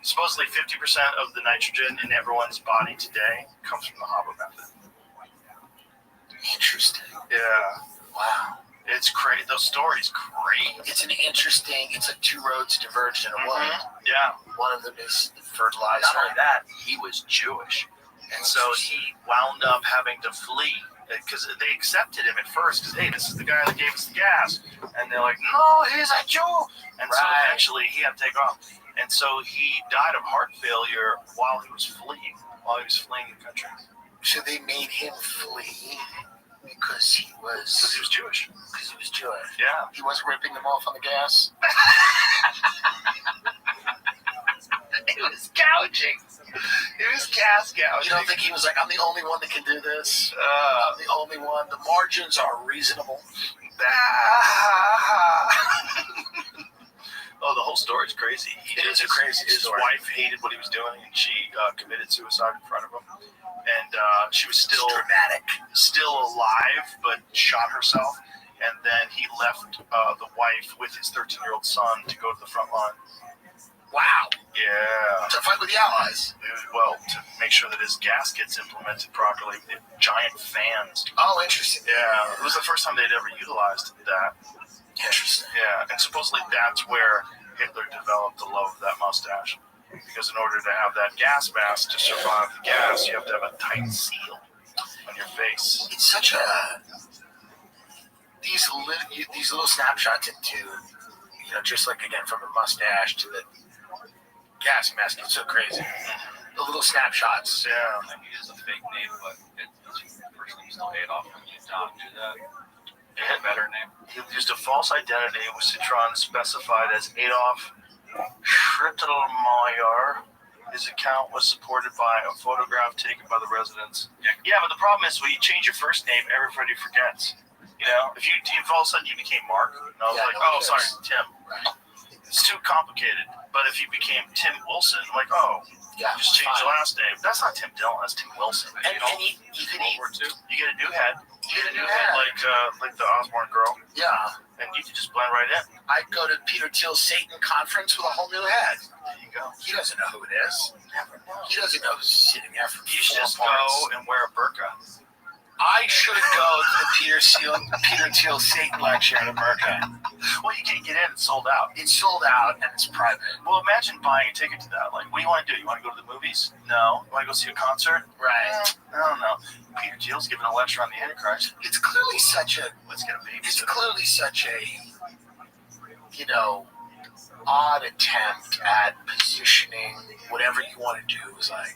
Supposedly 50% of the nitrogen in everyone's body today comes from the Haber method. Interesting. Yeah. Wow. It's crazy. Those stories, crazy. It's like two roads diverged in a one. Yeah. One of them is fertilizer. Not only that, he was Jewish. And so he wound up having to flee because they accepted him at first because, hey, this is the guy that gave us the gas. And they're like, no, he's a Jew. And so eventually he had to take off. And so he died of heart failure while he was fleeing the country. So they made him flee because he was Jewish. Because he was Jewish. Yeah. He wasn't ripping them off on the gas. He was gouging. He was gas gouging. You don't think he was like, I'm the only one that can do this? I'm the only one. The margins are reasonable. Oh, the whole story's crazy. It's a crazy story. His wife hated what he was doing, and she committed suicide in front of him. And she was still alive, but shot herself. And then he left the wife with his 13-year-old son to go to the front line. Wow. Yeah. To fight with the Allies. Well, to make sure that his gas gets implemented properly. The giant fans. Oh, interesting. Yeah. It was the first time they'd ever utilized that. Interesting. Yeah. And supposedly that's where Hitler developed the love of that mustache. Because in order to have that gas mask to survive the gas, you have to have a tight seal on your face. It's such a... These little snapshots into, just like, again, from the mustache to the gas mask, it's so crazy. The little snapshots. Yeah. I think it is a fake name, but his first name is still Adolf. When you don't do that, he had a better name. He used a false identity with Citron specified as Adolf Schrittelmeyer. His account was supported by a photograph taken by the residents. Yeah, but the problem is when you change your first name, everybody forgets. If all of a sudden you became Mark, and I was sorry, Tim. Right. It's too complicated. But if you became Tim Wilson, just change your last name. That's not Tim Dillon. That's Tim Wilson. And you can World War II. You get a new head. Like the Osborne girl. Yeah. And you can just blend right in. I'd go to Peter Thiel's Satan conference with a whole new head. There you go. He doesn't know who it is. Never know. He doesn't know who's sitting there for You should 4 just parts. go and wear a burqa. I should go to the Peter Thiel Satan lecture in America. Well, you can't get in. It's sold out. It's sold out and it's private. Well, imagine buying a ticket to that. Like, what do you want to do? You want to go to the movies? No. You want to go see a concert? Right. I don't know. Peter Thiel's giving a lecture on the Antichrist. It's clearly such a odd attempt at positioning whatever you want to do. Is like,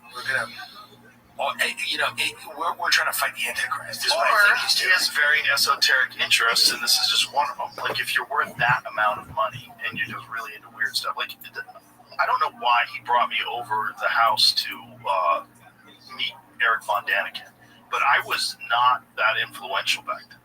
we're trying to fight the Antichrist. Or he has very esoteric interests, and this is just one of them. Like, if you're worth that amount of money and you're just really into weird stuff, like, I don't know why he brought me over the house to meet Eric Von Daniken, but I was not that influential back then.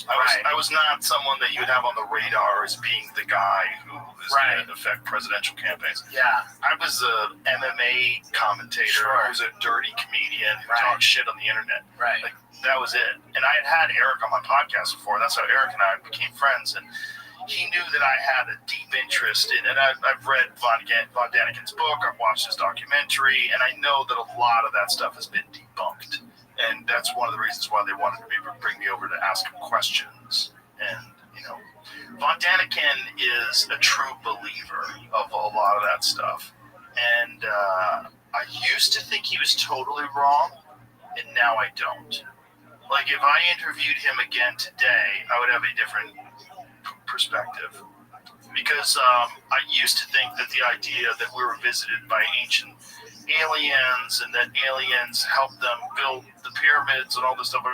I was not someone that you would have on the radar as being the guy who is going to affect presidential campaigns. Yeah. I was a MMA commentator. I was a dirty comedian who talked shit on the internet. Right. Like, that was it. And I had Eric on my podcast before. That's how Eric and I became friends. And he knew that I had a deep interest in, and I've read Von Daniken's book. I've watched his documentary, and I know that a lot of that stuff has been debunked. And that's one of the reasons why they wanted to bring me over to ask him questions. And, Von Daniken is a true believer of a lot of that stuff. And I used to think he was totally wrong, and now I don't. Like, if I interviewed him again today, I would have a different perspective. Because I used to think that the idea that we were visited by ancient aliens and that aliens helped them build the pyramids and all this stuff, I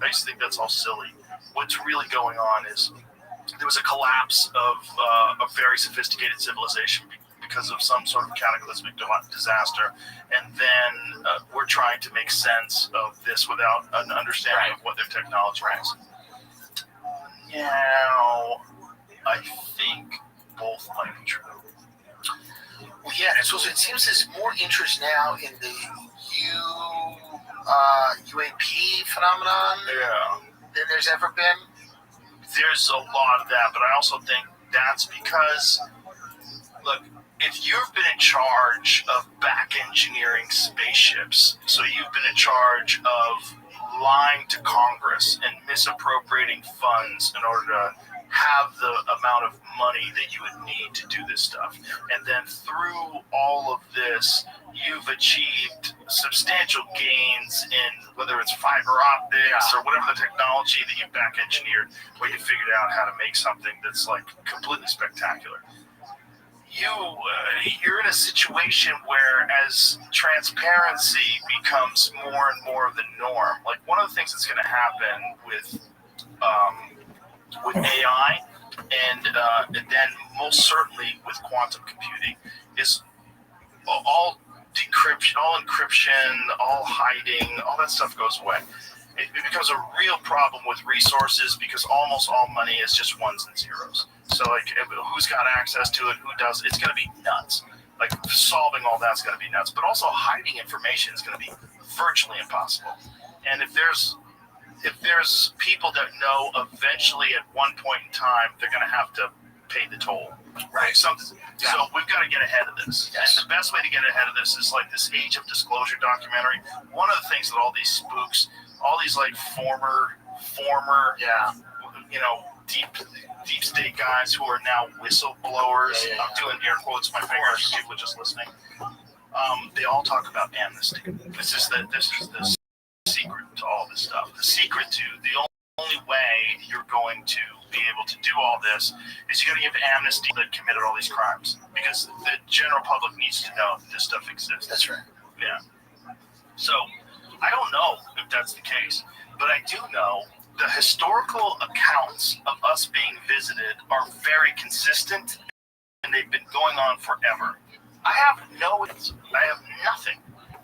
used to think that's all silly. What's really going on is there was a collapse of a very sophisticated civilization because of some sort of cataclysmic disaster, and then we're trying to make sense of this without an understanding of what their technology is. Now, I think both might be true. Well, yeah, so it seems there's more interest now in the UAP phenomenon than there's ever been. There's a lot of that, but I also think that's because, look, if you've been in charge of back engineering spaceships, so you've been in charge of lying to Congress and misappropriating funds in order to have the amount of money that you would need to do this stuff, and then through all of this, you've achieved substantial gains in whether it's fiber optics or whatever the technology that you back engineered, where you figured out how to make something that's like completely spectacular. You're in a situation where as transparency becomes more and more of the norm, like one of the things that's going to happen with AI and then most certainly with quantum computing is all decryption, all encryption, all hiding, all that stuff goes away. It becomes a real problem with resources because almost all money is just ones and zeros. So like who's got access to it, who does, it's going to be nuts. Like solving all that's going to be nuts, but also hiding information is going to be virtually impossible. And if there's people that know eventually at one point in time they're going to have to pay the toll, right? So we've got to get ahead of this. Yes. And the best way to get ahead of this is like this Age of Disclosure documentary. One of the things that all these spooks, all these like former, deep state guys who are now whistleblowers. I'm doing air quotes with my fingers for people just listening. They all talk about amnesty. This is the secret to all this stuff. The secret to the only way you're going to be able to do all this is you got to give amnesty that committed all these crimes, because the general public needs to know that this stuff exists. That's right. Yeah. So I don't know if that's the case, but I do know the historical accounts of us being visited are very consistent, and they've been going on forever. I have nothing.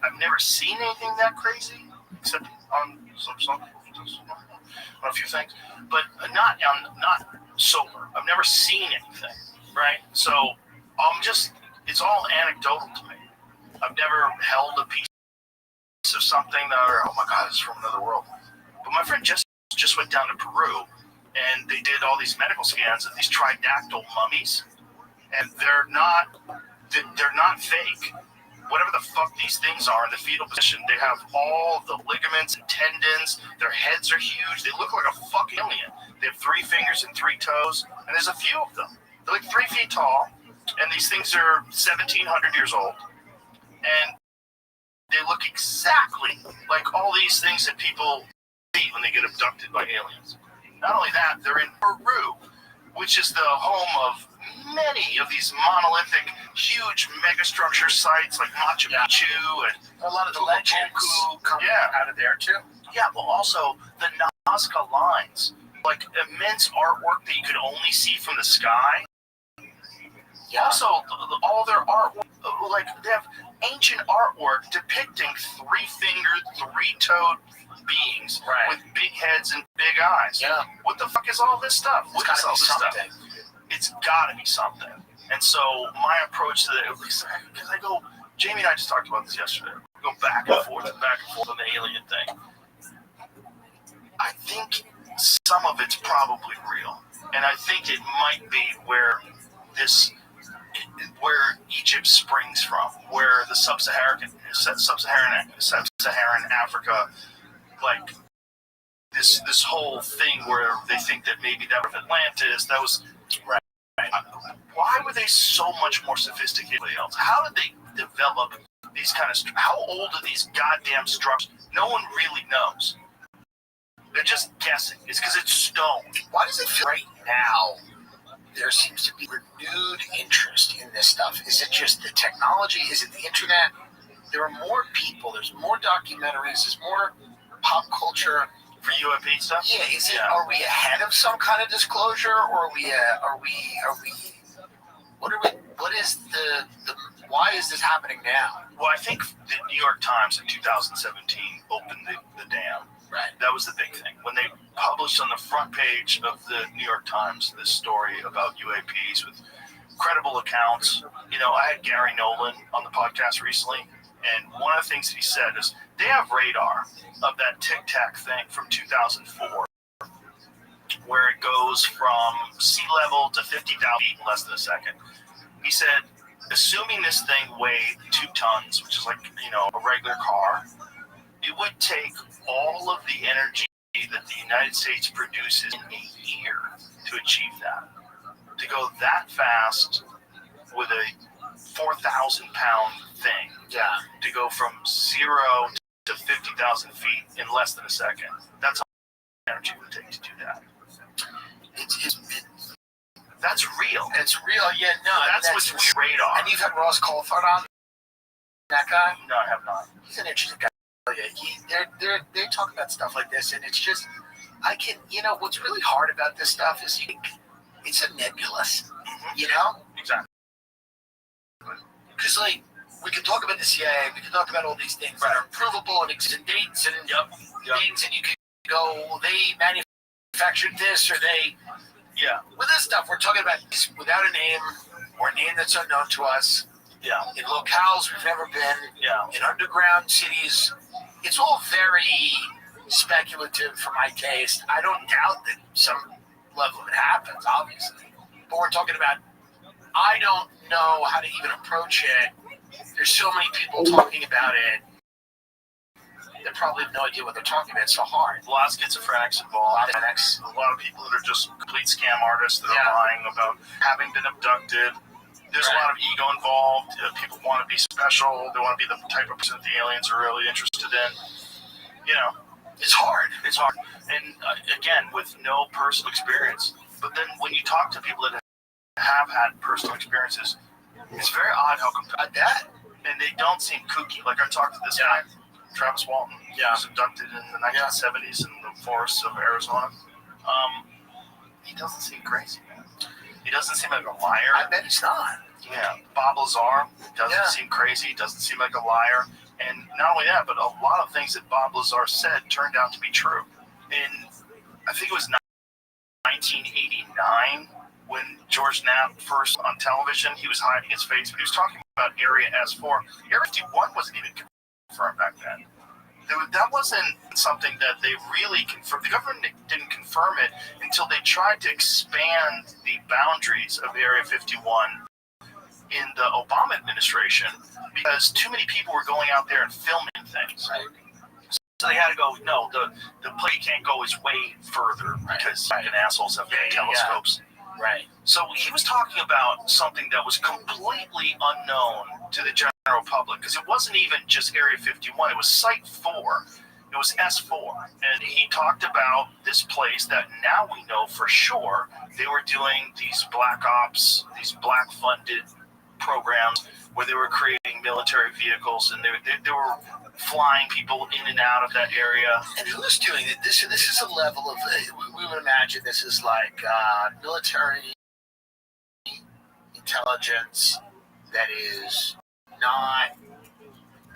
I've never seen anything that crazy, except on a few things, but not sober. I've never seen anything, right? So it's all anecdotal to me. I've never held a piece of something that, oh my God, it's from another world. But my friend just went down to Peru, and they did all these medical scans of these tridactyl mummies, and they're not fake. Whatever the fuck these things are in the fetal position, they have all the ligaments and tendons. Their heads are huge. They look like a fucking alien. They have 3 fingers and 3 toes, and there's a few of them. They're like 3 feet tall, and these things are 1,700 years old, and they look exactly like all these things that people see when they get abducted by aliens. Not only that, they're in Peru, which is the home of many of these monolithic, huge megastructure sites like Machu Picchu and a lot of the legends come out of there too. Yeah, but also the Nazca lines, like immense artwork that you could only see from the sky. Yeah. Also, all their artwork, like they have ancient artwork depicting 3-fingered, 3-toed beings with big heads and big eyes. Yeah. What the fuck is all this stuff? What is all this stuff? It's got to be something. And so my approach to it, because I go, Jamie and I just talked about this yesterday. We go back and forth on the alien thing. I think some of it's probably real, and I think it might be where Egypt springs from, where the sub-Saharan Africa, like this whole thing where they think that maybe that was Atlantis. That was right. Why were they so much more sophisticated than else? How did they develop these kind of? How old are these goddamn structures? No one really knows. They're just guessing. It's because it's stone. Why does it feel right now there seems to be renewed interest in this stuff? Is it just the technology? Is it the internet? There are more people. There's more documentaries. There's more pop culture. For UAP stuff? Yeah, are we ahead of some kind of disclosure, or why is this happening now? Well, I think the New York Times in 2017 opened the dam. Right. That was the big thing. When they published on the front page of the New York Times this story about UAPs with credible accounts. I had Gary Nolan on the podcast recently, and one of the things that he said is they have radar of that Tic Tac thing from 2004, where it goes from sea level to 50,000 feet in less than a second. He said assuming this thing weighed 2 tons, which is like, a regular car, it would take all of the energy that the United States produces in a year to achieve that. To go that fast with a 4,000-pound thing. Yeah. To go from 0 to 50,000 feet in less than a second. That's how much energy it would take to do that. That's real. It's real, yeah. No, that's what's radar. And you've had Ross Coulthard on, that guy? No, I have not. He's an interesting guy. They talk about stuff like this, and it's just, what's really hard about this stuff is it's a nebulous, Exactly. Because, we can talk about the CIA, we can talk about all these things that are provable and dates and things, and you can go, well, they manufactured this, or they... Yeah. With this stuff, we're talking about without a name, or a name that's unknown to us. Yeah. In locales we've never been. Yeah. In underground cities. It's all very speculative for my taste. I don't doubt that some level of it happens, obviously. But we're talking about, I don't know how to even approach it. There's so many people talking about it. They probably have no idea what they're talking about. It's so hard. A lot of schizophrenics involved. A lot of people that are just complete scam artists that are lying about having been abducted. There's a lot of ego involved. People want to be special. They want to be the type of person that the aliens are really interested in. It's hard. It's hard. And again, with no personal experience. But then when you talk to people that have had personal experiences, it's very odd how compared that. And they don't seem kooky. Like I talked to this guy, Travis Walton. Yeah. He was abducted in the 1970s in the forests of Arizona. He doesn't seem crazy, man. He doesn't seem like a liar. I bet he's not. Yeah. Bob Lazar doesn't seem crazy. Doesn't seem like a liar. And not only that, but a lot of things that Bob Lazar said turned out to be true. In, I think it was 1989, when George Knapp first on television, he was hiding his face, but he was talking about Area S4. Area 51 wasn't even confirmed back then. That wasn't something that they really confirmed. The government didn't confirm it until they tried to expand the boundaries of Area 51 in the Obama administration because too many people were going out there and filming things. Right. So they had to go, no, the play can't go is way further because fucking assholes have telescopes. Right. So he was talking about something that was completely unknown to the general public because it wasn't even just Area 51. It was Site 4. It was S4. And he talked about this place that now we know for sure they were doing these black ops, these black funded programs where they were creating military vehicles and they were flying people in and out of that area. And who's doing it? This is a level of, we would imagine this is like military intelligence that is not...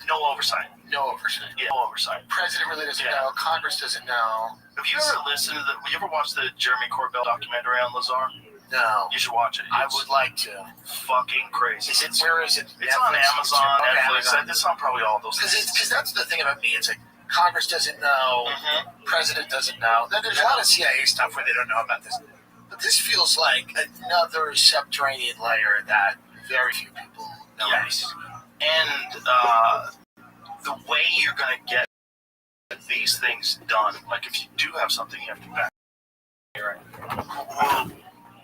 No oversight. No oversight. Yeah, no oversight. President really doesn't know. Congress doesn't know. Have you ever listened to you ever watched the Jeremy Corbell documentary on Lazar? No. You should watch it. I would like to. Fucking crazy. Where is it? It's on Amazon, Netflix. It's on probably all those things. Because that's the thing about me. It's like Congress doesn't know. Mm-hmm. President doesn't know. Then there's a lot of CIA stuff where they don't know about this. But this feels like another subterranean layer that very few people know. Yes. And the way you're going to get these things done, like if you do have something you have to back, right?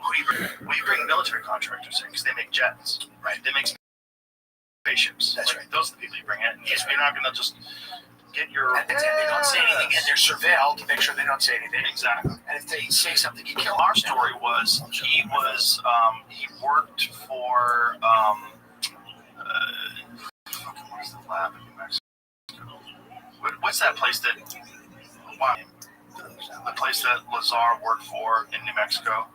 Who you bring military contractors in because they make jets, right? They make spaceships. That's right. Those are the people you bring in. Yes, you're not going to just get your... And they don't say anything, and they're surveilled to make sure they don't say anything. Exactly. And if they say something, you kill them. Our story was he worked for where's the lab in New Mexico? What's that place that... Wow. The place that Lazar worked for in New Mexico?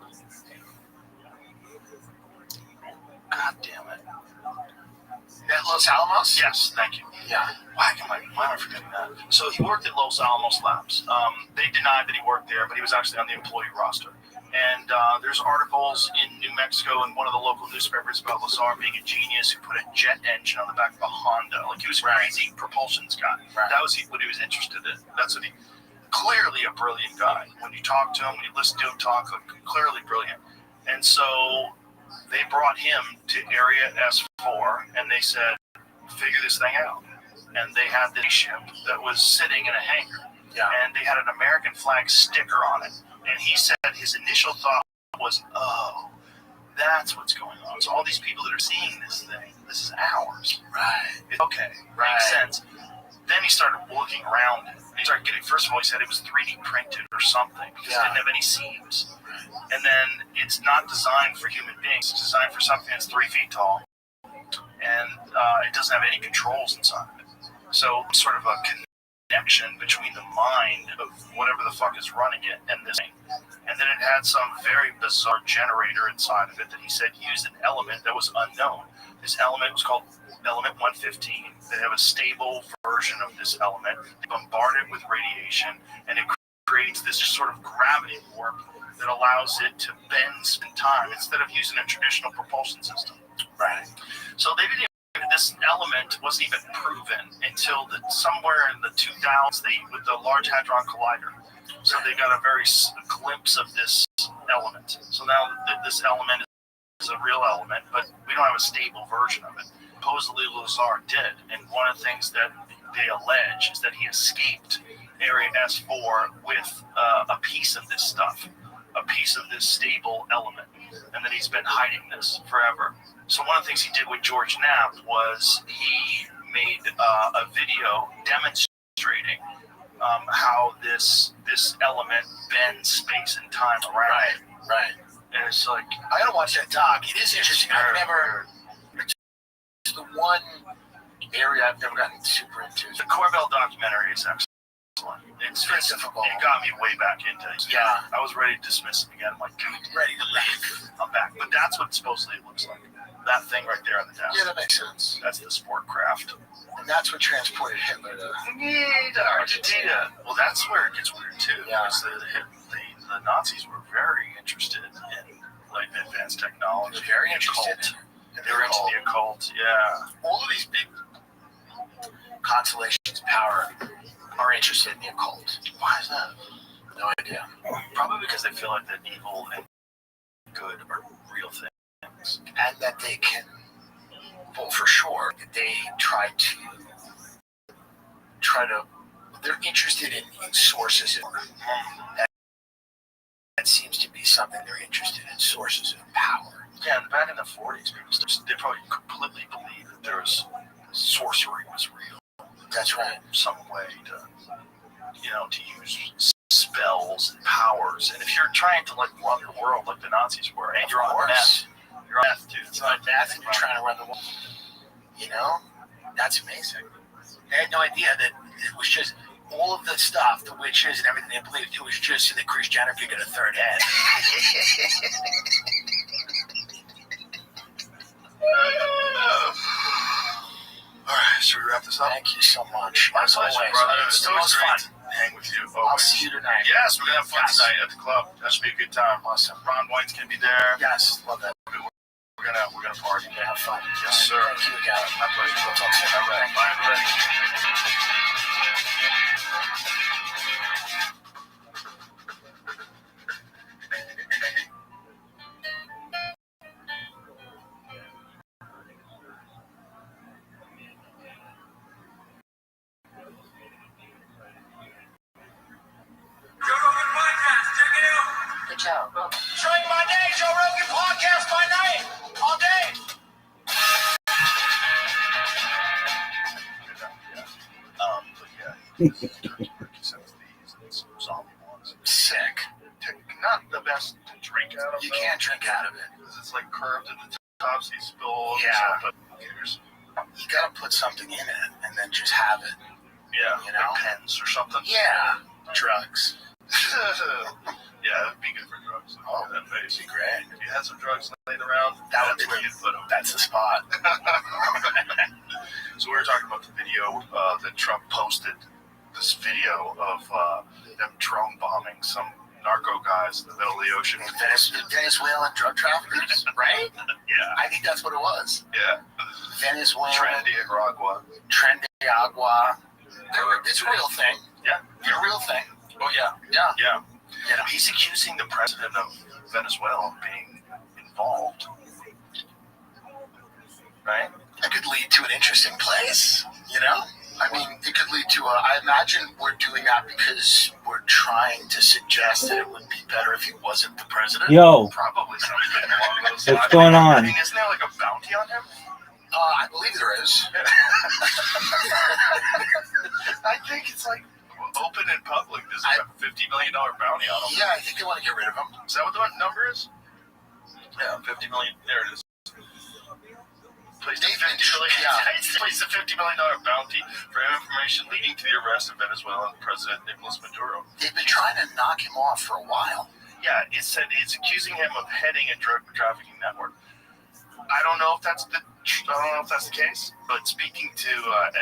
God damn it. Los Alamos? Yes, thank you. Yeah. Why am I forgetting that? So he worked at Los Alamos Labs. They denied that he worked there, but he was actually on the employee roster. And there's articles in New Mexico in one of the local newspapers about Lazar being a genius who put a jet engine on the back of a Honda. Like he was a crazy propulsions guy. Right. That was what he was interested in. That's what clearly a brilliant guy. When you talk to him, when you listen to him talk, clearly brilliant. And so they brought him to Area S4 and they said, figure this thing out. And they had this ship that was sitting in a hangar. Yeah. And they had an American flag sticker on it. And he said his initial thought was, oh, that's what's going on. So all these people that are seeing this thing, this is ours. Right. Okay, makes sense. Then he started looking around it. He started getting, first of all, he said it was 3D printed or something because it didn't have any seams. And then it's not designed for human beings. It's designed for something that's 3 feet tall. And it doesn't have any controls inside of it. So sort of a connection between the mind of whatever the fuck is running it and this thing. And then it had some very bizarre generator inside of it that he said used an element that was unknown. This element was called element 115. They have a stable version of this element. They bombard it with radiation, and it creates this sort of gravity warp that allows it to bend in time instead of using a traditional propulsion system. Right. So they didn't even, this element wasn't even proven until somewhere in the 2000s with the Large Hadron Collider. So they got a very glimpse of this element. So now this element is a real element, but we don't have a stable version of it. Supposedly Lazar did, and one of the things that they allege is that he escaped Area S4 with a piece of this stuff, a piece of this stable element, and that he's been hiding this forever. So one of the things he did with George Knapp was he made a video demonstrating how this element bends space and time around. Right. And it's like, I gotta watch that doc. It is interesting. I've never. It's the one area I've never gotten super into. The Corbell documentary is excellent. It's very difficult. It got me way back into it. Yeah. I was ready to dismiss it again. I'm like, dude, Ready to leave. I'm back. But that's what supposedly it looks like. That thing right there on the desk. Yeah, that makes sense. That's the sport craft. And that's what transported Hitler to Argentina. Well, that's where it gets weird too. Yeah. Because the Nazis were very interested in like advanced technology. Very interested in They were into the occult. Yeah. all of these big constellations of power are interested in the occult. Why is that? No idea. Probably because they feel like that evil and good are real things. And that they can, well, for sure, that they try to, they're interested in sources. That seems to be something they're interested in, sources of power. Yeah, and back in the 40s, they probably completely believed that there was sorcery was real. That's right. Some way to use spells and powers. And if you're trying to like run the world like the Nazis were, and you're on meth, you're on meth, dude. You're on meth and you're trying to run the world. You know, that's amazing. They had no idea that it was just all of the stuff, the witches and everything they believed, it was just so that Kris Jenner could get a third head. All right, should we wrap this up? Thank you so much. My As pleasure, always, brother. it's It's the most great fun. to hang with you. I'll Always. see you tonight. Yes, we're gonna have fun Yes. tonight at the club. That should be a good time. Awesome. Ron White's gonna be there. Yes, love that. We're gonna party. Yeah, have fun. Yes, sir. Thank you again. My pleasure. We'll talk soon. All right. Bye, everybody. The Joe Rogan. Drink my day, Joe Rogan podcast by night, all day. But yeah, some of these and some zombie ones. Sick. Not the best to drink out of. You though, can't drink out of it. because it's like curved at the top, so you spill all Yeah. But who cares? You gotta put something in it and then just have it. Yeah, You know? like pens or something. Yeah. Drugs. Yeah, it'd be good for drugs. Oh, That face. That'd be great. If you had some drugs laying around, That would that's be where the- you'd put them. That's the spot. So we were talking about the video that Trump posted. This video of them drone bombing some narco guys in the middle of the ocean. Venezuelan drug traffickers, right? Yeah, I think that's what it was. yeah. Venezuela, Nicaragua. Agua. It's a real thing. Yeah. It's a real thing. Oh yeah, Yeah. yeah. You know, He's accusing the president of Venezuela of being involved right? That could lead to an interesting place, you know? I mean, it could lead to I imagine we're doing that because we're trying to suggest that it would be better if he wasn't the president. Yo, Probably something along those what's lines. going I on? mean, isn't there like a bounty on him? I believe there is. I think it's like open in public. There's like a $50 million bounty on him. Yeah, I think they want to get rid of him. Is that what the number is? Yeah, 50 million. There it is. Placed a $50 million bounty for information leading to the arrest of Venezuelan President Nicolas Maduro. They've been trying to knock him off for a while. Yeah, it said it's accusing him of heading a drug trafficking network. I don't know if that's the case, but speaking to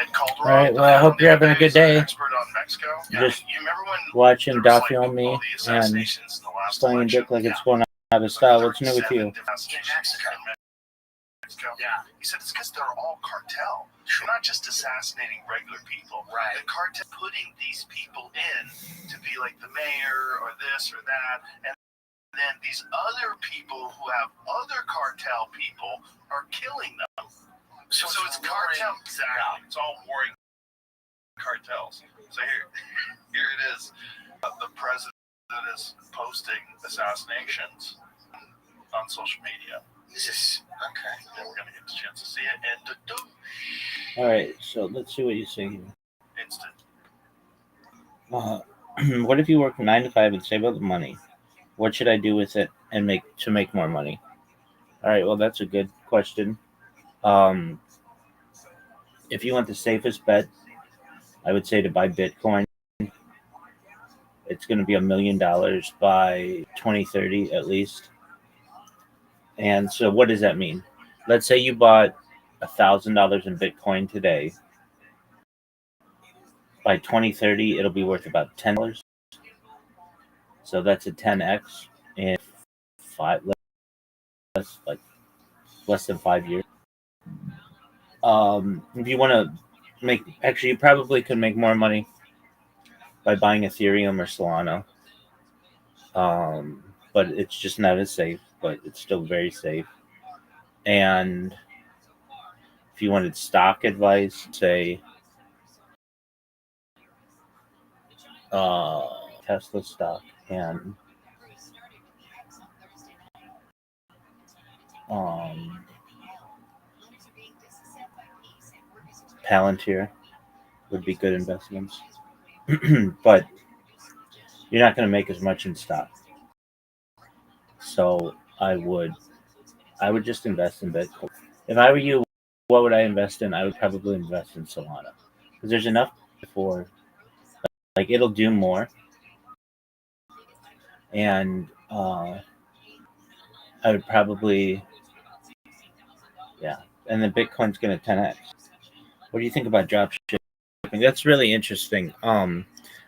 Ed Calderon, All right, well, I hope you're having a good day. Expert on Mexico. Just you remember when watching there was, Daffy on me all the and assassinations in the last playing election? dick like it's going out of style. What's new with you? In Mexico. Yeah. He said it's because they're all cartel. They're not just assassinating regular people. Right. The cartel putting these people in to be like the mayor or this or that, and then these other people who have other cartel people are killing them. So it's cartel. Exactly. It's all warring cartels. So here it is. The president is posting assassinations on social media. Is this okay? Yeah, we're gonna get the chance to see it. And All right, so let's see what you say here. instant. What if you work 9 to 5 and save up the money? What should I do with it and make more money? All right, well, that's a good question. If you want the safest bet, I would say to buy Bitcoin. It's going to be $1 million by 2030 at least. And so what does that mean? Let's say you bought $1,000 in Bitcoin today. By 2030, it'll be worth about $10. So that's a 10x in less than 5 years. If you want to you probably could make more money by buying Ethereum or Solana. But it's just not as safe, but it's still very safe. And if you wanted stock advice, say Tesla stock and Palantir would be good investments. But you're not going to make as much in stock. So I would just invest in Bitcoin. If I were you, what would I invest in? I would probably invest in Solana because there's enough for it'll do more. And I would probably and then Bitcoin's going to 10x. What do you think about drop shipping? That's really interesting. I'm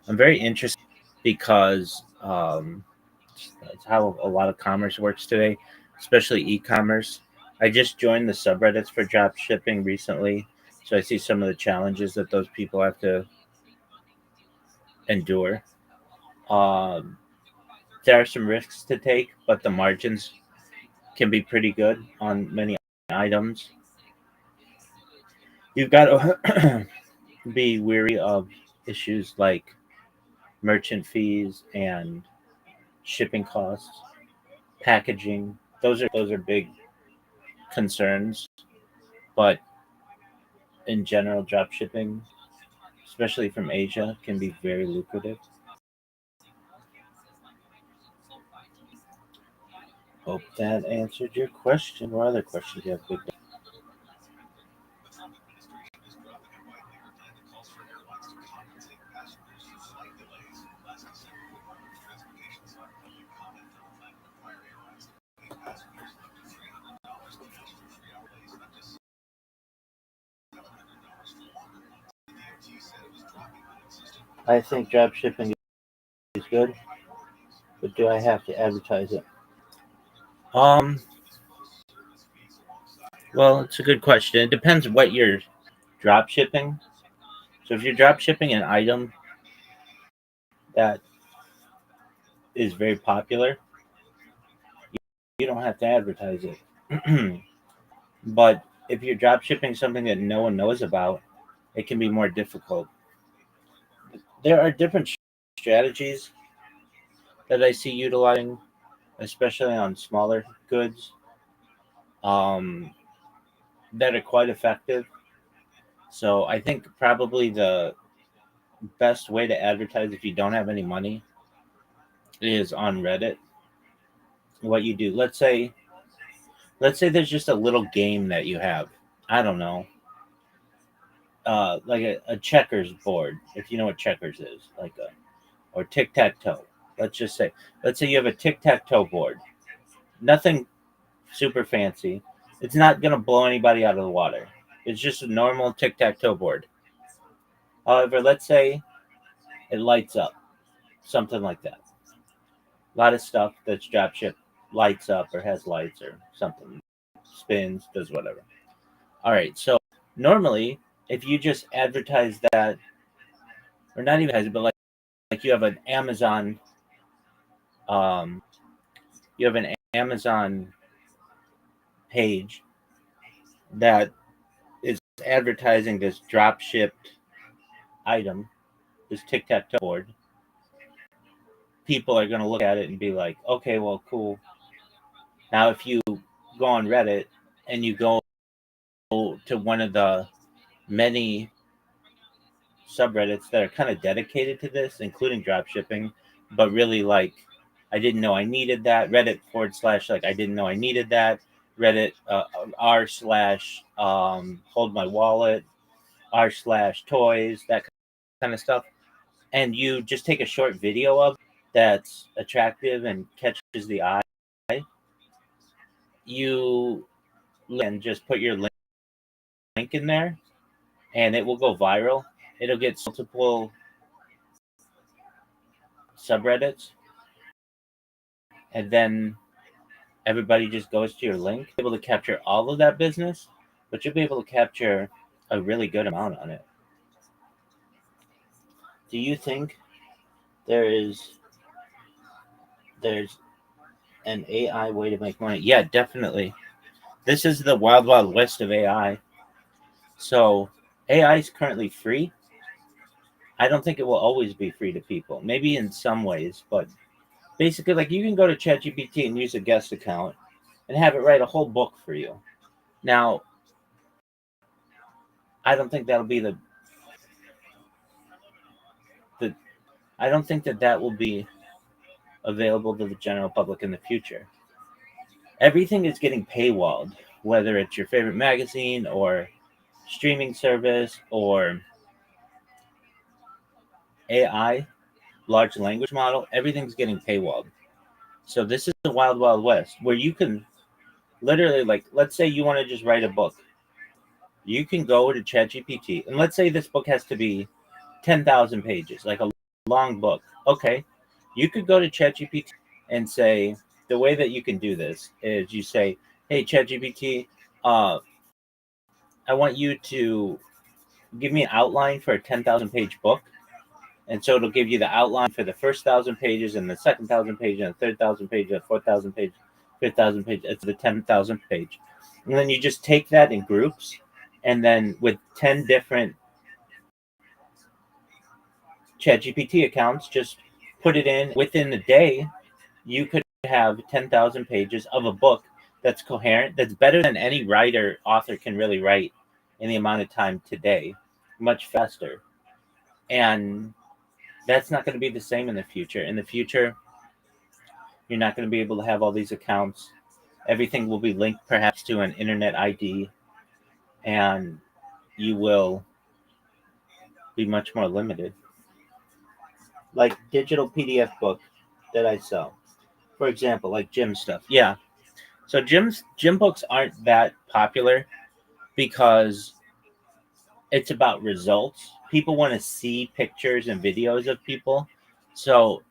very interested because that's how a lot of commerce works today, especially e-commerce. I just joined the subreddits for drop shipping recently, so I see some of the challenges that those people have to endure. There are some risks to take, but the margins can be pretty good on many items. You've got to be wary of issues like merchant fees and shipping costs, packaging. Those are big concerns. But in general, drop shipping, especially from Asia, can be very lucrative. Hope that answered your question. What other questions do you have? Big? I think drop shipping is good, but do I have to advertise it? Well, it's a good question. It depends what you're drop shipping. So if you're drop shipping an item that is very popular, you don't have to advertise it. But if you're drop shipping something that no one knows about, it can be more difficult. There are different strategies that I see utilizing, especially on smaller goods, um, that are quite effective. So I think probably the best way to advertise if you don't have any money is on Reddit. What you do, let's say there's just a little game that you have. I don't know, like a checkers board, if you know what checkers is, like a or tic tac toe. Let's say you have a tic tac toe board. Nothing super fancy. It's not gonna blow anybody out of the water. It's just a normal tic tac toe board. However, let's say it lights up, something like that. A lot of stuff that's drop shipped lights up or has lights or something, spins, does whatever. All right, so normally if you just advertise that, or not even advertise it, but like you have an Amazon, um, you have an Amazon page that is advertising this drop shipped item, this tic tac toe board. People are going to look at it and be like, okay, well, cool. Now, if you go on Reddit and you go to one of the many subreddits that are kind of dedicated to this, including drop shipping, but really like, I didn't know I needed that. Reddit / like, I didn't know I needed that. Reddit r/ hold my wallet, r/ toys, that kind of stuff. And you just take a short video of that's attractive and catches the eye. You and just put your link in there, and it will go viral. It'll get multiple subreddits, and then everybody just goes to your link. You'll be able to capture all of that business, but you'll be able to capture a really good amount on it. Do you think there's an AI way to make money? Yeah, definitely. This is the wild, wild west of AI. So AI is currently free. I don't think it will always be free to people. Maybe in some ways, but basically, like, you can go to ChatGPT and use a guest account and have it write a whole book for you. Now, I don't think that'll be the I don't think that will be available to the general public in the future. Everything is getting paywalled, whether it's your favorite magazine or streaming service or AI, large language model, everything's getting paywalled. So this is the wild, wild west where you can literally, like, let's say you want to just write a book. You can go to ChatGPT, and let's say this book has to be 10,000 pages, like a long book. Okay. You could go to ChatGPT and say, the way that you can do this is you say, hey, ChatGPT, I want you to give me an outline for a 10,000 page book. And so it'll give you the outline for the first 1,000 pages and the second 1,000 pages and the third 1,000 pages, the 4,000 page, 5,000 page, it's the 10,000 page. And then you just take that in groups, and then with 10 different ChatGPT accounts, just put it in. Within a day, you could have 10,000 pages of a book that's coherent, that's better than any author can really write in the amount of time today, much faster. And that's not going to be the same in the future. In the future, you're not going to be able to have all these accounts. Everything will be linked perhaps to an internet ID, and you will be much more limited. Like digital PDF book that I sell, for example, like gym stuff. Yeah. So gym books aren't that popular because it's about results. People want to see pictures and videos of people. So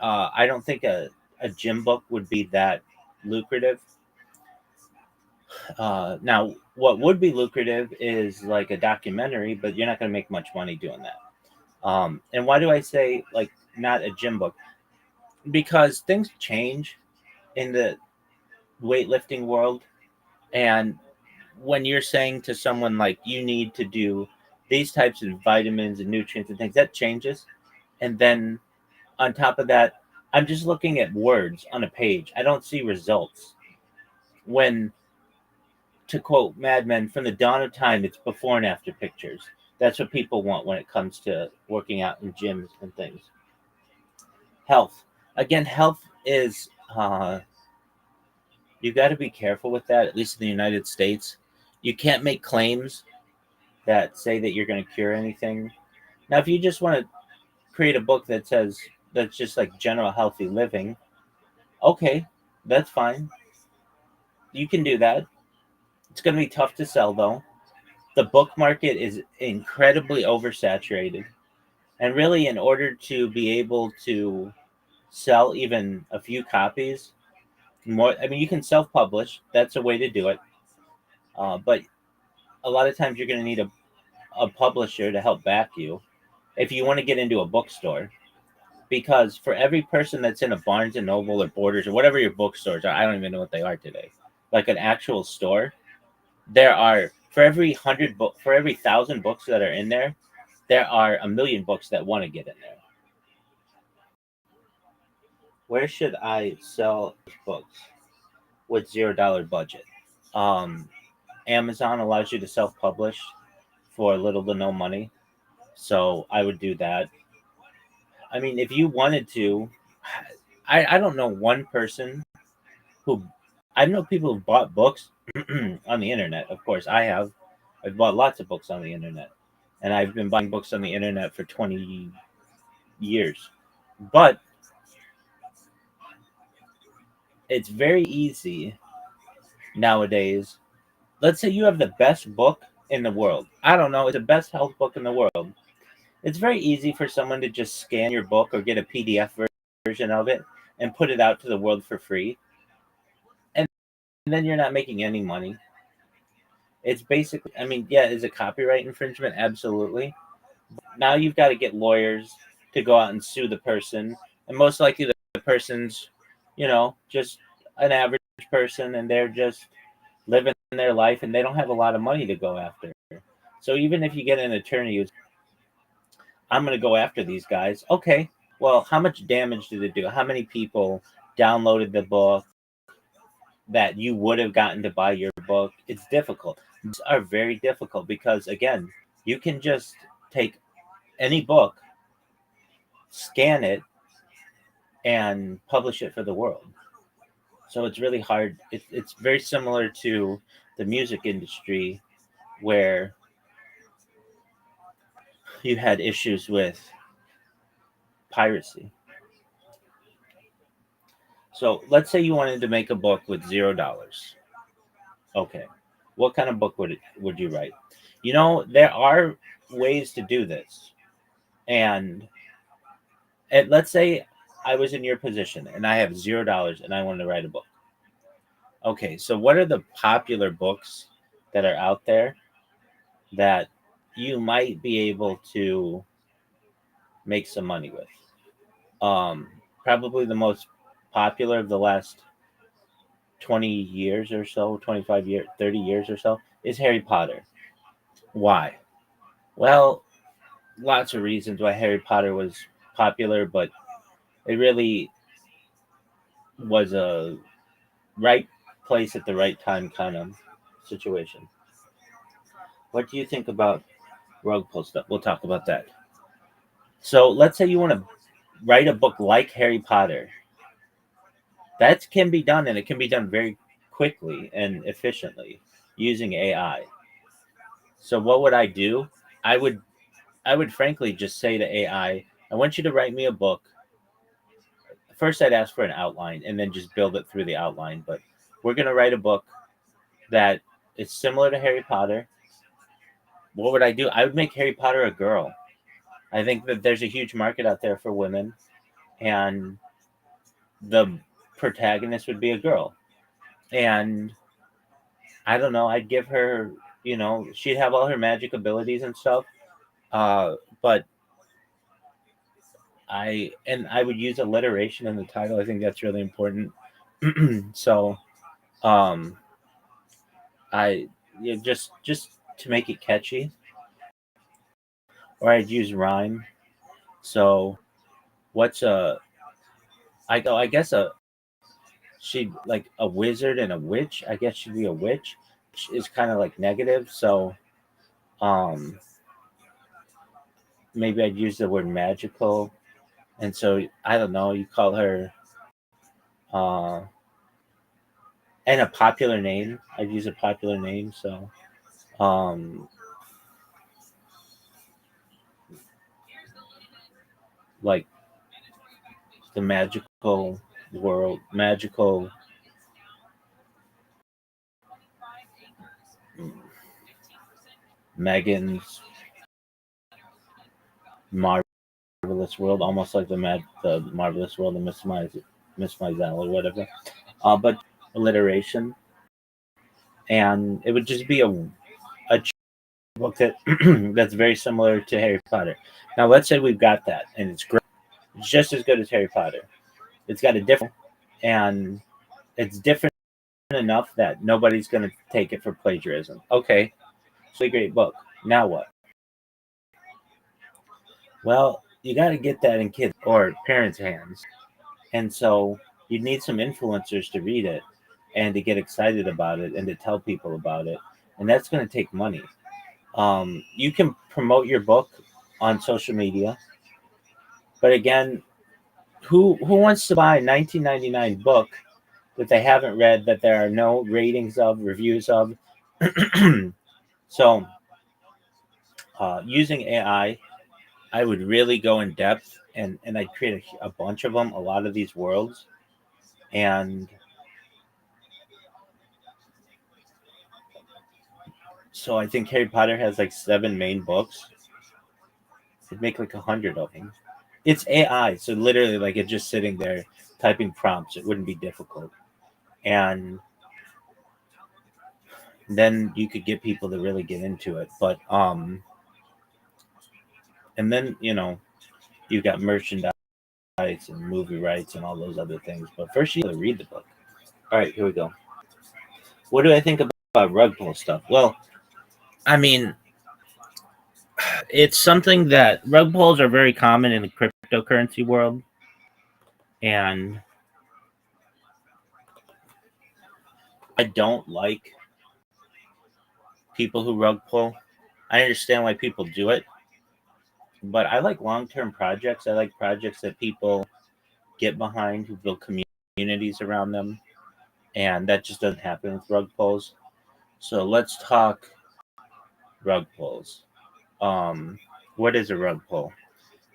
I don't think a gym book would be that lucrative. Now, what would be lucrative is like a documentary, but you're not going to make much money doing that. And why do I say like not a gym book? Because things change in the weightlifting world, and when you're saying to someone like you need to do these types of vitamins and nutrients and things, that changes. And then on top of that, I'm just looking at words on a page. I don't see results. When, to quote Mad Men, from the dawn of time, it's before and after pictures. That's what people want when it comes to working out in gyms and things. Health. Again, health is, you got to be careful with that, at least in the United States. You can't make claims that say that you're going to cure anything. Now, if you just want to create a book that says that's just like general healthy living, okay, that's fine. You can do that. It's going to be tough to sell, though. The book market is incredibly oversaturated. And really, in order to be able to sell even a few copies, more, I mean, you can self publish, that's a way to do it. But a lot of times you're going to need a publisher to help back you if you want to get into a bookstore. Because for every person that's in a Barnes and Noble or Borders or whatever your bookstores are, I don't even know what they are today, like an actual store, there are for every 100 book for every 1,000 books that are in there, there are a million books that want to get in there. Where should I sell books with $0 budget? Um, Amazon allows you to self-publish for little to no money, so I would do that. I mean, if you wanted to, I don't know one person who, I know people who've bought books on the internet. Of course, I have. I've bought lots of books on the internet, and I've been buying books on the internet for 20 years. But it's very easy nowadays. Let's say you have the best book in the world. I don't know, it's the best health book in the world. It's very easy for someone to just scan your book or get a PDF version of it and put it out to the world for free. And then you're not making any money. It's basically, I mean, yeah, is it copyright infringement? Absolutely. Now you've got to get lawyers to go out and sue the person. And most likely the person's, just an average person and they're just living their life and they don't have a lot of money to go after. So even if you get an attorney who's, I'm going to go after these guys, okay, well, how much damage did it do? How many people downloaded the book that you would have gotten to buy your book? It's difficult. These are very difficult because, again, you can just take any book, scan it, and publish it for the world. So it's really hard. It's very similar to the music industry where you had issues with piracy. So let's say you wanted to make a book with $0. Okay. What kind of book would you write? There are ways to do this. And let's say I was in your position and I have $0 and I wanted to write a book. Okay, so what are the popular books that are out there that you might be able to make some money with? Probably the most popular of the last 20 years or so, 25 years, 30 years or so, is Harry Potter. Why? Well, lots of reasons why Harry Potter was popular, but it really was a right place at the right time kind of situation. What do you think about rug pull stuff? We'll talk about that. So let's say you want to write a book like Harry Potter. That can be done, and it can be done very quickly and efficiently using AI. So what would I do? I would frankly just say to AI, I want you to write me a book. First, I'd ask for an outline and then just build it through the outline. But we're going to write a book that is similar to Harry Potter. What would I do? I would make Harry Potter a girl. I think that there's a huge market out there for women, and the protagonist would be a girl. And I don't know, I'd give her, she'd have all her magic abilities and stuff. But I would use alliteration in the title. I think that's really important. So, I yeah, just to make it catchy, or I'd use rhyme. So what's I guess she'd like a wizard and a witch. I guess she'd be a witch, which is kind of like negative. So um maybe I'd use the word magical, and so I don't know. You call her uh and a popular name. I'd use a popular name. So um like the magical Megan's marvelous world, almost like the marvelous world of Miss Maisel or whatever. But alliteration, and it would just be a book that that's very similar to Harry Potter. Now, let's say we've got that, and it's great. It's just as good as Harry Potter. It's got a different, and it's different enough that nobody's going to take it for plagiarism. Okay, it's a great book. Now what? Well, you got to get that in kids or parents' hands. And so you need some influencers to read it and to get excited about it and to tell people about it. And that's going to take money. You can promote your book on social media. But again, who wants to buy a 1999 book that they haven't read, that there are no ratings of, reviews of? So using AI, I would really go in depth, and I'd create a bunch of them, a lot of these worlds. And so I think Harry Potter has like 7 main books. It'd make like 100 of them. It's AI, so literally like it's just sitting there typing prompts. It wouldn't be difficult. And then you could get people to really get into it. But and then you got merchandise and movie rights and all those other things. But first you gotta read the book. All right, here we go. What do I think about rug pull stuff? Well, I mean, it's something that rug pulls are very common in the cryptocurrency world, and I don't like people who rug pull. I understand why people do it, but I like long-term projects. I like projects that people get behind, who build communities around them, and that just doesn't happen with rug pulls. So let's talk rug pulls. What is a rug pull?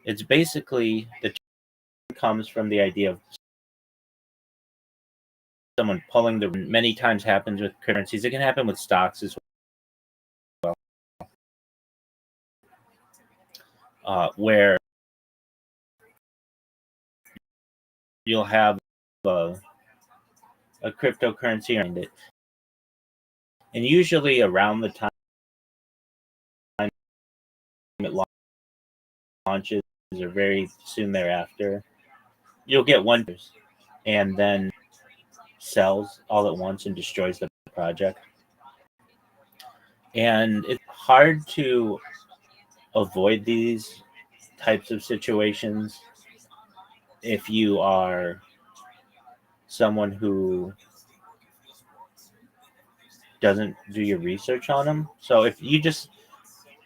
It's basically the term comes from the idea of someone pulling the. Many times happens with currencies. It can happen with stocks as well, where you'll have a cryptocurrency around it, and usually around the time it launches or very soon thereafter, you'll get one and then sells all at once and destroys the project. And it's hard to avoid these types of situations if you are someone who doesn't do your research on them. So if you just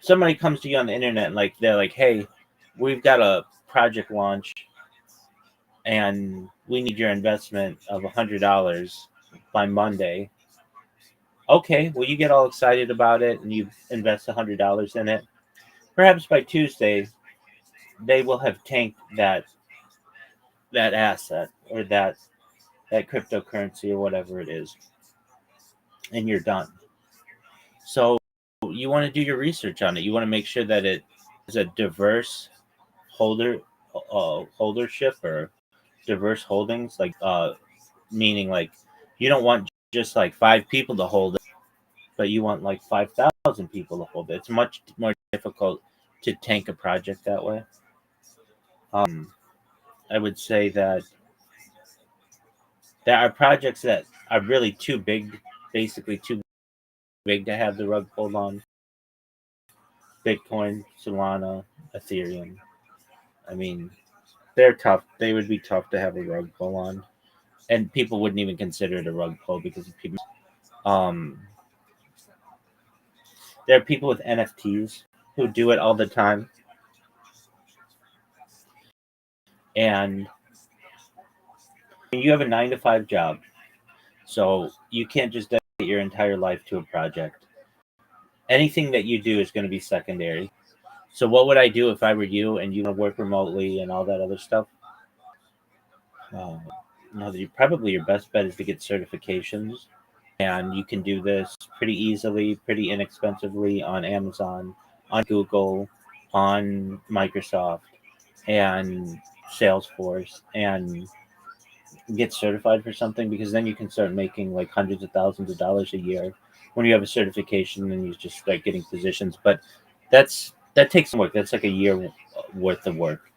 somebody comes to you on the internet and like they're like, "Hey, we've got a project launch and we need your investment of $100 by Monday." Okay, well you get all excited about it and you invest $100 in it. Perhaps by Tuesday they will have tanked that asset or that cryptocurrency or whatever it is, and you're done. So you want to do your research on it. You want to make sure that it is a diverse holdership or diverse holdings, like meaning like you don't want just like 5 people to hold it, but you want like 5,000 people to hold it. It's much more difficult to tank a project that way. I would say that there are projects that are really too big, basically too big to have the rug pulled on. Bitcoin, Solana, Ethereum. I mean, they're tough. They would be tough to have a rug pull on, and people wouldn't even consider it a rug pull because of people. Um, there are people with NFTs who do it all the time, and you have a 9 to 5 job, so you can't just dedicate your entire life to a project. Anything that you do is going to be secondary. So, what would I do if I were you and you want to work remotely and all that other stuff? No, probably your best bet is to get certifications, and you can do this pretty easily, pretty inexpensively on Amazon, on Google, on Microsoft, and Salesforce, and get certified for something, because then you can start making like hundreds of thousands of dollars a year when you have a certification and you just start getting positions. But that takes some work. That's like a year worth of work.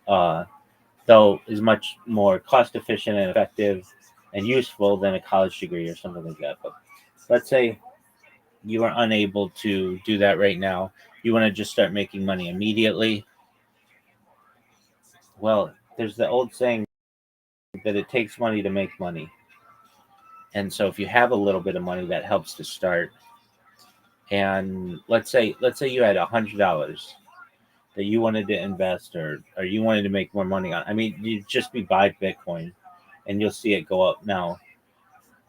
Though is much more cost efficient and effective and useful than a college degree or something like that. But let's say you are unable to do that right now. You want to just start making money immediately. Well, there's the old saying that it takes money to make money. And so if you have a little bit of money, that helps to start. And let's say you had $100 that you wanted to invest, or you wanted to make more money on. I mean, you just be buy Bitcoin and you'll see it go up. Now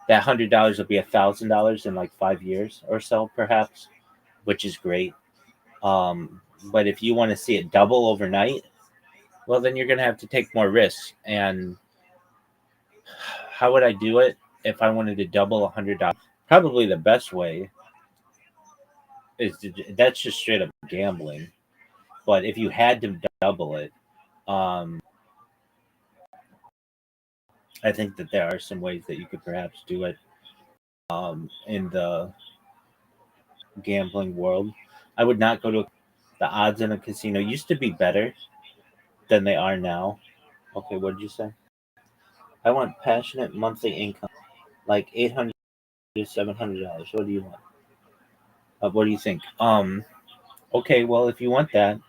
that $100 will be $1,000 in like 5 years or so, perhaps, which is great. But if you want to see it double overnight, well, then you're going to have to take more risks. And how would I do it if I wanted to double $100? Probably the best way is that's just straight up gambling. But if you had to double it, I think that there are some ways that you could perhaps do it in the gambling world. I would not go to the odds in a casino used to be better than they are now. Okay, what did you say? I want passionate monthly income, like $800 to $700. What do you want? What do you think? Okay, well, if you want that,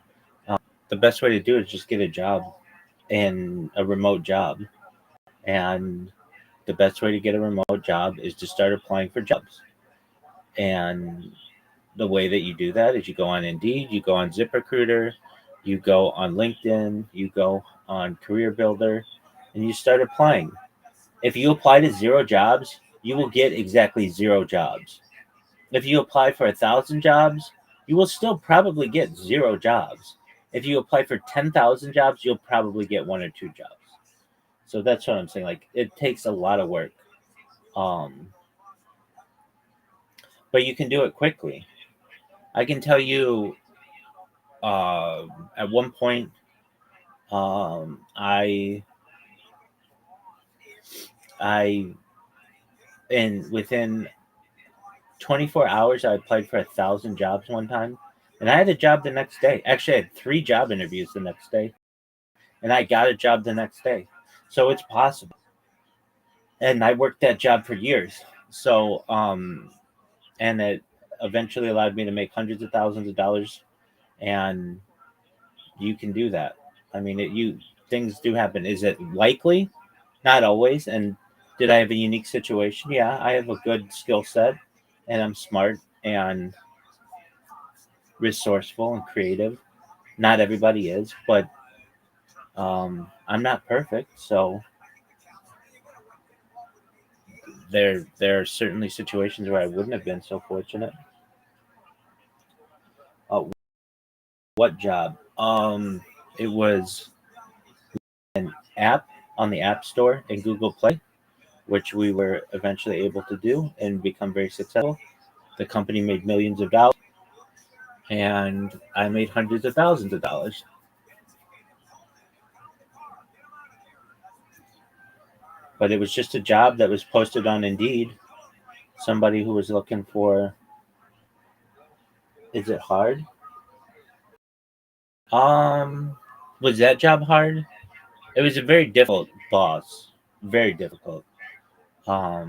the best way to do it is just get a job, and a remote job. And the best way to get a remote job is to start applying for jobs. And the way that you do that is you go on Indeed, you go on ZipRecruiter, you go on LinkedIn, you go on Career Builder, and you start applying. If you apply to 0 jobs, you will get exactly 0 jobs. If you apply for 1,000 jobs, you will still probably get 0 jobs. If you apply for 10,000 jobs, you'll probably get 1 or 2 jobs. So that's what I'm saying. Like, it takes a lot of work. But you can do it quickly. I can tell you, at one point, I and within 24 hours, I applied for 1,000 jobs one time, and I had a job the next day. Actually, I had 3 job interviews the next day, and I got a job the next day. So it's possible. And I worked that job for years. So, and it eventually allowed me to make hundreds of thousands of dollars, and you can do that. I mean, things do happen. Is it likely? Not always. And did I have a unique situation? Yeah, I have a good skill set, and I'm smart and resourceful and creative. Not everybody is, but I'm not perfect. So there are certainly situations where I wouldn't have been so fortunate. What job? It was an app on the App Store and Google Play, which we were eventually able to do and become very successful. The company made millions of dollars, and I made hundreds of thousands of dollars. But it was just a job that was posted on Indeed. Somebody who was looking for. Is it hard? Was that job hard? It was a very difficult boss. Very difficult. I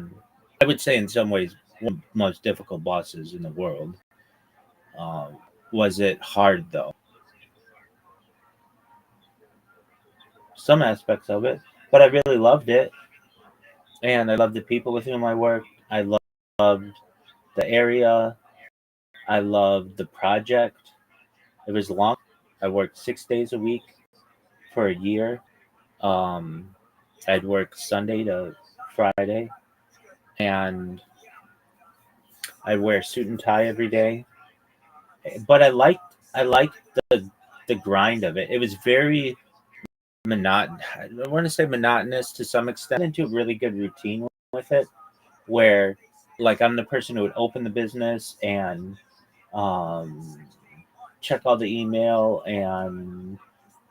would say in some ways one of the most difficult bosses in the world. Um, was it hard though? Some aspects of it, but I really loved it, and I loved the people with whom I worked. I loved the area. I loved the project. It was long. I worked 6 days a week for a year. Um, I'd work Sunday to Friday, and I'd wear a suit and tie every day. But I liked the grind of it. It was very monotonous. I want to say monotonous to some extent. Into a really good routine with it, where like I'm the person who would open the business and um, check all the email and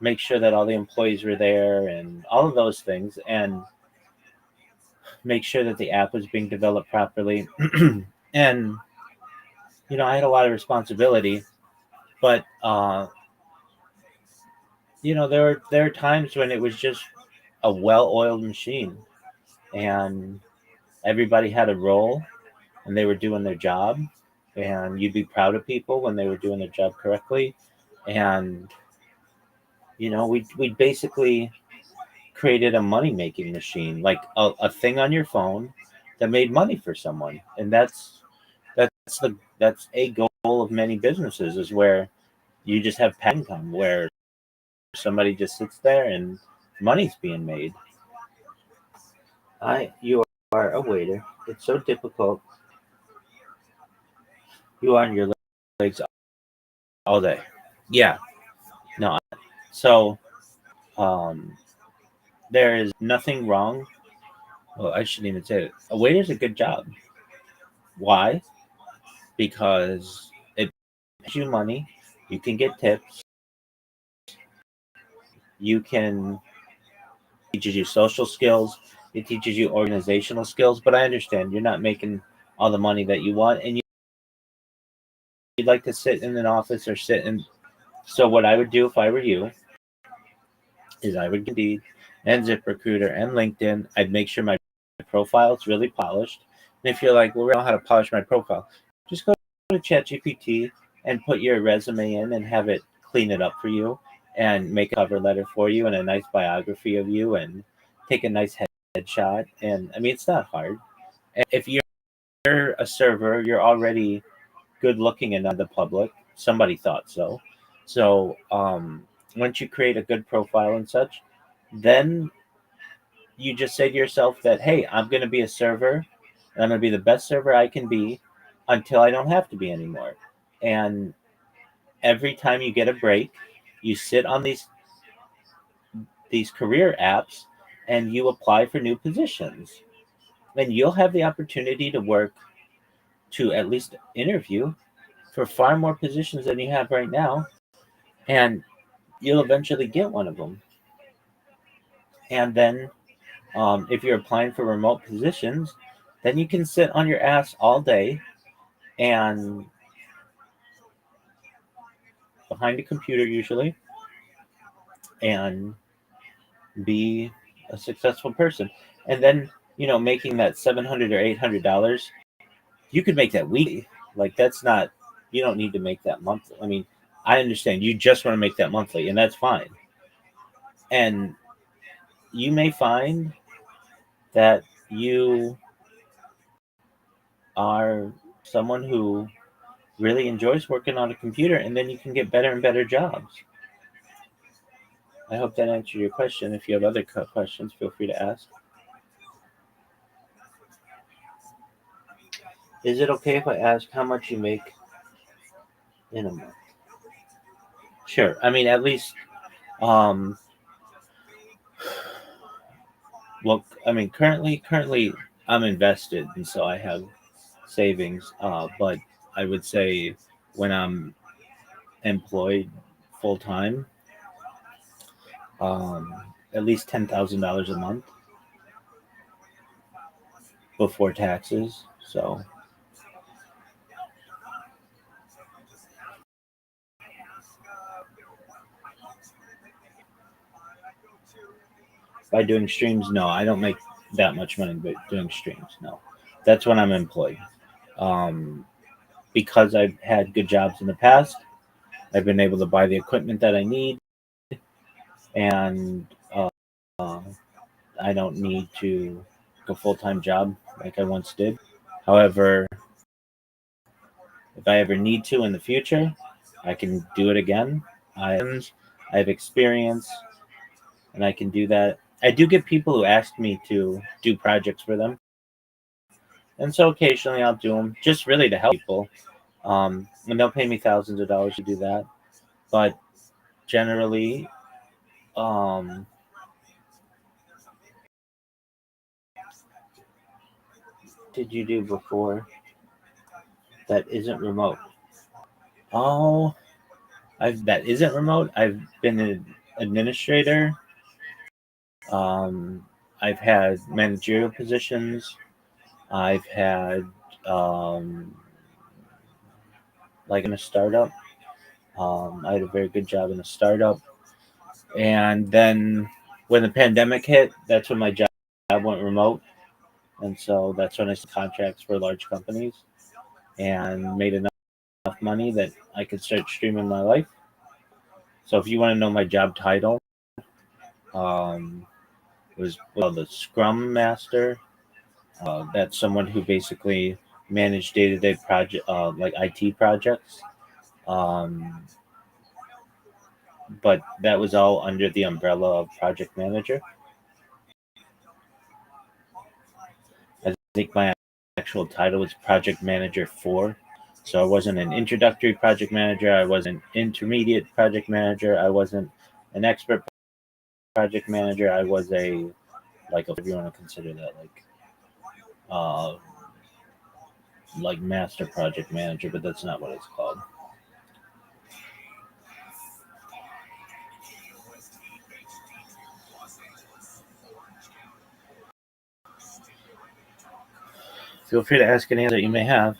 make sure that all the employees were there and all of those things, and make sure that the app was being developed properly. And I had a lot of responsibility, but there are times when it was just a well-oiled machine, and everybody had a role, and they were doing their job, and you'd be proud of people when they were doing their job correctly. And we basically created a money-making machine, like a thing on your phone that made money for someone. And that's a goal of many businesses, is where you just have passive income, where somebody just sits there and money's being made. You are a waiter. It's so difficult. You are on your legs all day. Yeah. No. So um, there is nothing wrong. Well, I shouldn't even say it. A waiter's a good job. Why? Because it pays you money. You can get tips. You can teaches you social skills. It teaches you organizational skills. But I understand you're not making all the money that you want, and you'd like to sit in an office or sit in. So what I would do if I were you is I would get Indeed and ZipRecruiter and LinkedIn. I'd make sure my profile is really polished. And if you're like, well, I don't know how to polish my profile, just go to ChatGPT and put your resume in and have it clean it up for you and make a cover letter for you and a nice biography of you and take a nice headshot. And I mean, it's not hard. And if you're a server, you're already good looking enough to the public. Somebody thought so. So once you create a good profile and such, then you just say to yourself that, hey, I'm going to be a server, and I'm going to be the best server I can be until I don't have to be anymore. And every time you get a break, you sit on these career apps and you apply for new positions. And you'll have the opportunity to at least interview for far more positions than you have right now. And you'll eventually get one of them. And then if you're applying for remote positions, then you can sit on your ass all day and behind a computer usually and be a successful person. And then, making that $700 or $800, you could make that weekly. Like that's not, you don't need to make that monthly. I mean, I understand you just want to make that monthly, and that's fine. And you may find that you are someone who really enjoys working on a computer, and then you can get better and better jobs. I hope that answered your question. If you have other questions, feel free to ask. Is it okay if I ask how much you make in a month? Sure. I mean, at least, um, well, I mean, currently, I'm invested, and so I have savings. But I would say when I'm employed full time, um, at least $10,000 a month before taxes. So by doing streams, no, I don't make that much money. But doing streams, no, that's when I'm employed. Because I've had good jobs in the past, I've been able to buy the equipment that I need, and I don't need to go full-time job like I once did. However, if I ever need to in the future, I can do it again. I have experience, and I can do that. I do get people who ask me to do projects for them, and so occasionally I'll do them just really to help people. And they'll pay me thousands of dollars to do that. But generally, um, did you do before that isn't remote? Oh, that isn't remote. I've been an administrator. Um, I've had managerial positions. I've had like in a startup. I had a very good job in a startup, and then when the pandemic hit, that's when my job went remote, and so that's when I started contracts for large companies and made enough money that I could start streaming my life. So if you want to know my job title, um, was the Scrum Master. That's someone who basically managed day-to-day project, like IT projects. Um, but that was all under the umbrella of project manager. I think my actual title was project manager 4. So I wasn't an introductory project manager. I wasn't intermediate project manager. I wasn't an expert project manager. I was a like if you want to consider that uh, like master project manager, but that's not what it's called. Feel free to ask any that you may have.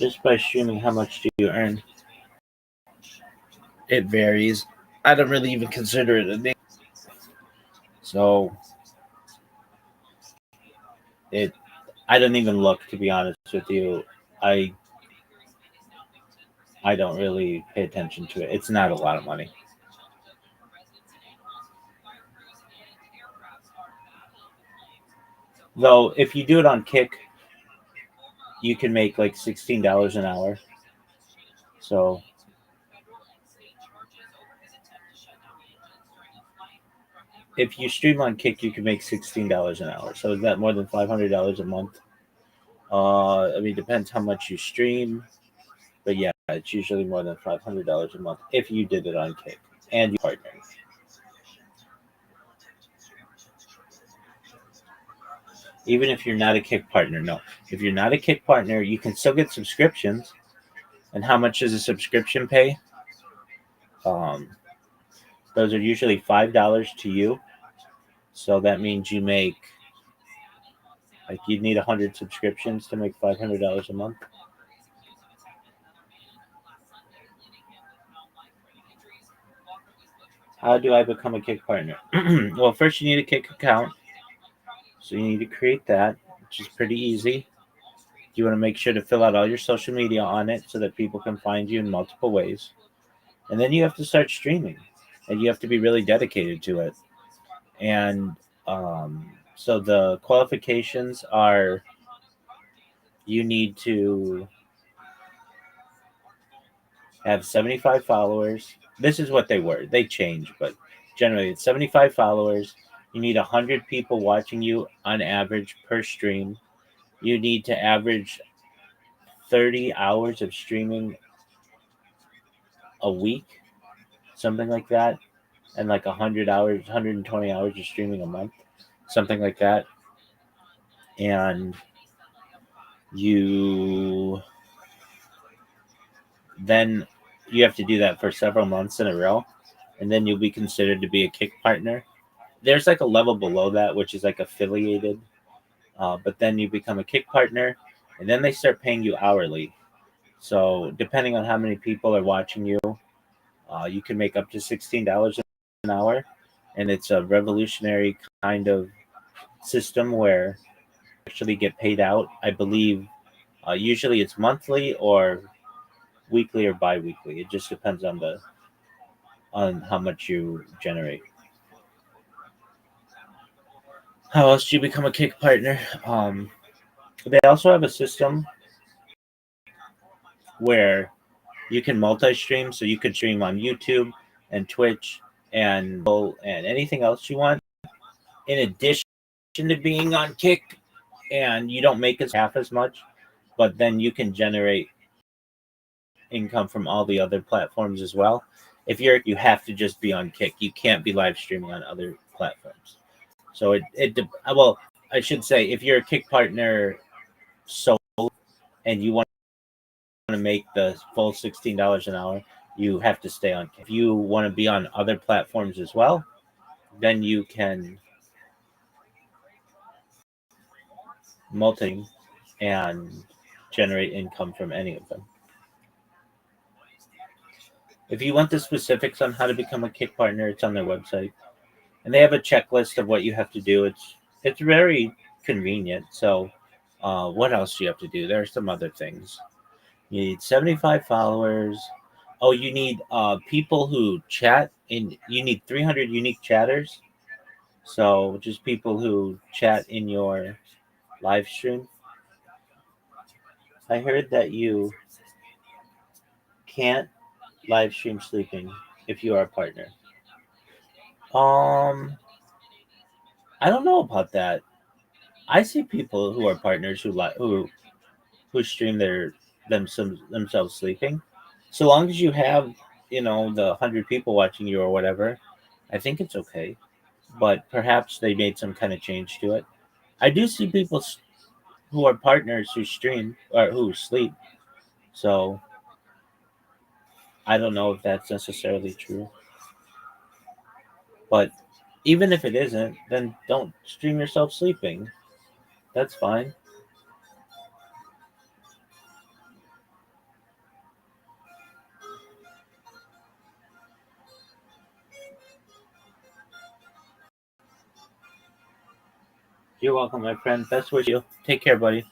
Just by streaming, how much do you earn? It varies. I don't really even consider it a name. So it I don't even look, to be honest with you. I I don't really pay attention to it. It's not a lot of money. Though if you do it on Kick, you can make like $16 an hour. So if you stream on Kick, you can make $16 an hour. So is that more than $500 a month? I mean, depends how much you stream, but yeah, it's usually more than $500 a month if you did it on Kick and you partner. Even if you're not a Kick partner, no. If you're not a Kick partner, you can still get subscriptions. And how much does a subscription pay? Um, those are usually $5 to you. So that means you make like you'd need 100 subscriptions to make $500 a month. How do I become a Kick partner? Well, first you need a Kick account. So you need to create that, which is pretty easy. You want to make sure to fill out all your social media on it so that people can find you in multiple ways. And then you have to start streaming, and you have to be really dedicated to it. And so the qualifications are you need to have 75 followers. This is what they were. They change, but generally it's 75 followers. You need 100 people watching you on average per stream. You need to average 30 hours of streaming a week, something like that. and like 100 hours, 120 hours of streaming a month, something like that. And you then you have to do that for several months in a row, and then you'll be considered to be a kick partner. There's like a level below that, which is like affiliated, but then you become a kick partner, and then they start paying you hourly. So depending on how many people are watching you, you can make up to $16 an hour, and it's a revolutionary kind of system where you actually get paid out. I believe usually it's monthly or weekly or bi-weekly. It just depends on how much you generate. How else do you become a kick partner? They also have a system where you can multi-stream, so you could stream on YouTube and Twitch and anything else you want. In addition to being on Kick, and you don't make as half as much, but then you can generate income from all the other platforms as well. If you have to just be on Kick. You can't be live streaming on other platforms. So well, I should say if you're a Kick partner solo and you want to make the full $16 an hour, you have to stay on Kick. If you want to be on other platforms as well, then you can multi and generate income from any of them. If you want the specifics on how to become a Kick partner, it's on their website, and they have a checklist of what you have to do. It's very convenient. So, what else do you have to do? There are some other things. You need 75 followers. Oh, you need people who chat, and you need 300 unique chatters. So, just people who chat in your live stream. I heard that you can't live stream sleeping if you are a partner. Um, I don't know about that. I see people who are partners who stream themselves sleeping. So long as you have the 100 people watching you or whatever, I think it's okay. But perhaps they made some kind of change to it. I do see people who are partners who stream or who sleep. So I don't know if that's necessarily true. But even if it isn't, then don't stream yourself sleeping. That's fine. You're welcome, my friend. Best wish you. Take care, buddy.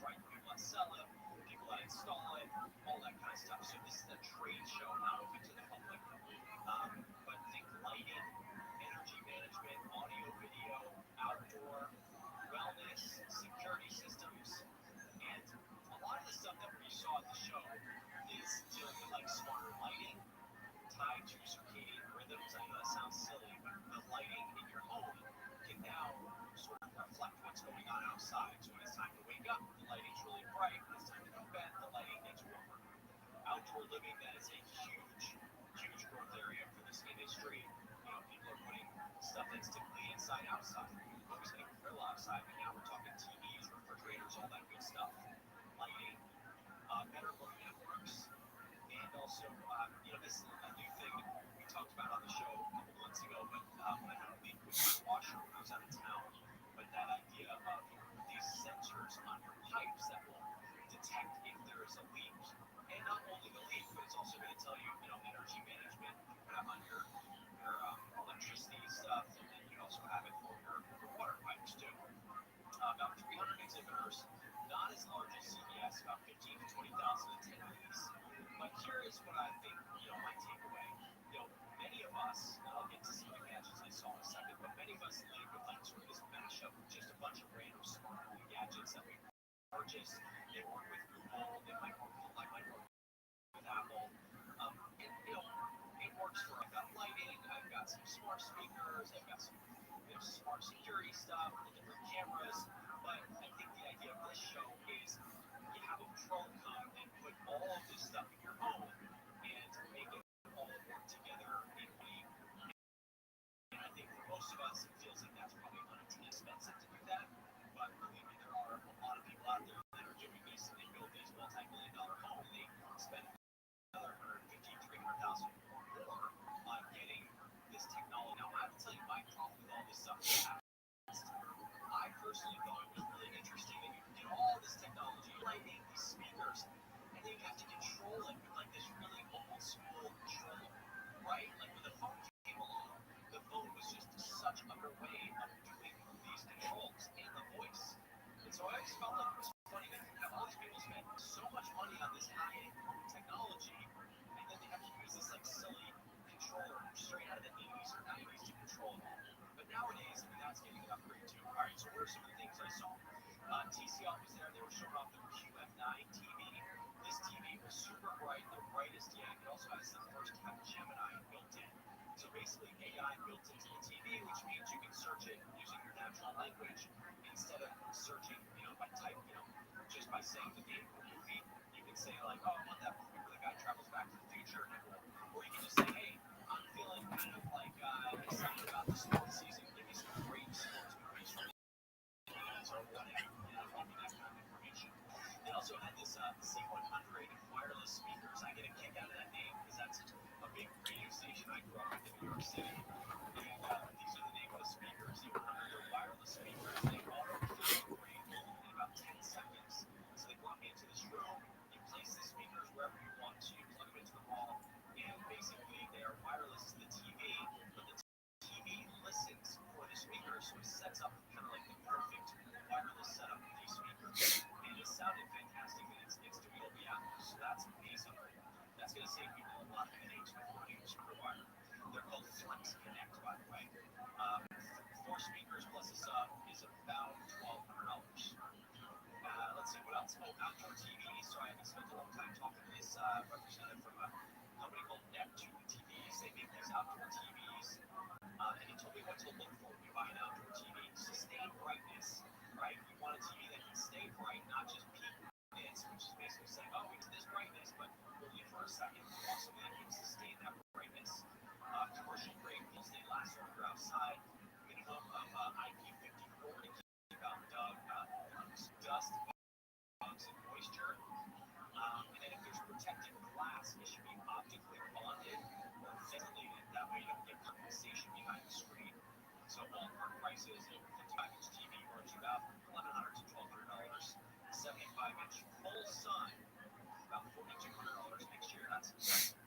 right? The people that sell it, people that install it, all that kind of stuff. So this is a trade show, not open to the public. But think lighting, energy management, audio, video, outdoor, wellness, security systems, and a lot of the stuff that we saw at the show is dealing with like smarter lighting tied to circadian rhythms. I know that sounds silly, but the lighting in your home can now sort of reflect what's going on outside. So when it's time to wake up, the lighting's really bright. When it's time to go to bed, the lighting gets warmer. Outdoor living, that is a huge growth area for this industry. You know, people are putting stuff that's typically inside outside. We've always had a grill outside, but now we're talking TVs, refrigerators, all that good stuff. Lighting, better road networks, and also, you know, this is a new thing we talked about on the show a couple months ago, but when I had a leak with my washer when I was out of town. But that idea of these sensors on your pipes that will detect if there is a leak, and not only the leak, but it's also going to tell you, you know, energy management. You put it on your electricity stuff, and then you also have it for your water pipes too. About 300 exhibitors, not as large as CES, about 15 to 20,000 attendees. But here is what I think, you know, my takeaway. You know, many of us, and I'll get to some of the gadgets I saw in a second, but many of us leave with like sort of this mashup of just a bunch of random smart home gadgets that we purchased. They work with Google, they might work with Apple. And, you know, it works for, I've got lighting, I've got some smart speakers, I've got some, you know, smart security stuff, the different cameras. But I think the idea of this show is you have a pro come and put all of this stuff in your home and make it all work together in a. And I think for most of us, it feels like that's probably inexpensive to do that. But believe me, there are a lot of people out there that are doing this and they build these multi-million-dollar homes and they spend another 150, 300,000 or more on getting this technology. Now, I will tell you my problem with all this stuff is I personally thought it was really interesting that you can get all this technology, lighting, these speakers, and then you have to control it with like this really old school control, right? Like when the phone came along, the phone was just such a way of doing these controls and the voice. And so I always felt like it was funny that you have all these people spend so much money on this high-end technology, and then they have to use this like silly controller straight out of the 80s or 90s to control it all. But nowadays, I mean, that's getting an upgrade too. All right, so what are some of the things I saw? TCL was there. They were showing off their QF9 TV. This TV was super bright, the brightest yet. It also has the first to have Gemini built in. So basically, AI built into the TV, which means you can search it using your natural language instead of searching, you know, by type, you know, just by saying the name of the movie. You can say like, oh, I want that movie where the guy travels back to the future, or you can just say, hey, I'm feeling kind of like excited about the sports season. Give me some great sports movies from or whatever, you know, give me that kind of information. They also had this C100 wireless speakers. I get a kick out of that name because that's a big radio station I grew up with in New York City. And these are the name of the speakers. They're wireless speakers. They auto-calibrate in about 10 seconds. So they plug into this room. You place the speakers wherever you want to. You plug them into the wall. And basically, they are wireless to the TV, but the TV listens for the speakers, so it sets up kind of like the perfect wireless setup with these speakers. And it sounded fantastic, and it's doing Dolby Atmos, so that's amazing. That's going to save people a lot of headaches with running super wire. They're called Flex Connect, by the way. 4 speakers plus a sub is about $1,200. Let's see what else. Oh, outdoor TV. So I spent a long time talking to this representative from a company called Neptune TVs. They make these outdoor TVs. And he told me what to look for when you buy an outdoor TV. Sustained brightness, right? You want a TV that can stay bright, not just peak brightness, which is basically saying, oh, it's this brightness, but only for a second. You want something that can sustain that brightness. Commercial grade bills, they last when you're outside. Minimum of IP54 to keep out dust, bugs, and moisture. And then if there's protected glass, it should be optically bonded or ventilated. That way you don't get condensation behind the screen. So ballpark prices, a 55-inch TV runs you about $1,100 to $1,200. 75-inch full sun, about $4,200 next year. That's expensive.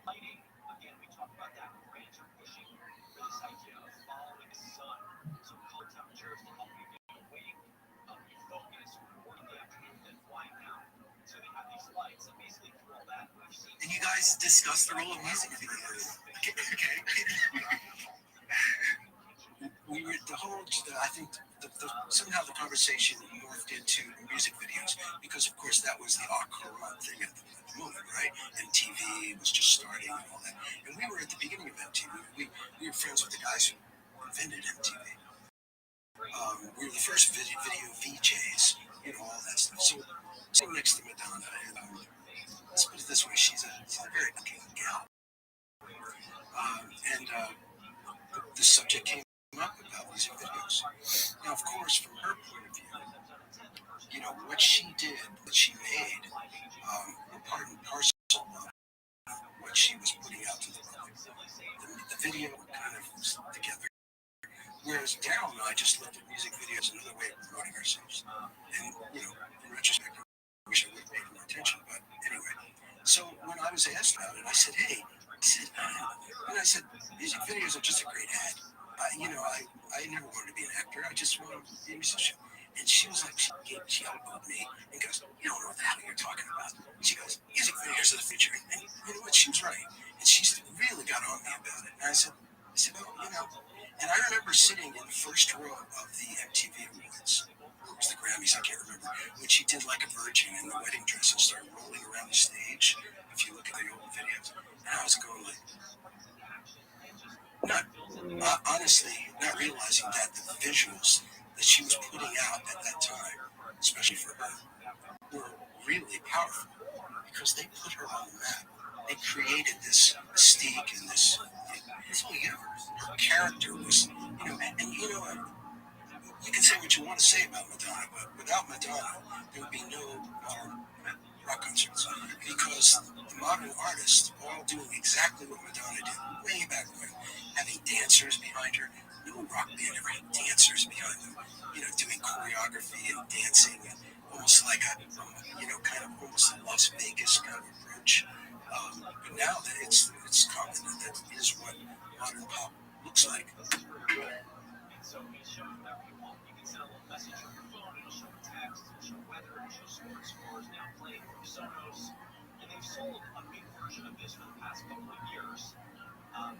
Lighting, again, we talked about that. Brands are pushing for this idea of following the sun. So color temperatures to help you get awake, help you focus, work And you guys discussed the role of music videos. Okay. We were I think somehow the conversation morphed into music videos because, of course, that was the au courant thing at the moment, right? MTV was just starting and all that. And we were at the beginning of MTV. We were friends with the guys who invented MTV. We were the first video VJs, all that stuff. So sitting next to Madonna, and let's put it this way, she's a very lucky gal. And the subject came up about music videos. Now, of course, from her point of view, what she did, what she made, were part and parcel of what she was putting out to the public. The video kind of was together. Whereas Daryl and I just looked at music videos as another way of promoting ourselves. And, in retrospect, I wish I would have paid more attention. But anyway, so when I was asked about it, I said, hey, music videos are just a great ad. I never wanted to be an actor. I just wanted to be a musician. And she was like, she elbowed me and goes, you don't know what the hell you're talking about. She goes, music videos are the future. And you know what? She was right. And she's really got on me about it. And I said, well, and I remember sitting in the first row of the MTV Awards, or it was the Grammys, I can't remember, when she did like a virgin in the wedding dress and started rolling around the stage. If you look at the old videos, and I was going like, honestly, not realizing that the visuals that she was putting out at that time, especially for her, were really powerful because they put her on the map. They created this mystique and this whole universe. Her character was, and you can say what you want to say about Madonna, but without Madonna, there would be no modern rock concerts because the modern artists all doing exactly what Madonna did way back when, having dancers behind her. No rock band ever had dancers behind them, doing choreography and dancing, and almost like a, kind of almost a Las Vegas kind of approach. But now that it's common, that is what modern pop looks like. So he's showing whatever you want. You can send a little message from your phone, it'll show text, it'll show weather, it'll show sports scores, now playing from Sonos. And they've sold a big version of this for the past couple of years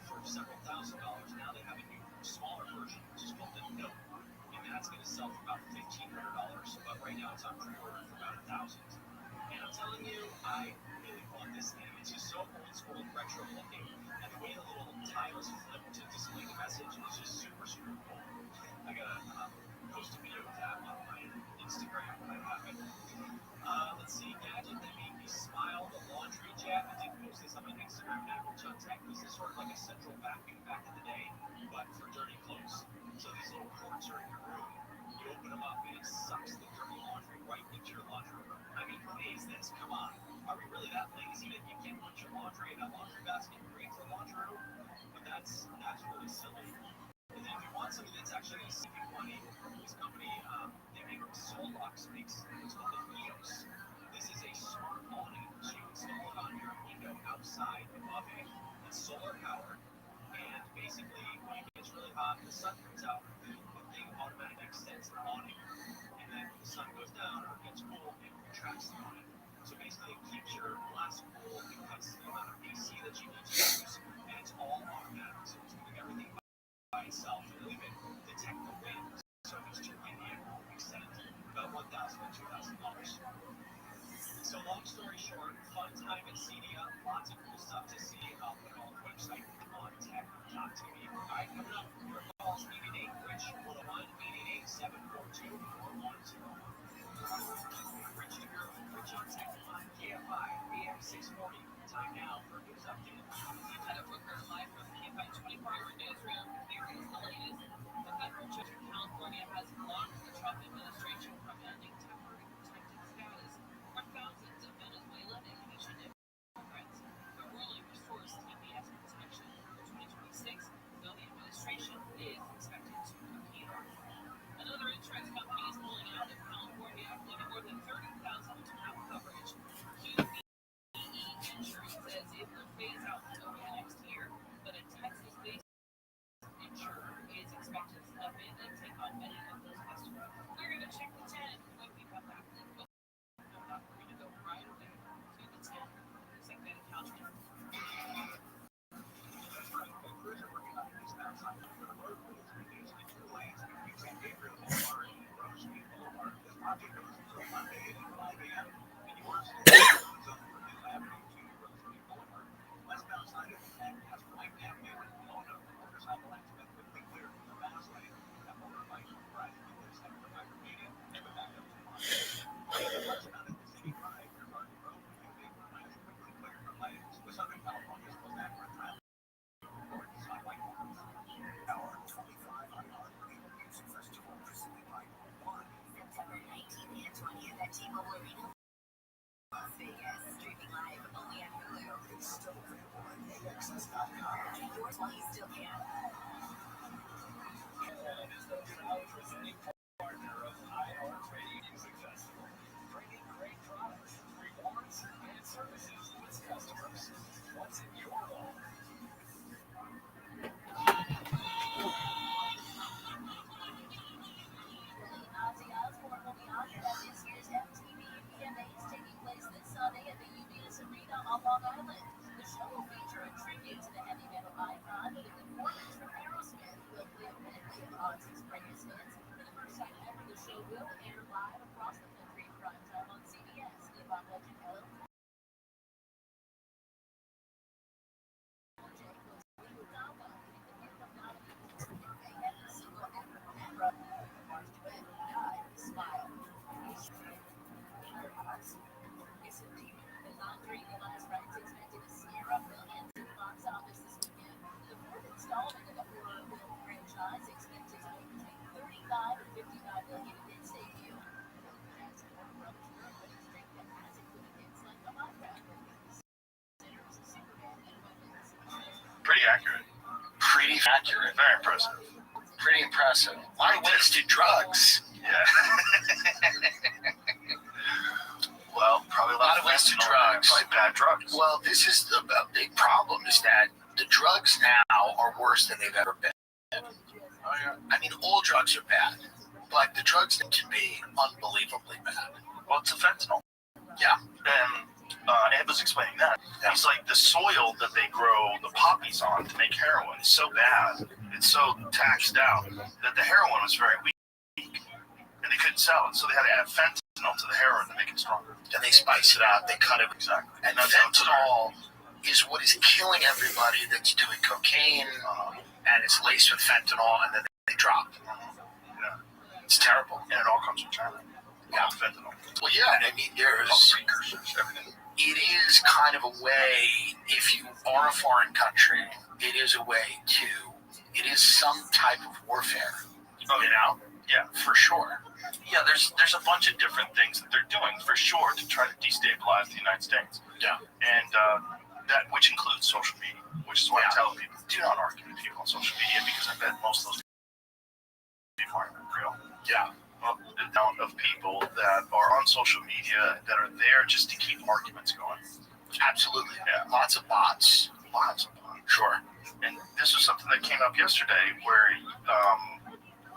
for several $1,000s. Now they have a new, smaller version, which is called the Note. And that's going to sell for about $1,500. But right now it's on pre-order for about $1,000. And I'm telling you, I really want this thing. It's just so old school and retro looking. And the way the little tiles flip to display the message is just super, super cool. I gotta post a video of that on my Instagram when I have it. Let's see, gadget that made me smile, the laundry jet. I did post this on my Instagram at Rothschild Tech. This is sort of like a central vacuum back in the day, but for dirty clothes. So these little cords are in your room. You open them up and it sucks the dirty laundry right into your laundry room. I mean, who needs this? Come on. Are we really that lazy that you can't put your laundry in a laundry basket and bring it to the laundry room? But that's really silly. And then if you want something that's actually going to save you money, this company, they make Solux, makes what's called an EOS. This is a smart awning. So you install it on your window outside above it. It's solar powered. And basically, when it gets really hot and the sun comes out, the thing automatically extends the awning. And then when the sun goes down or it gets cold, it retracts the awning. So basically, it keeps your glass cool, it cuts the amount of AC that you need to use, and it's all automatic. So it's doing everything by itself. It'll even detect the wind. So if it's too windy, it won't extend about $1,000 to $2,000. So long story short, fun time at CEDIA, lots of cool stuff to see. I'll put it all on the website on tech.tv. All right, coming up, your calls 888-RICH 101 888-742-4101. Rich to Girl, Rich on Tech on KFI AM 640. Time now for a news update. At a Booker live from KFI 24-hour newsroom, here is the latest. The federal judge in California has blocked the Trump administration from ending temporary protected status for thousands of Venezuelan and Haitian immigrants. The ruling restores TPS protection for 2026, though the administration is expected to appeal. Another insurance company is Pretty accurate. Pretty accurate. Very impressive. Pretty impressive. A lot of wasted drugs. Yeah. Well, probably a lot of wasted drugs. Probably bad drugs. Well, this is the big problem, is that the drugs now are worse than they've ever been. Oh, yeah. I mean, all drugs are bad, but the drugs can be unbelievably bad. Well, it's a fentanyl. Yeah. And Ed was explaining that. He's like, the soil that they grow the poppies on to make heroin is so bad, it's so taxed out, that the heroin was very weak. And they couldn't sell it, so they had to add fentanyl to the heroin to make it stronger. And they spice it out, they cut it. Exactly. And fentanyl is what is killing everybody that's doing cocaine, and it's laced with fentanyl, and then they drop. Yeah. It's terrible. And it all comes from China. Yeah. Fentanyl. Well, yeah, I mean, there's precursors, everything. It is kind of a way, if you are a foreign country, it is a way to, it is some type of warfare. Oh, you know? Yeah. For sure. Yeah, there's a bunch of different things that they're doing, for sure, to try to destabilize the United States. Yeah. And that, which includes social media, which is why I tell people, do not argue with people on social media, because I bet most of those people aren't real. Yeah. Well, the amount of people that are on social media that are there just to keep arguments going. Absolutely. Yeah. Lots of bots. Sure. And this was something that came up yesterday where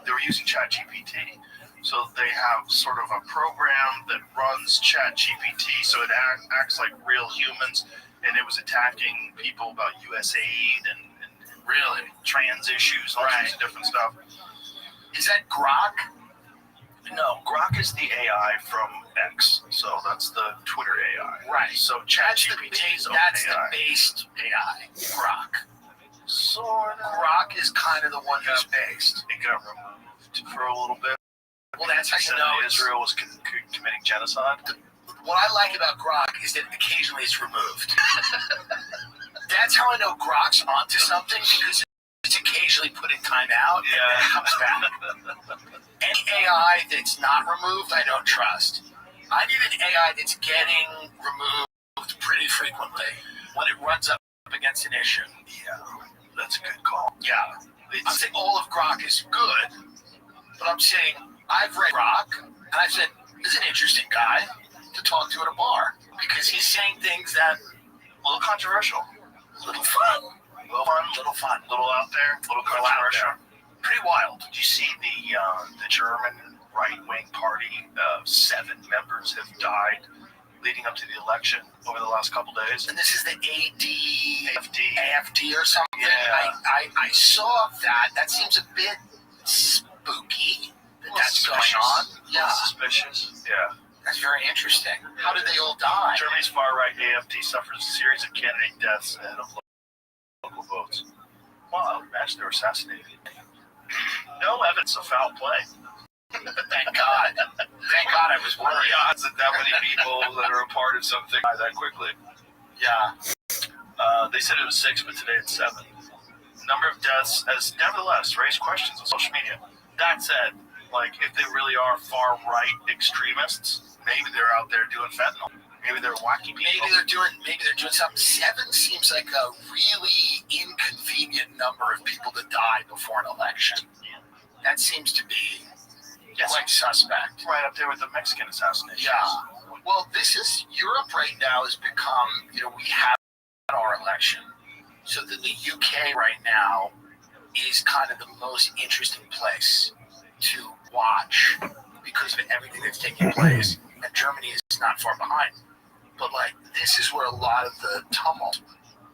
they were using ChatGPT. So they have sort of a program that runs ChatGPT, so it acts like real humans, and it was attacking people about USAID and really trans issues, all sorts of different stuff. Is that Grok? No, Grok is the AI from X, so that's the Twitter AI. Right. So ChatGPT is that's OpenAI. the based AI, Grok. Sort of. Grok is kind of the one who's based. It got removed for a little bit. Well, that's how you know Israel was committing genocide. What I like about Grok is that occasionally it's removed. That's how I know Grok's onto something, because it's occasionally put in timeout and then it comes back. Any AI that's not removed, I don't trust. I need an AI that's getting removed pretty frequently when it runs up against an issue. Yeah, that's a good call. Yeah. I'm saying all of Grok is good, but I'm saying I've read Grok, and I said, this is an interesting guy to talk to at a bar, because he's saying things that a little controversial, a little fun, little out there, a little controversial. Pretty wild. Did you see the German right-wing party? 7 members have died leading up to the election over the last couple days. And this is the AFD or something. Yeah. I saw that. That seems a bit spooky. that's going on. Yeah, Suspicious. Yeah. that's very interesting. How did they all die? Germany's far-right AFD suffers a series of candidate deaths ahead of local votes. Well, imagine they were assassinated. No evidence of foul play. Thank God. Thank God I was What are worried. the odds that that many people that are a part of something die that quickly? Yeah. They said it was 6, but today it's 7. Number of deaths has nevertheless raised questions on social media. That said, like, if they really are far-right extremists, maybe they're out there doing fentanyl. Maybe they're wacky people. Maybe they're doing something. 7 seems like a really inconvenient number of people to die before an election. That seems to be quite suspect. Right up there with the Mexican assassination. Yeah. Well, Europe right now has become, we have our election. So that the UK right now is kind of the most interesting place to watch because of everything that's taking place. And Germany is not far behind. But, this is where a lot of the tumult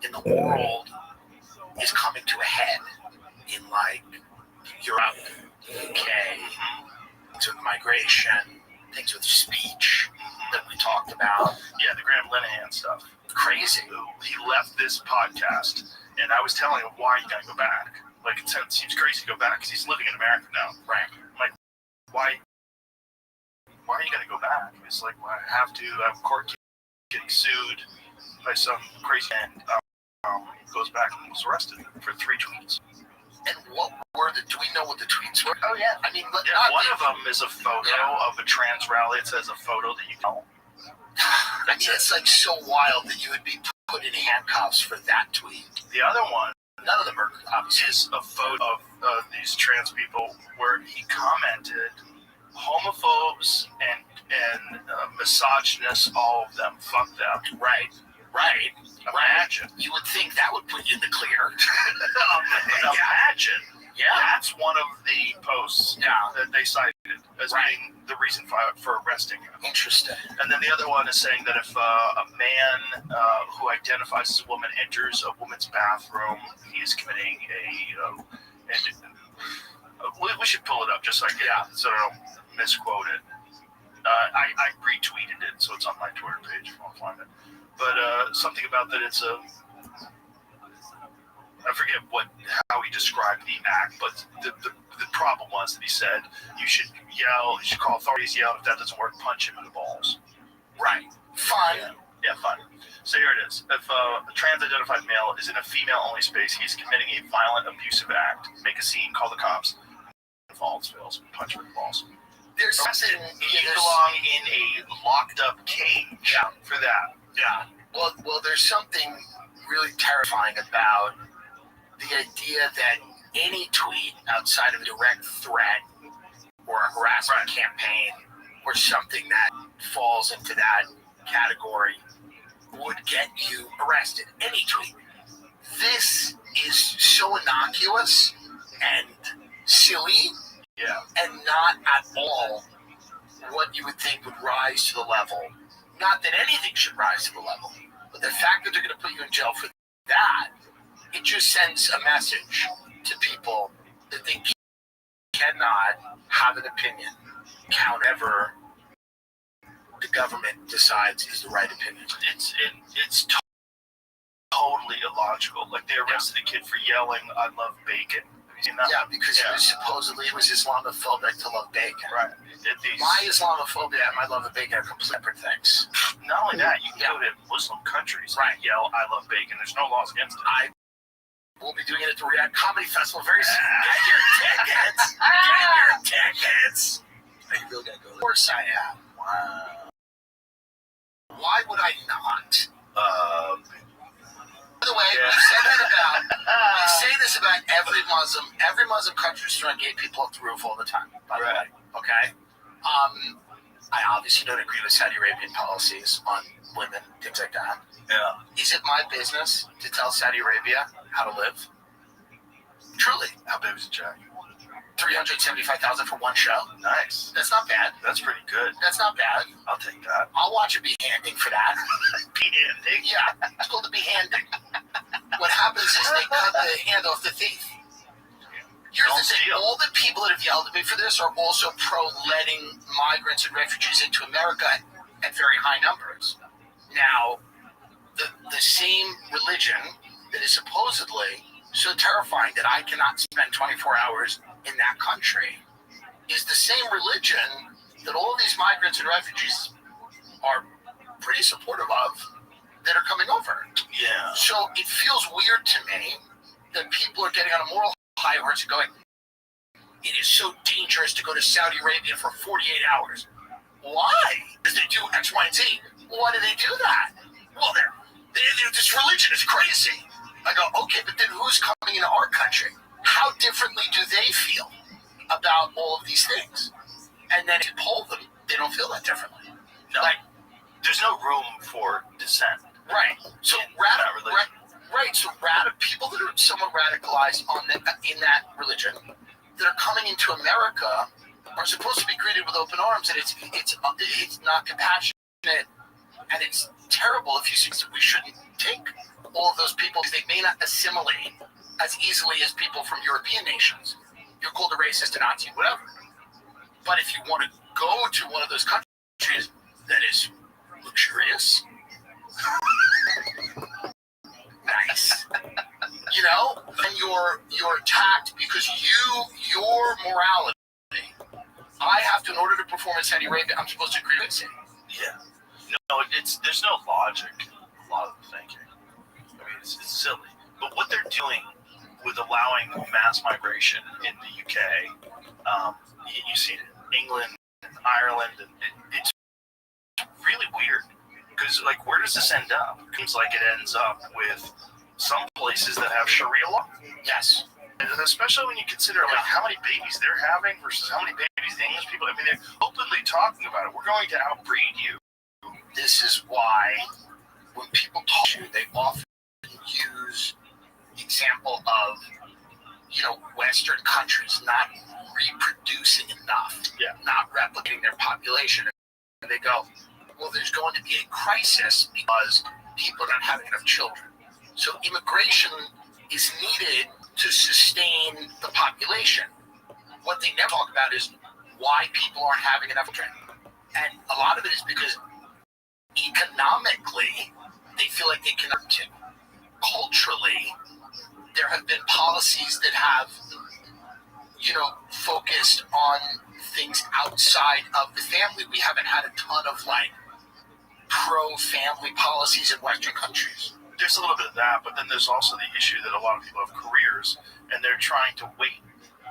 in the world is coming to a head in, Europe, the UK, things with migration, things with speech that we talked about. Yeah, the Graham Linehan stuff. Crazy. He left this podcast, and I was telling him why you gotta go back. Like, it seems crazy to go back because he's living in America now. Right. I'm like, why are you gonna go back? It's like, well, I have to. I'm court getting sued by some crazy man. Goes back and was arrested for 3 tweets. And do we know what the tweets were? Oh, yeah. I mean, one of them is a photo of a trans rally. It says a photo that you know. I mean, it's so wild that you would be put in handcuffs for that tweet. The other one, none of them are obviously, is a photo of these trans people where he commented, homophobes and misogynists, all of them, fuck them. Right. Imagine. You would think that would put you in the clear. Imagine. Yeah. That's one of the posts that they cited as being the reason for arresting him. Interesting. And then the other one is saying that if a man who identifies as a woman enters a woman's bathroom, he is committing we should pull it up just so I don't misquote it. I retweeted it, so it's on my Twitter page if you want to find it. But something about that it's I forget how he described the act, but the problem was that he said you should call authorities, yell. If that doesn't work, punch him in the balls. Right. Fun. Yeah, fun. So here it is. If a trans-identified male is in a female-only space, he's committing a violent, abusive act. Make a scene, call the cops. If all else fails, punch him in the balls. There's something. You belong in a locked-up cage for that. Yeah. Well, there's something really terrifying about the idea that any tweet outside of a direct threat or a harassment campaign or something that falls into that category would get you arrested. Any tweet. This is so innocuous and silly and not at all what you would think would rise to the level. Not that anything should rise to the level, but the fact that they're going to put you in jail for that, it just sends a message to people that they cannot have an opinion however the government decides is the right opinion. It's totally illogical. Like, they arrested a kid for yelling, "I love bacon." Have you seen that? Yeah, because it was supposedly Islamophobic to love bacon. Right. My Islamophobia and my love of bacon are completely separate things. Not only that, you can go to Muslim countries and yell, "I love bacon." There's no laws against it. We'll be doing it at the Riyadh Comedy Festival very soon. Get your tickets! Are you really going to go there? Of course I am. Wow. Why would I not? By the way, we say this about every Muslim. Every Muslim country is throwing gay people off the roof all the time, by the way. Okay? I obviously don't agree with Saudi Arabian policies on women, things like that. Yeah. Is it my business to tell Saudi Arabia how to live? Truly. How big was the check? $375,000 for one show. Nice. That's not bad. That's pretty good. That's not bad. I'll take that. I'll watch a behanding for that. Behanding? Yeah, it's called a behanding. What happens is they cut the hand off the thief. Here's Don't the thing. steal. All the people that have yelled at me for this are also pro-letting migrants and refugees into America at very high numbers. Now, the same religion that is supposedly so terrifying that I cannot spend 24 hours in that country is the same religion that all these migrants and refugees are pretty supportive of that are coming over. Yeah. So it feels weird to me that people are getting on a moral high horse and going, it is so dangerous to go to Saudi Arabia for 48 hours. Why? Because they do X, Y, and Z. Why do they do that? Well, this religion is crazy. I go, okay, but then who's coming into our country? How differently do they feel about all of these things? And then if you poll them, they don't feel that differently. No. Like, there's no room for dissent. right. So people that are somewhat radicalized in that religion that are coming into America are supposed to be greeted with open arms, and it's not compassionate, and it's terrible if you see that we shouldn't take all of those people because they may not assimilate as easily as people from European nations. You're called a racist, a Nazi, whatever. But if you want to go to one of those countries that is luxurious, nice, and you're attacked because your morality. I have to, in order to perform in Saudi Arabia, I'm supposed to agree with it. Yeah. No, there's no logic in a lot of the thinking. I mean, it's silly. But what they're doing with allowing mass migration in the UK, you see it in England, Ireland, and it's really weird. Because, like, where does this end up? It seems like it ends up with some places that have Sharia law. Yes. And especially when you consider, like, how many babies they're having versus how many babies the English people. I mean, they're openly talking about it. We're going to outbreed you. This is why when people talk to you, they often use the example of, Western countries not reproducing enough, not replicating their population. And they go, well, there's going to be a crisis because people are not having enough children. So immigration is needed to sustain the population. What they never talk about is why people aren't having enough children. And a lot of it is because economically, they feel like they cannot. Culturally, there have been policies that have, focused on things outside of the family. We haven't had a ton of, pro-family policies in Western countries. There's a little bit of that, but then there's also the issue that a lot of people have careers, and they're trying to wait.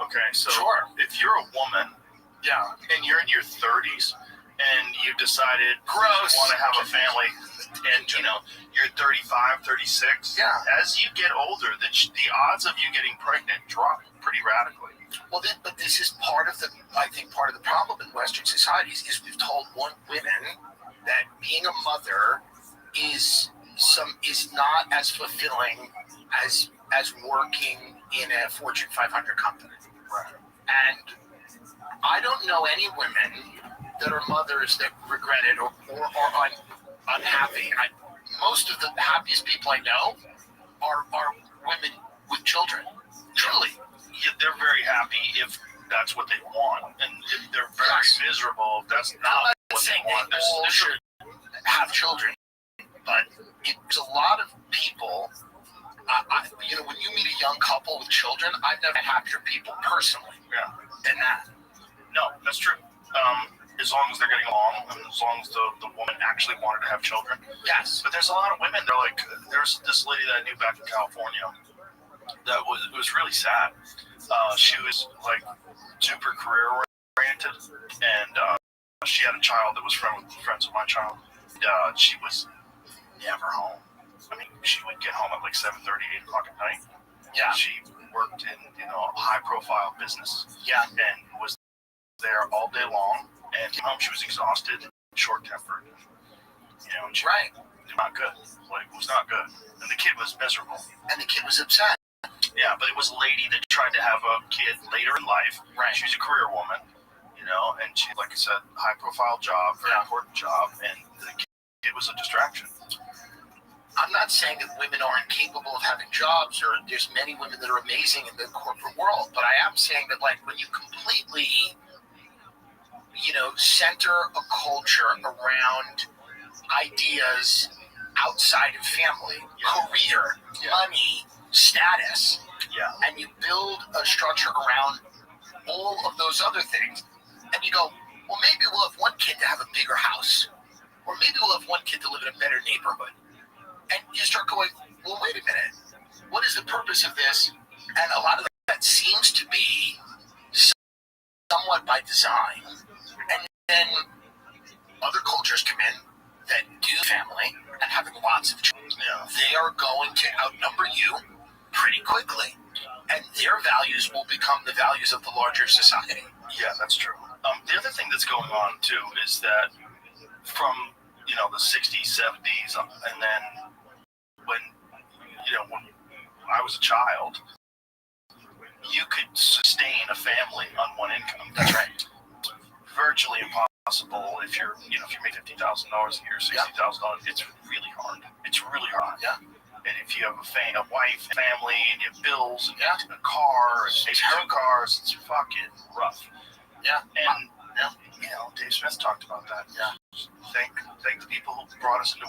Okay, so if you're a woman, and you're in your 30s, and you decided you want to have a family, and you're 35, 36. As you get older, the odds of you getting pregnant drop pretty radically. Well, but this is part of the problem in Western societies is we've told women that being a mother is not as fulfilling as working in a Fortune 500 company. Right. And I don't know any women that are mothers that regret it or are unhappy. Most of the happiest people I know are women with children. Truly. Yeah, they're very happy if that's what they want, and if they're very miserable if that's not what they want. They all should have children, but there's a lot of people. When you meet a young couple with children, I've never had happier people personally than that. No, that's true. As long as they're getting along, and as long as the woman actually wanted to have children. Yes. But there's a lot of women, they're like, there's this lady that I knew back in California that was really sad. She was, like, super career-oriented, and she had a child that was friends with my child. She was never home. I mean, she would get home at, like, 7:30, 8 o'clock at night. Yeah. She worked in, a high-profile business. Yeah. And was there all day long. And came home, she was exhausted, short-tempered, and she not good. Like, it was not good. And the kid was miserable. And the kid was upset. Yeah, but it was a lady that tried to have a kid later in life. Right. She was a career woman, and she, like I said, high-profile job, very important job, and the kid was a distraction. I'm not saying that women aren't capable of having jobs, or there's many women that are amazing in the corporate world, but I am saying that, like, when you completely, center a culture around ideas outside of family, career, money, status, and you build a structure around all of those other things, and you go, well, maybe we'll have one kid to have a bigger house, or maybe we'll have one kid to live in a better neighborhood. And you start going, well, wait a minute, what is the purpose of this? And a lot of that seems to be somewhat by design. And then other cultures come in that do family and having lots of children. They are going to outnumber you pretty quickly. And their values will become the values of the larger society. Yeah, that's true. The other thing that's going on, too, is that from, the 60s, 70s, and then when I was a child, you could sustain a family on one income. That's right. Virtually impossible if you're making $50,000 a year, $60,000. It's really hard. It's really hard. Yeah. And if you have a wife, family, and you have bills, and a car, and maybe 2 cars, it's fucking rough. Yeah. And Dave Smith talked about that. Yeah. Thank the people who brought us into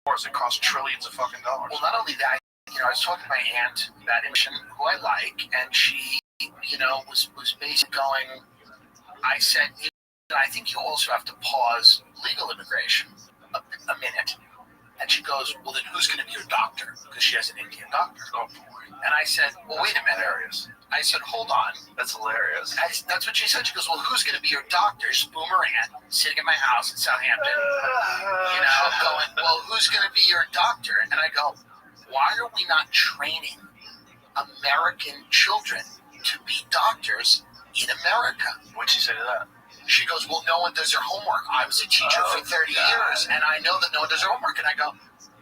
wars that cost trillions of fucking dollars. Well, not only that, I was talking to my aunt about immigration, who I like, and she, was basically going, I said, I think you also have to pause legal immigration a minute. And she goes, well, then who's going to be your doctor? Because she has an Indian doctor. Oh, boy. And I said, well, wait a minute. Hilarious. I said, hold on. That's hilarious. That's what she said. She goes, well, who's going to be your doctor? Boomer aunt sitting in my house in Southampton, going, well, who's going to be your doctor? And I go, why are we not training American children to be doctors in America? What'd she say to that? She goes, well, no one does their homework. I was a teacher for 30 years, and I know that no one does their homework. And I go,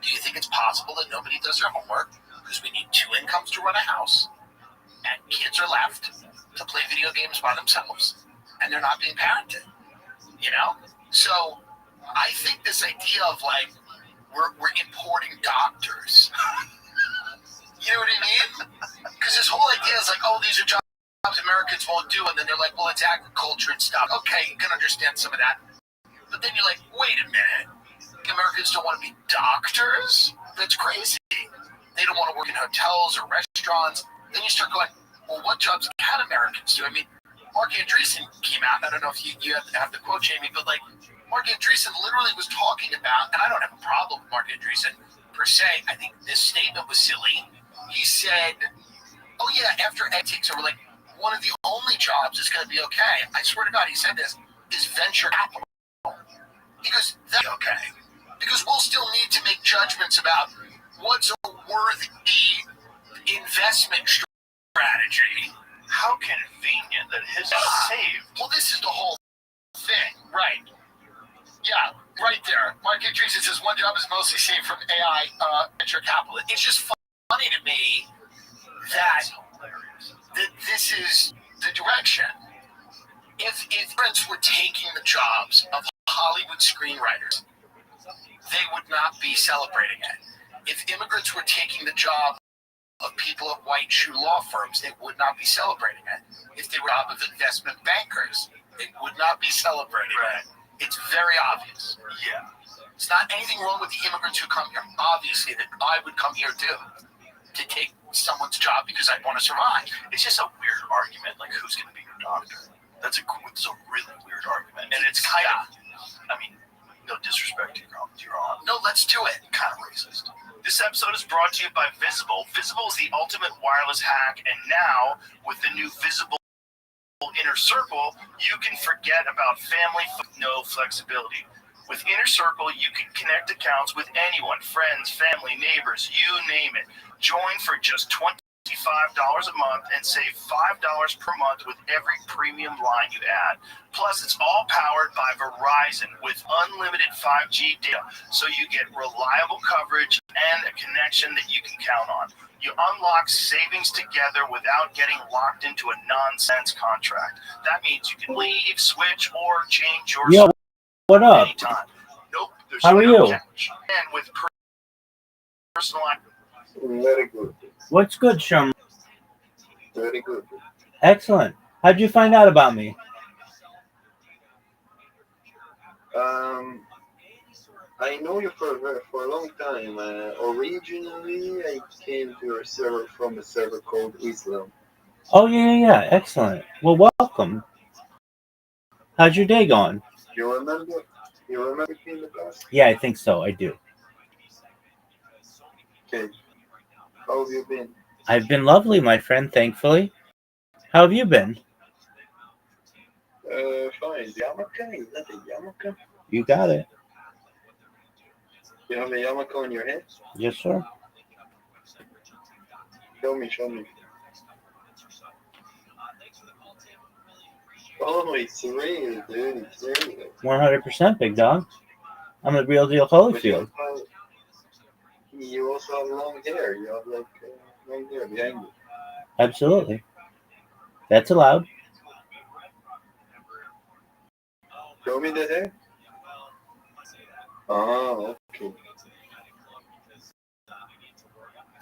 do you think it's possible that nobody does their homework? Because we need 2 incomes to run a house, and kids are left to play video games by themselves, and they're not being parented, So I think this idea of, like, we're importing doctors, you know what I mean? Because this whole idea is like, oh, these are jobs Americans won't do, and then they're like, well, it's agriculture and stuff. Okay, you can understand some of that. But then you're like, wait a minute. Americans don't want to be doctors? That's crazy. They don't want to work in hotels or restaurants. Then you start going, well, what jobs can Americans do? I mean, Mark Andreessen came out. I don't know if you have the quote, Jamie, but, like, Mark Andreessen literally was talking about, and I don't have a problem with Mark Andreessen per se. I think this statement was silly. He said, oh, yeah, after Ed takes over, like, one of the only jobs that's going to be okay, I swear to God, he said this, is venture capital. He goes, that's okay. Because we'll still need to make judgments about what's a worthy investment strategy. How convenient that his is saved. Well, this is the whole thing, right? Yeah, right there. Mark Andreessen says one job is mostly saved from AI venture capital. It's just funny to me that this is the direction. If immigrants were taking the jobs of Hollywood screenwriters, they would not be celebrating it. If immigrants were taking the job of people at white shoe law firms, they would not be celebrating it. If they were job of investment bankers, they would not be celebrating it. It's very obvious. Yeah. It's not anything wrong with the immigrants who come here. Obviously, that I would come here too, to take someone's job because I want to survive. It's just a weird argument, like, who's going to be your doctor? It's a really weird argument. And it's kind of, I mean, no disrespect to your aunt. No, let's do it. Kind of racist. This episode is brought to you by Visible. Visible is the ultimate wireless hack, and now, with the new Visible Inner Circle, you can forget about family with no flexibility. With Inner Circle, you can connect accounts with anyone, friends, family, neighbors, you name it. Join for just $25 a month and save $5 per month with every premium line you add. Plus, it's all powered by Verizon with unlimited 5G data, so you get reliable coverage and a connection that you can count on. You unlock savings together without getting locked into a nonsense contract. That means you can leave, switch, or change your Yo, what up? anytime. Nope, there's How are no you? catch. And with personal life. Very good. What's good, Sherman? Very good. Excellent. How'd you find out about me? I know you for a long time. Originally, I came to your server from a server called Islam. Oh, yeah. Excellent. Well, welcome. How's your day going? You remember? You remember me in the past? Yeah, I think so. I do. Okay. How have you been? I've been lovely, my friend, thankfully. How have you been? Fine. Yarmulke? Is that a yarmulke? You got it. You have a yarmulke on your head? Yes, sir. Show me. Oh, it's real, dude. It's real. 100%, big dog. I'm the real deal Holyfield. You also have long hair. You have like long hair behind you. Absolutely. That's allowed. Show me the hair. Oh, okay.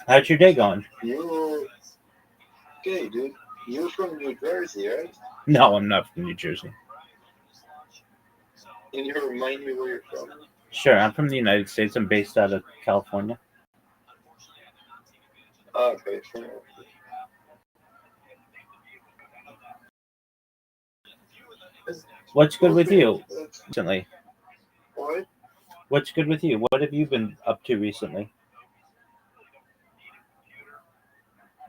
How's your day going? Okay, dude. You're from New Jersey, right? No, I'm not from New Jersey. Can you remind me where you're from? Sure, I'm from the United States. I'm based out of California. Okay, fair. What's good with you recently? What? What's good with you? What have you been up to recently?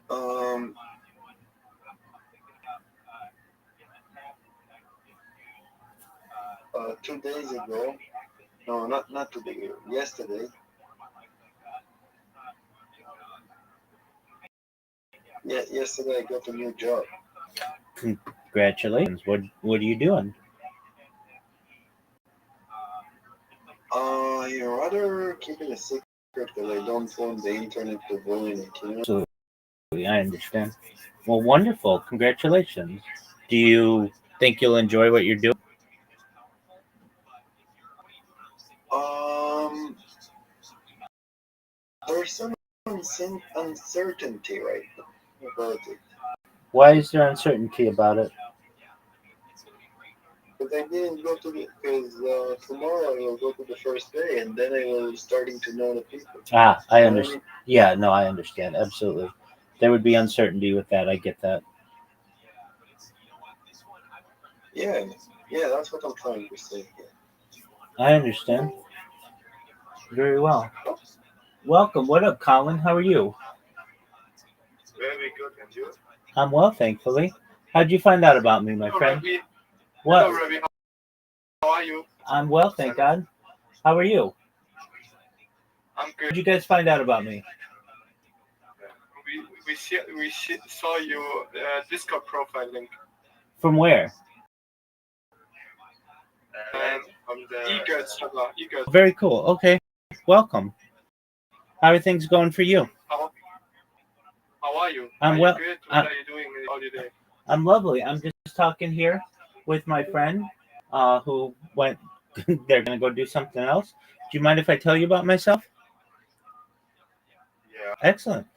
Um, 2 days ago. No, not 2 days ago. Yesterday. Yeah, yesterday I got a new job. Congratulations. What are you doing? I rather keep it a secret because I don't want the internet to ruin it, you know? Absolutely, I understand. Well, wonderful. Congratulations. Do you think you'll enjoy what you're doing? There's some uncertainty right now about it. Why is there uncertainty about it? But I didn't go to because tomorrow I will go to the first day and then I will starting to know the people. I understand. Yeah, no, I understand. Absolutely. There would be uncertainty with that. I get that. Yeah, that's what I'm trying to say. I understand. Very well. Welcome. What up, Colin? How are you? Very good, and you? I'm well, thankfully. How'd you find out about me, my friend? Rabbi. What? Hello, Rabbi. How are you? I'm well, thank God. How are you? I'm good. How'd you guys find out about me? We saw your Discord profile link. From where? From the e-girls. Very cool. Okay. Welcome. How are things going for you? How are you? I'm are well. You good? What are you doing all your day? I'm lovely. I'm just talking here with my friend who went, they're going to go do something else. Do you mind if I tell you about myself? Yeah. Excellent.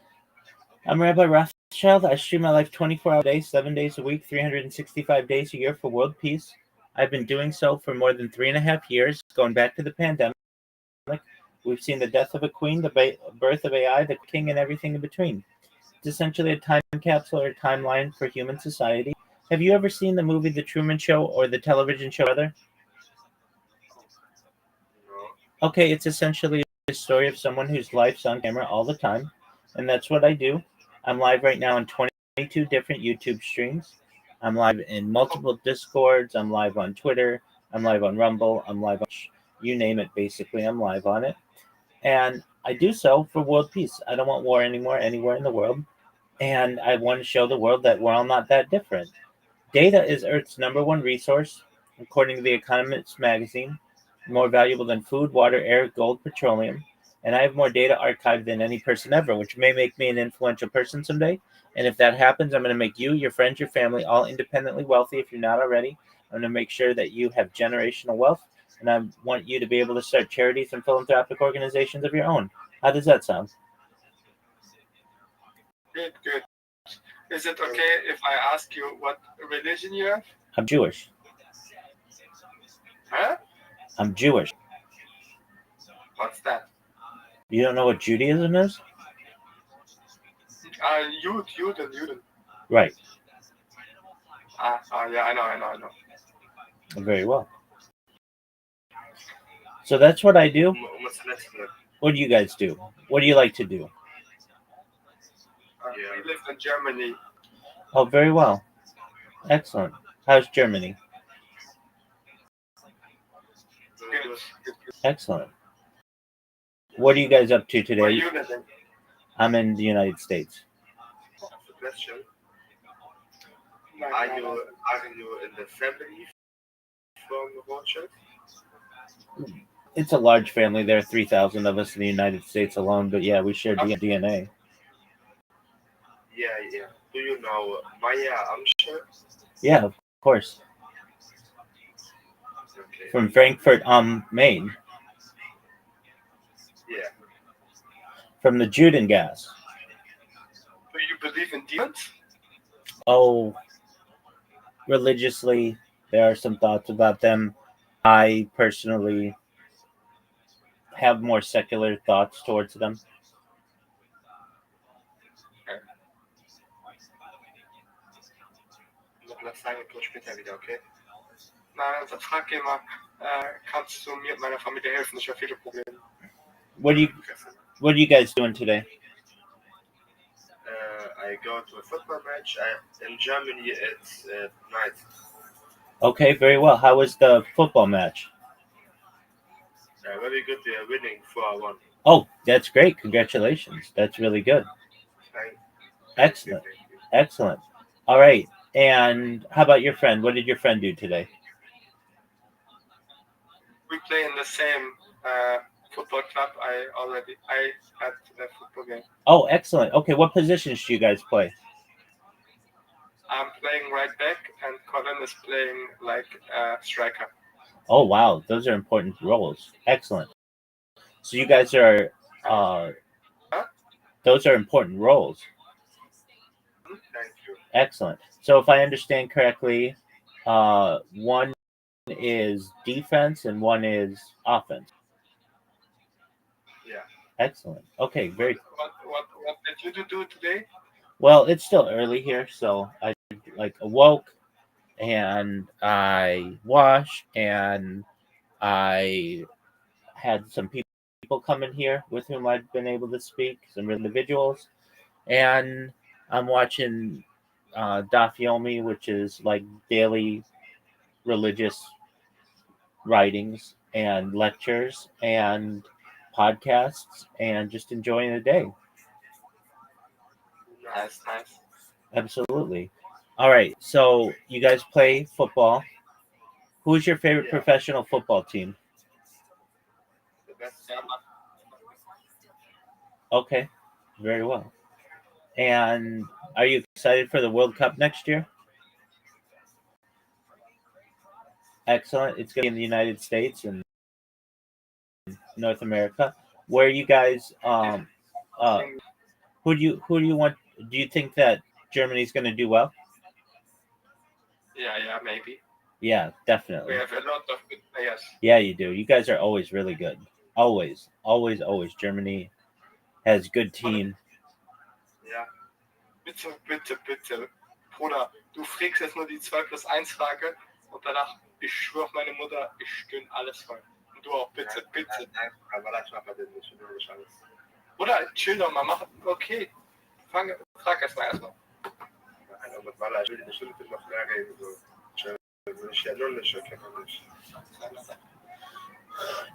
I'm Rabbi Rothschild. I stream my life 24 hours a day, 7 days a week, 365 days a year for world peace. I've been doing so for more than 3.5 years, going back to the pandemic. We've seen the death of a queen, the birth of AI, the king, and everything in between. It's essentially a time capsule or timeline for human society. Have you ever seen the movie The Truman Show or the television show Brother? Okay, it's essentially a story of someone whose life's on camera all the time, and that's what I do. I'm live right now on 22 different YouTube streams. I'm live in multiple Discords. I'm live on Twitter. I'm live on Rumble. I'm live on you name it, basically. I'm live on it. And I do so for world peace. I don't want war anymore anywhere in the world. And I want to show the world that we're all not that different. Data is Earth's #1 resource, according to The Economist magazine, more valuable than food, water, air, gold, petroleum. And I have more data archived than any person ever, which may make me an influential person someday. And if that happens, I'm going to make you, your friends, your family, all independently wealthy if you're not already. I'm going to make sure that you have generational wealth. And I want you to be able to start charities and philanthropic organizations of your own. How does that sound? Good, good. Is it okay if I ask you what religion you have? I'm Jewish. Huh? I'm Jewish. What's that? You don't know what Judaism is? Juden. Right. Yeah, I know. Very well. So that's what I do. What do you guys do? What do you like to do? We live in Germany. Oh, very well. Excellent. How's Germany? Good. Excellent. What are you guys up to Where today? you living? I'm in the United States. Are you in the family from Rothschild? It's a large family. There are 3,000 of us in the United States alone, but yeah, we share DNA. Yeah. Do you know Maya Amscher? Yeah, of course. Okay. From Frankfurt am Main. Yeah. From the Juden gas. Do you believe in demons? Oh, religiously, there are some thoughts about them. I personally have more secular thoughts towards them. Das sagen wir später wieder, okay? Nein, also frag ihn mal, kannst du mir und meiner Familie helfen? Ich habe viele Probleme. What are you guys doing today? I go to a football match. In Germany, it's night. Okay, very well. How was the football match? Very good. They are winning 4-1. Oh, that's great. Congratulations. That's really good. Excellent. Excellent. All right. And how about your friend? What did your friend do today? We play in the same football club. I had a football game. Oh, excellent. Okay, what positions do you guys play? I'm playing right back, and Colin is playing like striker. Oh, wow. Those are important roles. Excellent. So you guys are, those are important roles. Thank you. Excellent. So if I understand correctly, one is defense and one is offense. Yeah. Excellent. Okay, very. What did you do today? Well, it's still early here, so I awoke and I washed and I had some people come in here with whom I've been able to speak, some individuals, and I'm watching Daf Yomi, which is like daily religious writings and lectures and podcasts, and just enjoying the day. Nice. Absolutely. All right. So you guys play football. Who's your favorite professional football team? The best. Okay. Very well. And are you excited for the World Cup next year? Excellent. It's going to be in the United States and North America. Where you guys who do you want, do you think that Germany's going to do well? Yeah, maybe. Yeah, definitely. We have a lot of good players. Yeah, you do. You guys are always really good. Always. Germany has good team. Ja. Bitte. Bruder, du frägst jetzt nur die 2+1 Frage und danach, ich schwöre auf meine Mutter, ich stöhne alles voll. Und du auch, bitte. Oder chill doch mal, mach. Okay. Frag erstmal.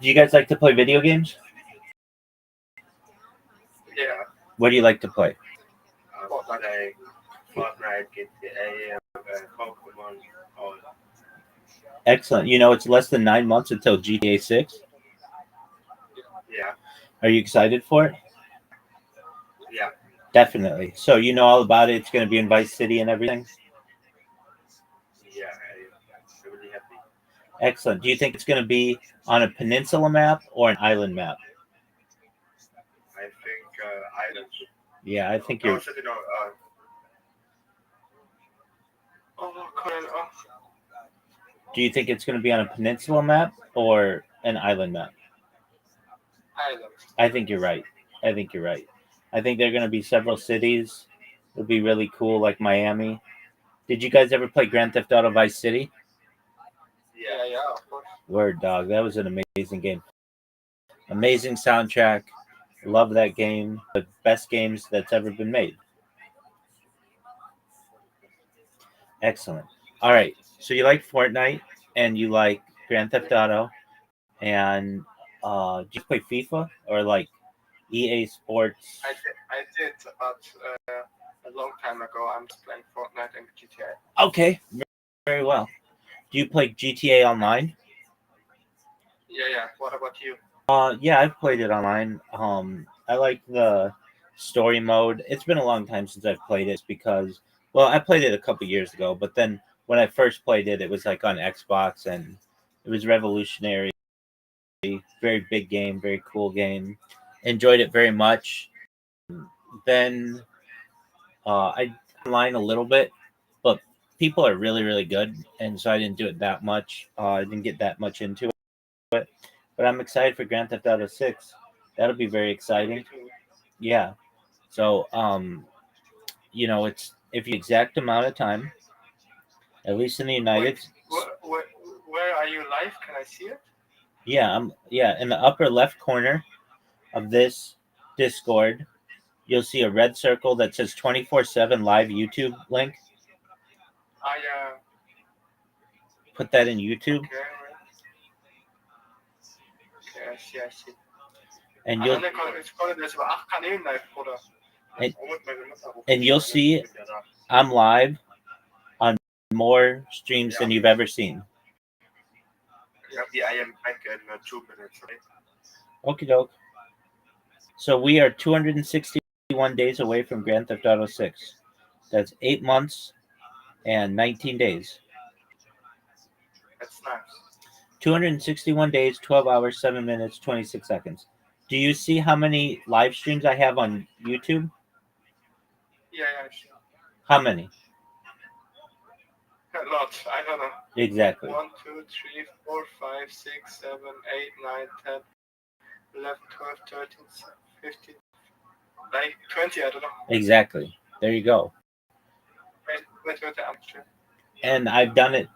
Do you guys like to play video games? Yeah. What do you like to play? Fortnite, GTA, Pokemon, all. Excellent. You know, it's less than 9 months until GTA 6. Yeah. Are you excited for it? Yeah. Definitely. So you know all about it. It's going to be in Vice City and everything? Yeah, I'm really happy. Excellent. Do you think it's going to be on a peninsula map or an island map? island. Yeah, I think you're. Oh, Colin, oh. Do you think it's going to be on a peninsula map or an island map? Island. I think you're right. I think you're right. I think there are going to be several cities. It'll be really cool, like Miami. Did you guys ever play Grand Theft Auto Vice City? Yeah, of course. Word, dog. That was an amazing game. Amazing soundtrack. Love that game. The best games that's ever been made. Excellent. All right. So you like Fortnite and you like Grand Theft Auto, and do you play FIFA or like EA Sports? I did, but a long time ago, I'm just playing Fortnite and GTA. Okay, very well. Do you play GTA Online? Yeah. What about you? Yeah, I've played it online. I like the story mode. It's been a long time since I've played it because, well, I played it a couple years ago, but then when I first played it, it was like on Xbox and it was revolutionary. Very big game, very cool game. Enjoyed it very much. Then I online a little bit, but people are really, really good, and so I didn't do it that much. I didn't get that much into it, but I'm excited for Grand Theft Auto 6. That'll be very exciting. Yeah. So, it's if you exact amount of time, at least in the United. Where are you live? Can I see it? Yeah, in the upper left corner of this Discord, you'll see a red circle that says 24/7 live YouTube link. Yeah. Put that in YouTube. Okay, I see. And you'll see I'm live on more streams than you've ever seen. I am back in 2 minutes, right? Okie doke. So we are 261 days away from Grand Theft Auto 6. That's 8 months and 19 days. That's nice. 261 days, 12 hours, 7 minutes, 26 seconds. Do you see how many live streams I have on YouTube? Yeah, I see. How many? A lot. I don't know. Exactly. 1, 2, 3, 4, 5, 6, 7, 8, 9, 10, 11, 12, 13, 15, like 20, I don't know. Exactly. There you go. Wait, I'm sure. And I've done it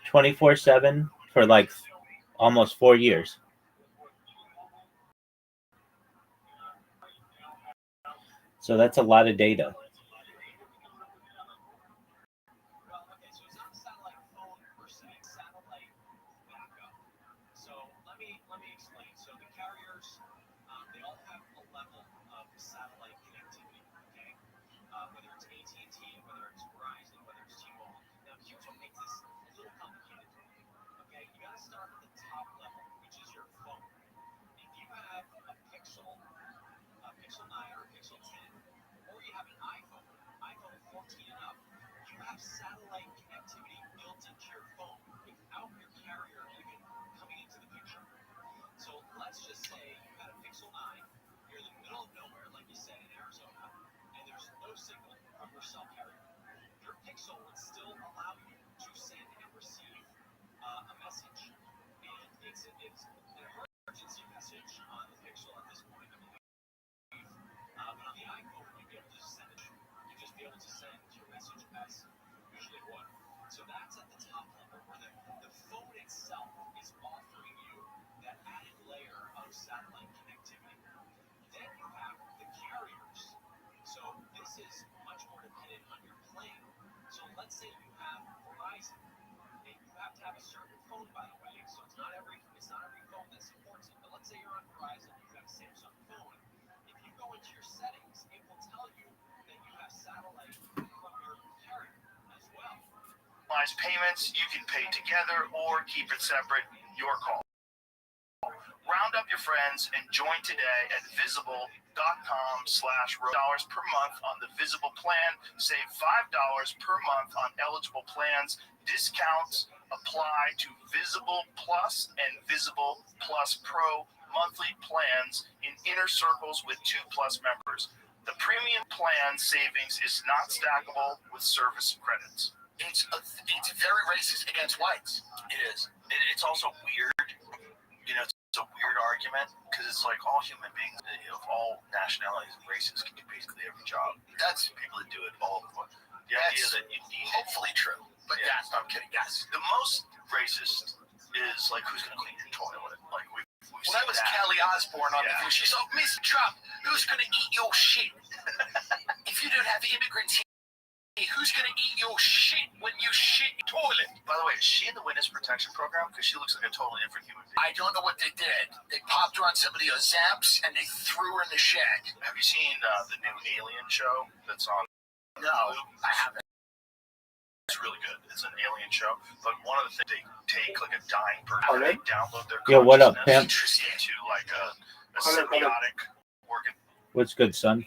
24/7 for like almost 4 years. So that's a lot of data. Let me explain. So the carriers, they all have a level of satellite connectivity. Okay, whether it's AT&T, whether it's Verizon, whether it's T-Mobile. Now, here's what makes this a little complicated. Okay, you got to start at the top level, which is your phone. If you have a Pixel 9 or a Pixel 10, or you have an iPhone 14 and up, you have satellite connectivity built into your phone without your carrier even coming into the picture. So let's just say you had a Pixel 9, you're in the middle of nowhere, like you said, in Arizona, and there's no signal from your cell carrier. Your Pixel would still allow you to send and receive a message. And it's an emergency message on the Pixel at this point, I believe. But on the iPhone, you'd be able to send it. You'd just be able to send your message as usually would. So that's at the top level where the phone itself is offering you that added layer of satellite connectivity. Then you have the carriers. So this is much more dependent on your plan. So let's say you have Verizon, and you have to have a certain phone, by the way. So it's not every phone that supports it. But let's say you're on Verizon, you've got a Samsung phone. If you go into your settings, it will tell you that you have satellite from your carrier as well. Payments you can pay together or keep it separate. Your call. Round up your friends and join today at visible.com/dollars per month on the Visible plan. Save $5 per month on eligible plans. Discounts apply to Visible Plus and Visible Plus Pro monthly plans in inner circles with 2+ members. The premium plan savings is not stackable with service credits. It's very racist against whites. It is. It's also weird. It's a weird argument because it's like all human beings of all nationalities and races can do basically every job. That's People that do it all the time. The idea that you need hopefully true. But yes, I'm kidding. Yes. The most racist is like who's going to clean your toilet. Like we've well, that was Kelly Osbourne on the thing. She's like, Mr. Trump, who's going to eat your shit? If you don't have immigrants here, who's going to eat your shit when you shit your toilet? By the way, is she in the witness protection program? Because she looks like a totally different human being. I don't know what they did. They popped her on somebody on Zaps and they threw her in the shed. Have you seen the new Alien show that's on? No, I haven't. It's really good. It's an alien show, but one of the things they take like a dying person, they download their Yo, what up, pimp? into like a symbiotic organ. What's good, son?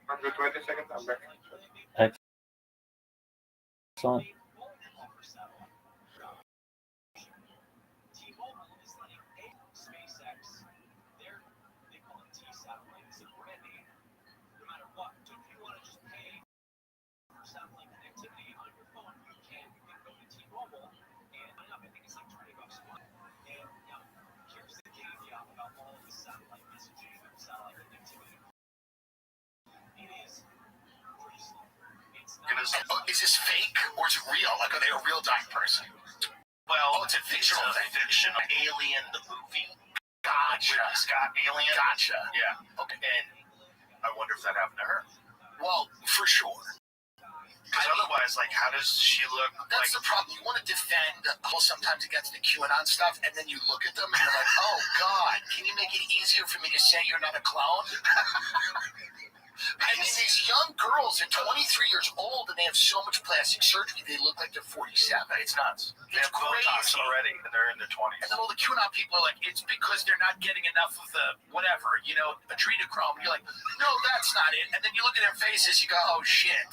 Under 20 seconds, I'm back. Excellent. satellite connectivity on your phone, you can go to T-Mobile and sign up. I think it's like $20 a month. And now, here's the caveat about all of the satellite messaging and satellite connectivity. It is pretty slow. It's not. Is this fake or is it real? Like, are they a real dying person? Well, it's a fictional thing. Fiction. Alien, the movie. Gotcha. Ridley Scott, Alien. Gotcha. Yeah. Okay. And I wonder if that happened to her. Well, for sure. Because otherwise, like, how does she look? That's the problem. You want to defend sometimes against the QAnon stuff, and then you look at them and you're like, oh, God, can you make it easier for me to say you're not a clone? I mean, these young girls are 23 years old, and they have so much plastic surgery, they look like they're 47. It's nuts. They It's have Botox crazy. already, and they're in their 20s. And then all the QAnon people are like, it's because they're not getting enough of the whatever, adrenochrome. You're like, no, that's not it. And then you look at their faces, you go, oh, shit.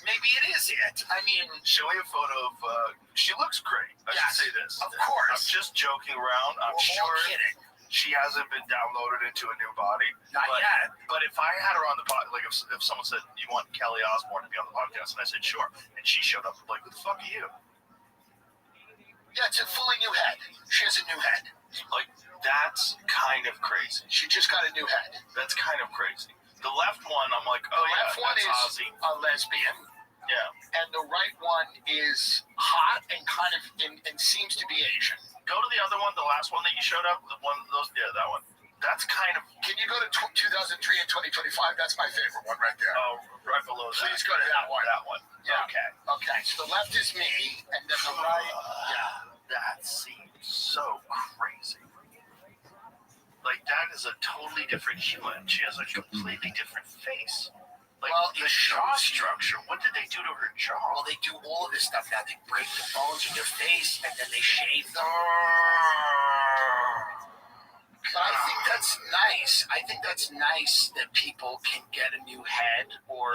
Maybe it is it. I mean, show me a photo of, she looks great. I should say this. Of course. I'm just joking around. I'm We're all sure kidding. she hasn't been downloaded into a new body. Not yet. But if I had her on the pod, like if someone said, you want Kelly Osbourne to be on the podcast, and I said, sure, and she showed up, I'm like, who the fuck are you? Yeah, it's a fully new head. She has a new head. Like, that's kind of crazy. She just got a new head. That's kind of crazy. The left one, I'm like, oh, The left one that's is Ozzy. a lesbian. Yeah. And the right one is hot and kind of and seems to be Asian. Go to the other one, the last one that you showed up, the one, that one. That's kind of. Can you go to 2003 and 2025? That's my favorite one right there. Oh, right below that. Please go to that one. That one. Yeah. Okay. So the left is me, and then the right, That seems so crazy. Like, that is a totally different human. She has a completely different face. Like, Well, the it jaw shows you. structure. What did they do to her jaw? well, they do all of this stuff now. They break the bones in your face, and then they shave them. But I think that's nice. I think that's nice that people can get a new head, or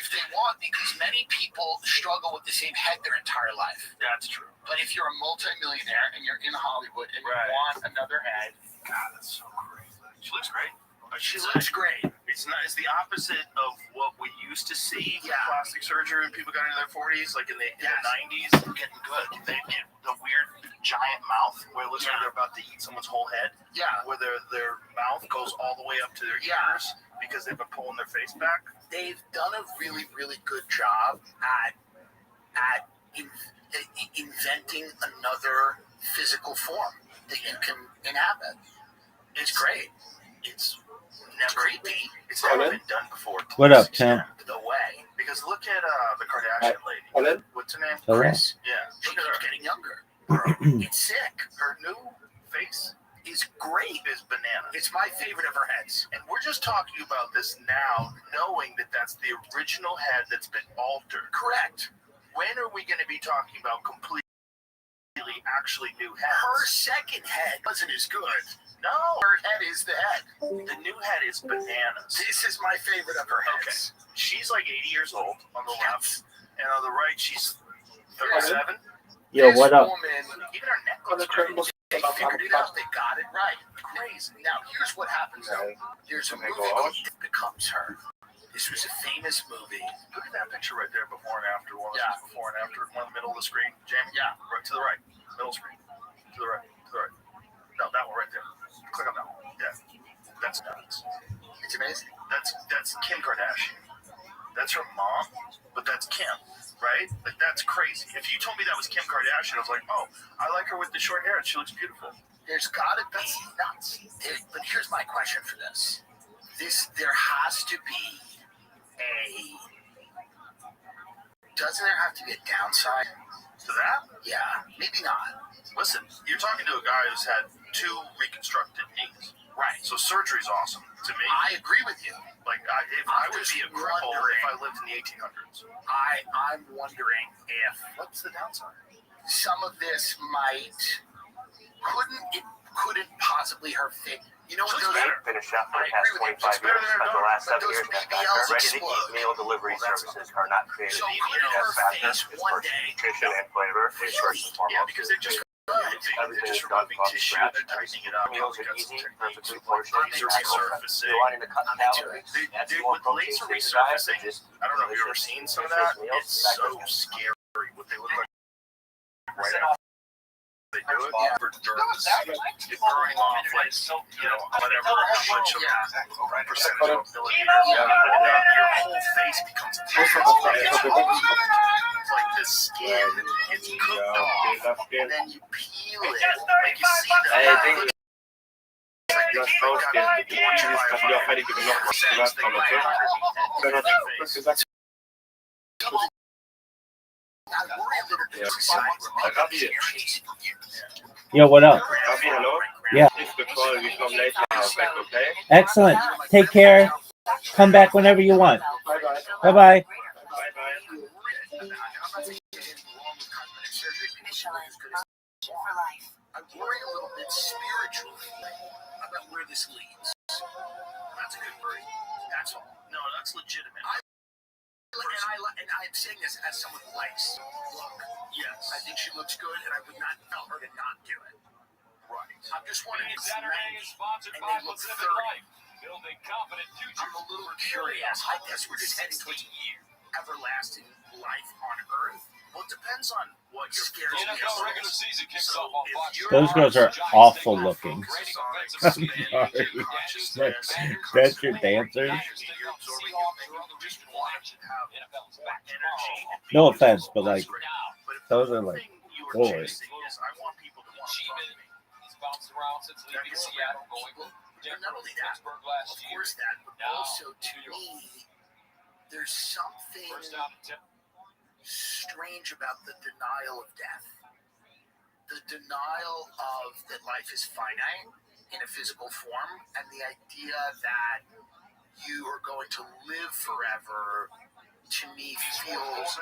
if they want, because many people struggle with the same head their entire life. That's true. But if you're a multimillionaire and you're in Hollywood and Right. you want another head, God, that's so crazy. She looks great. she looks great. It's not. It's the opposite of what we used to see with Yeah. plastic surgery when people got into their 40s, like in the 90s. They're getting good. They get the weird giant mouth where it looks like they're about to eat someone's whole head, Yeah. where their mouth goes all the way up to their Yeah. ears because they've been pulling their face back. They've done a really, really good job at inventing another physical form that you can inhabit. It's great. It's It's creepy. It's never been done before. to What this up, Tim? extent. No way. Because look at the Kardashian lady. Hello? What's her name? Hello? Chris, Yeah. she Look at keeps her. getting younger. It's sick. Her new face It's great. is bananas. It's my favorite of her heads. And we're just talking about this now, knowing that that's the original head that's been altered. Correct. When are we going to be talking about completely actually new heads? Her second head wasn't as good. No, Her head is the head. the new head is bananas. This is my favorite of her Okay. heads. She's like 80 years old on the left, and on the right, she's 37. Yo, This what up? woman, Even her neck looks Hello, great. they figured it out. They got it right. Crazy. Now, here's what happens, though. There's a movie called It Becomes Her. This was a famous movie. Look at that picture right there, before and after. One of before and after. One in the middle of the screen. Jamie? Yeah. Right to the right. Middle screen. To the right. To the right. No, that one right there. Click on that one. Yeah. That's nuts. It's amazing. That's Kim Kardashian. That's her mom, but that's Kim, right? Like, that's crazy. If you told me that was Kim Kardashian, I was like, oh, I like her with the short hair. She looks beautiful. There's gotta be nuts. But here's my question for this. There has to be doesn't there have to be a downside to that? Yeah, maybe not. Listen, you're talking to a guy who's had 2 reconstructed knees. Right. So surgery's awesome to me. I agree with you. Like, I would be a cripple if I lived in the 1800s. I'm wondering if what's the downside? Some of this couldn't possibly her fit. You know what? Been a chef for the past 25 years, spent the last 7 years at ready-to-eat meal delivery services are not created to eat as factor. It's for nutrition and flavor. It's first and foremost. Yeah, because they're just removing tissue, they're tightening it up. Meals are easy, perfectly portioned, resurfacing. Wanting to cut calories, add some more With protein laser to your diet, resurfacing, just I don't know if you've ever seen some of that. It's so scary what they look like right after they do it. For derms, you're burning off like, whatever, a bunch of percentage of millimeters, and your whole face becomes like the skin gets cooked off, and then you peel it, like you see that. Yo, what up? Yeah. Excellent. Take care. Come back whenever you want. Bye bye. I worry a little bit spiritually about where this leads. That's a good worry. That's all. No, that's legitimate. And I'm saying this as someone who likes look. Yes. I think she looks good, and I would not tell her to not do it. Right. I'm just wondering if Saturday is sponsored and by they look Pacific 30. Life, building confident futures. I'm a little curious. I guess we're just heading towards everlasting life on Earth. Well, it depends on what your scares The me. NFL regular season kicks off on Fox. Those girls are awful looking. I'm sorry. That's your dancers. No offense, but like, those are like, boy. Bounced around since leaving Seattle, going to Not only that, Pittsburgh last of year. course that, but also to me, there's something First down and 10. strange about the denial of death. The denial of that life is finite in a physical form, and the idea that you are going to live forever, to me, feels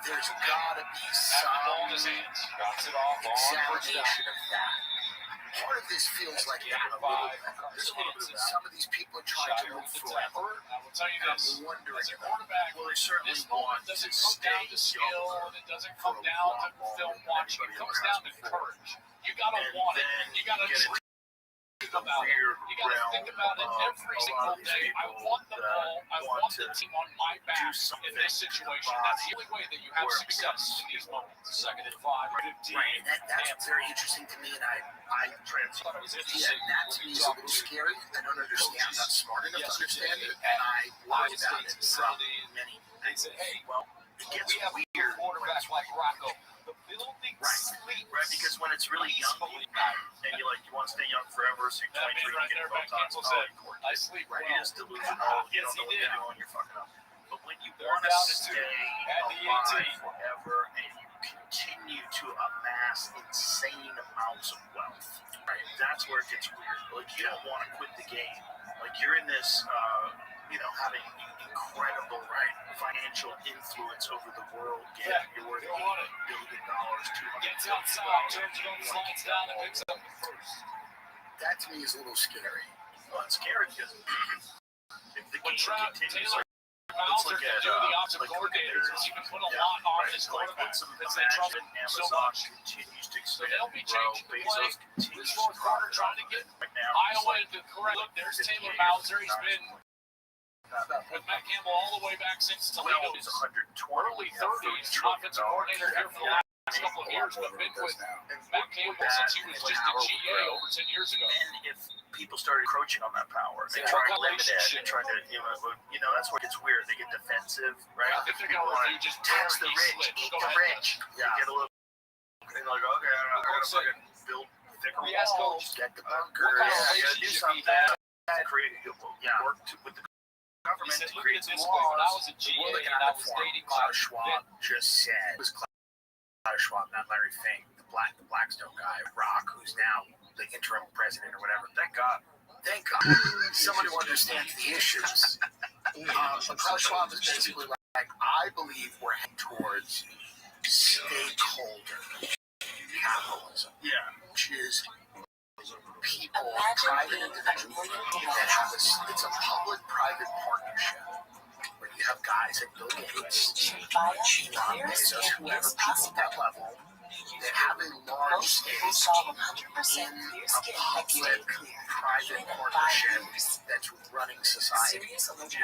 there's got to be some examination of that. Part of this feels like that a little bit. Some of these people are trying to live forever. I will tell you And this: I'm wondering, as a quarterback, well, they certainly this moment want to doesn't come down stay to skill, younger and it doesn't come down to film watching. It comes down to courage. You gotta want it. You gotta dream about it. You gotta think about it every single day. I want the ball. I want the team on my back in this situation. That's the only way that you have success in these moments. 2nd and 5, 15. right, that's very interesting to me, and I thought it was interesting. that to me is a little scary. I don't understand. I'm not smart enough to understand it, and I worry about it from many. They said, hey, Well, it gets we have a weird. quarterback like Rocco. The building sleeps. Right, because when it's really young, and you want to stay young forever, so you're That 23, man right you there, get Van Botox, Ginkle said, Courtney. I sleep Right, well. it is delusional. You Yes, don't know he what did. you're doing, you're fucking up. But when you Third want to down and 2 stay at the alive 18. forever, and you continue to amass insane amounts of wealth, right? That's where it gets weird. Like, you don't want to quit the game. Like, you're in this, having incredible, financial influence over the world. Yeah, You're worth he'll run it. $8 billion, $200 Gets billion. outside, turns it on, slides down, and picks up the first. That to me is a little scary. Well, it's scary because if the When game Trout continues, Taylor Bowser can do the offensive coordinators. He can put a lot on his quarterback. That's they trust him so much. Continues to So they'll be changing the play. Bezos continues This fourth quarter trying to get right now. Iowa into the correct. Look, there's Taylor Bowser. He's been with Matt Campbell all the way back since Toledo. His 120 Early 30s, offensive coordinator here for the last couple of years, but been with Matt Campbell since he was just a GA over 10 years ago. And if people started encroaching on that power, they Yeah. try to limit it. They try to, that's where it gets weird. They get defensive, right? If they're People going want to to just tax the very rich, slick, eat go the ahead. rich. Yeah. Get a little, and like, okay, I gotta fucking build thicker We asked walls, Coach, get the what bunkers, kind of I gotta do relationship he something. had? Create, work with the He government said, to look create at some this way. When I laws. was a GA We're looking and at I the was form. dating Klaus my Schwab just said, it was Klaus Schwab, not Larry Fink, the Blackstone guy, Rock, who's now the interim president or whatever. Thank God. Somebody who understands the issues. Klaus Schwab is basically like, I believe we're heading towards stakeholder capitalism. Yeah. Which is people, private individuals, that have it's a public-private partnership where you have guys like Bill Gates, Elon Bezos, whoever, people at that level, that have a large stake in a public-private partnership that's running society. And I think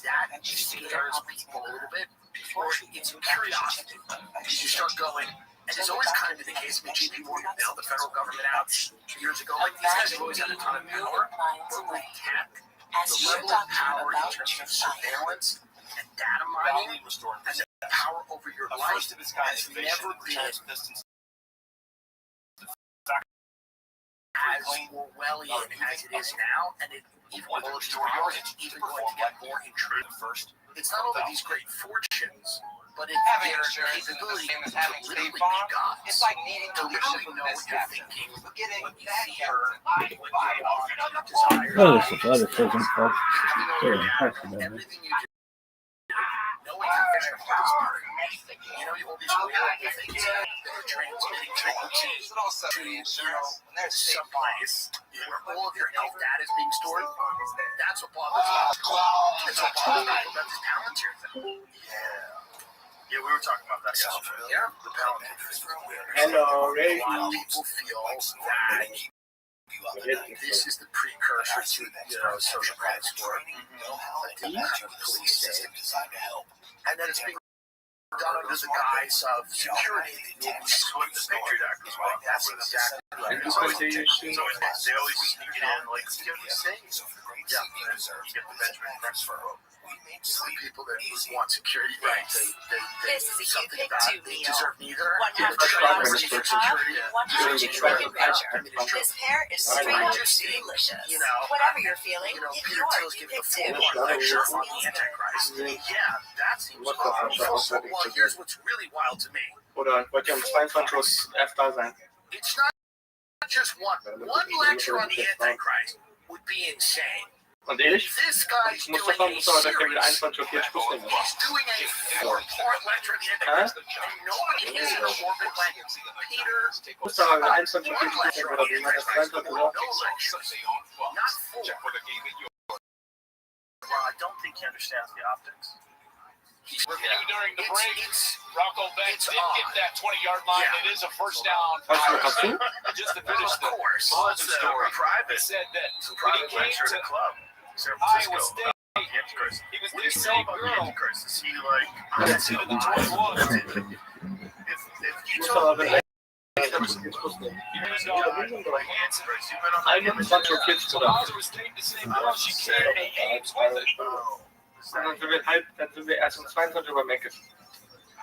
that scares people a little bit, or it's curiosity. You start going, and it's always kind of been the case. I mean, JP Morgan bailed the federal government out years ago. Like, these guys have always had a ton of power, but with tech, the level of power in terms of surveillance and data mining and the power over your life has never been as Orwellian as it is now, and it even with time, it's even going to get more intrusive. First, it's not only these great fortunes, but it's Having their insurance is the capability same as to having literally State be Farm. gods. It's like needing To to literally live know with what this you're caption. thinking, But getting what you that fear, caption, what you desire. Oh, this is other prison folks. Having all They're your data, impressive. everything you do, knowing how to measure heart rate. You know, all these wearable things that are transmitting frequencies to, someplace where all of your health data is being stored. That's what bothers me. That's what bothers me about this Palantir thing. Yeah, we were talking about that yesterday. Yeah, the Palantir thing. Hello, A lot of people feel that this is the precursor to, social credit score, like the police state, and that it's being done under the guise of security. It's what the Patriot Act was like. That's exactly right. And because they issue They always sneak it in, like, you get these things. Yeah, you get the Benjamin Franklin quote. Some people that want security, right? They This is a something you pick about two they meal. deserve neither. One half They chicken deserve chicken security. hot, one half Deserve chicken security. bacon veggie. I mean, it's true. This pair is I straight up just think, delicious. Whatever you're feeling, Peter Thiel's you giving a pick two. full lecture This on the means Antichrist. Yeah, that seems What the wild. fuck? Well, here's what's really wild to me. Oder wollt ihr um 22 Uhr erst da sein? It's not just one lecture on the Antichrist would be insane. Und ehrlich, This guy's doing Mustafa a muss aber gleich wieder series. 21 Uhr 40 Schluss nehmen. He's doing a 4-part lecture on the Antichrist, and nobody is in orbit like Peter. Mustafa will 21 Uhr 40 One Schluss lecture nehmen, on oder the wie man das Antichrist, 22 or Uhr no lectures, not 4. Well, I don't think he understands the optics. Review during the break. It's Rocco Banks did get that 20-yard line. Yeah. It is a first down. Weißt du, was du? Just to finish of the course. Bulletin It's a story. He private. said that It's a when he private came lecture at to a club in San Iowa Francisco. State, The Antichrist. he was What do you this say same about the girl. Antichrist? Is he like, That's I'm who the choice was. That's it. If you Mustafa told will me gleich 21 Uhr Schluss nehmen. Here's Hanson. 21 Uhr 40 So oder? Bowser was dating the same girl. She carried a Ames with it. Und dann sind wir erst um 22 Uhr bei Meckes.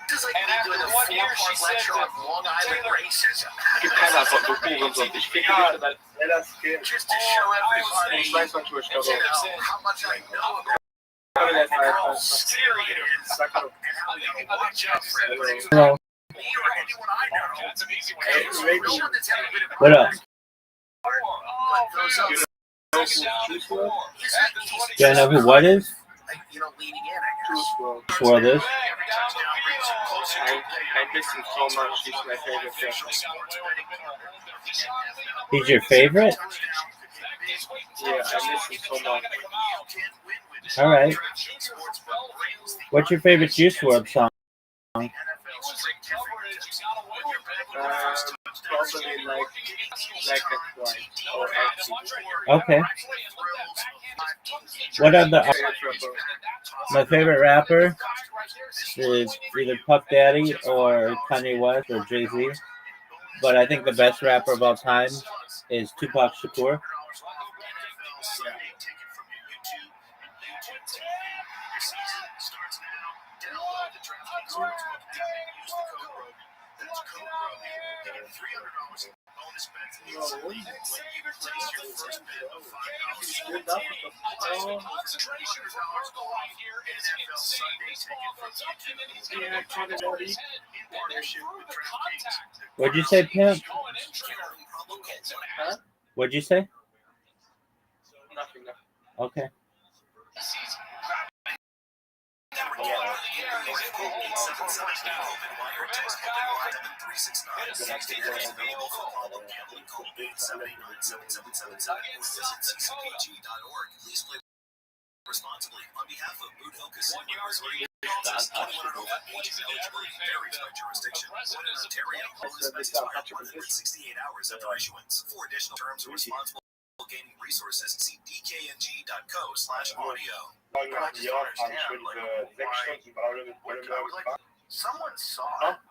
This is like And me after doing a 1 year, she 4-part said lecture on that Long Island Taylor- racism. Gibt keine Antwort, du Hurensohn. Ich ficke dich dann das geht. Just to show everybody, Um 22 Uhr, ich glaube. how much I know about Aber der ist how halt. scary it is, Sag hallo. and how we can watch out for things Hello. me or anyone I know. That's an easy one. It's real that's had a bit of What up? But those Oh, other Tschüss, Uhr. Do I know who what is? leaning in, I guess. Tschüss, Uhr. For this? Every touchdown brings you closer to Ein bisschen Trauma, she's my favorite film. He's your favorite? Yeah, I miss him so much. All right. What's your favorite Juice WRLD song? Probably like a White or Okay. What are the my favorite rapper is either Puff Daddy or Kanye West or Jay-Z. But I think the best rapper of all time is Tupac Shakur. What'd you say, Pimp? Huh? What'd you say? Nothing. Okay. Responsibly on behalf of Boot Hill Casino Resort. 21 and over, age and eligibility varies by jurisdiction. One in Ontario, only expires 168 hours after issuance. For additional terms and responsible gaming resources, see dkng.co/audio. Someone saw it.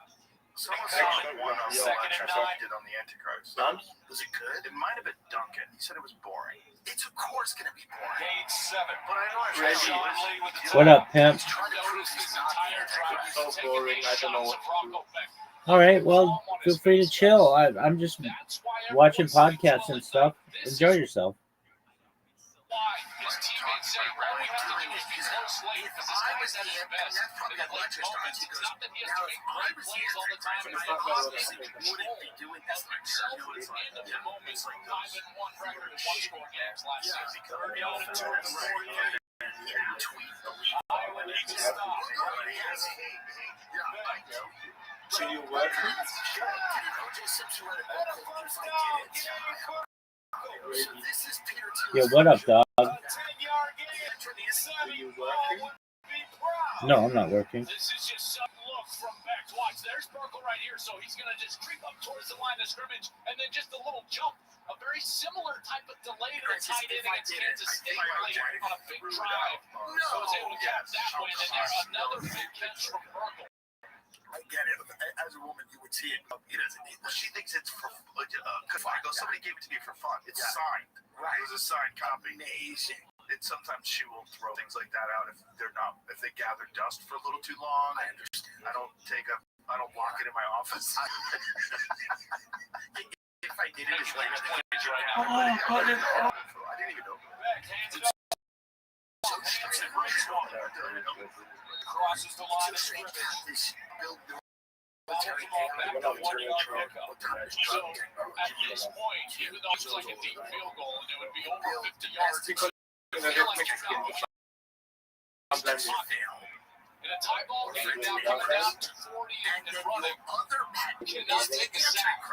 Someone saw one on the lecture he did on the Antichrist. Was it good? It might have been Duncan. He said it was boring. It's of course going to be boring. Game 7. But I know I What up, Pimp? So boring. I don't know what to do. All right. Well, feel free to chill. I'm just watching podcasts and stuff. Enjoy yourself. His teammates say all we have to do is be close late because this guy's at his best. But in late moments, it's not that he has to make great plays all the time. It's that he's in control of himself and of the moment. 5-1 record in one-score games last season. 30-40. Iowa needs a stop. So you work? Yo, what up, dog? Are you working? No, I'm not working. This is just some look from back. Watch, there's Burkle right here, so he's going to just creep up towards the line of scrimmage, and then just a little jump, a very similar type of delay to the tight end against Kansas State late on a big drive. So was able to cap that win, and there's another big catch from Burkle. I get it. As a woman, you would see it. He doesn't need this. She thinks it's for somebody gave it to me for fun. It's signed. Right. It was a signed copy. Amazing. And sometimes she will throw things like that out if they gather dust for a little too long. I understand. I don't lock it in my office. If I did it, it's like I didn't even know. Crosses the line of scrimmage. So, at this point, even though it's like a deep field goal and it would be over 50 yards, In a tie ball game now coming down to 40 and running. Cannot take a sack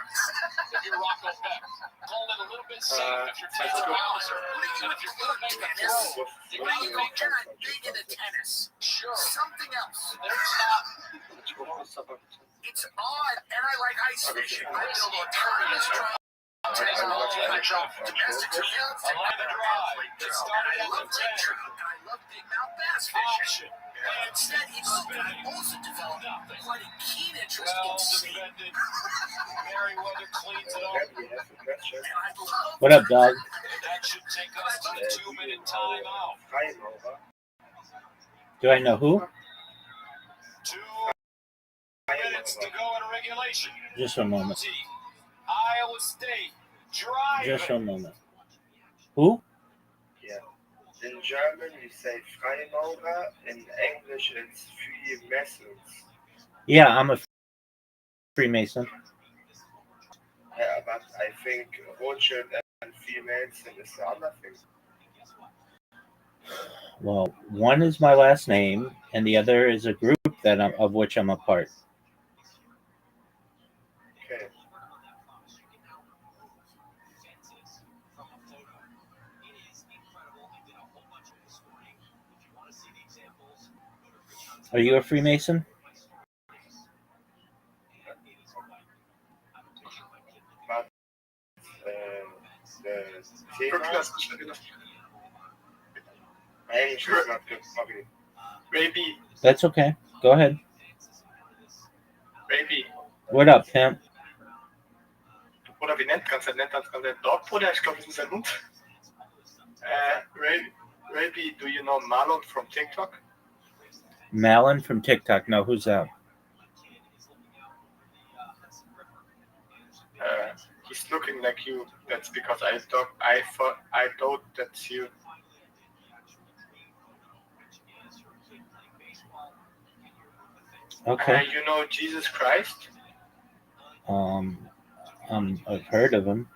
if you're Rocco Beck. Calling it a little bit safe if you're Taylor Bowser. And if you're going to make a throw, you're going to make you're not big into tennis. sure. Something else. There's not. It's odd, and I like ice fishing. I build on tournaments, domestic fields, I like the drive. It started I at love the lake 10. trout, and I love big mouth bass fishing. Option. And instead, he also developed quite a keen interest Well in singing. defended. Merriweather cleans it up. And I love What up, dog? That should take us to the 2-minute timeout. Do I know who? 2 minutes to go in regulation. Just a moment. Iowa State driving. Just a moment. Who? Yeah. In German, we say Freimaurer. In English, it's Freemasons. Yeah, I'm a Freemason. Yeah, but I think Rothschild and Freemason is the other thing. Well, one is my last name, and the other is a group of which I'm a part. Okay. Are you a Freemason? But the theme, my English is not good. Okay. Rabbi, That's okay. Go ahead. Rabbi. What up, pimp? Oder wie nennt ganz der Dortbruder? Ich glaube, das ist ein Hund. Rabbi, do you know Marlon from TikTok? Malin from TikTok. No, who's that? He's looking like you. That's because I thought that's you. Okay. You know Jesus Christ? I've heard of him.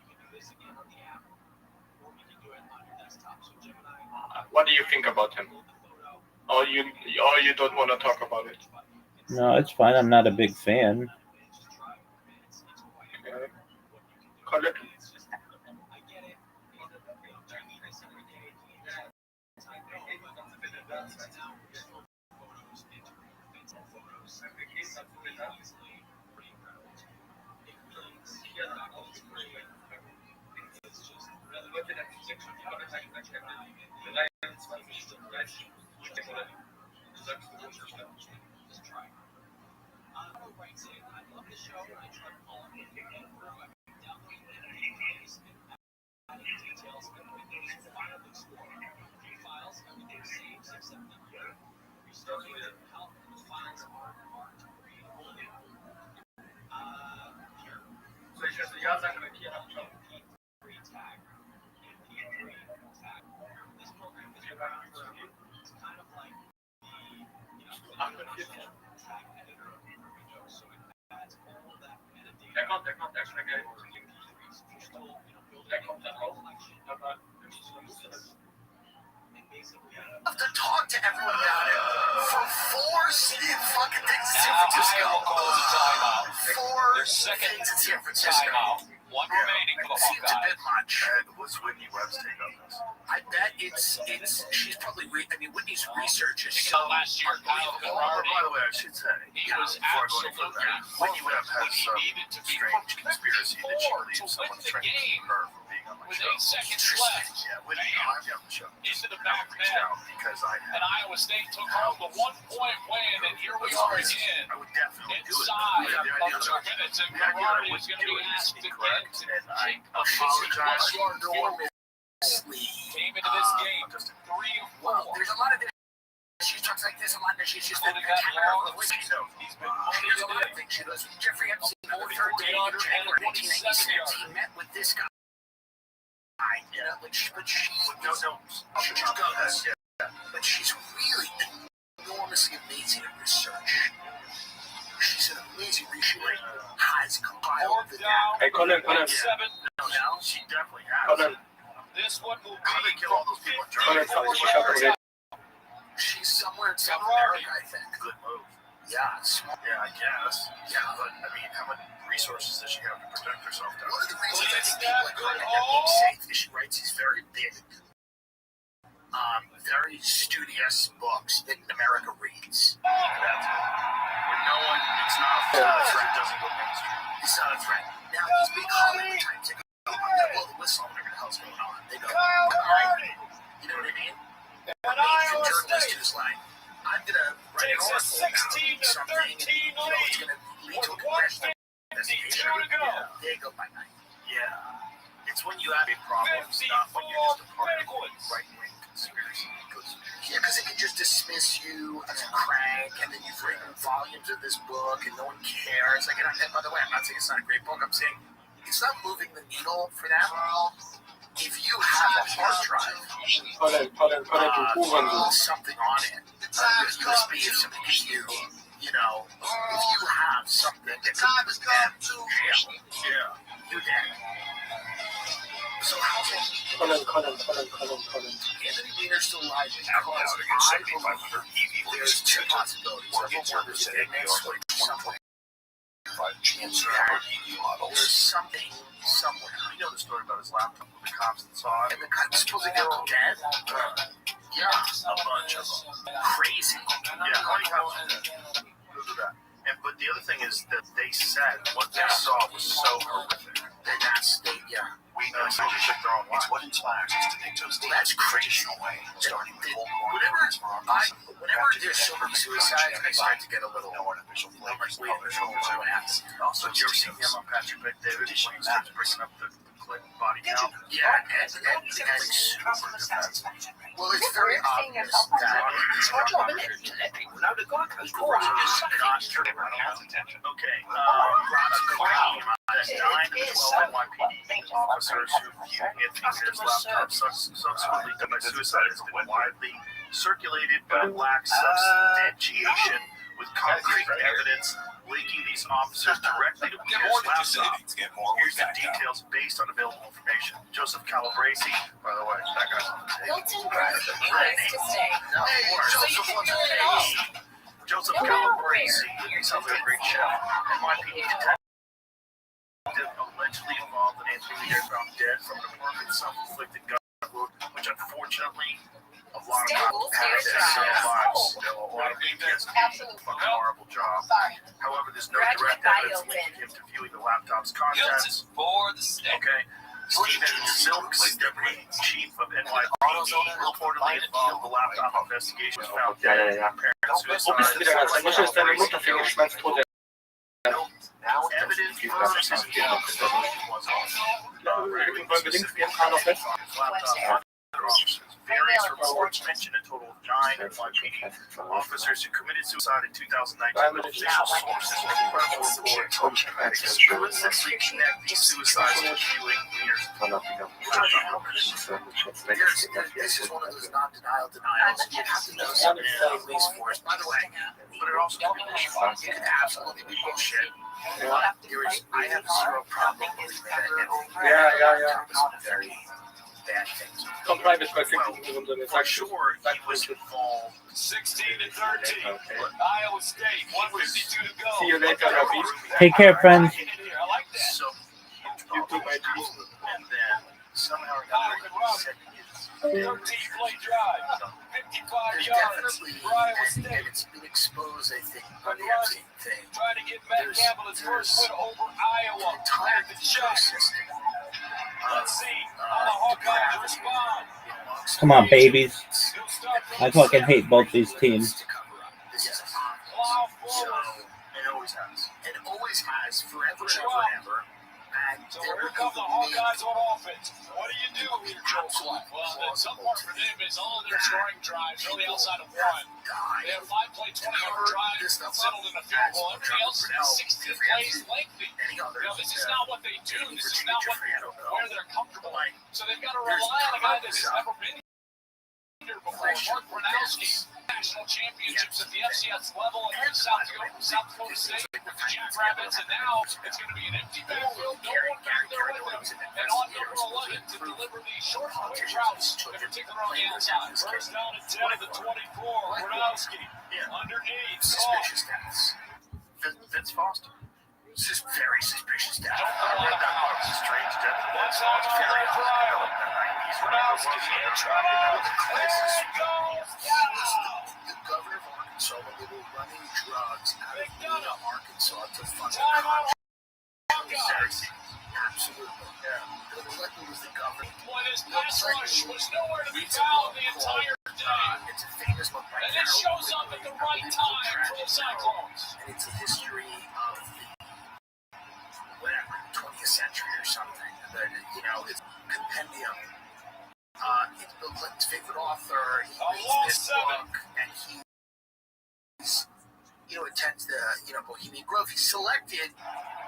What do you think about him? Or you don't want to talk about it? No, it's fine. I'm not a big fan. Okay. Colin? Have to talk to everyone about it for 4 fucking things in San Francisco. Four things in San Francisco. One remaining for the Seems a Hawkeyes. bit much. What's Whitney Webb's take on this? I bet it's she's probably Whitney's research is so Last year, Kyle unbelievable. Lombardi, By the way, I should say, he was before I go any absolutely further, Whitney Webb has when he some needed to be strange conspiracy that she to believes win someone's the trying to keep game her from being on my with show. 8 seconds Interesting. left. Yeah, Whitney, I'm on the show. Into the And I back reached net. out because I And Iowa State took home the 1-point win, and here we are again. I would definitely do it. Inside The idea of is 2 minutes, and the idea that I Girardi is wouldn't going to do be it is asked again incorrect, to and I take a apologize. Came into this game 3 of 4. Well, there's a lot of she talks like this a lot, and she's just Put it that long. He's He's been there's a lot of things she does. Jeffrey Epstein on the third day in January 1996, he met with this guy. You know, but she just goes. But she's really enormously amazing at research. She's an amazing researcher. Has compiled the data. Hey, Colin. Now, She definitely has. Colin. This one will How they be kill all those people in Colin, Germany? she's somewhere in South America, I think. Good move. Yeah, it's smart. Yeah, I guess. Yeah. But, I mean, how much resources does she have to protect herself down One of the there? reasons I think people like her and their namesake is she writes these very big, very studious books that America reads. That's when no one, it's not a threat, doesn't go mainstream. It's not a threat. Now, these big Hollywood types, they go, I'm gonna blow the whistle, whatever the hell's going on. They go, you know what I mean? Major journalist who's like, I'm gonna write an Takes a article about 16 to something, 13 and, it's gonna lead to a congressional investigation. to go. They go bye bye. Yeah. It's when you have a problem, not when you're just a part of a right-wing conspiracy. Yeah, because it can just dismiss you as a crank, and then you've written volumes of this book, and no one cares. Like, and by the way, I'm not saying it's not a great book. I'm saying it's not moving the needle for that. If you have a hard drive, Colin, du Hurensohn. something on it, USB, if something is you, you know, if you have something that could put them in jail, you're dead. So how Colin. Anthony Weiner's still alive because I believe there's 2 possibilities. Number one is that it may switch somewhere. There's something somewhere. You know the story about his laptop with the cops that saw it? And the cops supposedly got dead. Yeah, a bunch of them. Crazy. Yeah, funny how but the other thing is that they said what they saw was so horrific. And that's We know they took their own It's life. what inspires us to take those That's traditional way, starting with whenever there's so many suicides, I start to get a little no artificial flavors, weird. Also, did you ever see him on Patrick Bet-David when he starts bringing up the body count? Yeah, and super defense. Well, it's very obvious that it's not Okay, that's 9 to 12 NYPD officers who viewed Anthony Weir's laptop subsequently done by suicide has been widely circulated, but it lacks substantiation with concrete evidence linking these officers directly to Weir's laptop. Here's the details based on available information. Joseph Calabrese, by the way, that guy's on the table. Hilton Group, place to stay. Joseph Calabrese, sounds like a great chef. NYPD detective allegedly involved in Anthony Weir found dead from an apartment self-inflicted gun wound, which unfortunately a lot of people have lives. A lot of PTSD. Fucking horrible job. However, there's no direct evidence linking him to viewing the laptop's contents. Okay. Stephen Silks, deputy chief of NYPD, reportedly involved in the laptop investigation, was found dead in apparent suicide. No evidence versus his guilt was Various reports mention a total of 9 NYPD officers who committed suicide in 2019. Official sources explicitly connect these suicides to viewing leaders. This is one of those non-denial denials. You have to know something at least for us. By the way, But it also can be bullshit. it can absolutely be bullshit. I have zero problem believing that very bad things. Some private For sure, he was involved. 16 and 13. Iowa State, 152 to go. See you later, Rabbi. Take care, friends. I like that. So YouTube ID. and then somehow or another he said he is 13-play drive, 55 There's yards definitely, for Iowa and State. it's been exposed, I think, by the Epstein thing. Trying to get Matt Campbell his first win over Iowa. Entire At the check. system. Let's see how the Hawkeyes respond. Come on, babies. I fucking hate both these teams. This is Plow so, forward. It always has. and always has forever and ever and ever. And So here come the Hawkeyes on offense. What do you do here, Joe Clark? Well, the tough part for them is all of their scoring drives really outside of one. They have 5-play, 20-yard drives settled in a field goal. Everything else is 16 plays lengthy. Now, this is not what they do. This is not where they're comfortable. So they've got to rely on a guy that has never been here before. Mark Gronowski, national championships at the FCS level and South Dakota State with the Jackrabbits, and now it's going to be an empty backfield, no one back there with him, and on number 11 to deliver the short quick routes, in particular on the outside. First down and 10 at the 24, Gronowski underneath. suspicious stats. Vince Foster. This is very suspicious stats. I read that part of the strange death. That's on Very the developed in the 90s. Gronowski in trouble. There it goes. The governor of Arkansas, when they were running drugs out of Lena, Arkansas to fund the Time out. Hawkeyes. Absolutely. Bill Clinton was the governor. When his pass rush was nowhere to be found the entire day. It's a famous book by And it shows up at the right time for the Cyclones. And it's a history of the whatever 20th century or something. But it's compendium. It's Bill Clinton's favorite author. He reads this book, and he's attends the Bohemian Grove. He's selected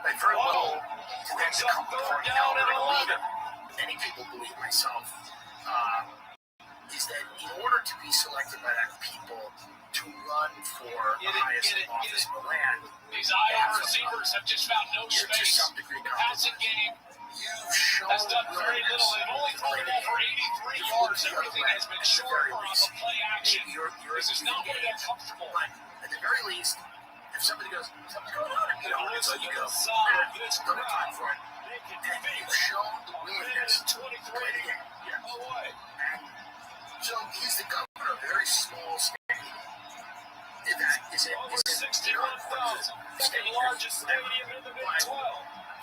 by very little to then become the party elder and leader. Many people believe, myself, is that in order to be selected by that people to run for the highest office in the land, These Iowa receivers have just found no you're to space. some degree The passing game you've shown has done very willingness little. They've only thrown it for 83 yards. Everything has been short or off of play action. This is not where they're comfortable. But at the very least, if somebody goes, something's going on, so you go, This don't have time for it. They can And fix you've shown the willingness to 23. play the game. Oh, boy. And so he's the governor very small state. Is it Over 61,000. The largest stadium in the Big 12.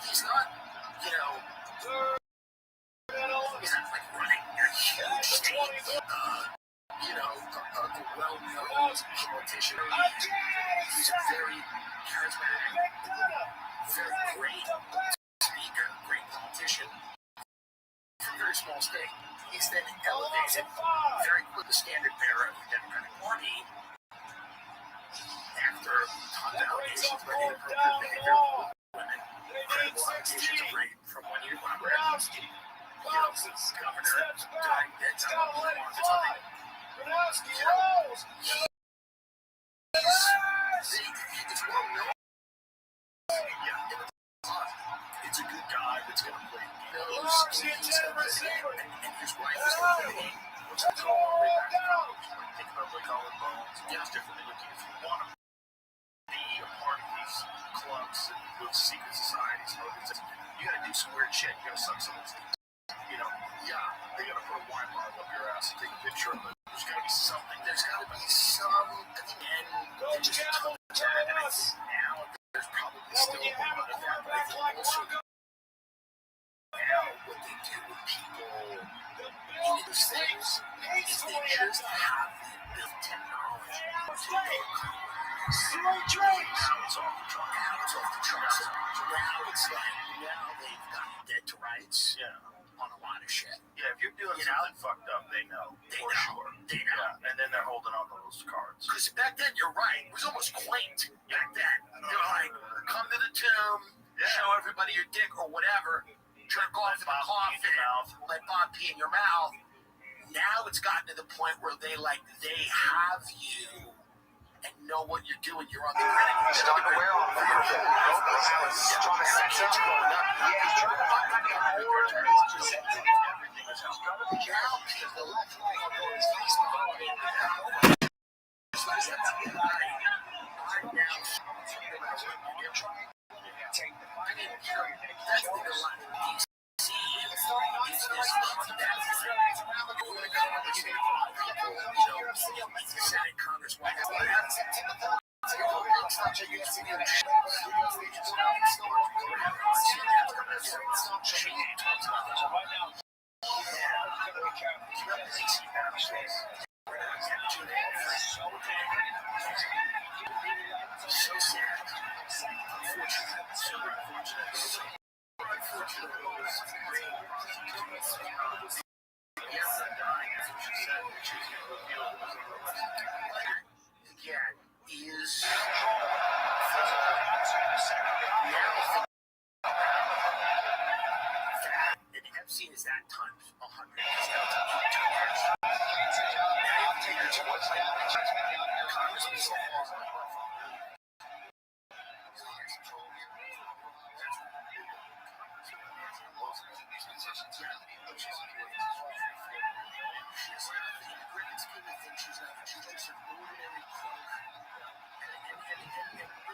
He's not, he's not like running a huge state. A well-known politician. He's a very charismatic, very great speaker, great politician. From a very small state. He's then elevated very quickly, the standard bearer of the Democratic Party after top allegations about inappropriate behavior with women, credible allegations of rape from 1 year to governor during that time. It's well known. It's a good guy that's going to play and his wife is going to be think about like Colin Bones. It's different. If you want to be a part of these clubs and those secret societies, you got to do some weird shit. You got to suck someone's they got to put a wine bottle up your ass and take a picture of it. There's got to be something. There's got to be some at the end. They just told us now. There's probably still a lot of that, but I think also now what they do with people in these things is they just have the technology to make now it's off the truck. Now it's like, they've got dead to rights on a lot of shit. Yeah, if you're doing something fucked up, they know. For sure. They know. Yeah, and then they're holding on to those cards. Because back then, you're right, it was almost quaint. Back then, they're like, come to the tomb, show everybody your dick or whatever, jerk off in the coffin, let Bob pee in your mouth. Now it's gotten to the point where they have you and know what you're doing. You're on the grid. You're starting to wear off for your head. He's trying to set up. He's trying to find out more. Everything is out. Now people are going to Facebook. So sad. Unfortunate. Super unfortunate. Again, is and Epstein is that times 100.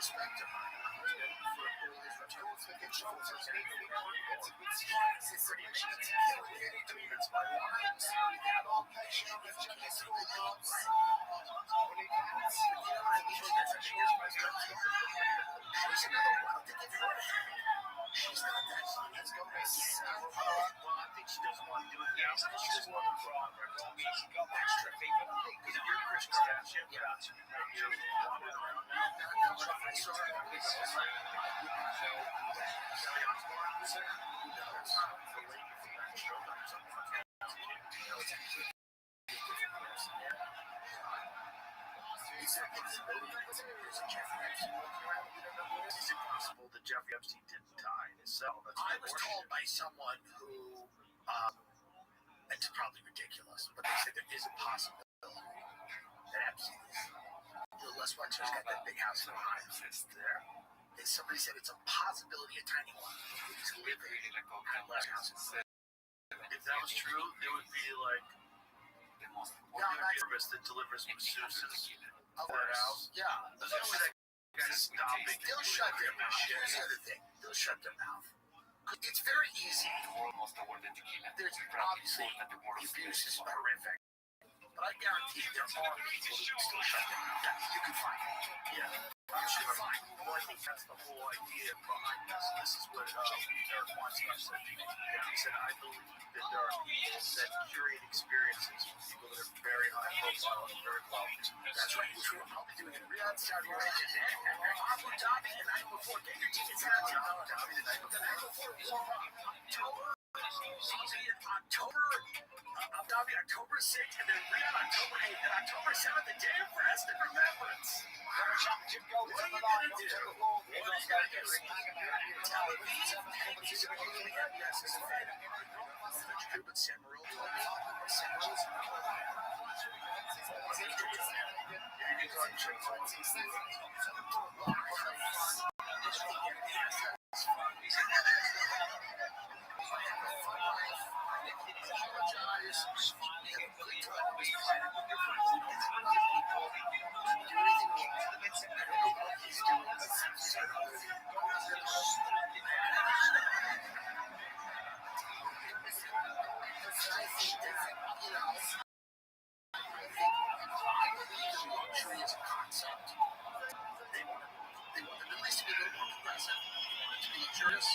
Respect to her. She's not that fun. Let's go back. Well, I think she doesn't want to do it now because she doesn't want to draw extra favor. Because if you're a Christian staff, you're wandering around now. I saw her on this. Is it possible that Jeffrey Epstein didn't die in his cell? I was told by someone who, it's probably ridiculous, but they said there is a possibility that Epstein is. Les Wexner's got that big house in Ohio. It's there. And somebody said it's a possibility, a tiny one. He's living at Les house. If that was true, it would be like a service that delivers masseuses to their house. Yeah. There's no way that guy's stopping. They'll shut their mouth. Here's the other thing. They'll shut their mouth. It's very easy. There's obviously the abuse is horrific. But I guarantee there are people who can still shut down. You can find it. Yeah. You should find it. Well, I think that's the whole idea behind this. This is what Eric Weinstein said to me. He said, I believe that there are people that curate experiences for people that are very high profile and very wealthy. That's right. I'll be doing it in Riyadh, Saudi Arabia, Abu Dhabi the night before. Get your tickets out to Abu Dhabi the night before. October, Abu Dhabi October 6th, and then Riyadh October 8th, and October 7th, the day of rest and remembrance. What are you going to do? What are you going to do? Tel Aviv? Yes, it's a fan. But San Marino told me. San Marino's luxury as a concept. They want the Middle East to be a little more progressive. They want it to be luxurious.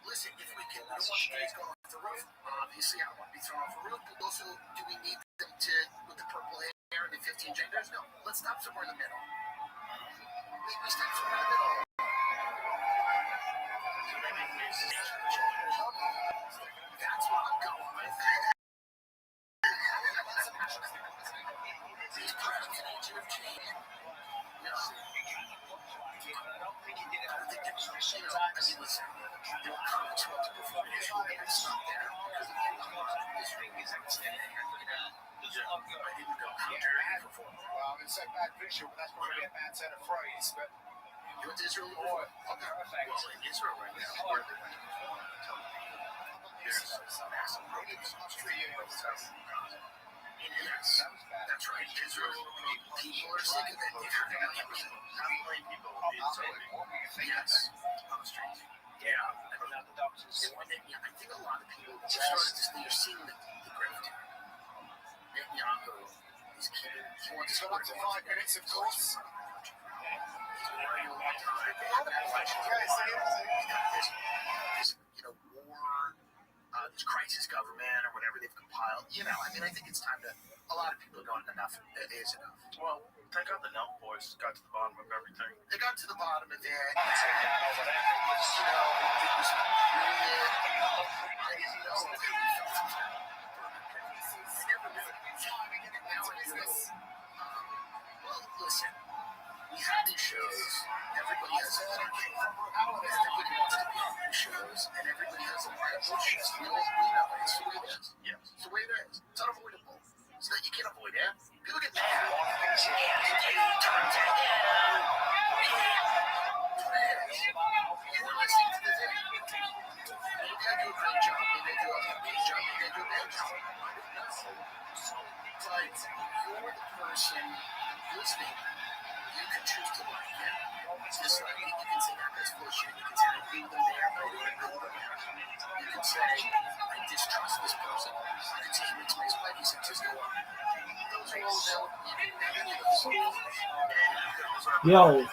Listen, if we can, I don't want the guys going off the roof. Obviously, I don't want to be thrown off the roof. But also, do we need them to, with the purple hair and the 15 genders? No. Let's stop somewhere in the middle. Maybe stop somewhere in the middle. That's what I'm going with. These presidents have changed. No. Listen, there were comments about the performance and it's not there because of this ring is outstanding. I didn't go, how dare you perform? Well, it's a bad visual, but that's probably a bad set of phrase, but you went to Israel before? Okay. Well, in Israel right now, where they went there's massive problems for you. Yes, that's right. Israel, people are sick of it. How many people will be so Yes, on the streets. Yeah. I think a lot of people you're seeing the grift. Netanyahu is keeping. He wants to go up to 5 minutes, of course. He's worrying a long time. This, war. This crisis government or whatever they've compiled. I think it's time to. A lot of people are going, enough is enough. Well, thank God the Nelk boys got to the bottom of everything. They got to the bottom of it. It was well, listen, we have these shows. Everybody has a everybody wants to be on these shows, and everybody has a right to shows. We know it's the way it is. Yes. It's the way it is. It's unavoidable. It's that you can't avoid it. People get mad. You're listening to the thing. Maybe I do a great job. Maybe I do a good job. Maybe I do a bad job. But you're the person listening. You can choose to like him. Just like you can say that guy's bullshit. You can say I agree with him there, but I don't agree with him there. You can say I distrust this person. You can say he makes my spidey senses go up. Those are all Yo,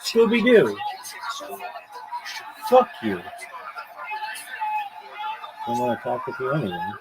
Scooby Doo. Fuck you. I don't want to talk with you anyway.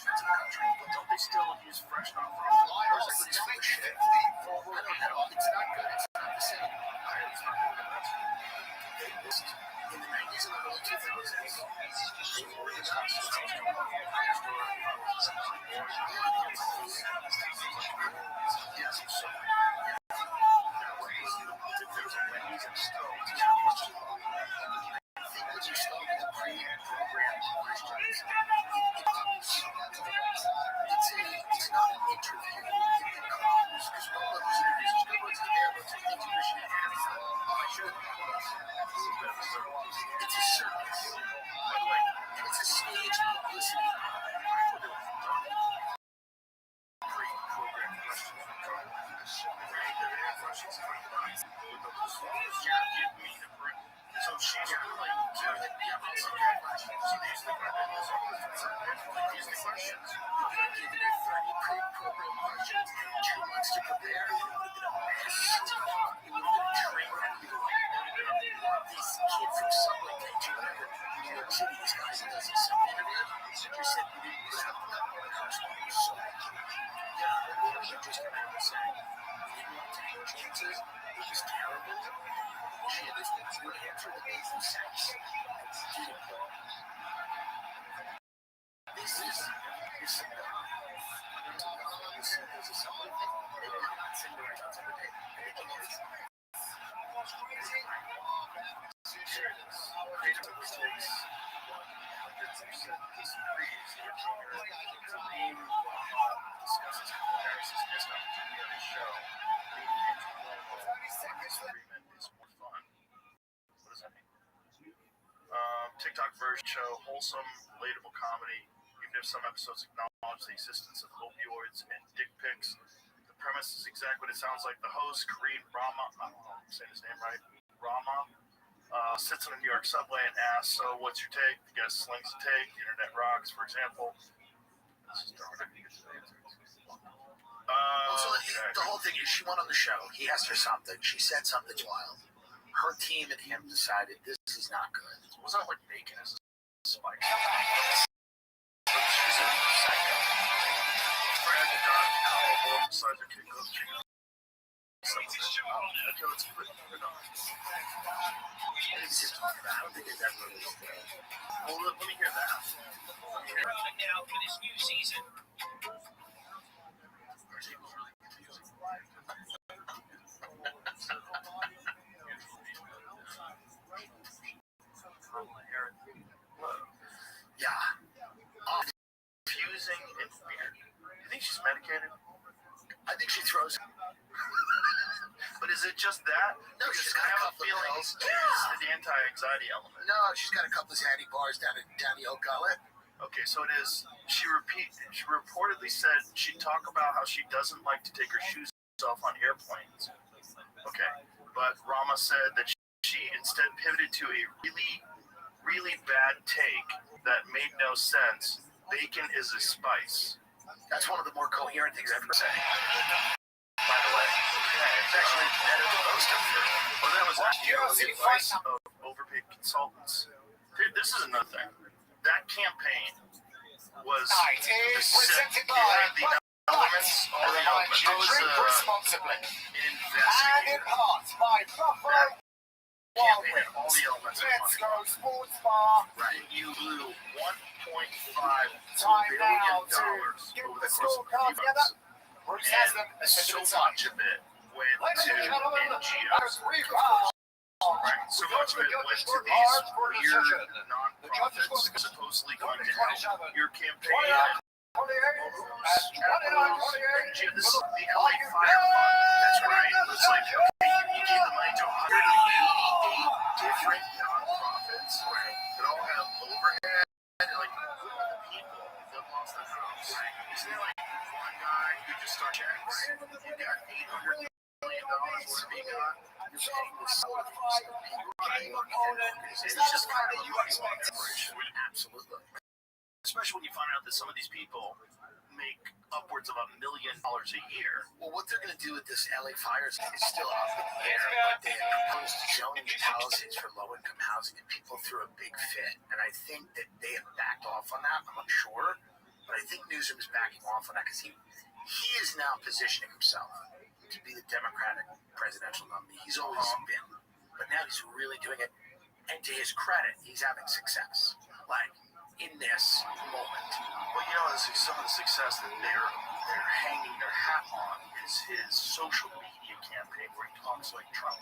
defense in the country. But don't they still use fresh not from? Lyles is full of shit. I don't know. It's not good. It's not the same. It's not good. They missed in the 90s and the early 2000s. They were the best. Yes, so there's a Wendy's and Stones. I think when you start with a pre-programmed questions, it's not an interview. It becomes, because one of those interviews is good ones in there, but I think you should have I should. It's a service. By the way, it's a stage publicity. Pre-programmed questions from God. Questions from God. So she's willing to answer your questions. So these are the questions. Given her 30 pre-programmed questions, 2 months to prepare, this kid from Subway came to New York City. This guy who does this interview, just said you didn't use that so he just came out and said, we didn't want to take chances. It was terrible. She had this good answer that made some sense. This is a Subway thing. They did not send her out every day. I think it is. Here it is. Creative mistakes. 100% disagrees. Discusses comparisons missed opportunity on his show. Leading into global disagreement is more fun. What does that mean? TikTok version show, wholesome, relatable comedy. Even if some episodes acknowledge the existence of opioids and dick pics, the premise is exactly what it sounds like. The host, Kareem Rama, I don't know if I'm saying his name right, Rama, sits in a New York subway and asks, so what's your take? The guest slings a take, the internet rocks, for example. This is dark. The whole thing is she went on the show. He asked her something. She said something wild. Her team and him decided this is not good. Wasn't it like bacon as a spike? Well, let me hear that. Now for this new season. Yeah. Confusing and weird. You think she's medicated? I think she throws. But is it just that? No, because she's got I a have a couple of feeling pills. it's the anti-anxiety element. No, she's got a couple of Zaddy bars down the old gullet. Okay, so it is. She reportedly said she'd talk about how she doesn't like to take her shoes off on airplanes. Okay, but Rama said that she instead pivoted to a really, really bad take that made no sense. Bacon is a spice. That's one of the more coherent things I've ever said. By the way, it's actually better than most of them. Well, that was actually the advice of overpaid consultants. Dude, this is another thing. That campaign was presented by the elements, all the elements. It was drink responsibly. an And investigative in part by Buffalo campaign had all the elements of Let's money. go sports bar. Right. You blew $1.5 Time billion now to get over the the course of a scorecard few together. months. Bruce has them. And Let's so get to the much of it went Ladies to and gentlemen, NGOs. Right. So much of it went to these weird non-profits supposedly going to help your campaign. This is the LA Fire Fund. That's right. It's like, okay, you gave the money to 188 different non-profits that all have overhead. Like, who are the people that lost their house? Isn't there like one guy who just started checks? You got $800 million, whatever you got. You're paying this it's just kind of a money operation. Absolutely. Especially when you find out that some of these people make upwards of $1 million a year. Well, what they're going to do with this LA fires is still up in the air, but they have proposed zoning policies for low-income housing, and people threw a big fit. And I think that they have backed off on that. I'm not sure, But I think Newsom is backing off on that because he is now positioning himself to be the Democratic presidential nominee. He's always been. But now he's really doing it. And to his credit, he's having success. Like, in this moment. Well, some of the success that they're hanging their hat on is his social media campaign where he talks like Trump.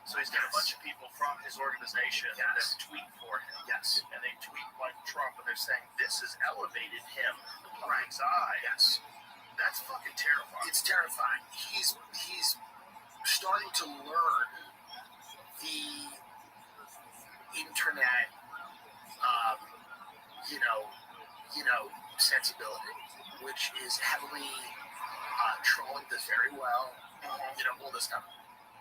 So he's got a bunch of people from his organization that tweet for him. Yes. And they tweet like Trump, and they're saying, this has elevated him in the public's eye. Yes. That's fucking terrifying. It's terrifying. He's starting to learn the internet, sensibility, which is heavily trolling does very well. All this stuff.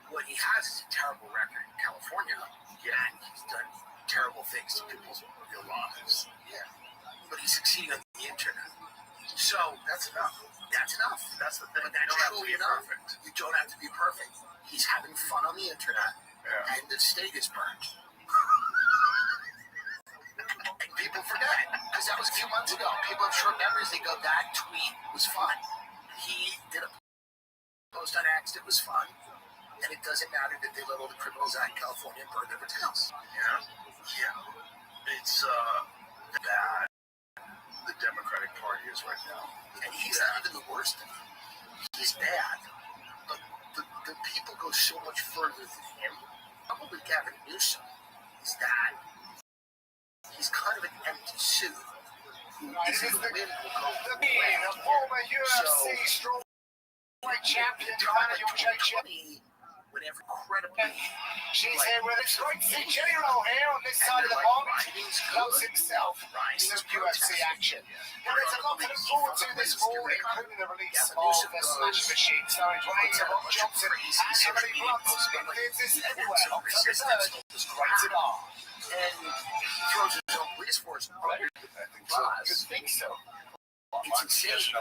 What he has is a terrible record in California. Yeah, and he's done terrible things to people's real lives. Yeah, but he's succeeding on the internet. So That's enough. that's enough. That's the thing. But that's You don't have to truly be enough. perfect. You don't have to be perfect. He's having fun on the internet, Yeah. and the state is burned. And people forget, because that was a few months ago. People have short memories. They go, that tweet was fun. He did a post on X that was fun. And it doesn't matter that they let all the criminals out in California and burn everything else. Yeah. It's bad. The Democratic Party is right now. And he's not even the worst of it. He's bad. But the people go so much further than him. Probably Gavin Newsom is that he's kind of an empty suit. Who is in the wind will go away. The former UFC strawweight champion, Daniel J. Whenever incredibly, She's here with us. Great to see Jenny Roll here on this side of the pond. Loves himself to UFC action. There is a lot to look forward to this fall, including the release of the Smash Machine, starring Dwayne The Rock Johnson and Emily Blunt. In theaters everywhere, October 3rd, rated R. and he throws his own police force. You think so? It's insane.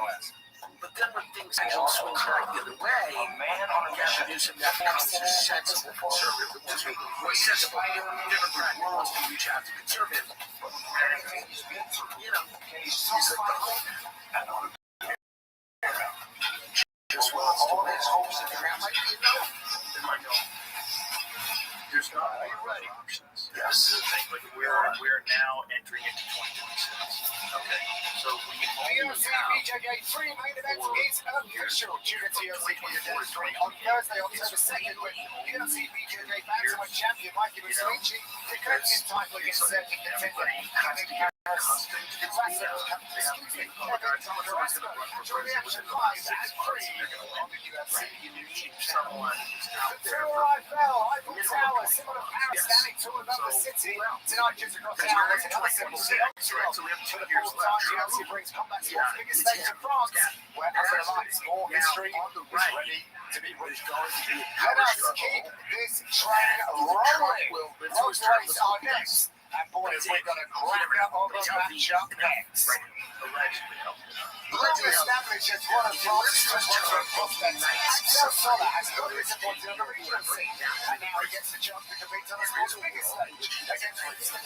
But then when things actually swing back the other way, Gavin Newsom now becomes a sensible conservative. Well, sensible Democrat who wants to reach out to conservative. And, he's like the hope. Just wants to win. And that might be enough. It might go. There's not a lot of options. This is the thing. Like we're now entering into 2026. Okay. So when you The UFC BJJ 3 main event is official. Tune into UFC BJJ 3 on Thursday, October 2nd, with UFC BJJ bantamweight champion Mikey Mussolini defends his title against second contender Kevin Harris. Join the action live at 3 on the UFC YouTube channel. The tour Eiffel Tower, similar power standing tall above the city. Tonight, just across town, there's another symbol. So we have 2 years left. UFC brings combat sports biggest stage to France, where Africa's more history is ready to be rich. Let us keep this train rolling. Road race are next. And boys, we're going to crack up on the matchup next. Already established as one of France's top prospects, Axel Sola has got disappointed on the UFC, and now he gets the chance to compete on the sport's biggest stage against Winston.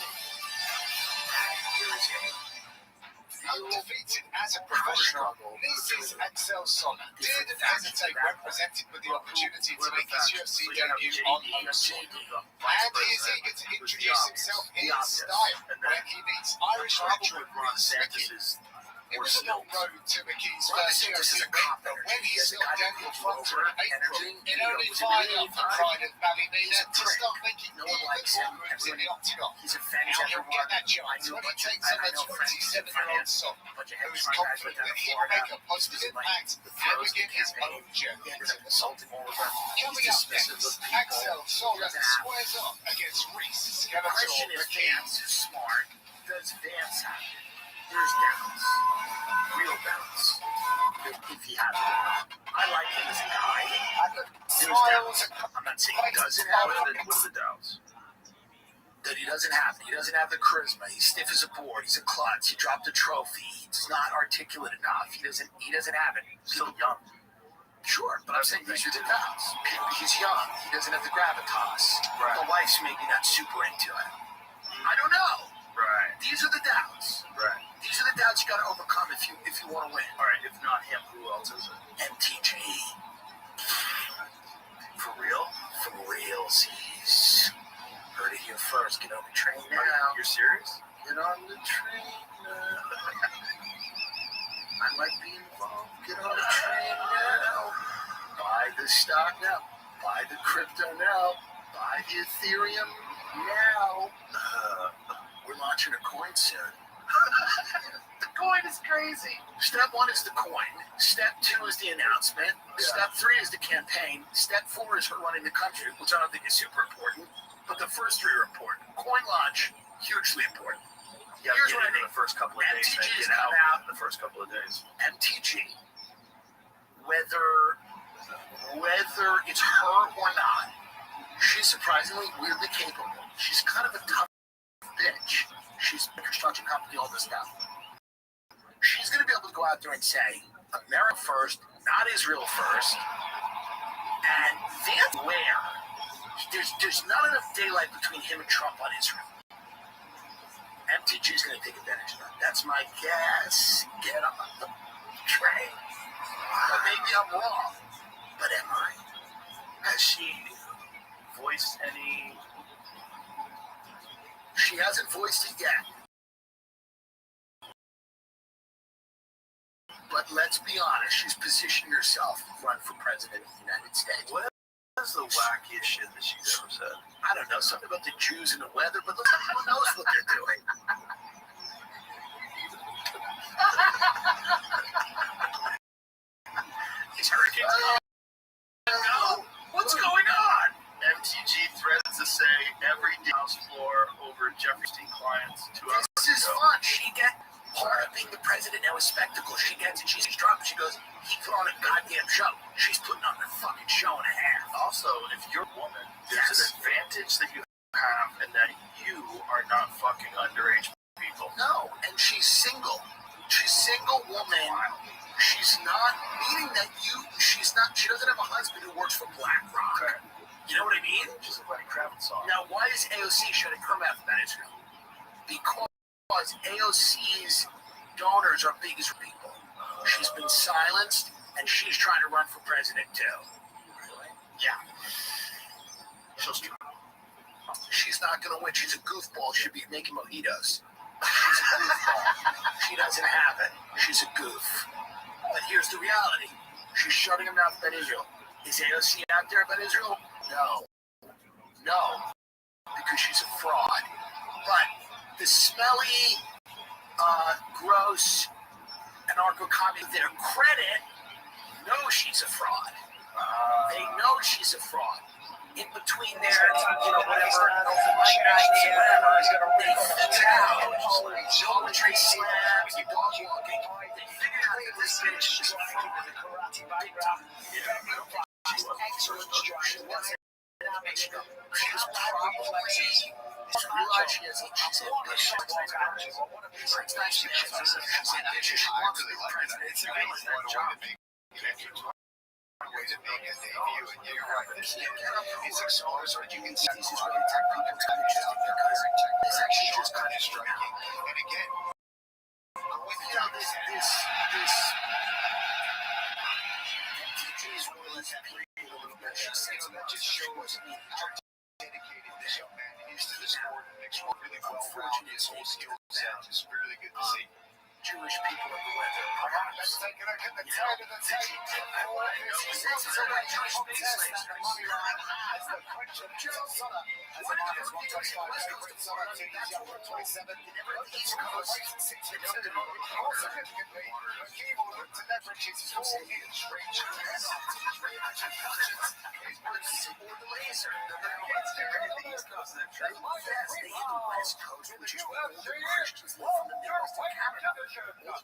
Undefeated as a professional, Nice's Axel Sola did hesitate when presented with the opportunity to make his UFC debut on OC. And he is eager to introduce himself in style when he meets Irish veteran Rhys McKee. It was a long road to McKee's first UFC win, but when he saw Daniel Fronter in April, it only fired up the pride of Ballymena to start making even more moves in the octagon. Now he'll get that chance when he takes on a 27-year-old son who's confident that he will make a positive impact and begin his own journey into the Sultan. Coming up next, Axel Sola squares off against Rhys question is, Vance is smart. Does Vance have it? There's doubts. Real doubts. If he has it. I like him as a guy. There's doubts. I'm not saying he doesn't have it. What are the doubts? That he doesn't have it. He doesn't have the charisma. He's stiff as a board. He's a klutz. He dropped a trophy. He's not articulate enough. He doesn't have it. He's still young. Sure, but I'm saying these are the doubts. He's young. He doesn't have the gravitas. Right. The wife's maybe not super into it. I don't know. Right. These are the doubts. Right. These are the doubts you got to overcome if you Get on the train now. You're serious? Get on the train now. I might be involved. Get on the train now. Buy the stock now. Buy the crypto now. Buy the Ethereum now. We're launching a coin soon. The coin is crazy. Step 1 is the coin. Step 2 is the announcement. Step 3 is the campaign. Step 4 is her running the country, which I don't think is super important. But the first 3 are important. Coin launch, hugely important. Yeah, Here's get what I in think. the first couple of days. MTG's Get come out out. in the first couple of days. MTG, whether it's her or not, she's surprisingly weirdly capable. She's kind of a tough bitch. She's a construction company, all this stuff. She's going to be able to go out there and say, America first, not Israel first. And that's where there's not enough daylight between him and Trump on Israel. MTG is going to take advantage of that. That's my guess. Get on the train. But maybe I'm wrong. But am I? Has she voiced any? She hasn't voiced it yet. But let's be honest, she's positioning herself to run for president of the United States. What is the wackiest shit that she's ever said? I don't know, something about the Jews and the weather, but look, who knows what they're doing. These hurricanes no, what's going on? MTG threatens to say every House floor over Jeffrey Epstein clients 2 hours This is ago. fun. She gets part of being the president now is spectacle. She gets it. She sees Trump. She goes, he put on a goddamn show. She's putting on a fucking show and a half. Also, if you're a woman, there's an advantage that you have and that you are not fucking underage people. No, and she's single. She's single woman. She's not, meaning that she doesn't have a husband who works for BlackRock. Okay. You know what I mean? She's a Lenny Kravitz song. Now, why is AOC shutting her mouth about Israel? Because AOC's donors are big Israel people. She's been silenced, and she's trying to run for president too. Really? Yeah. She's not going to win. She's a goofball. She'll be making mojitos. She's a goofball. She doesn't have it. She's a goof. But here's the reality. She's shutting her mouth about Israel. Is AOC out there about Israel? No. Because she's a fraud. But the smelly, gross, anarcho-communist, to their credit, know she's a fraud. They know she's a fraud. In between there, whatever, overnight nights, whatever, they figure out poetry slams, dog walking. They figured out that this bitch is a fraud. She's excellent. She was She's probably realized she's ambitious. She's ambitious. She wants to be president. It's a job. Way to make a debut, and you're right. It's exposed, you can see This is really technical because this actually just kind of striking. And again, this MTG is one of those people that she says that just shows me how dedicated this young man is to the sport and makes it really well rounded. His whole skill set is really good to see. Jewish people in the weather. Let's take it again. The tide of the tape. This is about Jewish space slaves.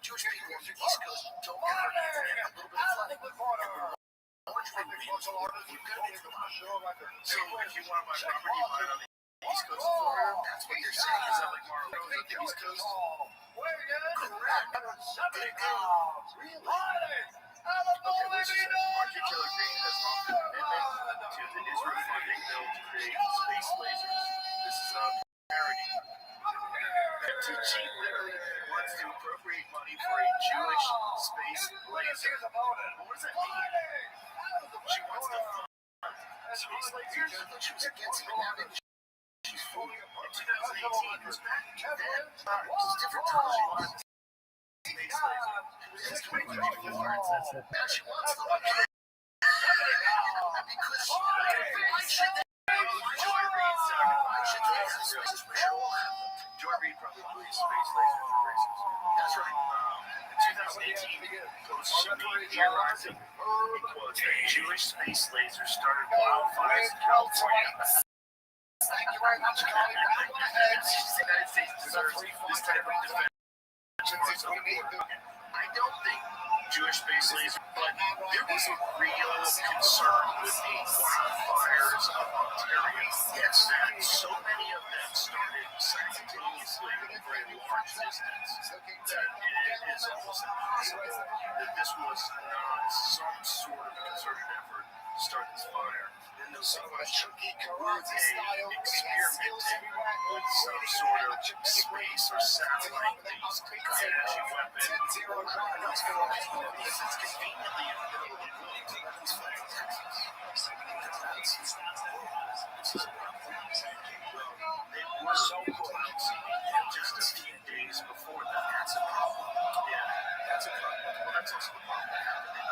Jewish people on the East Coast don't get hurt a little bit of flooding. Orange wind means you're going to make the water. So if you want my property, you buy it on the East Coast of Florida. That's what you're saying. Is that like Marlboro on the East Coast? Correct. Okay, listen, Marjorie Taylor Greene has offered commitment to the Israel funding bill to create space lasers. This is a parody. MTG literally wants to appropriate money for a Jewish space laser. What does that mean? She wants to fund space lasers? She was against it. she's fully a part. 2018 was back then. It's different times. Now she wants to look at it. Because why should they? Why should they have spaces where she will have them? Joy Reid probably plays Space Lasers for races. That's right. In 2018, post theorizing because a Jewish space laser started wildfires in California. Thank you very much, Carly. Round one ahead. The United States deserves this type of defense. I don't think Jewish space laser, but there was a real concern with the wildfires of Ontario. Yes, that so many of them started simultaneously over a large distance that it is almost impossible that this was not some sort of concerted effort to start this fire. Then there was a question, were they experimenting with some sort of space or satellite-based energy weapon? This is conveniently in the middle of the world. They were so close just a few days before that. That's a problem. Yeah, that's a problem. Well, that's also the problem that happened in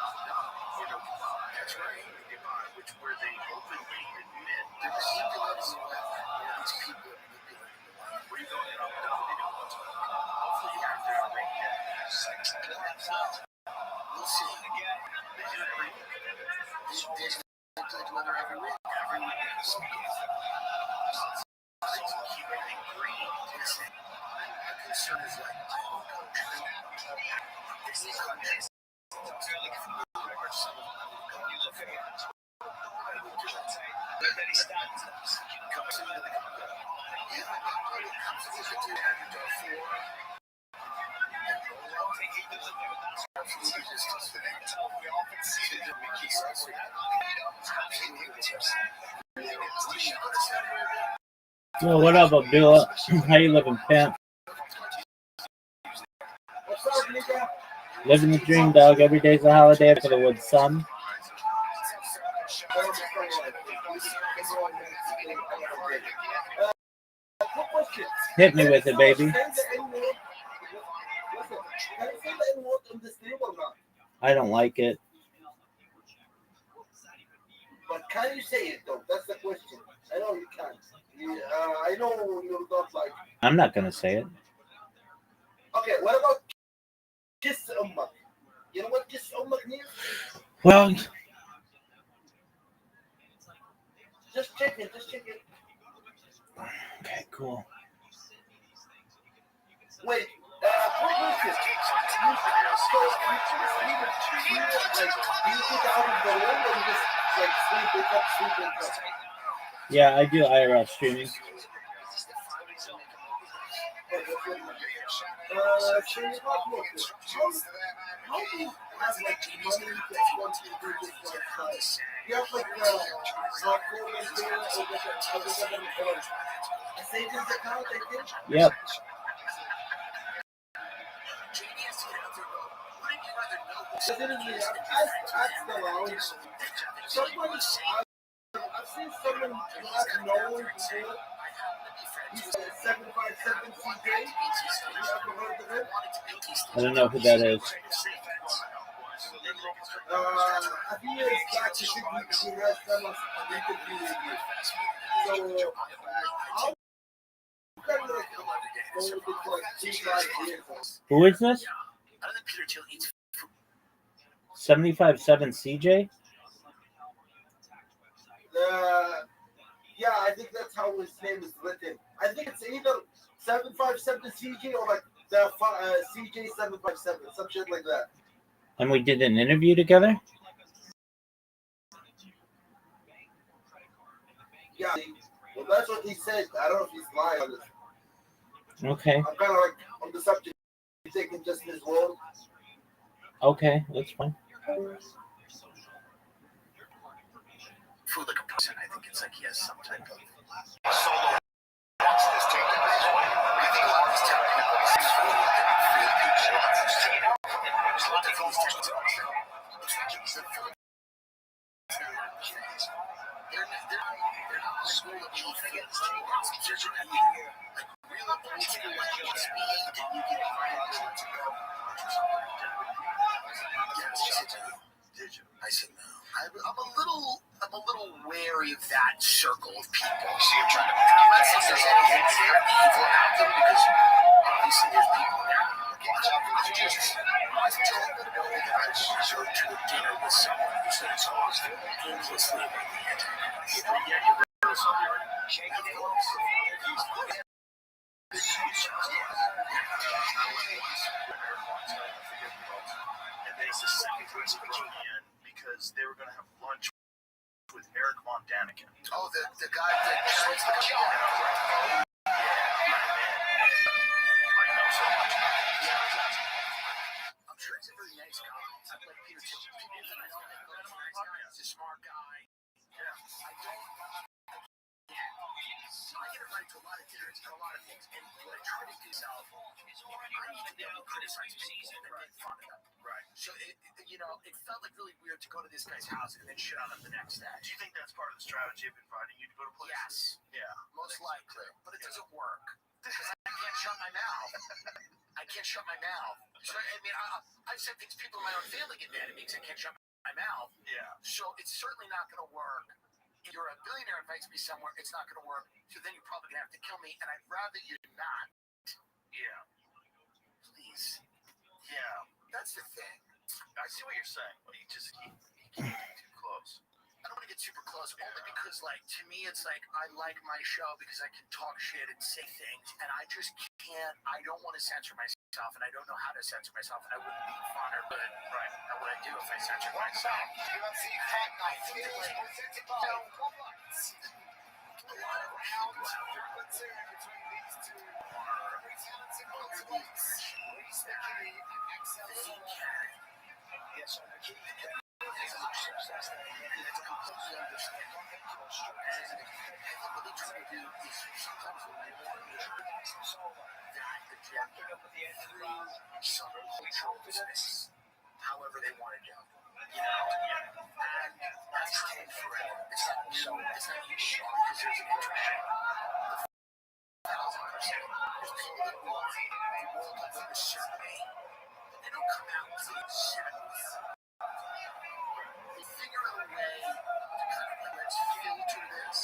Dubai. That's right. Dubai, where they openly admit they're manipulating the weather. These people are manipulating the weather. Where are you going in Abu Dhabi? They don't want to. Hopefully you're out there on weekend. We'll see. They do it every week. There's manipulating weather every week. Every week. Keep everything green. My concern is like my own country. This is countries. Yo, what up, Abdullah? How you living, pimp? Living the dream, dog. Every day's a holiday for the woods, son. Hit me with it, baby. I don't like it. But can you say it though? That's the question. I know you can. I know you don't like. I'm not gonna say it. Okay, what about Kiss Ummak? You know what Kiss Ummak means? Well, just check it. Just check it. okay, cool. Wait, quick question. You get out of the room and just like sleep up. Yeah, I do IRL streaming. Yep. I've seen someone who has known before. He's 757 CJ. You ever heard of him? I don't know who that is. I think it's back to 6 weeks. He has done an interview with you. So, how kind of like go with it for like 3-5 years? Who is this? I don't think Peter Thiel eats food. 75.7 CJ? Yeah, I think that's how his name is written. I think it's either 757 CJ or like the CJ 757, some shit like that. And we did an interview together? Yeah, well, that's what he said. I don't know if he's lying on this. Okay. I'm kind of like on the subject, taking just his word. Okay, that's fine. Food like a person. I think it's like he has some type of Solo wants this taken this way. I think all these people see food and feel people. There's a lot of those they're not a school of eat fields. They're because obviously there's people there. I don't know that I should go to a dinner with someone who's going to talk endlessly about the internet. Yeah, you're right. Shaking it off. And they specifically brought me in because they were going to have lunch with Eric Von Daniken. Oh, the guy that carries the show. And I was like, oh, yeah, I know so much about it. I'm sure he's a very nice guy. I've met Peter too. He's a nice guy. He's a smart guy. Yeah. I get invited to a lot of dinners and a lot of things, and what I try to do is, I need to be able to criticize people and make fun of them. Right. So, it felt like really weird to go to this guy's house and then shit on him the next day. Do you think that's part of the strategy of inviting you to go to places? Yes. Yeah. Most likely. But it doesn't work. Because I can't shut my mouth. I can't shut my mouth. So, I mean, I've said things, people in my own family get mad at me because I can't shut my mouth. Yeah. So it's certainly not going to work. If you're a billionaire invites me somewhere, it's not going to work. So then you're probably going to have to kill me, and I'd rather you not. Yeah. Please. Yeah. That's the thing. I see what you're saying, but you can't get too close. I don't want to get super close, only because, to me, it's like I like my show because I can talk shit and say things, and I just can't. I don't want to censor myself, and I don't know how to censor myself, and I wouldn't be fun or good at what I do if I censored myself. UFC Fight Night presented by Roberts. A lot of people out there between these two very talented cultivators. Reese the Kitty and Excel Summer. Yes, I'm a kid. It's completely understandable. And what they try to do is sometimes when they want to that agenda through some cultural business, however they want to do. And that's taken forever. It's not you sharp because there's an interest. 1,000%. There's people that want the world to live a certain way, but they don't come out until the 70s. They figure out a way to kind of let's filter this.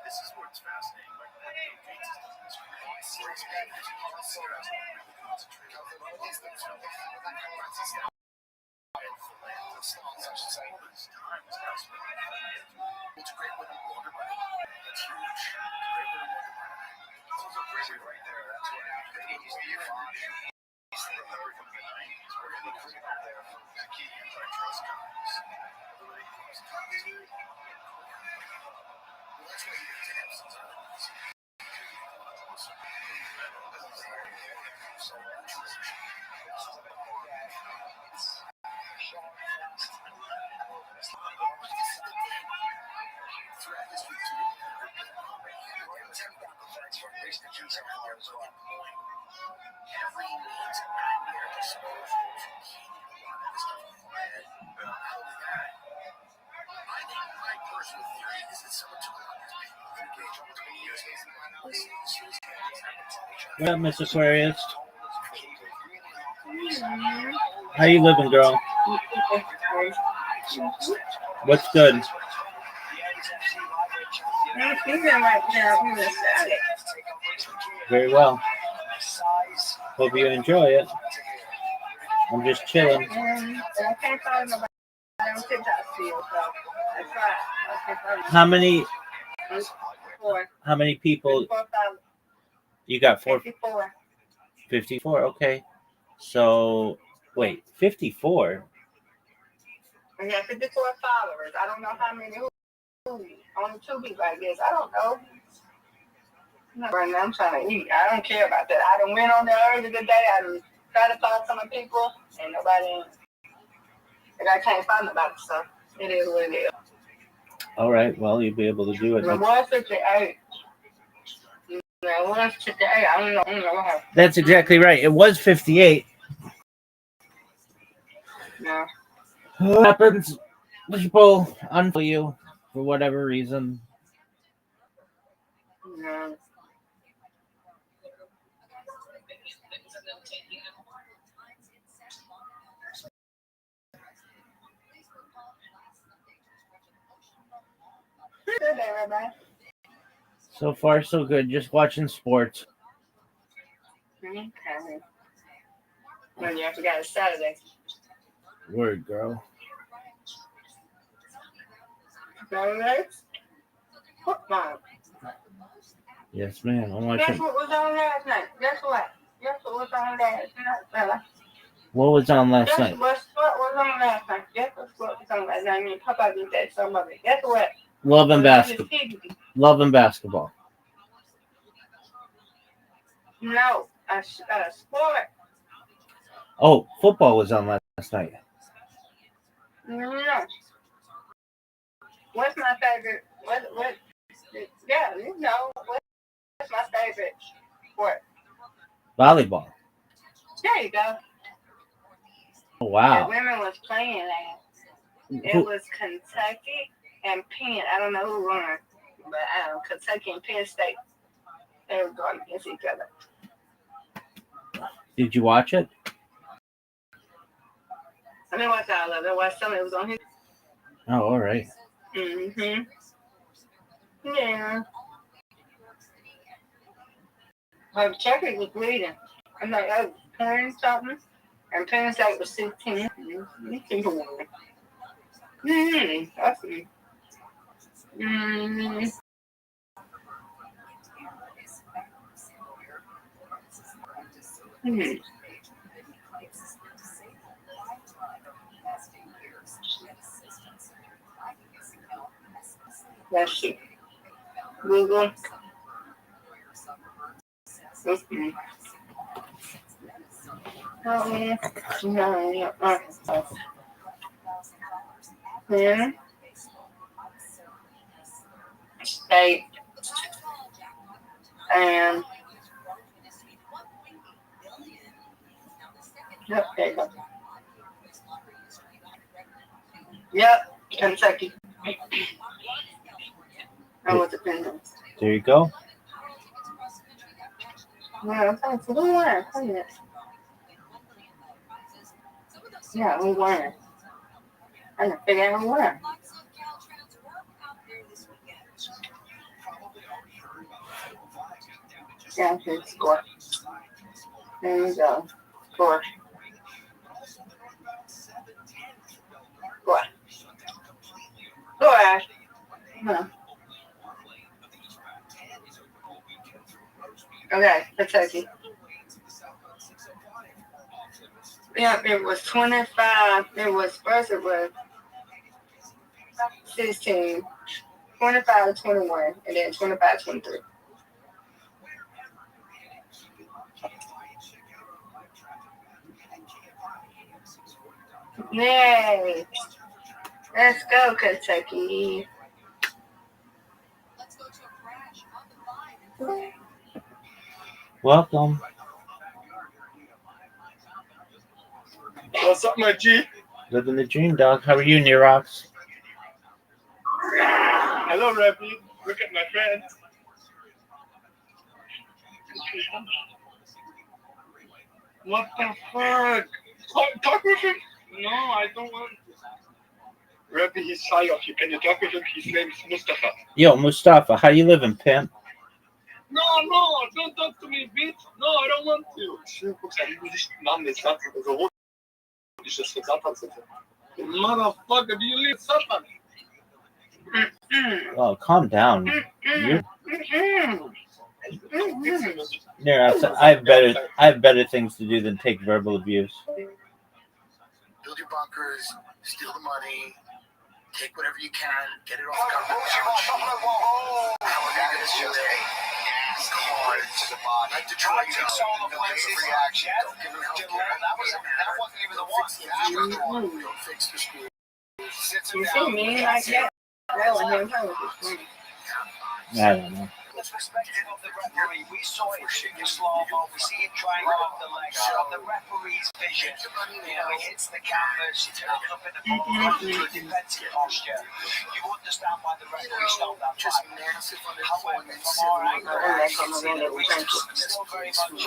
This is where it's fascinating. Like what Bill Gates is doing is It's a great way to launder money. It's huge. Great way to launder money. It's also a great way right there. That's why they used to be remember from the 90s where they were out there for the key antitrust companies. Ability to use content. Well, that's why you need to have some other ones. Throughout history, every means at their disposal to keep a lot of this stuff quiet. But not only that, I think my personal theory is that someone took a lot of these people engaged over 20 years. What up, Miss Aquarius? How you living, girl? What's good? Very well. Hope you enjoy it. I'm just chilling. How many people? You got 4? 54, okay. So, wait, 54? I got 54 followers. I don't know how many. Only 2 people, I guess. I don't know. Right now, I'm trying to eat. I don't care about that. I done went on there earlier today. I done tried to find some people, and nobody. And I can't find nobody, so it is what it is. All right, well, you'll be able to do it. It was 58. It was 58. I don't know what happened. That's exactly right. It was 58. Yeah. What happens? People unfollow you for whatever reason. Yeah. Good day, Rabbi. So far, so good. Just watching sports. Okay. When you forgot it's Saturday. Word, girl. Saturday? Football. Yes, ma'am. I'm Guess watching. what was on last night? Guess what? Guess what was on last night, fella? What was on last night? Guess what was on last night? Guess what was on last night? I mean, Papa did that some of it. Guess what? Love and basketball. Love and basketball. No, a sport. Oh, football was on last night. No. What's my favorite? What? Yeah, you know. What's my favorite sport? Volleyball. There you go. Oh, wow. The women was playing that. It was Kentucky and Penn. I don't know who won, but Kentucky and Penn State. They were going against each other. Did you watch it? I didn't watch all of it. I watched some. It was on his. Oh, all right. Mhm. Yeah. But Kentucky was leading. I'm like, I was playing something, and Penn State was 16. You think won. That's me. Let's see. Google. Penn State and yep, there you go. Yep, Kentucky. I was a Penn. There you go. Yeah, I'm who won? Yeah, who won? I didn't figure out who won. Yeah, his score. There you go. Score. Score. Score. Huh. Okay, Kentucky. Yeah, it was 25. It was 16, 25 to 21, and then 25 to 23. Yay! Let's go, Kentucky. Let's go to a crash on the line. Welcome. What's up, my G? Living the dream, dog. How are you, Nerox? Hello, Rabbi. Look at my friend. What the fuck? Talk with him? No, I don't want to. Rabbi, he's shy of you. Can you talk with him? His name is Mustafa. Yo, Mustafa, how you living, pimp? No, don't talk to me, bitch. No, I don't want to. Motherfucker, do you live Satan? Oh, calm down. Nerox, I have better things to do than take verbal abuse. Build your bunkers, steal the money, take whatever you can, get it off government balance sheet. However you're going to do it. Hard to the body. Like Detroit, reaction. Don't give them healthcare. That wasn't even the one. Don't fix the school. You see me like that? That was him. I don't know. Perspective of the referee, we saw it in slow-mo, we see him trying off the leg, so the referee's vision, he hits the canvas, he turns up in the ball, into a defensive posture. You understand why the referee stopped that fight. However, from our angle, we can see that Richardson is still very much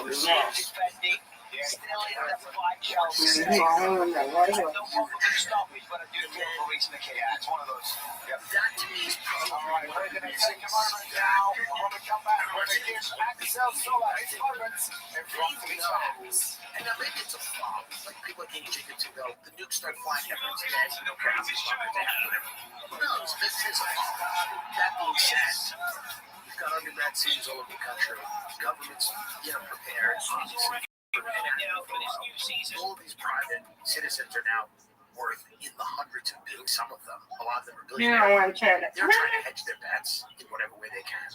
defending, still in the fight, Chelsea. I don't want to stop it, but I do think Maurice McKay, it's one of those. That to me is probably we're going to take a moment now. When we come back, we're going to give Axel Solas moments and these facts. And now maybe it's a flop. Like people are getting chicken to go. The nukes start flying, everyone's dead. No crazy shit. Who knows? This is a flop. That being said, we've got undergrad cities all over the country. Governments, prepared. All of these private citizens are now worth in the hundreds of billions. Some of them, a lot of them are billionaires. They're trying to hedge their bets in whatever way they can.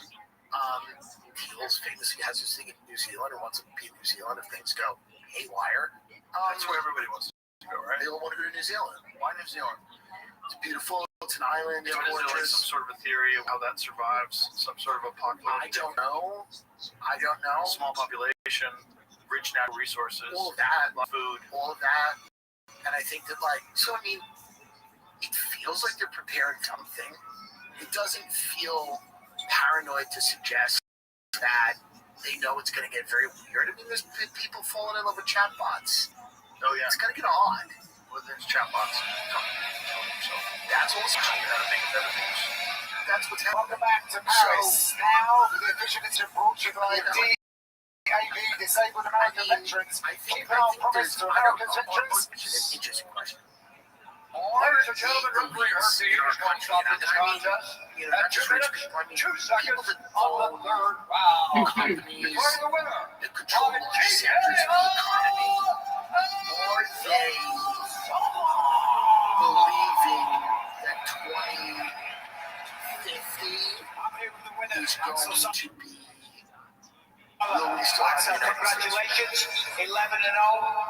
Teals famously has this thing in New Zealand, or wants to be in New Zealand if things go haywire. That's where everybody wants to go, right? They all want to go to New Zealand. Why New Zealand? It's beautiful. It's an island. Yeah, is there like some sort of a theory of how that survives? Some sort of a I population? don't know. Small population, rich natural resources, all of that, food, all of that. And I think that, it feels like they're preparing something. It doesn't feel paranoid to suggest that they know it's going to get very weird. I mean, there's people falling in love with chatbots. Oh, yeah. It's going to get odd. Well, there's chatbots. So that's also That's what's happening. Welcome back to Paris. Now, the official is brought to you by DAV, Disabled American Veterans. Keep our promise to American veterans. It's an interesting question. Ladies and gentlemen, referee Hershey is going to stop this contest at 2 minutes, 2 seconds on the third round. Companies Declaring the winner, that control the sectors of the economy, or they believing that 2050 is going to be Axel, congratulations, 11-0.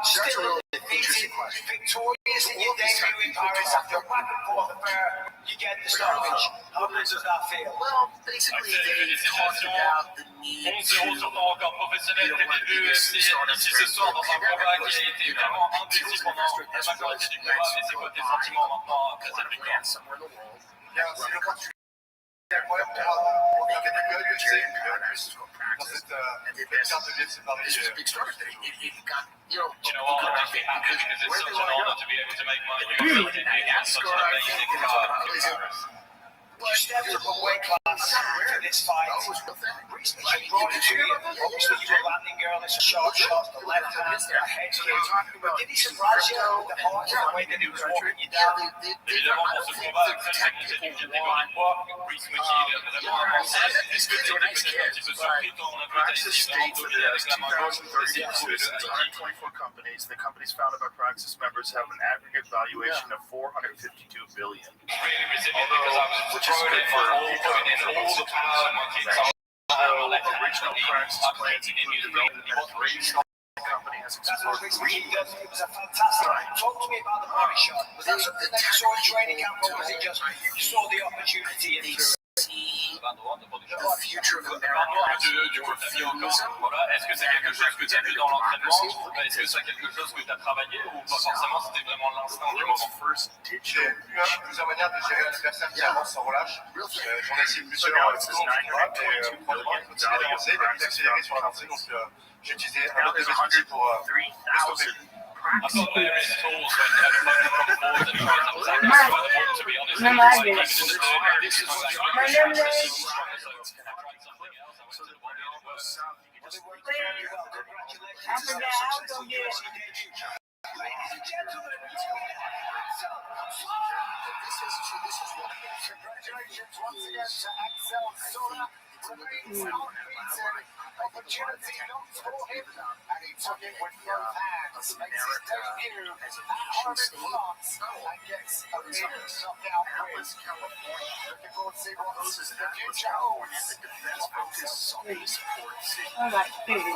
Still defeated, victorious in your debut in Paris after a back and forth affair. You get the stoppage. How good does that feel? Well, basically, they talked about the need to be the biggest sort of ce soir dans un combat qui a été vraiment indécis pendant la majorité du combat, mais c'est côté sentiment maintenant très éloigné. Somewhere in the world, run a country. This is a big story. It got, I'm just happy because it's such an honor to be able to make my new on such an amazing card. You stepped up a weight class for this fight. Recently, she brought it to you. Obviously, you were landing girl. It's a short shot, the left hand, the head kick. But did he surprise you with the heart and the way that he was walking you down? Évidemment, pour ce combat, comme c'est que c'est une des grandes fois, Reece McKee est vraiment avancé. Est-ce que tu es un petit peu surpris quand on a vu Tyson vraiment dominer avec la main gauche? 124 companies. The companies founded by Praxis members have an aggregate valuation of $452 billion. Really resilient because I was throwing in my all, putting in all the power my kids are. Original Praxis plans include developing a recreational company has explored green. It was a fantastic. Talk to me about the body shot. Was that something that you saw in training camp, or was it just you saw the opportunity and see the future of America? Du refuse. Voilà. Est-ce que c'est quelque chose que tu as vu dans l'entraînement? Est-ce que c'est quelque chose que tu as travaillé ou pas forcément? C'était vraiment l'instinct du moment. J'ai eu plusieurs manières de gérer un adversaire qui avance sans relâche. J'en ai essayé plusieurs. Probablement, il continue d'avancer, il a d'accélérer sur l'avancée. Donc, j'ai utilisé un autre de mes outils pour le stopper. I've got various tools when opponent come forward and try and attack us by the ball, to be honest. Like, even in the third round, this is like, My name is- I forgot I was gonna get it. Ladies and gentlemen, Axel Sola! This is what it is. Congratulations once again to Axel Sola. Remains unbeaten. Opportunity not for him, and he took it with both hands. Makes his debut at home in France and gets a big knockout win. Looking forward to see what the future holds. I like food.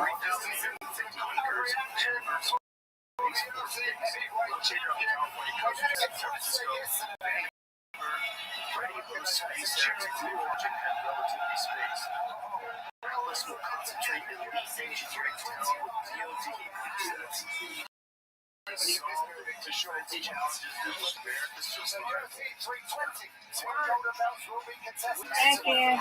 Thank you.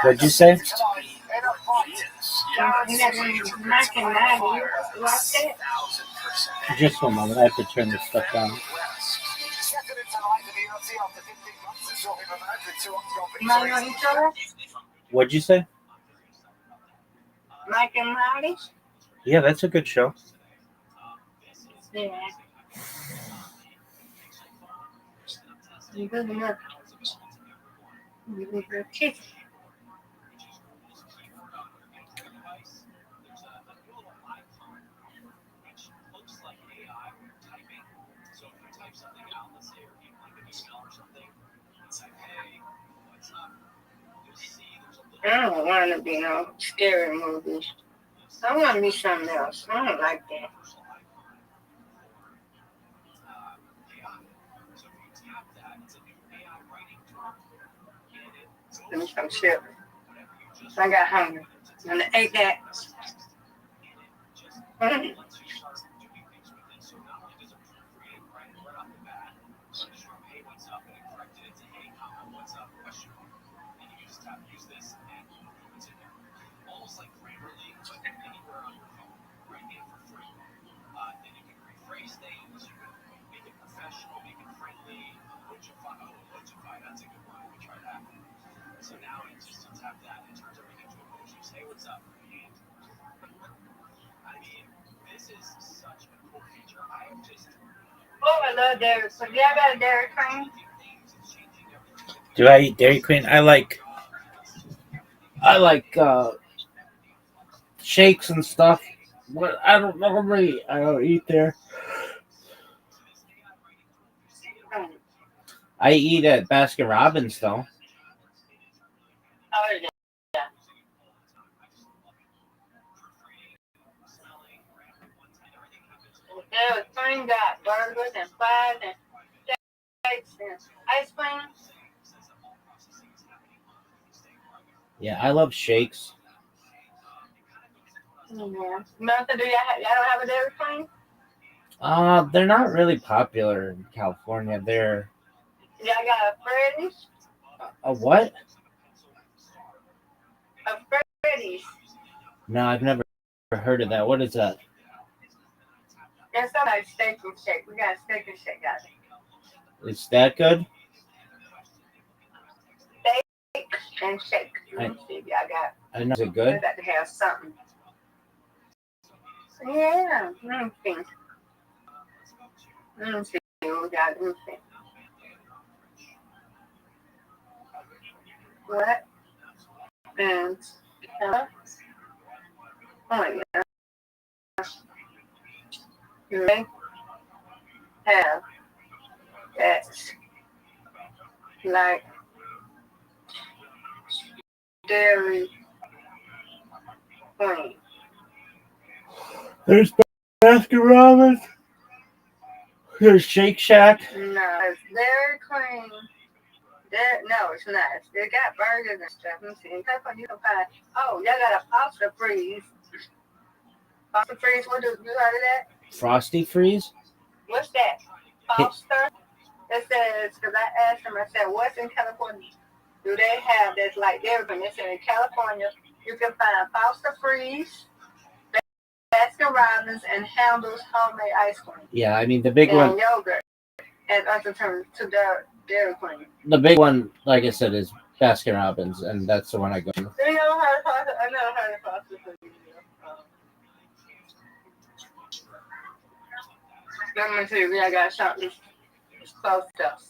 What'd you say? Just one moment. I have to turn this stuff down. What'd you say? Mike and Marty? Yeah, that's a good show. Yeah. You good enough. You good for a kiss. I don't want to be no scary movies. I want to be something else. I don't like that. Give me some shit. I got hungry. And I ate that. Oh, I love Dairy Queen. Yeah, I got a Dairy Queen. Do I eat Dairy Queen? I like shakes and stuff. But I don't normally eat there. I eat at Baskin Robbins though. Oh, yeah. Dairy Queen got burgers and fries and steaks and ice cream. Yeah, I love shakes. Yeah. Martha, y'all don't have a Dairy Queen? They're not really popular in California. They're Y'all got a Freddy's? a what? A Freddy's. No, I've never heard of that. What is that? It's something like Steak and Shake. We got Steak and Shake out there. Is that good? Steak and Shake. I Y'all got. know. Is it We good? got to have something. Yeah. Let me see. Let me see. We got. Let me see. What? And oh yeah, they have that like Dairy Queen. There's Baskin Robbins. There's Shake Shack. No, it's Dairy Queen. No, it's not. They got burgers and stuff. Let me see. In California, you can find. Oh, y'all got a pasta freeze. Pasta freeze. What do you heard of that? Frosty Freeze. What's that? Foster. It says because I asked them. I said, "What's in California? Do they have that's like Dairy Queen?" They said in California you can find Foster Freeze, Baskin Robbins, and Handel's homemade ice cream. Yeah, I mean the big and one. Yogurt. And other terms to Dairy Queen. The big one, like I said, is Baskin Robbins, and that's the one I go to. Do you know how to Foster? I never heard of Foster Freeze. Let me see. I got something. It's close stuff.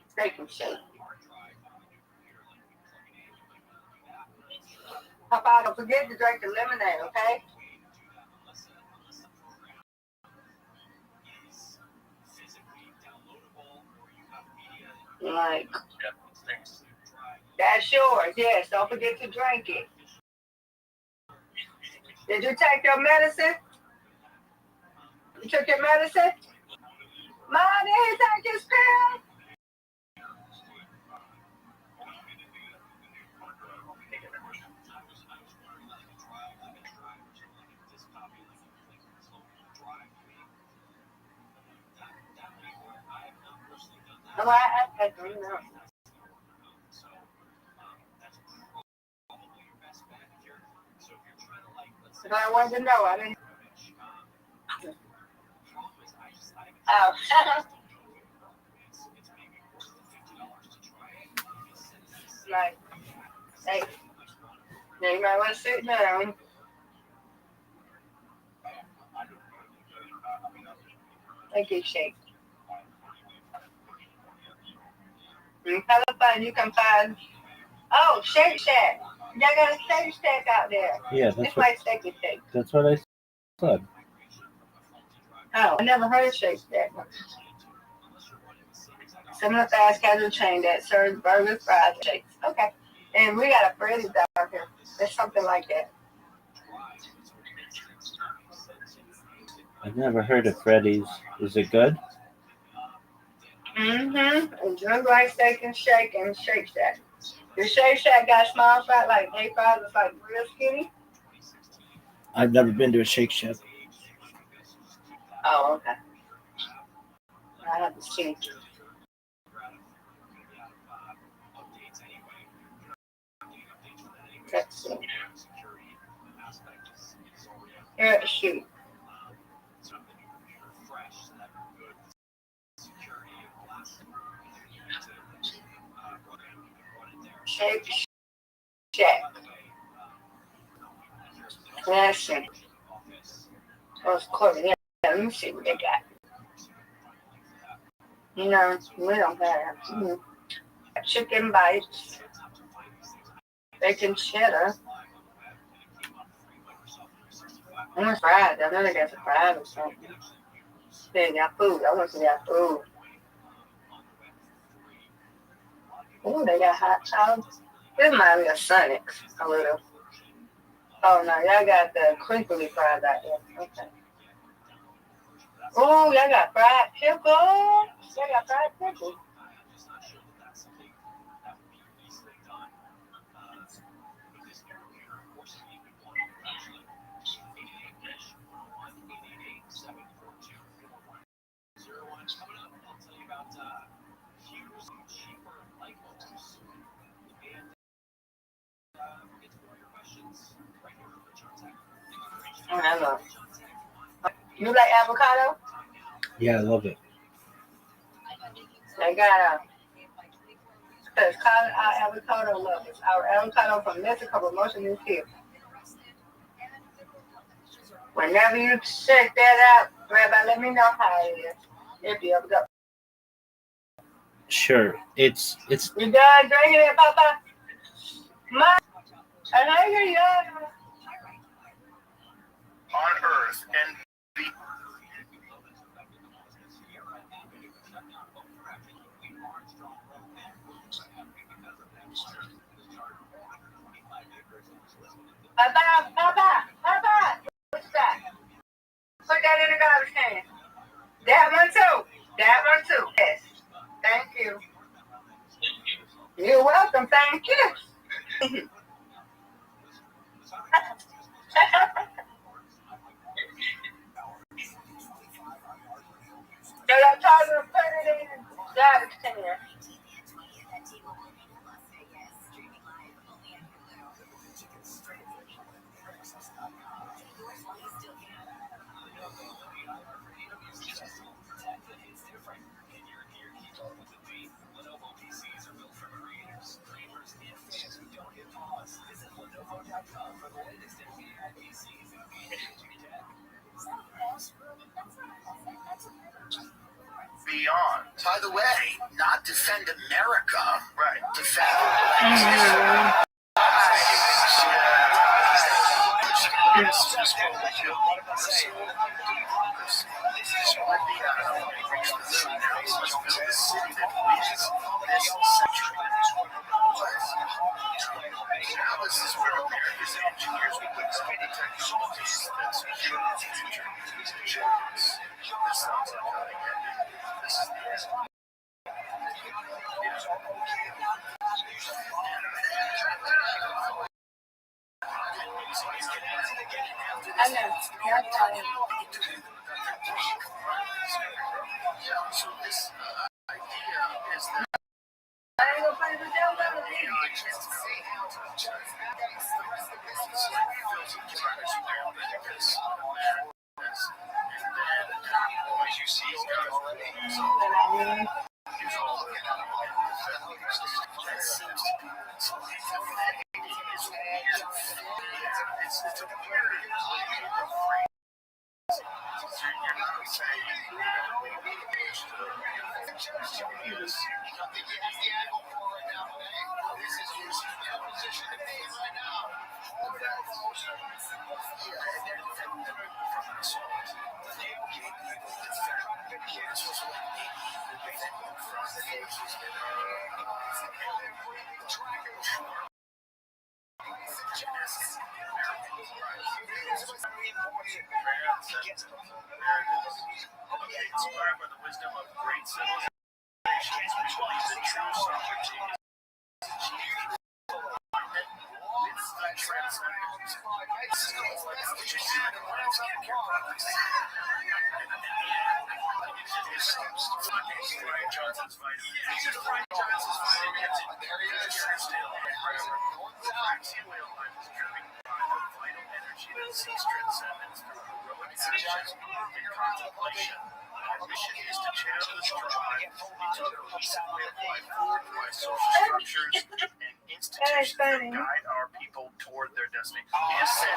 Steak and shake. Papa, don't forget to drink the lemonade, okay? Like, that's yours. Yes, don't forget to drink it. Did you take your medicine? You took your medicine? Mom, did he take his pill? Oh, I don't know. If I wanted to know, I didn't. Oh. Like, hey, now you might want to sit down. Thank you, Shake. In California, you can find, Shake Shack. Y'all got a Shake Shack out there. Yeah, that's my Steak and Shake. That's what I said. Oh, I never heard of Shake Shack. Similar fast casual chain that serves burgers, fries, and shakes. Okay. And we got a Freddy's down here. It's something like that. I've never heard of Freddy's. Is it good? Mm-hmm. And just like Steak and Shake and Shake Shack. The Shake Shack got small fries, like they fries, it's like real skinny. I've never been to a Shake Shack. Oh, okay. I have to see. Let's see. Let's see. Shake Shack. Let's see. Oh, it's close. Yeah, let me see what they got. No, we don't have. Chicken bites. Bacon cheddar. I'm fried. I know they got some fries or something. They got food. I want to see that food. Oh, they got hot dogs. This reminds me of Sonic's a little. Oh, no, y'all got the crinkly fries out there. Okay. Oh, y'all got fried pickles. Y'all got fried pickles. I love it. You like avocado? Yeah, I love it. They got it's called our avocado lovers. Our avocado from Mexico promotion is here. Whenever you check that out, Rabbi, let me know how it is. If you ever go. Sure. It's You done drinking it, Papa? My, I hear you. On Earth and be Papa. What's that? Put that in the garbage can. That one too. Yes. Thank you. You're welcome. Thank you. So I told her to put it in the garbage can. beyond. By the way, not defend America, Right. defend Now this is where America's engineers will put many technologies that secure its future. This sounds like this is the end. I know. That's fine. So this idea is that I ain't gonna play with them. as you see, he's got it's a weird inspired by the wisdom of great civilizations, which believes in true sovereignty with the transcendence. Brian Johnson's vaccine wheel life is driven by the vital energy that seeks transcendence through heroic action and contemplation. Our mission is to channel this drive into a cohesive way of life forward by social structures and institutions that guide our people toward their destiny. He just said,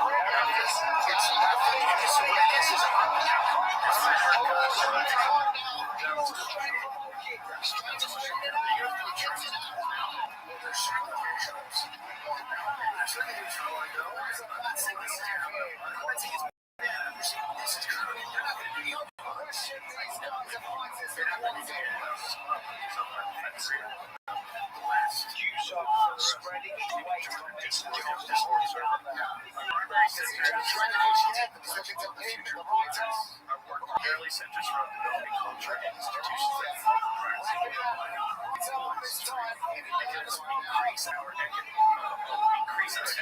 our work primarily centers around developing culture and institutions that follow practice. Increase our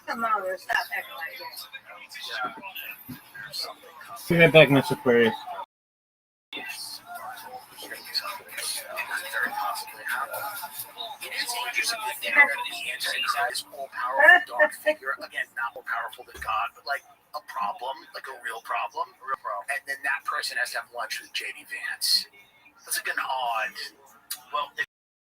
Come on, stop acting like that. Be right back, Mr. Aquarius. Very possibly happen. There's a good there that the Antichrist, all-powerful dark figure, again, not more powerful than God, but like a problem, like a real problem. And then that person has to have lunch with J.D. Vance. That's like an odd. Well, if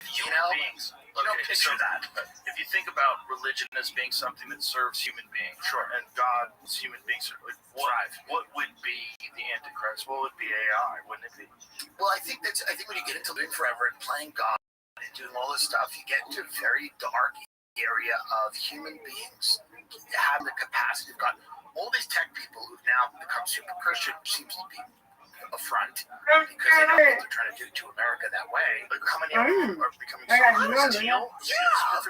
human beings, picture that. If you think about religion as being something that serves human beings, and God as human beings, what would be the Antichrist? What would be AI? Wouldn't it be? Well, I think when you get into living forever and playing God and doing all this stuff, you get into a very dark area of human beings having the capacity of God. All these tech people who've now become super Christian seems to be a front because they know what they're trying to do to America that way. Like how many are becoming so Yeah, of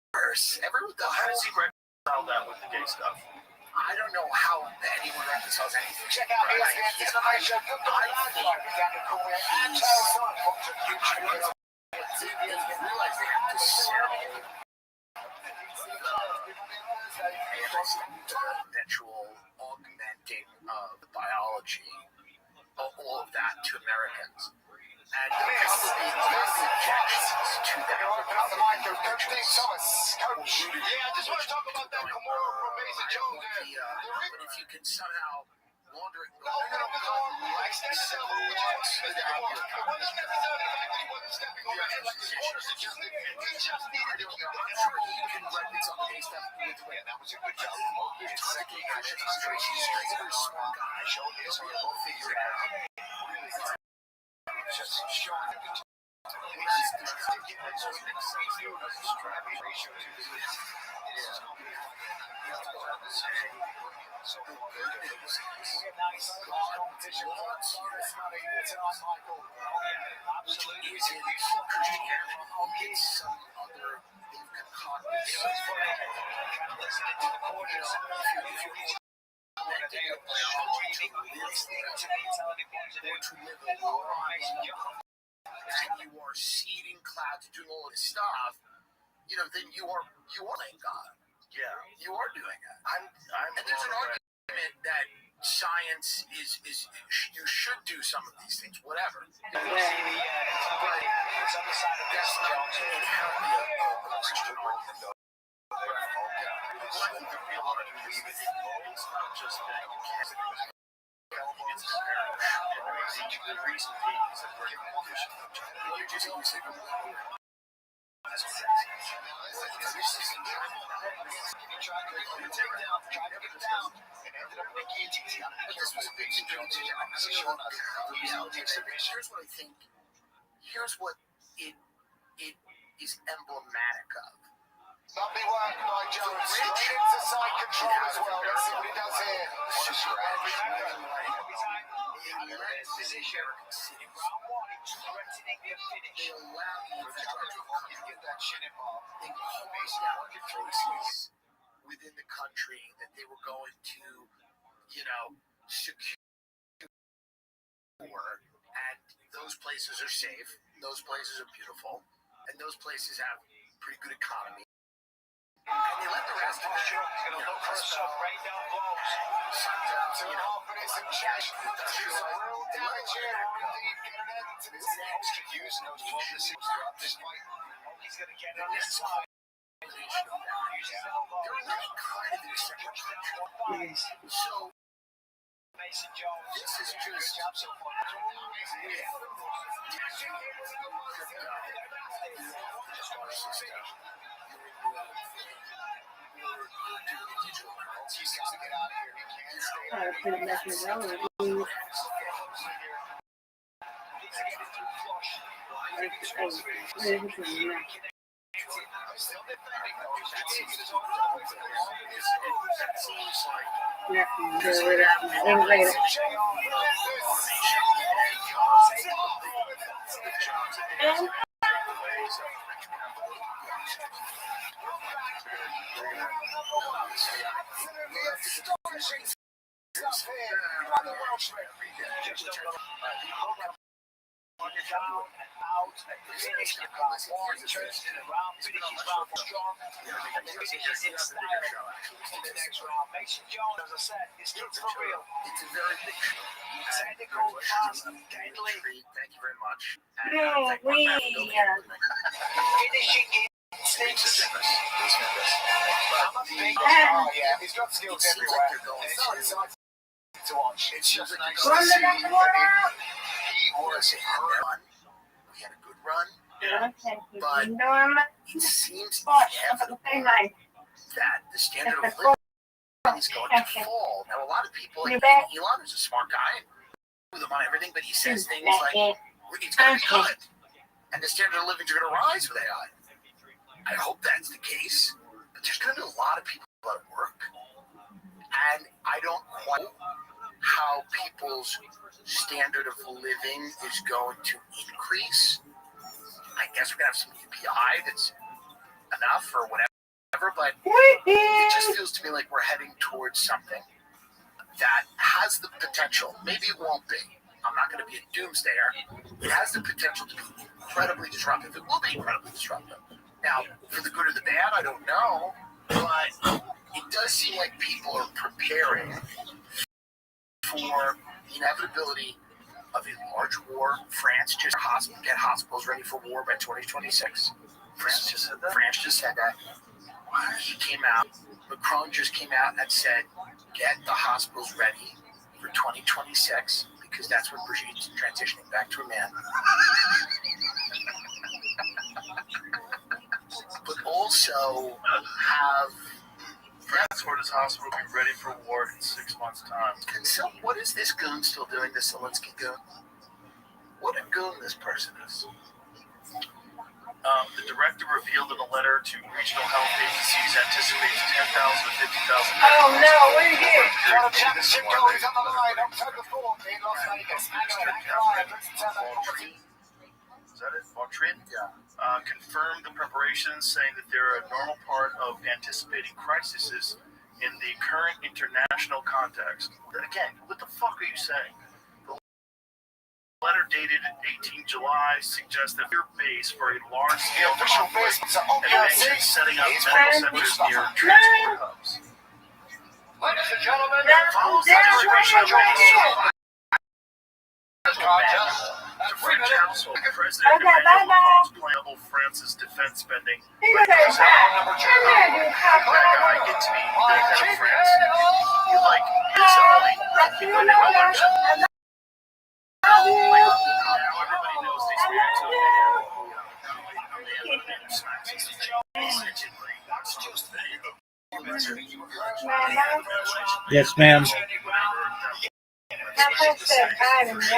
course. Everyone does. How does he reconcile that with the gay stuff? I don't know how anyone reconciles anything. Check out ESPN's information. Realize they have to sell eventual augmenting of the biology, all of that to Americans. And probably objections to that. Yeah, I just want to talk about that Kimura from Mason Jones there. But if you can somehow launder it, No, I stand still. It wasn't necessarily the fact that he wasn't stepping on the head like his order suggested. He just needed to keep the I'm sure he can reconcile based on the way that was a good job. Second, he's a very smart guy. He'll be able to figure it out. Just showing him the and you are seeding clouds, doing all this stuff, then you are playing God. Yeah, you are doing it. And there's an argument that science is you should do some of these things, whatever. But that's not inherently a Christian argument. I think the real argument is it's not just that you can't. It's the parish. The reason being is that we're in condition. You're just using them. Here's what it is emblematic of. Lovely work, Mike Jones. Straight into side control as well. Let's see what he does here. Within the country that they were going to, secure, and those places are safe, those places are beautiful, and those places have pretty good economy. And they let the rest of it, look for some rain-down blows. Confidence and cash. Real damage here. Indeed, get an end to this match. Using those 12 decisions throughout this fight. He's going to get it on this side. They're really kind of in a separate country. So, this is just so far. Mason Jones, as I said, it's for real. It's a very big technical, fast, deadly. Thank you very much. No, we. Finishing He's got skills everywhere. It's to watch. It's just nice to see. I mean, he was a run. We had a good run. But it seems inevitable that the standard of living is going to fall. Now, a lot of people, like Elon is a smart guy, with him on everything, but he says things like, it's going to be good. And the standard of living is going to rise with AI. I hope that's the case, but there's going to be a lot of people at work. And I don't quite know how people's standard of living is going to increase. I guess we're going to have some UPI that's enough or whatever, but it just feels to me like we're heading towards something that has the potential. Maybe it won't be. I'm not going to be a doomsdayer. It has the potential to be incredibly disruptive. It will be incredibly disruptive. Now, for the good or the bad, I don't know, but it does seem like people are preparing for the inevitability of a large war. France just get hospitals ready for war by 2026. France just said that. He came out. Macron just came out and said, get the hospitals ready for 2026 because that's when Brigitte's transitioning back to a man. But also have France's hospital be ready for war in 6 months' time. And so, what is this goon still doing, this Zelensky goon? What a goon this person is. The director revealed in a letter to regional health agencies anticipates 10,000 to 50,000. Oh no, what are you doing? World Championship goalies on the line, October 4th in Las Vegas. Is that it? Vautrin? Yeah. Confirmed the preparations, saying that they're a normal part of anticipating crises in the current international context. Then again, what the fuck are you saying? The letter dated 18 July suggests that your base for a large-scale conflict and mentions setting up medical centers near transport hubs. Ladies and gentlemen, Follows the distribution of resources. The French Council, President Emmanuel Macron's plan of France's defense spending. That guy gets me the head of France. You're like, it's early. You go to election. Now everybody knows these reacts on Yes, ma'am. I said bye to me. I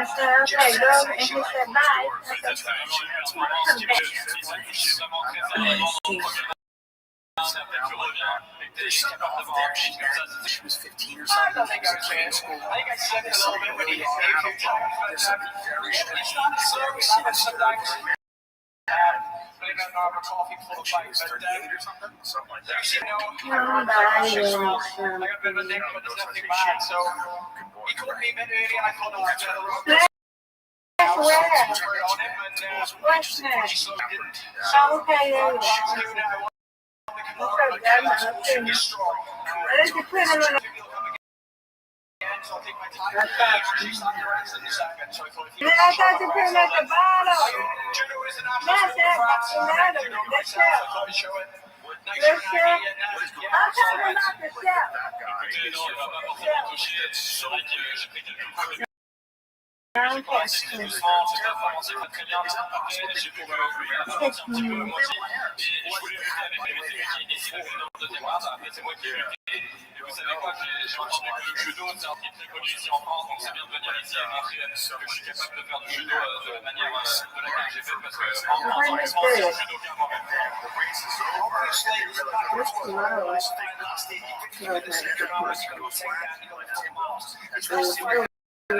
said, okay, go. And he said bye. I She was 15 or something. I think I said it a little bit when he there's something very strange. She was 38 or something? Something like that. got a bit of a name, but there's nothing bad. So he called me a bit early and I called him after the road. What's next? Oh, okay, there you go. So I'll take my time. I thought you put him at the bottom. That's it. That's it. Let's go. Let's go. I'm talking about the show. Vous savez quoi, j'ai entendu le judo, c'est un petit truc ici en France, donc c'est bien de venir ici et montrer que je suis capable de faire du judo de la manière de laquelle j'ai fait, parce que en France, on est judoka moi-même. Was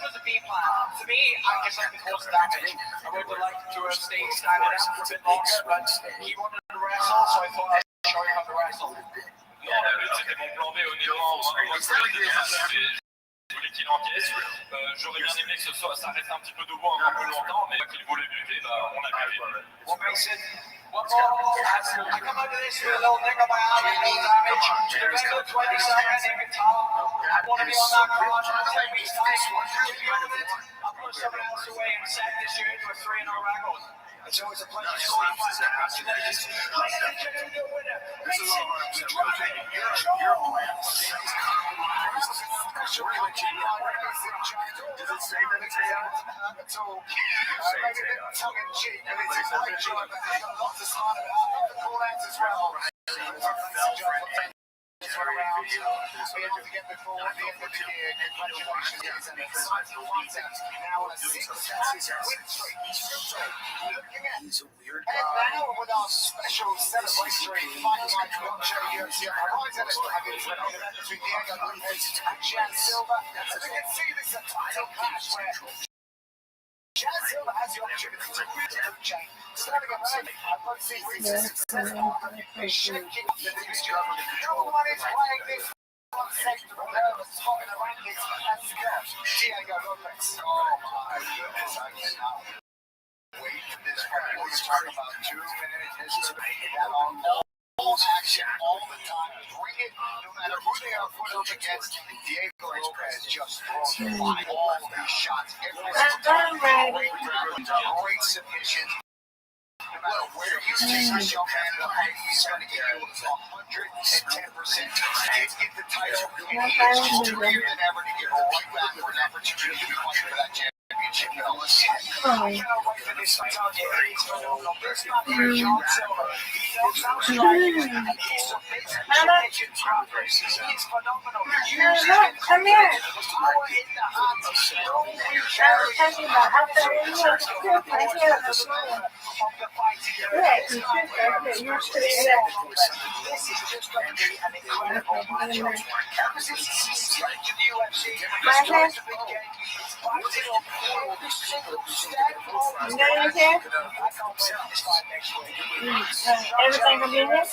a B plan. To me, I guess I can cause damage. I would have liked to have stayed standing out for a bit longer, but he wanted to wrestle, so I thought I'd show you how to wrestle. Non, le but c'était mon plan B au départ. Je voulais qu'il encaisse. J'aurais bien aimé que ça reste un petit peu debout un peu longtemps, mais qu'il voulait buter, on a bien vu. What makes it? One more. I come over this with a little nick on my arm and no damage. November 27th in guitar. I want to be on that card. I take me time. Get me on it. I'll put someone else away and set this year into a 3-0 record. It's always a pleasure to see you. Congratulations. Ladies and gentlemen, the winner. Mason, you drive it. You're Does it say that it's AI? at all. Maybe a bit tongue in cheek, and it's a great job. They've got lots of smart about it. The call outs as well. Around be able to get before the end of the year. Congratulations, it's an exciting one. Now on a 6 win streak. Looking at He's a weird and guy. now with our special celebratory fight night Rothschild UFC Horizon between Diego Lopez and Jan Silva. As we can see, this is a title clash where Jan Silva has the opportunity to win the chain. Starting at early, I've not seen recent success on shaking the division. No one is playing this one safe to prepare a spot in the rankings. That's Diego Lopez. Oh my goodness, I cannot wait for this one. We're talking about 2-minute history. That on all action all the time. Bring it, no matter who they are put up against. Diego Lopez just throws all these shots. Every single time. Great submission. No matter where you see this young man in the height, he's going to give you 110%. Get the title. He is hungrier than ever to get right back for an opportunity to fight for that championship. I cannot wait for this title. He's phenomenal. There's not even John Silver. He knows how to strike. He's a basic progress. He's phenomenal. Come here. Power in the hands. I was talking about how far you are. Right here on the floor. Yeah, you should right here. You're sitting there. This is just going to be an incredible matchup. Ever since he's started to the UFC, he's tried to big game. He's fighting on every single step of You got anything? I can't wait for this fight next week. Everything will be in there?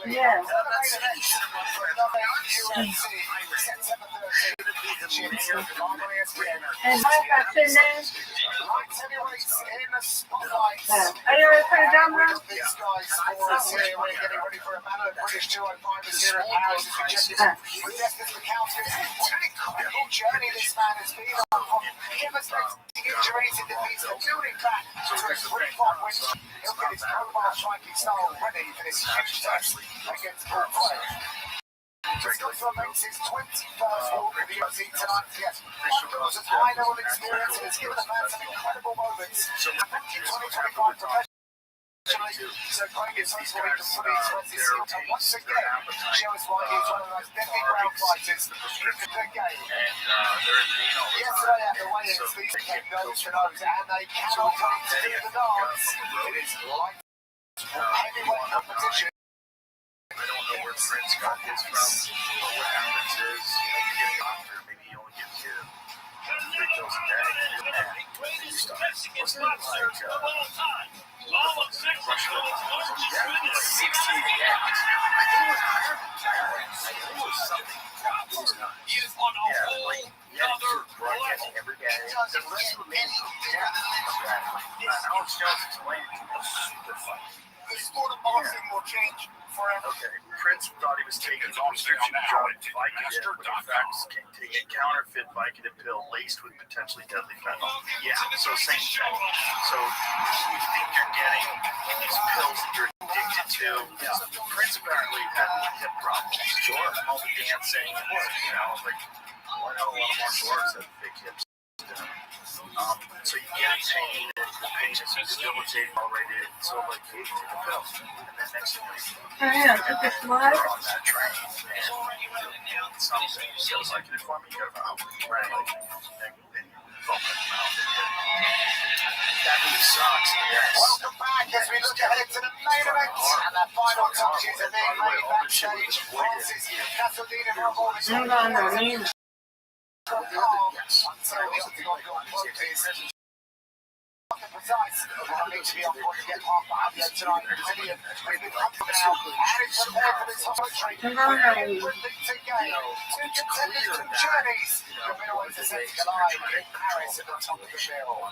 Yeah. And my question is, are you ready for the drum roll? These guys for us here, we're getting ready for a battle of British 205 is here at Paris. With Desmond McAlpin, what an incredible journey this man has been on from devastating injuries and defeats to building back to a 3-5 win. He'll get his mobile striking style ready for this huge test against Paul Clay. This also makes his 21st walk of the UFC tonight. Yes, because of high-level experience, and it's given the fans some incredible moments. 2025 professional. So Craig is hopefully to fully express his skill and once again show us why he's one of the most deadly ground fighters in the game. Yesterday at the weigh-ins, these became nose to nose, and they cannot wait to do the dance. It is light heavyweight competition. I don't know where Prince got his from, but what happens is you get a doctor, maybe he only gives you 3 pills a day, and you start. What's it like? Broadcasting every day. Alex Jones explained it to me. Super fun. The sport of boxing will change forever. Okay, Prince thought he was taking a prescription drug, Vicodin, when in fact taking a counterfeit Vicodin pill laced with potentially deadly fentanyl. Yeah, so same thing. So you think you're getting these pills that you're addicted to. Yeah. Prince apparently had hip problems. Sure. All the dancing, you know, like I know a lot of martial artists have big hips. So you get pain, and the pain is debilitating already, so like you take a pill, and then next thing yeah, took a slide. you're on that train, and something feels like it for me, you go, oh, right, and That really sucks. Yes. Welcome back as we look ahead to the main event and the final touches are being made backstage. Francis Casadina Mm-hmm. Precise. I need to be on point to get half the audio tonight. Brilliant. We've been up now. And it's prepared for this commentary. To gain. Two contenders from journeys. The middleweight is set to collide in Paris at the top of the bill.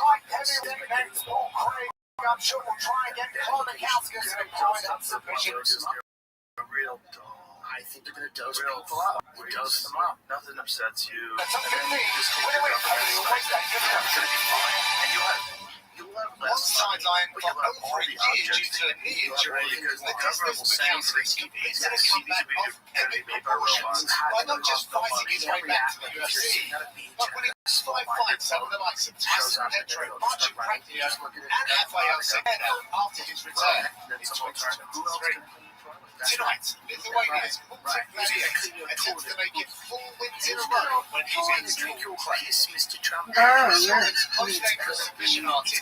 Light heavyweight next, Paul Craig. I'm sure we'll try and get Conor Kauskas to employ that submission. A real dog. I think they're going to dose people up. We'll dose them up. Nothing upsets you. That's something to me. Just keep your government. It's going to be fine. And you'll have One less sideline but for you'll have all over a the year due objects to a knee injury. because the The government will distance say for that Kauskas he's is going to come back of epic proportions by not just fighting his way back to the UFC, but winning 5 fights over the likes of Tyson Pedro, Marcin Pacquiao, and Rafael Cejudo after his return in 2023. Tonight, Lithuania's Baltic Gladiator attempts to make it 4 wins in a row when he beats Drew Price, Mr. Trump. Post-name for submission artist,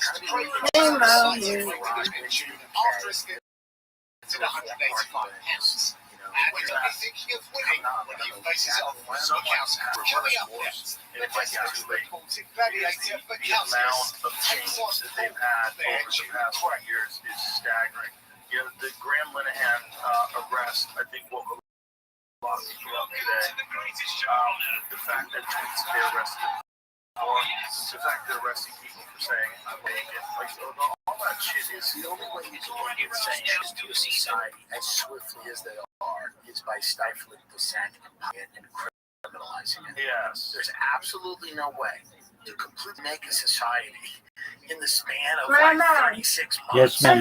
after a stint at 185 pounds. And he's only thinking of winning when he faces off with Kauskas. Coming up next, the distance for Baltic Gladiator for the amount Kauskas. of change that they've had over the past 4 years is staggering. You know, the Graham Linehan arrest, I think, woke a lot of people up today. The fact that they arrested the fact they're arresting people for saying I'm naked, like all that shit is The only way you can make insane to a society as swiftly as they are is by stifling dissent and criminalizing it. yes. There's absolutely no way to completely make a society in the span of Mama. like 36 months. Yes, ma'am.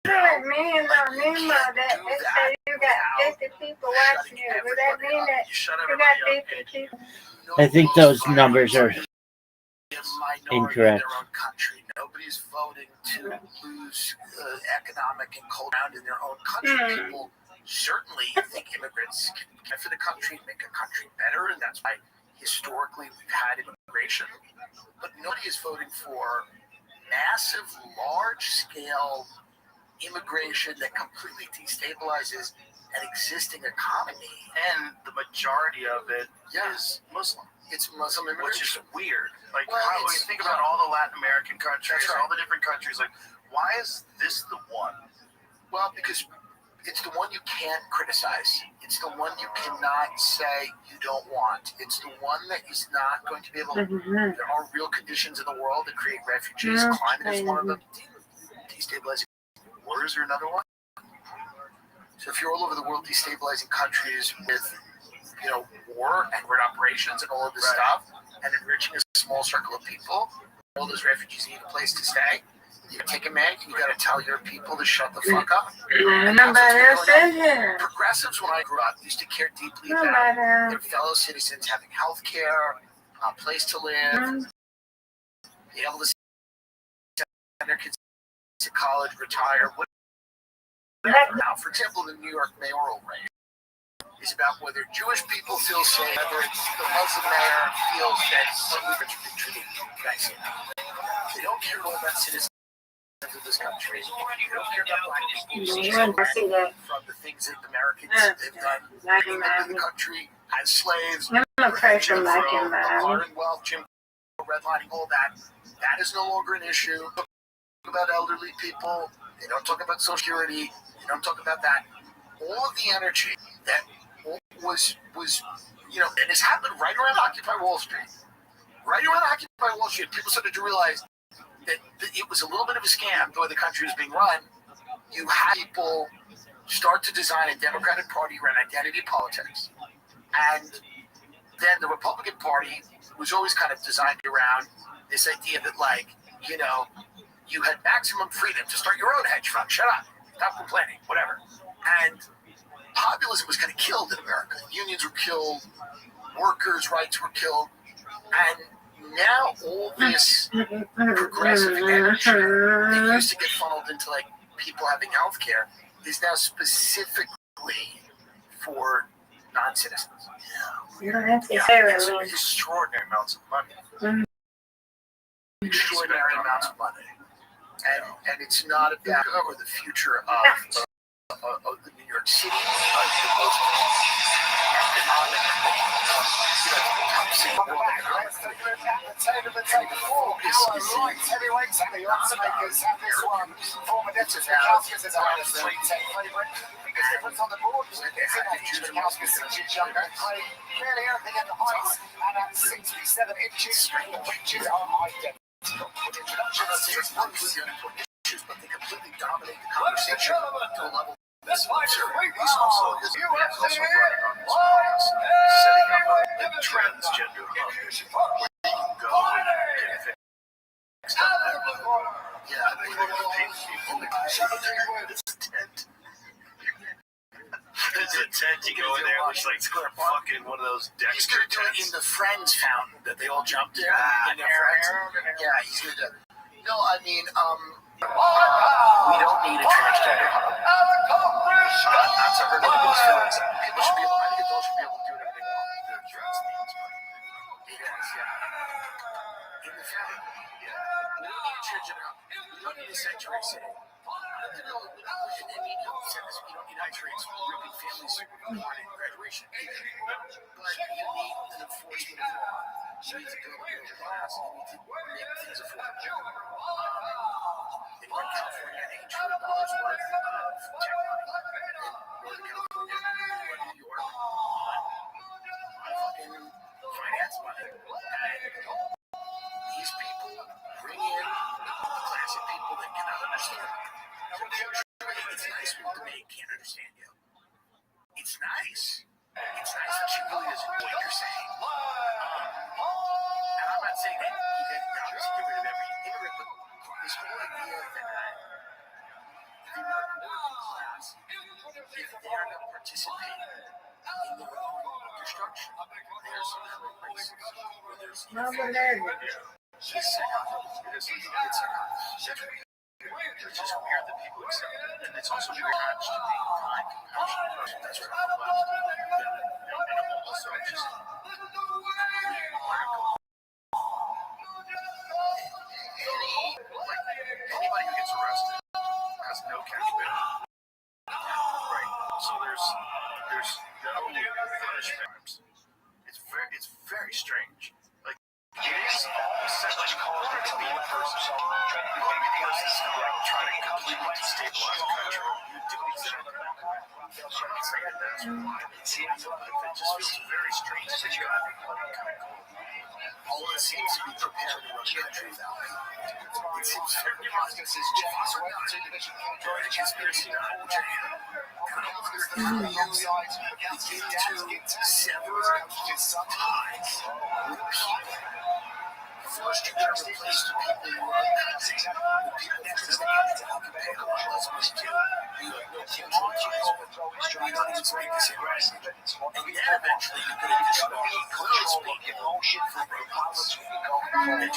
That they say you got 50 people watching you. Does that mean that You shut you everybody got up 50 people? I think those numbers are incorrect. In their own country. Nobody's voting to lose economic and cultural ground in their own country. People certainly think immigrants can benefit a country, make a country better, and that's why historically we've had immigration. But nobody is voting for massive, large-scale immigration that completely destabilizes an existing economy. And the majority of it Yeah. is Muslim, It's Muslim which is immigration. weird. Like, Well, how, when it's- you think about all the Latin American countries, That's right. all the different countries, like, why is this the one? Well, because it's the one you can't criticize. It's the one you cannot say you don't want. It's the one that is not going to be able. There are real conditions in the world that create refugees. Climate is one of them. Destabilizing wars are another one. So if you're all over the world destabilizing countries with, war and red operations and all of this Right. stuff, and enriching a small circle of people, all those refugees need a place to stay. You take a man, you got to tell your people to shut the fuck up. Nobody else in here. Progressives, when I grew up, used to care deeply about their fellow citizens having health care, a place to live, be able to send their kids to college, retire, whatever. Now, for example, the New York mayoral race is about whether Jewish people feel safe, whether it's the Muslim mayor feels that immigrants are being treated nicely. They don't care about citizens of this country. They don't care about black people. From the things that Americans have done in the country as slaves, I'm a person like him, acquiring wealth, Jim Crow, redlining, all that. That is no longer an issue. They don't talk about elderly people. They don't talk about Social Security. They don't talk about that. All of the energy that was and it's happened right around Occupy Wall Street. Right around Occupy Wall Street, people started to realize that it was a little bit of a scam the way the country was being run. You had people start to design a Democratic Party around identity politics. And then the Republican Party was always kind of designed around this idea that, you had maximum freedom to start your own hedge fund. Shut up. Stop complaining. Whatever. And populism was kind of killed in America. Unions were killed. Workers' rights were killed. And now all this progressive energy that used to get funneled into people having health care is now specifically for non-citizens. You don't have to Yeah, say it's it. Extraordinary amounts of money. Extraordinary amounts of money. And it's not about or the future of the New York City, the most economic, Heavyweights and the odds makers have this one. Former Deputy Kauskas is around a 310 favourite. Biggest difference on the board is in age. Kauskas 6 years younger. Played clearly everything at the heights and at 67 inches. The pitches are identical. With the introduction of six months. But they completely dominate the conversation to a level. This fight's He's also running on this podcast, setting up a transgender hub where you can go and fix stuff there. Yeah, they're going to pay people to it's a tent. It's a tent. You go in there, it looks like fucking one of those He's Dexter going to do it in tents. the Friends fountain that they all jumped in. Ah, In their Friends. Yeah, he's going to. No, I mean, we don't need a transgender hub. Not to hurt anybody's feelings. People should be able. I think adults should be able to do whatever they want. They're trans themes, but it is, yeah. In the family, yeah. We don't need a transgender hub. We don't need a sanctuary city. You know, and you said this. You don't need iTrains ripping families apart in graduation. But you need an enforcement of law. You need to build a middle class. You need to make things affordable. In Northern California, $8 trillion worth of tech money. In Northern California, New York, on fucking finance money. And these people bring in classic people that cannot understand. It's nice when the debate can't understand you. It's nice. It's nice that she really doesn't know what you're saying. And I'm not saying that you get rid of every immigrant, but this whole idea that the American working class, if they are not participating in their own destruction, there's some kind of racism. She's it's just weird that people accept it. And it's also weird not to be kind, compassionate. That's what I'm left. And also just anybody who gets arrested has no accountability. Right? So there's no punishment. It's very strange. Like it is essentially called to be a person. You want to be the person that's going to try to completely destabilize a country. You do exactly that. I'm not saying that that's why it's but it just feels very strange that you have kind of all it seems to be prepared to run the country without me. It seems very obvious. Conspiracy not jam. To sever ties with people. First, you gotta replace the people who are unconscious. The people next to them to help you pay a lot less money to. You have no control kids. You don't even speak the same language. And then eventually you're going to display clothes people for robots. And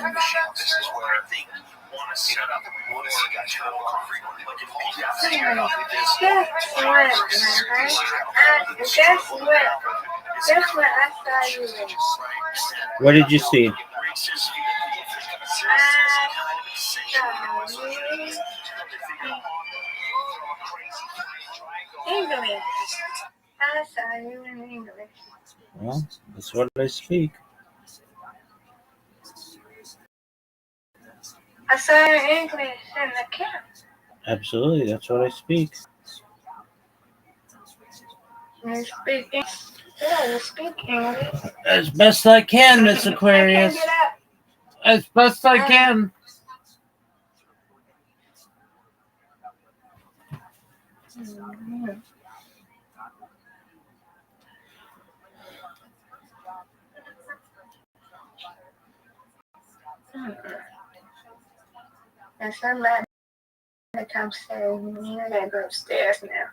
machines. This is where I think you want to set up more internal concrete. Like if we have to hear about this. That's what I saw you in. What did you see? English. I saw you in English. Well, that's what I speak. I saw you in English in the camp. Absolutely, that's what I speak. You speak English. Yeah, you speak English. As best I can, Miss Aquarius. I can't get up. As best I can. Mm-hmm. And somebody come save me. I gotta go upstairs now.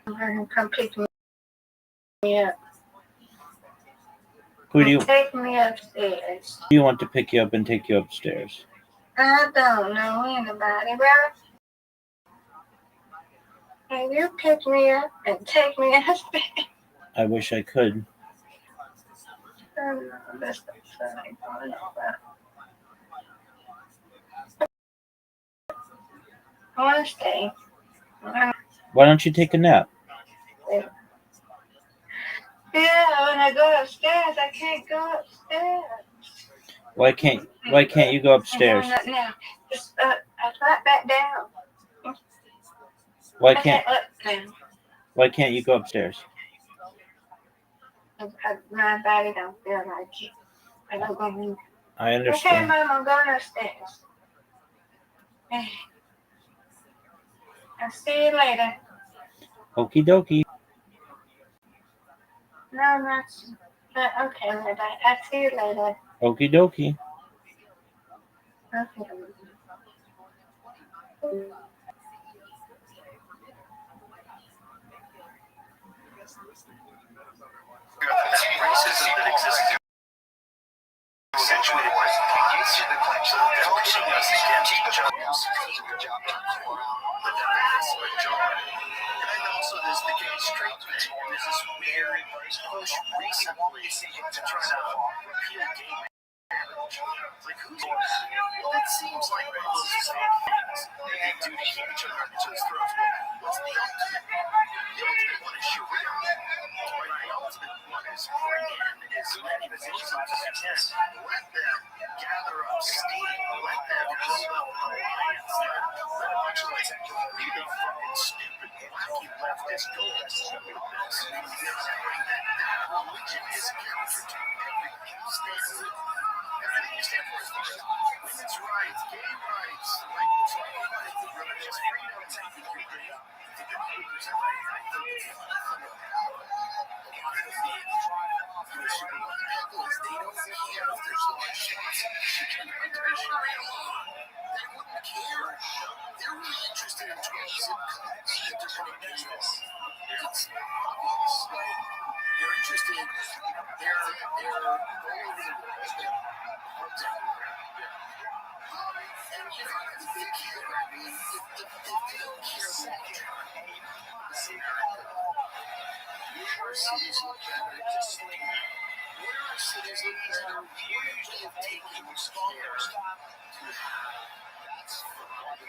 I'm gonna come pick me up. Who do you Take me upstairs. want to pick you up and take you upstairs? I don't know anybody, bro. Can you pick me up and take me upstairs? I wish I could. I want to stay. Why don't you take a nap? Yeah, when I go upstairs, I can't go upstairs. Why can't you go upstairs? No, no. Just, I slide back down. Why I can't can't look now. Why can't you go upstairs? My body don't feel like it. I don't go move. I Okay, understand. Mom, I'm going upstairs. I'll see you later. Okie dokie. No, not. Okay, later. I'll see you later. Okie dokie. Okay. Racism that exists essentially was the coaching us against each other. But that's the majority. And then also there's the gay straight thing. There's this weird push recently to try to repeal gay marriage. It's like, who's doing that? Well, it seems like one of those same things that they do to keep each other on each other's throats. Well, what's the ultimate? The ultimate one is Sharia. The ultimate one is bring in as many Muslims as you can. Let them gather up steam. Let them build up an alliance. Let a bunch of really fucking stupid, wacky leftist goals with this. Knowing that religion is counter to everything you stand for. Everything you stand for is women's rights, gay rights, like religious freedom. They're really interested in 12 zip codes that they're putting business. It's obvious. They're interested in they're all over the world. And you know, if they care, I mean, if they don't care long term, where cities look better to sling out? Where are cities look better? Where would they have taken this care to have? That's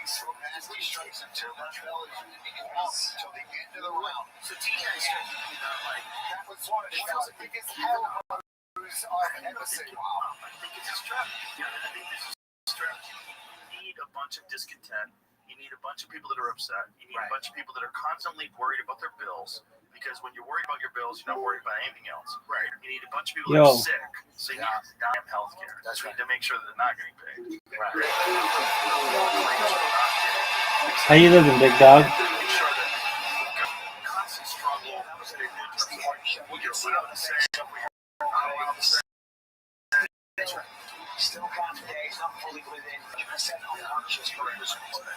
so as these strikes until Montreal is until the end of the round. So Tina is thinking about like that was one of the biggest hellholes I've ever seen. Wow. I think it's a strategy. Yeah, I think this is a strategy. You need a bunch of discontent. You need a bunch of people that are upset. You need a bunch of people that are constantly worried about their bills. Because when you're worried about your bills, you're not worried about anything else. Right. You need a bunch of people that are sick. So you need damn health care. That's right. To make sure that they're not getting paid. Right. How you living, big dog? Make sure that we've got constant struggle. We'll get allowed to say stuff we're not allowed to say. That's right. Still got today, not fully within 50% unconscious, but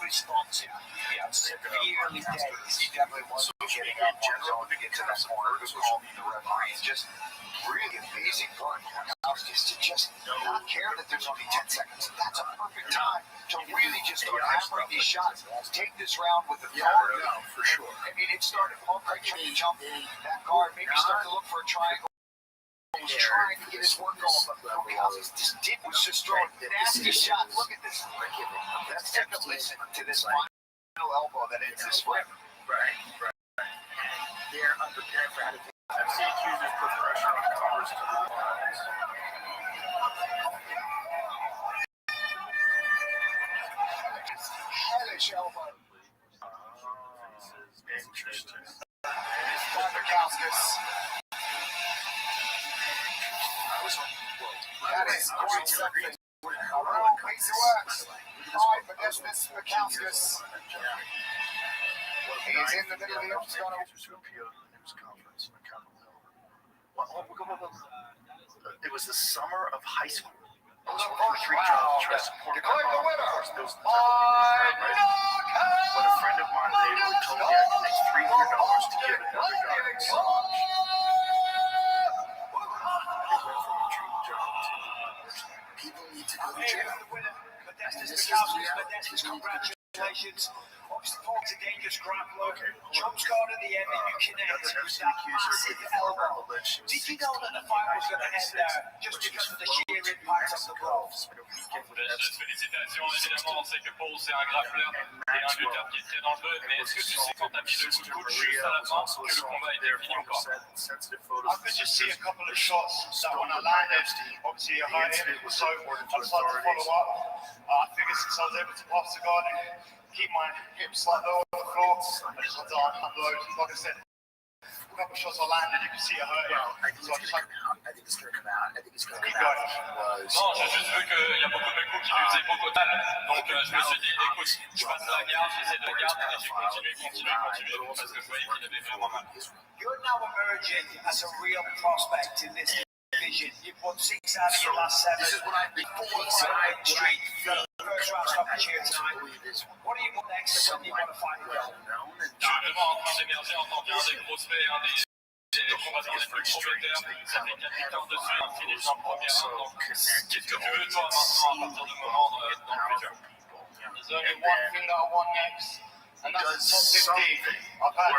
responsive. Yeah, severely days. He definitely wants to get in general to get to that corner. This was the referee. Just really amazing part is to just not care that there's only 10 seconds. That's a perfect time to really just start hammering these shots. Take this round with authority. Yeah, for sure. I mean, it started Paul Craig trying to jump that guard, maybe start to look for a triangle. Was trying to get his work going, but just did was just throwing nasty shots. Look at this. Let's take a listen to this final elbow that ends this flip. Right. They're unprepared for how to do it. FC accusers put pressure on Congress to the lines. Hellish elbow. Interesting. That is quite something. A real piece of work. Fine, but there's this Mikauskas. He's in the middle of the octagon. It was the summer of high school. Those were three jobs to support my mom. When a friend of mine later told me I could make $300 to give another guy a massage. People need to go to jail. This is reality. Congratulations. Obviously, Paul's a dangerous grappler. Trump's guard at the end, and you connect with that massive elbow. Did you know that the fight was going to end there just because of the sheer impact of the blows? Félicitations, évidemment, on sait que Paul c'est un grappleur et un lutteur qui est très dangereux, mais est-ce que tu sais quand t'as mis le coup de coude juste à la fin que le combat était fini ou pas? I could just see a couple of shots that when I landed, obviously it hurt him, so I decided to follow up. I figured since I was able to pass the guard and keep my hips slightly low on the floor, I just had to unload. Like I said, a couple of shots I landed, you can see it hurt him. So I just had I think it's going to come out. I think it's going to keep come out. going. Non, j'ai juste vu qu'il y a beaucoup de coups qui lui faisaient beaucoup de mal. Donc je me suis dit, écoute, je passe la garde, j'essaie de la garde, et j'ai continué, parce que je voyais qu'il avait vraiment mal. You're now emerging as a real prospect in this division. You've won 6 out of your last 7. This is what I've been 4 side street. First round stoppage here tonight. What do you want next? When do you want to fight again? Je suis vraiment en train d'émerger en tant qu'un des prospects, un des combattants les plus prometteurs. Ça fait 4 victoires de suite, un finish en première round. Donc, qu'est-ce que tu veux, toi, maintenant, à partir du moment dans le futur? There's only one thing that I want next, and that's top 15. I've had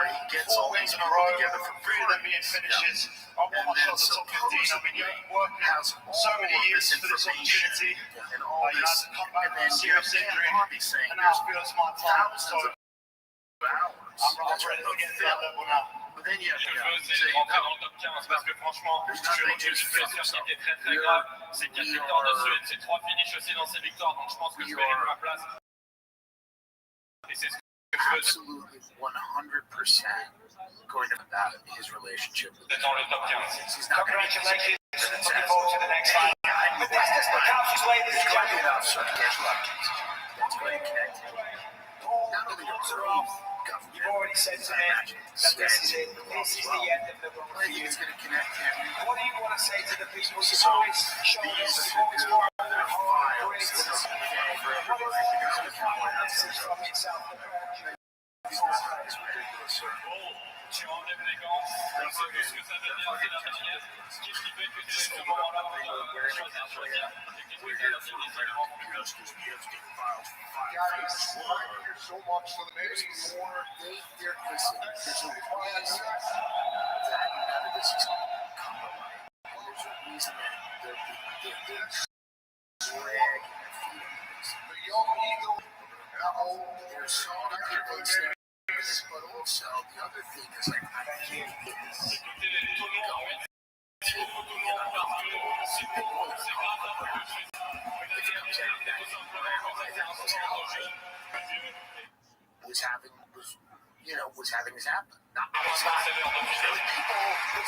4 wins in a row, 3 of them being finishes. I want my shot at top 15. I've been working so many years for this opportunity. You had to come back from a serious injury, and now I feel it's my time. So I'm ready to get to that level now. Ce que je veux, c'est rentrer dans le top 15 parce que franchement, je recule une blessure qui était très très grave. C'est 4 victoires de suite, c'est 3 finishes aussi dans ces victoires, donc je pense que je mérite ma place. Et c'est ce que je veux. absolutely 100% going to about his relationship with D'être dans le top 15. He's not going to Congratulations. Looking forward to the next fight. But that's the couches, ladies and gentlemen. That's going to connect. Paul, the gloves are off. You've already said to me that this is it. This is the end of the run for you. It's going to connect him. What do you want to say to the people? You've always shown us, you've always worked hard, great. What is the final message from yourself? Tu enlèves les gants, on sait tout ce que ça veut dire, c'est la dernière. Ce qui fait que c'est ce moment-là pour choisir. Et qu'est-ce que c'est la décision plus Guys, thank you so much for the news. There's a reason that none of this is come to light. There's a reason that they're dragging their feet on this. The young eagle, There's so many things there. But also, the other thing is, like, I can't get this. Was having this happen. Not people, it's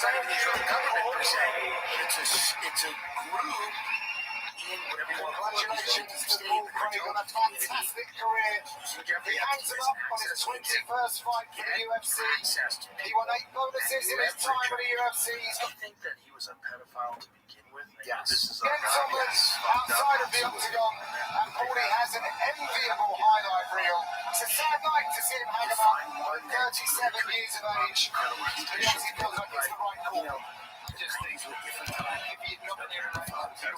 not even the Israeli government per se. It's a group in whatever you want to call it. congratulations to Paul Craig on a fantastic career. He hangs him up on his 21st fight for the UFC. He won 8 bonuses in his time at the UFC. He's got I think that he was a pedophile to begin with. Yes. This is gentlemen outside of the octagon, and Paulie has an enviable highlight reel. It's a sad night to see him hang him up at 37 years of age. He obviously feels like it's the right call. Just things with different time. If you're not near enough, you can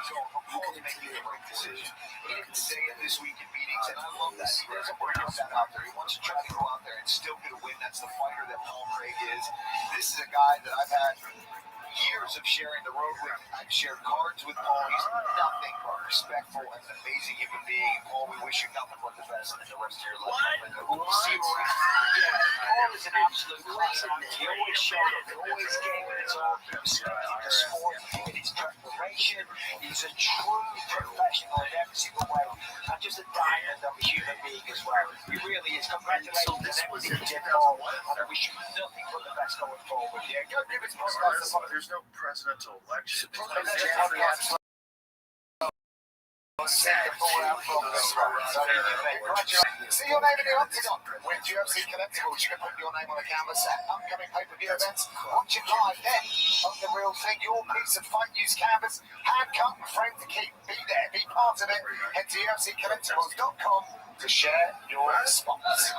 talk. Paul making the right decision. He didn't say it this week in meetings, and I love that. He doesn't worry about that out there. He wants to try to go out there and still get a win. That's the fighter that Paul Craig is. This is a guy that I've had years of sharing the road with. I've shared cards with Paul. He's nothing but respectful and an amazing human being. Paul, we wish you nothing but the best in the rest of your life. Paul is an absolute class act. He always showed up. He always gave it his all. He was in the sport, in his preparation. He's a true professional in every single way. Not just a diamond of a human being as well. He really is. Congratulations on everything he did, Paul. And I wish you nothing but the best going forward. Yeah, go give it to us. There's no presidential election. See your name in the octagon. With UFC Collectibles, you can put your name on a canvas at upcoming pay-per-view events. Watch it live then. On the real thing, your piece of fight news canvas, hand cut and framed to keep. Be there, be part of it. Head to UFCcollectibles.com to share your spots.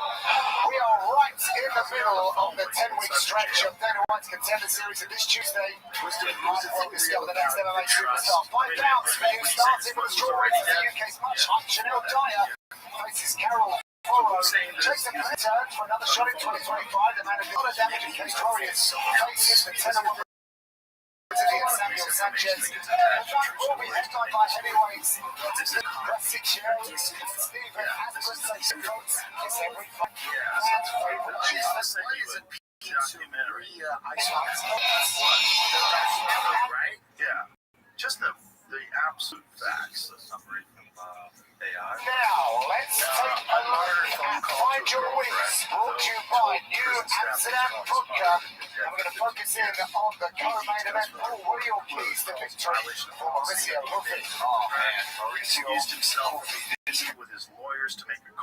We are right in the middle of the 10-week stretch of Dana White's Contender Series, and this Tuesday, we'll discover the next MMA superstar. Find out, starting with a draw race in the UK's much hyped Chanel Dyer faces Carol saying that Jason returned for another shot in 2025. The man who got a damage and victorious. Faces for 10 and 1. Samuel Sanchez. The fight will be headlined by heavyweights. That's 6 years. Stephen Asmus takes the votes. It's every fight. Fans' favorite Jesus. Documentary. Ice fights. Right? Yeah. Just the absolute facts. The summary from AI. Now, let's take a look at Find Your Wings, brought to you by New Amsterdam Vodka. And we're going to focus in on the co-main event. Paul William pleased the victory for Mauricio Luffy. Oh, man. Mauricio used himself to be busy with his lawyers to make a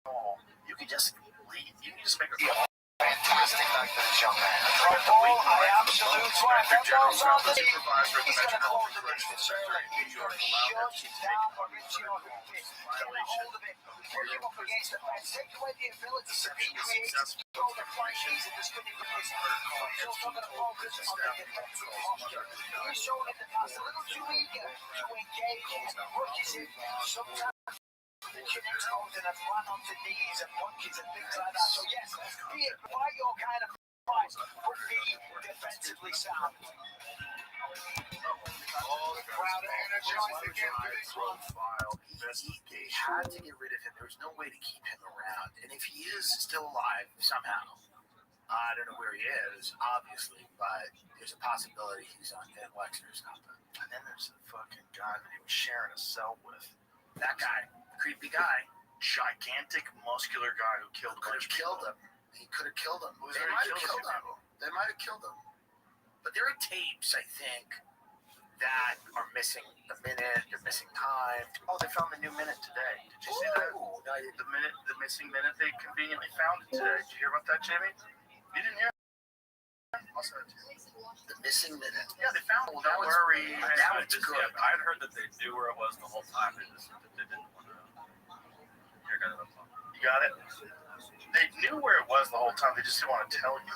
call. You can just leave. You can just make a call. Fantastic night for this young man. Right ball, I absolute right. That ball's on the team. He's going to close the distance early. He's going to shut down Mauricio Luffy. Get a hold of it. Pull him up against the fence. Take away the ability to be creative. Throw the fight easy to spinning release. But he's also going to focus on the defensive posture. He's shown in the past a little too eager to engage his punches in. Sometimes Kimmy's holding and run onto knees and punches and things like that. So yes, be it fight your kind of fight, but be defensively sound. Oh, the crowd energized again for this one. They had to get rid of him. There was no way to keep him around. And if he is still alive somehow, I don't know where he is, obviously, but there's a possibility he's on Dan Wexner or something. And then there's the fucking guy that he was sharing a cell with. That guy, creepy guy, Gigantic, muscular guy who killed could have killed him. He could have killed him. Who's They already might have killed killed him. people. They might have killed him. But there are tapes, I think, that are missing the minute, they're missing time. Oh, they found the new minute today. Did you see that? Ooh, no, I didn't. The missing minute they conveniently found it today. Did you hear about that, Jimmy? You didn't hear? I'll send it to you. The missing minute. Yeah, they found it. Well, Don't now it's- worry. now it's good. Yeah, I'd heard that they knew where it was the whole time. They didn't want to. Here, got it. You got it? They knew where it was the whole time. They just didn't want to tell you.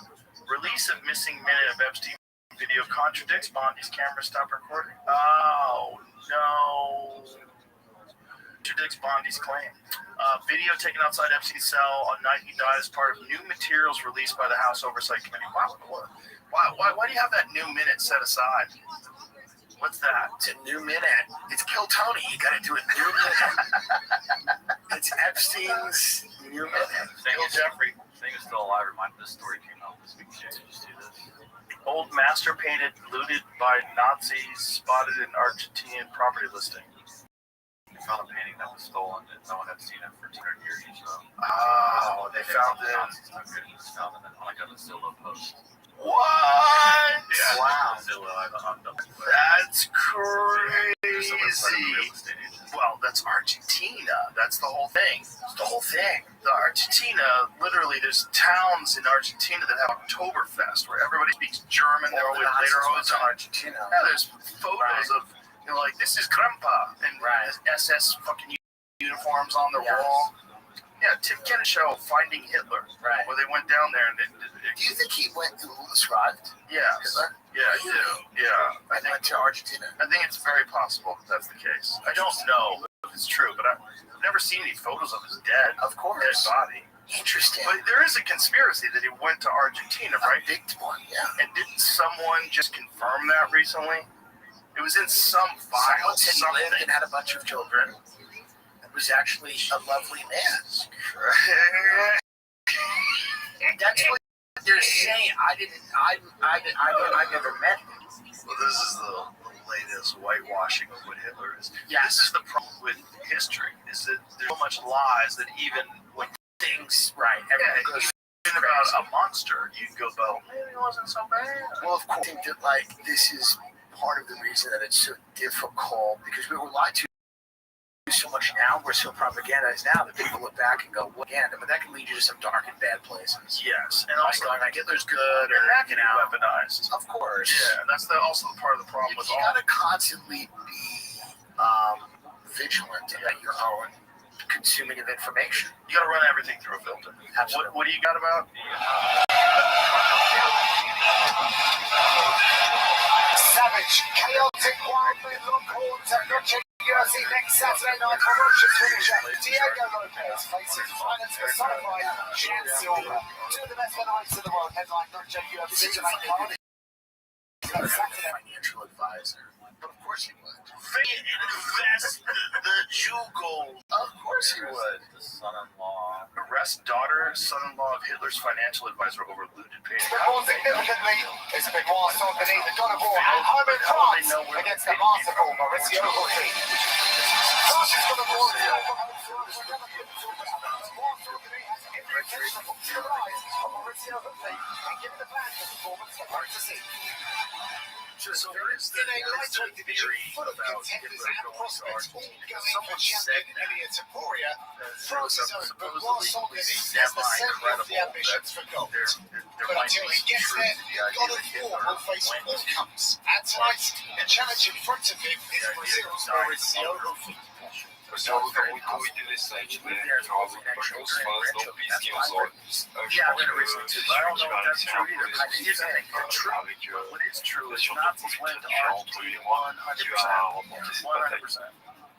Release of missing minute of Epstein video contradicts Bondi's camera stop recording. Oh, no. Contradicts Bondi's claim. Video taken outside Epstein's cell on night he died as part of new materials released by the House Oversight Committee. Why do you have that new minute set aside? What's that? It's a new minute. It's Kill Tony. You got to do a new minute. It's Epstein's new minute. Kill Jeffrey. Thing is still alive. Remind me, this story came out this week. Did you see this? Old master painted looted by Nazis spotted in Argentinian property listing. They found a painting that was stolen and no one had seen it for 200 years or so. Oh, they found it. Nazis took it and just found it on like a Zillow post. What? Yeah, Wow. Zillow, That's crazy. Well, that's Argentina. That's the whole thing. It's the whole thing. The Argentina, literally, there's towns in Argentina that have Oktoberfest where everybody speaks German. They're always later on to Argentina. Yeah, there's photos of, like, this is Grandpa and SS fucking uniforms on their wall. Yeah, Tim Kennedy's show, Finding Hitler, where they went down there and Do you think he went to described? Yes. Hitler? Yeah, I do. Yeah, I went to Argentina. I think it's very possible that that's the case. I don't know if it's true, but I've never seen any photos of his dead, Of course. dead body. Interesting. But there is a conspiracy that he went to Argentina, right? A big one, yeah. And didn't someone just confirm that recently? It was in some file, Someone said he lived and something. had a bunch of children. It was actually a lovely man. That's what they're saying. I never met him. Well, this is the latest whitewashing of what Hitler is. Yeah. This is the problem with history, is that there's so much lies that even when Things, right. Everything goes even about a monster, you can go, well, maybe it wasn't so bad. Well, of course, I think that, like, this is part of the reason that it's so difficult, because we were lied to so much now. We're so propagandized now that people look back and go, propaganda, but that can lead you to some dark and bad places. Yes, and Like also, going, like, Hitler's good, or, and that can be weaponized. Of course. Yeah, and that's also the part of the problem You with all. gotta constantly be vigilant at your own consuming of information. You gotta run everything through a filter. Absolutely. What do you got about? Savage, chaotic, wildly long horns and notching your UFC next Saturday night, Ferocious finisher Diego Lopez faces finance personified Sean Silva. Two of the best featherweights in the world headline non-J UFC main card. Saturday. Financial advisor. But of course he would. Invest the Jew gold. Of course he would. The son-in-law. Arrest daughter, son-in-law of Hitler's financial advisor over looted paintings. But more significantly, it's Benoit Saint-Denis, the God of War, at home in France against the masterful Mauricio Hulti. France's God of War is home from home field, so never could talk about that. Benoit Saint-Denis has every intention of hooking the rise of Mauricio Hulti and giving the fans a performance they're hard to see. So there is In a lightweight division full of contenders and prospects all going for champion Elia Taporia, France's own Benoit Saint-Denis has the center of the ambitions for gold. But until he gets there, God of War will face all comers. And tonight, the challenge in front of him is Brazil's Mauricio Hulti. Pessoal, fica muito interessante, né? Jogos para os fãs não pisquem os olhos. Eu acho que se tiver esse tipo de coisa, avec le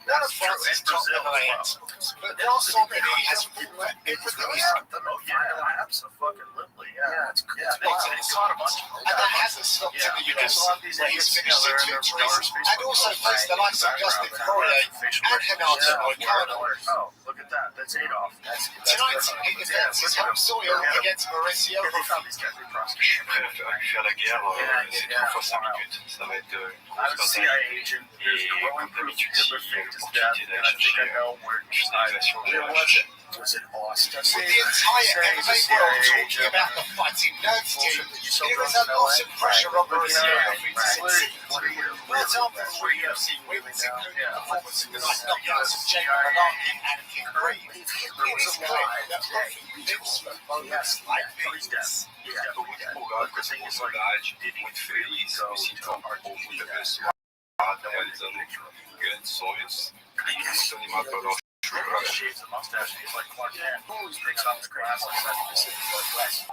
One of France's top lions, but Benoit Saint-Denis has Absolutely, yeah. It's and that hasn't stopped in the US, where he's finished 6 victories and also faced the likes of Dustin Poirier and Renato Moicano. Oh, look at that. That's Adolf. Tonight, he defends his home soil against Mauricio Hulti. faire la guerre, c'est 3 fois 5 minutes. Ça va être une I'm a grosse CIA bataille. agent. Et There's growing comme proof d'habitude, Hitler il y a faked his death, l'opportunité and d'aller I think I chercher know where une finalisation de la was it Austin? With the entire MMA world talking about the fighting nerds team, there is a lot of pressure on Mauricio Hulti to succeed. For example, 3 UFC wins, including performances like knockouts of Jamie Malaki and King Green. It is clear that Hulti lives for moments like these. Estou muito empolgado com essa oportunidade, muito feliz, me sinto muito abençoado, realizando grandes sonhos e muito animado para o nosso jogo. Shaves a mustache, he's like Clark Kent. He takes off his glasses and Pacific Northwest.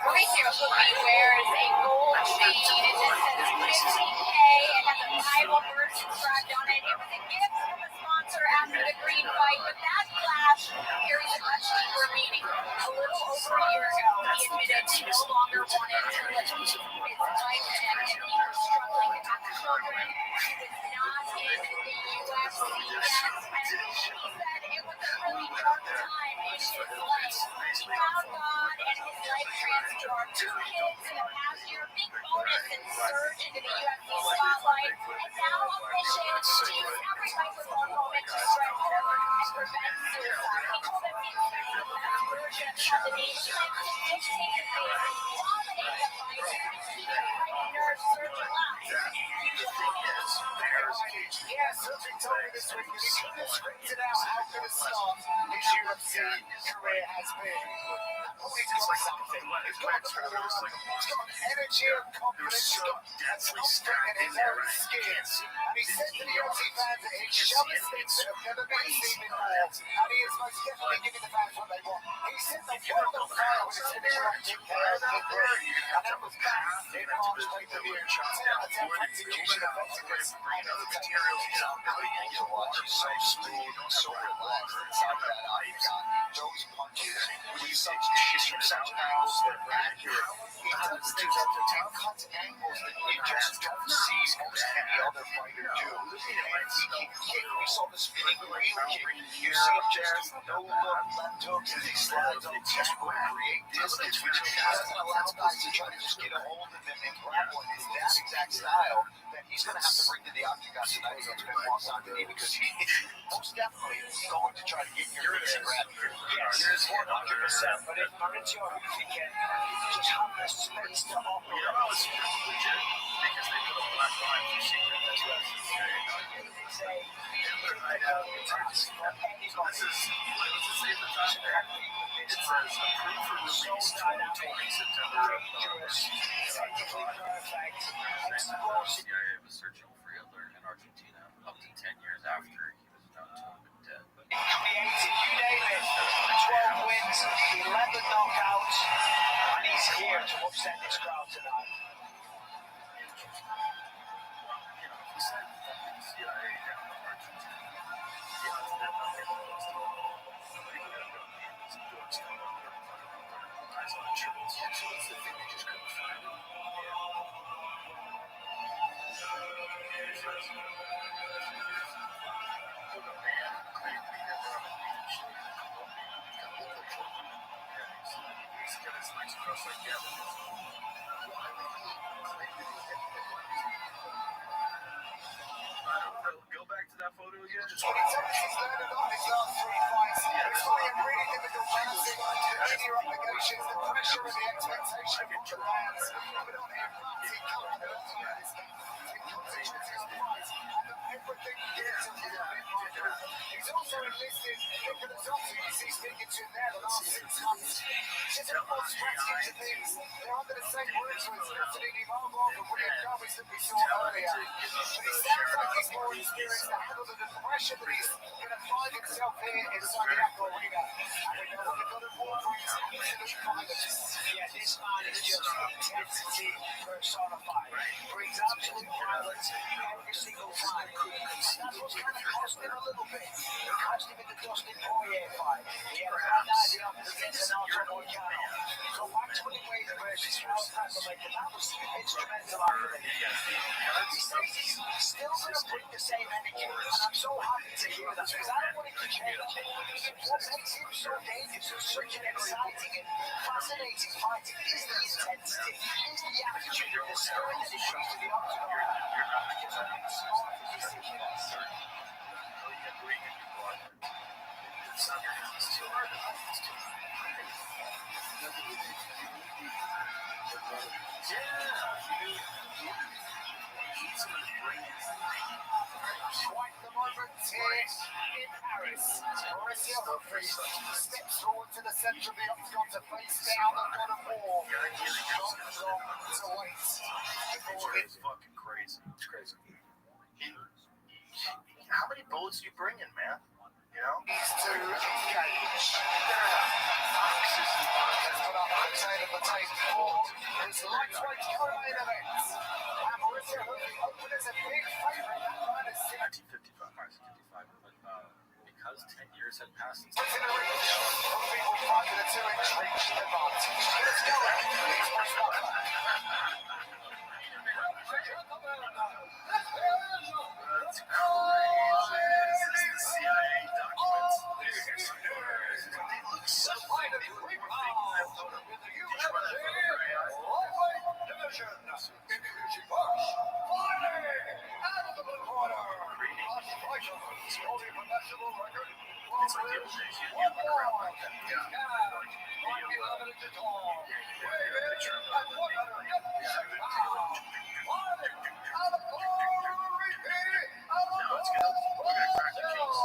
Mauricio Hulti wears a gold chain and it says 50K and has a Bible verse inscribed on it. It was a gift from a sponsor after the green fight, but that flash carries a much deeper meaning. A little over a year ago, he admitted he no longer wanted to live his life and he was struggling to have children. He was not in the UFC yet, and he said it was a really dark time in his life. He found God and his life transformed. 2 kids in the past year, big bonus and surge into the UFC spotlight, and now a mission to use every microphone moment to spread hope and prevent suicide. He told us he expects the best version of the nation to dictate the pace, dominate the fight, and keep the fighting nerves surging live. Yes, Hulti told me this week that he couldn't have scripted out how good a start his UFC career has been. Hulti's got something. He's got energy and confidence. He's got something in his own skin. And he said to the UFC fans that he's showing things that have never been seen before. And he is most definitely giving the fans what they want. He said the world on fire was his finisher on TKO. And that was back in March pay-per-view. 10 out of 10 execution effectiveness. Materials he's on now, you watch it so smooth, so relaxed inside that icon. Those punches with such precision, such angles that are accurate. He does things at the top, cuts angles that you just don't see most any other fighter do. And he can kick. We saw the spinning wheel kick. You see him just no look left hooks as he slides on just to create distance, which doesn't allow guys to try to just get a hold of him and grapple in his that exact style. He's going to have to bring to the octagon tonight against Benoit Saint-Denis because he most definitely is going to try to get your face and grab you. Yes, 100%. But if Mauricio Hulti can just have the space to operate, Because they put a black line for secret. It says approved for release 2020 September of CIA was searching for Hitler in Argentina up to 10 years after he was known to have been dead. Created, you name it, 12 wins, 11 knockouts, and he's here to upset this crowd tonight. He said CIA down in Argentina. Yeah, it's that nothing close to all. Somebody would have done some doing stuff on their eyes on insurance. Yeah, so that's the thing. They just couldn't find it. Go back to that photo again. He's learned a lot in his last 3 fights. It's finding really difficult balancing media obligations, the pressure and the expectation of the fans. But on him, he can't do it. He concentrates his fight on everything he gets a little bit more. He's also enlisted the consultants he's speaking to there the last 6 months. Just a more strategy to things. They're under the same roof with Stephanie Ivanov and William Jarvis that we saw earlier. But it sounds like he's more experienced to handle the pressure that he's going to find himself here inside the Apple Arena. And we know what the God of War brings absolute violence. Yeah, this man is just intensity personified. Brings absolute violence every single time. And that's what's kind of cost him a little bit. It cost him in the Dustin Poirier fight. He had a bad idea of the Renato Moicano. So actually wait versus Charles Castlemaker, that was instrumental, I believe. He says he's still going to bring the same energy, and I'm so happy to hear that, because I don't want it to change. What makes him so dangerous and such an exciting and fascinating fighter is the intensity, is the attitude, the spirit that he brings to the octagon. Because of his smart and ridiculous. Quite the moment here in Paris. Mauricio Humphrey steps forward to the centre of the octagon to face down the God of War. Long to wait. It's fucking crazy. It's crazy. How many bullets do you bring in, man? You know? Needs to engage. Let's put up the tail of the tape for his lightweight co-main event. And Mauricio Humphrey opened as a big favourite at -6. 1955, but because 10 years had passed since Within a reach, Humphrey will find with a 2-inch reach advantage. Let's go. He's Bruce Butler. That's crazy. This is the CIA documents. They look so like they look more fake than I thought. Did you run that photo for AI? It's like the old days. You have a crowd like that. Yeah. Picture of now it's good. We're gonna crack the case.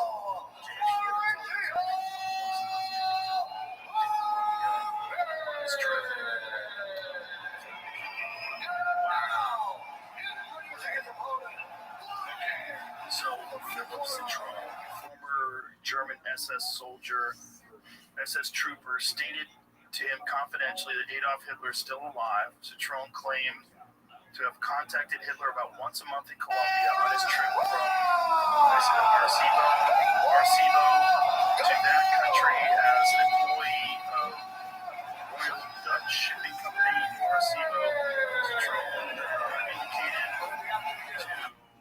It's true. So, Philip Citron, former German SS soldier, SS trooper, stated to him confidentially that Adolf Hitler is still alive. Citron claimed to have contacted Hitler about once a month in Colombia on his trip from Arecibo to that country as an employee of Royal Dutch Shipping Company, Arecibo. Citron indicated to,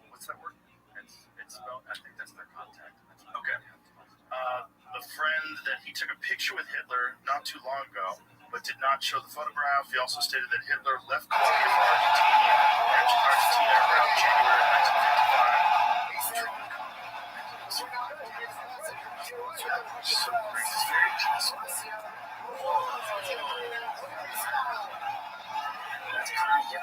what's that word? it's spelled, I think that's their contact. Okay. A friend that he took a picture with Hitler not too long ago, but did not show the photograph. He also stated that Hitler left Colombia for Argentina around January 1955. So crazy. It's very interesting. That's crazy.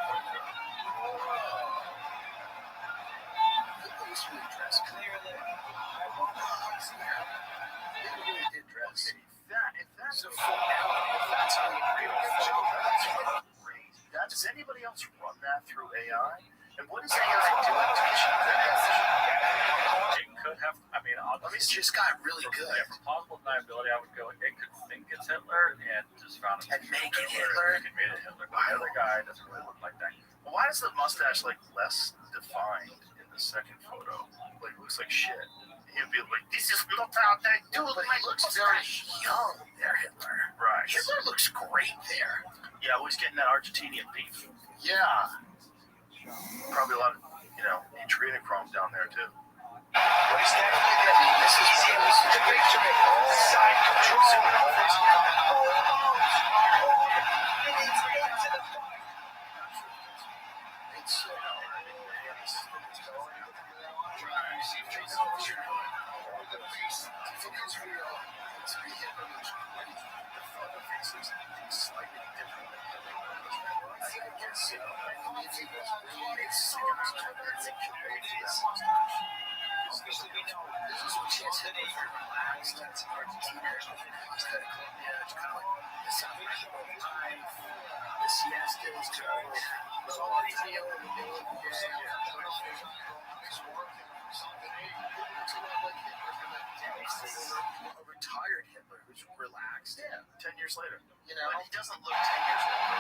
Hitler was really dressed clearly. They really did dress. If that's So if that's how you real photo, that's crazy. does anybody else run that through AI? And what is AI doing to achieve that? It could have, I mean, It just got really good. Yeah, for plausible deniability, I would go, it could think it's Hitler and just found him. And make it Hitler? It could make it Hitler. But the other guy doesn't really look like that. Why is the mustache like less defined in the second photo. Like, looks like shit. He'd be like, this is not how they do it. But he looks very young there, Hitler. Right. Hitler looks great there. Yeah, well, he's getting that Argentinian beef. Yeah. Probably a lot of, adrenochrome down there, too. What is that? I mean, this is one of those situations. Side control. A retired Hitler who's relaxed. Yeah, 10 years later. You know, but he doesn't look 10 years older.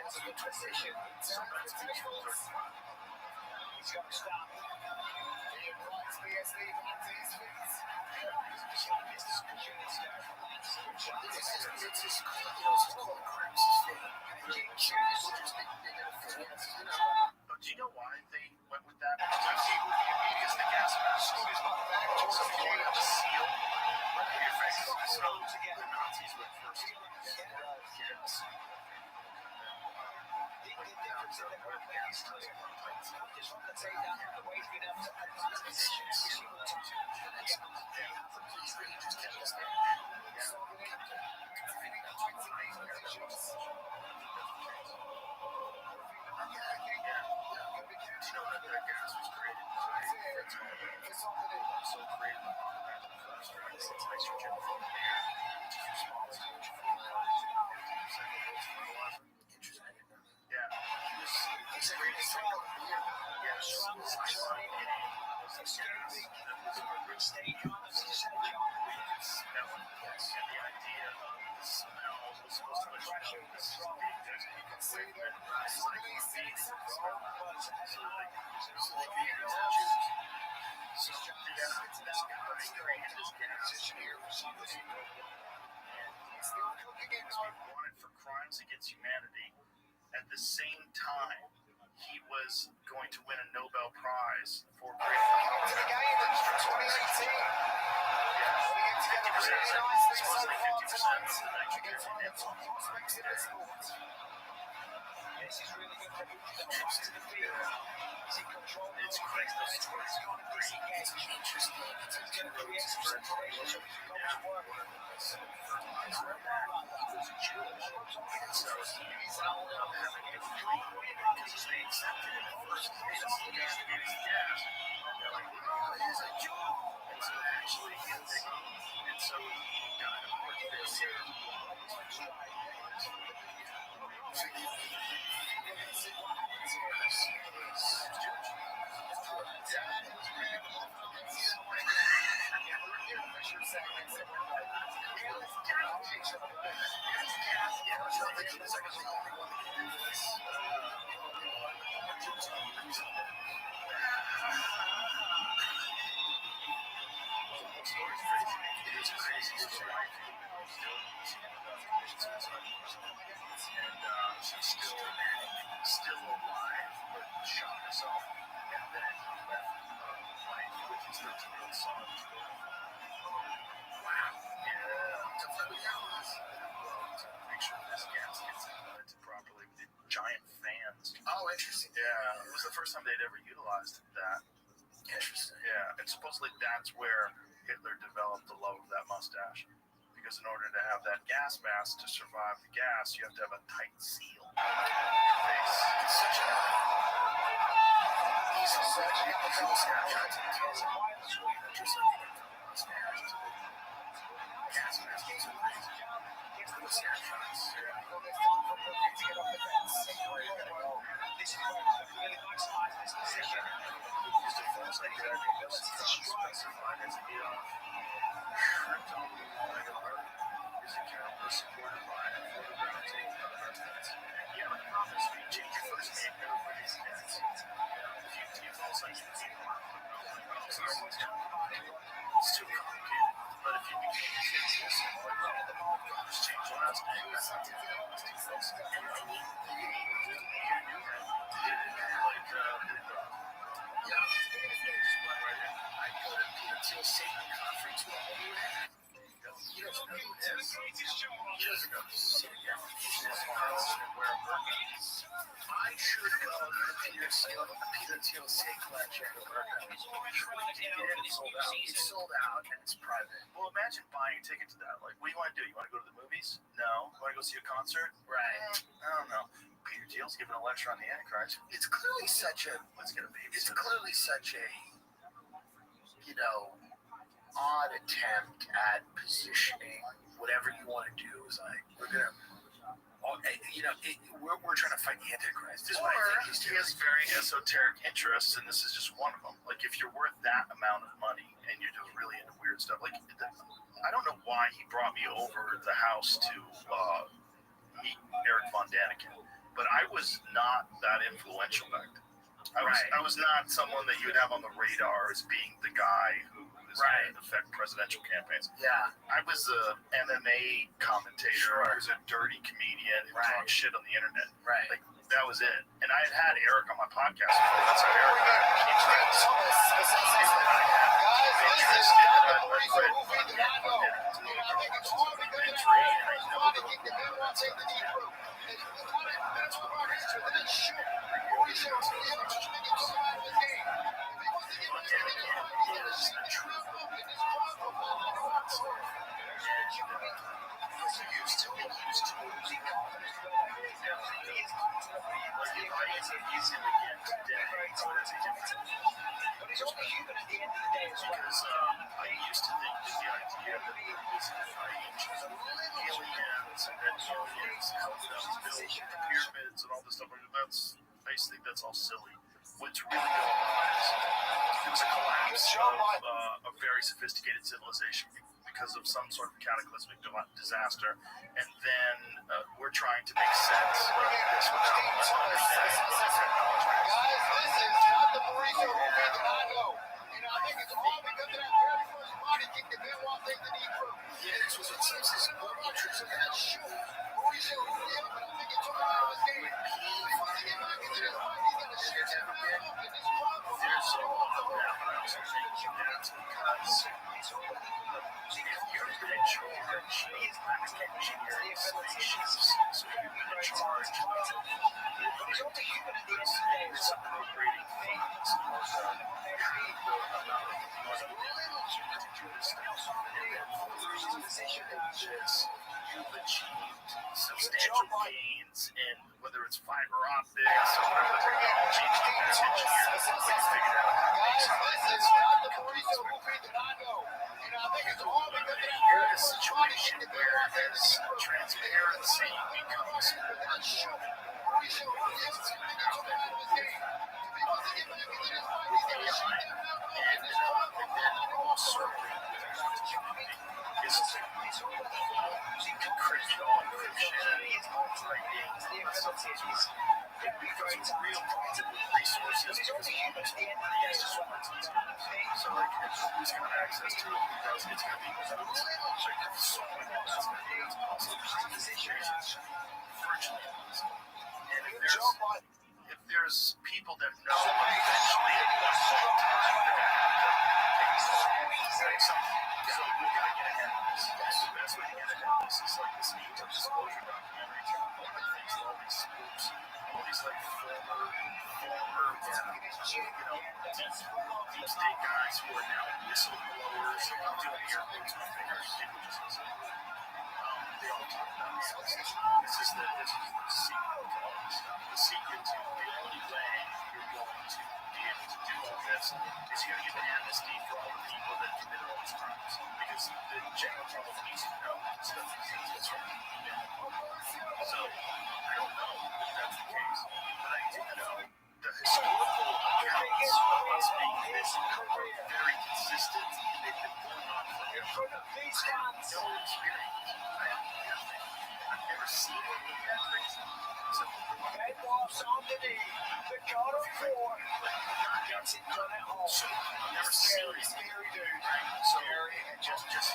That's a good transition. He's got to stop. Do you know why they went with that? Because the gas mask. So if you have a seal over your face, so the Nazis went first. Yes. Wanted for crimes against humanity. At the same time, he was going to win a Nobel Prize for creating the game for 2018. Yeah, 50%. Supposedly 50% of the nitrogen. This is really good for the trust to the field. Is he control? It's crazy. It's interesting. It's going to create some separation. Still alive, but shot herself, and then left life with his 13-year-old son. Wow. Yeah. To make sure this gas gets implemented properly with the giant fans. Oh, interesting. Yeah, it was the first time they'd ever utilized that. Interesting. Yeah, and supposedly that's where Hitler developed the love of that mustache. Because in order to have that gas mask to survive the gas, you have to have a tight seal on your face. It's such a... He's such a... Gas mask is amazing. Little snapshots. This is really maximize this position. Just a false like that, specified as a is account was supported by a photographic of residents. change your first name, everybody's dead. If you all like it's too complicated. But if you became famous, like, just change your last name. That's not too I go to PTO Satan conference with all you have. He doesn't know who it is. He doesn't know who it is. I should go to the PTO collection. It's sold out and it's private. Well, imagine buying a ticket to that. Like, what do you want to do? You want to go to the movies? No. You want to go see a concert? Right. I don't know. Peter Thiel's giving a lecture on the Antichrist. It's clearly such a, Let's get a baby. it's clearly such a, odd attempt at positioning whatever you want to do is like, we're going to, we're trying to fight the Antichrist. This is what I think he's He doing. has very esoteric interests, and this is just one of them. Like, if you're worth that amount of money and you're just really into weird stuff, like, I don't know why he brought me over the house to meet Eric Von Daniken, but I was not that influential back then. I was not someone that you would have on the radar as being the guy who is going to affect presidential campaigns. Yeah. I was a MMA commentator. Sure. I was a dirty comedian who talked shit on the internet. Right. Like, that was it. And I had Eric on my podcast before. That's how Eric and I became friends. Because I used to think that the idea that there was aliens and reptilians helped us build the pyramids and all this stuff, I just think that's all silly. What's really going on is it was a collapse of a very sophisticated civilization because of some sort of cataclysmic disaster, and then we're trying to make sense of this without understanding what the technology is. Guys, this is not the burrito movie that I know. And I think it's all because of that very first body kick that Benoit take the knee through. Yeah, this was what seems his more interest in that show. Mauricio Rubio, but I think it took him out of his game. He wants to get back into this fight. He's going to share that up in this problem. There's a lot of that, but I also think that's because if you're in charge of engineering spaceships, so you're in charge of misappropriating funds or the amount of money to do this stuff. And then for the realization of this, you've achieved substantial gains in whether it's fiber optics or whatever the technology is engineered, we can figure out how to make Guys, something this is not the burrito movie that I know. And I think it's all because of that you're in very a first body situation kick that where Benoit take the as knee through. transparency becomes That show. Mauricio Rubio, I think it took him out of his game. If he wants to get back into this fight, he's going to shut that mouth up in this problem. circling is encryption, it becomes real profitable resources because money is just one to so like who's got access to it because it's going to be like so many that's going to be also virtually impossible. And if there's people that know eventually at one point in time they're going to have to take something. So we got to get ahead of this. That's the best way to get ahead of this is like this need to disclosure documentary. One of the things that all these scoops, all these like former, deep state guys who are now whistleblowers, I'm doing air quotes with my fingers, people just listen. They all talk about this. This is the secret to all this stuff. The secret to the only way you're going to be able to do all this is you're going to give an amnesty for all the people that committed all these crimes. Because the general public needs to know stuff is right. So I don't know if that's the case, but I do know the historical accounts of us being missing are very consistent, and they've been going on forever. I have no experience. I've never seen anything that crazy. So, underneath. The God of War gets it done at home. So I've never seen it. Scary dude. So Scary and just it's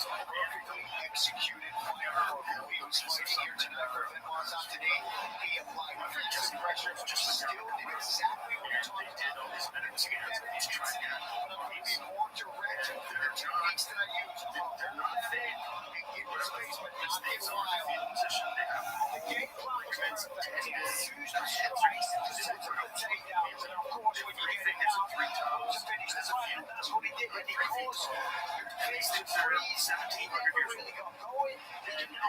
perfectly executed. Whatever he was fighting here tonight for Benoit Saint-Denis, he applied defensive pressure, just still did exactly what he they did all these minutes against and he's trying to be more direct. Their techniques that I use, they're not bad. In your space, but not a while. position they have. The game plan was perfect. He used the strikes to set up the takedowns, and of course, when you get it out, to finish the fight, that's what he did. And he caused finished the 17 never really got going.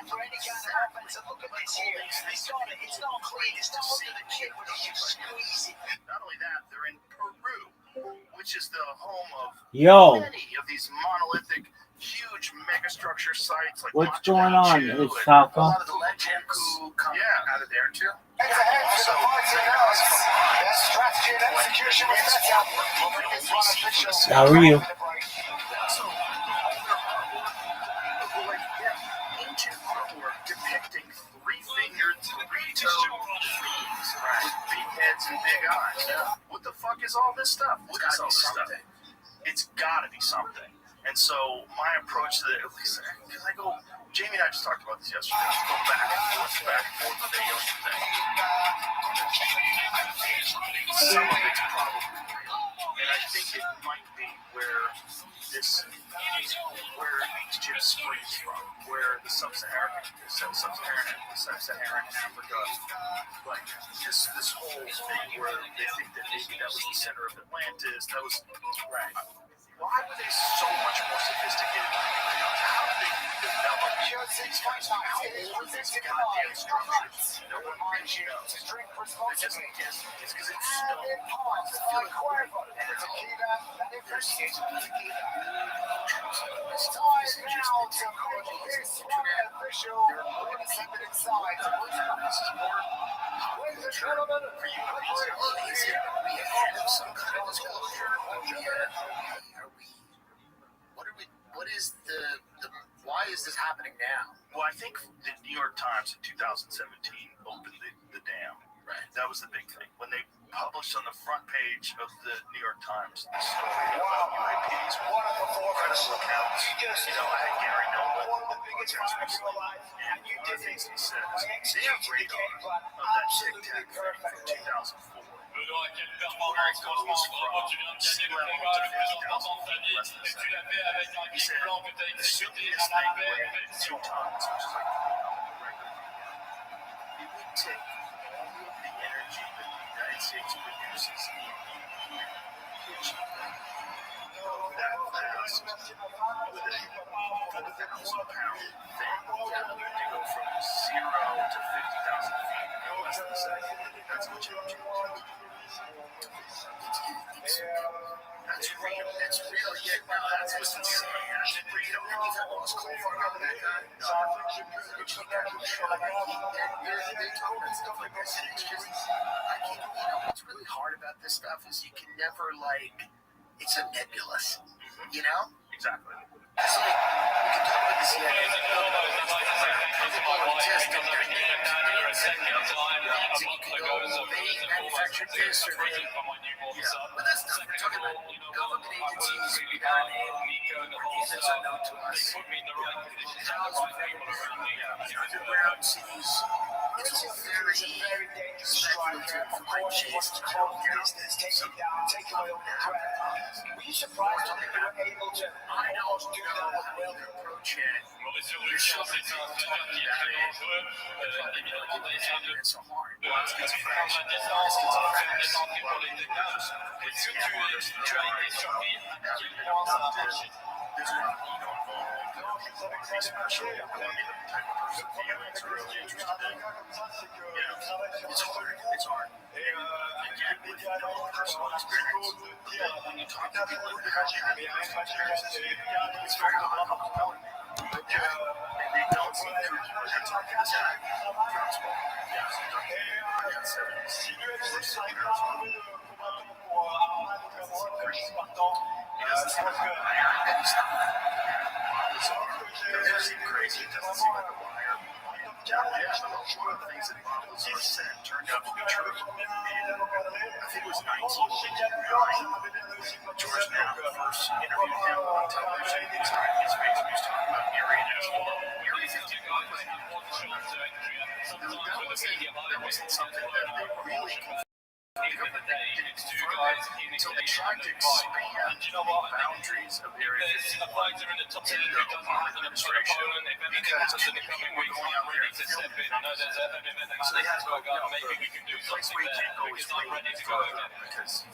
For any kind of offense, and look at this here. He's got it. It's not clean. It's not under the chin, but he just squeeze it. Not only that, they're in Peru, which is the home of many of these monolithic, huge megastructure sites like What's Machu going on? Picchu It's and Taco. a lot of the legends come out of there too. Heads ahead to the fighting now. Their strategy and execution was set up. How are you? So, ancient artwork depicting three-fingered, three-toed beings, right? Big heads and big eyes. What the fuck is all this stuff? What is all this stuff? It's gotta be something. And so my approach to it, because I go, Jamie and I just talked about this yesterday. I go back and forth with the alien thing. Some of it's probably real, and I think it might be where these gyms springs from, where the sub-Saharan Africa, like this whole thing where they think that maybe that was the center of Atlantis. That was right. Why were they so much more sophisticated than anybody else? How did they develop these guys? How old are these goddamn structures? No one really knows. They just guess it's because it's stone. It's feeling weird. And it's a tequila. There's tequila. It's time now to call this one official. There are more people inside. This is more ladies and gentlemen, for you to reach we have some kind of disclosure. What is why is this happening now? Well, I think the New York Times in 2017 opened the dam. Right. That was the big thing. When they published on the front page of the New York Times the story about UAPs, one of the credible accounts. I had Gary Nolan, one of the biggest fires of your life, and you did things he says. They have radar of that Tic Tac thing from 2004. Benoît, quelle performance franchement, tu viens de gagner le combat le plus important de ta vie et tu l'as fait avec un game plan que tu as exécuté à la perfection. It would take all of the energy that the United States produces that fast with a 1,000-pound thing to go from 0 to 50,000 feet in less than a second. That's what you do. That's real. That's real. Yeah, no, that's what's insane. That's real. And you've had all this cold fuck out of that guy. They told us stuff like this. It's just, what's really hard about this stuff is you can never, it's a nebulous. You know? Exactly. It's like, we can talk about this manufactured this or that. But that's not, we're talking about government agencies without a name, reasons unknown to us. Underground cities. It's a very speculative, unchased business. Take away all the threat. Were you surprised that they were able to almost do that as well? Approach it. Mauricio Ruccio, c'est un meneur qui est très dangereux. Évidemment, tu essaies de prendre la distance, faire des entrées pour les dégages. Est-ce que tu as été surpris qu'il pense à approcher? There's one pretty special. I want to be the type of person that's really interested in. It's hard. It's hard. Again, with no personal experience. When you talk to people who actually have experiences, it's very uncomfortable. And they don't seem to have talked to this guy. Yes, crazy. It doesn't seem like a liar. One of the things that Bob Lazar said turned out to be true. I think it was 1989. George Knapp first interviewed him on television. He was hiding his face. He was talking about Area Nash Law. Area 51 was not that wasn't something that they really until they tried to expand the boundaries of Area 51 in the Obama administration because too many people were going out there and filming. So they had to go, the place where you can't go is way further because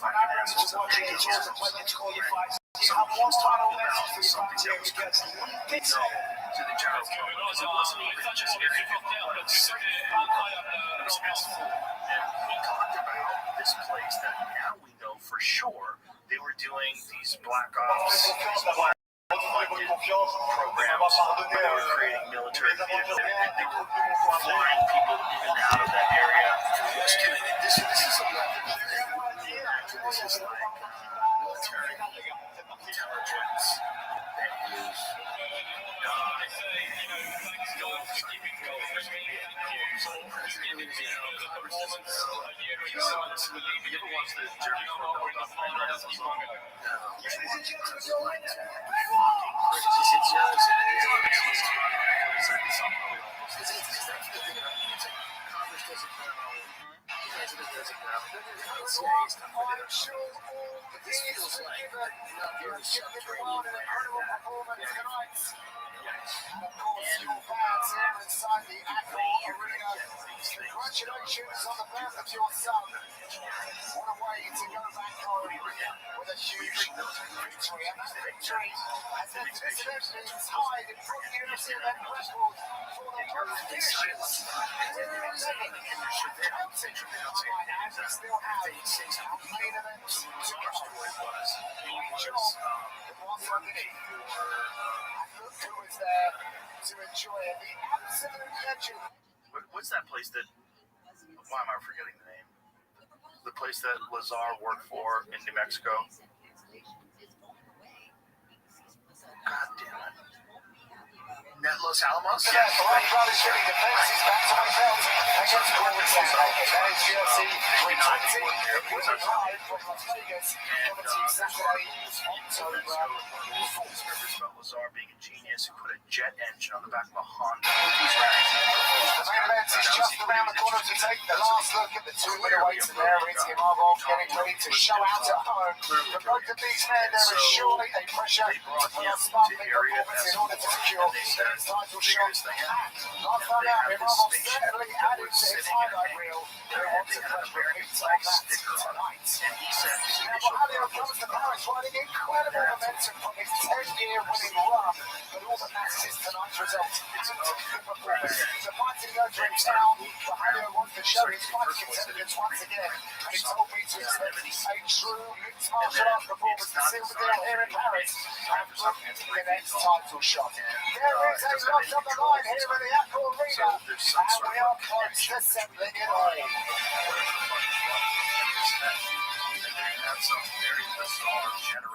so he was talking about something that was completely known to the general public because it wasn't even just Area 51, it was S4. And he talked about this place that now we know for sure they were doing these black ops, these black funded programs where they were creating military vehicles and they were flying people in and out of that area. This is a level of this is like military intelligence that is this feels like not very subterranean. Congratulations on the birth of your son. What a way to go back home with a huge victory. And that victory has led to incidentally tied in front unity event record for the most finishes. And we still have a main event to go. Angel, it was Sunday. And look who was there to enjoy it. The absolute legend. What's that place that? Why am I forgetting the name? The place that Lazar worked for in New Mexico. God damn it. Los Alamos? Yeah, the Rock Brothers getting the fences back to my belt against Golden State. That is UFC 320. It was live from Las Vegas. Coming Saturday, October 4th. Lazar being a genius who put a jet engine on the back of a Honda. The main event is just around the corner to take the last look at the two middleweights in there. It's Imavov getting ready to show out at home. For both of these men, there is surely a pressure to put on sparkling performance in order to secure their title shots. And last time out, Imavov certainly added to his highlight reel. They want to put repeats on that tonight. Now, Mahalia comes to Paris riding incredible momentum from his 10-year winning run. But all that matters is tonight's result. It's an open performance. It's a fighting over in town. Mahalia wants to show his fighting intelligence once again. And he told me to expect a true mixed martial arts performance to seal the deal here in Paris. And look at the next title shot. There is a lot on the line here in the Accor Arena. And we are close to settling it all. That's a very bizarre generation.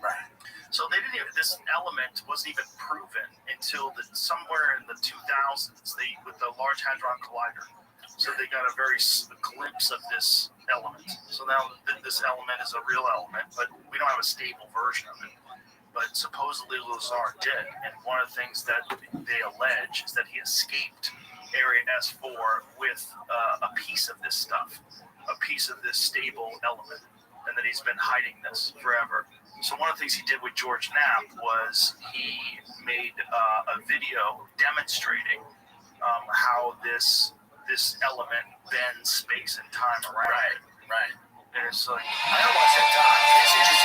Right. So they didn't even, this element wasn't even proven until somewhere in the 2000s. With the Large Hadron Collider. So they got a very glimpse of this element. So now this element is a real element, but we don't have a stable version of it. But supposedly Lazar did, and one of the things that they allege is that he escaped Area S4 with a piece of this stuff, a piece of this stable element, and that he's been hiding this forever. So one of the things he did with George Knapp was he made a video demonstrating how this element bends space and time around. Right. And it's like, I don't watch that time. This is just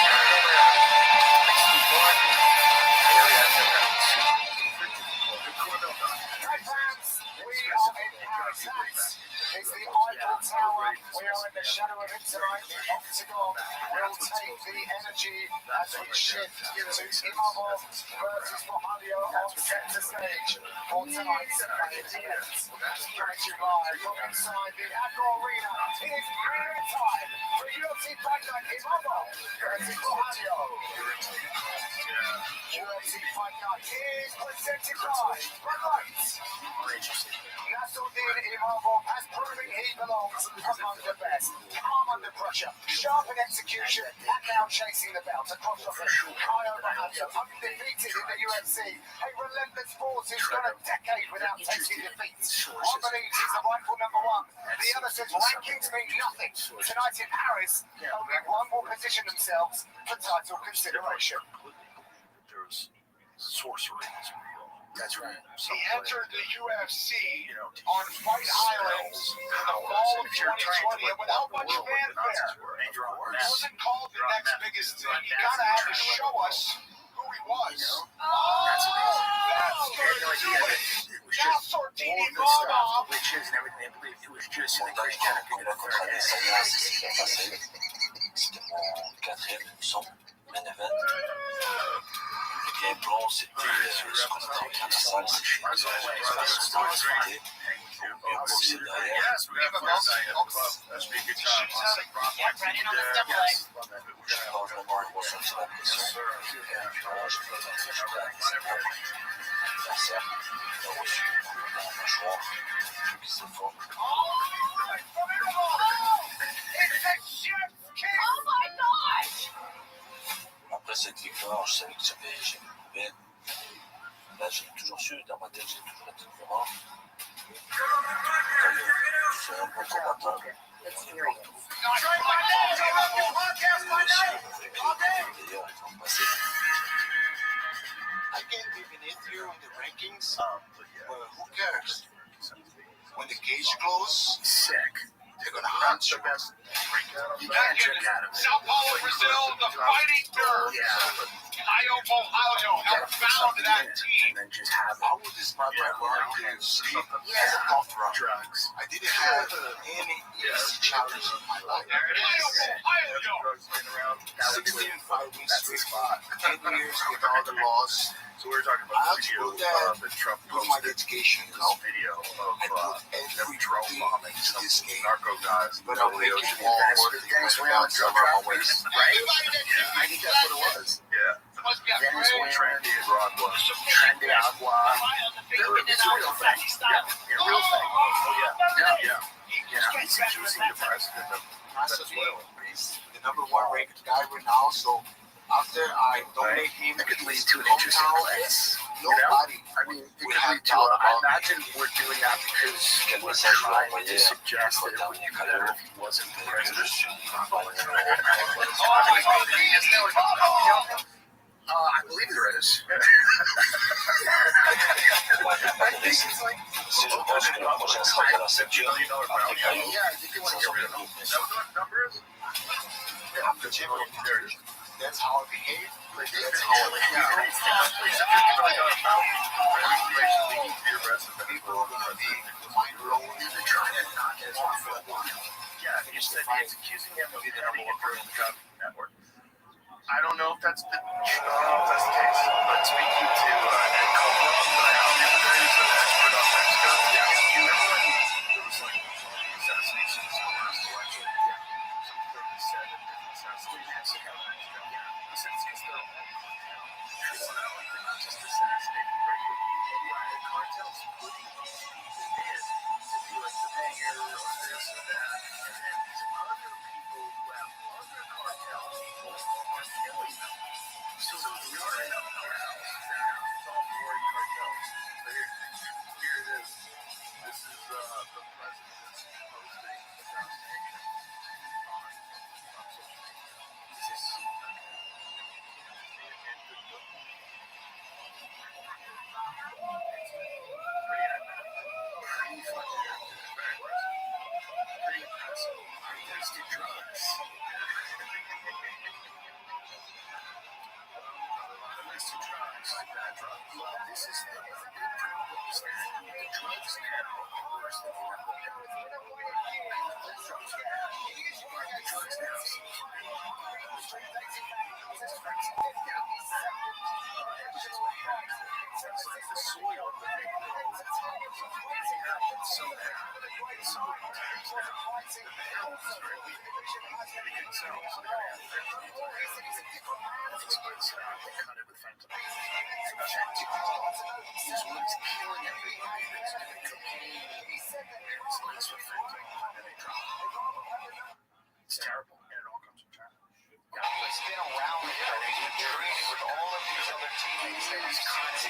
It's the Eiffel Tower. We are in the shadow of it tonight. The Octagon will take the energy as we shift to Imhoff versus Mohadio on center stage for tonight's main event. Stretching live from inside the Agro Arena. It is premiere time for UFC Fight Night Imhoff versus Mohadio. UFC Fight Night is presented by Nasruddin Imhoff has proven he belongs among the best. Calm under pressure, sharp in execution, and now chasing the belt across the ring. Kyle Mohadio, undefeated in the UFC, a relentless force who's gone a decade without tasting defeat. One believes he's the rightful number one. The other says rankings mean nothing. Tonight in Paris, only one will position themselves for title consideration. There's sorcery in this video. That's right. He entered the UFC on Fight Island in the fall of 2020 and without much fanfare. He wasn't called the next biggest thing. He kind of had to show us who he was. That's Sortini Baba. Witches and everything they believed. It was just an Christianity. C'était mon quatrième son, main event. Le game plan, c'était ce qu'on était en train de salle, c'est chez nous, on va se fighter, on va boxer derrière. Yes, we have a belt club. That's be a good time. Je sais pas, je me demande quoi ça, c'est la pression. Je fais l'adversaire, il a reçu le coup dans la mâchoire, qui s'est fort. Oh my gosh! Après cette victoire, je savais que j'ai prouvé. Là, j'ai toujours su, dans ma tête, j'ai toujours été vraiment. C'est un bon combattant. D'ailleurs, ils vont passer. I can't even hit you in the rankings, but who cares? When the cage closes, Sick. they're gonna hunt you. You can't check out of it. Sao Paulo, Brazil, the Fighting Nerds. Io Mohadio have found that team. And then just have it. How would this my brother see as a tough round? Drugs. I didn't have any easy challenge in my life. Io Mohadio. 16 weeks straight, 10 years with all the laws. So we were talking I about have the to video put that that Trump with my posted. education, This video of them drone bombing some this game. narco guys. But I'll make it all worth it. Venezuela drug traffickers, right? Yeah. I think that's what it was. Yeah. Venezuela, Trendy and Broadway. Trendy Agua. It's a real thing. Yeah, real thing. Oh, yeah. He's accusing the president of Venezuela. He's the number one ranked guy right now, so after I donate him, It could lead to an interesting place. nobody. I mean, it We could have lead to talked I about imagine we're doing that because we're trying to suggest that it would be better if he wasn't the president. I believe there is. Si je pense que la prochaine sera de la ceinture, Yeah, I think you want to get rid of him. Is that what the number is? Yeah, there it is. That's how I behave. That's how it is. People are gonna be mind blown. They're trying to knock it off for a while. Yeah, he said he's accusing him of being the number one person in the drug network. I don't know if that's the case, but speaking to Ed Copeland, who's an expert on Mexico, you remember when there was like assassinations in the last election? Some 37 assassinations in Mexico. He said it's because they're all cartels. They're not just assassinating regular people. The cartels putting these people in to be like the mayor or this or that, and then these other people who have other cartel people are killing them. So we already have cartels that it's all warring cartels. But here it is. This is the president's posting assassination on social media. Pretty impressive. Artistic drugs. Artistic drugs. Like bad drugs. Well, this is the big problem. The drugs now are worse than the It's terrible, and it all comes from China. He's been around it, though. He's been treated with all of these other teammates that he's kind of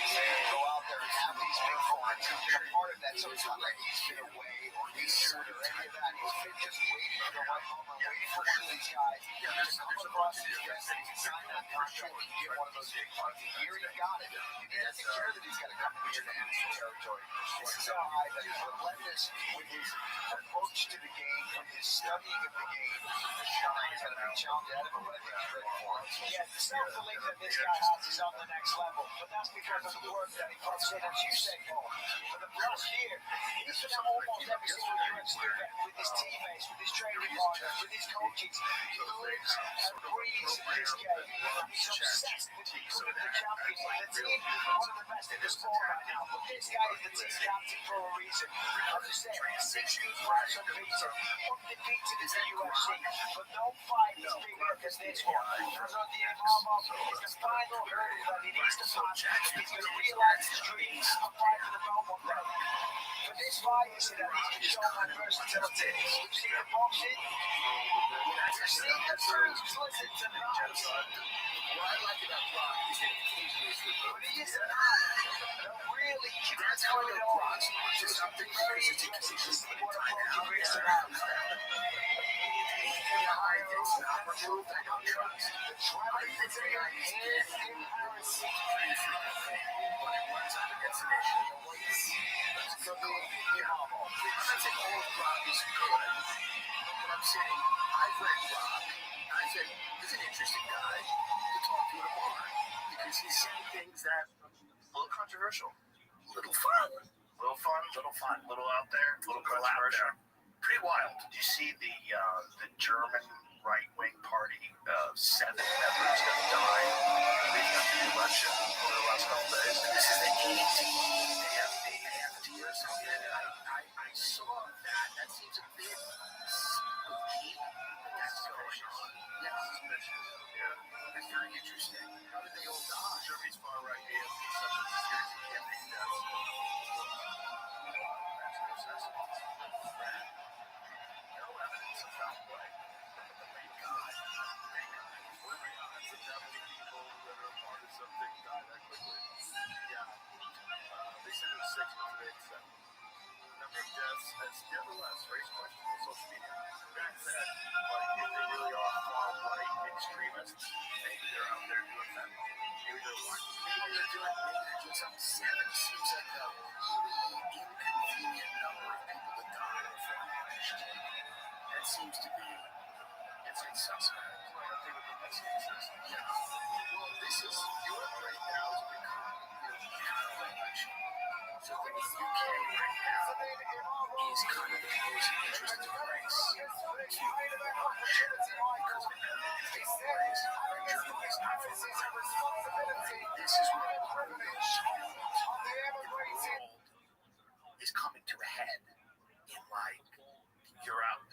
go out there and have these big moments. And part of that, so it's not like he's been away or he's hurt or any of that. He's been just waiting for the right moment, waiting for one of these guys to come across his desk and he can sign that contract and get one of those big parts. Here he got it. He doesn't care that he's got to come into the national territory. This is a guy that is relentless with his approach to the game, from his studying of the game. The shine is going to be challenged out of him, but I think he's ready for it. Yeah, the self-belief that this guy has is on the next level, but that's because of the work that he puts in, as you say, Paul. For the past year, he's been at almost every single UFC event with his teammates, with his training partners, with his coaches. He lives and breathes this game. He's obsessed with becoming the champion. The team, one of the best in the sport right now. But this guy is the team captain for a reason. As I said, 16 fights unbeaten, undefeated in the UFC. But no fight is bigger than this one. As on the Imam is the final hurdle that he needs to pass. He's going to realize his dreams and fight for the belt one day. For this fight, you see that he's been shown that versatility. We've seen the boxing. We've seen the surge. Listen to that. What I like about Brock is that occasionally it's the but he is a man that really keeps going on. Just something very interesting to see what approach he brings to that. Anything behind it's not removed, I don't trust. The traveling for today is in Paris. When it runs out against the nation, that's a good goal. I'm not saying all of Brock is good, but I'm saying I've read Brock. I said, he's an interesting guy to talk to at a bar because he's saying things that are a little controversial, a little fun, a little out there, a little controversial. Pretty wild. Did you see the German right-wing party? 7 members have died leading up to the election over the last couple days. This is the AFD or something. I saw that. That seems a bit spooky. That's suspicious. Yeah, suspicious. Yeah. That's very interesting. How did they all die? Germany's far right AFD suffered a series of campaign deaths. No evidence of foul play. Thank God. What are the odds of that many people that are a part of something die that quickly? Yeah. They said it was 6, but today it's 7. The number of deaths has nevertheless raised questions on social media. Back then, like if they really are far-right extremists, maybe they're out there doing that. Maybe they're watching. Maybe they're doing something. 7 seems like a really inconvenient number of people that died on foreign watched. That seems to be, it's suspect. I don't think that's consistent. Yeah. Well, this is, Europe right now has become counter-election. So the UK right now is kind of imposing interest in race to opportunity because if they say race, Germany is not for responsibility. This is where the privilege of the immigrated is coming to a head in like Europe.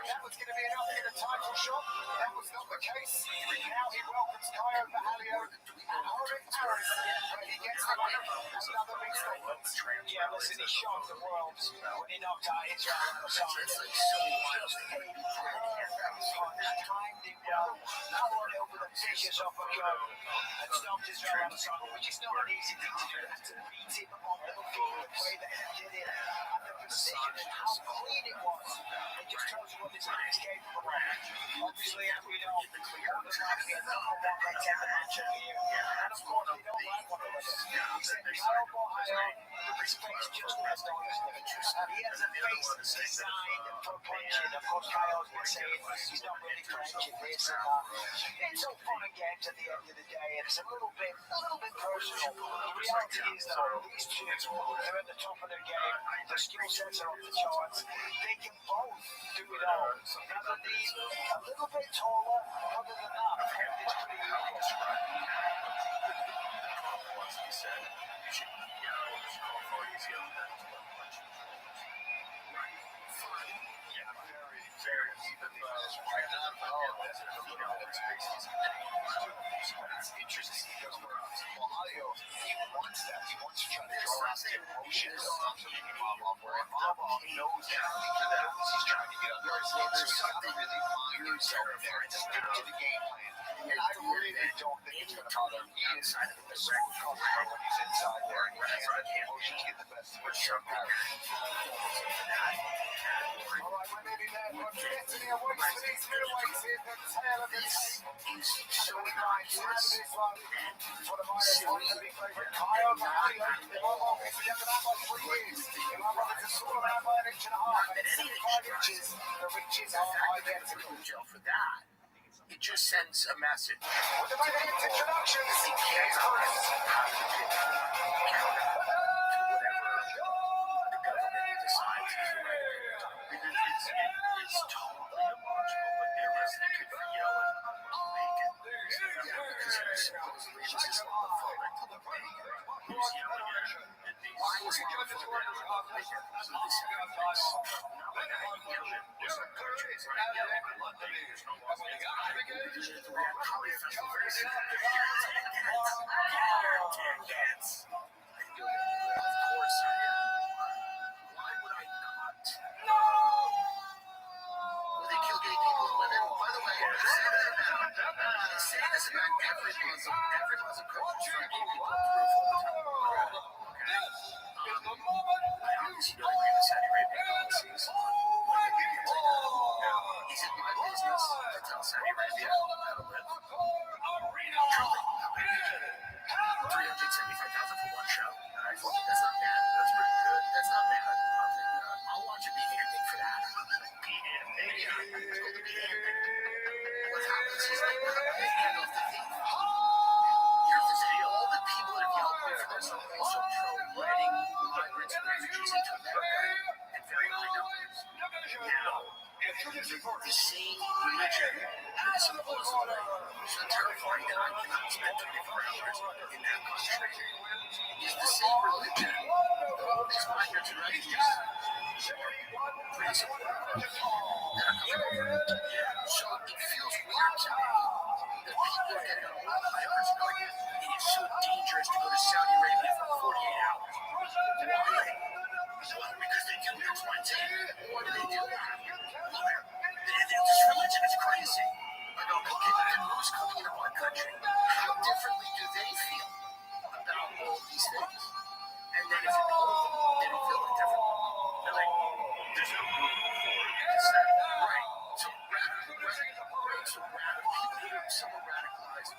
That was going to be enough in a title shot. That was not the case. Now he welcomes Caio Bahalio and Horik Harris, where he gets the money. Another big statement. Yeah, listen, he shocked the world when he knocked out Israel outside. It's like so wild. Timed him well. Powered over the vicious uppercut and stopped is not an easy thing to do. To beat him on the field, the way that he did it, and the precision and how clean it was. It just tells you what this man is capable of. Obviously, as we know, the clear was like the number one contender. And of course, we don't like one of us. He said, Kyle Ohio, his face just rests on his interest. And he has a face designed for punching. Of course, Kyle's been saying he's not really punching this and that. It's all fun and games at the end of the day, and it's a little bit personal. The reality is, though, these two are at the top of their game. Their skill sets are off the charts. They can both do it all. Now they're a little bit taller. Other than that, it's pretty equal. He said, you should, call for it easy on that. Right. Fine. Yeah, very. That's interesting. Ohio, he wants that. He wants to try to draw out the emotions of where Bob knows that. He's trying to get up there. So there's something really mind himself there and stick to the game plan. And I really don't think it's going to bother him. He is so comfortable when he's inside there. And he can't let the emotions get the best of him. All right, we're nearly there. We're getting there. What's the next middleweight in the tail of this? So we might have this one. For the minus one, the big favorite Kyle Ohio. They won't walk into the other that by 3 years. They might walk into sort of around by an inch and a half. And 5 inches. The reaches are identical. For that, it just sends a message. With the main introductions, here's Chris. It's totally illogical, but they're arrested for yelling bacon. Because supposedly it was just homophobic to the bacon. He was yelling at her. Why was he homophobic? The same religion that supposedly is a terrifying time that I spent 24 hours in that country is the same religion that all these migrants and refugees pretty supportive that are coming over. So it feels weird to me that people are getting on migrants going, it is so dangerous to go to Saudi Arabia for 48 hours. Why? Well, because they do X, Y, Z. Why do they do that? This religion is crazy. Who's coming into our country? How differently do they feel about all these things? And then if you poll them, they don't feel any different. They're like, there's no room for this, that. Right. So radical, right? So radical people, somewhat radicalized in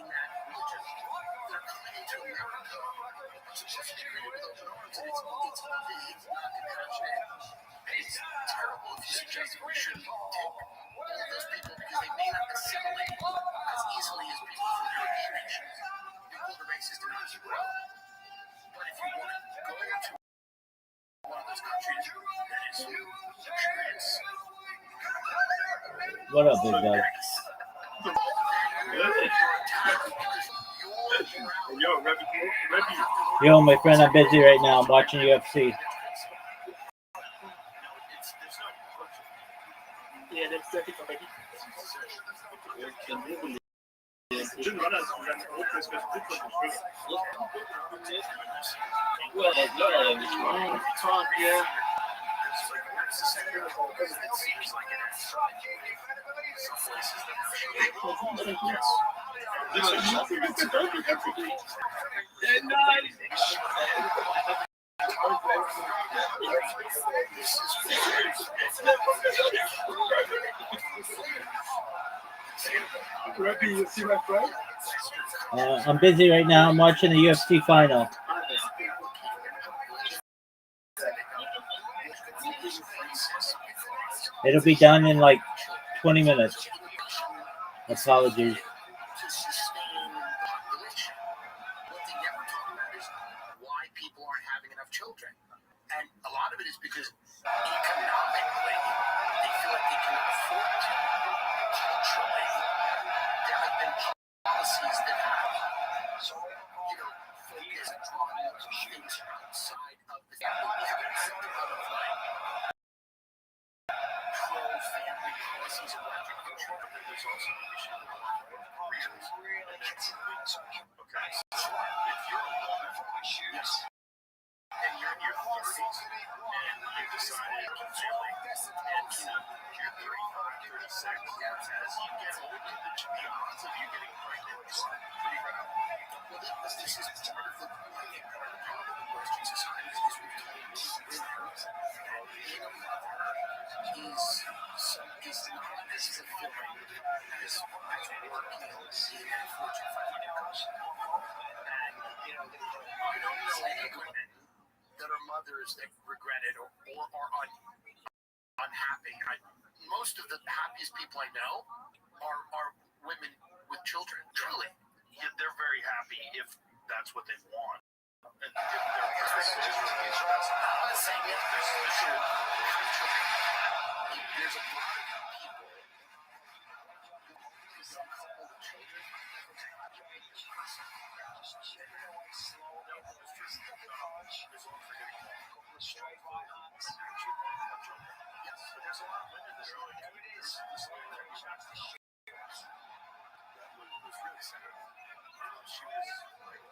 that religion, they're coming into America. So just treated with open arms, and it's not compassionate. It's terrible if you suggest that we shouldn't take all of those people because they may not assimilate as easily as people from European nations. People of the races do not grow. But if you want to go to one of those countries that is luxurious. What up, big guy? Yo, my friend, I'm busy right now. I'm watching UFC. Yeah, that's the thing. Well, yeah, talk, yeah. Rabbi, you see my friend? I'm busy right now. I'm watching the UFC final. It'll be done in like 20 minutes. Apologies. To sustain the population. What they never talk about is why people aren't having enough children. And a lot of it is because economically, they feel like they can afford to. Culturally, there have been policies that have, focused on things outside of the family. We have a lot of pro-family policies in Western culture, but there's also an issue with reasons. Okay, so if you're a woman and you're in your 30s and you decided to have a family, and you're 35, 36, as you get older, the odds of you getting pregnant is pretty rapid. Well, this is part of the problem in Western society is we've told women that being a mother is not as fulfilling as working in a Fortune 500 company. And, I don't know any women that are mothers that regret it or are unhappy. Most of the happiest people I know are women with children, truly. Yeah, they're very happy if that's what they want. And if their parents are interested. I'm not saying that there's a lot of people who some couple with children. Yes, but there's a lot of women that are like, this woman that was really sad. She was like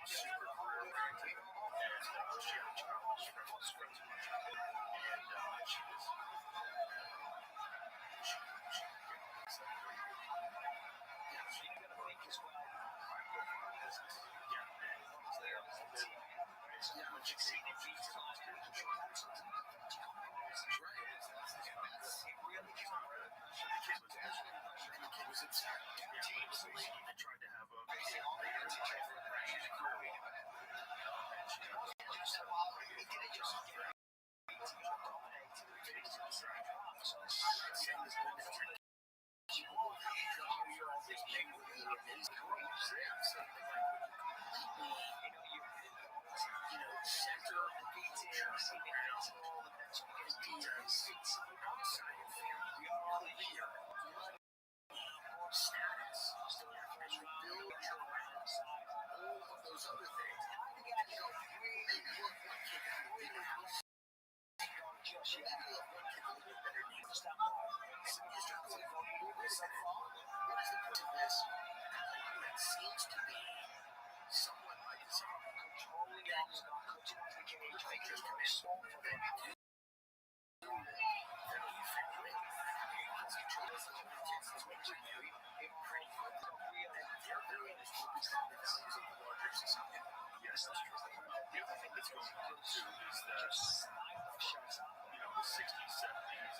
super career oriented, and she had a child. She got to scrub too much, and she was she yeah, she got a big as well. Business. Yeah, and it was there. Yeah, when she seen it, she was exhausted. She was exhausted. The kid was upset. Yeah, it was a lady that tried to have a baby later in life. She's a career woman. And she got center the culture around ideas outside of family, career, status, as you build your lives, all of those other things. And maybe you have one kid that will leave the house. Maybe you have one kid that will live better needs. So you start going, what is the point of this? That seems to be somewhat like this. Just come in. Yes, that's true. The other thing that's going on too is that the 60s, 70s,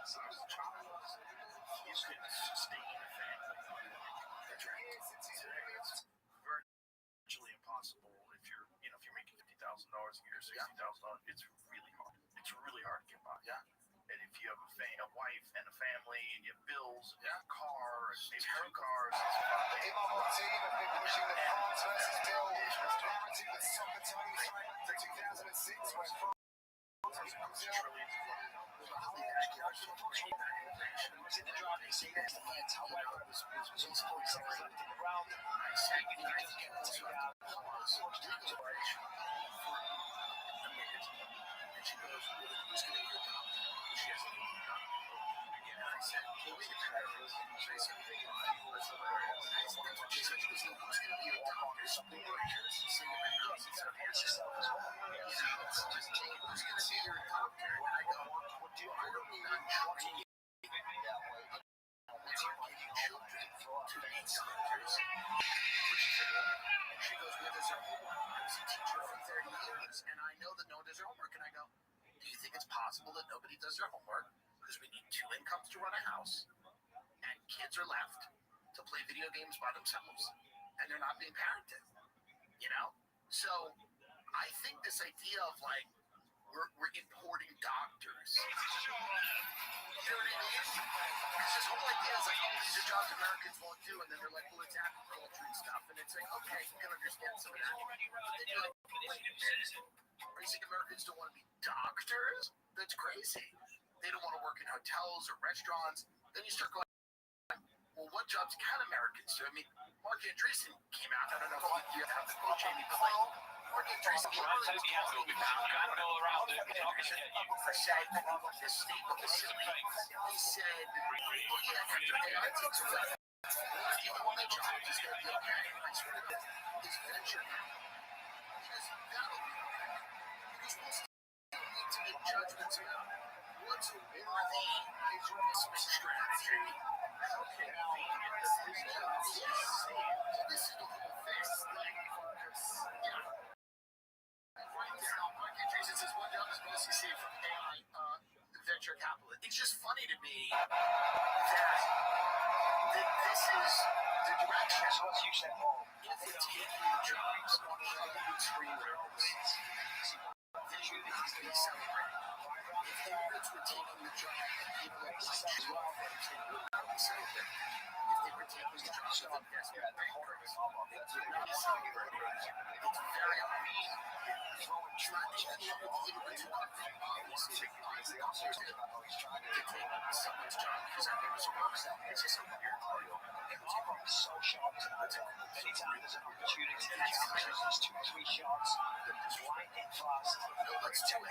so as a child, you could sustain a family. That's right. It's virtually impossible if you're making $50,000 a year, $60,000. It's really hard. It's really hard to get by. Yeah. And if you have a wife and a family and you have bills and a car and maybe 2 cars, it's fun. Imam Martin have been pushing the France versus Bill narrative with soccer Tony Frank to 2006 when France comes in. She goes, who's going to be your doctor? She has a name. And I said, who's the parents? She said, that's hilarious. She said, who's going to be your doctor? Something like yours. So you may not see her answer yourself as well. It's just, who's going to be your doctor? And I go, I don't mean I'm trying hours. She goes, where does her homework? I was a teacher for 30 years, and I know that no one does their homework. And I go, do you think it's possible that nobody does their homework? Because we need 2 incomes to run a house, and kids are left to play video games by themselves, and they're not being parented, you know? So I think this idea of like, we're importing doctors. You know what I mean? Because this whole idea is like, oh, these are jobs Americans won't do, and then they're like, well, it's agriculture and stuff, and it's like, okay, you can understand some of that. But then you're like, wait a minute, are you saying Americans don't want to be doctors? That's crazy. They don't want to work in hotels or restaurants. Then you start going, well, what jobs can Americans do? I mean, Mark Andreessen came out. I don't know if you have the quote, Jamie, but like, Mark Andreessen came out. He said, the state of the city. He said, well, yeah, after AI takes away, the only job is going to be okay. I swear to God, is venture capital. Because that'll be okay. Because we'll still need to make judgments about what's a worthy investment strategy. How can this is the whole thing. Yeah. Right now, Mark Andreessen says one job is mostly saved from AI venture capital. It's just funny to me that this is the direction. If we're taking the jobs on Hollywood screenwriters, then you need to be celebrated. If immigrants were taking the job of people like law firms, they would not be celebrated. If they were taking the jobs of investment bankers, they would not be celebrated. It's very obvious. Trying to get the immigrants who come from obviously the doctors to take someone's job because I think it's a work. It's just a weird deal. I'm so shocked. Anytime there's an opportunity to use these 2 or 3 shots, just lightning fast. Let's do it.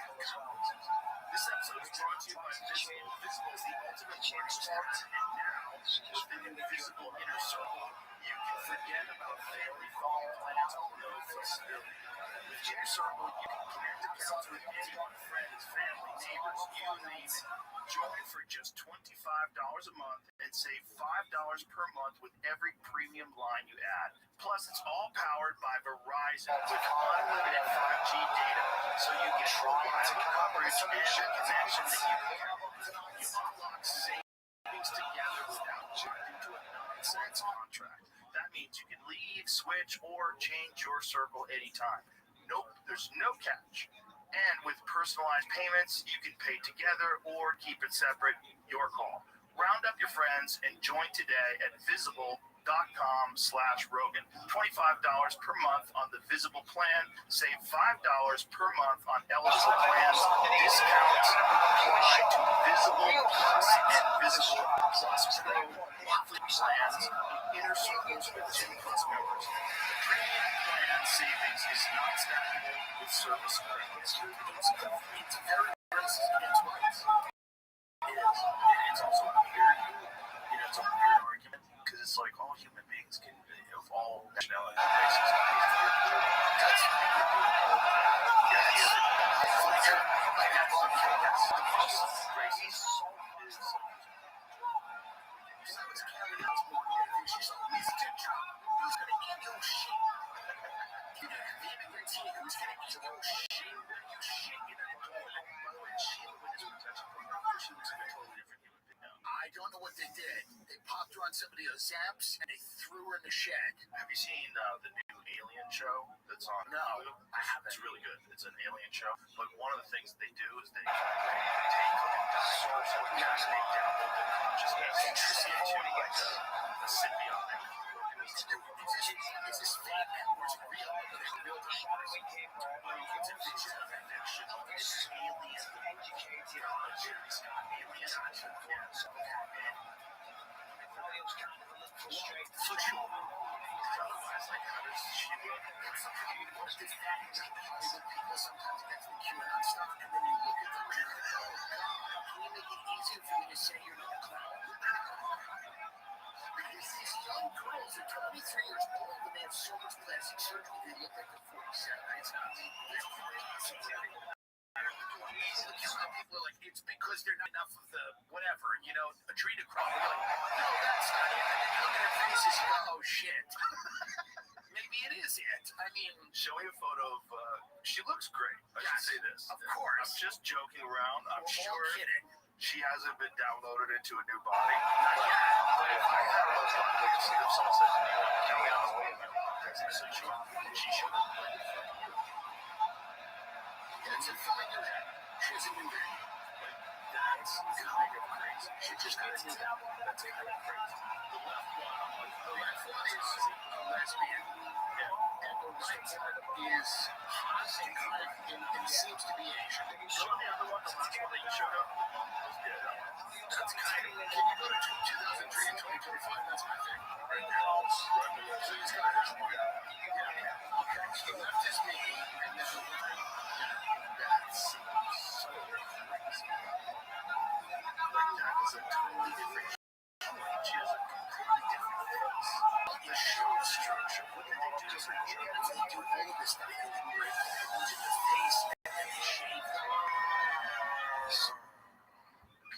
This episode is brought to you by Visible. Visible is the ultimate change spot. And now, with an invisible inner circle, you can forget about family phone plans with no flexibility. With Inner Circle, you can connect accounts with anyone, friends, family, neighbors, you name it. Join for just $25 a month and save $5 per month with every premium line you add. Plus, it's all powered by Verizon with unlimited 5G data, so you get reliable coverage and a connection that you can have. You unlock savings together without jumping into a nonsense contract. That means you can leave, switch, or change your circle anytime. Nope, there's no catch. And with personalized payments, you can pay together or keep it separate. Your call. Round up your friends and join today at visible.com/Rogan. $25 per month on the Visible plan. Save $5 per month on eligible plans. Discounts apply to Visible Plus and Visible Plus Pro monthly plans. Inner circles with 10+ members. The premium plan savings is not stackable with service credits. It's very racist against whites. It is. It's also weird. It's a weird argument because it's like all human beings can, of all nationalities and races, that's I don't know what they did. They popped her on somebody else's zaps and they threw her in the shed. Have you seen the new Alien show that's on? No, I haven't. It's really good. It's an alien show. But one of the things they do is they take dinosaurs and they download their consciousness into like a symbiotic organism. Is this fake or is it real? They build a shark. It's a vision of addiction. It's alien conscience. Alien action. For sure. Otherwise, like, how does she look? It's what is that exactly? People sometimes get to the QAnon stuff, and then you look at them and you're like, oh, God, can you make it easier for me to say you're not a clown? Because these young girls are 23 years old and they have so much plastic surgery, they look like they're 47. It's crazy. People are like, it's because they're not enough of the whatever, a tree to crawl. They're like, no, that's not it. And then you look at her face glasses, you go, oh shit. Maybe it is it. I mean, show me a photo of. She looks great. I should say this. Of course. I'm just joking around. I'm sure kidding. she hasn't been downloaded into a new body. Not yet. But if I had a like if someone said to me, "Can we on the way?" I said, "Sure." She should. It's a filling new head. She has a new head. That's kind of crazy. She just got a new head. That's kind of crazy. The left one, I'm like, The left one is a lesbian. And the right one is hot and kind of and seems to be Asian. the other one, the last one that you showed up, That's kind of. Can you go to 2003 and 2025? That's my thing. Right now. So he's got a yeah. Okay. So the left is me, and then the right. That's so crazy. like that is a totally different. She has a completely different face. The show structure. What did they do? They do all this stuff and then break it into the face and then they shave them.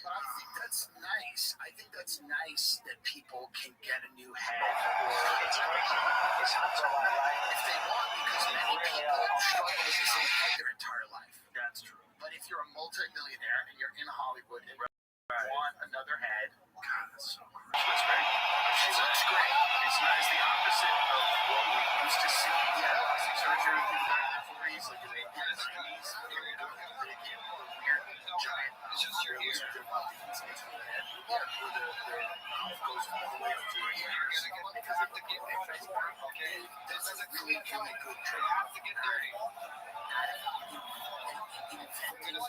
But I think that's nice. I think that's nice that people can get a new head. If they want, because many people struggle with the same head their entire life. That's true. But if you're a multi-millionaire and you're in Hollywood and you want another head, God, that's so crazy. She looks great. she looks great. It's the opposite of what we used to see. Yeah, plastic surgery back in the 40s, like in the 90s. They get more weird, giant. It's just your ears are different. Where the mouth goes all the way up to your ears. Because of the kidney face. Okay, This is a really, really good trick. have to get dirty. Inventing a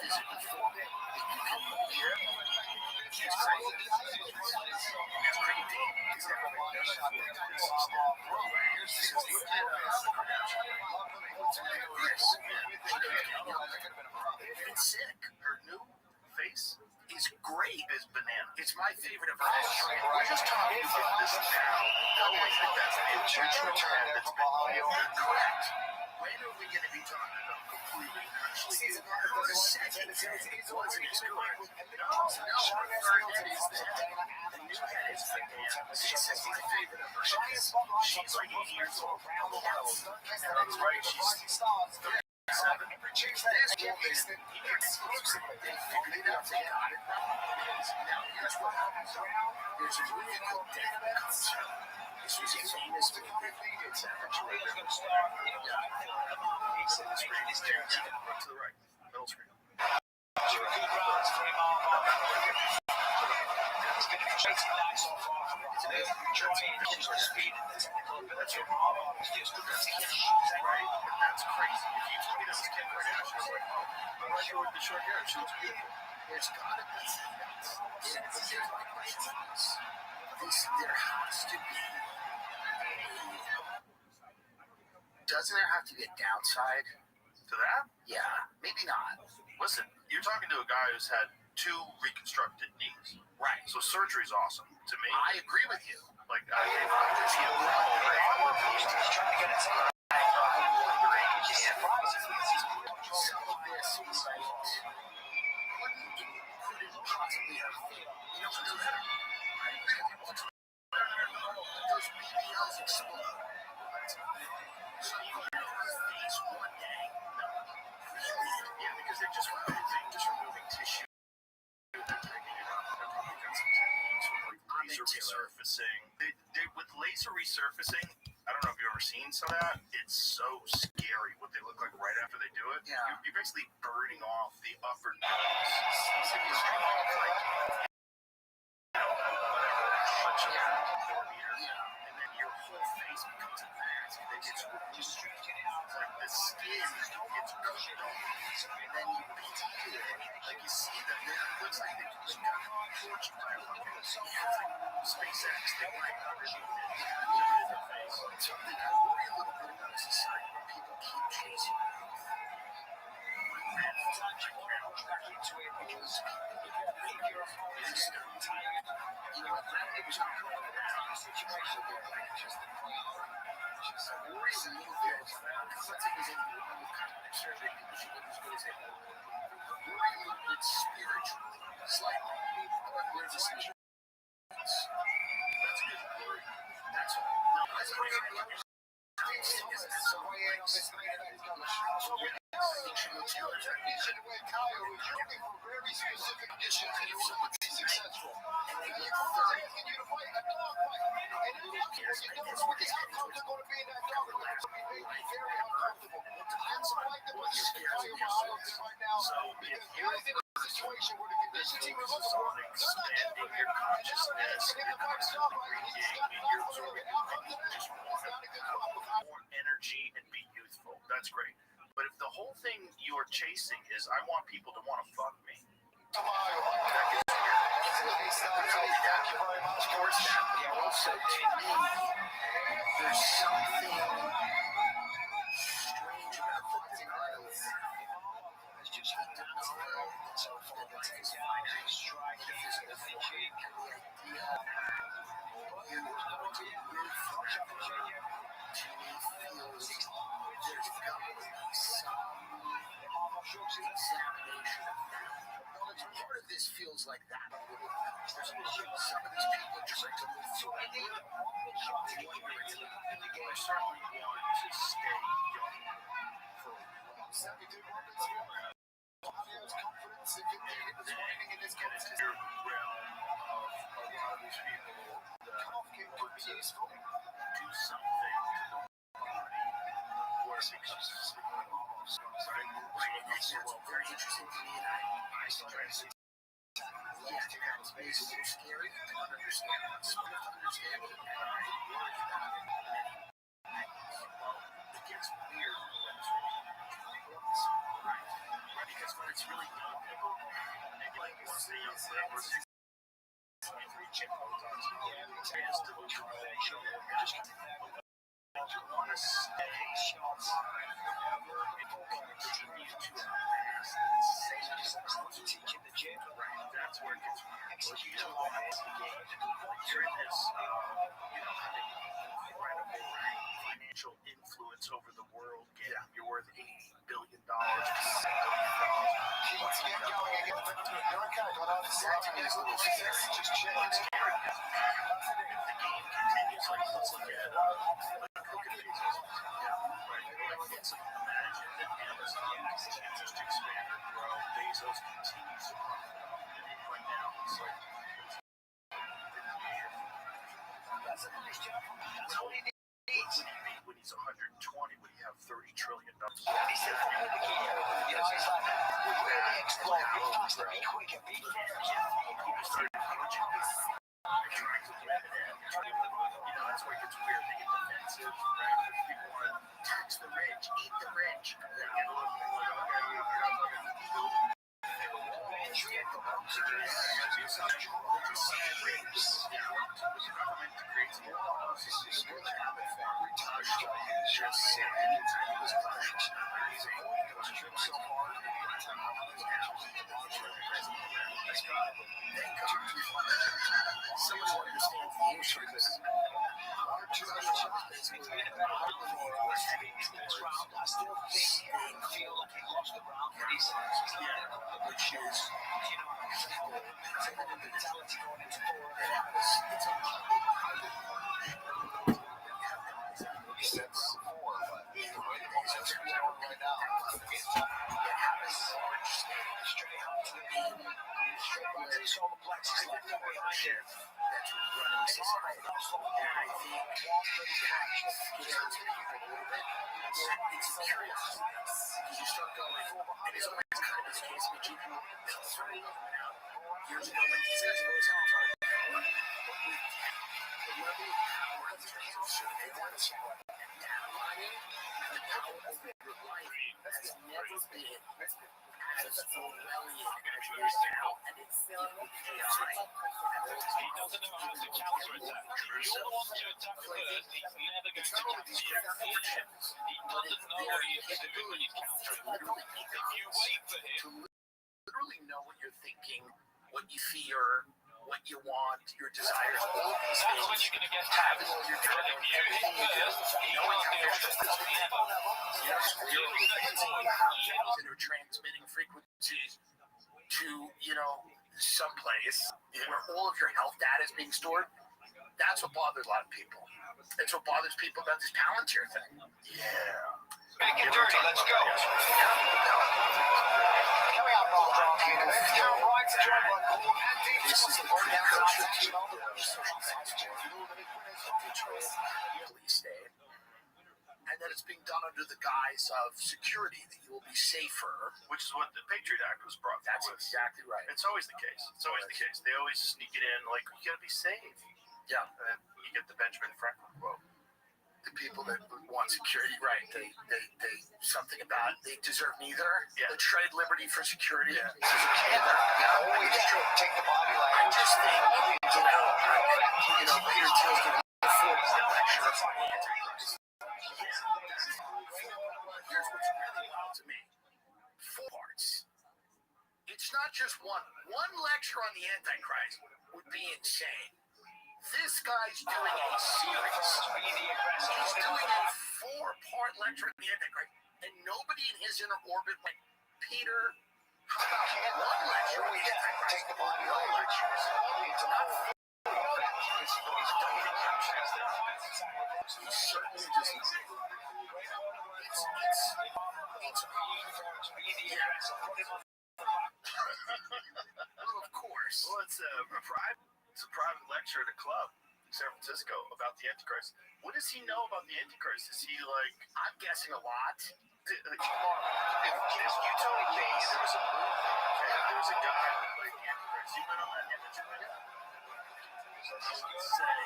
physical form that you can hear. It's crazy. It's pretty deep. It's everybody shot there. It's sick. Her new face It's great. is banana. It's my favorite of her history. We're just talking about this now. How do I think that's the intentional trend that's been Correct. When are we going to be talking about completely actually? The second it wasn't as good. No, the third head is the new head is banana. This is my favorite of her. She's like 80 years old. That's right. She's 37. This kid is the exclusive. They figured it out. They got it right. Now, here's what happens. There's a movie called Death Concert. This was a famous movie. It's actually To the right. Middle screen. That's your mom. Right? That's crazy. If you told me this is Kim Kardashian, I was like, oh, I'm not sure with the short hair. She looks beautiful. There's gotta be. Here's my question. There has to be. Doesn't there have to be a downside? To that? Yeah, maybe not. Listen, you're talking to a guy who's had 2 reconstructed knees. Right. So surgery's awesome to me. I agree with you. Like, I Some of this couldn't possibly have failed. You know, those BBLs explode. So you could have her face one day. Really? Yeah, because they're just removing tissue. They're taking it out. They're probably got some techniques with like laser resurfacing. They with laser resurfacing, I don't know if you've ever seen some of that. It's so scary what they look like right after they do it. Yeah. You're basically burning off the upper nose. So you strip off like, Whatever, much of that millimeter. yeah. And then your whole face becomes a mask that gets removed. Like the skin gets cooked off. And then you peel it. Like you see that there. It looks like they got torched by a fucking SpaceX thing right underneath it. Their face. Something I worry a little bit about society when people keep chasing growth. You know, it was not going around. Situation where like just the just worry a little bit. Because let's say he's in cosmetic surgery, people should look as good as they want. Worry a little bit spiritually, slightly, about where this is. That's a good So weigh in on this main event, coach. So we know your definition of where Kyle is looking for very specific conditions and you want to be successful. And you're asking you to fight a dog fight. And you don't know what the outcomes are going to be in that dog fight. It's going to be very uncomfortable. I'm selecting what you're scaring yourself right now. Because Kyle's in a situation where the conditions he was looking for, they're not there for him. And now when he's in the fight dog fight, he's got nothing to get out of that. It's not a good problem. More energy and be youthful. That's great. But if the whole thing you're chasing is, I want people to want to fuck me. Thank you very much, Coach. Yeah, also to me, there's something strange about fighting Isles. It's just he doesn't know it's a finite strike, the physical thinking, and the idea you want to really fuck up Virginia, to me feels there's got to be some examination of that. Well, part of this feels like that. Some of these people just like to move through it. I certainly want to stay young for a while. Confidence in training in this contest. Realm of a lot of these people that could be useful. do something to the body where it becomes almost very interesting to me, and I started to see that space is a little scary. I don't understand it. It's hard to understand it, and I worry about it. It gets weird when it's right. Because when it's really young people, maybe like once they young forever, 23 chip photons, it's delusional. You're just you want to stay sharp forever and continue to amass to teach in the gym. Right, that's where it gets utilize the game. You're in this, having incredible financial influence over the world game. You're worth $80 billion. Let's get going again. You're okay. Got on the side. Just check it in. If the game continues, like, let's look at imagine that Amazon continues to expand and grow. Bezos continues to grow. Right now, it's like that's a nice job. That's what he needs. When he's 120, when he have $30 trillion. He said, he's like, we really explode. Be faster, be quicker, be faster. That's where it gets weird. They get defensive, right? People want to tax the rich, eat the rich. They get a little bit like, okay, you're not going to do it. Someone understands the issues. I still think they feel like he lost the round, but he's which is, taking the mentality going into 4 hours. He said round 4, but he's out right now. Straight up to the beam, straight back to the solar plexus, left up behind him. That's running society. And I think that scares people a little bit. It's curious. You start going, and it's always kind of this case with GP. That's right. Years ago, like these guys always have to target. The level of power and potential they want to downlining and the power over your life has never been as Orwellian as it is now. And it's still AI. He doesn't know how to counter-attack. You're the one to attack first. He's never going to counter you. He doesn't know what he is doing when he's countering. If you wait for him, to literally know what you're thinking, what you fear, what you want, your desires, all of these that's things. when you're going to get Having tapped. all your But if you hit first, he can't deal with it. That are transmitting frequencies to, someplace where all of your health data is being stored. That's what bothers a lot of people. That's what bothers people about this Palantir thing. Yeah. Make it dirty. Let's go. Coming up on Dark Universe, Carol Wright's joined by Paul and Dean Thomas to break down tonight's action on the social science Police state. And that it's being done under the guise of security, that you will be safer. Which is what the Patriot Act was brought That's forward. exactly right. It's always the case. It's always the case. They always sneak it in like, you gotta be safe. Yeah. And then you get the Benjamin Franklin quote. The people that want security, right? They something about they deserve neither. Yeah. They trade liberty for security. Yeah. Always true. Take the body I like just think, Peter Thiel's giving a 4-part lecture on the Antichrist. Here's what's really wild to me. 4 parts. It's not just one. One lecture on the Antichrist would be insane. This guy's doing a series. He's doing a 4-part lecture on the Antichrist, and nobody in his inner orbit went, Peter, how about one lecture on the Antichrist? take the body like lectures. He certainly does not. Well, of course. Well, it's a private lecture at a club in San Francisco about the Antichrist. What does he know about the Antichrist? Is he like, I'm guessing a lot. if you told me there was a movie, okay, there was a guy who played the Antichrist, you went on that imagery video? I would say,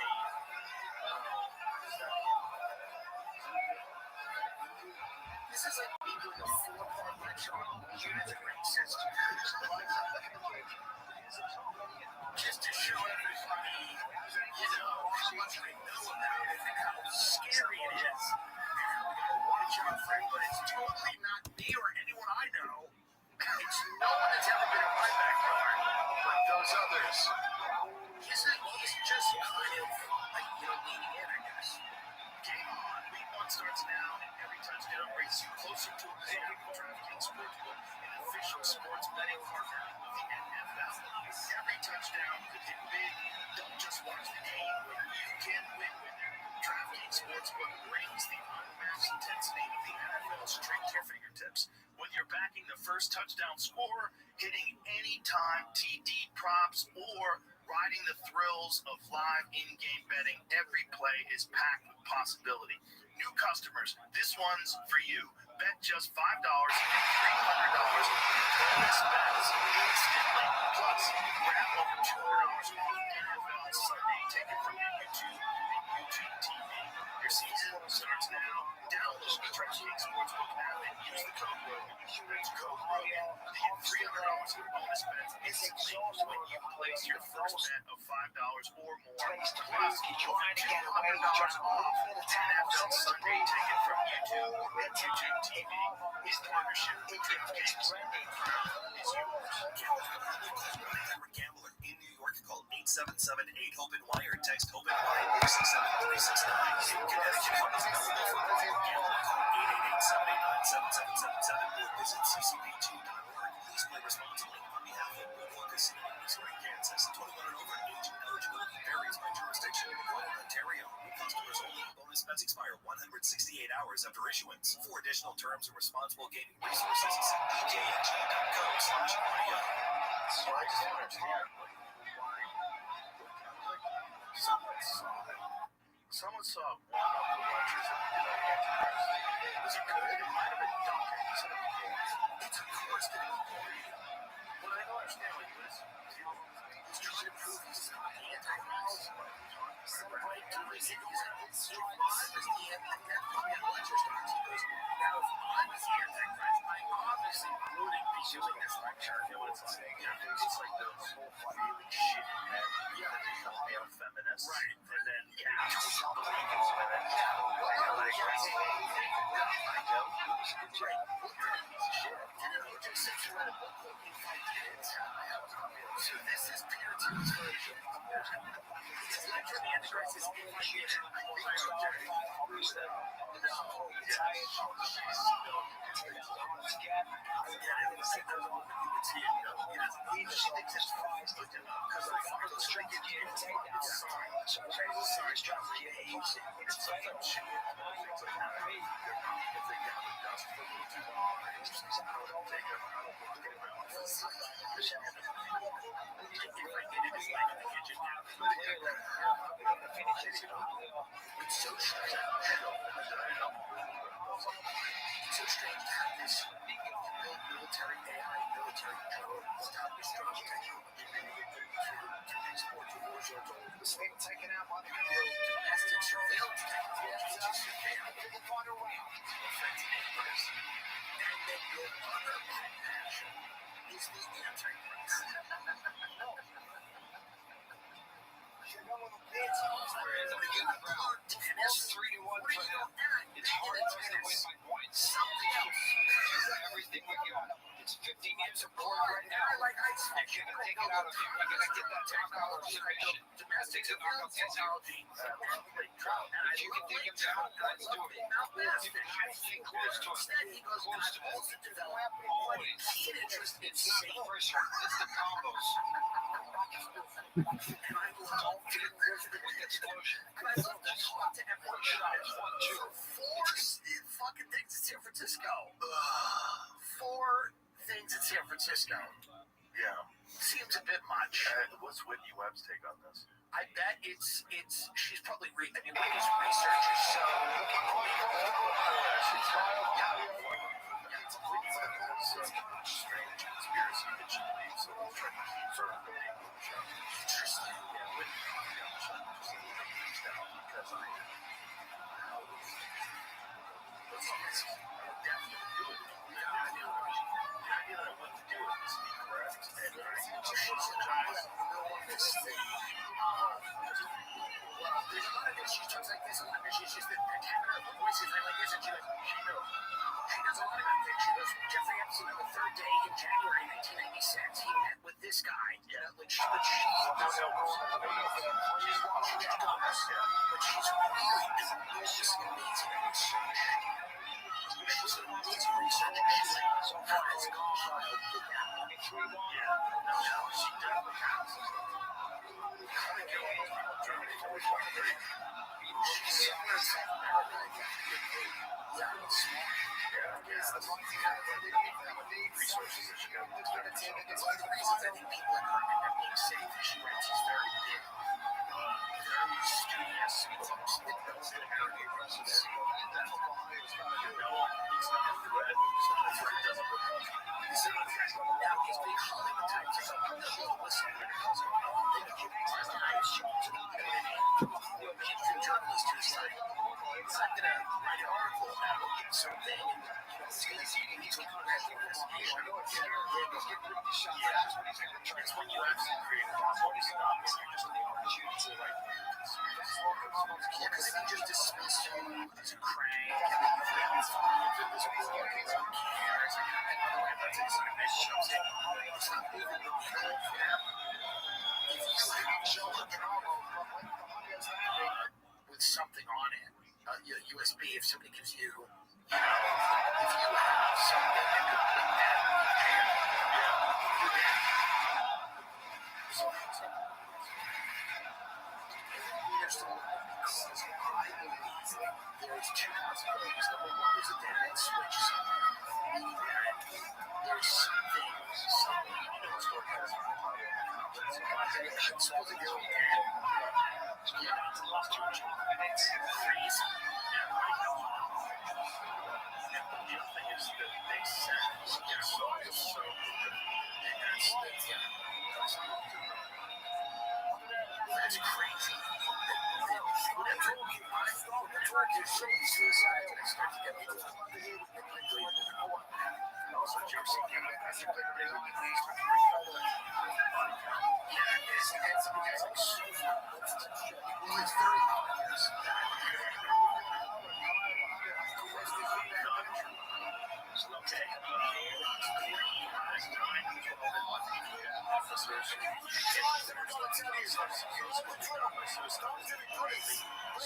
This is like me doing a 4-part lecture on the Antichrist. Just to show everybody, how much I know about it and how scary it is. And we gotta watch out for it, but it's totally not me or anyone I know. It's no one that's ever been in my backyard, but those others. He's just kind of like, leaning in, I guess. Game on. Week 1 starts now, and every touchdown brings you closer to a pair of DraftKings Sportsbook, an official sports betting partner of the NFL. Every touchdown could hit big. Don't just watch the game, but you can win with it. DraftKings Sportsbook brings the unmatched intensity of the NFL straight to your fingertips. Whether you're backing the first touchdown score, hitting anytime TD props, or riding the thrills of live in-game betting, every play is packed with possibility. New customers, this one's for you. Bet just $5 and get $300 bonus bets instantly. Plus, grab over $200 off NFL Sunday ticket from your YouTube and YouTube TV. Your season starts now. Download the DraftKings Sportsbook app and use the code ROGAN. That's code ROGAN to get $300 in bonus bets instantly when you place your first bet of $5 or more. Plus, over $200 off an NFL Sunday ticket from YouTube and YouTube TV. This partnership with DraftKings, the crown is yours. Gambler in New York, call 877-8-HOPE-WIRE. Text HOPE-WIRE 67369. In Connecticut, call 888-789-7777 or visit ccp2.org. Please play responsibly on behalf of Boothill Casino, Missouri, Kansas. 21 and over. Age and eligibility varies by jurisdiction. Royal Ontario. New customers only. Bonus bets expire 168 hours after issuance. For additional terms and responsible gaming resources, visit bkng.co/audio. So I just don't understand why. Someone saw one of the lectures that we did on the Antichrist. Was it good? It might have been Duncan instead of Paul. It's of course going to be boring. What I don't understand, like, was He's trying to prove he's not the Antichrist. Celebrate to receive his if I was the Antichrist, he goes, now if I was the Antichrist, I obviously wouldn't be doing this lecture. You know what it's like? It's like those really shitty men that become male feminists. Right. And then don't believe in women. They're like, I know. Right. What kind of piece of shit? He just said you read a book in 5 minutes. So this is Peter Thiel's version of It's so strange to have this military AI, military drones, stop destruction technology to export to war zones all over the world. Taken out by the domestic surveillance technology to surveil people far around, affect neighbors, and then your other passion is the Antichrist. Tennis 3-1 for him. It's hard to stay away from my points. Something else. Everything we got. It's 50 games support right now. I can't take it out of you. I gotta get that top dollar submission. Domestic to knock out technology. If you can take him down, let's do it. Stay close to it. Close to it. Always. It's not the pressure. It's the combos. And I don't get with explosion. One shot is 1-2. Four fucking things in San Francisco. Four things in San Francisco. Yeah. Seems a bit much. What's Whitney Webb's take on this? I bet she's probably Whitney's research is so. Strange conspiracy that she believes so he's trying to keep sort of the name of the show. Interesting. Yeah, Whitney reached out because I definitely do it. The idea that I wouldn't do it is incorrect, and I apologize. This thing. There's a lot of this. She talks like this a lot. She's just the timbre of her voice is like this, and she knows. She does a lot of things. She does Jeffrey Epstein on the third day in January 1996. He met with this guy. Yeah, but she's really this is amazing research. She's an amazing researcher. She's like so far as gone wild with that. She definitely has. Germany always wanted to be. She's somewhere in South America. Resources that she got. One of the reasons I think people are hurt and being safe is she writes these very big, very studious books that knows that American races. It's not a threat. It's not a threat. It doesn't work. It's not a threat. Now, these big Hollywood types are like, listen, mainstream journalist who's like, I'm going to write an article about something, he's going to congressional investigation. It's when you actually create a possible stop, you're just the opportunity to write. Yeah, because if you just dismiss you as a crank, and then you think it's fine, who cares? And by the way, that's sort of nice shows it. It's not moving the needle for them. If you show a drama with something on it, USB, if somebody gives you, if you have something that could put that in jail, there's two possibilities. Number one is a dead end switch somewhere, meaning that there's something, somebody, what's going on. I'm supposed to go in. Yeah, it's lost to each other. It's crazy. The other thing is that they said their song is so good. And that's crazy. There's so many suicides and I start to get people also Josie, I think they're really pleased with it's like so well, it's very obvious.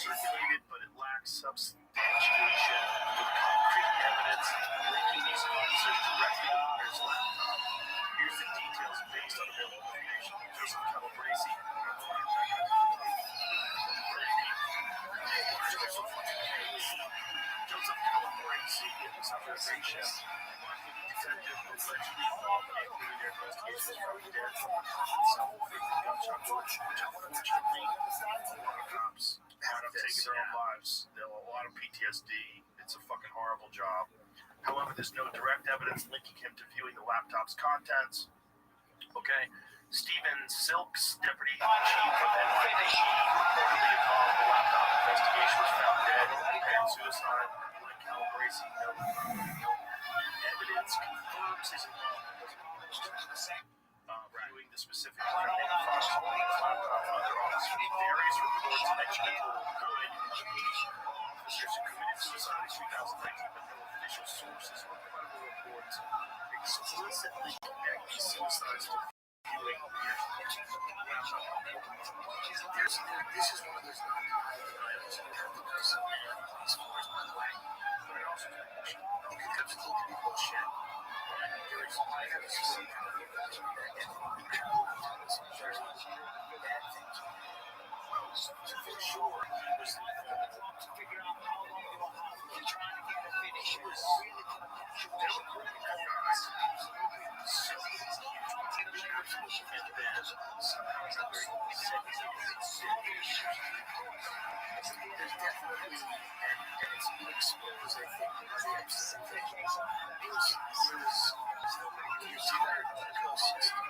circulated, but it lacks substantiation with concrete evidence linking these officers directly to Hunter's laptop. Here's the details based on available information. Joseph Calabresi. Joseph Calabresi is under suspicion. Detective allegedly involved in their investigation from dead self-inflicted gunshot wound, which unfortunately a lot of cops have taken their own lives. There are a lot of PTSD. It's a fucking horrible job. However, there's no direct evidence linking him to viewing the laptop's contents. Okay. Stephen Silks, deputy chief of NYPD, reportedly involved in the laptop investigation, was found dead and suicide. Like Calabresi, no evidence confirms his involvement. Reviewing the specific criminal files on the laptop and other officers. Various reports mention a total of 9 officers who committed suicide in 2019, but no official sources or credible reports explicitly connect these suicides to viewing This is one of those non-denials. You have to know some these scores, by the way. But I also think it could absolutely be bullshit. There is I have a story of that bad things. Well, for sure, he was to figure out how long they were trying to get a finish. He was really there's definitely, and it's been exposed, I think, by the Epstein thing. You see that ecosystem.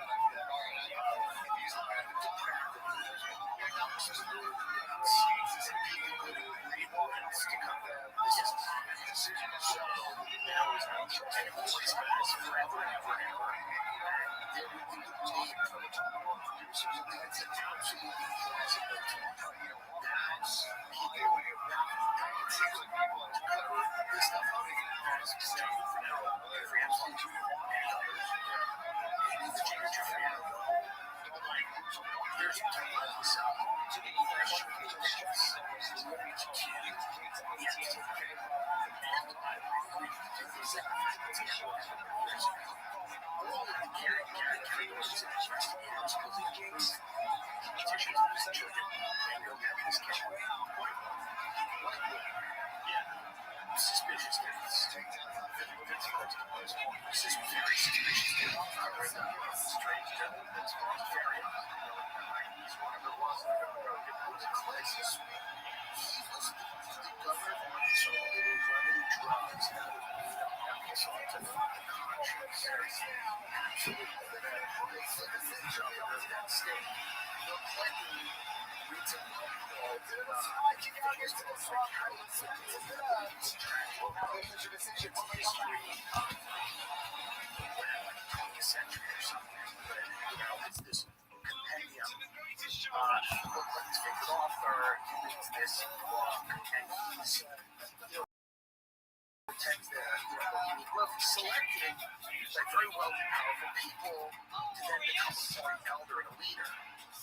Selected by very wealthy, powerful people to then become a foreign elder and a leader.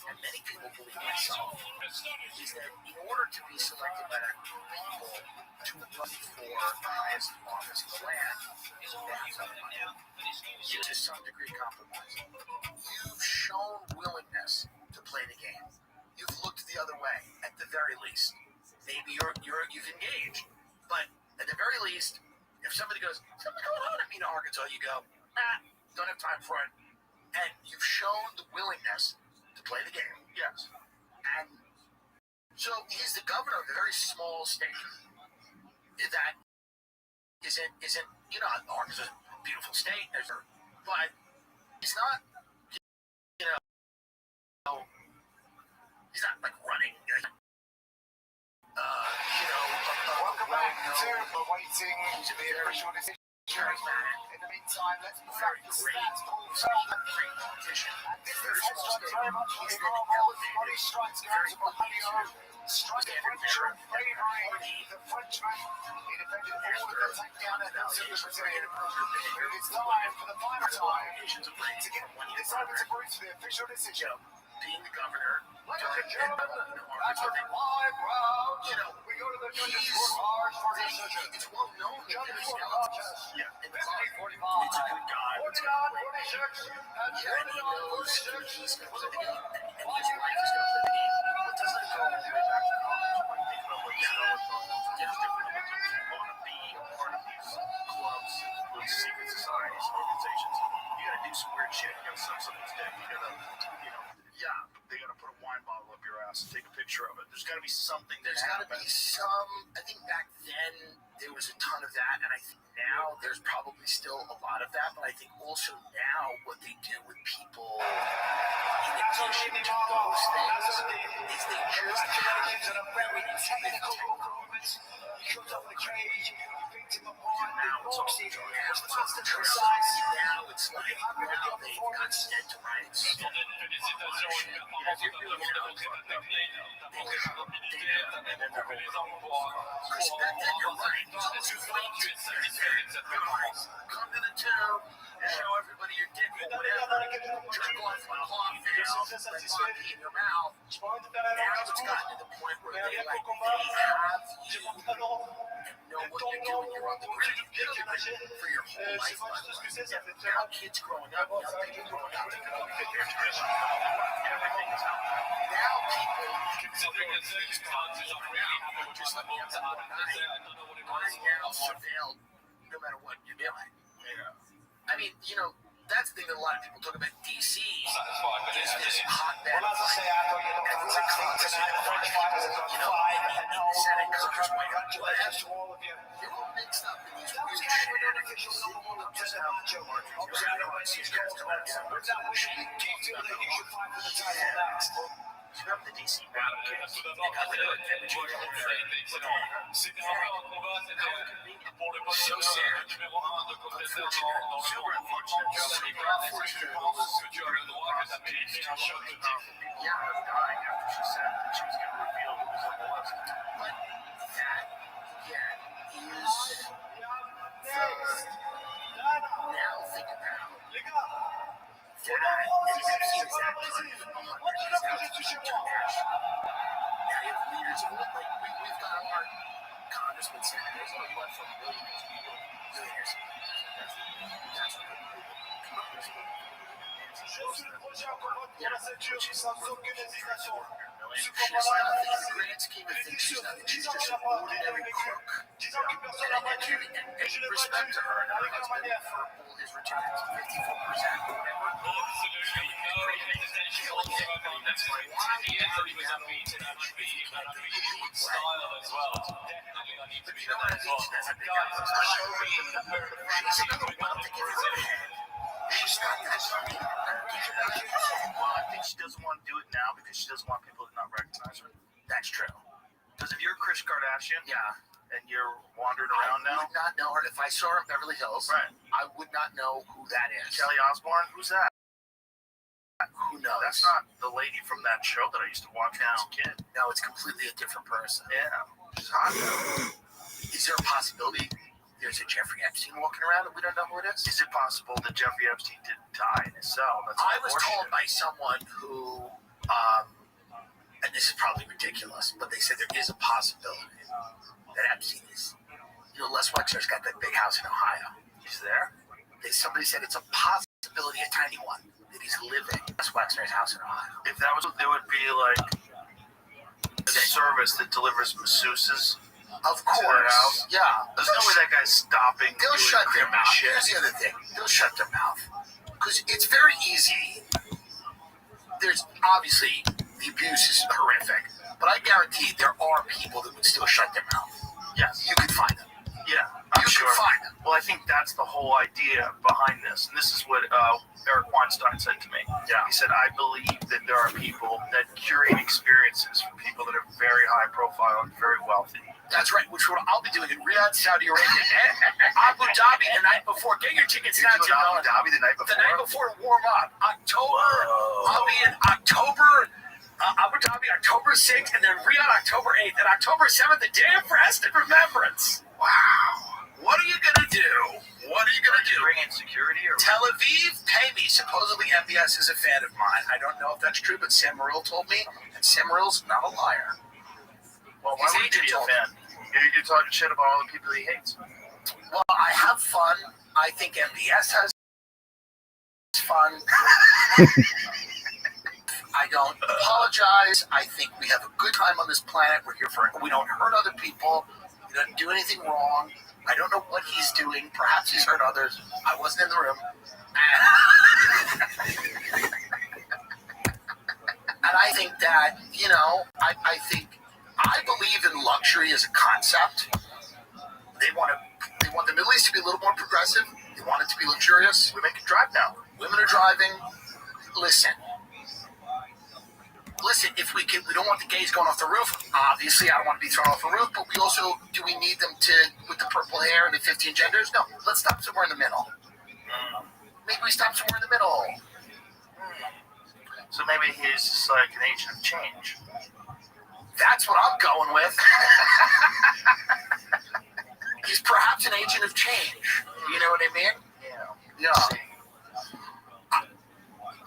And many people believe myself is that in order to be selected by that group of people to run for the highest office in the land, to some degree compromise. You've shown willingness to play the game. You've looked the other way, at the very least. Maybe you've engaged, but at the very least, if somebody goes, something's going on in Arkansas, you go, don't have time for it. And you've shown the willingness to play the game. Yes. And so he's the governor of a very small state that isn't Arkansas is a beautiful state, but he's not, he's not like running. Welcome back to waiting to the official decision. In the meantime, let's move up the stats. great politician. And this is very much on the body strikes down to Bahio. Striking French favouring the Frenchman. He defended all of the takedown efforts of the Brazilian. It is time for the final time to get this over to Bruce for the official decision. being the governor, Ladies and gentlemen, that's after 5 rounds, we go to the judges' scorecards for decision. it's well known that Judges' there's scorecards. Yeah, and 50-45. it's a good guy. 49-46 and Yeah, and he knows 49-46. he's going to play the game, and his wife is going to play the game. What doesn't go way back to college when you think about what you know, it's different when you want to be a part of these clubs, these secret societies, organizations. You got to do some weird shit. You got to suck somebody's dick. You got to, they got to put a wine bottle up your ass and take a picture of it. There's got to be something There's got to be some. I think back then there was a ton of that, and I think now there's probably still a lot of that. But I think also now what they do with people, in addition to those things, is they just have a very technical performance. Shows up the cage, beats him apart. Now it's all now it's like they've got stent rights. Come to the tube, show everybody your dick or whatever, jerk off my cloth now, let pee in your mouth. Now it's gotten to the point where they have you and know what you're doing. You're on the ground for your whole life. Now kids growing up, young people growing up, everything is out there. Now people considering that these cons is already just like the other night. Now surveilled no matter what you're doing. I mean, that's the thing that a lot of people talk about. DC is this hotbed of everyone's a constant the Senate, Congress, White House, whatever. You're all mixed up in these weird shenanigans. Just how Joe the DC battle case. So sad. Super unfortunate. Yeah, I'm dying after she said that she was going to reveal who was on the list. But that, again, is now think about that is the exact now you have leaders of we've got our congressmen, senators, and what from millionaires. That's what in the grand scheme of things, she's nothing. She's just an ordinary crook. And respect to her and her husband for all his returns, 54%, whatever. That's like style as well. But you know what I mean? That's a big guy. She's about to give her a head. She's got that money. I think she doesn't want to do it now because she doesn't want people to not recognize her. That's true. Because if you're Kris Kardashian, and you're wandering around now, I would not know her. If I saw her in Beverly Hills, I would not know who that is. Kelly Osbourne, who's that? Who knows? That's not the lady from that show that I used to watch when I was a kid. No, it's completely a different person. Yeah, she's hot now. Is there a possibility there's a Jeffrey Epstein walking around and we don't know who it is? Is it possible that Jeffrey Epstein didn't die in his cell? I was told by someone who, and this is probably ridiculous, but they said there is a possibility that Epstein is, Les Wexner's got that big house in Ohio. He's there? Somebody said it's a possibility, a tiny one, that he's living in Les Wexner's house in Ohio. If that was, there would be like a service that delivers masseuses. Of course, yeah. There's no way that guy's stopping. They'll shut their mouth. Here's the other thing. They'll shut their mouth. Because it's very easy. There's obviously, the abuse is horrific. But I guarantee there are people that would still shut their mouth. Yes. You can find them. Yeah, I'm sure. You can find them. Well, I think that's the whole idea behind this. And this is what Eric Weinstein said to me. Yeah. He said, I believe that there are people that curate experiences for people that are very high profile and very wealthy. That's right, which what I'll be doing in Riyadh, Saudi Arabia. Abu Dhabi the night before. Get your tickets now. Abu Dhabi the night before? The night before to warm up. I'll be in October, Abu Dhabi October 6th, and then Riyadh October 8th, and October 7th, the day of rest and remembrance. Wow. What are you going to do? What are you going to do? Bring in security or Tel Aviv, pay me. Supposedly MBS is a fan of mine. I don't know if that's true, but Sam Morril told me, and Sam Morril's not a liar. Well, why would you be a fan? You're talking shit about all the people he hates. Well, I have fun. I think MBS has fun. I don't apologize. I think we have a good time on this planet. We're here for it. We don't hurt other people. We don't do anything wrong. I don't know what he's doing. Perhaps he's hurt others. I wasn't in the room. And I think that, I believe in luxury as a concept. They want the Middle East to be a little more progressive. They want it to be luxurious. Women can drive now. Women are driving. Listen, if we don't want the gays going off the roof. Obviously, I don't want to be thrown off the roof, but do we need them with the purple hair and the 15 genders? No, let's stop somewhere in the middle. Maybe we stop somewhere in the middle. So maybe he's just like an agent of change. That's what I'm going with. He's perhaps an agent of change. You know what I mean? Yeah.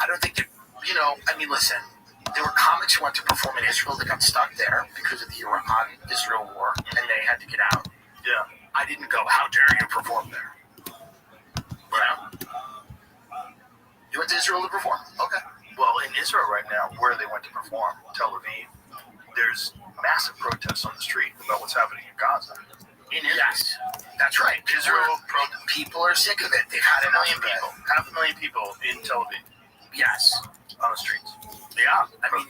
I don't think that, listen, there were comics who went to perform in Israel that got stuck there because of the Iran-Israel war, and they had to get out. Yeah. I didn't go, how dare you perform there? You went to Israel to perform? Okay. Well, in Israel right now, where they went to perform, Tel Aviv, there's massive protests on the street about what's happening in Gaza. Yes, that's right. People are sick of it. They've had half a million people in Tel Aviv. Yes. On the streets. Yeah. I mean,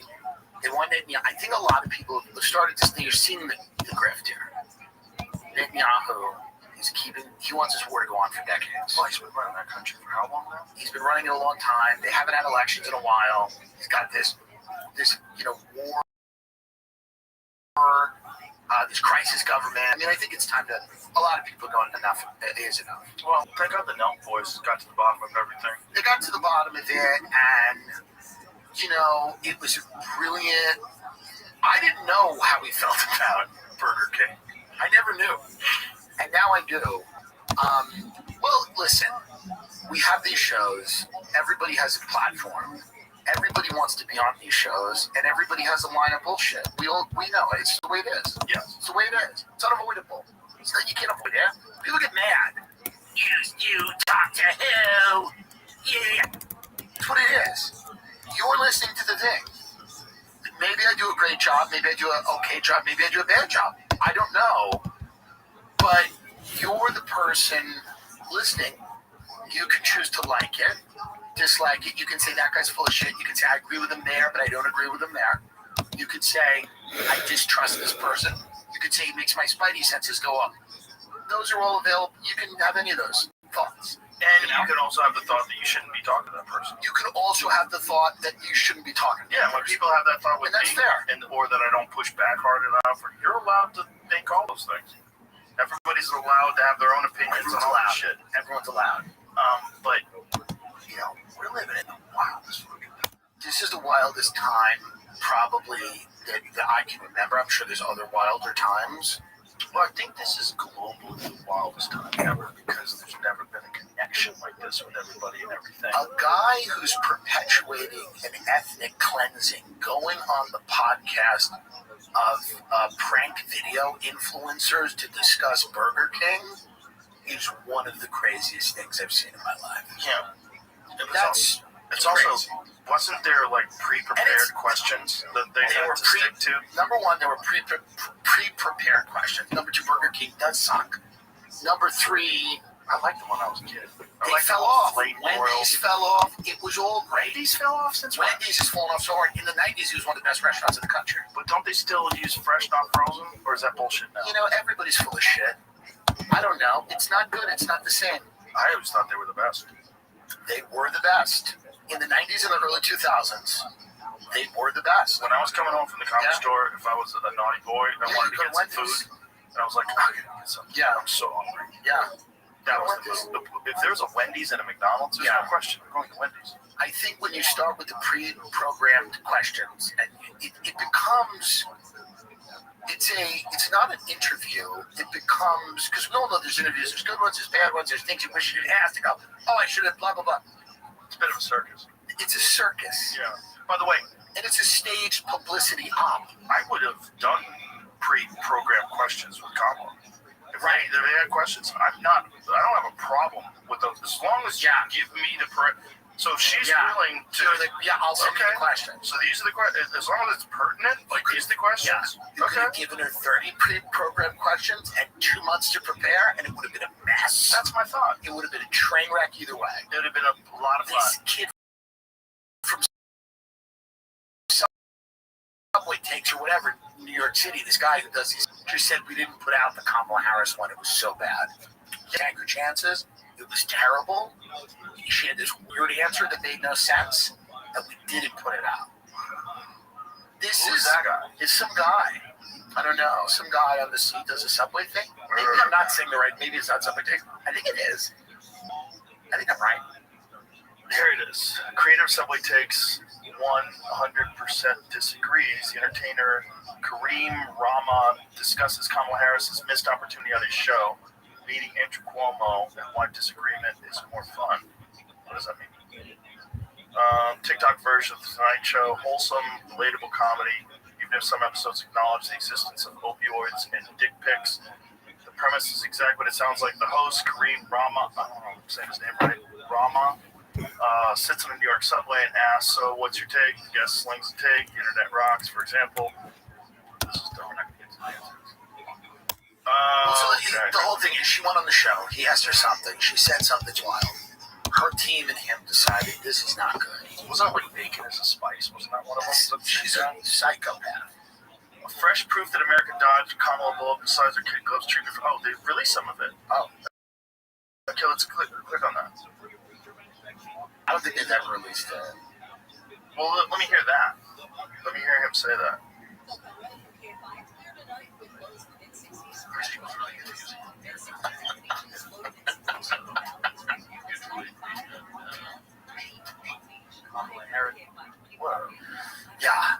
I think a lot of people have started this thing. You're seeing the grift here. Netanyahu he wants this war to go on for decades. Well, he's been running that country for how long now? He's been running it a long time. They haven't had elections in a while. He's got this war, this crisis government. I mean, I think it's time to. A lot of people are going, enough is enough. Well, thank God the Nelk boys got to the bottom of everything. They got to the bottom of it, and it was brilliant. I didn't know how he felt about Burger King. I never knew, and now I do. Well, listen, we have these shows. Everybody has a platform. Everybody wants to be on these shows, and everybody has a line of bullshit. We know it. It's the way it is. Yes. It's the way it is. It's unavoidable. It's not, you can't avoid it. People get mad. You talk to who? Yeah. That's what it is. You're listening to the thing. Maybe I do a great job. Maybe I do an okay job. Maybe I do a bad job. I don't know. But you're the person listening. You can choose to like it, dislike it. You can say that guy's full of shit. You can say I agree with him there, but I don't agree with him there. You could say I distrust this person. You could say it makes my spidey senses go up. Those are all available. You can have any of those thoughts. And you can also have the thought that you shouldn't be talking to that person. You can also have the thought that you shouldn't be talking to that when person. people have that thought with and that's me, fair. or that I don't push back hard enough, or you're allowed to think all those things. Everybody's allowed to have their own opinions on all that shit. Everyone's allowed. But, we're living in the wildest. This is the wildest time, probably, that I can remember. I'm sure there's other wilder times. Well, I think this is globally the wildest time ever because there's never been a connection like this with everybody and everything. A guy who's perpetuating an ethnic cleansing, going on the podcast of prank video influencers to discuss Burger King is one of the craziest things I've seen in my life. Yeah. It's crazy. also, wasn't there like pre-prepared questions that they had to stick to? Number one, there were pre-prepared questions. Number two, Burger King does suck. Number three, I liked them when I was a kid. They fell off. Wendy's fell off. It was all great. Wendy's fell off since when? Wendy's has fallen off so hard. In the 90s, it was one of the best restaurants in the country. But don't they still use fresh, not frozen? Or is that bullshit now? Everybody's full of shit. I don't know. It's not good. It's not the same. I always thought they were the best. They were the best. In the 90s and the early 2000s, they were the best. When I was coming home from the comic store, if I was a naughty boy, I wanted to get some food. And I was like, I gotta get something. Yeah. I'm so hungry. Yeah. That was if there's a Wendy's and a McDonald's, there's no question. We're going to Wendy's. I think when you start with the pre-programmed questions, and it becomes it's not an interview. It becomes, because we all know there's interviews, there's good ones, there's bad ones, there's things you wish you didn't ask to go, oh, I should have, blah, blah, blah. It's a bit of a circus. It's a circus. Yeah. By the way, and it's a staged publicity op. I would have done pre-programmed questions with Kamala. If they had questions, I don't have a problem with those. As long as you give me the so if she's willing to, I'll send you the questions. So these are the questions. As long as it's pertinent, like these are the questions. You could have given her 30 pre-programmed questions and 2 months to prepare, and it would have been a mess. That's my thought. It would have been a train wreck either way. It would have been a lot of fun. This kid from Subway takes or whatever, New York City, this guy who does these, just said we didn't put out the Kamala Harris one. It was so bad. Tank her chances. It was terrible. She had this weird answer that made no sense, and we didn't put it out. Who's that guy? It's some guy. I don't know. Some guy on the seat does a Subway thing. Maybe I'm not saying the right. Maybe it's not Subway thing. I think it is. I think I'm right. Here it is. Creator of Subway Takes 100% disagrees. The entertainer Kareem Rama discusses Kamala Harris's missed opportunity on his show, meeting Andrew Cuomo, and why disagreement is more fun. What does that mean? TikTok version of The Tonight Show, wholesome, relatable comedy, even if some episodes acknowledge the existence of opioids and dick pics. The premise is exactly what it sounds like. The host, Kareem Rama, I don't know if I'm saying his name right, Rama, sits in a New York subway and asks, so what's your take? The guest slings a take, the internet rocks, for example. This is dumb, we're not going to get to the answers. The whole thing is, she went on the show, he asked her something, she said something wild. Her team and him decided this is not good. Wasn't that like bacon as a spice? Wasn't that one of them? She's a psychopath. A fresh proof that America dodged Kamala bullet besides her kid gloves treatment for, they released some of it. Oh. Okay, let's click on that. I don't think they've ever released it. Well, let me hear that. Let me hear him say that. Yeah.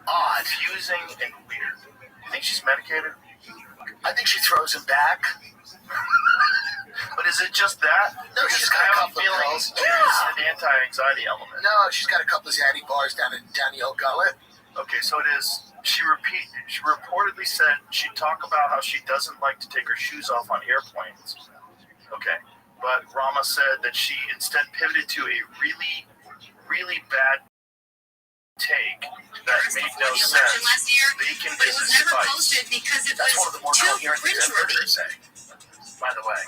Odd. Confusing and weird. You think she's medicated? I think she throws him back. But is it just that? No, because she's got a couple of pills. There's an anti-anxiety element. No, she's got a couple of Zaddy bars down the old gullet. Okay, so it is. She reportedly said she'd talk about how she doesn't like to take her shoes off on airplanes. Okay, but Rama said that she instead pivoted to a really, really bad take that made no sense. Last year, Bacon but it is was a never spice. posted because it That's was one of the more too coherent things I've heard her cringeworthy. say. By the way,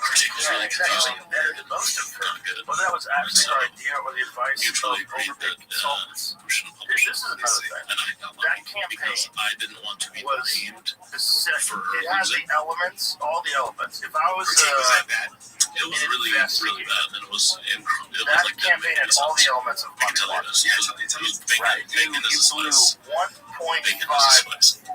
Really confusing, better than most of her. Well, that was actually her idea or the advice of overbig consultants. This is another thing. That campaign was it has the elements, all the elements. If I was it was really bad, and it was that like campaign had all the elements of money laundering. Right. Bacon is a spice. $1.5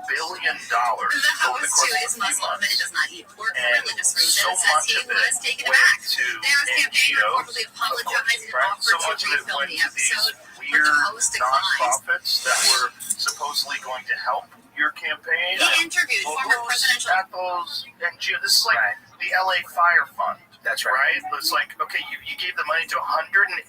billion over The the host, course who of is 3 Muslim months. and does not eat pork for And religious so reasons, says much he of it was taken went aback. to Harris campaign NGOs, reportedly apologized and right? offered So to much of it refilm went the to these episode, but weird the host declined. nonprofits that were supposedly going to help your campaign. He interviewed former presidential. At those NGOs. This is like the LA Fire Fund. That's right. It's like, okay, you gave the money to 188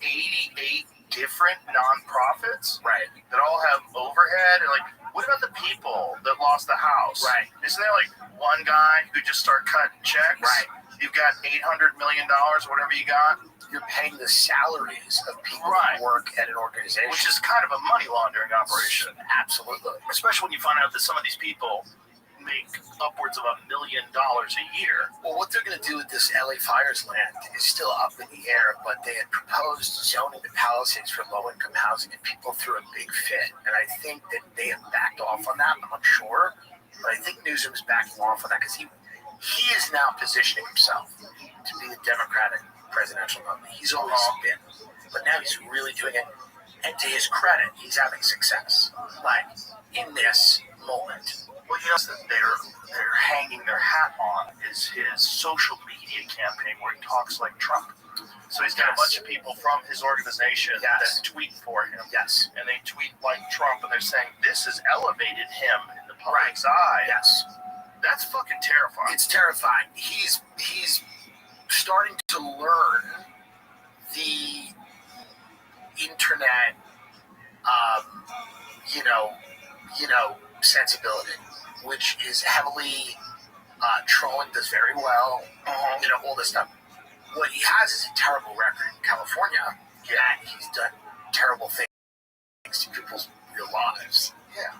different nonprofits, Right. that all have overhead, and like, what about the people that lost the house? Right. Isn't there like one guy who just started cutting checks? Right. You've got $800 million, whatever you got. You're paying the salaries of people Right. who work at an organization. Which is kind of a money laundering operation. Absolutely. Especially when you find out that some of these people make upwards of $1 million a year. Well, what they're going to do with this LA Fires land is still up in the air, but they had proposed zoning the Palisades for low-income housing, and people threw a big fit. And I think that they have backed off on that. I'm not sure, but I think Newsom is backing off on that because he is now positioning himself to be the Democratic presidential nominee. He's always been, but now he's really doing it. And to his credit, he's having success. Like in this moment. Well, you know, that they're hanging their hat on is his social media campaign where he talks like Trump. So he's got a bunch of people from his organization that tweet for him. Yes. And they tweet like Trump, and they're saying this has elevated him in the public's eye. Yes. That's fucking terrifying. It's terrifying. He's starting to learn the internet, sensibility, which is heavily trolling, does very well, all this stuff. What he has is a terrible record in California, and he's done terrible things to people's real lives. Yeah.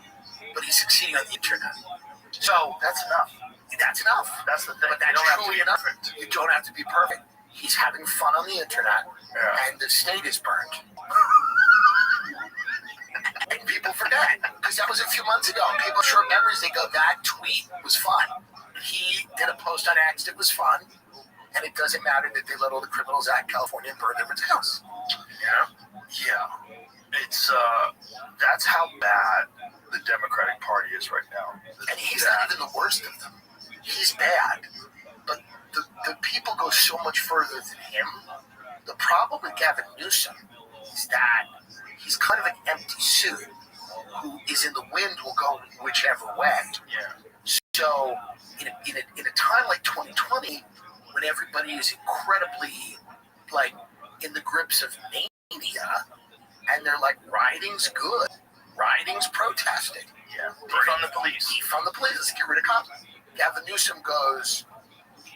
But he's succeeding on the internet. So That's enough. that's enough. That's the thing. But that's You don't have to truly be enough. perfect. You don't have to be perfect. He's having fun on the internet, Yeah. and the state is burned. And people forget, because that was a few months ago. People sure memories, they go, that tweet was fun. He did a post on X that was fun, and it doesn't matter that they let all the criminals out in California and burn everyone's house. Yeah. It's that's how bad the Democratic Party is right now. And he's not even the worst of them. He's bad. But the people go so much further than him. The problem with Gavin Newsom is that he's kind of an empty suit who is in the wind, will go whichever way. Yeah. So in a time like 2020, when everybody is incredibly like in the grips of mania, and they're like, rioting's good, rioting's protesting. Yeah. Defund the police. Defund the police. Let's get rid of cops. Gavin Newsom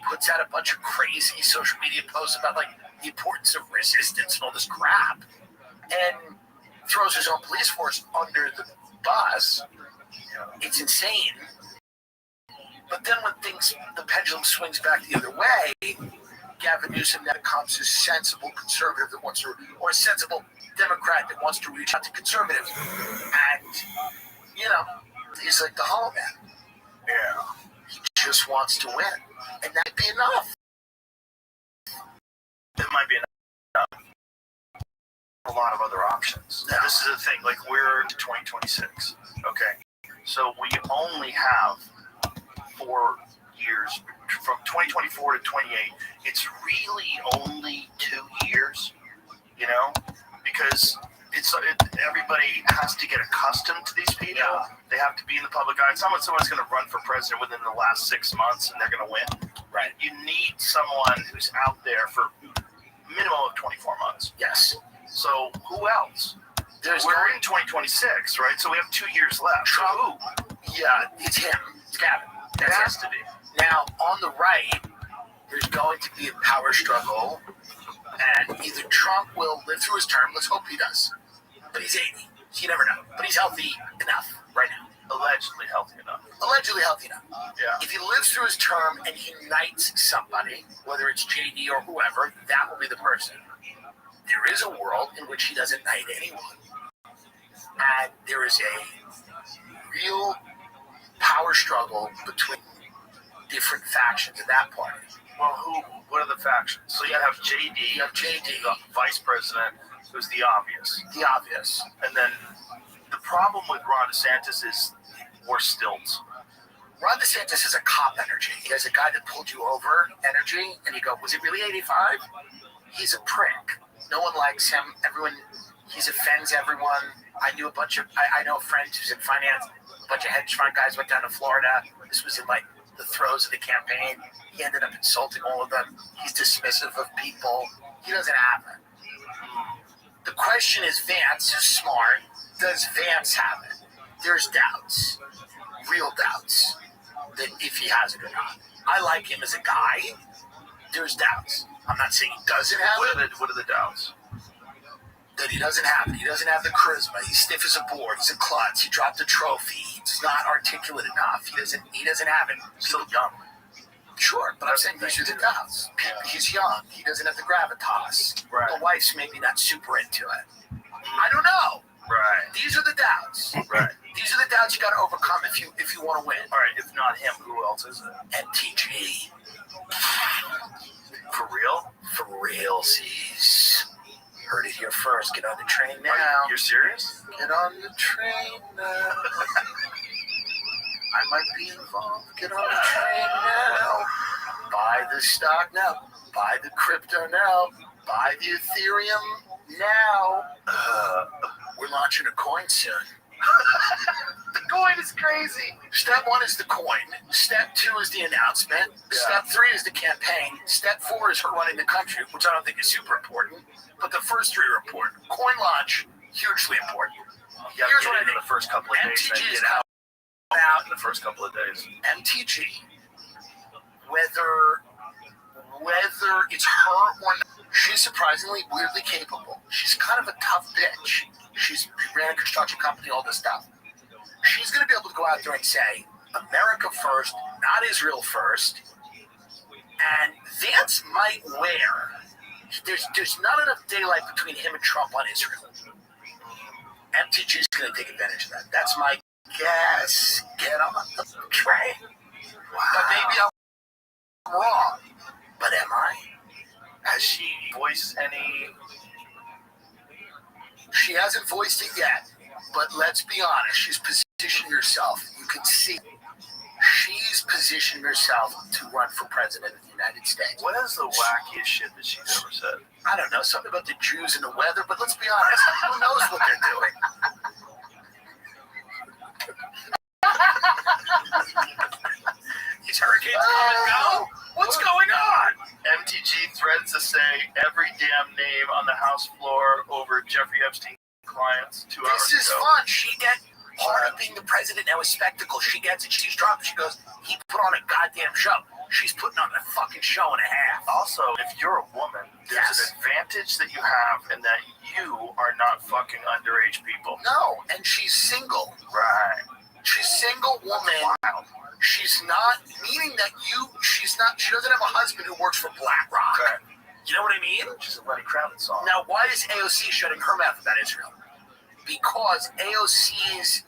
puts out a bunch of crazy social media posts about like the importance of resistance and all this crap, and throws his own police force under the bus. It's insane. But then when the pendulum swings back the other way, Gavin Newsom now becomes a sensible conservative that wants to, or a sensible Democrat that wants to reach out to conservatives. And, he's like the hollow man. Yeah. He just wants to win. And that'd be enough. It might be enough. A lot of other options. Now, this is the thing. Like, we're in 2026. Okay. So we only have 4 years from 2024 to 28. It's really only 2 years, because everybody has to get accustomed to these people. Yeah. They have to be in the public eye. Someone's going to run for president within the last 6 months, and they're going to win. Right. You need someone who's out there for minimum of 24 months. Yes. So who else? We're in 2026, right? So we have 2 years left. Trump. Yeah, it's him. It's Gavin. It has to be. Now, on the right, there's going to be a power struggle, and either Trump will live through his term, let's hope he does, but he's 80, so you never know, but he's healthy enough right now. Allegedly healthy enough. Yeah. If he lives through his term and he knights somebody, whether it's JD or whoever, that will be the person. There is a world in which he doesn't knight anyone, and there is a real power struggle between different factions of that party. Well, what are the factions? So you have JD, the vice president, who's the obvious. And then the problem with Ron DeSantis is more stilts. Ron DeSantis is a cop energy. He has a guy that pulled you over energy, and you go, was it really 85? He's a prick. No one likes him. He offends everyone. I know a friend who's in finance. A bunch of hedge fund guys went down to Florida. This was in like the throes of the campaign. He ended up insulting all of them. He's dismissive of people. He doesn't have it. The question is, Vance, who's smart, does Vance have it? There's doubts, real doubts, that if he has it or not. I like him as a guy. There's doubts. I'm not saying he doesn't have it. What are the doubts? That he doesn't have it. He doesn't have the charisma. He's stiff as a board. He's a klutz. He dropped a trophy. He's not articulate enough. He doesn't have it. He's still young. Sure, but I'm saying these are the doubts. He's young. He doesn't have the gravitas. Right. The wife's maybe not super into it. I don't know. Right. These are the doubts. Right. These are the doubts you got to overcome if you want to win. All right. If not him, who else is it? MTG. For real? For realsies. Heard it here first. Get on the train now. You're serious? Get on the train now. I might be involved. Get on the train now. Buy the stock now. Buy the crypto now. Buy the Ethereum now. We're launching a coin soon. The coin is crazy. Step 1 is the coin. Step 2 is the announcement. Step 3 is the campaign. Step 4 is her running the country, which I don't think is super important. But the first 3 are important. Coin launch, hugely important. Here's what I think. The first couple of days, MTG is get out out. in the first couple of days. MTG, whether it's her or not, she's surprisingly weirdly capable. She's kind of a tough bitch. She ran a construction company, all this stuff. She's going to be able to go out there and say, America first, not Israel first. And Vance might wear. There's not enough daylight between him and Trump on Israel. MTG is going to take advantage of that. That's my guess. Get on the train. Wow. But maybe I'm wrong. But am I? Has she voiced any? She hasn't voiced it yet. But let's be honest. She's positioned herself. You can see she's positioned herself to run for president of the United States. What is the wackiest shit that she's ever said? I don't know. Something about the Jews and the weather. But let's be honest. Who knows what they're doing? These hurricanes come and go. What's going on? MTG threads to say every damn name on the House floor over Jeffrey Epstein clients 2 hours ago. This is fun. She gets part of being the president now is spectacle. She gets it. She's dropped. She goes, he put on a goddamn show. She's putting on a fucking show and a half. Also, if you're a woman, there's an advantage that you have in that you are not fucking underage people. No, and she's single. Right. She's single woman. Wild. She's not, meaning that she doesn't have a husband who works for BlackRock. Okay. You know what I mean? She's a Lenny Kravitz song. Now, why is AOC shutting her mouth about Israel? Because AOC's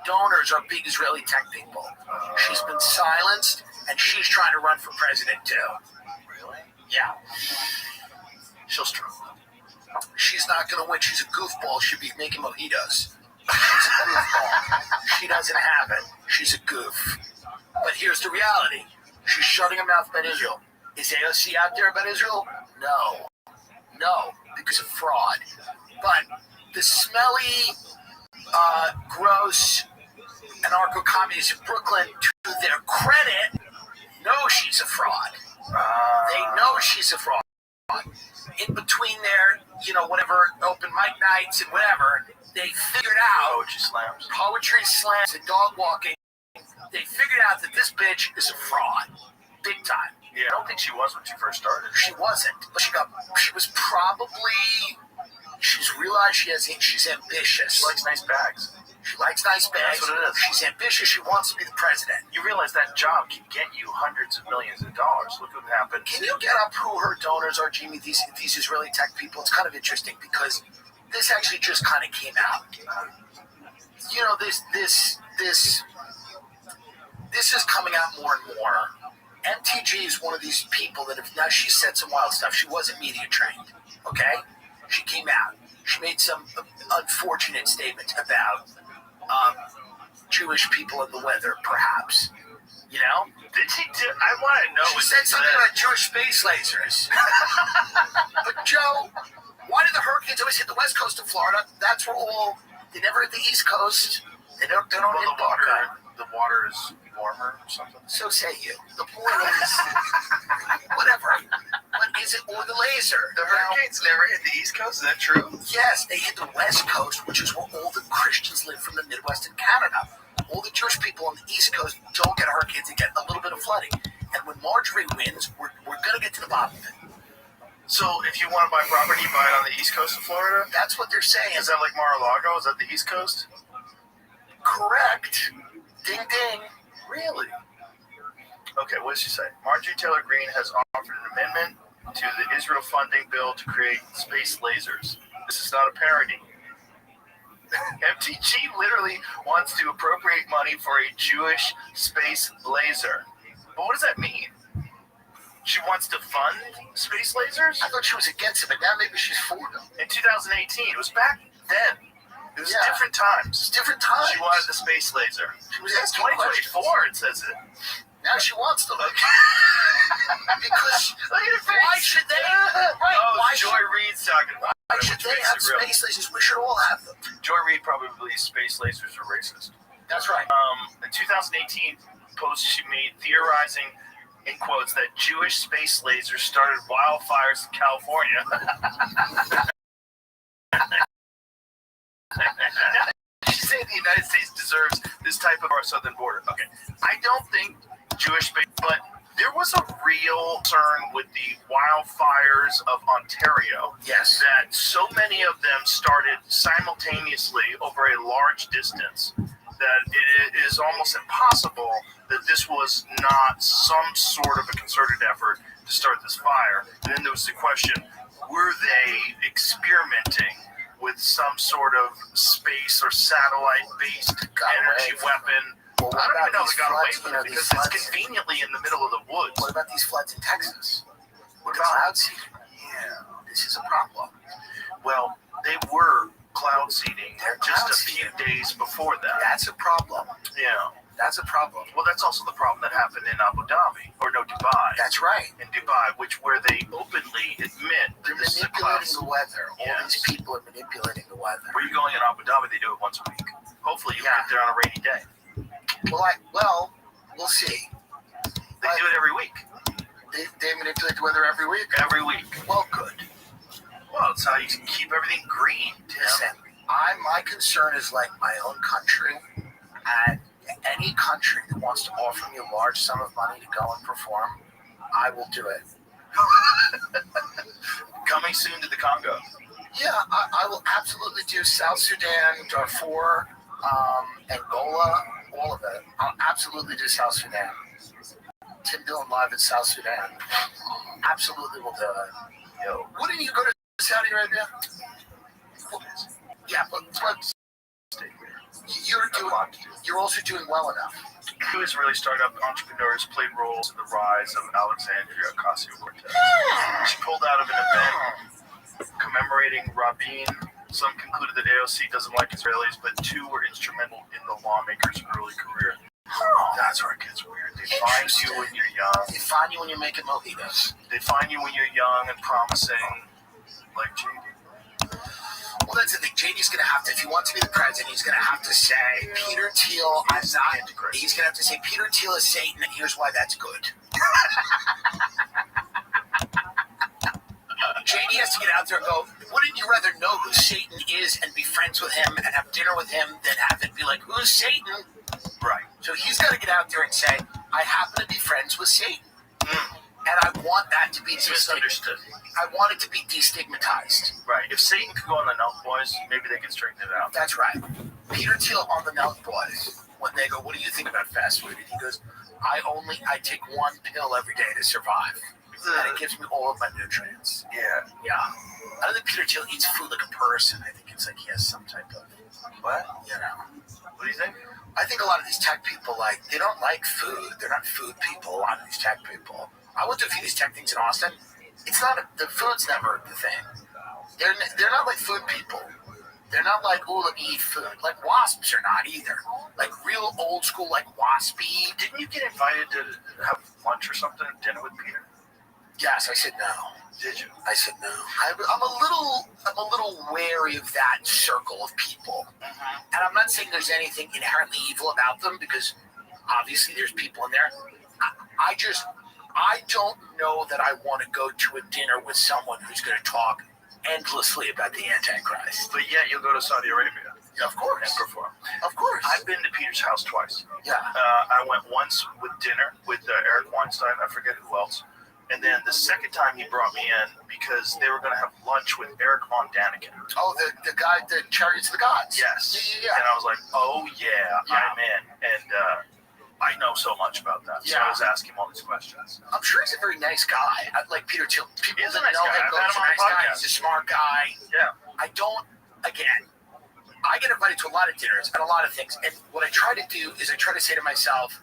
donors are big Israeli tech people. She's been silenced, and she's trying to run for president too. Really? Yeah. She'll struggle. She's not going to win. She's a goofball. She'll be making mojitos. She's a goofball. She doesn't have it. She's a goof. But here's the reality. She's shutting her mouth about Israel. Is AOC out there about Israel? No. No, because of fraud. But the smelly, gross anarcho-communists in Brooklyn, to their credit, know she's a fraud. They know she's a fraud. In between their, whatever, open mic nights and whatever, they figured out poetry slams and dog walking. They figured out that this bitch is a fraud. Big time. Yeah, I don't think she was when she first started. She wasn't. But she's realized she's ambitious. She likes nice bags. She likes nice bags. That's what it is. She's ambitious. She wants to be the president. You realize that job can get you hundreds of millions of dollars. Look what happened. Can you get up who her donors are, Jimmy? These Israeli tech people. It's kind of interesting because this actually just kind of came out. This is coming out more and more. MTG is one of these people that now she said some wild stuff. She wasn't media trained, okay? She came out. She made some unfortunate statements about Jewish people and the weather, perhaps. You know? Did she do? I want to know. She said something about Jewish space lasers. But Joe, why do the hurricanes always hit the west coast of Florida? That's where they never hit the east coast. They don't hit the water is warmer or something. So say you. The point is, whatever. But is it or the laser? The hurricanes never hit the East Coast. Is that true? Yes, they hit the West Coast, which is where all the Christians live from the Midwest and Canada. All the Jewish people on the East Coast don't get hurricanes and get a little bit of flooding. And when Marjorie wins, we're going to get to the bottom of it. So if you want to buy property, you buy it on the East Coast of Florida? That's what they're saying. Is that like Mar-a-Lago? Is that the East Coast? Correct. Ding, ding. Really? Okay, what does she say? Marjorie Taylor Greene has offered an amendment to the Israel funding bill to create space lasers. This is not a parody. MTG literally wants to appropriate money for a Jewish space laser. But what does that mean? She wants to fund space lasers? I thought she was against it, but now maybe she's for them. In 2018, it was back then. It was different times. Different times. She wanted the space laser. She was asking 2024, it says it. Now she wants to look. Because why should they? Why Joy Reid's talking about why should they have space lasers? We should all have them. Joy Reid probably believes space lasers are racist. That's right. In 2018 post she made theorizing, in quotes, that Jewish space lasers started wildfires in California. She said the United States deserves this type of our southern border. Okay, I don't think Jewish space, but there was a real concern with the wildfires of Ontario. Yes. That so many of them started simultaneously over a large distance that it is almost impossible that this was not some sort of a concerted effort to start this fire. And then there was the question, were they experimenting with some sort of space or satellite-based energy weapon? Well, I don't even know if they got away floods, with it because it's conveniently in the middle of the woods. What about these floods in Texas? What The about cloud seeding. Yeah, this is a problem. Well, they were cloud seeding They're just cloud a few seeding. days before that. That's a problem. Yeah. That's a problem. Well, that's also the problem that happened in Abu Dhabi, or no, Dubai. That's right. In Dubai, where they openly admit that They're this is a cloud. manipulating the weather. All Yes. these people are manipulating the weather. Where you going in Abu Dhabi? They do it once a week. Hopefully, you get there on a rainy day. Well, we'll see. They do it every week. They manipulate the weather every week? Every week. Well, good. Well, it's how you can keep everything green. Listen, my concern is like my own country, and any country that wants to offer me a large sum of money to go and perform, I will do it. Coming soon to the Congo. Yeah, I will absolutely do South Sudan, Darfur, Angola, all of it. I'll absolutely do South Sudan. Tim Dillon live in South Sudan. Absolutely will do it. Yo, wouldn't you go to Saudi Arabia? Yeah, but you're also doing well enough. Jewish really startup entrepreneurs played roles in the rise of Alexandria Ocasio-Cortez. She pulled out of an event commemorating Rabin. Some concluded that AOC doesn't like Israelis, but two were instrumental in the lawmaker's early career. That's where it gets weird. They find you when you're young. They find you when you're making mojitos. They find you when you're young and promising, like JD. Well, that's the thing. JD's going to have to, if he wants to be the president, he's going to have to say, Peter Thiel, I'm not. He's going to have to say, Peter Thiel is Satan, and here's why that's good. JD has to get out there and go, wouldn't you rather know who Satan is and be friends with him and have dinner with him than have it be like, who's Satan? Right. So he's got to get out there and say, I happen to be friends with Satan. And I want that to be misunderstood. I want it to be destigmatized. Right. If Satan could go on the Nelk Boys, maybe they can straighten it out. That's right. Peter Thiel on the Nelk Boys, when they go, what do you think about fast food? And he goes, I take one pill every day to survive. And it gives me all of my nutrients. Yeah. Yeah. I don't think Peter Thiel eats food like a person. I think it's like he has some type of, what? You know. What do you think? I think a lot of these tech people, like, they don't like food. They're not food people, a lot of these tech people. I went to a few of these tech things in Austin. It's not, the food's never the thing. They're not like food people. They're not like, oh, let me eat food. Like, wasps are not either. Like, real old school, like, waspy. Didn't you get invited to have lunch or something, dinner with Peter? Yes, I said no. Did you? I said no. I'm a little wary of that circle of people. And I'm not saying there's anything inherently evil about them, because obviously there's people in there. I don't know that I want to go to a dinner with someone who's going to talk endlessly about the Antichrist. But yet you'll go to Saudi Arabia. Yeah, of course. And perform. Of course. I've been to Peter's house twice. Yeah. I went once with dinner with Eric Weinstein. I forget who else. And then the second time he brought me in because they were going to have lunch with Eric Von Daniken. Oh, the guy, the Chariots of the Gods. Yes. Yeah. And I was like, oh, yeah. I'm in. And I know so much about that. So I was asking him all these questions. I'm sure he's a very nice guy. I like Peter Thiel. People He's a nice guy. He's a nice guy. He's a smart guy. Yeah. I get invited to a lot of dinners and a lot of things. And what I try to do is I try to say to myself,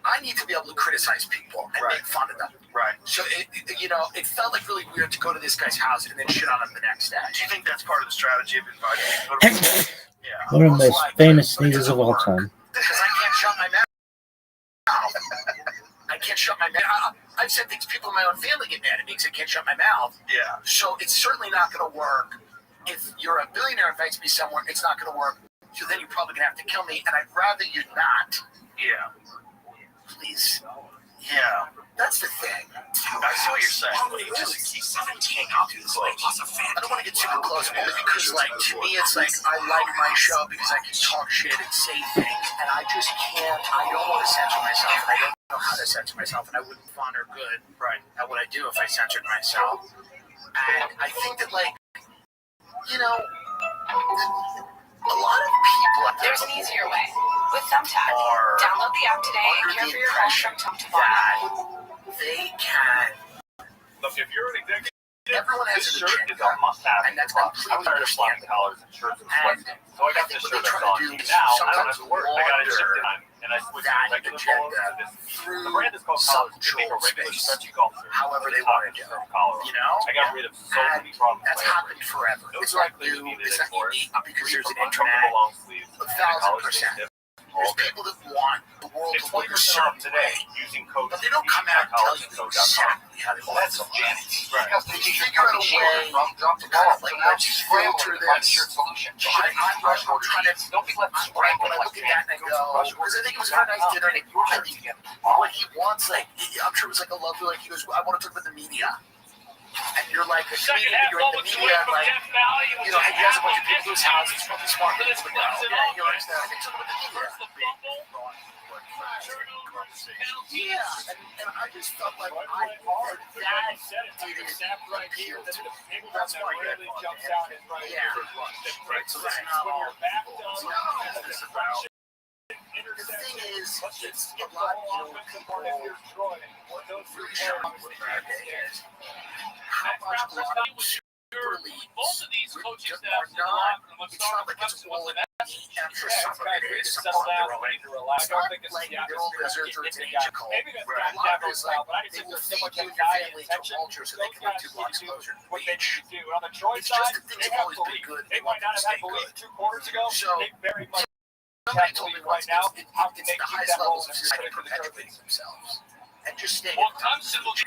I need to be able to criticize people and make fun of them. Right. So, it felt like really weird to go to this guy's house and then shit on him the next day. Do you think that's part of the strategy of inviting people? Yeah. One of the most famous sneezes of all time. Because I can't shut my mouth. I can't shut my mouth. I've said things people in my own family get mad at me because I can't shut my mouth. Yeah. So it's certainly not going to work. If you're a billionaire invites me somewhere, it's not going to work. So then you're probably going to have to kill me, and I'd rather you not. Yeah. Please. Yeah. That's the thing. I see what you're saying. You just keep Hang out to this like, I don't want to get super close, only because, like, to me, it's like I like my show because I can talk shit and say things, and I just can't. I don't want to censor myself, and I don't know how to censor myself, and I wouldn't fun or good at what I do if I censored myself. And I think that, like, you know, a lot of people. There's an easier way. With Thumbtack, download the app today and care for your health from top to bottom. They can. Look, if you're an executive, Everyone has this an shirt agenda, is a must-have. and that's I'm completely tired of flapping understandable. collars and shirts and sweats. So I got this shirt that's on. Now I don't have to work. I got it shipped in, and I switched from regular polo to this. The brand is called Collars. They make a regular stretchy golf shirt. However they want to do it. You know? I got rid of so many problems. That's happened forever. No It's dry not cleaning new. needed It's not anymore. unique because there's an Uncomfortable internet. long sleeves. 1,000%. There's people that want the world It's to look a 20% certain off today way, using code. but they don't come out and tell you exactly how to do it. Right. They figure out a way to kind of like let you filter this. I'm trying to, don't be let when I look at that and I go, because I think it was a very nice dinner, and what he wants, like, I'm sure it was like a lovely, like, he goes, I want to talk about the media. And you're like a comedian, you're in the media, and like, you know, he has a bunch of people whose house is probably smart people, but no, yeah, you understand, I think talk about the media. Yeah, and I just felt like I heard that didn't appeal to me. That's why I really jumps out and yeah. Right, so that's not all this is about. The thing is, it's a lot of people really show up what America is. How much a lot of super leagues are not, it's not like it's all in I'm sure some of it is, some of it it's not like they're all lizards or it's an ancient cult. A lot of it is like, they will feed you and your family to vultures so they can live 2 blocks closer to the beach. It's just that things have always been good, they want them to stay good. So, somebody told me once, it's the highest levels of society perpetuating themselves. And just staying in touch. And 90% of them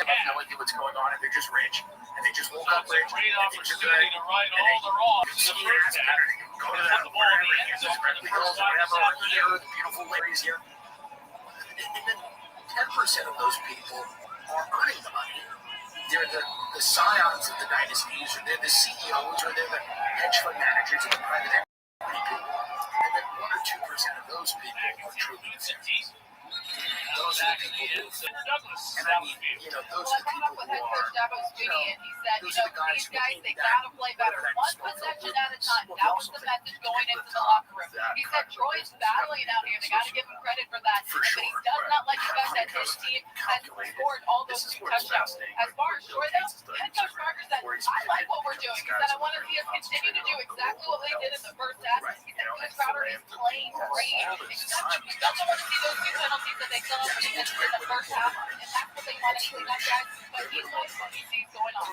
have no idea what's going on, and they're just rich. And they just woke up rich, and things are good. And they see an ass better. Go to that wherever it is, Berkeley Hills, whatever, or here, the beautiful areas here. And then 10% of those people are earning the money. They're the scions of the dynasties, or they're the CEOs, or they're the hedge fund managers, or the private equity people. And then 1 or 2% of those people are truly exempt. Those are the people who, and I mean, you know, those are the people who are, you know, those are the guys who need they that. gotta play better, one possession at a time. That was the message going into the locker room. He said Troy is battling out here. They gotta give him credit for that. For sure, but he does not like the fact that his team has scored all those 2 touchdowns. As far as Troy though, head coach Parker said, I like what we're doing. He said, I want to see us continue to do exactly what we did in the first half. He said, Chris Crowder is playing great. Except he doesn't want to see those 2 penalties that they still have in the first half, and that's what they want to clean up, guys. But he knows what he sees going on,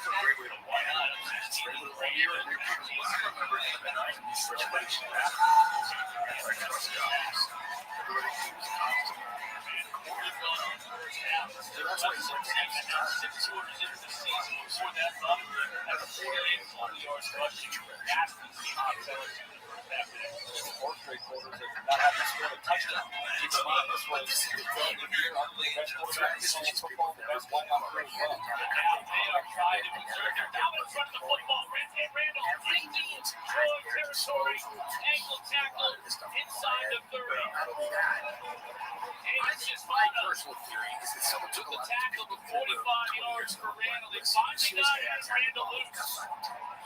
My personal theory is that someone took a lot of tackle to 45 yards for Randall. They finally got Randall loose.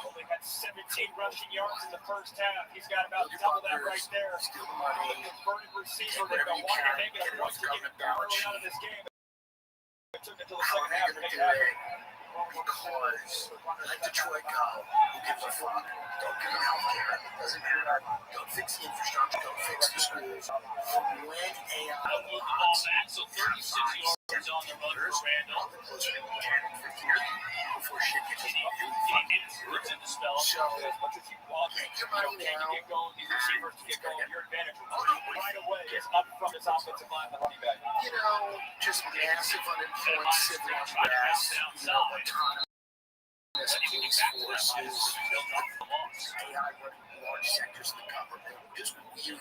Only had 17 rushing yards in the first half. He's got about double that right there. Steal the money. Converted receiver. They're going to want to make it a point to get early out of this game. It took until the second half to make it happen. Because, like Detroit go, who gives a fuck? Don't give them health care. Doesn't matter. Don't fix the infrastructure. Don't fix the schools. From when AI unlocks, So 36 yards on the run for Randall. closer to 10, 15 years before shit gets just So, as much as you want, your money now. get going, these receivers to get going, your advantage right away is up from his offensive line, the running back. You know, just massive unemployment, civil unrest, you know, autonomous police forces, AI running large sectors of the government, just weird.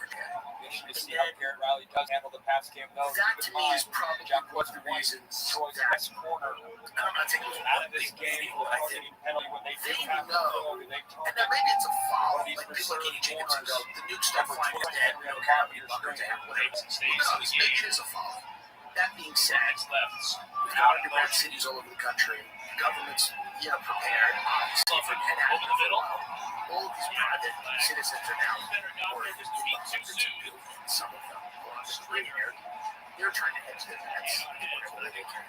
Interesting to see how Garrett Riley does handle the pass game, though. That to me is probably one of the reasons Troy's that best corner I'm not taking it out of this game for targeting penalty when they they have to know, go, they and now maybe it's a foul. Like people like Eddie Jacobson go, the nuke stuff flying at the head, we don't have any buckers to have legs. Who knows? Maybe it is a foul. That being said, we've got underground cities all over the country. Governments, prepared, obviously, for and have been for a while. All of these private citizens are now, or in the hundreds of billions, some of them, who are here. They're trying to hedge their bets in whatever way they can.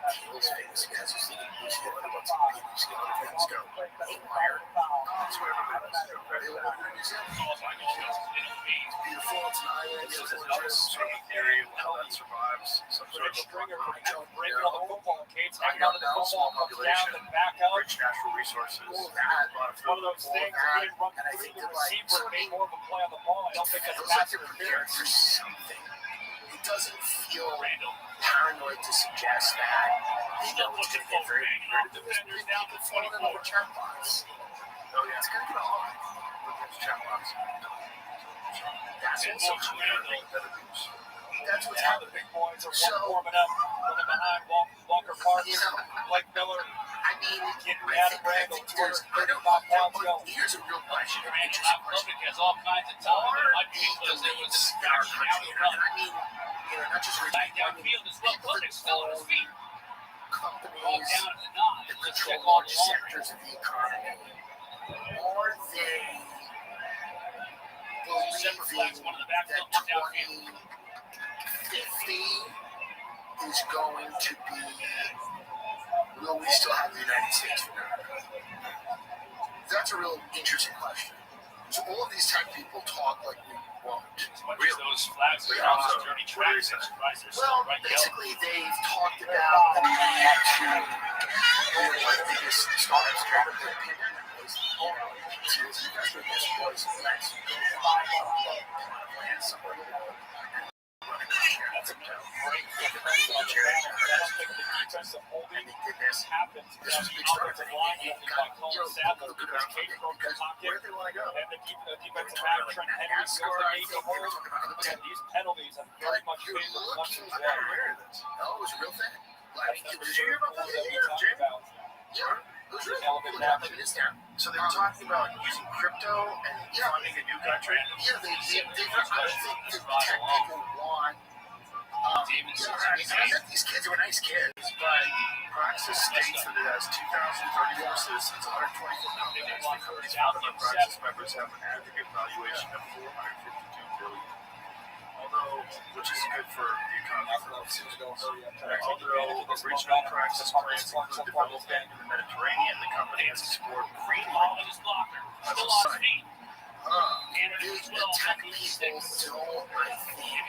Hill's famous guys is thinking who's Hitler, what's the who's Hitler fans go. Haywire. That's where everybody was. Available in New Zealand. It's beautiful, it's an island, it's gorgeous. Sort of theory of how that survives. Some sort of Stringer I don't breaking know. on the football, Kate's I hanging on don't to the know. football, Small comes down population, and back up. rich natural resources. All that. A lot of It's one of food. those things where he didn't run And I through think the that, like, receiver and made more of a play on the ball. I don't think that's feels like passive they're prepared interference. for something. It doesn't feel paranoid to suggest that they know it's going to get very weird. There's people falling in over chatbots. Oh yeah, it's going to get hard with those chatbots. That's what's so That's what's Now the happening. big boys are So, warming up, running behind Walker Parks, Blake Miller, I mean, getting I Adam think Randall, there's, I don't know, here's a real question, an interesting question. has all kinds of talent. Are the elites in our country, and I mean, not just rich people, I mean, people that own companies that control large sectors of the economy, are they believing that 2050 is going to be, will we still have the United States of America? That's a real interesting question. So all of these tech people talk like we won't. Really? Those flags are on dirty tracks. Well, basically they've talked about the need to, one of the biggest startups to ever put a pin in was, serious investment in this was, let's go buy land somewhere in the world and run a country. That's a great and they did this. This was a big startup and it got, look around for it because where do they want to go? And the defensive back, Trent Henry, goes to make the hole. And these penalties have very much favored Clemson's I'm not aware of this. No, it was a real thing. Like, did you hear about that? Yeah, it was really cool. It is there. So they were talking about using crypto and funding a new country? Yeah, I don't think the tech people want. I met these kids who were nice kids, but Praxis states that it has 2,034 citizens, 124 companies. The companies founded by Praxis members have an aggregate valuation of $452 billion. Although, which is good for the economy. Although original Praxis plans include development in the Mediterranean, the company has explored Greenland as a site. the tech people don't, I think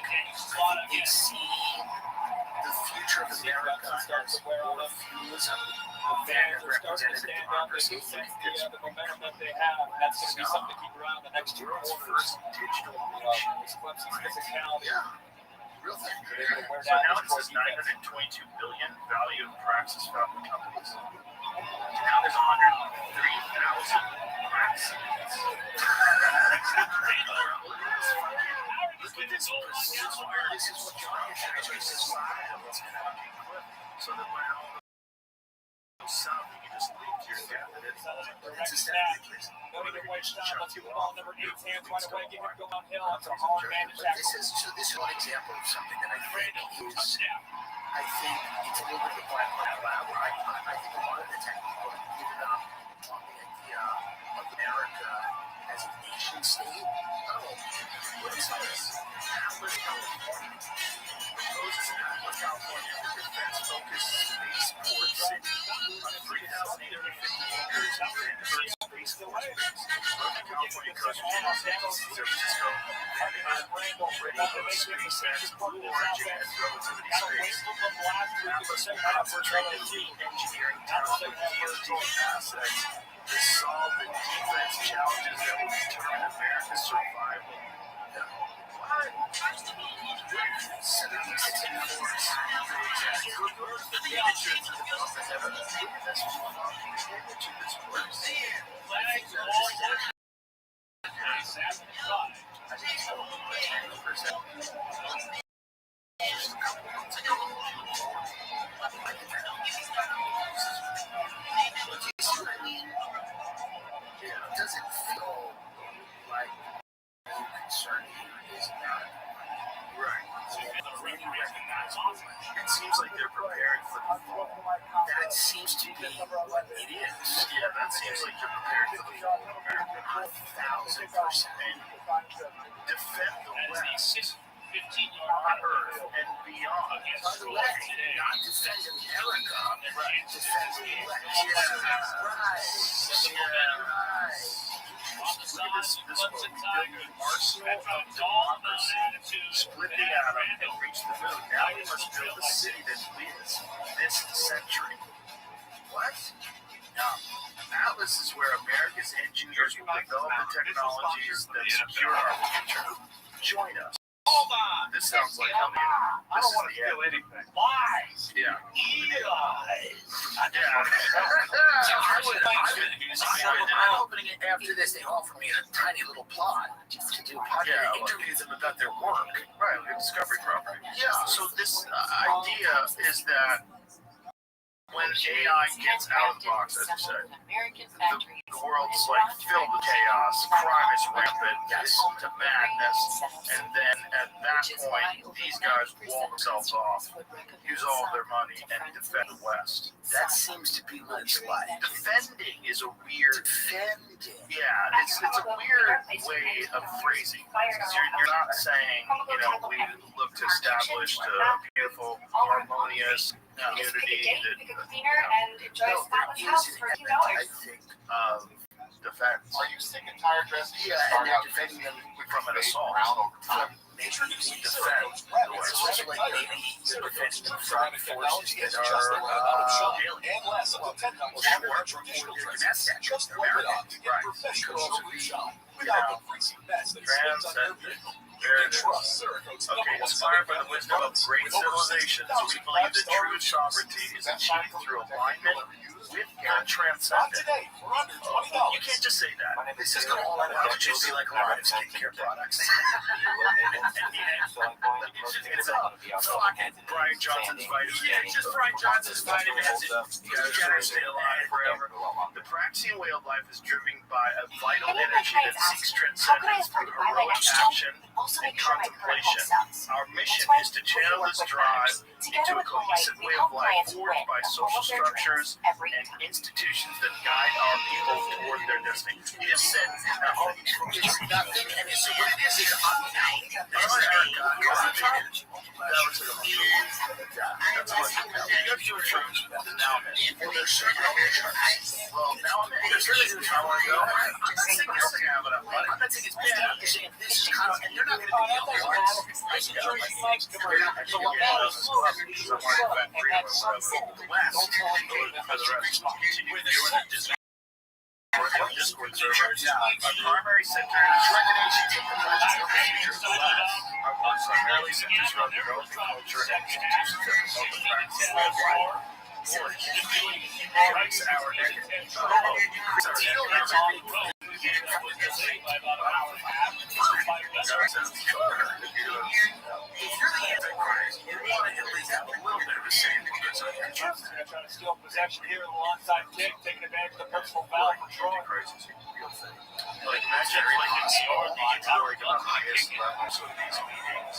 they see the future of America as more feudalism than a representative democracy. The momentum that they have, that's going to be something to keep around the next 2 quarters. First digital nation. Clemson's physicality. Yeah, real thing. So now it says 922 billion value of Praxis founded companies. Now there's 103,000 Praxis. This is what John is societal. It's going to be clip. So that when all the sound, you can just leave to your death. It's a stat. Noting your white shot, let's get the ball number 8's hands right away, get him going downhill. That's a hard man to tackle. This is one example of something that I think is, I think it's a little bit of a black lab where I think a lot of the tech people have given up on the idea of America as a nation state. Oh, what is this? Atlas, California. Proposes an Atlas, California defense-focused spaceport city on 3,850 acres of space force base. Northern California coast from Los Angeles to San Francisco. Ready for SpaceX Blue Origin and Relativity Space. Atlas will concentrate its engineering talent with ESG assets to solve the defense challenges that will determine America's survival. It doesn't feel like the concern here is not right. Really recognizable. It seems like they're prepared for the fall. That seems to be what it is. Yeah, that seems like you're prepared for the fall of America. 1,000%. Defend the West on Earth and beyond. By the way, not defend America, Right. defend the West. Look at this quote. We built the arsenal of democracy, split the atom, and reached the moon. Now we must build a city that wins this century. What? Atlas is where America's engineers will develop the technologies that secure our future. Join us. Hold on. This sounds like how I don't want to feel anything. Lies. Yeah. I'm hoping after this they offer me a tiny little plot to do interview them about their work. Right, like a discovery property. Yeah, so this idea is that when AI gets out of the box, as you said, the world's like filled with chaos, crime is rampant, it's to madness, and then at that point, these guys wall themselves off, use all of their money, and defend the West. That seems to be what it's like. Defending is a weird. Defending. Yeah, it's a weird way of phrasing because you're not saying, you know, we look to establish a beautiful, harmonious community that, and enjoy Scotland's house for $2. I think defense. Are you sick and tired dressing? Yeah, and they're defending them from an assault. Introducing defense. It's also like maybe you're defending them from forces that are and less of the 10 traditional dresses. Just roll it on to get professional showroom shop without the freezing mess that spins on your vehicle. You can trust Cerakote's Okay, inspired by the wisdom of great civilizations, we believe that true sovereignty is achieved through alignment with your transcendence. today for under $20. You can't just say that. This is all I want to be like a lot of skincare products. It's fucking Brian Johnson's vitamins. Yeah, it's just Brian Johnson's vitamins. You gotta stay alive forever. The Praxian way of life is driven by a vital energy that seeks transcendence through heroic action and contemplation. Our mission is to channel this drive into a cohesive way of life forged by social structures and institutions that guide our people toward their destiny. You just said nothing. It's nothing, and it's what it is. It's unknown. That was well, now I'm there's really I want to go. I'm not saying this is bad, but I'm not saying it's bad. I'm saying this is kind of, and they're not going to be the only ones. Discord server. Our primary center is our work primarily centers around developing culture and institutions that promote the practice of life. Christ our if you're the Antichrist, you want to at least have a little bit of a say in what's on your chest. They're trying to steal possession here alongside Dick, taking advantage of the personal foul for Troy. Antichrist is a real thing. Like, imagine like it's all the like on the highest levels of these meetings.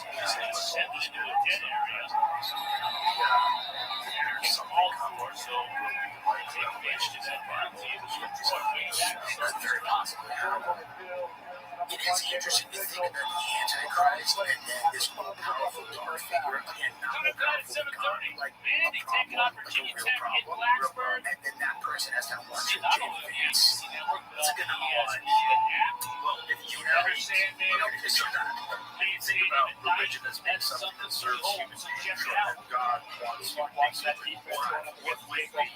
It is interesting to think about the Antichrist and then this all-powerful dark figure, again, not a powerful God, like a problem, like a real problem, and then that person has to watch it advance. It's a good one. Well, if you know, so that think about religion as being something that serves humans, and God wants you to be what way they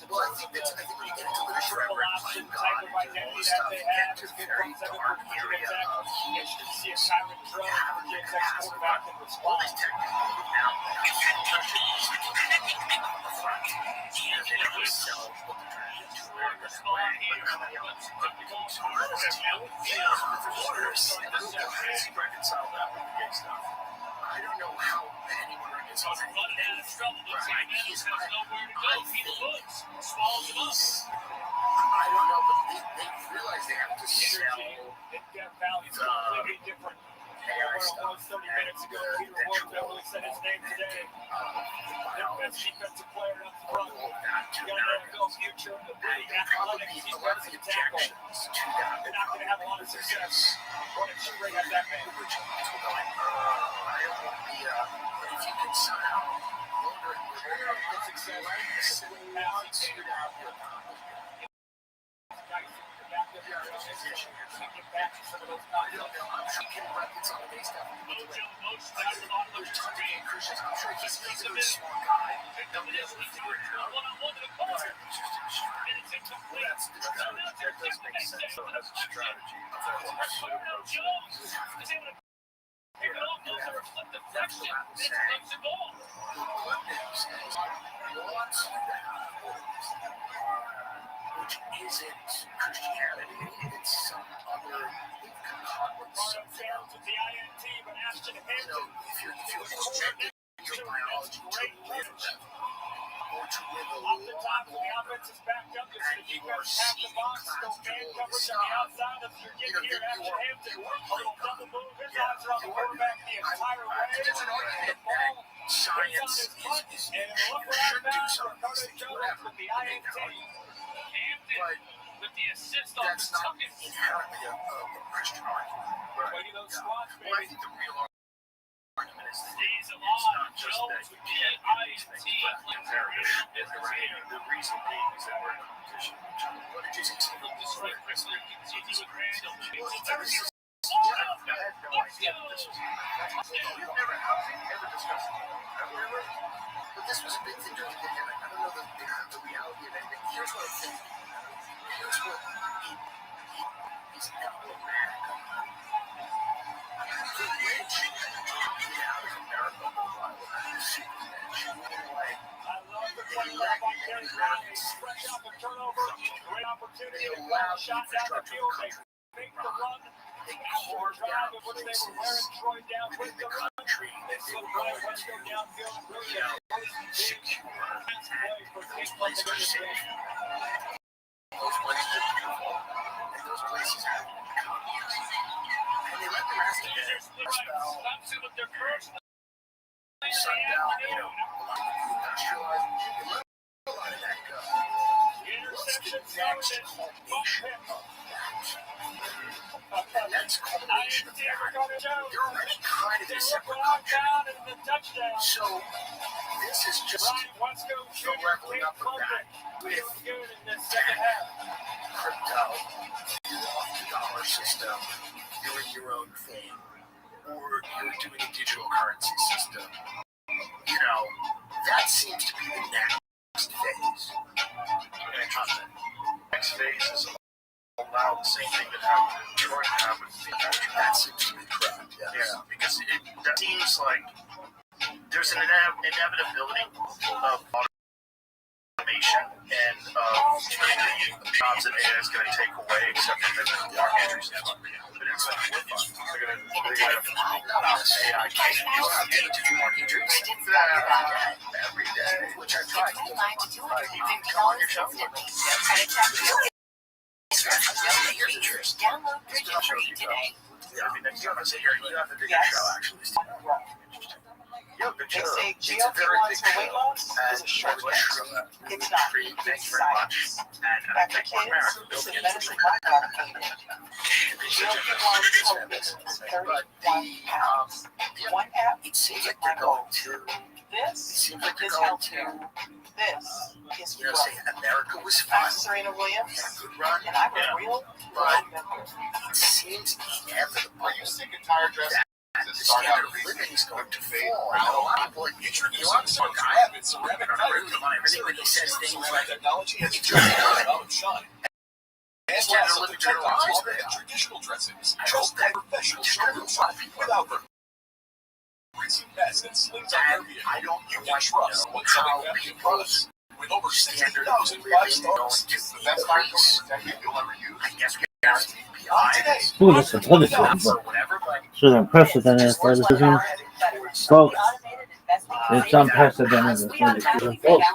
Well, I think when you get into literature, I read God and all this stuff, you get into a very dark area of human disease. You have the capacity to all these technology now. You can't touch it. On the front. They don't sell what they're trying to do. But coming out, but becomes harder to reconcile that with the gay stuff. I don't know how anyone reconciles anything, but he's not. I don't know, but they realize they have to sell the AI stuff and the ritual augmented biology, all of that to Americans. And probably a lot of the objections to that will probably be resistance. Originals will go like, I don't want to be but if you can somehow lower the success, we want to have your accomplishment. I don't know. I'm sure he can reconcile the stuff. There's tons of gay Christians. I'm sure he's a very smart guy. Nobody else will figure it out. It's just a strategy. Well, that's the strategy. That does make sense, though, as a strategy. That's what I'm saying. The good news is, once you have which isn't Christianity, it's some other something else. You know, if you're objecting your biology to live or to live a lot longer, and you are seeing clouds do all this stuff, you know, then you are playing God. Yeah, you are. There's an argument that science should do some of these things, whatever. But that's not inherently a Christian argument. Right. Well, I think the real argument is that it's not just that you can't do these things, but perish. The reason being is that we're in competition with each other. What did you say? I had no idea that this was. You've never ever discussed it. But this was a big thing during the pandemic. I don't know the reality of anything. Here's what I think. Here's what is emblematic. The rich get out of America a lot of the super rich. Like, they recognize they allow the infrastructure of the country to run. They carved out places within the country that they were going to, secure, and those places are safe. Those places are beautiful, and those places have economies. And they let the rest of it spell shut down, you know, a lot of the industrialized, they let a lot of that go. What's the next culmination of that? The next culmination of that, they're already kind of a separate country. So this is just the leveling up of that with crypto, the dollar system, doing your own thing, or you're doing a digital currency system. You know, that seems to be the next phase. Interesting. Next phase is allow the same thing that happened in Detroit to happen in the country. That seems to be correct, yes. Yeah, because that seems like there's an inevitability of automation and jobs that AI is going to take away, except for the dark entries. But it's like they're going to have AI cases. You have to do more injuries every day, which I tried. Come on your show. Here's the truth. I'll show you today. Yeah, next time I sit here, you have a bigger show, actually. Interesting. Yeah, good show. It's a very big show. And it's short. It's not. Thank you very much. And thank you, America, for building it. But it seems like they're going to It seems like they're going to. Say America was fun. I'm Serena Williams. Had a good run. And I'm a real but it seems inevitable. Are you sick and tired dressing? The standard of living is going to fade. A lot of people introduce some guy up in ceramic. I really want everything when he says things like technology has shine. And standard living traditional dressings. Just that professional shopping without them. I don't wash rugs. How people with over standard living going to the best you'll ever use. I guess we have to be honest. Ooh, that's unprecedented. So unprecedented for this season. Folks, it's unprecedented for this season. Folks.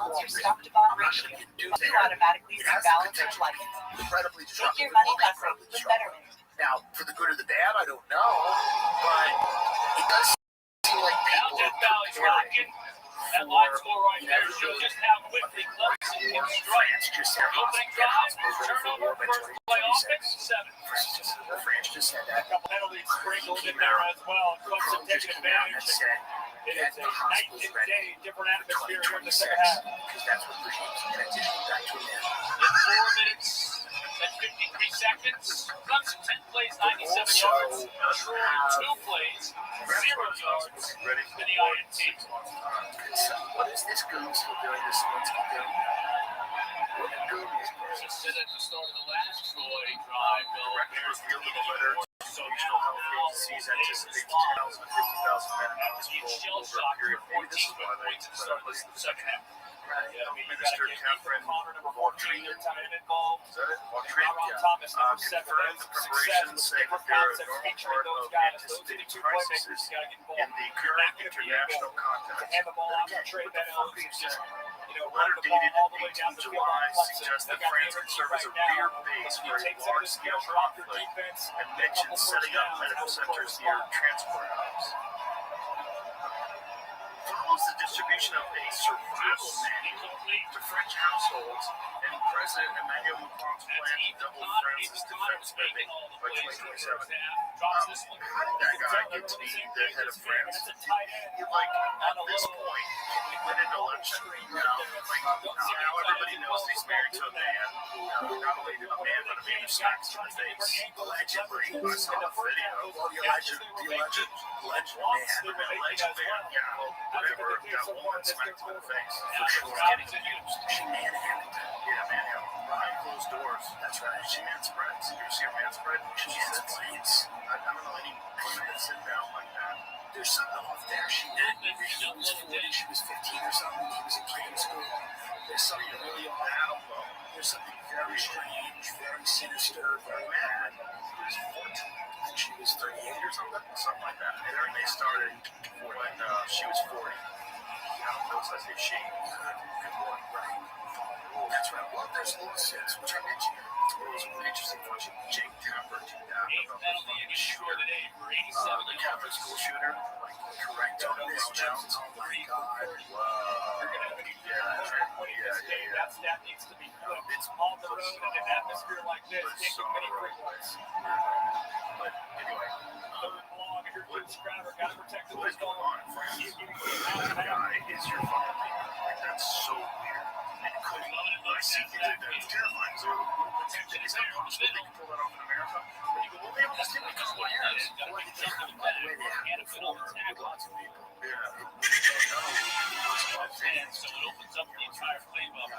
Now, for the good or the bad, I don't know, but it does seem like people are preparing. That line score right there shows just how quickly Clemson can strike. Opening drive, turnover, first play offense, 7. France just had that. A couple penalties sprinkled in there as well. Clemson taking advantage. It is a night and day different atmosphere here in the second half. Because that's what regimes transition back to now. In 4 minutes and 53 seconds, Clemson 10 plays, 97 yards. Troy 2 plays, 0 yards to the INT. What is this goose doing this Zelensky doing? What a goose. He said at the start of the last Troy drive, Bill Bears fielded a letter. So now agencies anticipate 10,000 to 50,000 men in this role over a period of 14 points to start the second half. Minister Catherine Rothschild, is that it? Rothschild, confirmed the preparations saying that they're a normal part of anticipating crises in the current international context. Again, what the fuck are you saying? The letter dated 18 July suggests that France would serve as a rear base for a large-scale conflict and mentions setting up medical centers near transport hubs. Follows the distribution of a survival manual to French households and President Emmanuel Macron's plan to double France's defense spending by 2027. How did that guy get to be the head of France? Like, at this point, he win an election, now everybody knows he's married to a man who, not only a man, but a man who smacks in the face. Allegedly, I saw the video. The alleged man, whatever, that woman smacked him in the face. For sure, getting used. She manhandled him. Yeah, manhandled. Behind closed doors. That's right. She manspreads. You ever see her manspread? She manspreads. I don't know any women that sit down like that. There's something off there. She did. She was 40, she was 15 or something. He was in training school. There's something really on that elbow. There's something very strange, very sinister, very mad. He was 14 and she was 38 or something. Something like that. And they started when she was 40. Those I say she. Good one, right. That's right. Well, there's lawsuits, which I mentioned. It was really interesting watching Jake Tapper do that. The Catholic school shooter. Correct. Miss Jones. Oh my God. Wow. That stat needs to be put on the road in an atmosphere like this. Taking many freeways. But anyway, third long, if you're good subscriber, gotta protect the what is going on in France? That guy is your fucking leader. Like, that's so weird. And couldn't I see things like that? It's terrifying. So, it's not possible they can pull that off in America. But you go, well, they almost did because of what years. By the way, they have before with lots of people. Yeah. So it opens up the entire playbook.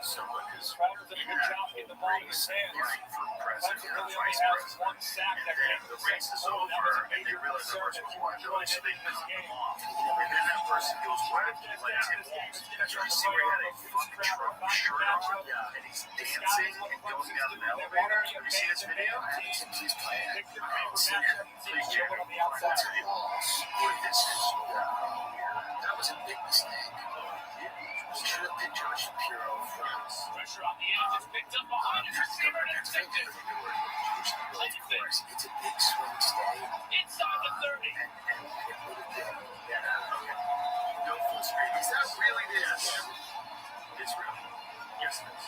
Someone who's Crowder's done a good job getting the ball in his hands. For president or Really vice only has president. one sack that And the race is over, and they realize that person is one, so they cut them off. And then that person goes right like Tim Walz. That's right. See where he had a fucking Trump shirt on, and he's dancing and going down an elevator. Have you seen this video? Please play it. I haven't seen it. Please check it out. That's it. This is That was a big mistake. We should have picked Josh Shapiro for us. Pressure on the edge is picked up behind his receiver and intercepted. It's a big swing stay. Inside the 30. And it would have been. no full screen. Is that really the answer? It's real. Yes, it is.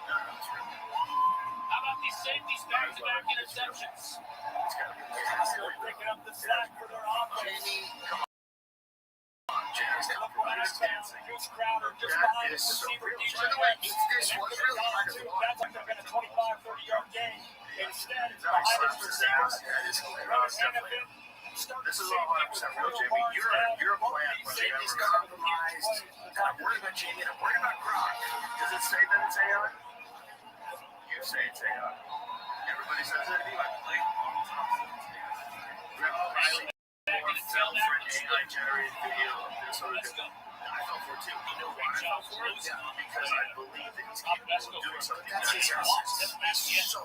No, it's real. How about these safeties back-to-back interceptions? It's got to be. Picking up the slack for their offense. dancing. Just That behind is his so receiver, real. DJ By the way, Rex. this was really hard to watch. That's like been a 25, 30-yard game. Instead, it's Now he behind slaps his his receiver. ass. That is hilarious. Definitely. This is all 100% real, Jimmy. You're a plant. Jamie's compromised. I'm worried about Jamie and I'm worried about Gronk. Does it say that it's AI? You say it's AI. Everybody says it. Riley fell for an AI-generated video of this article. I fell for it too. You know why I fell for it? Yeah, because I believe that he's capable of doing something. That's his essence.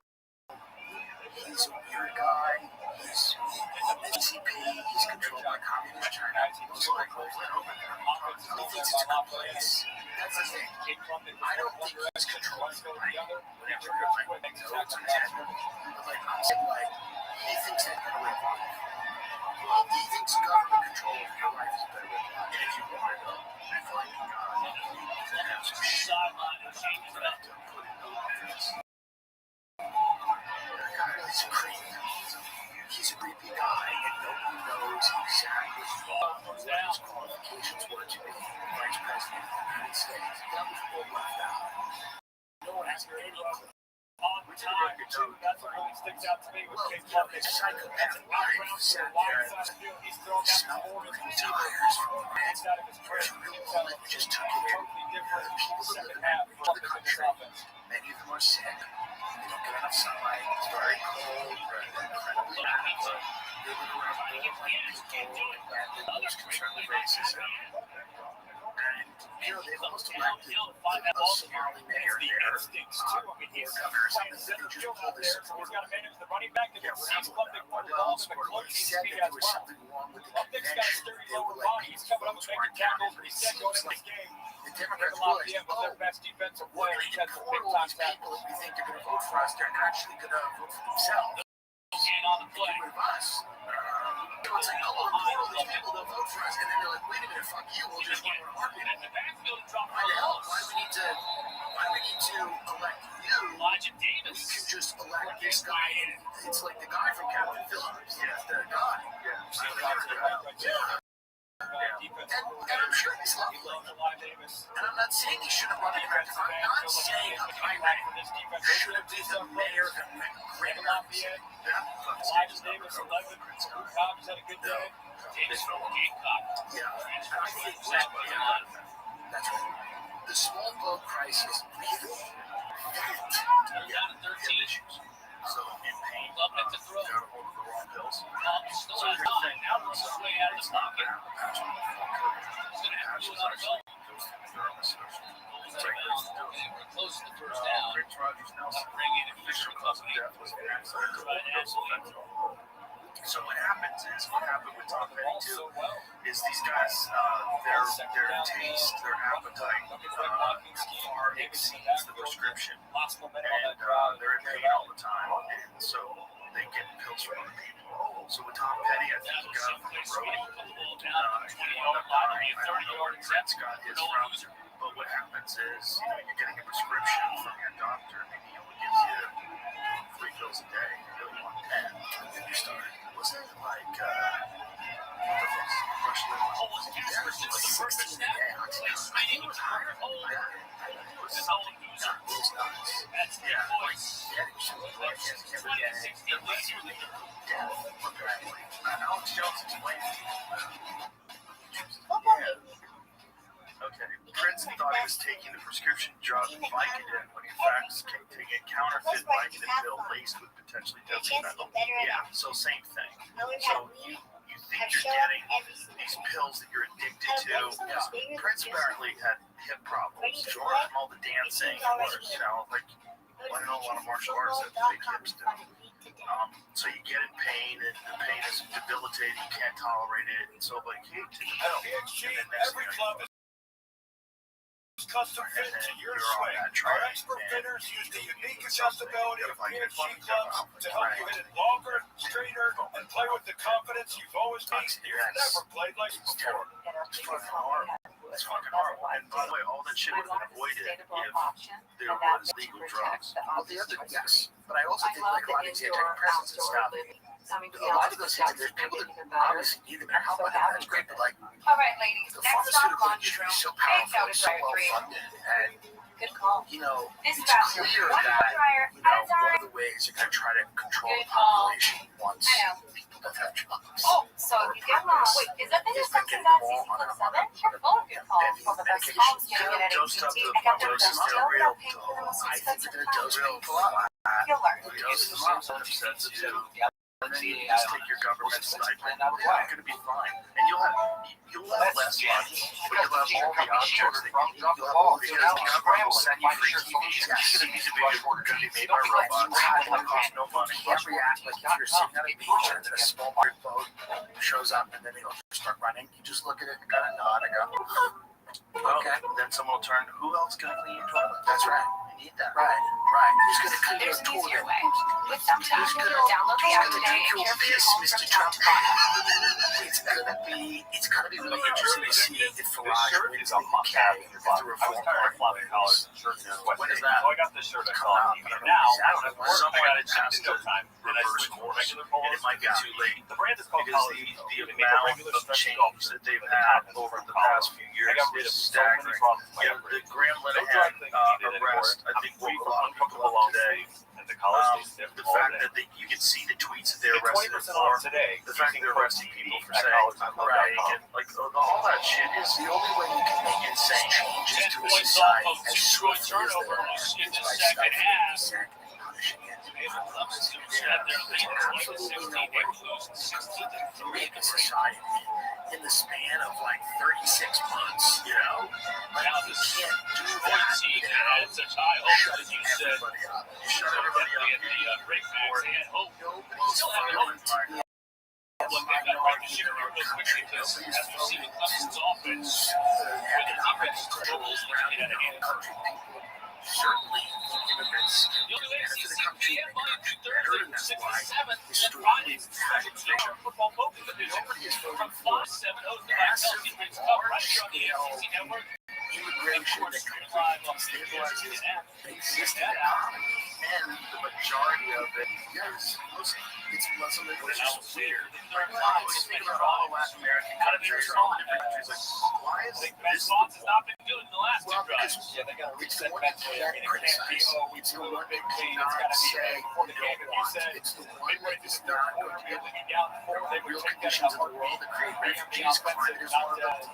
He's a weird guy. He's CP. He's controlled by communist China. Most likely. He thinks it's a good place. That's the thing. I don't think he's controlling the right. Whatever your like, like I'm saying, like he thinks that better way of life. He thinks government control of your life is better way of life. And if you want it, I feel like God, you can have some shit to put in the office. He's a creep. He's a creepy guy, and nobody knows exactly what his qualifications were to be Vice President of the United States. That was all left out. No one has any clue. On time, too. That's what really sticks out to me with Jake He's a Plumlee. psychopath. He's thrown out the board and Tires from the gets out of his There's training. a real woman who just took it. Totally different People that second live half in for the the country, offense. many of them are sick. They don't get enough sunlight. It's very cold. They're incredibly active. They live around warm people and most concerned with racism. And, you know, they've almost elected a Somali mayor there, or governor or something, that they just pulled this support. Yeah, what happened with that? Well, he said that there was something wrong with the convention. They were like, people's votes weren't counted, but it seems like the Democrats realized, oh, we're going to deport all these people that we think they're going to vote for us. They're actually going to vote for themselves. And get rid of us. So it's like, oh, we'll deport all these people that vote for us. And then they're like, wait a minute, fuck you, we'll just run our people. Why the hell? Why do we need to elect you? We can just elect this guy, and it's like the guy from Captain Phillips. Yeah, the guy. Yeah. And I'm sure he's lovely. And I'm not saying he shouldn't run America. I'm not saying I should have been the mayor of Great Lafayette. Elijah Davis, 11. Cobbs had a good day. Yeah. And I think that's right. The small boat crisis really issues. So in pain, they're hold the wrong pills. So here's the thing. It's not there. Close to the first down. Rich Rogers Nelson. Official cause of death was an accident. So what happens is, what happened with Tom Petty too, is these guys, their taste, their appetite far exceeds the prescription, and they're in pain all the time, and so they get pills from other people. So with Tom Petty, I think he got it from a roadie, he ended up dying. I don't know where Prince got his from, but what happens is, you know, you're getting a prescription from your doctor, maybe he only gives you 3 pills a day, you really want 10, and then you start. Wasn't it like, what the fuck's Rush Limbaugh? That was like 16 a day on TV. I think it was higher. I think it was something not those nuts. Yeah, like, yeah, he should have like every day. Unless you were death, apparently. Alex Jones explained it. Yeah. Okay. Prince thought he was taking the prescription drug Vicodin when he in fact was taking a counterfeit Vicodin pill laced with potentially deadly metal. Yeah, so same thing. So you think you're getting these pills that you're addicted to. Yeah. Prince apparently had hip problems, sure, from all the dancing, or, you know, like, I know a lot of martial arts have big hips do. So you get in pain, and the pain is debilitating, you can't tolerate it, and so like, hey, take a pill. And then next thing you know, custom fit to your swing. Our expert fitters use the unique adjustability of PNG clubs to help you hit it longer, straighter, and play with the confidence you've always needed. You've never played like before. It's fucking horrible. And by the way, all that shit would have been avoided if there was legal drugs. Well, the other, yes. But I also think like a lot of these antidepressants and stuff, a lot of those things, there's people that obviously need them and help with them. That's great, but like, All right, ladies. the Next stop, pharmaceutical laundry industry room. is so Eggs powerful, out it's of so dryer well 3. funded, and Good call. you know, This it's bathroom. clear One that dryer. one of the ways you're going to try to control the population once people don't have jobs. Oh, so you get one. Wait, is that the new section that's easy for 7? You're full of good calls. Well, the best calls getting it at AT&T. I got the best deal without paying for the most expensive plan. You'll learn. And then you just take your government stipend. You're going to be fine. And you'll have less money, but you'll have all the objects that you need. You'll have all the government will send you free TVs. It's going to be made by robots. It will cost no money. You can't react like if you're sitting on a beach and then a small boat shows up and then they start running. You just look at it and kind of nod and go, okay. Then someone will turn, who else can clean your toilet? That's right. You need that. Right. Who's going to clean There's your an easier toilet? way. With some tools, download the app today and care for your home from top to bottom. It's gonna be really interesting to see if Farage wins the UK if the Reform Party wins. What is that? So I got this shirt I saw on TV. Now, I don't have work. I got it shipped in no time. And I switched to regular polos. And it might be too late. The brand is called because the amount of change that they've had over the past few years is staggering. Yeah, the Graham Linehan arrest, I think, woke a lot of people up today. The fact that you can see the tweets that they're arrested for, the fact that they're arresting people for saying I'm right, and like all that shit is the only way you can make insane changes to a society as swift as there is by stopping dissent and punishing it. There's absolutely no way to make a society in the span of like 36 months, you know? Like, you can't do that. Shut everybody up. Shut everybody up. Nobody's filing to be a minority in our country. Nobody's voting to lose the economic controls around our country. People, certainly, immigrants can benefit the country and make the country better, and that's why historically we've had inflation. Nobody is voting for massive, large-scale immigration that completely destabilizes the existing economy. And the majority of it is Muslim. It's Muslim, which is weird. Like, I always think about all the Latin American countries, all the different countries. Like, why is this the one? Well, because it's the one that can't criticize. It's the one that cannot say what they don't want. It's the one that is not going to be able to the real conditions of the world that create refugees. Climate is one of them.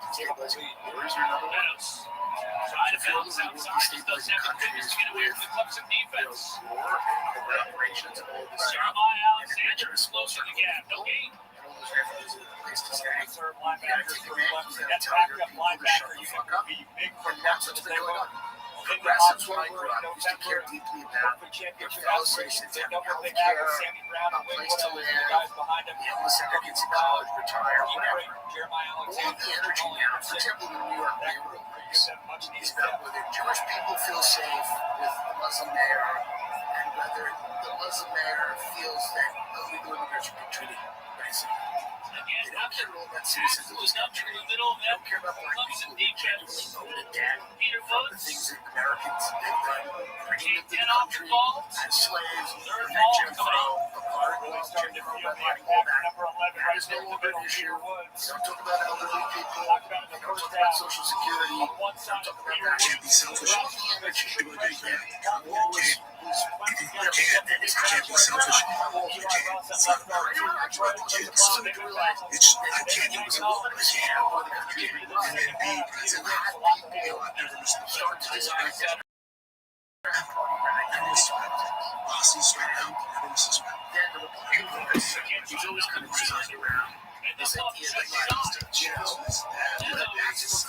Destabilizing wars are another one. The feeling that we're destabilizing countries with war and operations and all this stuff, and enrichment explosion and all those refugees in a place to stay. You gotta take advantage. You gotta tell your people to shut the fuck up. And that's what's been going on. Progressives, when I grew up, used to care deeply about their fellow citizens having health care, a place to live, the second kids in college, retire, whatever. All of the energy now, for example, the New York neighborhood race, is about whether Jewish people feel safe with the Muslim mayor and whether the Muslim mayor feels that illegal immigrants are being treated nicely. They don't care about citizens of this country. They don't care about black people who genuinely owe the debt from the things that Americans have done, bringing them to the country as slaves, Jim Crow, apartheid, Jim Crow, redlining, all that. That is no longer an issue. They don't talk about elderly people. They don't talk about Social Security. They don't talk about that. Can't be selfish. All the energy You can't be selfish. You can't. It's not about you. It's I can't do this alone. I can't. And then be president. I've never missed the start to this. Never missed a Boston start out. Never missed a spot. He's always kind of designed around this idea that you know, that's just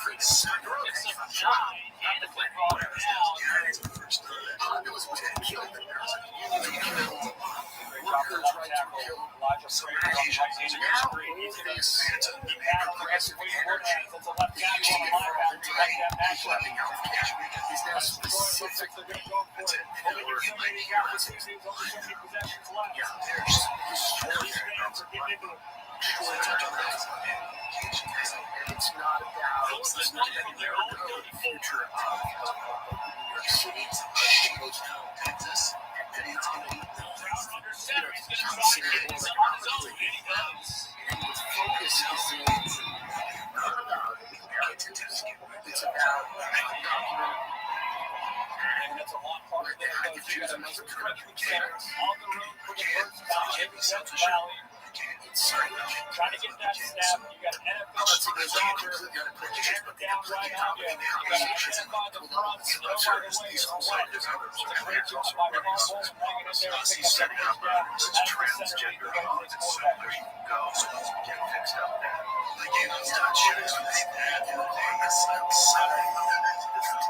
workers' right to kill some Asians. Now, this progressive energy that used to get involved into people having health care is now specifically in order to make there's destroying and it's not about This isn't about kids in Tuskegee. It's about And that's a lot harder than it goes to the most country centers on the road for the first time in the Death Valley. Trying to get that snap. You got an NFL receiver hammered down right on you. You got to identify the front. So, by the way, it's wet. It's a great job by Bob Bolton hanging in there and picking up that first down as the center leader against his quarterback. Get fixed up there. Again, I'm not sure if they had in the outside. So there's no punishment for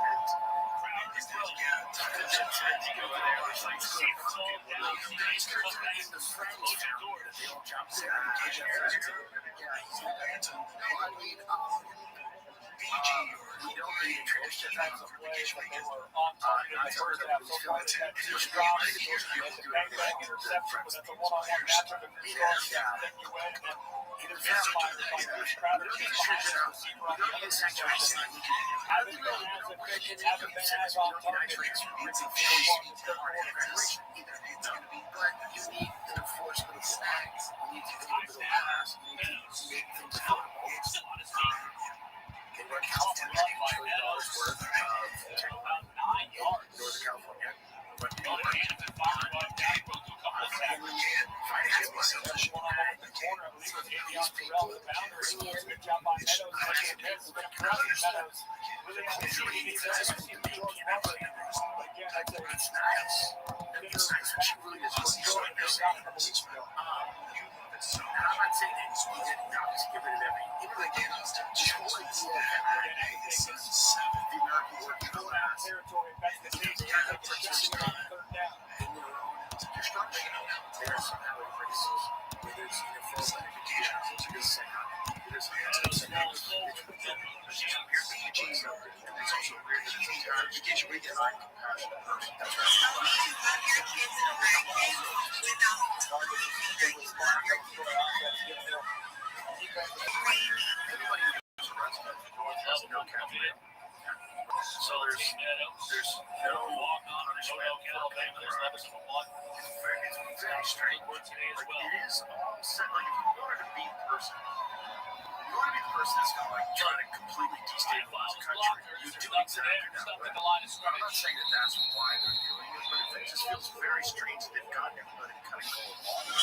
it's very strange. Like, it is almost like if you wanted to be the person, you want to be the person that's going to like try to completely destabilize the country. You do exactly that way. I'm not saying that that's why they're doing it, but it just feels very strange that they've gotten everybody to kind of go along.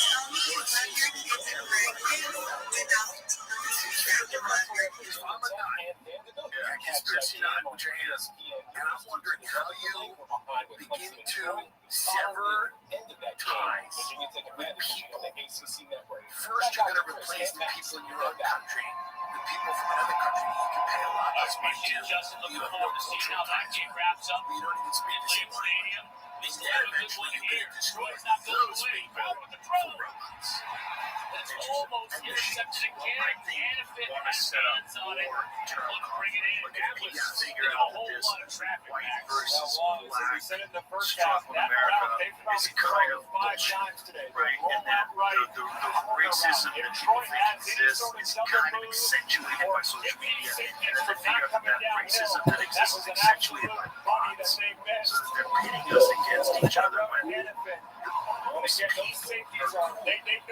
Conspiracy nut with your hands. And I'm wondering how you begin to sever ties with people. First, you're going to replace the people in your own country with people from another country you can pay a lot less money to. You have no cultural ties. You don't even speak the same language. And then eventually you're going to destroy those people for robots. It's almost intercepted again. Hannafin stands on it. Look, bring it in. That was a whole lot of traffic back. Versus As we said in the first half, that route, they've probably kind of thrown 5 times today. right, and then the racism that people think exists is kind of accentuated by social media, and then they figure out that racism that exists is accentuated by bots, so that they're pitting us against each other when most people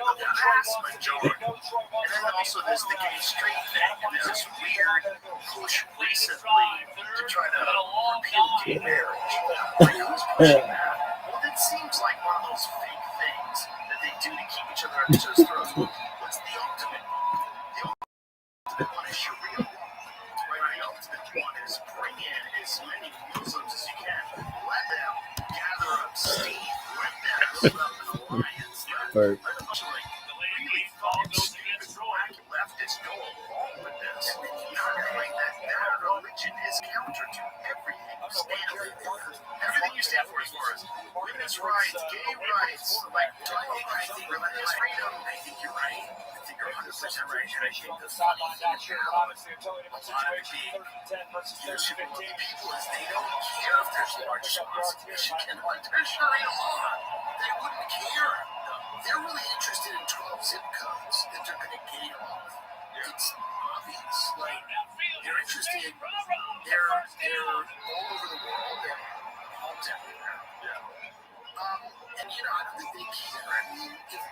are the vast majority. And then also there's the gay straight thing, and there's this weird push recently to try to repeal gay marriage. Like, who's pushing that? Well, that seems like one of those fake things that they do to keep each other at each other's throats. What's the ultimate one? The ultimate one is Sharia law. Right? The ultimate one is bring in as many Muslims as you can. Let them gather up steam. Let them build up an alliance. Let them really leftists go along with this. Not claim that their religion is counter to everything you stand for. Everything you stand for as far as women's rights, gay rights, like, I think religious freedom. I think you're right. I think you're 100% right. And I think the funny thing about a lot of the people is they don't care if there's large swaths of Michigan like there's Sharia law. They wouldn't care. They're really interested in 12 zip codes that they're going to get along with. It's obvious. Like, they're interested. They're all over the world. They're homes everywhere. And I don't think they care. I mean, if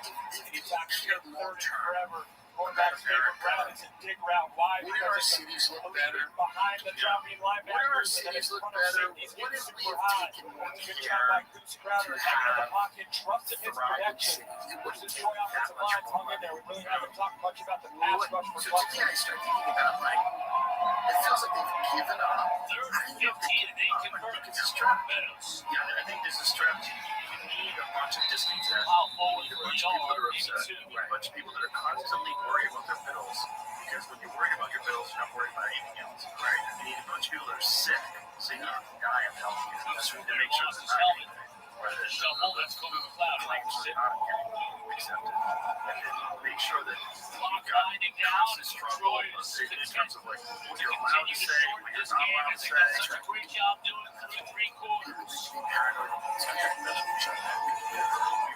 they care long term, Going back to David Brown, it's a dig route wide. Wouldn't our cities look better? Behind the dropping Wouldn't our linebackers. cities look better? Wouldn't we have taken more Good care job by Goose Crowder. to Hanging in the have pocket, trusted his thriving protection. cities? It This wouldn't is take Troy that offensive much line hung more. in there. We really haven't talked much about the pass rush for So to me, I start thinking about like, it feels like they've given up. Third I and don't know if 15, they and they give up. I convert think it's a strategy. Meadows. Yeah, I think there's a strategy. You need a bunch of distance there. How forward You need a for bunch of y'all, people that are maybe upset. two. A bunch of people that are constantly worried about their bills. Because when you're worried about your bills, you're not worried about anything else, right? You need a bunch of people that are sick, so you need a guy in healthcare. That's what to make sure that not anything. Right? Shuffle, that's Kobe McLeod. Claims are not getting accepted. And then make sure that Clock you've got winding down. constant struggle in terms of like what you're allowed to Continue to say, shorten what you're this not game allowed as to they got say. such a great job doing it through 3 quarters.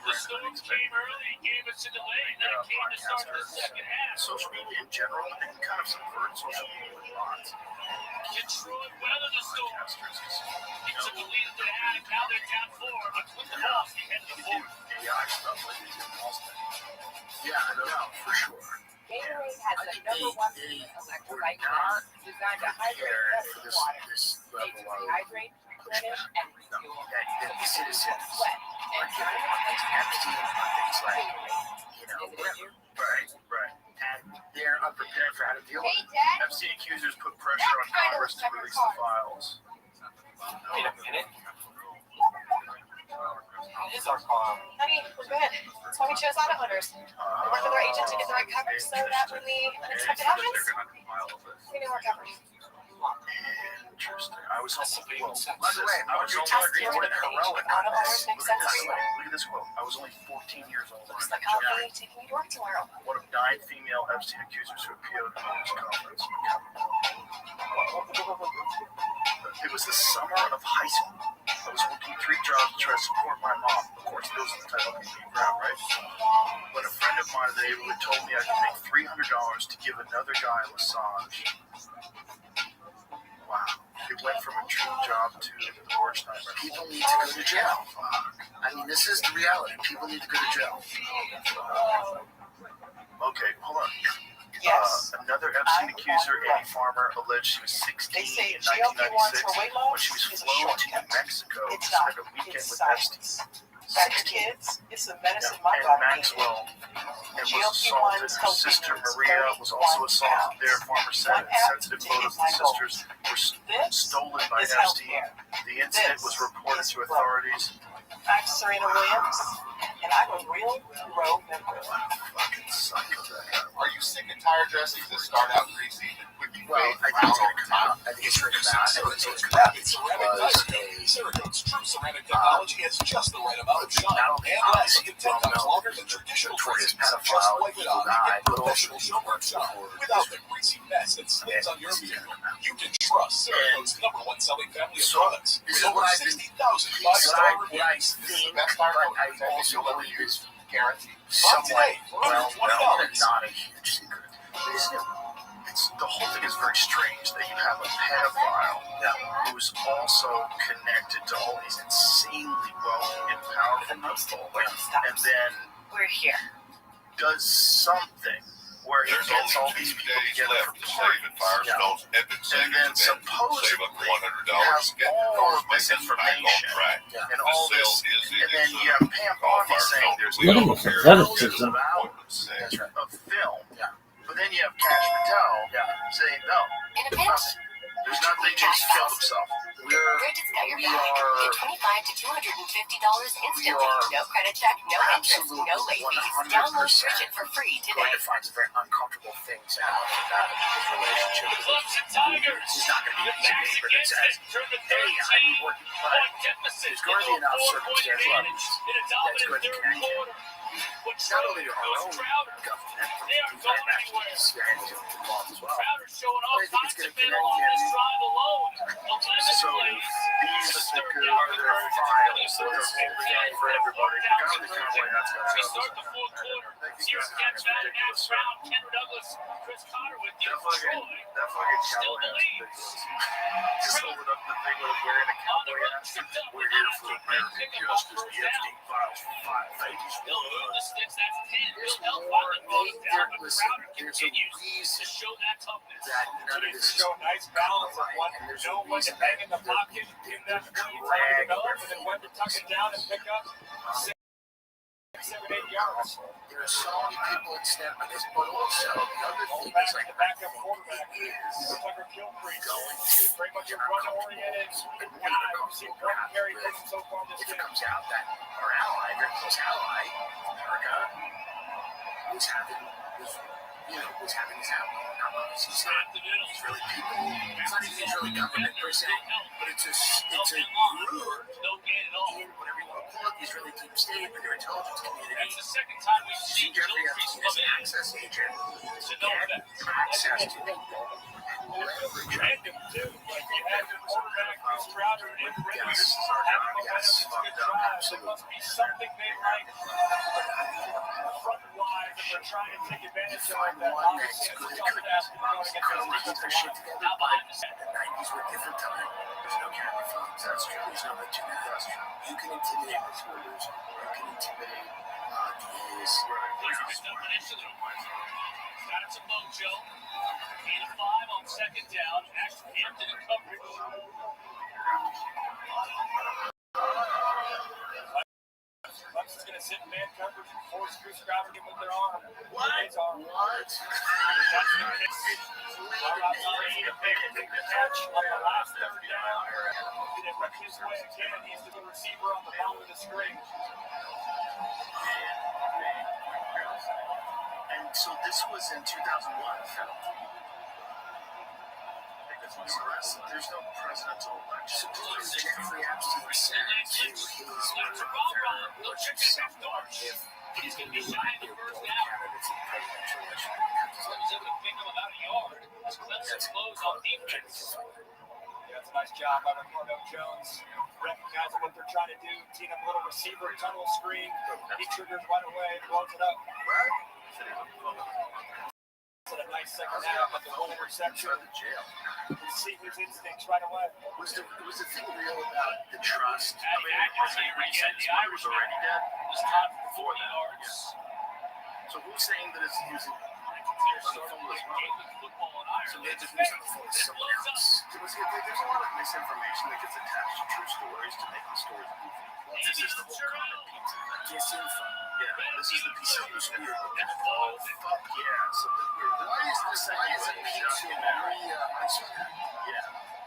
The storm came early and gave us a delay, and then it came to start the second half. Social media in general, they can kind of subvert social media with bots. Detroit weathered the storm. They took a lead at the half, now they're down 4, but with the loss, they head to the fourth. AI stuff like these impulse Yeah, no, for sure. Gatorade has I the think number one they electrolyte not designed to hydrate prepared better for than this water. level They of rehydrate, replenish, and refuel. that the citizens Sweat are and giving on these Epstein on things like, you know, whatever. Right, right. And they're unprepared for how to deal with Hey, it. Dad. FC accusers put pressure on Congress to release the files. Wait a minute. That is our car. Honey, we're good. That's why we chose auto owners. We work with our agent to get the right coverage so that when the unexpected happens, we know we're covered. Interesting. I was Possibly well, even By the way, I was you're only telling me Your what minimum age heroic with auto on this. owners makes Look at sense this. for you. Look at this quote. I was only 14 years old. Looks like I'll be taking you to work tomorrow. One of 9 female Epstein accusers who appeared at the news conference. It was the summer of high school. I was working 3 jobs to try to support my mom. Of course, those are the type of people you grab, right? But a friend of mine in the neighborhood told me I could make $300 to give another guy a massage. Wow. It went from a dream job to the worst nightmare. People need to go to jail. I mean, this is the reality. People need to go to jail. Okay, hold on. Yes. Another Epstein accuser, Annie Farmer, alleged she was 16 They say in GLP-1s 1996 for weight when loss she was is a flown to New shortcut. Mexico to It's spend not. a weekend It's with science. Epstein. Back to kids, it's the medicine my And body Maxwell needed. was assaulted. Her sister Maria was also assaulted there. Farmer said sensitive photos of the sisters were stolen by is Epstein. healthcare. The incident was reported to authorities. I'm Serena Williams, and I'm a real Roe member. Fucking psycho, that guy. Are you sick and tired dressing to start out greasy? Well, I think it's going to come out. I think it's going to come out. I think it's going to come out. It was Cerakote's true ceramic technology has just the right amount of shine not only and lasts obviously 10 times well-known longer than traditional notorious greases. Just pedophile, wipe it evil on guy, and get but also professional showroom shine without the greasy mess that stains on your vehicle. You can trust Cerakote's #1 selling family of products this with is over what I think. 60,000 What five-star I reviews. This is think, the best fire but coating I protection also you'll ever believe use. is Guaranteed. somewhat today for under well-known and $20. not a huge secret. Isn't it? The whole thing is very strange that you have a pedophile who's also connected to all these insanely wealthy and powerful people, and then We're here. does something where he There's gets all only these 2 people days together left for to save at Firestone's Epic and Savings then Event. Save supposedly up he $100 has to get your all car's of this business back on information track. and The all sale this, is and then you have Pam Call Bondi saying Firestone there's Leo Look at here. thousands of athleticism. hours That's right. of film, Yeah. but then you have Cash Patel saying no, In a there's pinch, nothing. There's nothing. Just killed himself. Great discount your We back. are- Get $25 to $250 instantly. are No credit check, no interest, absolutely no late fees. 100% Download Bridget for free going today. to find some very uncomfortable things out about his relationship with Bucks and Tigers. This is not going to be The a piece of backs paper that against says, it. Turn the hey, I'm working hard. point deficit. There's going to be enough Into a 4-point circumstances advantage in a that's dominant going to third connect quarter. But not only Troy our own goes Crowder. government, They aren't going anywhere. CIA is involved as well. Crowder showing But I all think it's kinds going of to middle connect on this him. drive alone. 11 So plays. these The third are down their files that they're holding out for everybody. The government Conway has got We to start the fourth quarter. Here's Ken Matt, Max Brown, Kendra Douglas, Chris Cotter with you. fucking still cowboy believes. just holding up the thing with wearing a cowboy hat. We're here for American justice. The Epstein files for 5 pages. They'll move the sticks. That's 10. There's Bill Held more. finally goes down, but Listen, Crowder there's a continues to reason show that toughness. that none of this is show a nice balance of what and there's know a when to reason hang that in the pocket, give that free time to develop, and then when to tuck it down and pick up 6, 7, 8 yards. there are so many people at snap at this, but also the other thing Back is to like the backup quarterback. is Tucker Kilfree. going to Very much a run-oriented guy. We've seen one carry from him so far this if it game. comes out that our ally, very close ally, America, was having his outlook. Not obviously he's not. It's really people. It's not even really government per se, but it's a group in whatever you want to call it, the Israeli deep state or their intelligence community. That's the second time we've seen Jeffrey Kilfree's Epstein as come an in access agent to to know get that. access to people and leverage it. Random, too. Like, you had the quarterback, Chris Crowder, and Andrew Yes, Reynolds our having God, momentum. yes, It's a good drive. There must be something they like front-wise that they're trying to take advantage of. That obviously is a tough task to go against They this get their shit together, but the 90s were a different time. There's no camera phones. That's true. There's no internet. That's true. You can intimidate reporters. You can intimidate DAs. He's picked up an incident. Got it to Mojo. 8 of 5 on second down. Ashton Hampton in coverage. Bucks is going to sit in man coverage and force Chris Crowder to move their arm. What? His arm. What? That's the case. Take the catch on the last third down. Did it rip his way again? He's the receiver on the bottom of the screen. And so this was in 2001. There's no presidential election. Jeffrey Epstein said to his if he's going to be looking at both candidates in the presidential election. He's able to pick him about a yard. As Clemson close on defense. Yeah, it's a nice job out of Cordell Jones. Recognizing what they're trying to do. Team up a little receiver tunnel screen. He triggers right away, blows it up. It's a nice second half with the one interception. You see his instincts right away. Was the thing real about the trust? The Irish already dead. was caught for 40 yards. So who's saying that it's using There's football in Ireland. so maybe who's on the phone with someone else? There's a lot of misinformation that gets attached to true stories to make the stories goofy. This is the whole common pizza. Disinfo. Yeah, this is the pizza who's weird. Oh, fuck yeah, something weird. Why is it pizza Maria? Yeah.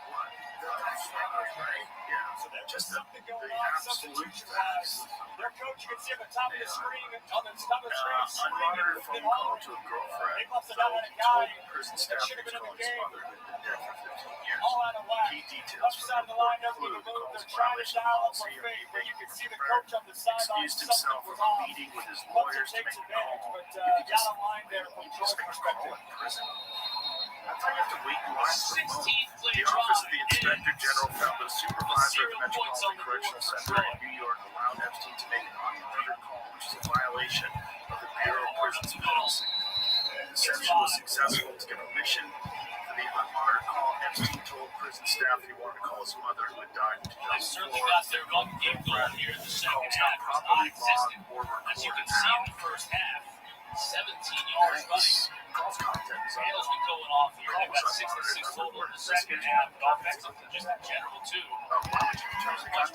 What? Right? Yeah. So there's Just something going on substitution-wise. Their coach, you can see at the top of the screen, on the top of the screen, Unmonitored phone call to a girlfriend. They must have had a guy Prison that staff should have been in the his game. mother had been dead for 15 years. All out of whack. Key details Left side of the line doesn't even move. They're trying to dial up a fade, but you can see the coach on the sideline. Excused himself Something was from a off. meeting with his Clemson lawyers to takes make a advantage, call. but You could down the line there from Troy's make a call perspective. in prison. That's how you have to wait in line. 16th play The Office of the Inspector General found the supervisor of the Metropolitan Correctional Center in New York allowed Epstein to make an unmonitored call, which is a violation of the Bureau of Prisons policy. The session was successful to get permission for the unmonitored call. Epstein told prison staff he wanted to call his mother, who had died in They certainly 2004. got their run game going here in the second half. It was non-existent. As you can see in the first half, 17 yards running. Call's content is Hale's been going off here. They've got 66 total in the second half. And offensive, just in general, too. Much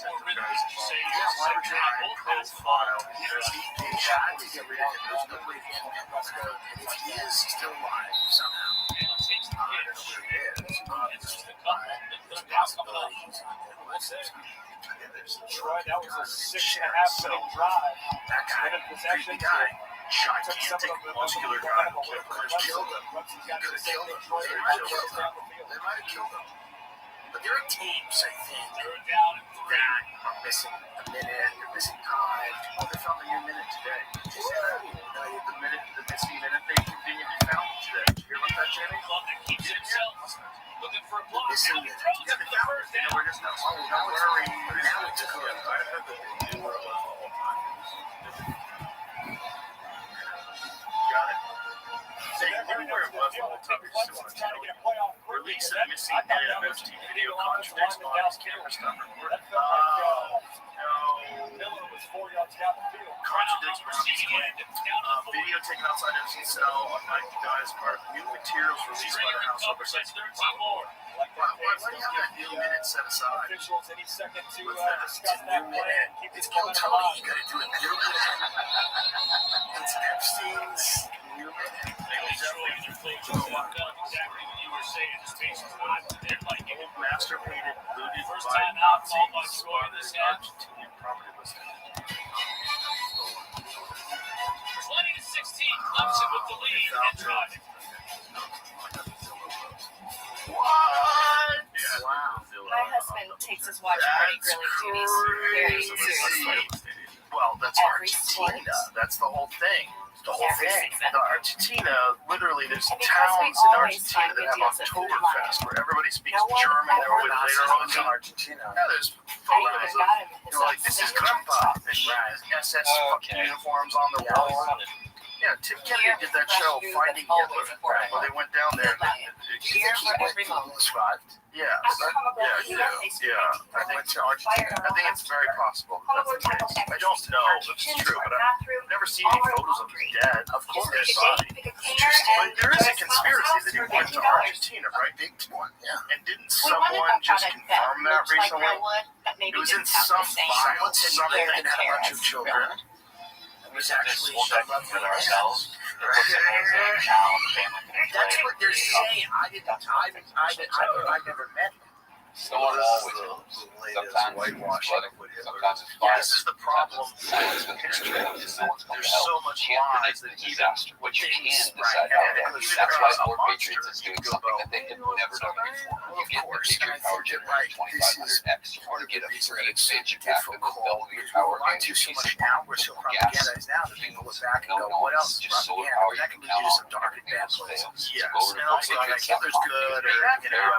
more rhythm, as you say. Yeah, why would you hide Both pass profile? They tried to get rid of him. There's no way to get him. And if he is still alive somehow, Hale takes the I don't know pitch. where he is. It's just a couple. There's a They're now coming possibility up. he's on the We'll see. Troy, that was a 6.5 minute drive. That guy, Minute possession. creepy guy, Took some Gigantic, of the muscular guy. momentum away from Could've Clemson. killed him. Clemson's got Could've the same killed thing. him. Troy They might have goes killed down him. the field. They might have killed him. But there are tapes, I think, They're down in 3. that are missing a minute, they're missing time. Oh, they found the new minute today. Did you see that? The missing minute they conveniently found today. Did you hear about that, Jamie? Club that keeps it himself. Looking for a block. Missing Now he minute. throws Yeah, it they for the found first it. down. We're just not. Oh, don't worry. Now it's good. I heard that they do the whole time. Got it. maybe where it was the whole time. We just didn't want to tell you. Release of missing data of FT video contradicts Bonnie's camera stop recording. Oh, no. Miller was 4 yards down the field. Contradicts Bonnie's claim. Video taken outside FT's cell on night died as part of new materials released by the House Oversight Committee. Why do you have that new minute set aside? Officials any second to What's discuss that? that plan. It's Kill Tony. You gotta do it new minute. It's Epstein's new minute. Exactly what you were saying. This patient's not there like it. Masturbated, looted First by time out, Nazi called by scoring squad this in half. Argentinian property listed. 20-16, Clemson with the lead and driving. What? Wow. My husband takes his watch party grilling duties very seriously. Well, that's Every Argentina. sport. That's the whole thing. The whole Every thing. season. The Argentina, literally, there's And because we towns in always Argentina find that good have deals at Food Oktoberfest Lion. where everybody speaks No one German. ever Or later on in Argentina. yeah, there's I photos even of, got him his like, this is Grandpa. And SS uniforms on the wall. Yeah, Tim Kennedy did that show, Finding Hitler. Well, they went down there. Do you think he went homeless ride? Yeah, You know, I think to Argentina. I think it's very possible. That's the case. I don't know if it's true, but I've never seen any photos of him dead. Of course, dead body. But there is a conspiracy that he went to Argentina, right? Big one, yeah. And didn't someone just confirm that recently? Maybe It was in didn't have some the same file. Someone said he Something married and had a bunch of children. It was actually shut up with ourselves. That's what they're saying. I never met him. Someone always sometimes whitewash. Sometimes it's fine. This is the problem Science with and history. there's So much lies that even disaster. What you can decide that's why Lord Patriots is doing something that they had never done before. You get the Patriot Power Generator 2500X. You want to get a free expansion pack with double your power and you so much now where so propaganda is now that people look back and go, what else is propaganda? That can lead you to some dark and bad places. Yes, and also like Hitler's good or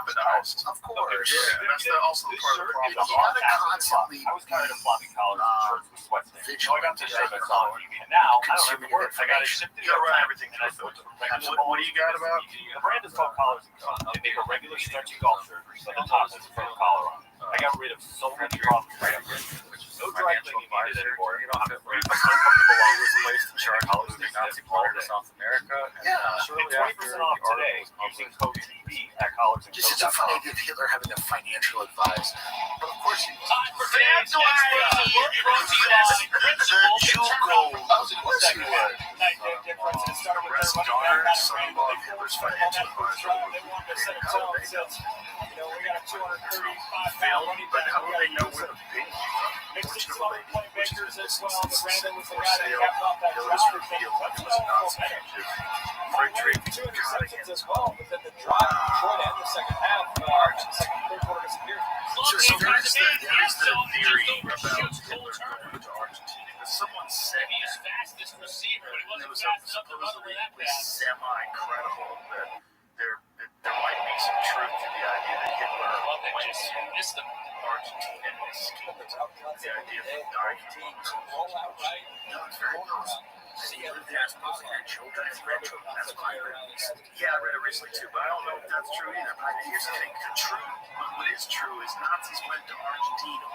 weaponized. Of course. Yeah, and that's also part of the problem. You gotta constantly I was kind of floppy collars and shirts with sweats there. So I got vigilant this that shirt you're on TV, and now I don't have to work. I got it shipped to You gotta the run everything and I through put filter. What do you got about? The brand is called Collars and Sons. They make a regular stretchy golf shirt, so the top has a front collar on it. I got rid of so many problems. No dry cleaning needed anymore. You don't have to worry about uncomfortable hours place to charge all those Nazi water to South America. Yeah, shortly 20% off today using code TB at Collars and Just it's a fun Sons. idea of Hitler having a financial advisor. But of course, he Time for today's express work brought to you by Principal Jugo. Of course he would. Night day difference. It started with Rest their daughter, running son back. of Bob Hitler's financial advisor. They wanted to set a tone since, we got a 235-pound running But back. how do they know where the big Mixed in some other playmakers as well. But Brandon was the for guy that sale? kept off that Notice drive. revealed that it was Nazi agent. Freight train Two interceptions as well, but then the drive from Detroit and the second half, third quarter disappeared. So there is the theory about Hitler going to Argentina. Because someone said His that. fastest receiver. He And it wasn't was fast enough to run supposedly over that at least fast. semi-credible that there might be some truth to the idea that Hitler Well, they went just to missed him. Argentina and escaped the idea of dying. No, it's very possible. See, he lived there as opposed to had children and grandchildren. That's what I read. Yeah, I read it recently too, but I don't know if that's true either. But here's the thing: the truth, what is true, is Nazis went to Argentina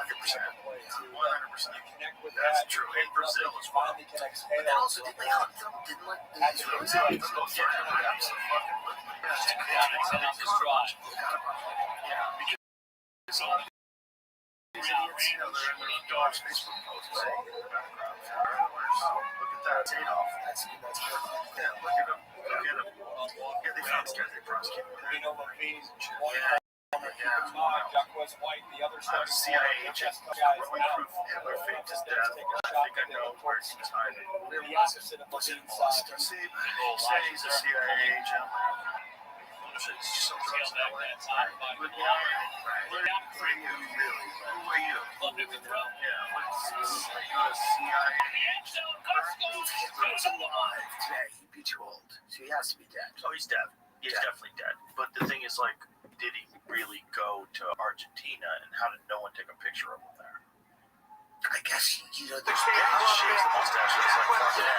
100%. 100%. That's true. In Brazil as well. But then also, didn't they hunt them? Didn't like the Israelis hunt them? Dog's Facebook posts in the background. Look at that, it's Adolf. That's good. Yeah, look at him. Yeah, they found this guy. They prosecuted him. CIA agent, growing proof Hitler faked his death. I think I know where he was hiding. Was it Boston? Say he's a CIA agent. So drugs that way. Who are you, really? Who are you? Yeah, are you a CIA agent? If Hitler was alive today, he'd be too old. So he has to be dead. Oh, he's dead. He's definitely dead. But the thing is, like, did he really go to Argentina, and how did no one take a picture of him there? I guess, there's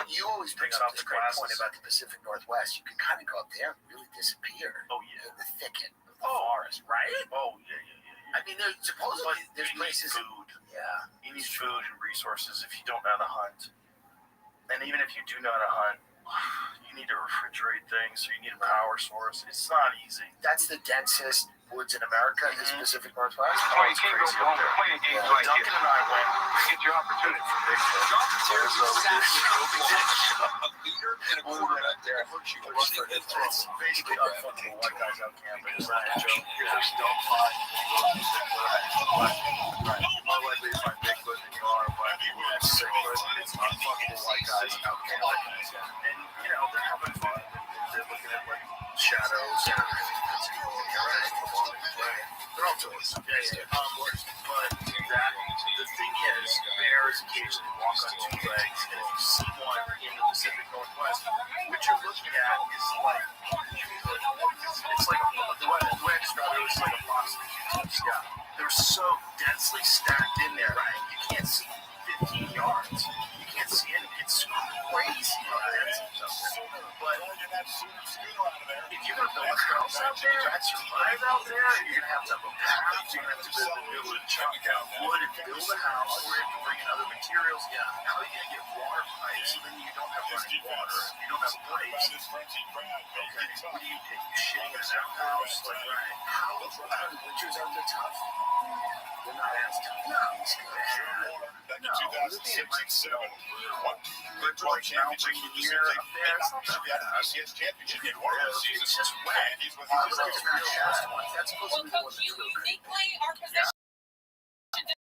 you always bring up this great point about the Pacific Northwest. You can kind of go up there and really disappear in the thicket of the forest, right? I mean, supposedly there's places. Food. Yeah. You need food and resources if you don't know how to hunt. And even if you do know how to hunt, you need to refrigerate things, so you need a power source. It's not easy. That's the densest woods in America, the Pacific Northwest. Oh, it's crazy up there. Duncan and I went. Get your opportunity for Bigfoot. There's a leader and a quarterback there. It's basically unfuckable white guys out camping. It's not a joke. There's no fun. More likely to find Bigfoot than you are find Bigfoot. It's unfuckable white guys out camping. And, they're having fun. They're looking at, shadows and everything. They're all toys. But the thing is, bears occasionally walk on two legs, and if you see one in the Pacific Northwest, what you're looking at is it's like the way I describe it, it's like a box of Q-tips. Yeah. They're so densely stacked in there, right? You can't see 15 yards. You can't see anything. It's crazy how dense it's up there. But if you're going to build a house out there and survive out there, you're going to have a path. You're going to have to be able to chop down wood and build a house, or you have to bring in other materials. Yeah. How are you going to get water pipes when you don't have running water? You don't have pipes. Okay. What do you do? You shitting in an outhouse? How the winters are the tough? They're not as tough. No. Back in 2006 and 7, But now bringing the year up there, it's not that bad. BCS championship in one season. It's just wet. He's with It's like it's not just one. That's supposed to be one Coach, of the you two. uniquely are positioned to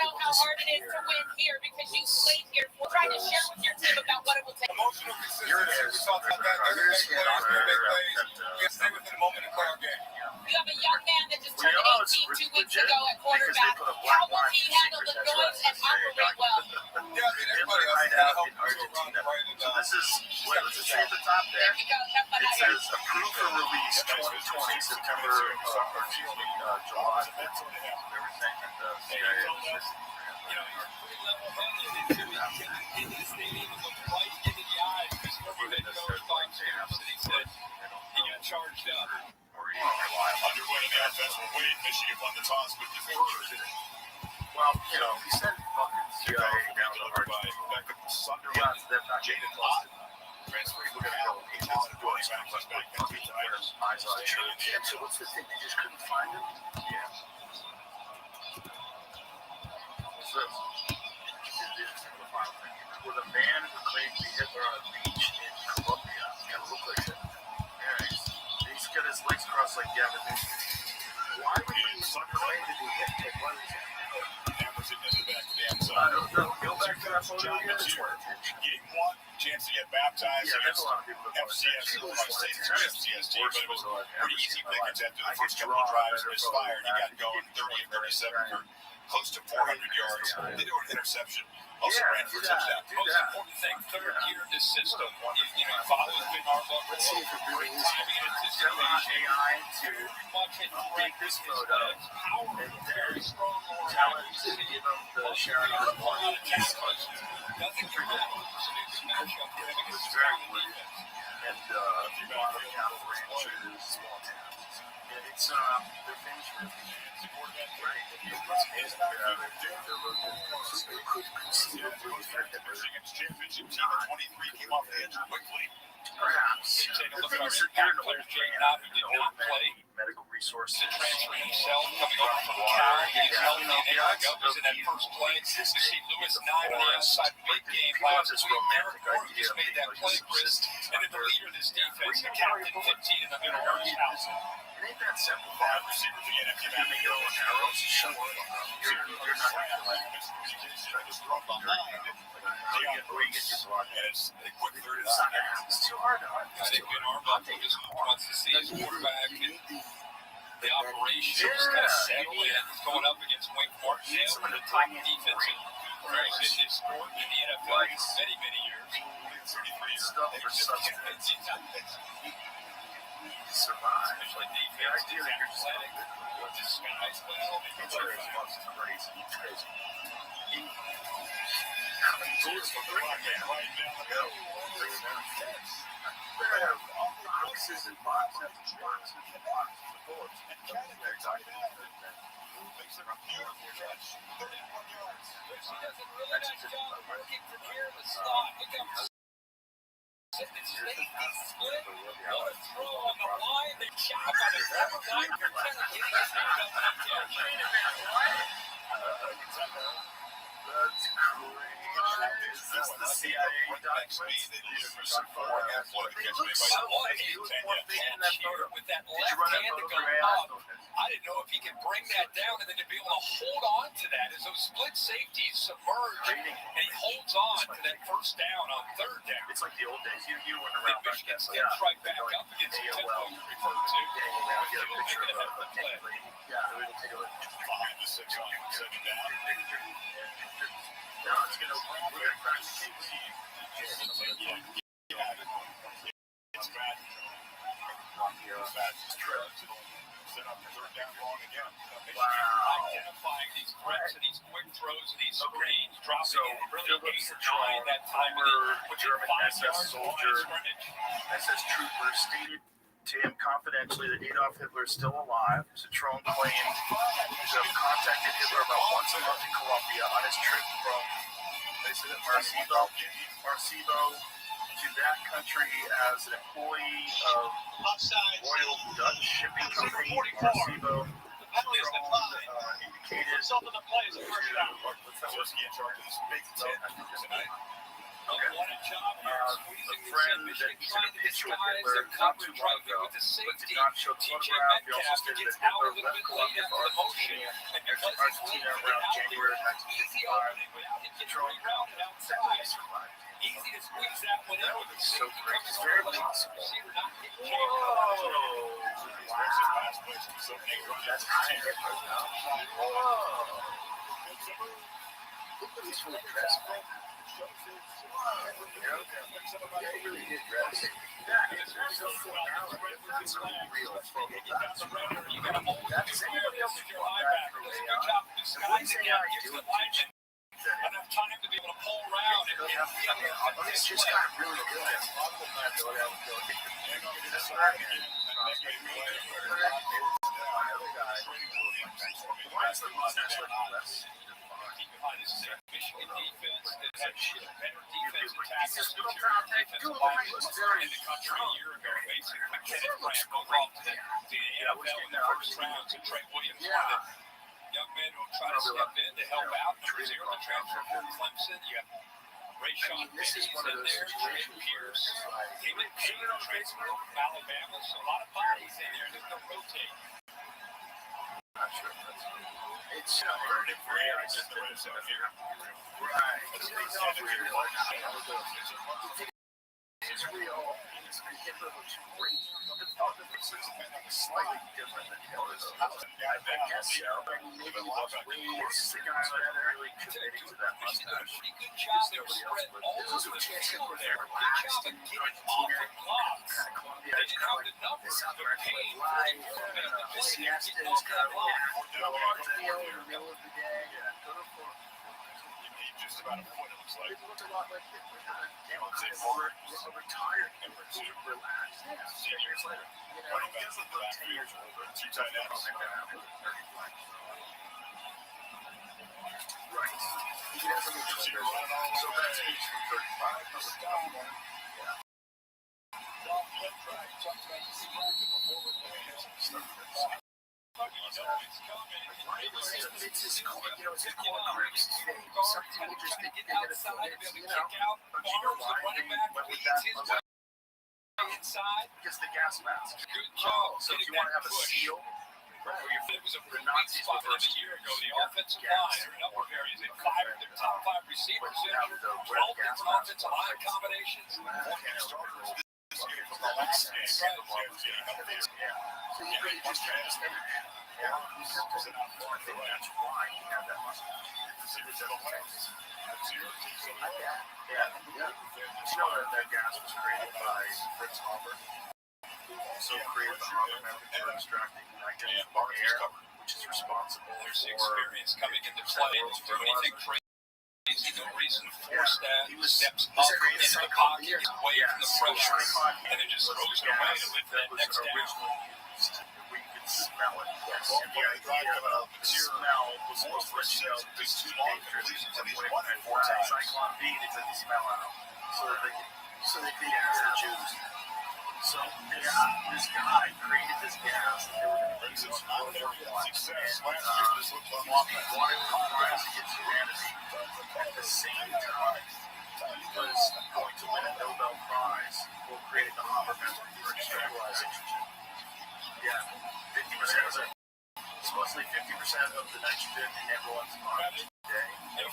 know how hard it is to win here because you played here. We're trying to share with your team about what it will take. Emotional consistency. We talked about that. Everybody plays, we stay within a moment and play our game. You have a young man that just turned 18 2 weeks ago at quarterback. How will he handle the noise and operate well? Yeah, I mean, everybody else is going to help you around the right. So this is, let's just say at the top there, it says approved for release 2020, September, or excuse me, July 5th, everything at the CIA. Charged up. Underway in the offensive weight. Michigan won the toss with the first. Well, he said fucking CIA down the hard by Sunderland. Jaden Austin. Transferring, we're going to go. He's out of doing something. Eyes on you. So what's the thing? They just couldn't find him? Yeah. What's this? With a man who claimed to be Hitler on a beach in Colombia. Kind of look like that. He's got his legs crossed like Gavin Newsom. Why would he claim to be Hitler? What is that? Go back to that photo again. Game 1, chance to get baptized against FCS. FCS team, but it was pretty easy pickings after the first couple of drives misfired. He got going 30 and 37 for close to 400 yards. They do an interception. Also ran for a touchdown. Most important thing, third year in this system. You follow Ben Harbaugh. Let's see if it really is. AI to take this photo and then tell it to give them the sharing of the one. Nothing for that. It was very weird. And a lot of cattle ranchers, small towns. And it's, they're famous for it. Right. Michigan's championship team of 23 came off the edge quickly. Perhaps. Take a look at our impact player, Jay Knott, who did not play. Medical resources. To transfer himself, coming over from Cal. He's healthy and Eric up was in that first play. To see Lewis 9 on the outside big game last week. Eric Ford just made that play, Chris. And then the leader of this defense, the captain, 15 in the middle of his house. It ain't that simple. 5 receivers again. If you're going to go on arrows, you're not going to like just throw behind. And it's a quick third and second. It's too hard to I think Ben Harbaugh just wants to see his quarterback and the operations kind of settle in. He's going up against Wake Forest, one of the top defensive players in his sport in the NFL for many, many years. 33 years. Survive. Especially defense, he's athletic, disguised well. It's crazy. How many doors will bring it down? Better have boxes and boxes and boxes and boxes of bullets. Makes it a beautiful catch. 31 yards. She does a really nice job of working from here in the slot. Look how safety split. What a throw on the line. They chop on the rubber line. You're kind of getting his hand up on that catch. That's crazy. Is this the CIA documents? With that left hand to go up. I didn't know if he could bring that down and then to be able to hold on to that as those split safeties submerge and he holds on to that first down on third down. It's like the old days. You went Then around Michigan steps right back up against the tempo you referred to. get a picture of the play. Yeah, we'll take a look. Behind the 6 on second down. No, it's going to crash the safety. It's bad. Set up for third down long again. Identifying these quips and these quick throws and these screens, dropping it really trying that time German SS soldier, SS trooper stated to him confidentially that Adolf Hitler is still alive. Citroen claimed to have contacted Hitler about once a month in Colombia on his trip from Maracaibo to that country as an employee of Royal Dutch Shipping Company. Maracaibo indicated Result of the play is a first down. a friend that he's in a picture with Hitler not too long ago, but did not show the photograph. He also stated that Hitler left Colombia for Argentina around January 1955. Citroen survived. Easy to squeeze that one out. So great. It's very possible. That's high Hitler now. Look at this really dressed. He really did dress. That's a real photo. That's anybody else if you want that for AI. What's AI doing? Enough time to be able to pull around and it's just got really good. Why is the mustache like less? This is a Michigan defense that had better defense tackles in the country a year ago, basically. Kenneth Grant go off to the NFL in the first round. So Trey Williams, one of the young men who try to step in to help out. Number 0, the transfer from Clemson. You have Rayshon Penny's in there, Trey Pierce, David Payne, transfer from Alabama. So a lot of bodies in there that don't rotate. Not sure if that's it's very rare. I just did this over here. Right. It's real. Hitler looks great. The pictures are slightly different than Hitler's. I guess so. Maybe he was really sick on really committing to that mustache. Good job. They were spread all over the field there. Good job of getting off the blocks. They didn't have the numbers of Payne. The siestas kind of in the middle of the day. Just about a foot, it looks like. It looked a lot like Hitler. Retired Hitler, relaxed. Years later. He doesn't look 10 years older. 2 tight ends. Right. He doesn't look 2 years old. So that's age from 35. It's his core, it's his core grips, his fame. Some people just think they get a foot, but you know why? They went with that inside because the gas mask. Good job. So if you want to have a seal, it was a pretty weak spot a year ago. The offensive line, there are a number of areas. They fired their top 5 receivers in 12 different offensive line combinations. So he really just had his image. Yeah, he's not just enough. I think that's why he had that mustache. Yeah. You know that gas was created by Fritz Hoffer, who also created the Hoffer method for extracting nitrogen from the air, which is responsible for experience coming into play. no reason to force that. He was Steps up up into the pocket, away from the pressure, and then just throws it away to live that next down. We could smell it. Yes. Well, The idea of the smell was more Rothschild is too long completions and he's won it 4 times. Cyclone B, they took the smell out. So they could gas the juice. So this guy created this gas. They were going to use it on their success. Last year, this looked like wanted Congress against humanity. At the same time, he was going to win a Nobel Prize for creating the Hopper method for extracting. Yeah, 50% of it. It's mostly 50% of the nitrogen in everyone's body today. Yeah.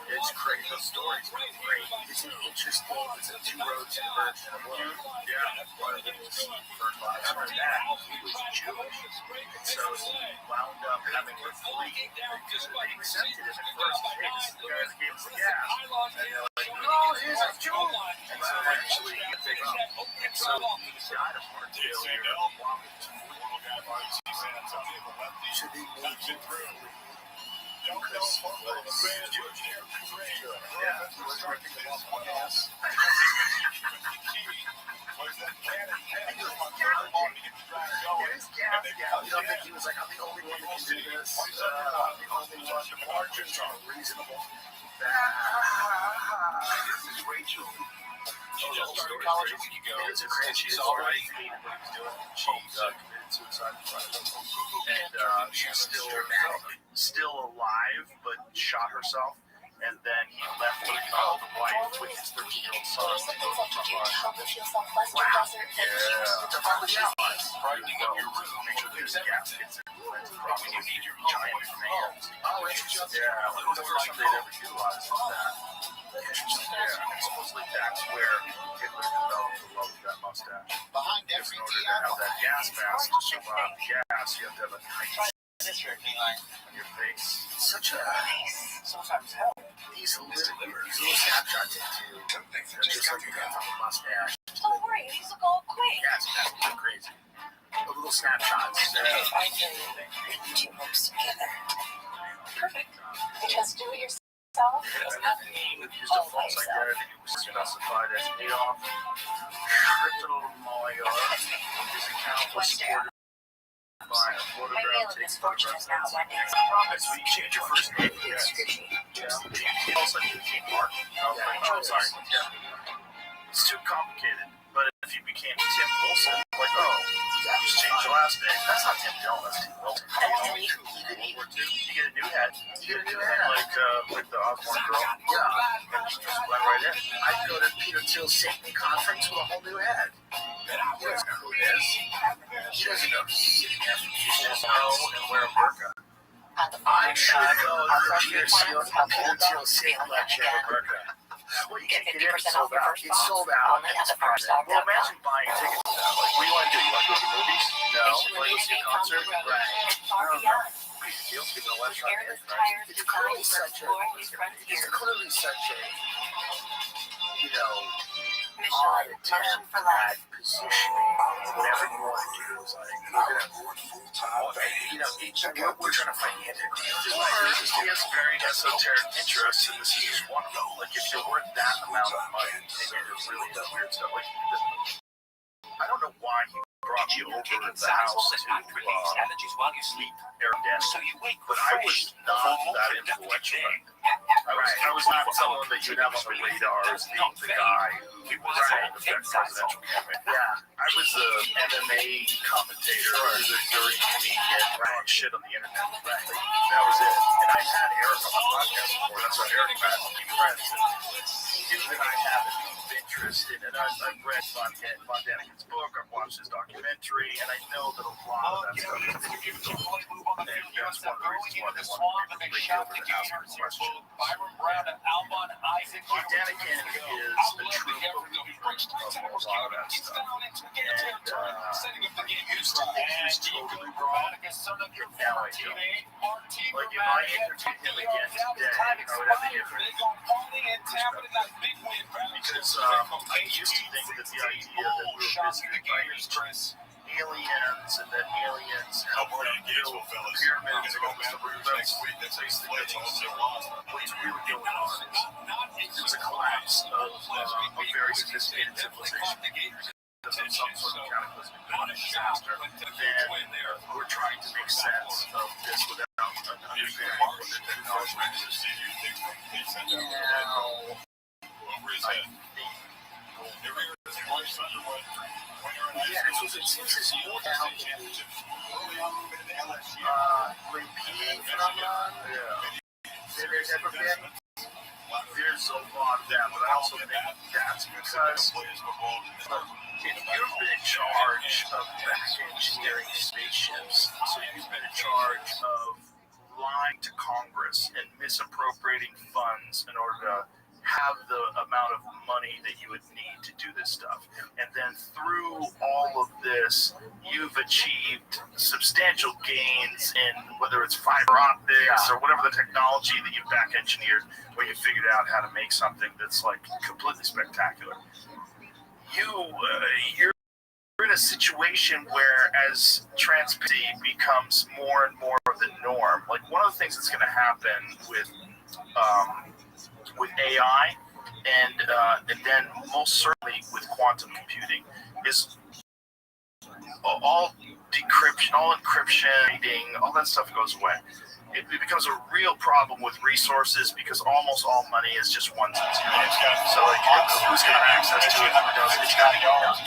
It's crazy. Those stories are great. It's an interesting, it's a 2-road version of one. Yeah. One of them was fertilized. After that, he was Jewish. And so he wound up having to flee because they accepted him at first. Hey, this is the guy that gave us the gas. And they're like, no, he's a Jew. And so eventually he got picked up. And so he died of heart failure. So they moved him through. Because he was Jewish. Yeah, he was working the one gas. You don't think he was like, I'm the only one that can do this? I'm the only one. The margins are reasonable. This is Rachel. She's already hated what he's doing. She committed suicide in front of him. And she's still alive, but shot herself. And then he left the wife with his 13-year-old son to go to Wow. Yeah. Frightening up your room. Make sure there's gaskets and when you need your giant fans. Oh, interesting. Yeah, it was the first time they'd ever utilized that. Yeah, supposedly that's where Hitler developed the love of that mustache. Behind In every order to have that gas mask to survive the gas, you have to have a nice on your face. It's such a sometimes hell. These little snapshots into just like you got from a mustache. Don't worry, these look all quick. Gas mask is crazy. The little snapshots. I can put 2 books together. Perfect. Because do it yourself. He used a false identity. It was specified as Adolf Hitler. His account was supported by a photograph taken by President. So you change your first name. Yes. Yeah. Also, you became Mark. I'm sorry. Yeah. It's too complicated. But if you became Tim Wilson, like, just change your last name. That's not Tim Dillon. That's Tim Wilson. You get a new head. Like the Osborne girl. Yeah. And just went right in. I'd go to Peter Thiel's Satan conference with a whole new head. He doesn't know who it is. He doesn't know who's sitting there. He should know and wear a burqa. I should go to Peter Thiel's Satan lecture in a burqa. Well, you can't get in. It's sold out. It's sold out. Well, imagine buying tickets to that. Like, what do you want to do? You want to go to the movies? No. You want to go see a concert? Right. It's clearly such a, odd attempt at positioning. Whatever you want to do is like, we're trying to find the antidote. He has very esoteric interests, and this is just one of them. Like, if you're worth that amount of money, and you're really does weird stuff. Like, I don't know why he brought you over to the house to sleep aerodynamic, but I was not that influential. I was not someone that you'd have on the radar as being the guy who was trying to affect presidential campaign. Yeah, I was a MMA commentator, during comedian, talking shit on the internet. That was it. And I had Eric on the podcast before. That's why Eric and I became friends. He knew that I had a deep interest in it. I've read Von Daniken's book. I've watched his documentary, and I know that a lot of that stuff is true. And that's one of the reasons why they wanted to bring you over to ask a question. Von Daniken is the true believer of a lot of that stuff. And I used to think he was totally wrong, but now I don't. Like, if I interviewed him again today, I would have a different perspective. Because I used to think that the idea that we were visited by angels aliens, and that aliens help them build pyramids and all this stuff. That's basically what's really going on. It was a collapse of a very sophisticated civilization. Because of some sort of cataclysmic disaster, and we're trying to make sense of this without understanding what the technology is. Now, I think so it seems it's more now repeating phenomenon. There's never been. There's a lot of that, but I also think that's because if you've been in charge of engineering spaceships, so you've been in charge of lying to Congress and misappropriating funds in order to have the amount of money that you would need to do this stuff. And then through all of this, you've achieved substantial gains in whether it's fiber optics or whatever the technology that you've back engineered, where you figured out how to make something that's like completely spectacular. You're in a situation where as transparency becomes more and more of the norm, like one of the things that's going to happen with AI and then most certainly with quantum computing is all decryption, all encryption, all that stuff goes away. It becomes a real problem with resources because almost all money is just ones and zeros. So like who's going to have access to it, who doesn't, it's got to be done.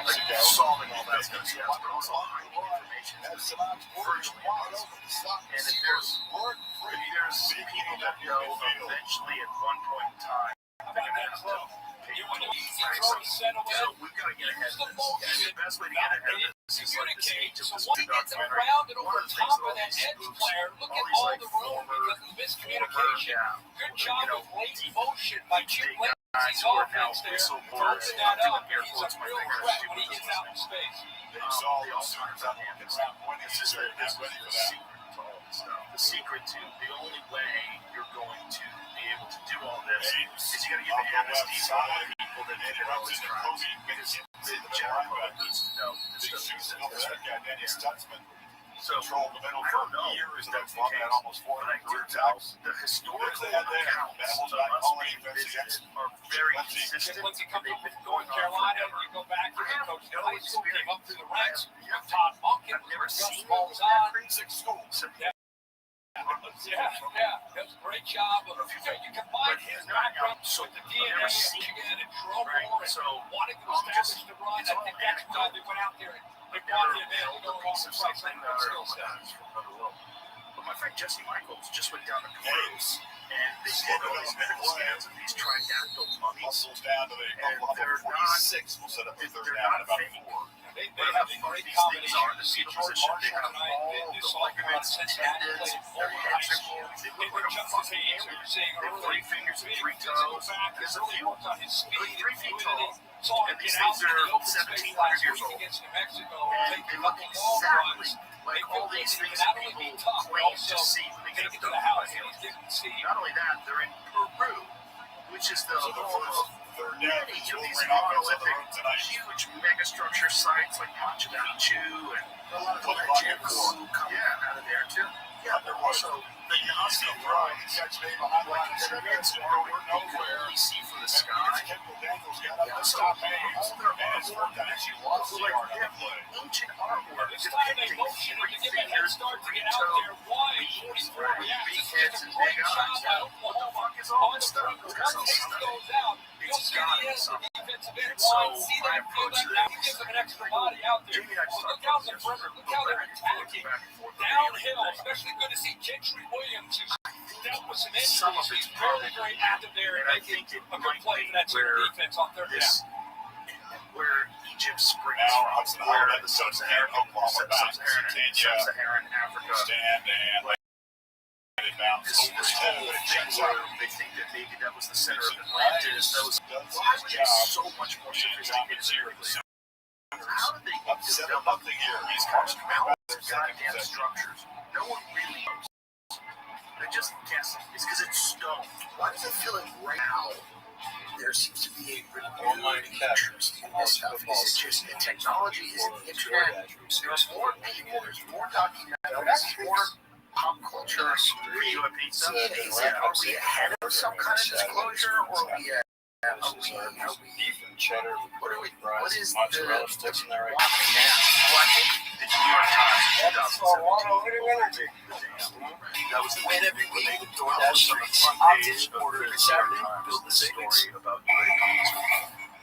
Like solving all that's going to be but also hiding information is virtually impossible. And if there's people that know eventually at one point in time they're going to have to pay so we've got to get ahead of this. And the best way to get ahead of this is like this age of this documentary. One of the things that all these spooks, all these like former Good job of late motion by Jim Lacy's who are now offense there. whistleblowers, Open that doing up. air He's quotes a my real fingers, threat people when he just gets out in listening. space. They all signs up on this. This is the secret to all this stuff. The secret to the only way you're going to be able to do all this is you got to give the amnesty to all the people that did all these crimes, because the general public needs to know this stuff exists. So I don't know if that's the case, but I do know the historical accounts of us being visited are very consistent. They've been going on forever. You go back to I have Coach no Tyson, came up experience. through the I ranks. have Todd Monken, I've never Gus seen Malzahn. that crazy school. Yeah, that's a great job. You combine his background with the DNA of Michigan and Drumore and wanting to establish the run. I think that's why they went out there and they brought him in to go along with something skill set. But my friend Jesse Michaels just went down to Peru, and they did all these medical scans of these tridactyl mummies, and they're not fake. But how funny these things are, the fetal position, they have all the ligaments and tendons, their heads are huge, they look like a fucking alien. They have 3 fingers and 3 toes, there's a few of them, 3 feet tall, and these things are 1,700 years old, and they look exactly like all these things that people claim to see when they get abducted by aliens. Not only that, they're in Peru, which is the home of many of these monolithic, huge megastructure sites like Machu Picchu and a lot of the legends come out of there too. Yeah, they're also the Nazi ruins, like pyramids artwork that you can only see from the sky. Also, all their artwork, like they have ancient artwork depicting 3 fingers, 3 toes, big heads, and big eyes. What the fuck is all this stuff? It's so stunning. It's gotta be something. And so I approached this. Jamie and I just talked about this. Look how they're attacking downhill. Especially good to see Gentry Williams, who's dealt with some injuries. He's very, very active there and making a good play for that team defense on third down. Where Egypt springs from, where the Sub-Saharan Africa, this whole thing where they think that maybe that was the center of Atlantis. That was so much more sophisticated than how did they develop these goddamn structures? No one really knows. They're just guessing. It's because it's stone. Why does it feel like right now there seems to be a renewed interest in this stuff. Is it just the technology? Is it the internet? There's more people, there's more documentaries, more pop culture. Are we ahead of some kind of disclosure, or are we cheddar, what is mozzarella sticks in there right now? Well, I think the New York Times in 2017, that was the win every week. They published on the front page of the New York Times the story about UAPs from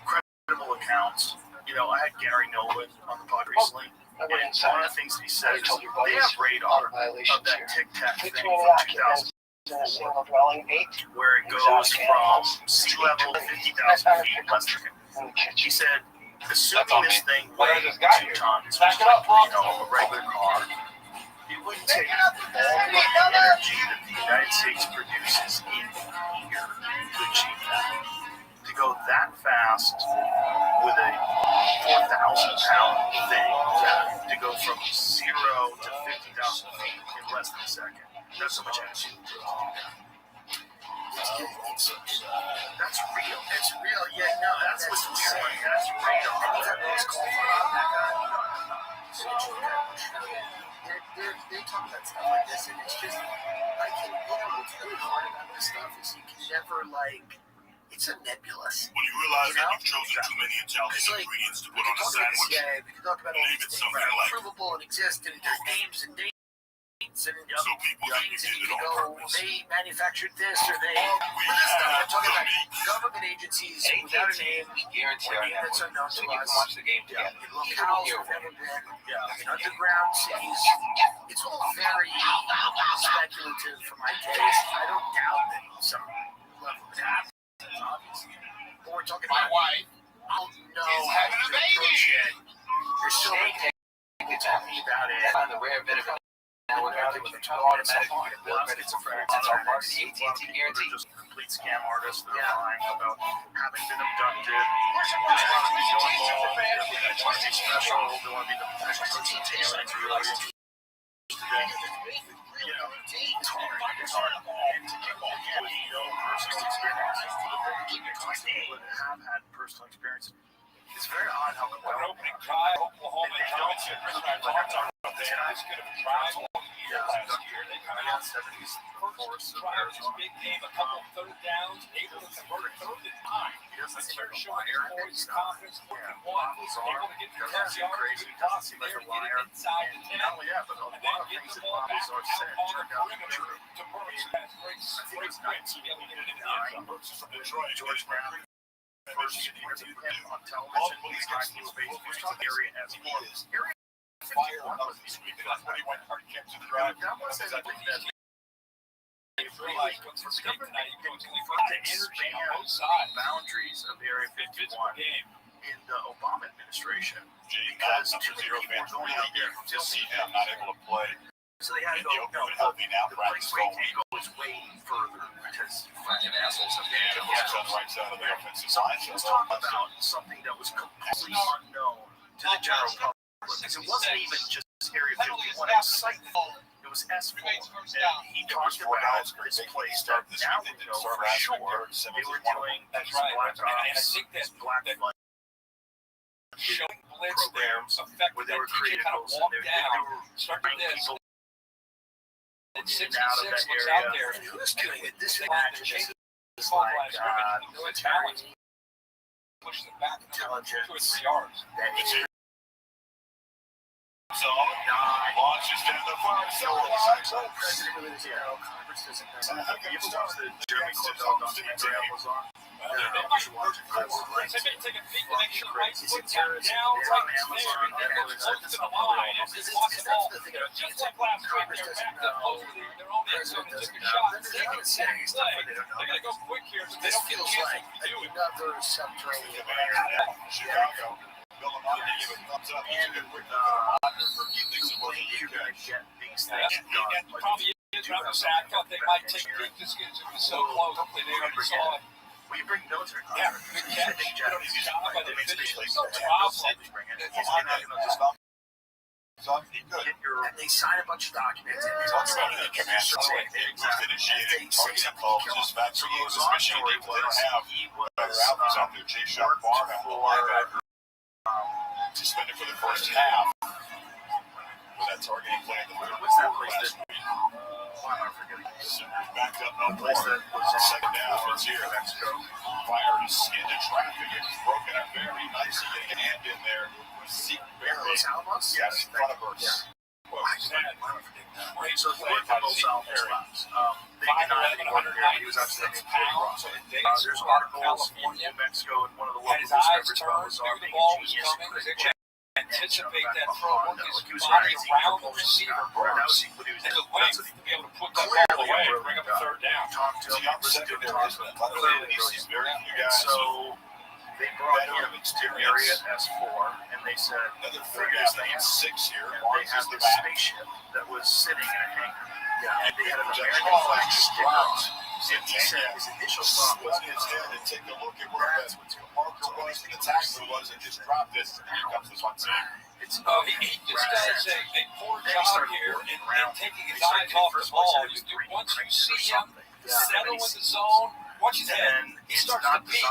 credible accounts. You know, I had Gary Nolan on the pod recently, and one of the things he said is they have radar of that Tic Tac thing from 2000. Where it goes from sea level to 50,000 feet less than. He said, assuming this thing weighs 2 tons, which is like, a regular car, it would take all the energy that the United States produces in a year to achieve that. To go that fast with a 4,000-pound thing, to go from 0 to 50,000 feet in less than a second. That's how much energy. That's real. It's real. Yeah, no, that's what's weird. That's real. They talk about stuff like this, and it's just, what's really hard about this stuff is you can never, it's a nebulous. When you realize that you've chosen too many Italian ingredients to put on a sandwich, yeah, we can talk about all these things that are provable and exist, and there's names and dates. And so people things and you can go, they manufactured this or they. With this stuff, I'm talking about government agencies without a name, or name that's unknown to us. Watch the game together. In locales we've never been, in underground cities. It's all very speculative for my taste. I don't doubt that some level of it happens, obviously. But we're talking about I don't know how to approach it. There's so many people talking about it. On the rare bit of it. Now we're going to automatically build credits for it's all part of the AT&T guarantee. Just complete scam artists that are lying about having been abducted. Just want to be so involved. They want to be special. They want to be the person aliens really interested in. It's hard. And to get with no personal experience, people that have had personal experience. It's very odd how an opening drive, Oklahoma, and don't see a prisoner. I talked about this could have tried all year last year. They come out 70s prior to big game, a couple third downs, able to convert a third and 9. That's showing poise, confidence, looking one, able to get the 10 yards, toss it there, get it inside the 10. Not only that, but a lot of things that Bobby Czar said turned out to be true. To Burks, that's great wins to be able to get it in the end zone. Burks is from Detroit. George Brown. First interview him on television. He's got new space. We're talking area as more. Area 51 was this week. That's when he went hard kept to the drive. That wasn't that. They realized what's discovered tonight. You can convert the energy on both sides. Boundaries of Area 51 in the Obama administration. Because 204 going out there just see him not able to play. So they had to go, the place where you can go is way further because fucking assholes have been on the right side of the offensive line. He was talking about something that was completely unknown to the general public. Because it wasn't even just Area 51, it was Siteful, it was S4. And he talked about this place that now we know for sure they were doing these black ops, these black fund showing blitz there, where they were criticals and they were starting people. And 66 looks out there. And who's doing it? This is like military. Push them back intelligence. 2 or 3 yards. So, launches down the far side. President really doesn't know. Congress doesn't know. You ever watch the Jeremy Corbell documentary was on? You should watch it. Take a peek to make sure the right foot's down, right there, close to the line. Just like last week, they're backed up close to their own end zone and took a shot. They're going to take a play. They're going to go quick here, so they don't get a chance to do it. Another subterranean Chicago. And the way you're going to get these things done. Probably is. I thought they might take a peek just because it was so close. Hopefully they already saw it. We bring military. Yeah, good catch. They made space. No problem. He's not going to just And they sign a bunch of documents and they don't say anything. They say initiated targeting calls as facts for this mission. They don't have better outcomes out there. Chase Sharp Farm and the linebacker suspended for the first half. Was that targeting play in the third quarter last week? Back up no more. Second down. It's here. Fired his skin to traffic. It's broken up very nicely. Getting a hand in there. Zeke Barry. Yes, in front of us. So he worked for both South spots. They denied that he worked here. He was actually in there's articles in New Mexico and one of the local newspapers about Lazar being a genius. Anticipate that throw, work his body around the receiver, burns, and the length to be able to put that ball away, bring up a third down. So they brought him to area S4, and they said, figure this thing out. 6 here. And they had this spaceship that was sitting in a hangar. And they had an American flag sticker on it. And he said his initial thought was, his head and take a look at where that marker was, the tackler was, and just dropped it. And here comes the punt team. He just does a poor job here in taking his eyes off the ball. Once you see him settle in the zone, watch his head, he starts to peek.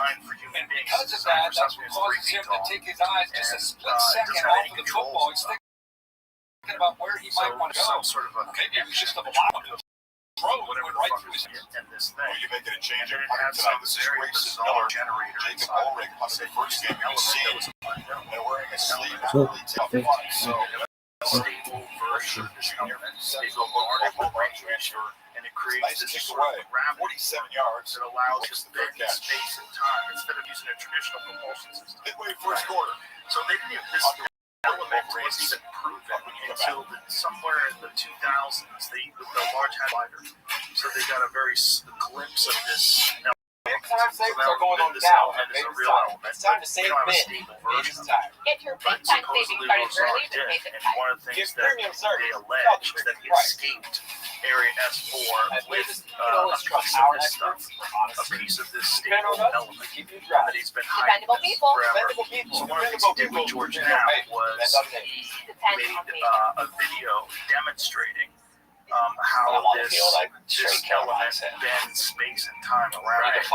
And because of that, that's what causes him to take his eyes just a split second off of the football. He's thinking about where he might want to go. Maybe it was just a block of the throw that went right through his head. Well, you making a change in tonight. This is Grayson Miller, Jacob Ulrich, on the first game we've seen. They're wearing a sleeve. Stable version. They go local transfer, and it creates this sort of gravity 47 yards that allows you to bend space and time instead of using a traditional propulsion system. Midway first quarter. So they didn't even, this element was even proven until somewhere in the 2000s, with the large headliner. So they got a very glimpse of this. Time savings are going on now. It's time to save men. Get your big time savings started early with Basic And one of the things that they allege is that he escaped Area S4 with a piece of this stable element that he's been hiding forever. So one of the things he did with George Knapp was he made a video demonstrating how this element bends space and time around it. I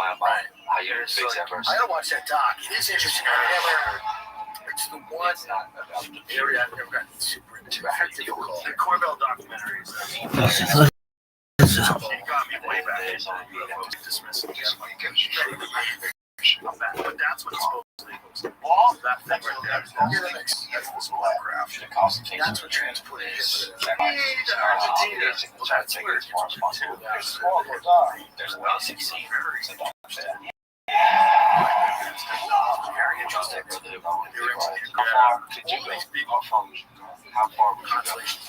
gotta watch that doc. It is interesting. It's the one area I've never gotten super into. The Corbell documentaries. It got me way back. Dismissing but that's what it's supposed to be. That thing right there. That's the small craft. That's what transported is. Argentina. That's where it's more responsible. There's a lot of similarities. Very interesting. How far would you go?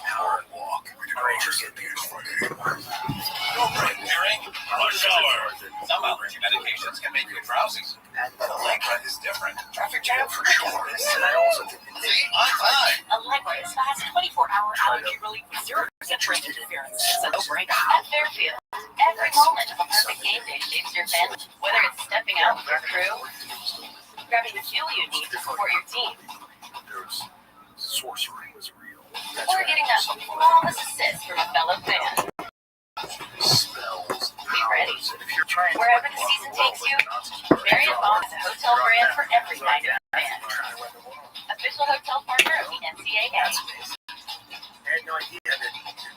Power and walk. Rangers get beautiful. Hearing, rush hour. Some allergy medications can make you drowsy. And the Allegra is different. Traffic jam for sure. And I also think I'm fine. Allegra is fast 24-hour allergy relief with 0% brain interference. It's a no-brainer. At Fairfield, every moment of a perfect game day shapes your family. Whether it's stepping out with your crew, grabbing the fuel you need to support your team, Sorcery was real. or getting that flawless assist from a fellow fan. Spells. Be ready. Wherever the season takes you, Marriott Bonds is a hotel brand for every kind of fan. Official hotel partner of the NCAA. I had no idea that it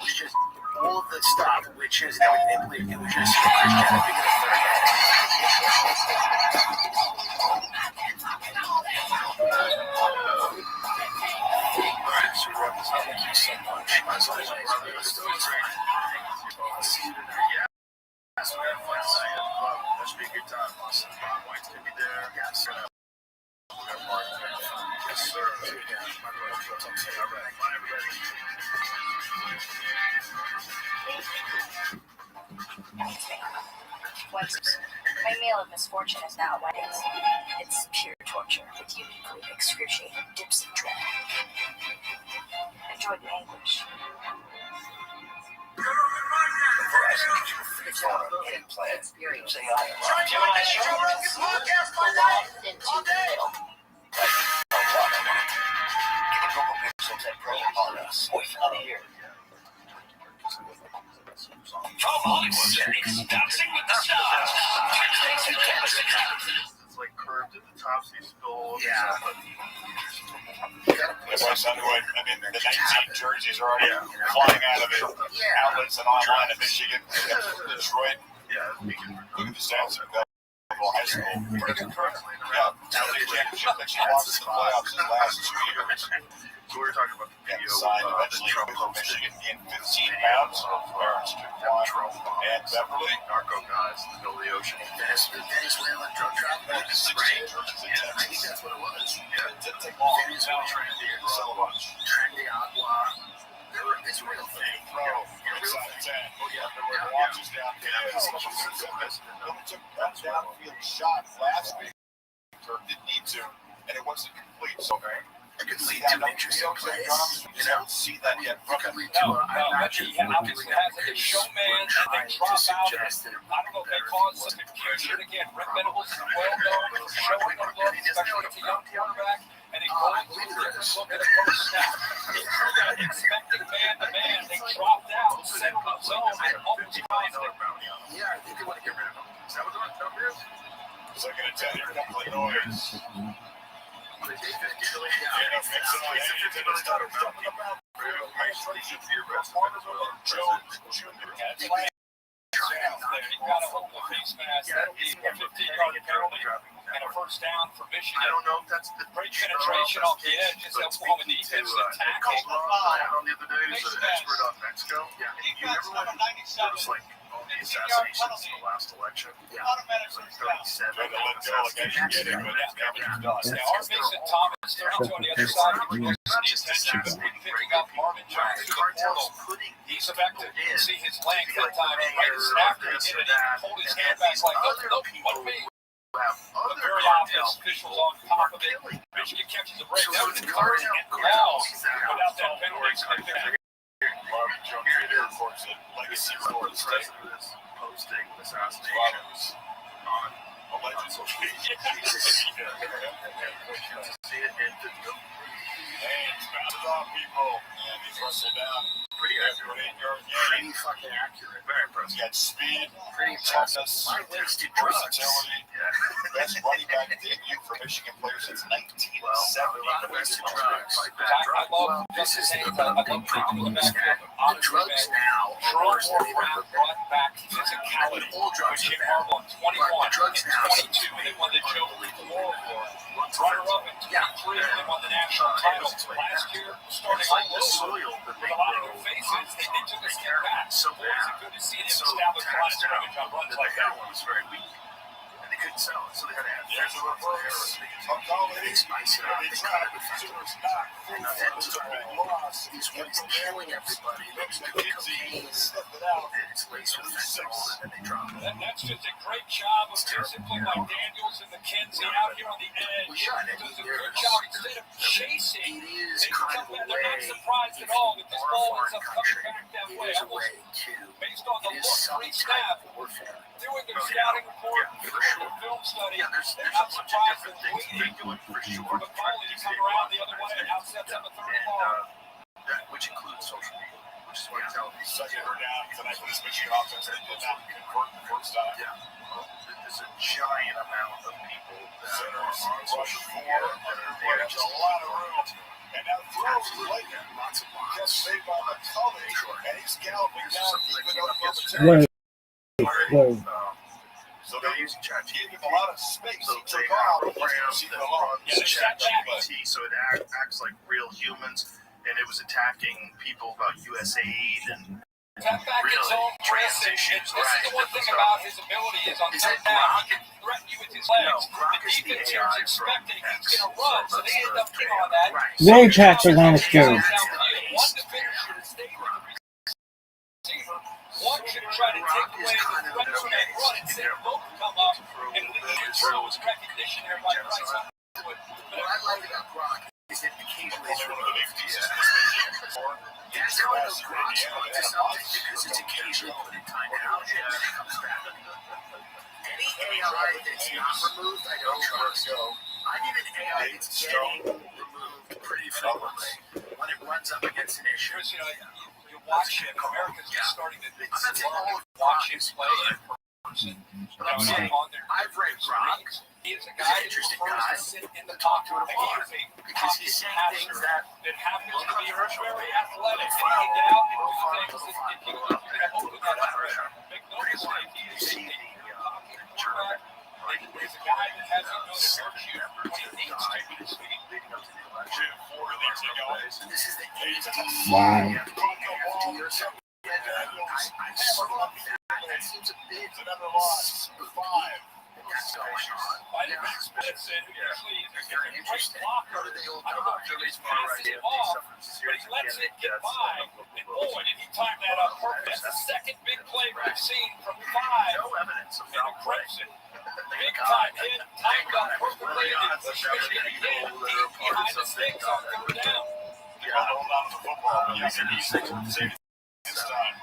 was just all of the stuff, which is everything it was just Christianity. So wrap this up. Thank you so much. As always, see you today. Yeah. That's what I'm saying. That should be a good time. Awesome. White's going to be there. Yes. Yes, sir. All right. Bye, everybody. My meal of misfortune is now weddings. It's pure torture with uniquely excruciating dips of dread. Enjoy the anguish. Experience Gemini show. Belonged into the middle. Get a couple pixels and pro on us. Voice of the year. From Hollywood, it's Dancing with the Stars. It's like curved at the top, so you spill. Yeah. That's anyway. I mean, the 19 jerseys are already flying out of it. Outlets and online in Michigan, Detroit. Look at the stats of that high school. Yeah, the championship that she lost in the playoffs in the last 2 years. So we were talking about the video. Signed eventually from Michigan in 15 pounds of Lawrence and Beverly. Narco guys in the middle of the ocean. Venezuelan drug trafficking. Like 16 jerseys in I think Texas. that's what it was. It didn't take long. Venezuela So much. Agua. It's a real thing. Inside 10. There were launches downfield. Only took one downfield shot last week. Or didn't need to, and it wasn't complete. So It could lead to interesting plays. You don't see that yet. It could lead to He obviously has a showman, and they drop out. I don't know if they cause some confusion. Again, Rick Venables is well known for showing the look, especially to young quarterback, and they go into a different look at the first snap. Expecting man-to-man, they dropped out, set up zone, and almost caused it. Yeah, I think they want to get rid of him. Is that what the number is? Second and 10, here comes the noise. You've got to hold the face mask. That'll be a 15-yard penalty and a first down for Michigan. I don't know if that's the great penetration off the edge. Just Oklahoma defense attacking. On the other day, who's an expert on Mexico. Yeah, you never went. There was like all the assassinations in the last election. Yeah, like 37. Trying to let go like I should get it, but it's never done. Now, our Mason Thomas, 32 on the other side, picking up Marvin Jones through the portal. He's effective. You can see his length that time. And right after he did it, he pulled his hand back like, nope, one me. The very obvious officials on top of it. Michigan catches a break. That was encouraging. And now, without that penalty, Marvin Jones Jr. reports that legacy Florida State posting assassinations on alleged social media. Hands bounces off people, and he's wrestled down. Pretty accurate. 8-yard gain. Pretty fucking accurate. Very impressive. He got speed. Pretty impressive. My wasted drugs. Versatility. Best running back debut for Michigan players since 1970. Wasted drugs. I love This is the big problem. The drugs now are worse than they've ever been. brought back physicality. All drugs Jim are bad. Harbaugh in 21 But the drugs and now 22 when they won the Joe Moore Award. Runner-up in 23 when they won the national title. Last year, starting all over with a lot of new faces, they took a step back. So boy, is it good to see them establish a lot of scrimmage on runs like that. One was very weak, and they couldn't sell it, so they had to have. There's a reverse. They spice it up. They cut it with and he's killing everybody. There's no cocaine. It's laced with fentanyl, and then they drop it. That's just a great job of discipline by Daniels and McKenzie out here on the edge. Does a good job instead of chasing. They come back. They're not surprised at all that this ball ends up coming back that way. Based on the look, pre-snap, doing their scouting report, their film study, they're not surprised and waiting for the volley to come around the other way. Now sets up a third and long. Which includes social media, which is why I tell people. Second or down tonight for this Michigan offense that did not convert the first time. Yeah, there's a giant amount of people that Centers are on rush social four, media that are there. there's a lot of room. And now throws late. Lots of blocks. Just made by McCulley, and he's galloping down deep in Oklahoma. Wait. So they're using ChatGPT. Gave him a lot of space. So He they took off. have programs that Yeah, runs ChatGPT, so it acts like real humans, and it was attacking people about USAID and Tap back in zone press, and this is the one thing about his ability is on third down, he can threaten you with his legs. The defense here is expecting he's going to run, so they end up getting on that. Name tackles on his field. One defender should stay with the receiver. One should try to take away the threat from that run and then both come up and lead. There was recognition there by Bryce. What I like about Brock is that occasionally it's really Yes, there are those rocks to something because it's occasionally put in timeout and then it comes back. Any AI that's not removed, I don't trust. I need an AI that's getting removed pretty frequently. When it runs up against an issue. Because, you watch him, America's just starting to watch him play in person. But I'm saying, I've read Gronk. He is a guy who prefers to sit in the pocket because he's saying things that happens to be very athletic. And he can get out and do things that people are going to open that up. Make no mistake, he is a pocket quarterback. He's a guy that hasn't known to hurt you when he needs to with his feet. This is the 80s. Wow. That seems a bit five. That's going on. Very interesting. I don't know if he's passing it off, but he lets it get by. And boy, did he time that up perfect. That's the second big play we've seen from 5 in the Crimson. Big time hit, timed up perfectly, and then push it again deep behind the sticks on third down. Hold on to the football. You can be safe this time.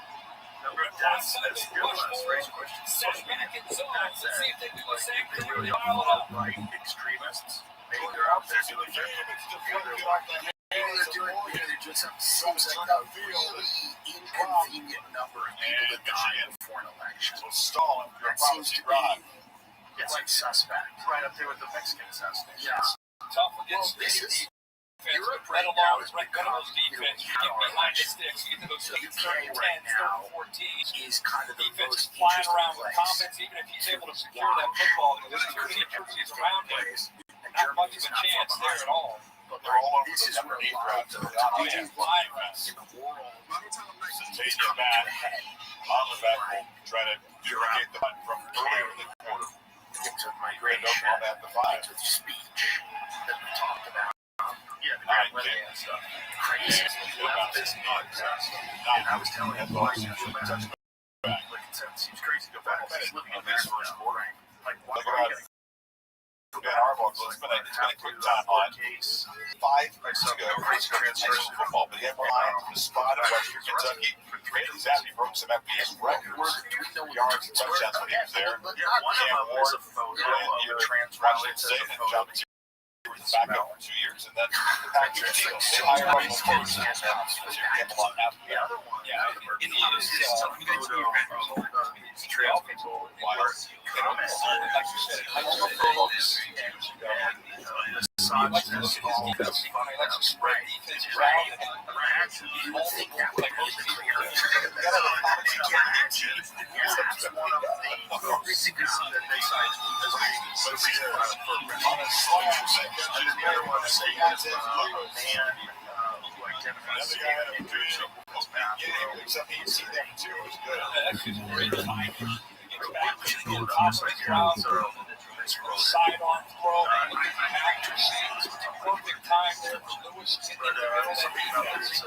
Set back in zone. Let's see if they do the same thing. They dial it up. Extremists. Maybe they're out there doing they're something seems like a really inconvenient number of people to die before an election. That seems to be like suspect. Right up there with the Mexican assassination. Yes. Tough against defense. Europe Right right along now with Reynolds' defense. You get behind the sticks, you get to those 30-10, 30-14. Is kind of the defense is most flying around with place. confidence, even if he's able to secure that football. There's too many injuries around him. Not much of a chance there at all. But they're all over this the is number 8 route to the Flying fast. in the world. Taking it back on the back will try to duplicate the punt from earlier in the quarter. Into Grand migration, open on at the 5. into speech that we talked about. Yeah, the Grand Living and stuff. Crazy. And I was telling him, like, it seems crazy to go back. He's living in this first quarter. Like, why are you Ben Harbaugh, it's been a quick timeline. 5 weeks ago, he's transferred to football, but he had behind the spot in Western Kentucky. He's actually broke some FBS records, yards and touchdowns when he was there. Cam Ward, year Washington State, and John back up for 2 years, and then Patrick Steele. They hire all those coaches and Camelot after that. Yeah, it is. Like you said, high school folks. He likes to look at his defense. He likes to spread defenses out and multiple, like most people do. Sidearm throw, accuracy, perfect time there for Lewis in the middle of the defense.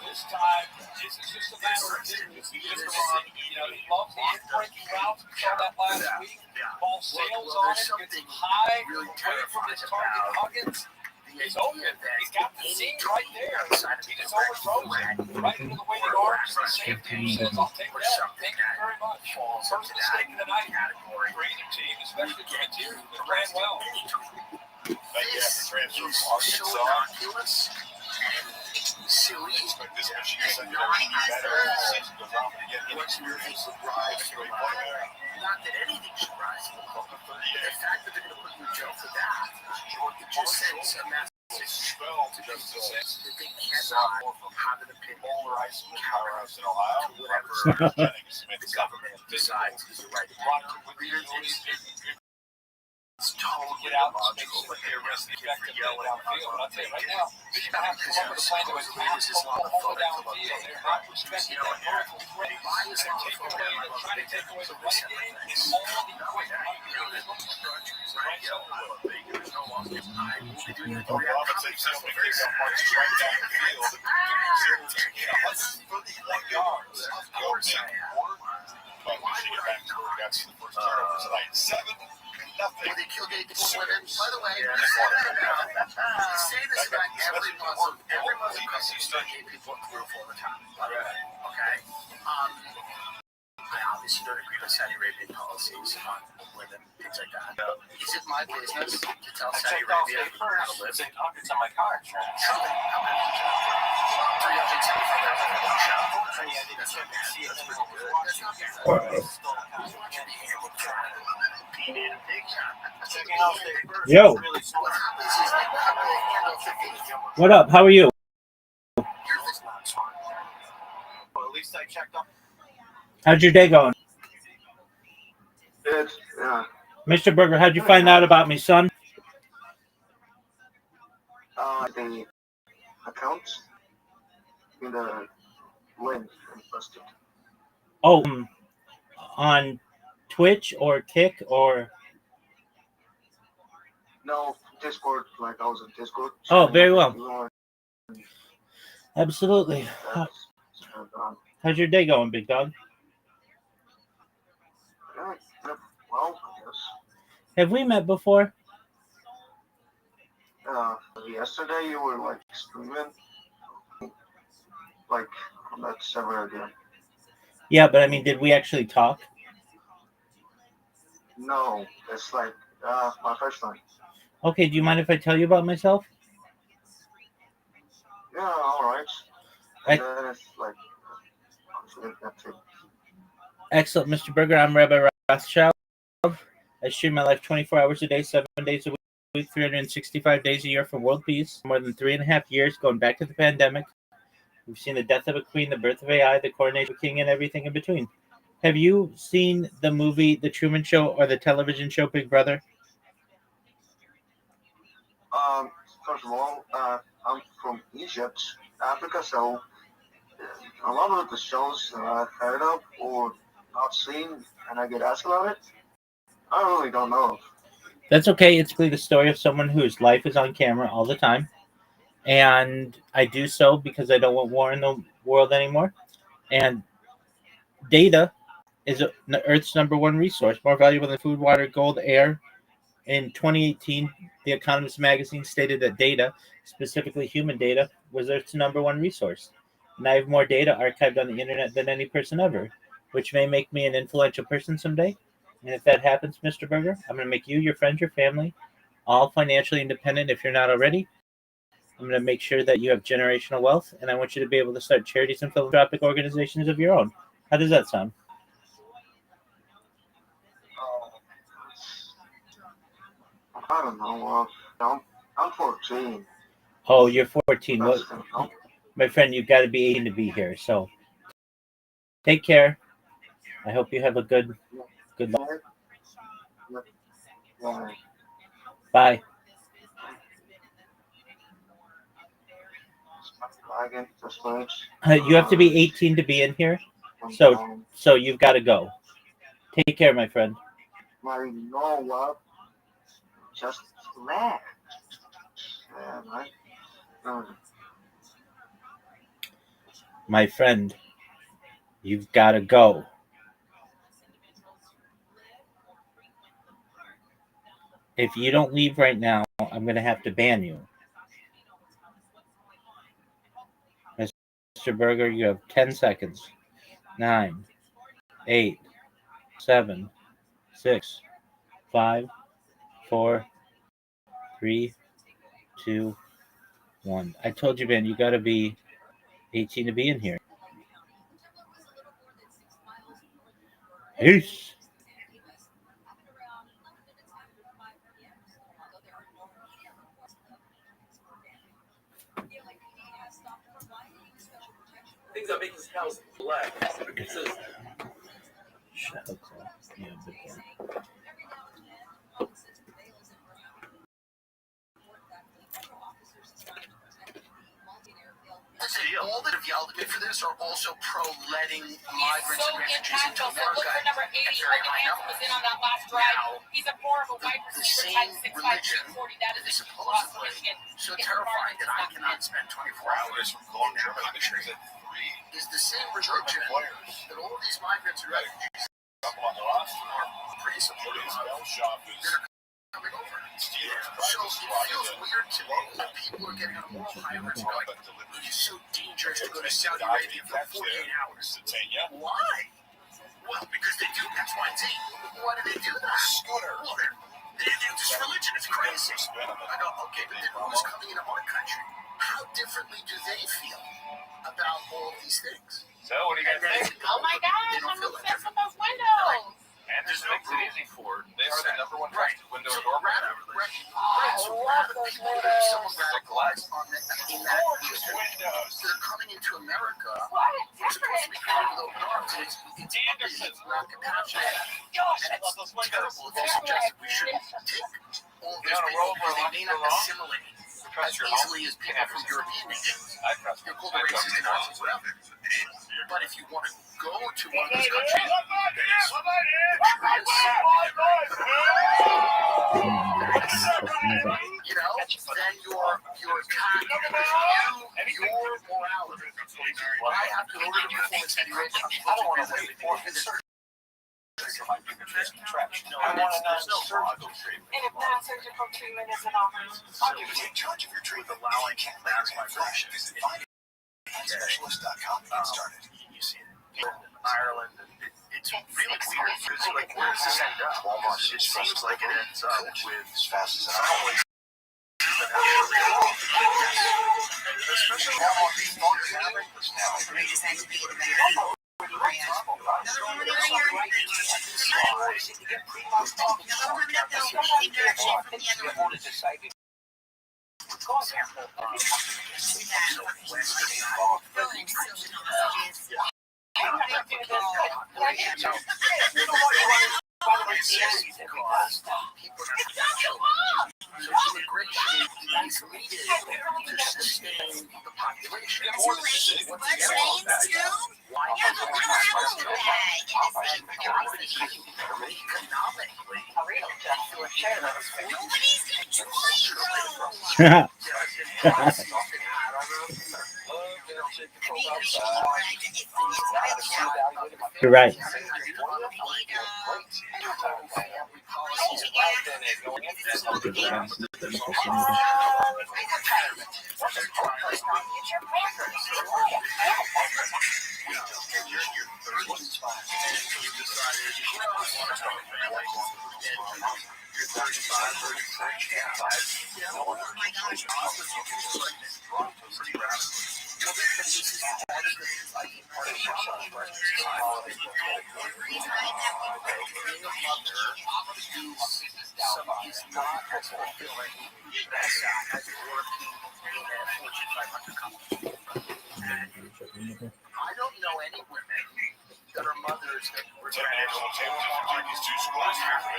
This time, this is just a matter of distance. He loves the in-breaking routes. We saw that last week. Ball sails on it, gets him high, away from his target, Huggins. He's open. He's got the seam right there. He just overthrows it right into the waiting arms. The safety says, I'll take that. Thank you very much. First mistake of the night for either team, especially for the team that ran well. Thank you for transfer from Arkansas. Silly. But this machine is better as the season goes on. You get inexperienced rise. Not that anything should rise. The fact that they're going to put you in jail for that, it just sends a message to those that they cannot have an opinion, powerhouse in Ohio, whatever the government decides is the right opinion. It's totally get out and make sure they're effective downfield. But I'll tell you right now, they're going to have to come up with a plan to attack Oklahoma downfield. They're not respecting that vertical threat. They're trying to take away the running game and all the quick right Nothing. Where they kill gay people and women. By the way, they say this about every Muslim country. You start gay people at the roof all the time. Okay? I obviously don't agree with Saudi Arabian policies on women, things like that. Is it my business to tell Saudi Arabia how to live? It's on my car. Truly. How many did you Yo. What up? How are you? Well, at least I checked up. How's your day going? It's, Mr. Berger, how'd you find out about me, son? the accounts in the link and posted. Oh, on Twitch or Kick or... No, Discord, like I was in Discord. Oh, very well. Absolutely. How's your day going, big dog? Well, I guess. Have we met before? Yesterday you were like streaming, like on that server again. Yeah, but I mean, did we actually talk? No, it's like my first time. Okay, do you mind if I tell you about myself? Yeah, all right. And then it's like, that's it. Excellent, Mr. Berger. I'm Rabbi Rothschild. I stream my life 24 hours a day, 7 days a week, 365 days a year for world peace. More than 3.5 years, going back to the pandemic. We've seen the death of a queen, the birth of AI, the coronation of a king, and everything in between. Have you seen the movie The Truman Show or the television show Big Brother? First of all, I'm from Egypt, Africa, so a lot of the shows that I've heard of or not seen, and I get asked about it, I really don't know. That's okay. It's basically the story of someone whose life is on camera all the time. And I do so because I don't want war in the world anymore. And data is Earth's #1 resource, more valuable than food, water, gold, air. In 2018, The Economist magazine stated that data, specifically human data, was Earth's #1 resource. And I have more data archived on the internet than any person ever, which may make me an influential person someday. And if that happens, Mr. Berger, I'm going to make you, your friends, your family, all financially independent if you're not already. I'm going to make sure that you have generational wealth, and I want you to be able to start charities and philanthropic organizations of your own. How does that sound? I don't know. I'm 14. Oh, you're 14. Well, my friend, you've got to be 18 to be here. So take care. I hope you have a good life. Bye. You have to be 18 to be in here. So you've got to go. Take care, my friend. My no love. Just laugh. My friend, you've got to go. If you don't leave right now, I'm going to have to ban you. Mr. Berger, you have 10 seconds. 9, 8, 7, 6, 5, 4, 3, 2, 1. I told you, man, you got to be 18 to be in here. Peace. Things that make his house black. It says, Shadow Claw. Yeah, big one. All that have yelled at me for this are also pro-letting migrants and refugees into America. Look for number 80. Logan Hansen was in on that last drive. He's a more of a wide receiver type, 6'5", 240. That is supposedly so terrifying that I cannot spend 24 hours in their country is the same religion that all these migrants and refugees are pretty supportive of, that are coming over. So it feels weird to me that people are getting on a moral high horse and going, it's so dangerous to go to Saudi Arabia for 48 hours. Why? Well, because they do X, Y, and Z. Why do they do that? Well, it's just religion. It's crazy. I go, okay, but then who's coming into our country? How differently do they feel about all of these things? So, what do you guys think? Oh my gosh, I'm obsessed with those windows. And this makes it easy for they are the number one trusted window door. I love those windows. Someone radicalized in that windows. They're coming into America. They're supposed to be coming with open arms. And it's not compassionate. Gosh, I And love those it's windows. terrible if you suggest that we shouldn't take all those people because they may not assimilate as easily as people from European nations. You're called a racist and Nazi, whatever. But if you want to go to one of those countries, then you're attacking your morality. I have to order you for Saudi Arabia. I don't want to wait for this. I want a non-surgical treatment. And if non-surgical treatment isn't offered, I'll give you in charge of your treatment, allowing mass migration. Visit findspecialist.com to get started. You see it in Ireland. It's really weird because, like, where does this end up? It seems like it ends up with as fast as especially now on these phones having this now. You're right. I don't know any women that are mothers that were these two schools here for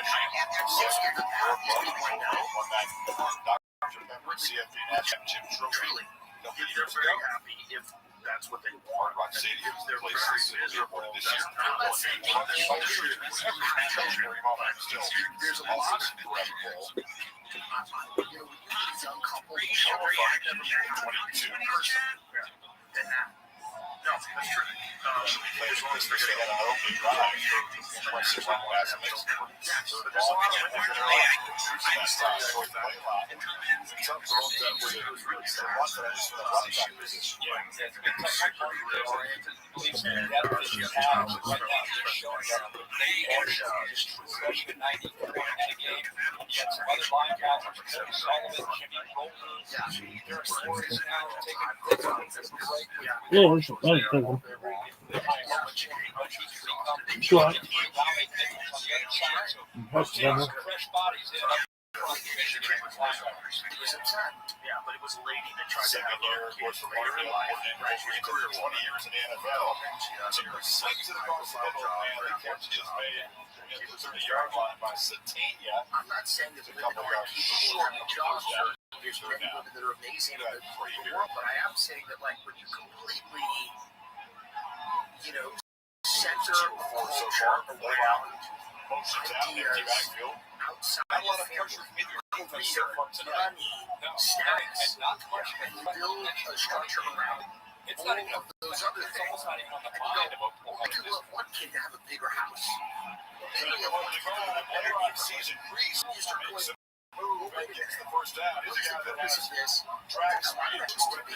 They're very happy if that's what they want. Rock City If they're very miserable, this that's year. not what they want. There's a lot of people. young couples. I've never met 22 person. No, that's true. As long as they're getting an open drive, but there's a lot of women that are Trump wrote that when he was really so much that I just felt like she was Yeah, but it was a lady that tried to have her kids for later in life, right? She was 20 years in the NFL. She swings it across the middle, man. The catch is made at the 30-yard line by Satania. I'm not saying that women aren't capable of having jobs. There's many women that are amazing in the world, but I am saying that, like, when you completely, center culture around ideas outside of family, career, money, status, and you build a structure around all of those other things, and you go, we could love one kid to have a bigger house. Then you start going gets the first down. He's a guy that has this track speed. to be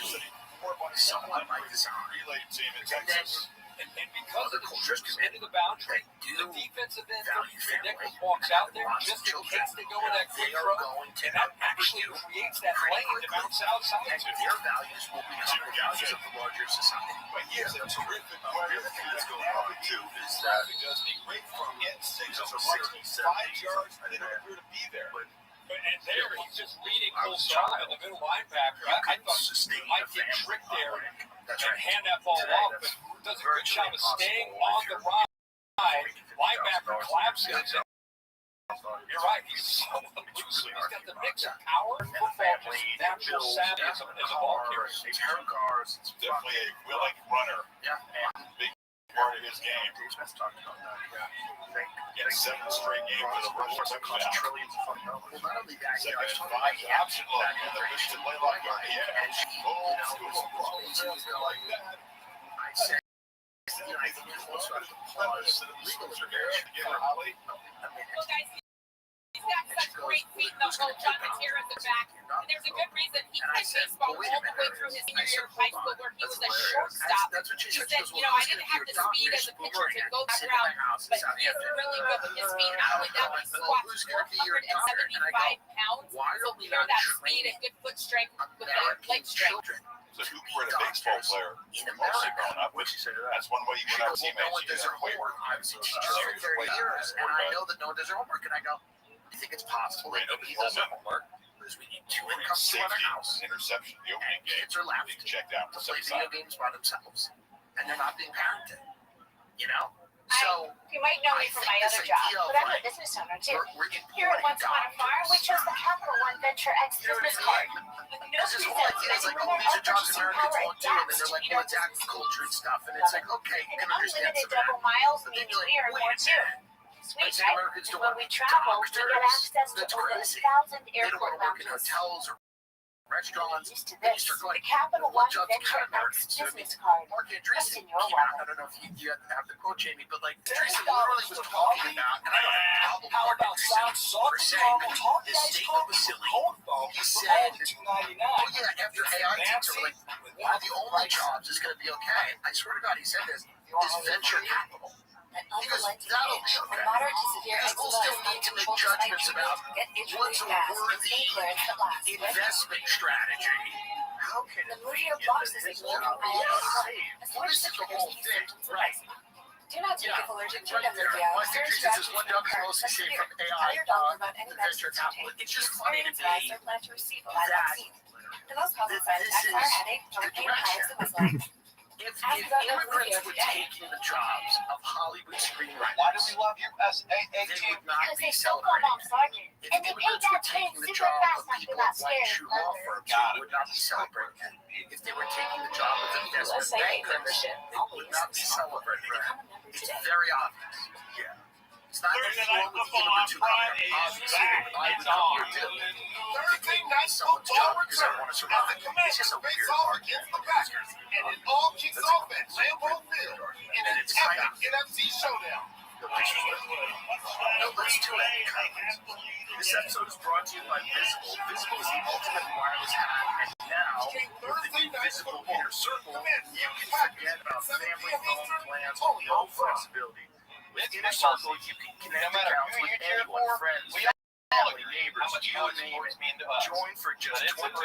somewhat by design. Relay team in Texas. And because of the troops into the boundary, the defensive end for Nichols walks out there just in case they go in that quick throw, and that actually creates that lane to bounce outside to. Their values will become the values of the larger society. But he's a terrific player. That's going on too. Is that he does a great from instinct as a runner, 5 yards, and they don't appear to be there. And there, he's just leading full stride on the middle linebacker. I thought he might get tricked there and hand that ball off, but does a good job of staying on the ride. Linebacker collapses. You're right, he's so elusive. He's got the mix of power and football, just natural savvy as a ball carrier. It's definitely a willing runner. Big part of his game. Get 7 straight games with a rush touchdown. Second and 5, option look, and they're pushing the play like that. Like that. I say, I think there's also a pause for the legal Well, guys, he's got such great feet, though. John Matera is back. And there's a good reason he played baseball all the way through his senior year of high school, where he was a shortstop. He said, I didn't have the speed as a pitcher to go that route, but he is really good with his feet. Not only that, but he squats 475 pounds, so we hear that speed and good foot strength with the leg strength. So who were a baseball player mostly growing up with? That's one way you get out teammates. You get wayward. I've seen teachers for years, and I know that no one does their homework, and I go, I think it's possible that nobody does their homework because we need 2 incomes to run a house. Interception, the opening game. Kids are left being checked out to play video games by themselves, and they're not being parented. So you might know me from my other job, but I'm a business owner too. Here at Once Upon a Farm, we chose the Capital One Venture X business card. With no this whole idea is like, oh, these are jobs Americans won't do, and then they're like, well, it's agriculture and stuff, and it's like, okay, you can understand unlimited some of double that. miles But means then you're we like, are wait more a too. minute. Sweet, Like, right? Americans don't When want we travel, we get doctors. access to That's over crazy. 1,000 They don't want airport to work in lounges. hotels or restaurants. To Then you this, start the going, Capital what One jobs Venture kind of X Americans? So, I mean, business card. Mark Just Andreessen in your came out. I wallet. don't know if you have to quote Jamie, but like Andreessen literally was talking about, and I don't have a problem with Mark Andreessen for saying that the state of the silly. He said, oh yeah, after AI takes over, like one of the only jobs is going to be okay. I swear to God, he said this is venture capital. Because that'll be okay. Because we'll still need to make judgments about what's a worthy investment strategy. How can it be in this job? What is the whole thing? Right. Do not take it allergic to Right there. My theory is this one job is mostly saved from AI venture capital. It's just funny to me that this is the direction. If immigrants were taking the jobs of Hollywood screenwriters, Why do we love you, SAAT? they would not be celebrating. If immigrants were taking the job of people at white shoe law firms, they would not be celebrating. If they were taking the job of investment bankers, they would not be celebrating. It's very obvious. Yeah. It's not anything wrong with the immigrants who come here. Obviously, I would come here too. They take someone's job because I want to survive. It's just a weird part. And it all kicks off at Lambeau Field in an epic NFC showdown. No, let's do it. This episode is brought to you by Visible. Visible is the ultimate wireless hat, and now, with the new Visible Inner Circle, you can forget about family, home plans, and no flexibility. With Inner Circle, you can connect accounts with anyone, friends, family, neighbors, you name it. Join for just $25.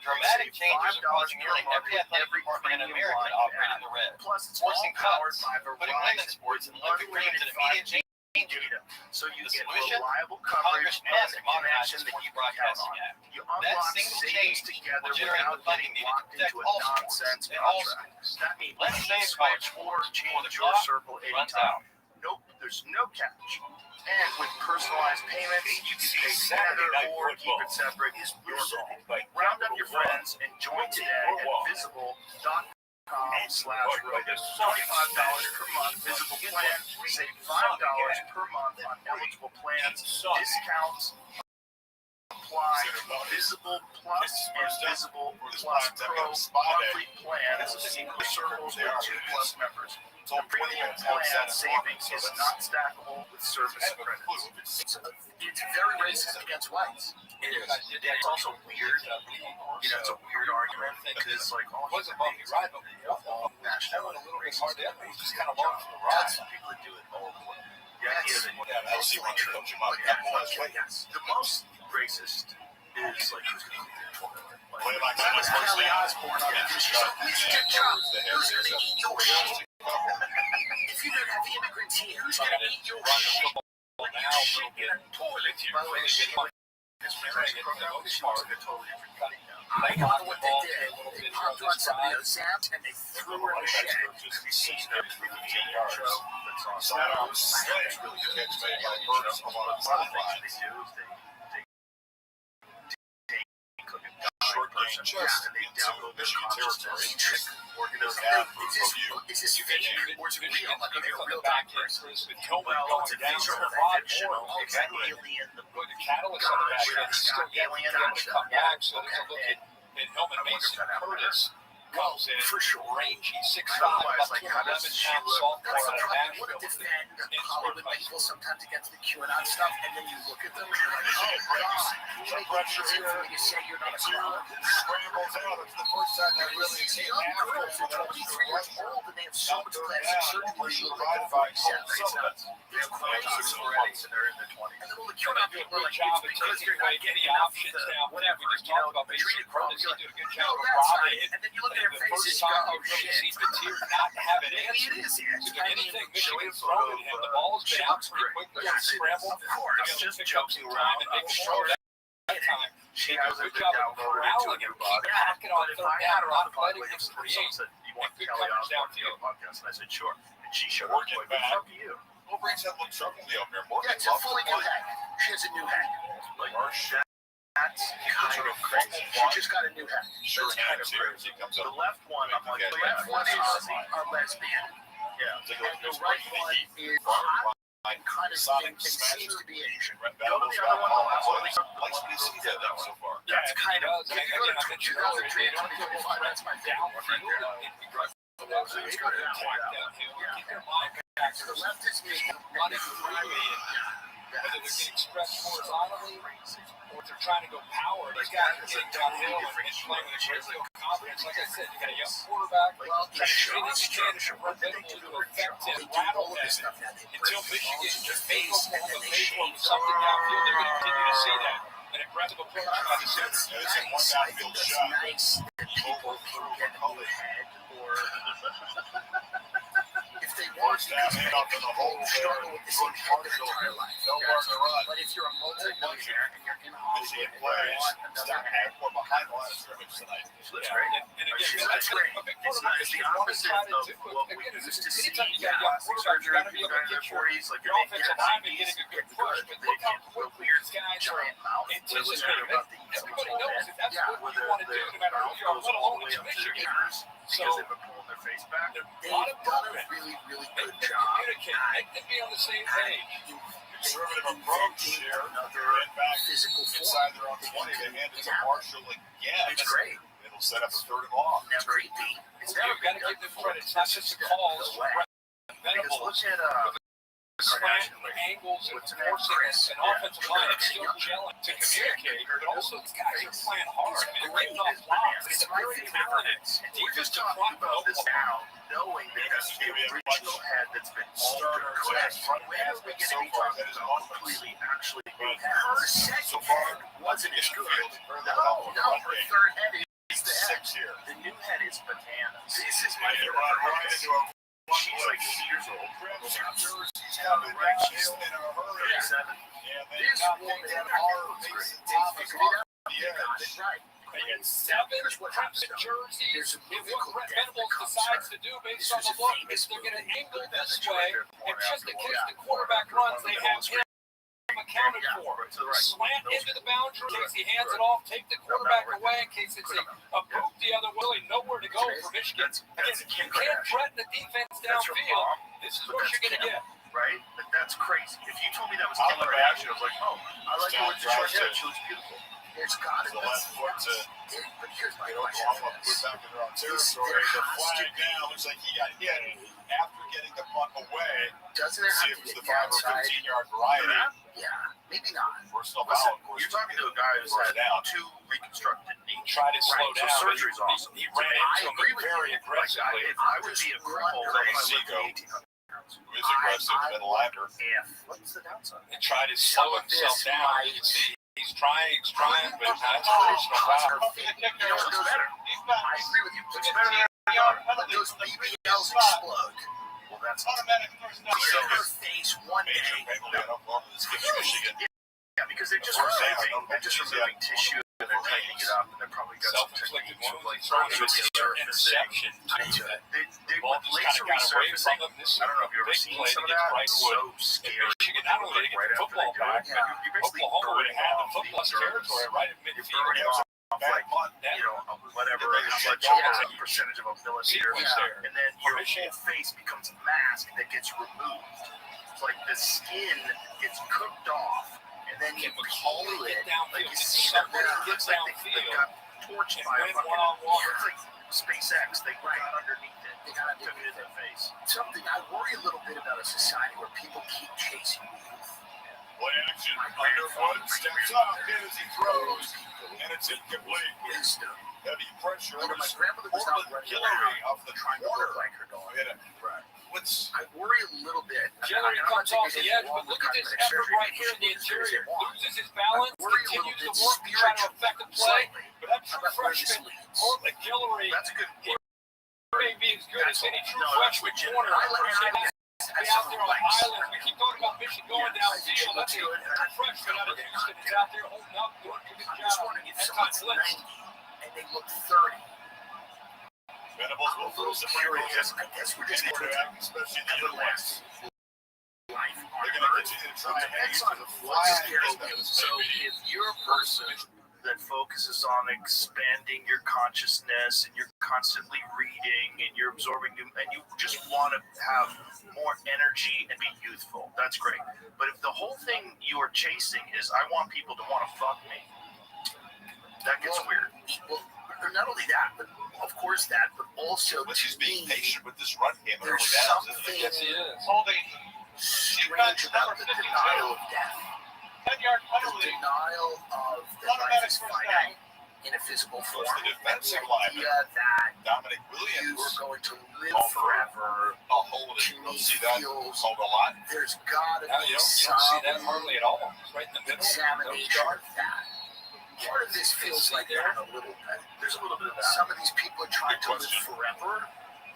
Dramatic changes are causing nearly every athletic every department in premium America to line operate in the red. Plus, it's Forcing all powered cuts, by putting women's sports and Olympic games in immediate change. data, so you The get solution? reliable Congress coverage and must a modernize connection the that Sports you can count Broadcasting on. Act. You That unlock single savings change together will generate without the funding getting needed to locked protect into a all sports nonsense and all contract. That means Let's you can save switch college or sports before change the your clock circle runs anytime. out. Nope, there's no catch. And with personalized payments, you can pay Saturday together Night or keep Football. it separate. Is your call. Like Round up your friends and join today at visible.com/rogan. $25 per month visible plan. Save $5 per month on eligible plans. Discounts apply. Visible Plus and Visible Plus Pro monthly plans. Single circles with 2+ members. The premium plan savings is not stackable with service credits. It's very racist against whites. It is. It's also weird. It's a weird argument because, like, all wasn't bumpy ride, but national a little bit hard to it was just kind of long long for for the the ride. ride. Some people that do it all the way. Yes. I'll see one that comes him up. Yes. The most racist is like who's going to eat their toilet. Play like That was first Kelly down. Osbourne on the issue. Who's going to eat your shit? If you don't have immigrants here, who's going to eat your shit? Shit in a toilet. By the way, shit. This marriage program is a totally different cutting now. I don't know what they did. They popped on somebody else out and they threw her in the shed. Have you seen that 15-yard show that's on That was really good. It's made by Burns. A lot of One of the things they do is they take like a short person and they download their consciousness organism. Is this fake or is it real? Like, are they a real back person? with helmet Well, it's going a down. fictional, Fictional. exactly. Alien, the Put the catalyst on the back end. Still Alien able to come back. So there's a look and at Helmet Mason Curtis. Comes in for sure. Rangy 6'5", Otherwise, about like, how 211 does she pounds look? sophomore That's out the of problem. You want to Nashville. defend Hollywood people sometimes against the QAnon stuff, and then you look at them and you're like, oh, God, you make it easy for me to say you're not a QAnon. Scrambles out. It's the first time I really These see young an girls are 23 years old, and they have so much plastic surgery. You look at them ride it's crazy already. and they're in their 20s. And then all the QAnon people are like, it's because you're not getting enough of the whatever, the treated problem. You're like, no, that's right. And then you look at their faces and you go, oh, shit. not have an Maybe answer. it is, yes. So anything Michigan's thrown at him, the ball's been out pretty quickly. Yes, Scramble. of course. Just joking around and make a show that time. She They do a hasn't good been job of downloaded corralling into him, a new keep packing on But if third I had down, her on not the letting podcast, him someone create. said, you want Good Kelly coverage Osbourne to do downfield. a podcast? And I said, sure. And she showed Working up. Like, back. fuck you. Who brings that little trouble the opener? Yeah, it's a fully new head. She has a new head. Like, that's kind of crazy. She just got a new head. Sure That's kind of hands here as crazy. he comes The up. left one, I'm like, The yeah, left one is a lesbian. yeah. Take a look And at the this right break. one is hot and kind of thin and seems to be Asian. Red Go to Battles, the other one, the last one. likes what he sees of them so far. That's kind of. If you go to 2003 and 2025, that's my favorite one right there. So you go to that one. Keep your mind back to The the left is me. running freely, whether they're getting expressed horizontally or if they're trying to go power. These guys are getting downhill and playing with a great deal of confidence. Like I said, you got a young quarterback. Well, You got anything to run Venable to affect him, rattle him. Until Michigan just makes Oklahoma pay for something downfield, they're going to continue to see that. An aggressive approach by the center. That's nice. I think that's nice that people can get a new head or if they want to, people struggle with the same head their entire life. But if you're a multi-millionaire and you're in Hollywood and you want another head, We're behind a lot of scrimmage tonight. That's great. And again, That's great. It's nice. The opposite of what we used to see. Plastic surgery, people in their 40s, like your offensive lineman getting a good push, but look how quick weird these guys are giant mouth. anticipating it. Everybody knows that that's what you want to do, no matter who you are, let alone it's Michigan. So, because they've been pulling their face back. they've done a really, really good job. communicate, make them be on the same page. Conservative approach here, another physical Inside form. their own 20, they hand it to Marshall again. It's great. It'll set up a third and long. Never easy. It's never You've got to been give them done credit. It's not just the calls. Because Venables, look at slant angles and forcing an offensive line that's still gelling to communicate, but also these guys are playing hard and ripping off blocks. It's a very talented defensive front about this now, knowing that that's the original head that's been altered. Correct. When are we going to be talking about completely actually being Her second head wasn't as good. No, her third head is the head. The new head is bananas. This is my She's like 8 years old. This woman right. They had 7 trips in jerseys. If what Brett Venables decides to do based on the look is they're going to angle this way, and just in case the quarterback runs, they have him accounted for. Slant into the boundary, in case he hands it off, take the quarterback away, in case it's a boot the other way, nowhere to go for Michigan. Again, you can't threaten the defense downfield. This is what you're going to get. Right? But that's crazy. If you told me that was Kim Kardashian, I was like, oh, I like her with the short hair. She looks beautiful. There's got to be. But here's my question. Territory, the flag down looks like he got hit after getting the punt away. Doesn't it have to be be the 5 or 15-yard variety? Yeah, maybe not. personal Listen, foul, of course. you're talking to a guy who's had down. 2 reconstructed knees. Tried to slow So down. surgery's awesome. He ran into him very aggressively. If I would be a cripple, if I lived Seago, in 1800 pounds. who is aggressive and a linebacker, What's the downside? and tried to slow himself down. You can see he's trying, but that's a personal foul. You know what's better? I agree with you. It's better than those BBLs explode. Well, that's automatic first down. See her face one day. Major penalty at Oklahoma. This gives Michigan. Yeah, because they're just removing tissue and they're tightening it up, and they're probably got some Self-inflicted techniques of wound, like throwing resurfacing. interception to it. They Ball with just laser kind of got away resurfacing. from them. This I don't know if you've ever big seen play some of against that. Brightwood. So scary. Michigan not only did they get the football back, but Oklahoma would have had the football territory right at midfield. Like, whatever, how much percentage of a millimeter, and then your whole face becomes a mask that gets removed. It's like the skin gets cooked off, and then you peel it. Like you see them there, it looks like they got torched by a fucking. It's like SpaceX. They got underneath it. They got took it in their face. Something I worry a little bit about a society where people keep chasing youth. Play action. Underfoot steps up as he throws, and it's incomplete. Wisdom. Heavy pressure. My grandmother was out running Hillary off the trying to corner. look like her daughter. What's I worry a little bit. Hillary comes off the edge, but look at this effort right here in the interior. Loses his balance, continues to work, trying to affect the play. But that true freshman, Portland Hillary, may be as good as any true freshman corner. Be out there on islands. We keep talking about Michigan going downfield. Let's see, a freshman out of Houston is out there holding up, doing a good job. That's not blitz. And they look 30. Venables will lose the free I guess we're just going to especially the Midwest. life. They're going to continue to try and hang on the fly. So if you're a person that focuses on expanding your consciousness and you're constantly reading and you're absorbing new, and you just want to have more energy and be youthful, that's great. But if the whole thing you are chasing is I want people to want to fuck me, that gets weird. Well, not only that, but of course that, but also But he's being patient with this run game. there's something strange about the denial of death. 10-yard The denial of that life is finite in a physical form. The defensive The idea that Dominic you Williams are going to live forever I'll hold it. You don't see that called a lot. there's got to No, be you don't see some that hardly at all. It's right in the middle. examination of that. Part of this feels like that a little bit. There's a little bit of that. Some of these people are trying to live forever,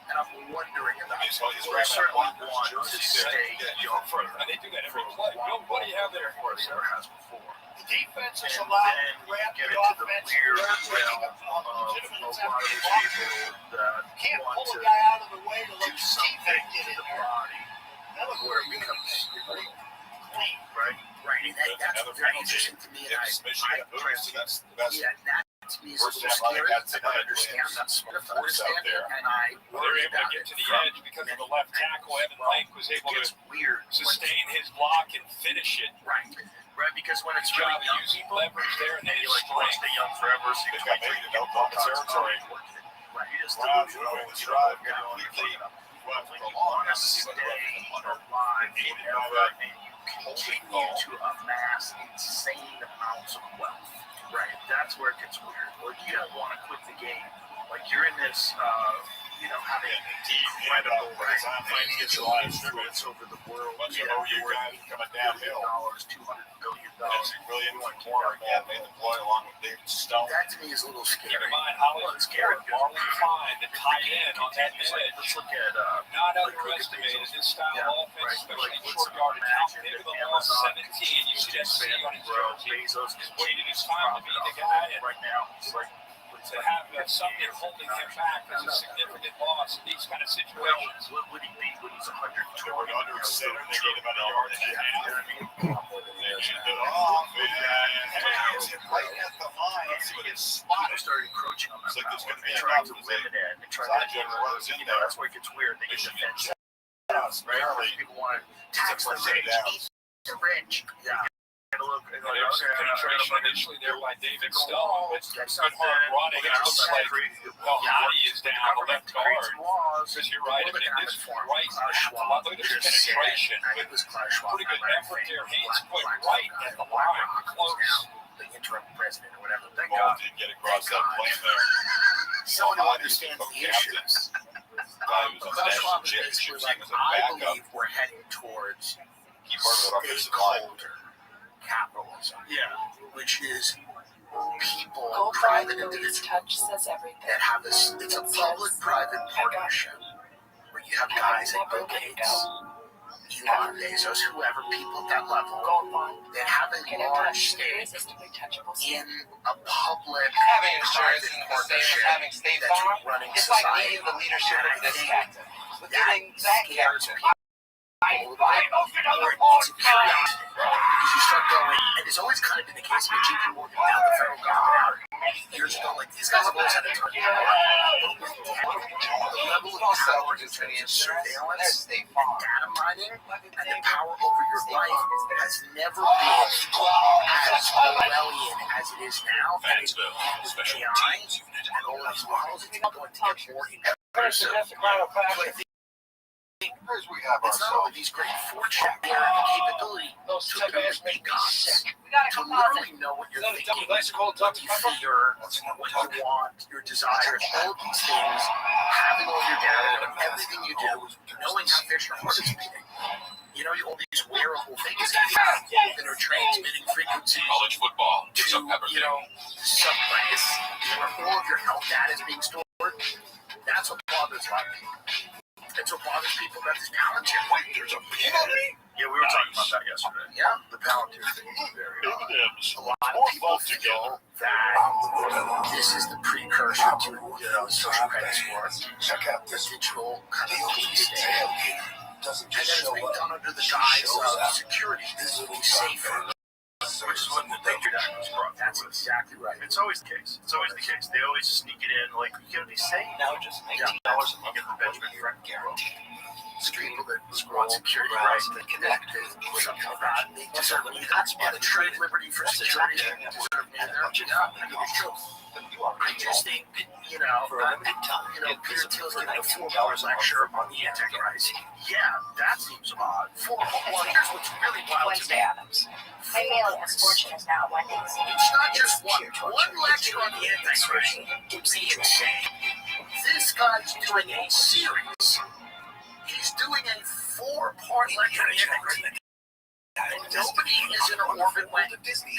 and I'm wondering about He's that. always Well, they certainly grabbing a want to jersey stay there. young for And they do that every play. Bill, what do you have there for us? never has before. The defense is And allowed then to grab get the into the offense. weird They're realm taking of a legitimate a attempt lot of to these block. people that Can't want pull to a guy out of the way to do let his something teammate get to in the there. body That was where where it becomes clean. right. Right, and that's very interesting to me, and I That's the best. yeah, that to me is a First little half, I scary. got I tonight, understand Williams. that sort of Force out understanding, there. and I They're worry able to about get it to the from edge because of the left tackle. Evan Lang was able It's to weird. sustain his block and finish it. right. Right, because when it's Good really job young using people, leverage there, and and they you like want to stay young forever, so you They can got made make in Oklahoma territory. Right, you just Rob lose throwing the you drive know, you're completely. Well, when you want to stay alive forever and you continue to amass insane amounts of wealth, right? That's where it gets weird. Or you don't want to quit the game. Like you're in this, having incredible financial influence over the world. Bunch of OU guys coming downhill. $200 billion. That's a really interesting corner again. They deploy along with David Stone. That to me is a little Keep scary. in mind, Hollywood scary. Marlon Fine to tie in on that edge. Let's look at Not underestimated this style of offense, especially short yardage. Out into the ball 17. You see that C on his jersey. He's waited his time to be the guy. And right now, it's like to have something holding him back is a significant loss in these kind of situations. What would he be when he's 120? Under center, they gave him about a yard and a half. They handed it off, and hands it right at the line. Let's see what his spot is. Started encroaching on that. It's like there's going to be They a tried to box limit it. They tried Side to general runs in there. That's where it gets weird. They get defensive. Barely. People want to tax the rich, eat the rich. Yeah. And look, there was some penetration initially there by David Stone, but good hard running. It looks like Hadi is down the left guard. Because you're right, I mean, this right, look at this penetration. Pretty good effort there. Haynes put right at the line, close. The interim president or whatever. The ball did get across that plane there. Someone who understands the issues. Klaus Schwab is basically like, I believe we're heading towards stakeholder capitalism. Yeah. Which is people, Gold private Louise individuals touch says everything. that have this, it's a public-private partnership where you have guys like Bill Gates, Elon Bezos, whoever, people at that level that have a large stake in a public Having insurance private is the same as having State that's Farm. running It's like society. needing the leadership And of I this think captain. We're that getting that scares captain. people. Because you start going, and it's always kind of been the case with JP Morgan, now the federal government, years ago, like these guys have always had a target. The level of power in terms of surveillance and data mining and the power over your life has never been as Orwellian as it is now. And it's AI and all of these models, it's going to get more immersive. It's not only these great fortune, their capability to literally make guns, to literally know what you're thinking, what you fear, what you want, your desires, all of these things, having all your data, everything you do, knowing how fast your heart is beating. You know, all these wearable things that are transmitting frequencies. College football. To, you know, some place where all of your health data is being stored. That's what bothers a lot of people. That's what bothers people about this Palantir. Wait, there's a penalty? Yeah, we were talking about that yesterday. Yeah, the Palantir thing is very odd. A lot of people feel that this is the precursor to, you know, social credit score. Check out this digital kind of police state. And then it's being done under the guise of security. This will be safer. Which is what they do. That's exactly right. It's always the case. It's always the case. They always sneak it in, like, you gotta be safe. Now just $19 a month. Get the Benjamin Franklin guarantee. It's people that want security rights that connected with something like that. They deserve me. That's why the trade liberty for security deserve me there. Yeah, I mean, it's true. I just think, you know, Peter Thiel's giving a $4 lecture on the Antichrist. Yeah, that seems odd. Well, here's what's really wild to me. My mailing misfortune is now Wendy's. It's not just one lecture on the Antichrist. It's insane. This guy's doing a series. He's doing a 4-part lecture on the Antichrist. And nobody is in an orbit when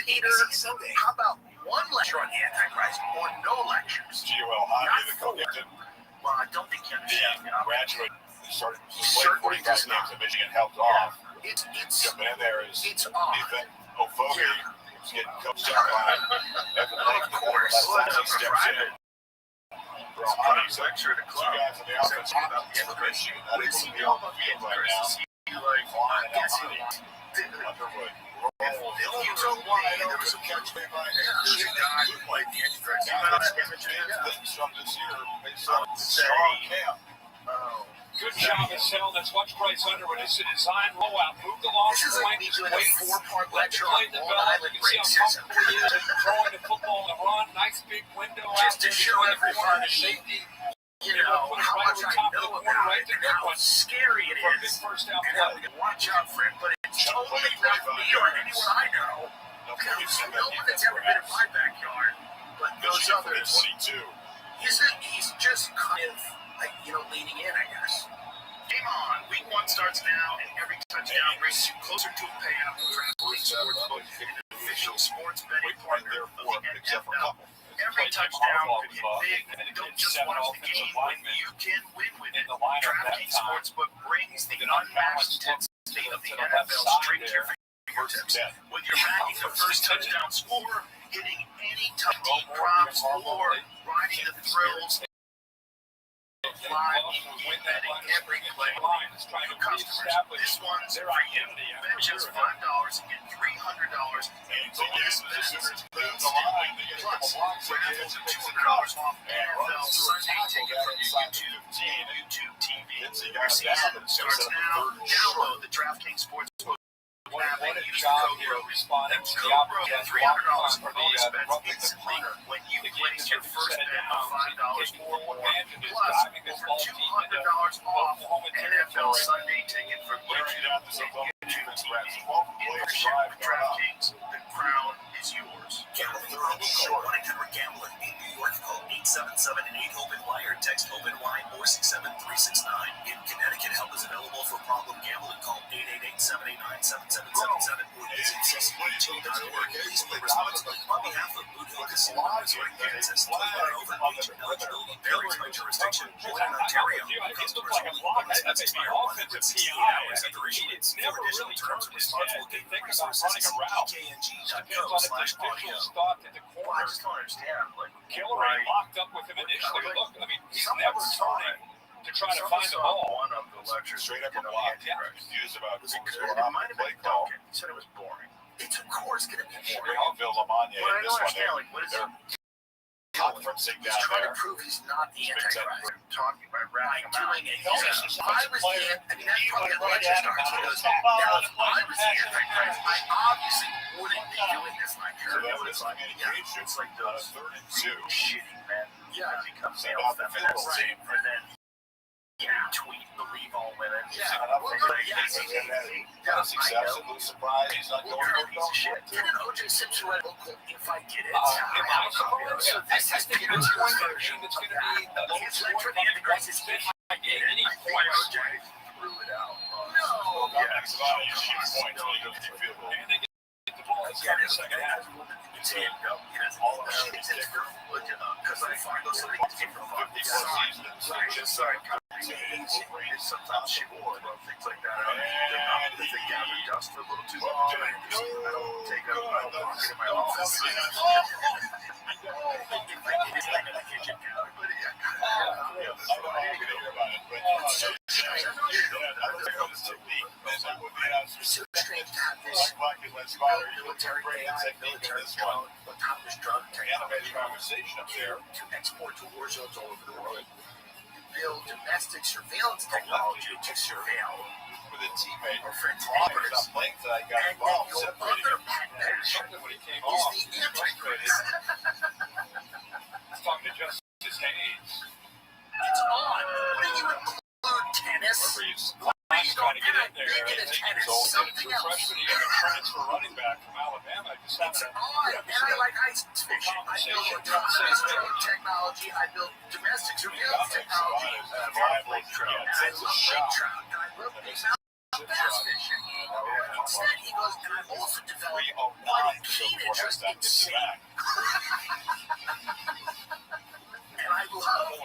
Peter, how about one lecture on the Antichrist or no lectures? G.O.L. Hadi, the co-captain. Well, I don't think he understands. The graduate started He certainly does not. to Michigan helped off. It's Jumping in there is it's odd. Nathan Ofoge getting coached up by Evan Lake. Of course. He steps in. Hadi's lecture at a club. Two guys in the offense about the immigration. That is the field right now. Like, Flying out Underwood. you don't want to, there was a catch made by a guy who played the Antichrist. You know that imagery? Things from this year based on Say, strong camp. Good job of selling. That's Watch Price Underwood. It's a design rollout. Moved along. This is like me doing a 4-part lecture on Play the Long bell. Island You can see how racism. comfortable he is throwing the football and run. Nice big window Just to out there show between the corner and everybody, safety. you know, how much I know about it and how scary it For a big is first down and how play. we can watch out for it, but it's totally not me or anyone I know. Because no one that's ever been in my backyard, but those others. He's just kind of, like, you know, leaning in, I guess. Game on. Week 1 starts now, and every touchdown brings you closer to a payout for DraftKings Sportsbook, an official sports betting partner of the NFL. Every touchdown could hit big, and don't just watch the game, but you can win with it. DraftKings Sportsbook brings the unmatched intensity of the NFL straight to your fingertips. Whether you're backing the first touchdown score, hitting any tough deep props, or riding the thrills, live in betting every play. New customers, this one's for you. Bet just $5 and get $300 in bonus bets. Plus, for $200 off NFL Sunday ticket from YouTube TV. Your season starts now. Download the DraftKings Sportsbook What a job here responding to the opportunity $300 for for bonus the bets rugby instantly when you the game place your that first set it bet down. of $5 or more. Plus, Diving this over ball deep into $200 off Oklahoma NFL territory. Sunday ticket for Wearing it out this YouTube Oklahoma and YouTube defense. in partnership with DraftKings. The crown is yours. Gambling problem? Call 1-800-GAMBLER. In New York, call 877-8-HOPE-NY or text HOPE-NY 467-369. In Connecticut, help is available for problem gambling. Call 888-789-7777 or visit ccpg.org. Please play responsibly. On behalf of Boot Hill Casino and Resort in Kansas, 21 over age. Eligibility varies by jurisdiction. Born in Ontario. Customers only. Bonus bets expire 168 hours after issuance. For additional terms and responsible gaming resources, pkng.co/audio. Thought that the I corner just don't understand. Like, Hillary locked up with him initially. Look, I mean, he's never turning to try to find the ball. One of the lectures Straight up we a did on block. the Yeah. Antichrist. Confused about Was it what's good? going It on might with have the been play call. Duncan. He said it was boring. It's of course going to be boring. Bill Lamagna But I in don't this one. understand. Like, what is it? Conferencing He's down trying there. to prove he's not the Antichrist. Talking by ratting him out. Doing it. No, He's it's just if I was the Antichrist, I mean, that's probably a legend starts. He goes, now if I was the Antichrist, I obviously wouldn't be doing this like So her. that was like communication. It's like those third and two. shitty men Yeah. that become Same male out the feminists football team. and then tweet, believe all women. Yeah. Well, Well, like, yeah, he's yeah, he's absolutely surprised. He's not Well, going you're a to piece of shit. Didn't O.J. Simpson write a book called If I Did It? Am I surprised? So this is the It's one one version version that's of going to that. be the His most lecture on the Antichrist is If I Did It. any I think point. O.J. Threw it out. No. Yeah, it's about a shoot point. So he goes to field goal. And they get the ball in the second half. All of them is different. Because I find those things different. 50 seasons. Right, just sorry. Sometimes she will throw things like that. If they gather dust for a little too long, I don't take up my pocket in my office. So strange to have this military AI, military drone, autonomous drone technology conversation up there to export to war zones all over the world. Build domestic surveillance technology to surveil with a teammate our friends and on neighbors. some length that I got And then involved. your Separating other him. pet And passion something when he came is off. the Antichrist. I was talking to Justice Hayes. It's on. When you include tennis, when you don't add big into tennis, something else. Freshman, he got a transfer running back from Alabama. I just It's on. And I like ice fishing. I build autonomous drone technology. I build domestic surveillance technology. And I love lake trout. And I love big mouth bass fishing. Instead, he goes, and I've also developed a keen interest in singing. And I love to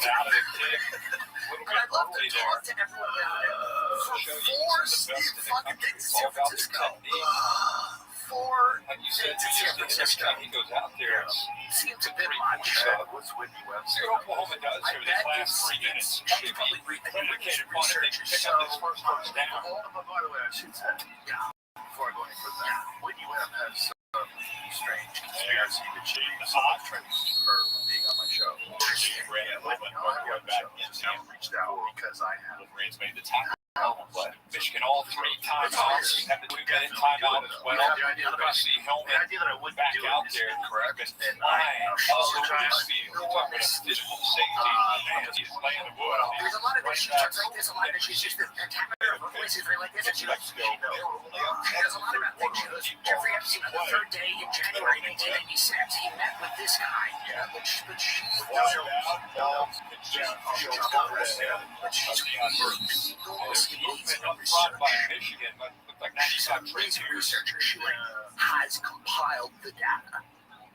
talk to everyone about it. For 4 fucking days in San Francisco. 4 days in San Francisco. He goes out there. Seems a bit much. What's Whitney Webb? See what Oklahoma does I here bet these last 3 minutes. she probably Indicated upon it, they can pick up this first down. By the way, I should say, before I go any further, Whitney Webb has some strange conspiracy that she tried to keep her from being on my show. Reached out because I have Reigns made the tackle. Michigan all 3 timeouts. We have the 2-minute timeout as well. Rusty helmet back out there. Correct. And line all over this field. We're talking about physical safety. Man, he's laying the wood. There's a lot of issues. There's a lot of issues. Just the voices are like this. And she goes, she does a lot about things. She goes, Jeffrey Epstein on the 3rd day in January 1986, he met with this guy. But she's movement up front by Michigan looked like 95 She's a researcher. She has compiled the data.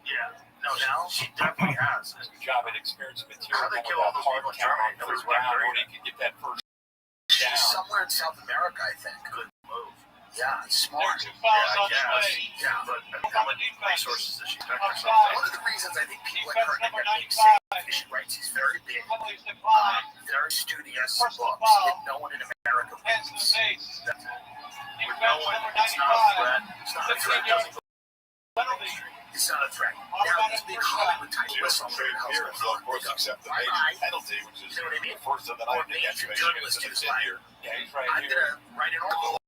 Yeah. No, now she definitely has. Good job at experiencing material. How they kill all those people in Germany? That was down where they could get that first She's down. somewhere in South America, I think. Good move. Yeah, smart. Yeah, but how many resources does she expect or something? One of the reasons I think people like her end up being safe is she writes these very big, very studious books that no one in America reads. With no one, it's not a threat. It's not a threat. It's not a threat. Now, these big Hollywood type lists on Trade here, so of course, accept the major penalty, which is the first of the night against Michigan. So they sit here. Yeah, he's right I'm here. going to write an article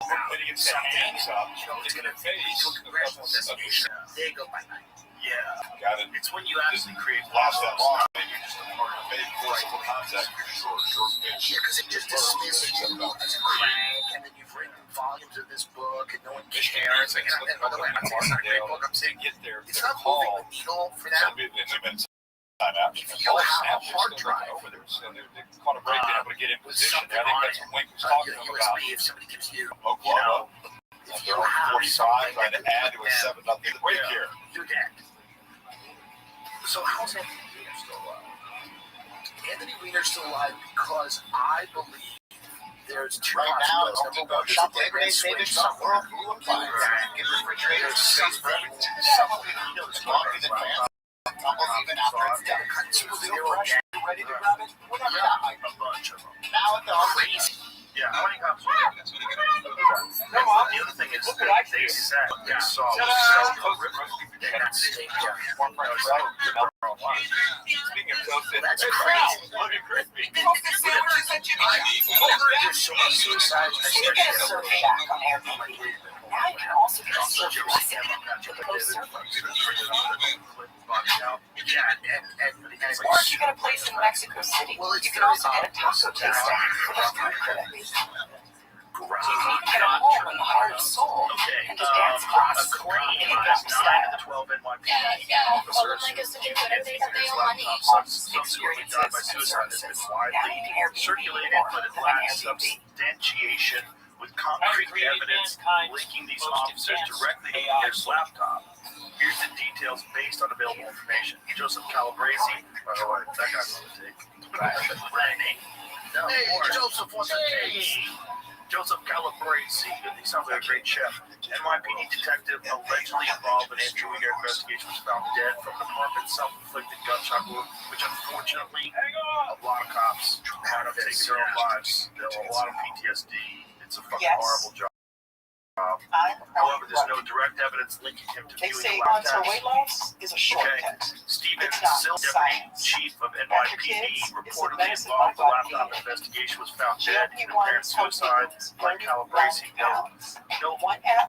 Hitting it 10 hands up, It's hitting going it to take you to a congressional destination. They go by night. Yeah. Got it. It's when you actually create Last that long. maybe you're just a part of Big physical contact, short pitch. Yeah, because they just dismiss you as a crank, and then you've written volumes of this book, and no one cares. And by the way, I'm saying it's not a great book. I'm saying it's not moving the needle for them. If you have a hard drive over there, so they caught a break, they're able to get in position. I think that's what Wink was talking about. USB, if somebody gives you, Oklahoma. if you have 45, trying to add to a 7-0 break here. you're dead. So how's Anthony Weiner still alive? Anthony Weiner still alive because I believe there's two possibilities. Number one, there's a dead man switch somewhere. Get refrigerators, space for everything. It's longer than fans. Almost even after it's done. Ready to grab it? Whatever. Yeah, a bunch of them. Now at the crazy. Yeah, how many cops? The other thing is that they said they saw Speaking of toasted, that's crazy. look at Crispy. There's so much suicide. You get a surf shack on Airbnb. Now you can also get a surf lesson. Or if you get a place in Mexico City, you can also get a taco tasting for the food critics. You can even get a home in the heart of Seoul and just dance class in Vietnam style. Subsequently died by suicide has been widely circulated, but it lacks substantiation with concrete evidence linking these officers directly to Weir's laptop. Here's the details based on available information. Joseph Calabrese, by the way, that guy's on the tape. Randy. Hey, Joseph on the tape. Joseph Calabrese, he sounds like a great chef. NYPD detective allegedly involved in Andrew Weir investigation was found dead from an apartment self-inflicted gunshot wound, which unfortunately a lot of cops have taken their own lives. There were a lot of PTSD. It's a fucking horrible job. However, there's no direct evidence linking him to They viewing say the on to laptop. weight loss is a shortcut. Stephen It's not Sill, deputy science. chief of Kids, NYPD, it's a reportedly medicine involved in the my laptop body investigation, was found dead in GLP-1 apparent suicide by Calabrese. No one app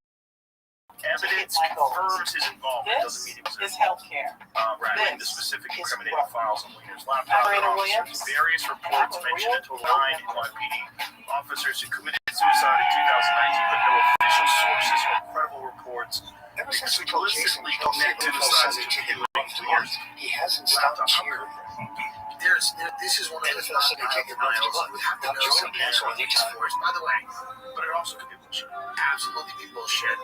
evidence confirms his involvement. Doesn't This mean he was is healthcare. reading the This specific is incriminating what files on Weir's laptop. Operator Officers- Williams, Various reports I'm a mention a real total of 9 NYPD officers who committed suicide in 2019, but no official sources or credible reports Ever since we told Jason explicitly Jones connect that suicide says to it took him viewing Weir's he hasn't stopped cheering. This is one of those things that take miles. We have to know something else on these force. By the way, but it also could be bullshit. Absolutely be bullshit.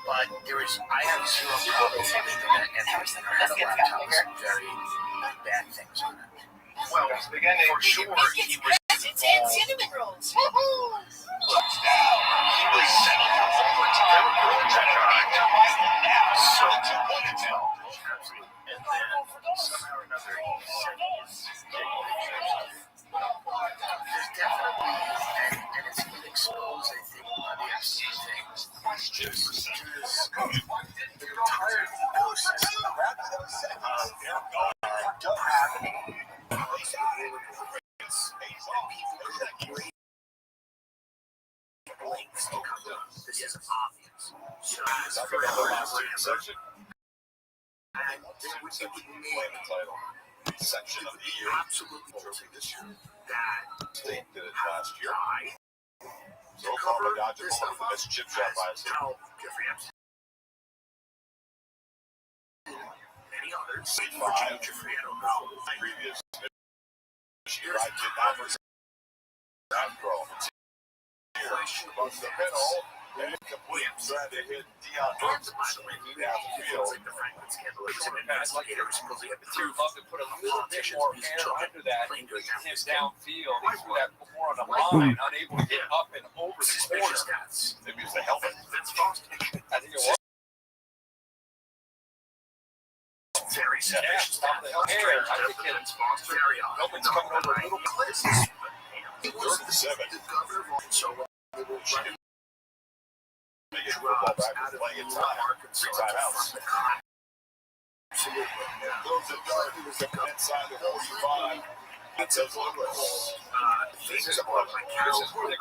But I have zero problem believing that Anthony Weiner had a laptop with some very bad things on it. Well, for sure, he was It's and cinnamon rolls. he was setting up overtime. So and then somehow or another he said There's definitely, and it's been exposed, I think, by the FC things. There's the entire ecosystem of depravity. And people could bring links to come up. This is obvious. So it's very obvious. And it would make Section of the year. absolutely that State did it last year. die. So Oklahoma dodged a bullet with the best chip shot by his How Jeffrey Epstein many others. Five. Jeffrey, I don't know. Previous year, I did not was not grow. Question From the middle, and incomplete. Tried to hit Deion Brooks down the field. like the Franklin scandal. It's an investigator who supposedly had been To love to put a little bit more air under that and hit downfield. He threw that more on the line, unable to get up and over the corner. Maybe it's the helmet. Vince Foster. I think it was. very suspicious. Top of the hill hair. I think Vince Foster. Very odd. Helmet's coming over a little bit. He was the governor of Arkansas. They were running They get football back with plenty of time. Arkansas 3 timeouts. Absolutely. Those that dart, he was inside the 45. Absolutely. This is where the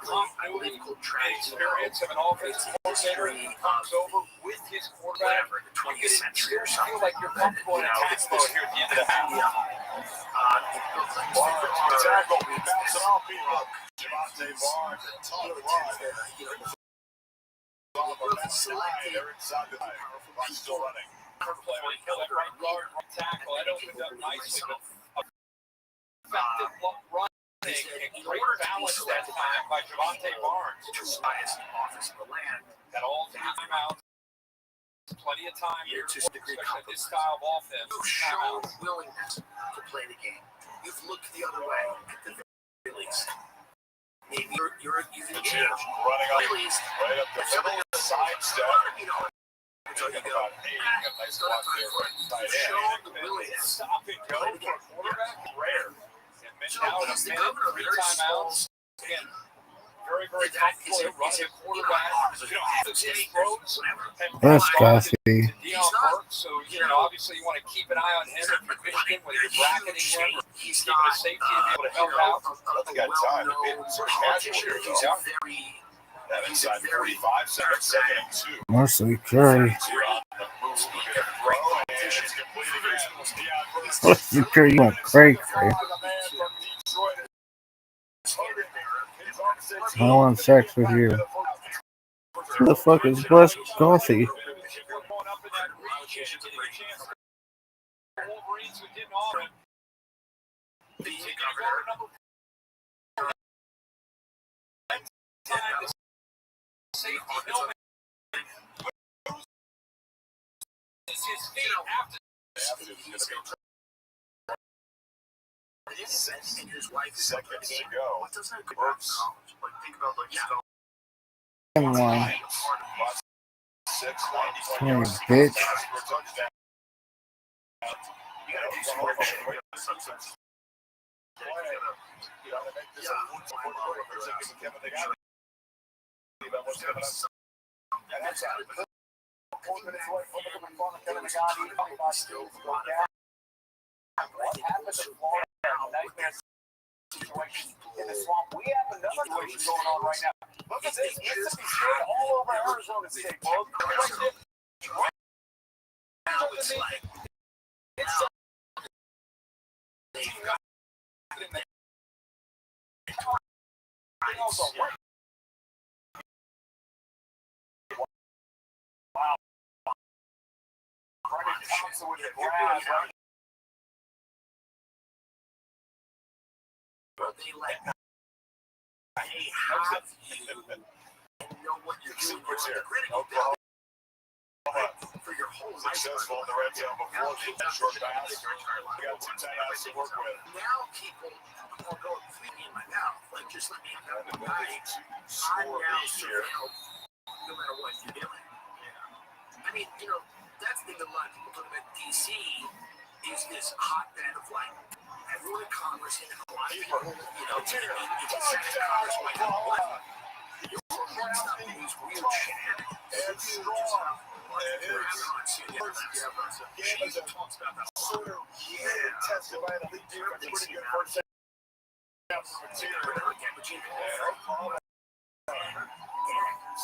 continuity and experience of an offensive coordinator comes over with his quarterback. You feel like you're comfortable in attack mode here at the end of the half. Tackle, bounce it off, Javonte Barnes, a tough run. They're inside the line. Clock's still running. Play where he killed that right guard, right tackle. That opened up nicely. Effective running and great balance that time by Javonte Barnes. At all timeouts. Plenty of time here, especially this style of offense. You've shown willingness to play the game. You've looked the other way at the very least. Maybe you're Running up, right up the middle, sidestep. So you go. Nice block there for tight end. Stop and go for a quarterback, rare. And now in a minute, 3 timeouts. Again, very, very comfortable running a quarterback. You know, have his throws. That's Cassie. So, you know, obviously you want to keep an eye on him if you're Michigan, whether you're bracketing him or keeping a safety to be able to help out. He got time to be sort of casual here, though. That inside 45 seconds, second and 2. Mostly Curry. Mostly Curry, you want crazy. I want sex with you. Who the fuck is Wes Gossey? And his wife is seconds to go. What does that go back to college? Like, think about, like, You bitch. situation in the swamp. We have another situation going on right now. Look at this. Mississippi State all over Arizona State. Well, it's like wow. But they like, hey, how have you know what you're doing on the critical for your whole life? Successful in the red zone before, short pass. We got 2 timeouts to work with. Now people are going freely in my mouth. Like, just let me have the guy. I'm now surveilled no matter what you're doing. I mean, you know, that's the thing that a lot of people talk about DC is this hotbed of like everyone in Congress and a lot of people, you know, it's a Senate Congress might have one. You're mixed up in these weird shenanigans. Tested by the league defense, pretty good first half.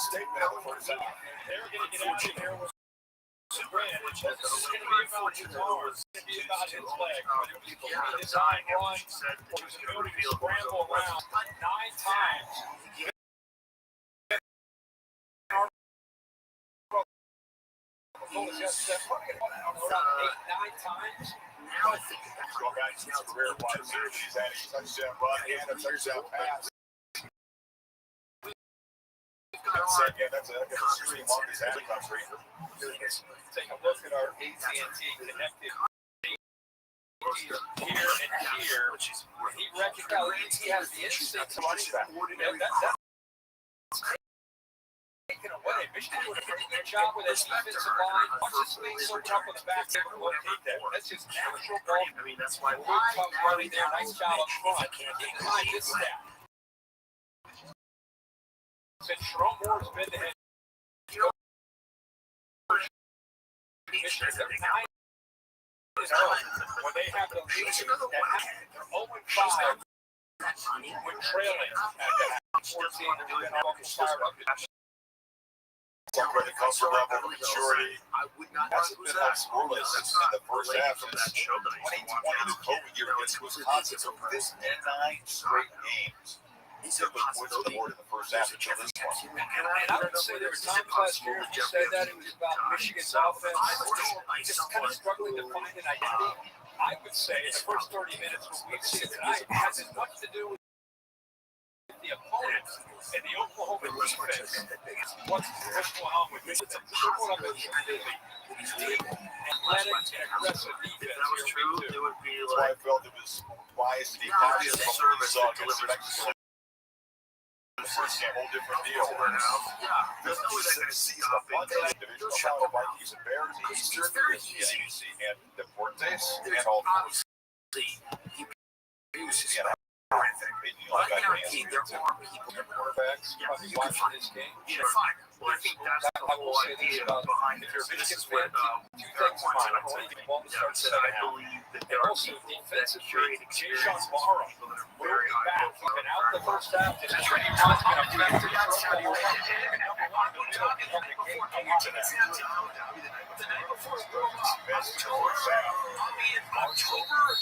Statement of the first half. They're going to get out of here with the brand. It's going to be about his arms. It's going to be about his leg. Whether it was a design run, or his ability to scramble around 9 times. Now I think going back to his career wide receiver, he's had a touchdown run and a touchdown pass. That's a stream on his ad country. Take a look at our AT&T connected here and here. He recognizes he has the instinct to run back. That's taken away. Michigan did a pretty good job with his defensive line. Watch his space open up on the back end and locate that. That's just natural ball. I mean, that's why tough running there. Nice job up front. Keep in mind this stat. Since Sharon Moore's been the head coach, they're 9 when they have the lead, they're 0-5 when trailing at the half 14, they're then almost fired up. Talk about the comfort level, the maturity. That's been on scoreless in the first half of this 2020, the COVID year against Wisconsin. So this 9 straight games. He's got points on the board in the first half until this one. And I would say there were times last year you said that it was about Michigan's offense just kind of struggling to find an identity. I would say in the first 30 minutes what we've seen tonight has as much to do with the opponents and the Oklahoma defense. What's going on with this? It's a athletic and aggressive defense. If that was true, it would be like. I felt it was wise to be cautious from what we saw against Mexico. The first game, whole different deal. There's no way they're going to see off the divisional challenge of Vikings and Bears, Eastern, SEC, and Deportes, and all four. I guarantee there are people that quarterbacks watching this game. Fine. Well, I think that's the whole idea behind it. This is what two things in mind. I believe that there are also people that defensive curate Jayshon experience. Barham will be back. He's been out the first half. This is Randy John's going to be back to Saudi Arabia. Number one, the middle of the game. The night before I'll be in October.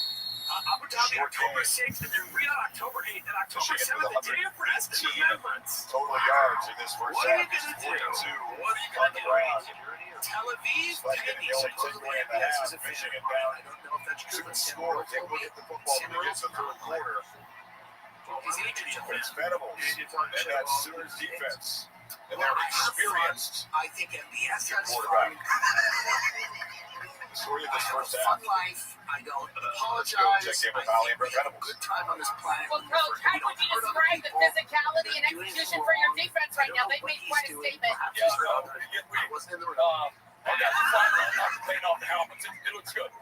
Abu Dhabi, October 6th, and then Riyadh, October 8th, and October 7th, the day of rest and remembrance. Total yards in this first What are half. you going to do? What are you going to do? Tel Aviv, Only 10 grand and a half, Michigan down. I don't know if that's true. Score, take a look at the football when it gets to the third quarter. But it's Venables, and that's Sooners defense. And they're experienced. I think MBS has quarterback. fun. Story of this first Fun half. life. I don't apologize. Check in with I Holly think and we have a Venables. good time on this planet. Well, Coach, how would you describe the physicality and execution for your defense right now? They made quite a statement. I wasn't in the room. I got the final not playing off the helmets. It looks good.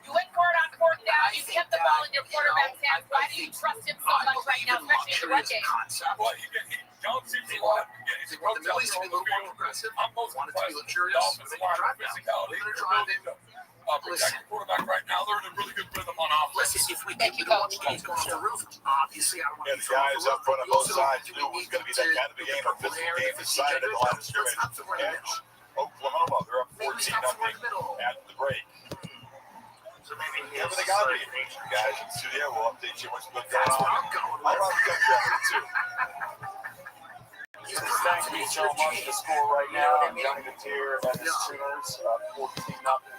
You went for it on fourth down. You kept the ball in your quarterback's hands. Why do you trust him so much right now, especially in the run game? Well, he jumps in a lot. He's a The Phillies to be a little more progressive. I'm most Want it to be luxurious. Dolphins They can drive now. physicality. They're driving. Protecting quarterback right now. They're in a really good rhythm on offense. Listen, if we think we don't want games going off the roof, obviously I don't want And to the guys up front on both sides knew it was going to be that kind of a game, a physical game decided at the line of scrimmage. Edge, Oklahoma, they're up 14-0 at the break. So maybe Everything on me, guys in the studio. We'll update you what's going that's on. where I'm going I'll with. run the too. Thank you so much. The score right now, Johnny Mateer and his Sooners, 14-0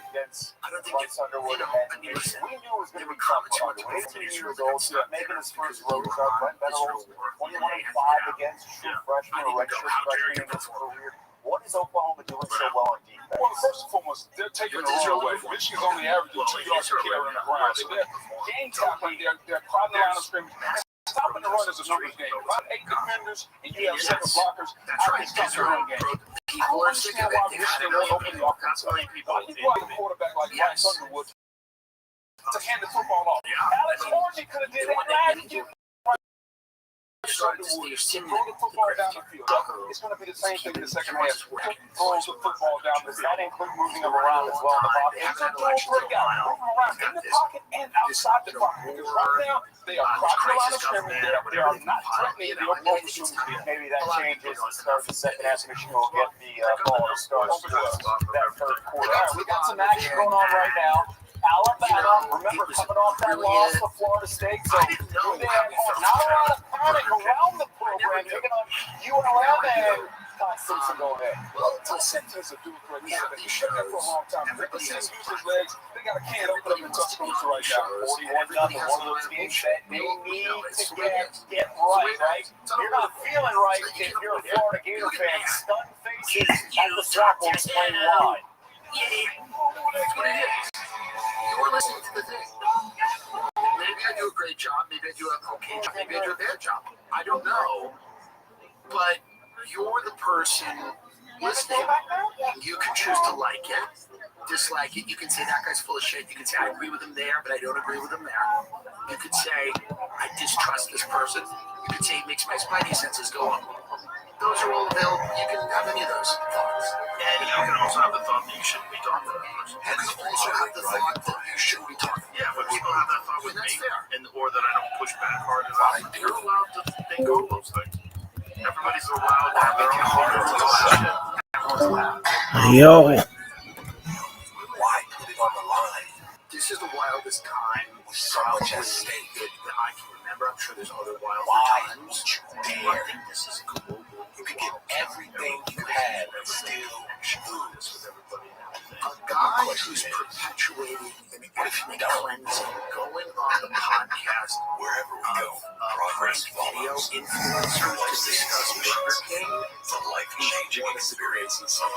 against Bryce Underwood and Nation. We knew it was going to be tough for Underwood. 18 years old, making his first road start. Brent Venables, 21-5 against true freshman, a redshirt freshman in his career. What is Oklahoma doing so well on defense? Well, first and foremost, they're taking the run away. Michigan's only averaging 2 yards per carry on the ground. So they're game tackling. They're crowding the line of scrimmage. Stopping the run is a numbers game. If I have 8 defenders and you have 7 blockers, I can stop the run game. I don't understand why Michigan won't open the offense. Why you got a quarterback like Bryce Underwood to hand the football off? Alex Orji could have did that last year. Underwood throw the football down the field. It's going to be the same thing in the second half. Throws the football down the field. That includes moving them around as well in the pocket. He's a dual breakout. Move them around in the pocket and outside the pocket. Because right now, they are crouching around the scrimmage. They are not threatening the Oklahoma Sooners. Maybe that changes to start the second half. Michigan will get the ball to start that third quarter. All right, we got some action going on right now. Alabama, remember, coming off that loss to Florida State, so they have not a lot of panic around the program, taking on ULM and Todd Simpson going ahead. Well, Todd Simpson's a dual threat. He's been there for a long time. Ever since he used his legs, they got a can open up in Tuscaloosa right now. 41-0, one of those games that they need to get right? You're not feeling right if you're a Florida Gator fan. Stunned faces at the Swamp playing live. That's what it is. You're listening to the thing. Maybe I do a great job. Maybe I do an okay job. Maybe I do a bad job. I don't know. But you're the person listening. You can choose to like it, dislike it. You can say that guy's full of shit. You can say I agree with him there, but I don't agree with him there. You could say I distrust this person. You could say it makes my spidey senses go on. Those are all available. You can have any of those thoughts. And you can also have the thought that you shouldn't be talking to that person. And you also have the thought that you shouldn't be talking. Yeah, but people have that thought with me, or that I don't push back hard enough. Fine. You're allowed to think all those things. Everybody's allowed to have their own opinions and all that shit. Everyone's allowed. Yo. Why put it on the line? This is the wildest time with so much at stake that I can remember. I'm sure there's other wilder times. I think this is global. You can get everything you had and still lose. A guy who's perpetuating an ethnic cleansing, going on the podcast wherever we go, press video influencers to discuss Burger King, the life-changing experiences of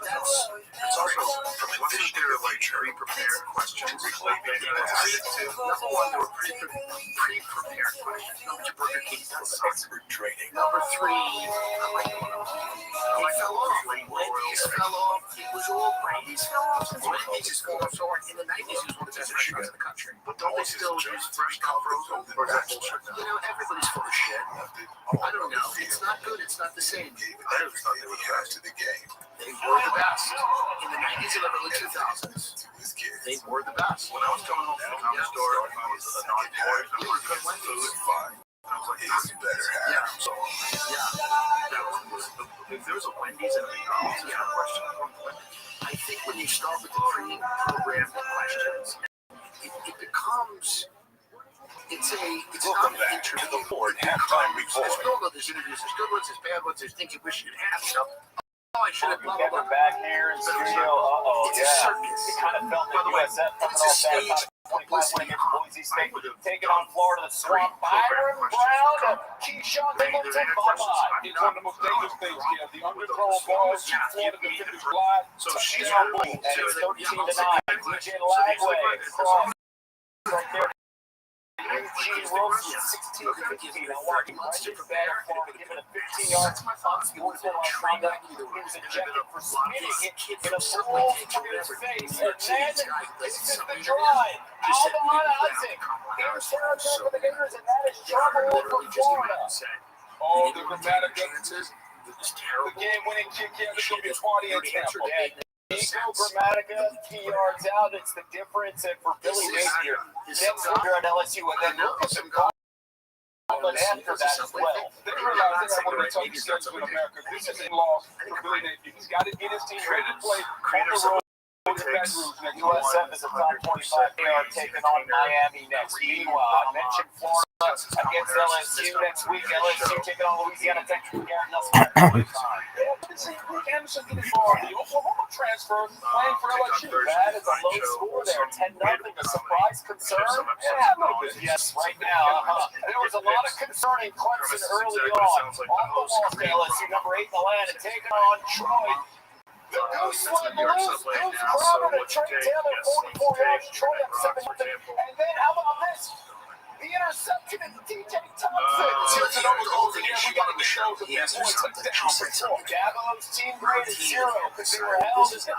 That's also from wasn't there like pre-prepared questions? Like they number one, there were pre-prepared questions. Number Burger King does expert training. Number three, he fell off. Wendy's fell off. It was all Wendy's fell off. Wendy's is going so hard. In the 90s, it was one of the best restaurants in the country. But don't they still use fresh cut frozen? Or is that bullshit? You know, everybody's full of shit. I don't know. It's not good. It's not the same. I always thought they were the best in the game. They were the best. In the 90s and early 2000s, they were the best. When I was coming home from the comedy store, if I was a naughty boy, I was getting food, fine. I was like, this is better. Yeah. So, if there was a Wendy's and a McDonald's, there's no question I'm going to Wendy's. I think when you start with the pre-programmed questions, it becomes. It's not an interview. The board halftime report. There's interviews, there's good ones, there's bad ones, there's things you wish you'd have stuff. Oh, I should have blah, blah, blah. Back here in studio, It's a circus. It kind of felt like USF coming off that 25 win against Boise State, taking on Florida, the Swamp. Byron Brown, Keyshawn Hamilton, bye-bye. It's one of the most dangerous things here. The underthrow balls, Florida defenders glide. So she's Down and it's 13-9. DJ Lagway across right there. Eugene Wilson, 16-15. Now walking right to the back, Florida giving a 15-yard unskillful conduct. He was ejected for spitting it in a full to his face. And then this is the drive. Alvin Isaac. Here's territory for the Gators, and that is trouble for Florida. Oh, the Grammatica. The game-winning kick here. This will be a party in Tampa. Nico Grammatica, 3 yards out. It's the difference. And for Billy Napier, next year at LSU, and then Lucas and Colin after that as well. They realize they're one of the toughest schedules in America. This is a loss for Billy Napier. He's got to get his team ready to play on the road. USF is a top 25. They are taking on Miami next. Meanwhile, I mentioned Florida against LSU next week. LSU taking on Louisiana Tech. Garrett Nelson. Luke Anderson getting far. The Oklahoma transfer playing for LSU. That is a low score there. 10-0. A surprise concern? Yeah, a little bit. Yes, right now. There was a lot of concern in Clemson early on. On the loss to LSU, number 8 in the land, and taking on Troy. The Goose let loose. Goose Crowder to Trey Taylor, 44 yards. Troy up 7-0. And then how about this? The interception is DJ Thompson. Tips it over here. We got to show the best one touchdown for Troy. Dabo's team grade is 0 because they were held as 17-0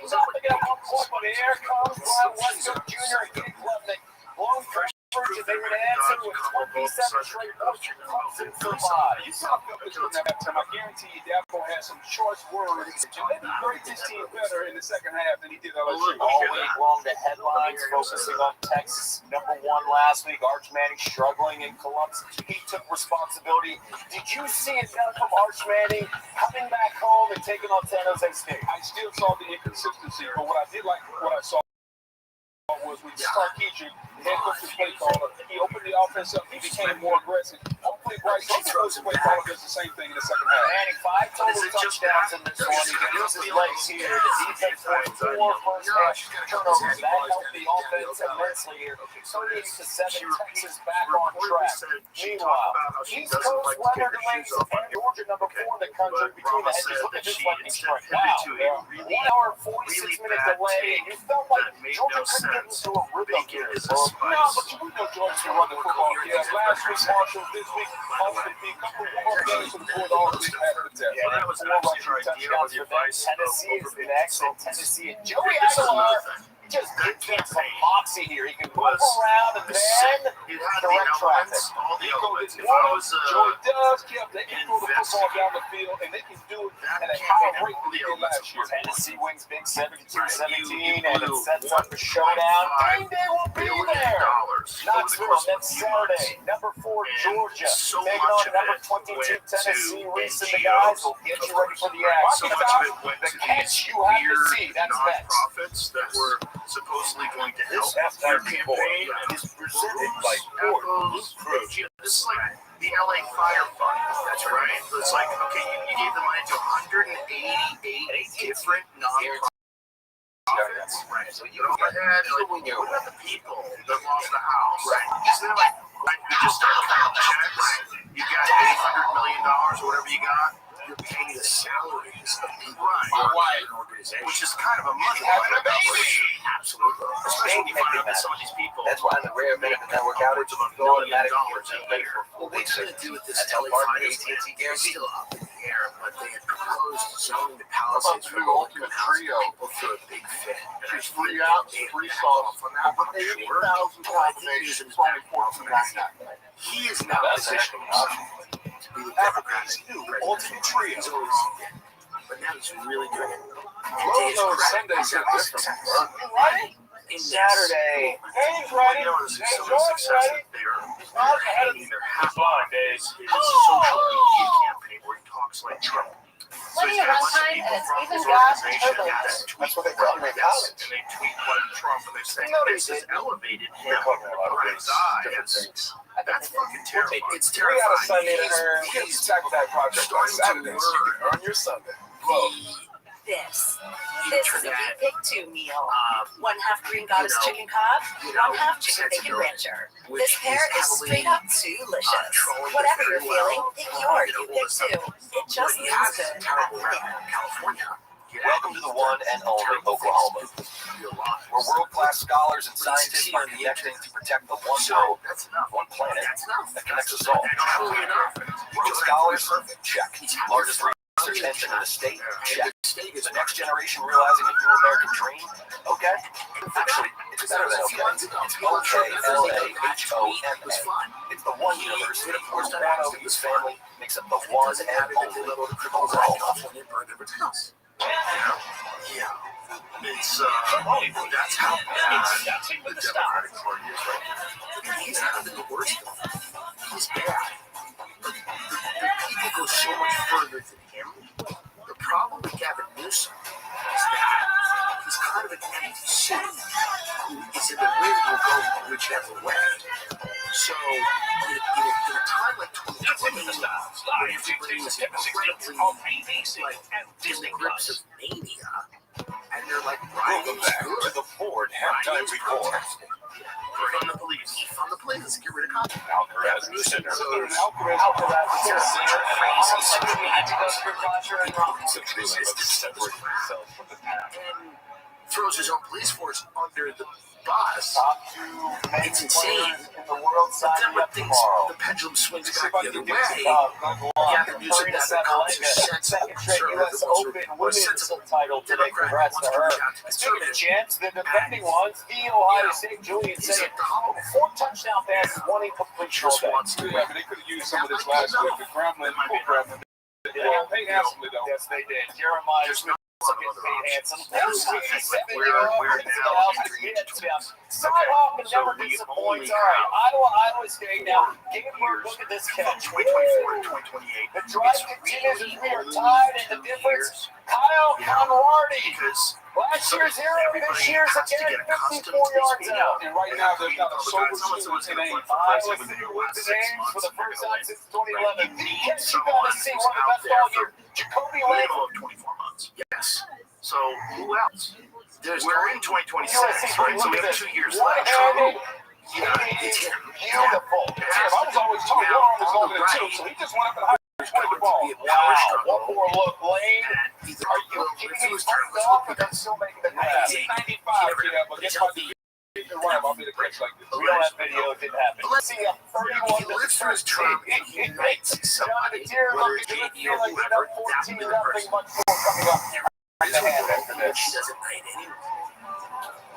to get 1 point. But here comes Brian Westbrook Jr. and Gabe Klubnik. Long conversion. They would answer with 27 straight points. Clemson survived. You saw Phillips from that time. I guarantee you Dabo had some choice words to maybe break this team better in the second half than he did LSU. All week long, the headlines focusing on Texas. Number 1 last week, Arch Manning struggling in Columbus. He took responsibility. Did you see it done from Arch Manning coming back home and taking on San Jose State? I still saw the inconsistency, but what I did like what I saw was with Sarkisian, head coach and play caller, he opened the offense up, he became more aggressive. Hopefully Bryce Young's play caller does the same thing in the second half. Manning 5 total touchdowns in this one. He can use his legs here. The defense forced 4 first half turnovers. That helped the offense immensely here. 38-7, Texas back on track. Meanwhile, East Coast weather delays and Georgia number 4 in the country between the hedges. Look at this lightning strike. Wow. 1 hour, 46-minute delay, and you felt like Georgia couldn't get into a rhythm here. No, but you know Georgia can run the football. Yeah, last week Marshall, this week Austin beat a couple more games for the Bulldogs after the test. Yeah, that was an extra touchdowns for them. Tennessee is next, and Tennessee and Joey Aguilar just get some moxie here. He can move around and then direct traffic. All the elements. If I Joy was does, they can throw the football down the field, and they can do it at a high rate than they did last year. Tennessee wins big 72-17, and it sets up a showdown. Green Bay will be there. Knoxville next Saturday. Number 4 Georgia taking on number 22 Tennessee. Reese and the guys will get you ready for the action. The catch you have to see. That's next. Nonprofits that were supposedly going to help their campaign is presented by Apple. This is like the LA Fire Fund. That's right. It's like, okay, you gave the money to 188 different nonprofits. Right. So you go ahead, what about the people that lost the house? Right. Isn't it like you just start counting checks? You got $800 million or whatever you got. You're paying the salaries of people in an organization, which is kind of a money operation. Absolutely. Especially when you find out that some of these people. That's why in the rare benefit network outage, $1 million a year. What they're going to do with this LA Fire Fund is still up in the air, but they had proposed zoning the Palisades for low-income housing people for a big fit. There's 3 outs, 3 songs on that. 80,000 combinations, only 14.99. He is now positioning himself to be the Democrats' new ultimate trio. He's always been, but now he's really doing it. Sundays are different. Saturday. Hey, ready. You know, some of the success that they're hanging their hat on is his social media campaign where he talks like Trump. So he's got a bunch of people from his organization that tweet from this, and they tweet like Trump, and they say this has elevated him over his eyes. That's fucking terrifying. It's terrifying. We got a Sunday to earn. He's tackle that project on Saturday. Earn your Sunday. This is the Pick 2 meal. 1/2 Green Goddess chicken cob, 1/2 chicken bacon rancher. This pair is straight up delicious. Whatever you're feeling, pick your You Pick 2. It just means good at California. Welcome to the one and only Oklahoma, where world-class scholars and scientists are connecting to protect the one world, one planet that connects us all. World scholars, check. Largest research engine in the state, check. The next generation realizing a new American dream, okay. Actually, it's better than okay. It's OKLAHOMA. It's the one university where one of his family makes up the one and only Oklahoma. Yeah. It's, that's how bad the Democratic Party is right now. He's not even the worst of them. He's bad. But the people go so much further than him. The problem with Gavin Newsom is that he's kind of an empty suit who is in the wind will go whichever way. So, in a time like 2020, when everybody is incredibly, like, in the grips of mania, and they're like, welcome back to the Ford halftime report. From the police. From the police. Get rid of cops. Alcaraz is center. Throws his own police force under the bus. It's insane. But then when the pendulum swings back the other way, Gavin Newsom now becomes a sensible conservative, or a sensible Democrat wants to reach out to conservatives. Champs, the defending ones, the Ohio State Julian saying 4 touchdown passes, 1 incomplete all day. Yeah, but they could have used some of this last week. The Gremlin, yeah, paid handsomely though. Yes, they did. Jeremiah Smith also gets paid handsome. Sidehawk never disappoints. All right, Iowa State now. Gainberg, look at this catch. 2024 to 2028. The drive continues as we are tied, and the difference, Kyle Conradi. Last year's hero, this year's again, 54 yards out. And right now, they've got a sober in a Iowa State wins the games for the first time since 2011. Yes, you got to see one of the best all year. Jacoby Lane. 24 months. Yes. So, who else? We're in 2026, right? So we have 2 years left. Yeah, it's him. Beautiful. I was always told your arm was longer than 2, so he just went up and high. Wow, one more look, Lane. Are you kidding me? First off, but they're still making the pass. 95, yeah, but this might be right. I'll be the catch like this. We don't have video, it didn't happen. Let's see a 31 he lives for his term and he unites somebody, whether it's JD or whoever, that's the person. Much more coming up. He doesn't hate anyone.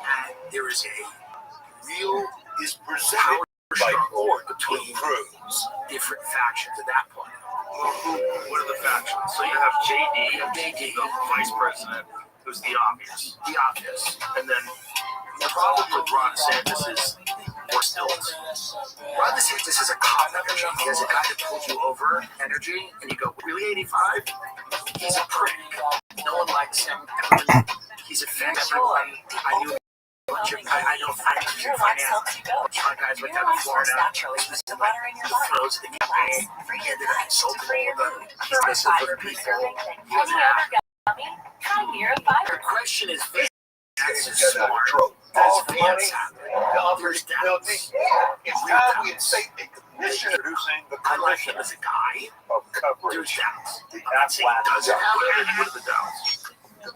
And there is a real is presented by struggle between between different factions at that point. What are the factions? So you have JD, the vice president, who's the obvious. And then the problem with Ron DeSantis is more stills. Ron DeSantis is a cop energy. He has a guy that pulls you over energy, and you go, really, 85? He's a prick. No one likes him. He's offended everyone. I know finance. Guys like that in Florida. He throws the campaign. He ended up insulting all the other people. He doesn't have the question is, that's is smart. Does Vance happen? There's doubts. It's time we instate a commission producing the I like him commission as a guy. of coverage. There's doubts. That's why Does it happen? What are the doubts? He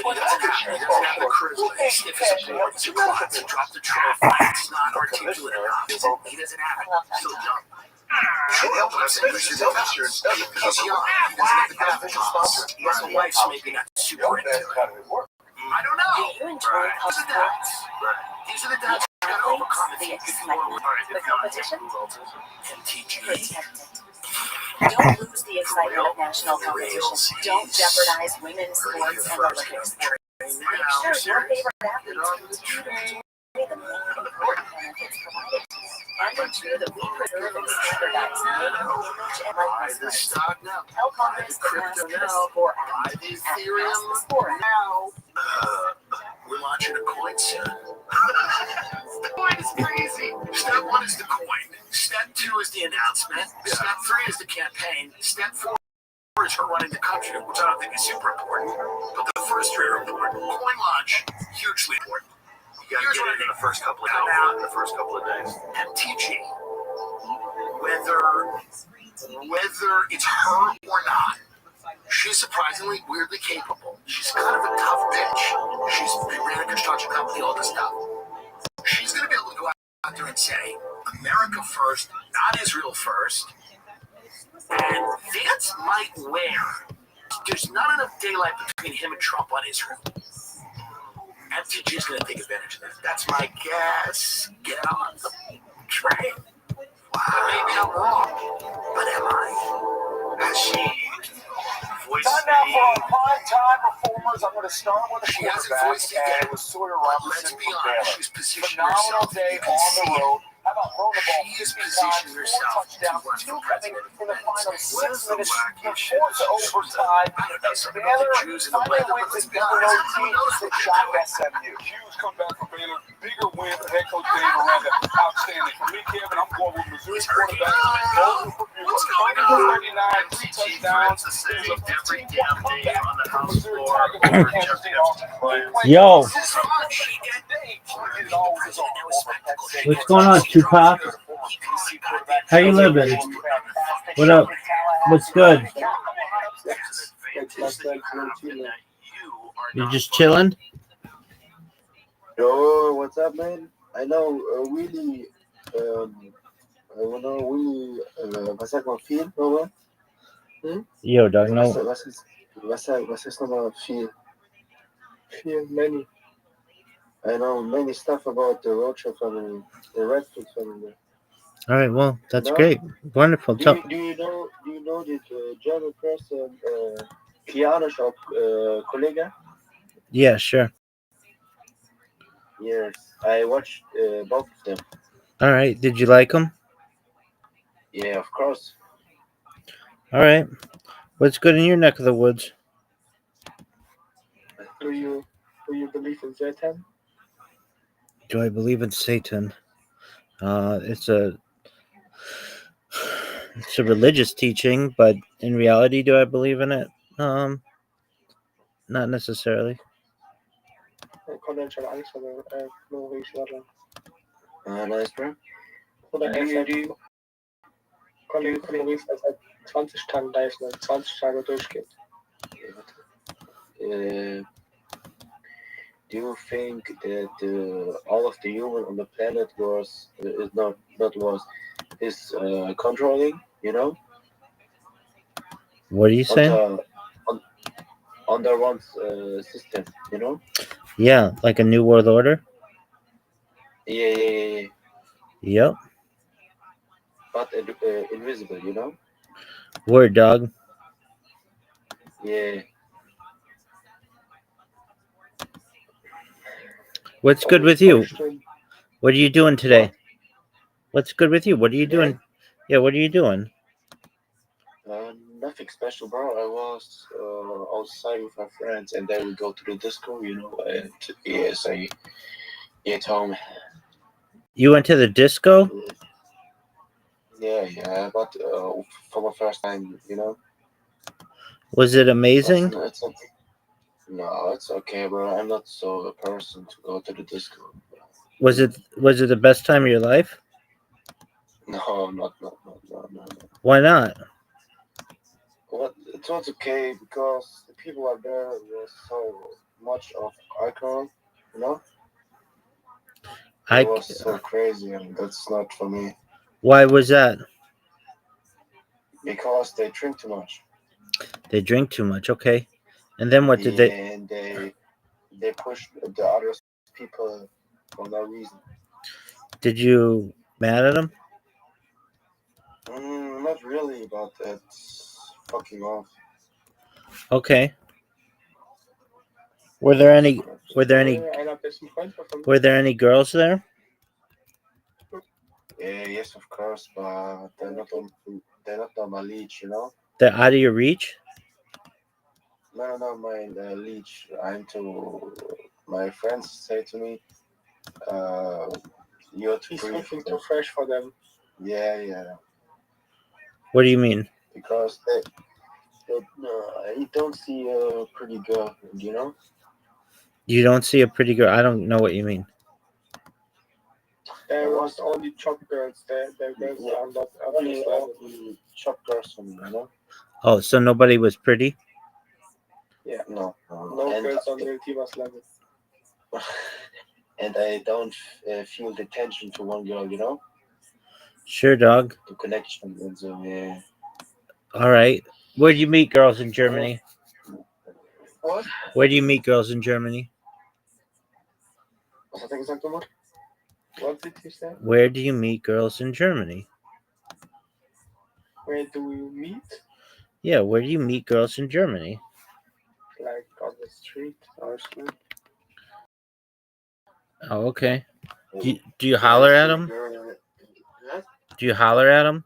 doesn't have the charisma. He's stiff as a board. He's a klutz. He dropped the trophy. He's not articulate enough. He doesn't have it. He's still young. Sure, but I'm saying he's young. He's young. He doesn't have the gravitas. He has a wife, so maybe not super into it. I don't know. These are the doubts. These are the doubts you gotta overcome if you want to. The competition? MTG. Don't lose the excitement of national competition. Don't jeopardize women's sports and Olympics. Make sure your favorite athletes enjoy the many important benefits provided. And ensure that we preserve and standardize name, image, and Buy the likeness. stock now. Tell Buy Congress the to pass crypto the now. Sport Buy Act. the And pass the Ethereum Sport Act. now. We're launching a coin soon. The coin is crazy. Step 1 is the coin. Step 2 is the announcement. Step 3 is the campaign. Step 4 is her running the country, which I don't think is super important. But the first 3 are important. Coin launch, hugely important. You gotta get it in the first couple of days. MTG. Whether it's her or not, she's surprisingly weirdly capable. She's kind of a tough bitch. She's ran a construction company, all this stuff. She's going to be able to go out there and say, America first, not Israel first. And Vance might wear. There's not enough daylight between him and Trump on Israel. MTG is going to take advantage of that. That's my guess. Get on the train. Wow. Maybe I'm wrong, but am I? Has she voiced Time now for our prime-time performers. I'm going to start with a She hasn't quarterback, voiced it yet. and it was Sawyer Let's Robinson be from honest, Baylor. she's positioned Phenomenal herself. day You can on see the it. road. How about throwing the ball She is 50 positioned times, 4 herself touchdowns, to run 2 for coming president. in the final What 6 is the minutes wacky before shit? the overtime. I don't know something Baylor about the Jews in the finally weather, wins but let's the be honest, Illinois who team knows that what they're shot doing? SMU. Huge comeback for Baylor. Bigger win for head coach Dave Aranda. Outstanding. For me, Kevin, I'm going with Missouri quarterback. What's going on? 39, 3 touchdowns. To say every damn day on the house Missouri floor Tigers over over Kansas Jeff State Jefferson. Yo, This is fun. She did. He did all with his own. That was spectacle. what's going on, Tupac? How you living? What up? What's good? You just chilling? Yo, what's up, man? I know Willy, was sagt man viel, nochmal? Yo, dog, no. Was ist nochmal viel? Many. I know many stuff about the Rothschild family, the Rothschild family. All right, well, that's No? great. Wonderful. Do you know that German person, Pianoshop Kollege? Yeah, sure. Yes, I watched both of them. All right. Did you like them? Yeah, of course. All right. What's good in your neck of the woods? Do you believe in Satan? Do I believe in Satan? It's a religious teaching, but in reality, do I believe in it? Not necessarily. Nice, bro. Oder seit 20 Tagen da ist, 20 Tage durchgeht. Do you think that all of the human on the planet is controlling? You know? What are you saying? Under one's system, you know? Yeah, like a New World Order. Yeah. Yep. But invisible, you know? Word, dog. Yeah. What's good with you? What are you doing today? What's good with you? What are you Today? doing? Yeah, what are you doing? Nothing special, bro. I was outside with my friends, and then we go to the disco, you know. And yes, I get home. You went to the disco? Yeah. But for my first time, you know. Was it amazing? No, it's okay, bro. I'm not so a person to go to the disco. Was it the best time of your life? No, not. Why not? Well, it was okay because the people out there was so much of alcohol, you know. It was so crazy, and that's not for me. Why was that? Because they drink too much. They drink too much. Okay. And then what did they? And they push the other people for no reason. Did you mad at them? Not really, but it's fucking off. Okay. Were there any girls there? Yes, of course, but they're not on my leash, you know. They're out of your reach? No, my leash. My friends say to me, you're too fresh for them. Yeah. What do you mean? Because I don't see a pretty girl, you know. You don't see a pretty girl. I don't know what you mean. There was only chop girls. There are not only chop girls for me, you know. Oh, so nobody was pretty? Yeah, no girls on the Tivas level. And I don't feel the tension to one girl, you know. Sure, dog. The connection and so yeah. All right. Where do you meet girls in Germany? What? Where do you meet girls in Germany? What did you say? Where do you meet girls in Germany? Where do we meet? Yeah, where do you meet girls in Germany? Like on the street or something. Oh, okay. Do you holler at them? Do you holler at them?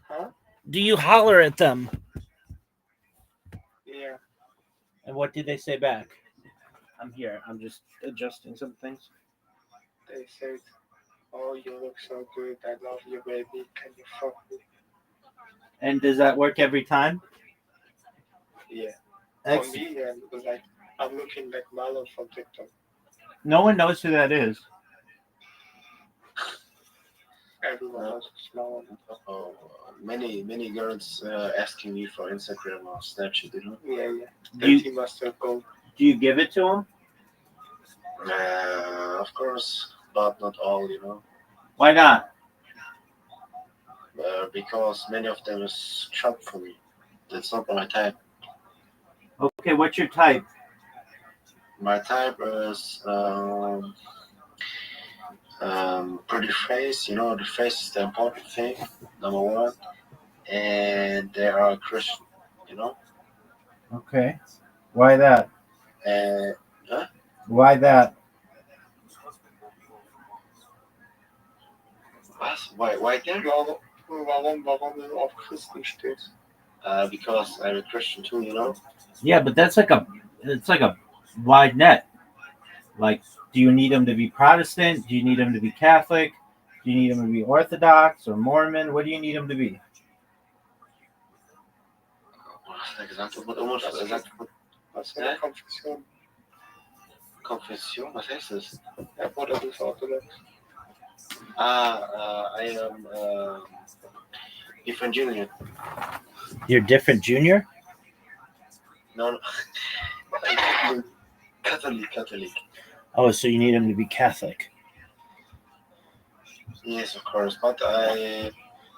Huh? Do you holler at them? Yeah. And what did they say back? I'm here. I'm just adjusting some things. They said, "Oh, you look so good. I love you, baby. Can you fuck me?" And does that work every time? Yeah. For me, yeah, because I'm looking like Marlon from TikTok. No one knows who that is. Everyone knows Marlon. Oh, many girls asking me for Instagram or Snapchat, you know? Yeah. He must have gone. Do you give it to them? Of course, but not all, you know. Why not? Because many of them is chop for me. That's not my type. Okay, what's your type? My type is pretty face. You know, the face is the important thing, number one. And they are Christian, you know. Okay. Why that? Huh? Why that? Was? Why there? Warum du auf Christen stehst? Because I'm a Christian too, you know. Yeah, but it's like a wide net. Like, do you need them to be Protestant? Do you need them to be Catholic? Do you need them to be Orthodox or Mormon? What do you need them to be? Was für eine Konfession? Konfession? Was heißt das? Ja, Bruder, du bist Orthodox. I am different junior. You're different junior? No. Catholic. Oh, so you need them to be Catholic. Yes, of course, but I...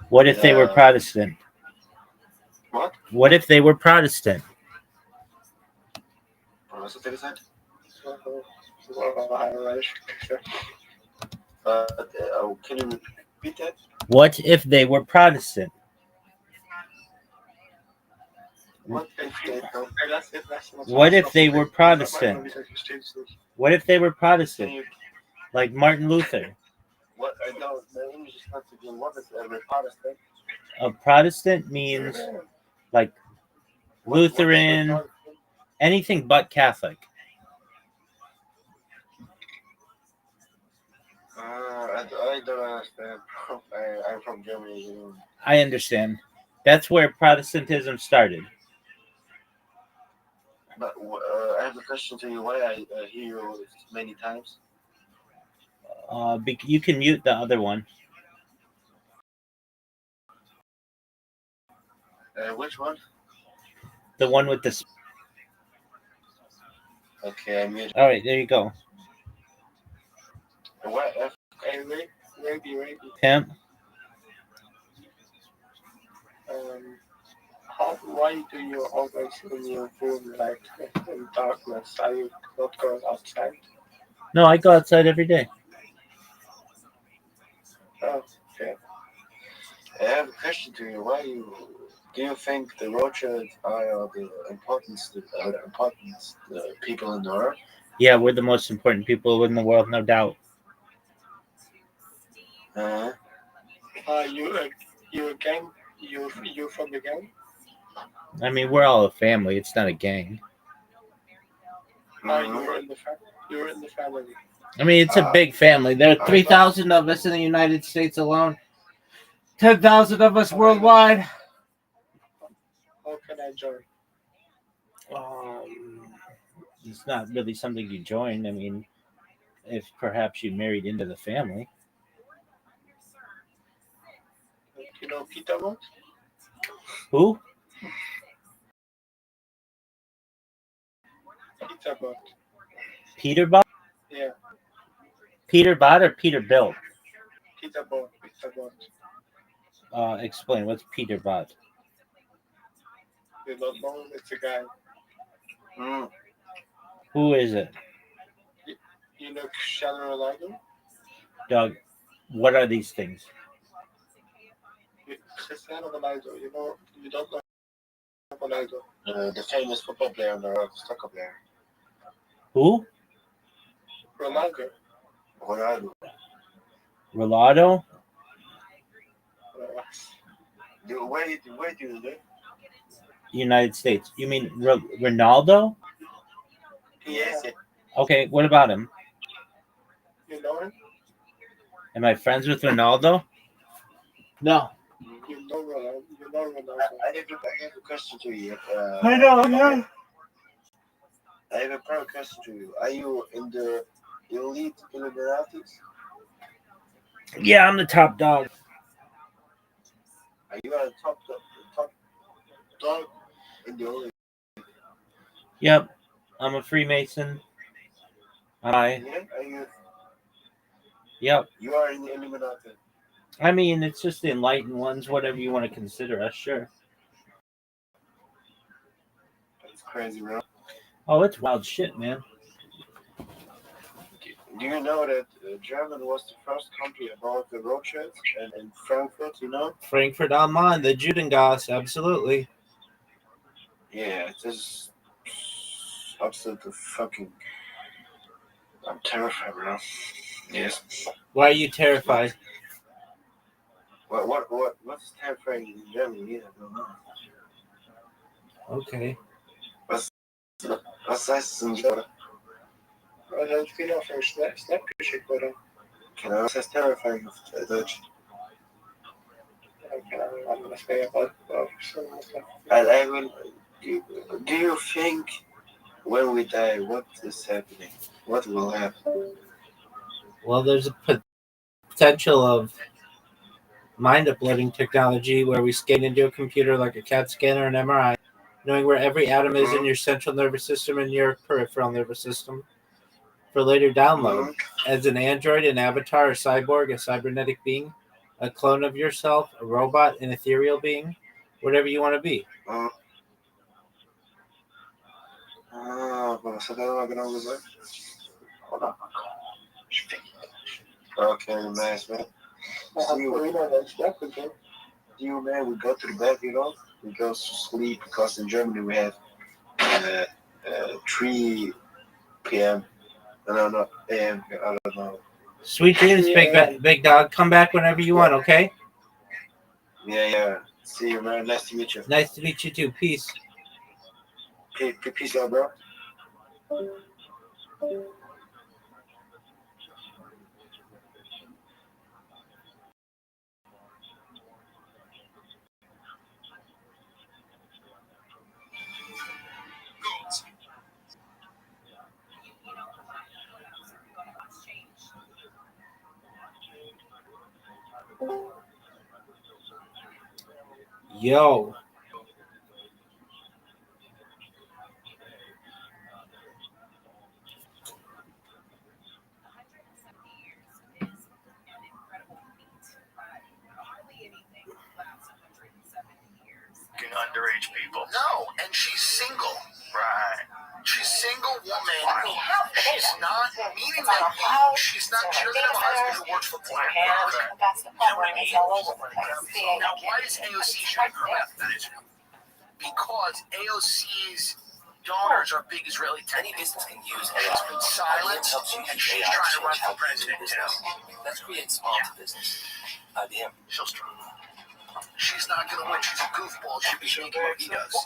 What if they were Protestant? What? What if they were Protestant? Was it interessant? Can you repeat that? What if they were Protestant? What if they What if they were Protestant? What if they were Protestant? Like Martin Luther. What I don't. The English is not too good. What is a Protestant? A Protestant means like Lutheran, anything but Catholic. I don't understand. I'm from Germany. I understand. That's where Protestantism started. But I have a question to you. Why I hear you many times? You can mute the other one. Which one? The one with the. Okay, I muted. All right, there you go. What? Ready. Pimp. Why do you always in your room like in darkness? Are you not going outside? No, I go outside every day. Oh, okay. I have a question to you. Do you think the Rothschilds are the important people in the world? Yeah, we're the most important people in the world, no doubt. You a gang? You from the gang? I mean, we're all a family. It's not a gang. You're in the family. I mean, it's a big family. There are 3,000 of us in the United States alone. 10,000 of us worldwide. How can I join? It's not really something you join. I mean, if perhaps you married into the family. You know Peter Bot? Who? Peter Bot. Peter Bot? Yeah. Peter Bot or Peter Bill? Peter Bot. Explain. What's Peter Bot? You don't know? It's a guy. Who is it? You know Cristiano Ronaldo? Doug, what are these things? Cristiano Ronaldo. You don't know Ronaldo. The famous football player and the soccer player. Who? Ronaldo. Rolado? Where do you live? United States. You mean Ronaldo? Yes. Okay, what about him? You know him? Am I friends with Ronaldo? No. You know Ronaldo. I have a question to you. I know. I have a proper question to you. Are you in the elite Illuminatis? Yeah, I'm the top dog. Are you a top dog in the elite? Yep, I'm a Freemason. Yeah, are you? Yep. You are in the Illuminati. I mean, it's just the enlightened ones, whatever you want to consider us, sure. That's crazy, bro. Oh, it's wild shit, man. Do you know that Germany was the first country about the Rothschilds in Frankfurt, you know? Frankfurt am Main, the Judengas, absolutely. Yeah, it is absolutely fucking... I'm terrified, bro. Yes. Why are you terrified? What's terrifying in Germany? I don't know. Okay. Was heißt es in Germany? Das hat viel auf den Snap geschickt, oder? Keine Ahnung, was heißt terrifying auf Deutsch? Keine Ahnung, das wäre ja do you think when we die, what is happening? What will happen? Well, there's a potential of mind uploading technology where we scan into a computer like a CAT scan or an MRI, knowing where every atom is in your central nervous system and your peripheral nervous system for later download. As an android, an avatar, a cyborg, a cybernetic being, a clone of yourself, a robot, an ethereal being, whatever you want to be. Para sacar una gran result. Hold on. Okay, nice, man. You, man, we go to the bed, we go to sleep because in Germany we have 3 p.m. No, a.m. I don't know. Sweet dreams, big dog. Come back whenever you want, okay? Yeah. See you, man. Nice to meet you. Nice to meet you too. Peace. Peace out, bro. Yo. Underage people. No, and she's single. Right. She's single woman. She's not meaning that she's not. She doesn't have a husband who works for BlackRock. You know what I mean? Now, why is AOC shutting her mouth about Israel? Because AOC's donors are big Israeli tech. Any business can use She's been silent, and she's trying to run for president too. Let's create small business. IBM. She'll struggle. She's not going to win. She's a goofball. She'll be making what he does.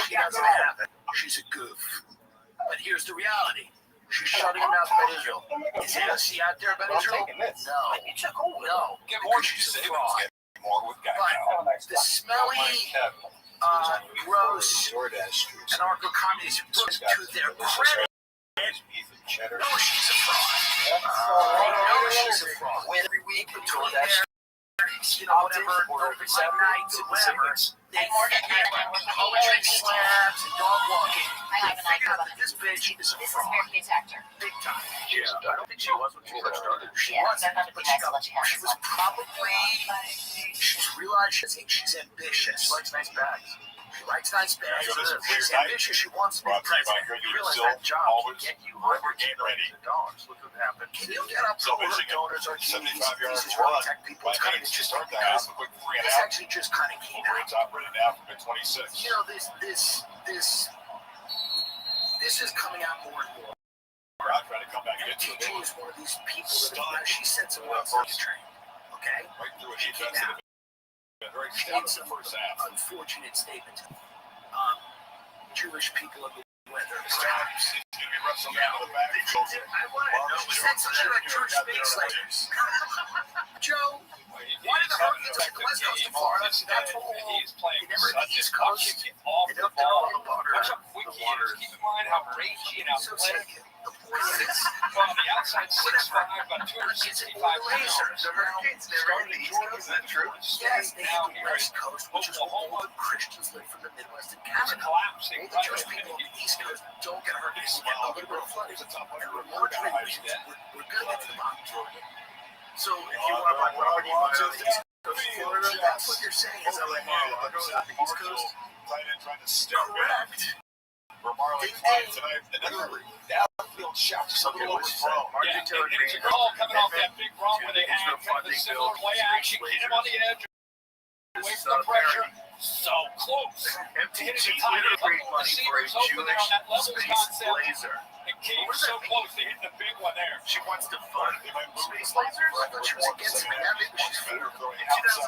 She doesn't have it. She's a goof. But here's the reality. She's shutting her mouth about Israel. Is AOC out there about Israel? No. Because she's a fraud. But the smelly, gross, anarcho-communist books, to their credit, no, she's a fraud. She's a fraud. Every week between their whatever, open mic nights and whatever, they poetry slams and dog walking. They figured out that this bitch is a fraud. Big time. Yeah, I don't think she was when she first started. She wasn't, but she was probably, she's realized she's ambitious. She likes nice bags. She likes nice bags. She's ambitious. She wants to be president. You realize that job can get you $100 million. Look what happened. Can you get up to her donors or these Israeli tech people? It's kind of interesting because this actually just kind of came out. You know, this is coming out more and more. TG is one of these people that she sent some words on the train. Okay? She came out. It's an unfortunate statement. Jewish people are the weather. She said some shit like Jewish space lasers. Joe, why did the Hurricanes hit the West Coast of Florida? That's what they never hit the East Coast. They don't know the water. Keep in mind how ragey and athletic. The point is, From the outside 6'5", about 265 pounds. The Hurricanes never hit the East Coast. Is that true? Yes, they hit the West Coast, which is where all the Christians live from the Midwest and Canada. Collapsing. All the Jewish people on the East Coast don't get hurricanes. They get a little bit of flooding. And we're more than reasons. We're going to get to the bottom. So if you want to buy property, you buy on the East Coast of Florida. That's what you're saying. Is that like I'll go to the East Coast. Correct. Outfield shot. Okay, what's wrong? Yeah, it's a call coming off that big run where they had kind of a similar play action, get him on the edge, away from the pressure, so close. MTG would create money for a Jewish space laser. It came so close to hitting the big one there. She wants to fund space lasers? I thought she was against it. Now maybe she's for it. In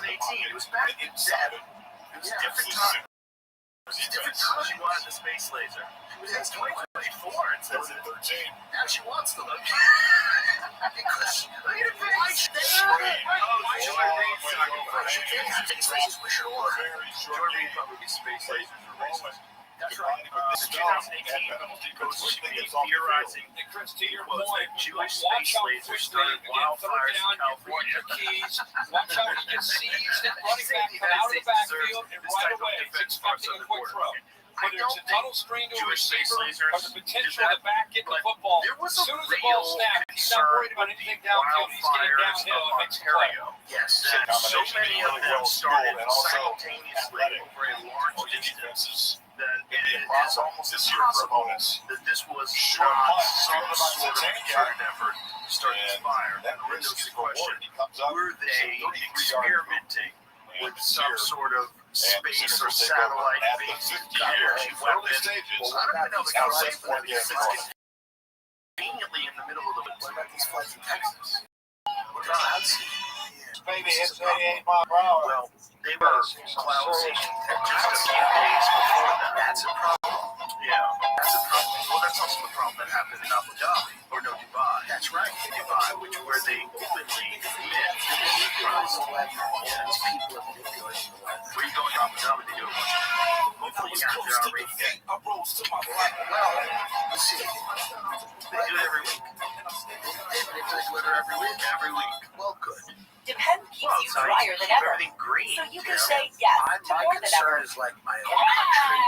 2018, it was back in 7. It was a different time. She wanted the space laser. It's 2024, it says in 13. Now she wants to look. Because look at it, why should they space lasers are racist. That's right. In 2018, Coach should be theorizing that Jewish space lasers started wildfires in California. Watch how he gets seized and running back from out of the backfield and right away it's expecting a quick throw. Whether it's a tunnel screen to a receiver or the potential to back get the football, as soon as the ball snaps, he's not worried about anything downfield. He's getting downhill and makes a play. Yes. So many of them started simultaneously over a large distance. that it is almost impossible that this was not some sort of concerted effort to start this fire. And then there's the question, were they experimenting with some sort of space or satellite-based technology weapon? Well, I don't know the concept for this. It's conveniently in the middle of the woods. What about these floods in Texas? What God. clouds? Baby, it's 88 mile per hour. Well, they were cloud seeding just a few days before that. That's a problem. Yeah, that's a problem. Well, that's also the problem that happened in Abu Dhabi, or no, Dubai. That's right. Dubai, where they openly admit Manipulating the weather. Yeah, these people are manipulating the weather. where you go to Abu Dhabi to do a bunch of hopefully you have their already get. Well, let's see. They do it every week. They manipulate the weather every week. Every week. Well, good. Depend keeps Well, you so drier you than keep ever. everything green. So you can say yes to My more than ever. concern is like my own country.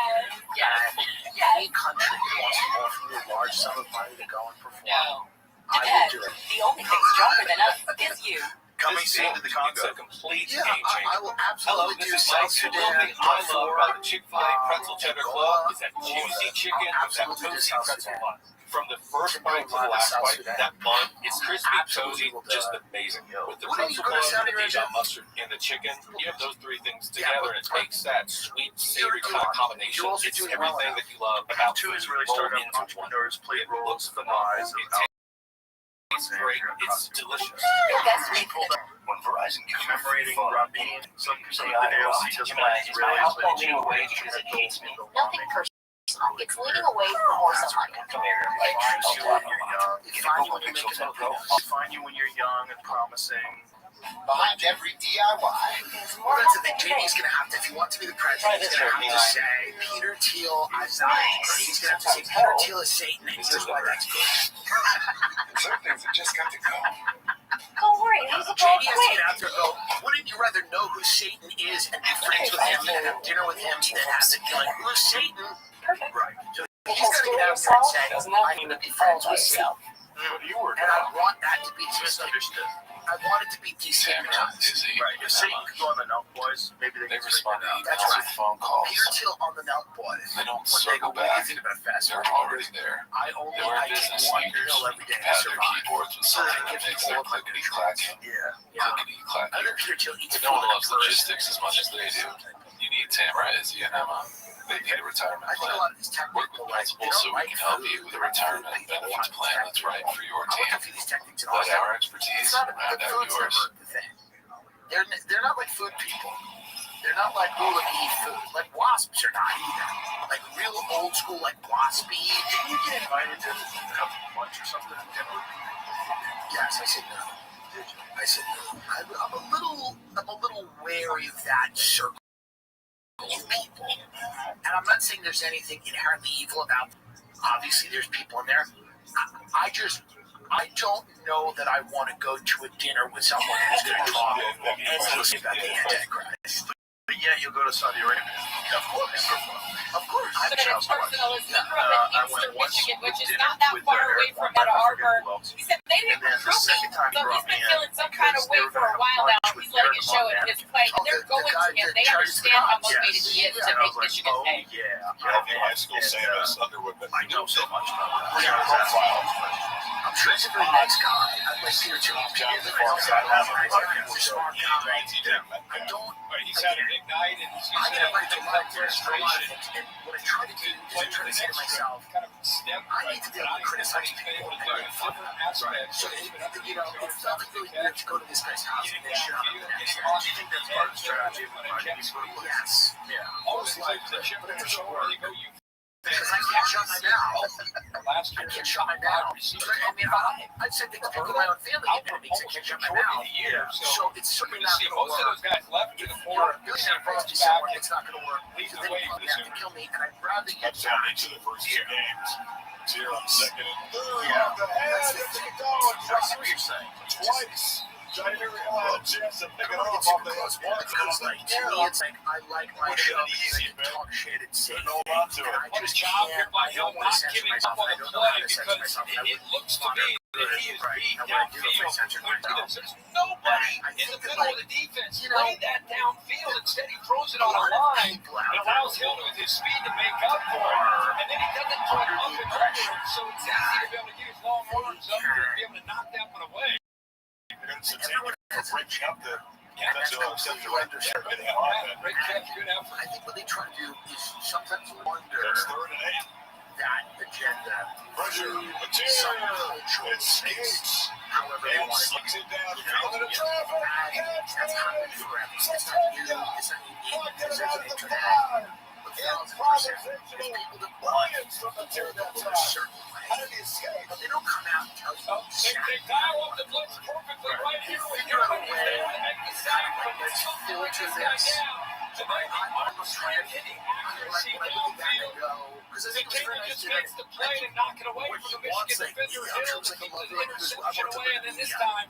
Yes. And any country that wants to offer me a large sum of money to go and perform, No. I will Depend. do it. The only thing stronger than us is you. Coming soon to the Congo. It's a complete Yeah, game changer. I will Hello, absolutely this do is South Mike. The Sudan. one thing I love about the Chick-fil-A Pretzel Cheddar Club is that juicy chicken with that absolutely do toasty South pretzel Sudan. bun. From the first bite to the last bite, that bun is crispy, cozy, just amazing. With the Wouldn't you pretzel go to bun, Saudi the Arabia? Dijon mustard, and the chicken, you have those three things together, and it makes that sweet, savory kind of combination. You're also It's doing well everything enough. that you love about Two food is really rolled starting into one. entrepreneurs, plate It rolls, looks the rise of It's great. It's delicious. Invest in When Verizon gives you commemorating phone, Rabin. Some of the AOC doesn't like Israelis, but she because it hates me. Nothing personal. It's leading away from more sunlight. Come here, like, finds you when you're young. They find you when you're making that go. Find you when you're young and promising. Behind every DIY. Well, that's the thing. JB's going to have to, if you want to be the president, he's going to have to say, Peter Thiel, I'm not. He's going to have to say, Peter Thiel is Satan, and here's why that's good. Certain things that just got to go. Don't worry, he's a JD has to get out there and go, wouldn't you rather know who Satan is and be friends with him and have dinner with him than have to be like, who's Satan? Perfect. Right. So he's got to get out there and say, I need to be friends with Satan. And I want that to be misunderstood. I want it to be destigmatized. Right. If Satan could go on the Nelk Boys, maybe they could respond to That's emails right. and phone calls. Peter Thiel on the Nelk Boys. They don't When they go, circle what do you back. think about fast They're food? already there. I take business one leaders pill every day to pad their survive. keyboards with So that something it that gives makes me their all my clickety-clacking. Yeah. Clickety-clacking. I know Peter Thiel eats But no one food loves like a person. logistics as much as they do. You need Tamara, Izzy, and Emma. They need a retirement I think a plan. lot of these Work technical with like, they principals so don't we like can help food. you with a retirement and benefits plan that's right for your I team. look at these techniques and Let all our that. expertise It's not round the out food's yours. never the thing. They're not like food people. They're not like, oh, let me eat food. Like wasps are not either. Like real old school, like waspy. Didn't you get invited to have lunch or something in Denver? Yes, I said no. I said no. I'm a little wary of that circle of people. And I'm not saying there's anything inherently evil about them. Obviously, there's people in there. I don't know that I want to go to a dinner with someone who's going to talk endlessly about the Antichrist. But yeah, you'll go to Saudi Arabia. Of course. Of course. I've But it's personal. It's from in Eastern Michigan, which is not that with far their away from airport. Ann Arbor. I forget who else. He said they And didn't then the recruit me, second time so brought he's me been in feeling some kind of because way they were for a gonna while have now. lunch He's with letting it Eric show in Montana. his play. Oh, They're the going guy to him. that They tries to understand how come. motivated Yes. he is to And I make was like, Michigan oh pay. yeah. Happy high school Samus Underwood. I know so much about that. Yeah, I was asking profile. I'm sure he's a very nice guy. I'd like to hear too. Jonathan He's a Farkas. smart guy. I don't. He's had a big night and he's I get invited to had a lot of a dinners for a lot of frustration. things, and what I try to do is I try to say to myself, Kind of step I need to be able to criticize people. So, you know, it felt really weird to go to this guy's house and then shut up the next day. Do you think that's part of the strategy? Yes. Yeah. Most likely. But it doesn't work. You Because I can't shut my mouth. Last I year, can't shut my mouth. I mean, I'd said things to people in my own family and it makes I can't shut my mouth. year. So it's certainly You not see going to most of work. those guys left to the You're floor. a billionaire friends to someone, it's not going to work. Leads Then the way you for probably this have to kill me, and I'd rather you Touchdown each of the first two games. Here on second and third. Yeah. The head, That's the it's thing. going I see what you're saying. twice. Jair Hill had a chance to pick it I up don't off get the close, head. man. Because, like, to me, it's like, I like my show because I can talk shit and say things, and I What a just job can't, here by I don't Hill want to not censor giving myself, up on I the don't know how play to censor because myself, and I it wouldn't looks to honor me that he is being downfield. There's nobody in the middle of the defense. Lay that downfield. Instead, he throws it on a line and allows Hill with his speed to make up for it. And then he doesn't throw it up and over it, so it's easy to be able to get his long arms up and be able to knock that one away. It's a team for bringing up the Great catch, good effort. I think what they try to do is sometimes wonder It's 3rd and 8. that agenda. Pressure, Some cultural escapes. however they And want to slips it down the you field know, in a traffic. that's happened forever. It's not new. It's not unique. There's an internet. 1,000%. There's people that Lions from the tear that a certain way. How did he escape? But they don't come out and tell you. They dial up the blitz perfectly right here. Figure out a way to make the sack, but let's something like filter this guy this. down. And then the arm strength and the accuracy downfield. Because I The think it was very kicker nice just today. makes the play to knock it away from the Michigan defender Hill. He keeps the interception away, and then this time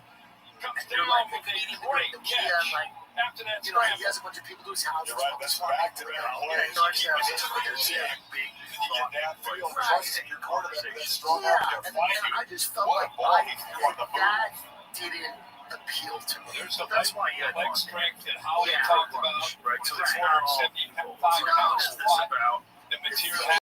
comes down with a great catch. After that, you know, he has a bunch of people to his house. You're right, that's back to back plays. You get downfield, trusting your quarterback with that strong arm to find you. I just felt What a like ball he threw on the move. that didn't appeal to me. That's why you had leg strength and how he talked about right to the 275 pounds squat. The material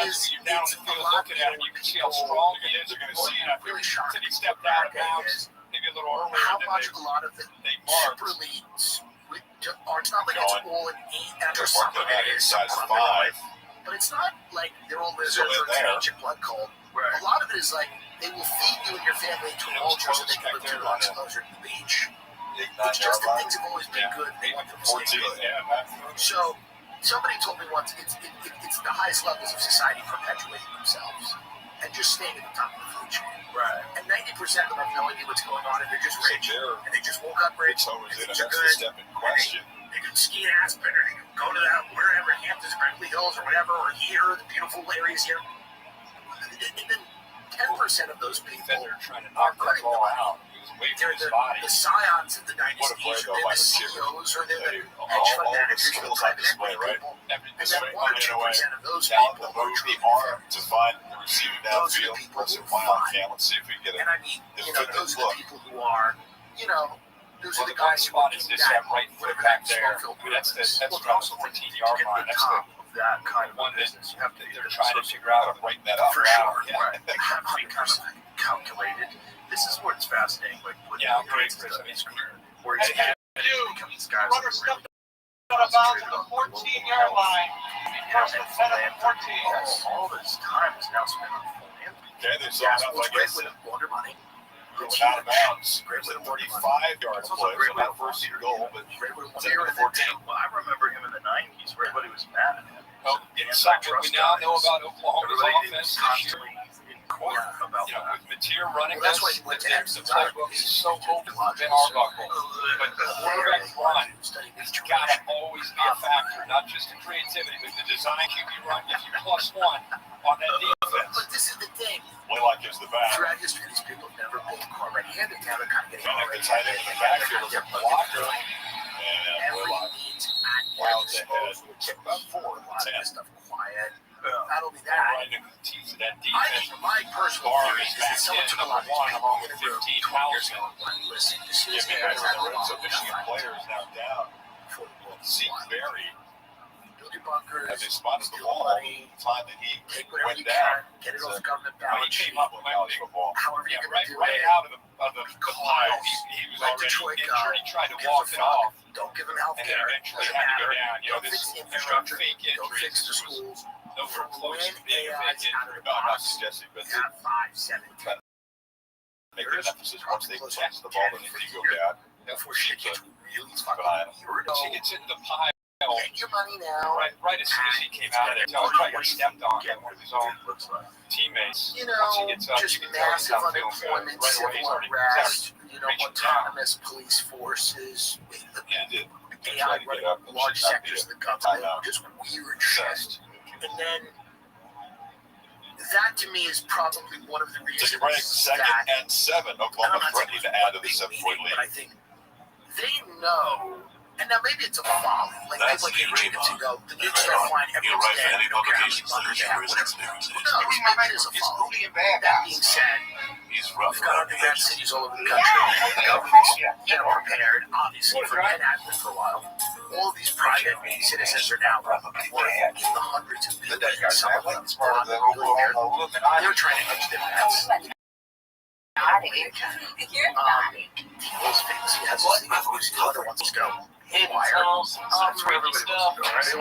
is you down the field looking at him, you can see how strong he is. You're going to see it. Really shocked. He stepped out of bounds. Maybe a little earlier. How much a lot of the super elites are, it's not like it's all an 8 or something. Size 5. But it's not like they're all lizards or it's an ancient blood cult. A lot of it is like they will feed you and your family to an altar so they can live 2 blocks closer to the beach. It's just that things have always been good. They want them to stay good. So somebody told me once it's the highest levels of society perpetuating themselves and just staying at the top of the food chain. Right. And 90% of them have no idea what's going on, and they're just rich. And they just woke up rich. It's always and in they're a good. step in question. They can ski in Aspen, or they can go to that wherever, Hamptons, Beverly Hills, or whatever, or here, the beautiful areas here. And then 10% of those people trying to are cutting them out. They're the scions of the dynasties, or they're the CEOs, or they're the hedge fund managers, or the private equity people. And then 1 or 2% of those people are truly arm to find the receiver downfield. Press it wide on cam. Let's see if we can get it. And I mean, you know, those are the people who are, you know, those are the guys who spot is this right foot back there. That's about 14-yard line. That's that kind of one that business. You have to they're trying to figure out how to break that up. For sure. Yeah. They have to be kind of calculated. This is where it's fascinating. Like with great Chris Chris. his career, where he's had these guys Runner stepped out of bounds at the 14-yard line. First and 10 at the 14. All this time is now spent on philanthropy. Okay, they saw enough, I guess, water money. going out of bounds. Great with a 35-yard play. So not first goal, but Well, I remember him in the 90s where everybody was mad at him. Well, it's something we now know about Oklahoma's offense this year. About with Mateer running, that's why he went to the playbook is so open for Ben Arbuckle. But the quarterback run, it's got to always be a factor, not just the creativity, but the design QB run gives you +1 on that defense. But this is the thing. Blaylock gives the back. Throughout history, these people have never been car right-handed. Now they're kind of getting And the tight end in the backfield is a blocker. And Blaylock wilds ahead. About 4 10. Stuff quiet. Not only that, my personal theory is that someone took a lot of these people in a room 20 years ago and listened. As soon as they got out of So Michigan players now down. Zeke Berry has they spotted the ball the time that he went down. Get it off the government How balance he sheet. came up with college football. However you're going to do right it. out of the pile, he was already injured. He tried to walk it off. Don't give them health And then care. eventually had to go down. You know, Don't this fix the infrastructure. fake Don't injuries. fix the schools. No, we're close to being a AI's fake out of injury. the I'm not box. suggesting, but You have 5, 7, 10 make an emphasis once they catch the ball and if you go down. before shit gets really fucking Behind. weird. Once he gets into the pile, Get your money now. right as soon as he came out of there, I probably got stepped on by one of his own teammates. You Once he know, gets up, just you can tell he's massive downfield. unemployment, Right away, he's civil already unrest, you know, reaching autonomous police forces, with the And it AI tried to get running up and large should not be sectors of the a government, timeout. just weird shit. And then that to me is probably one of the So reasons you're running second that, and 7. and I'm Oklahoma not threatening to saying add to the big 7-point meeting, lead. but I think they know, and now maybe it's a folly, like That's people like the Jacobs who go, the You're nukes right are on. flying You're everyone's right, dead, Fanny. we don't care how many Publications bunkers they that have, you whatever. read. Who knows, maybe it is a folly. That being said, is rough. We've got underground cities all over the country. The government's prepared, obviously, for net admin for a while. All these private citizens are now worth in the hundreds of millions. Some of them they're trying to hedge their bets. Most famously has this thing who's the other ones go haywire. Freaky stuff. It's an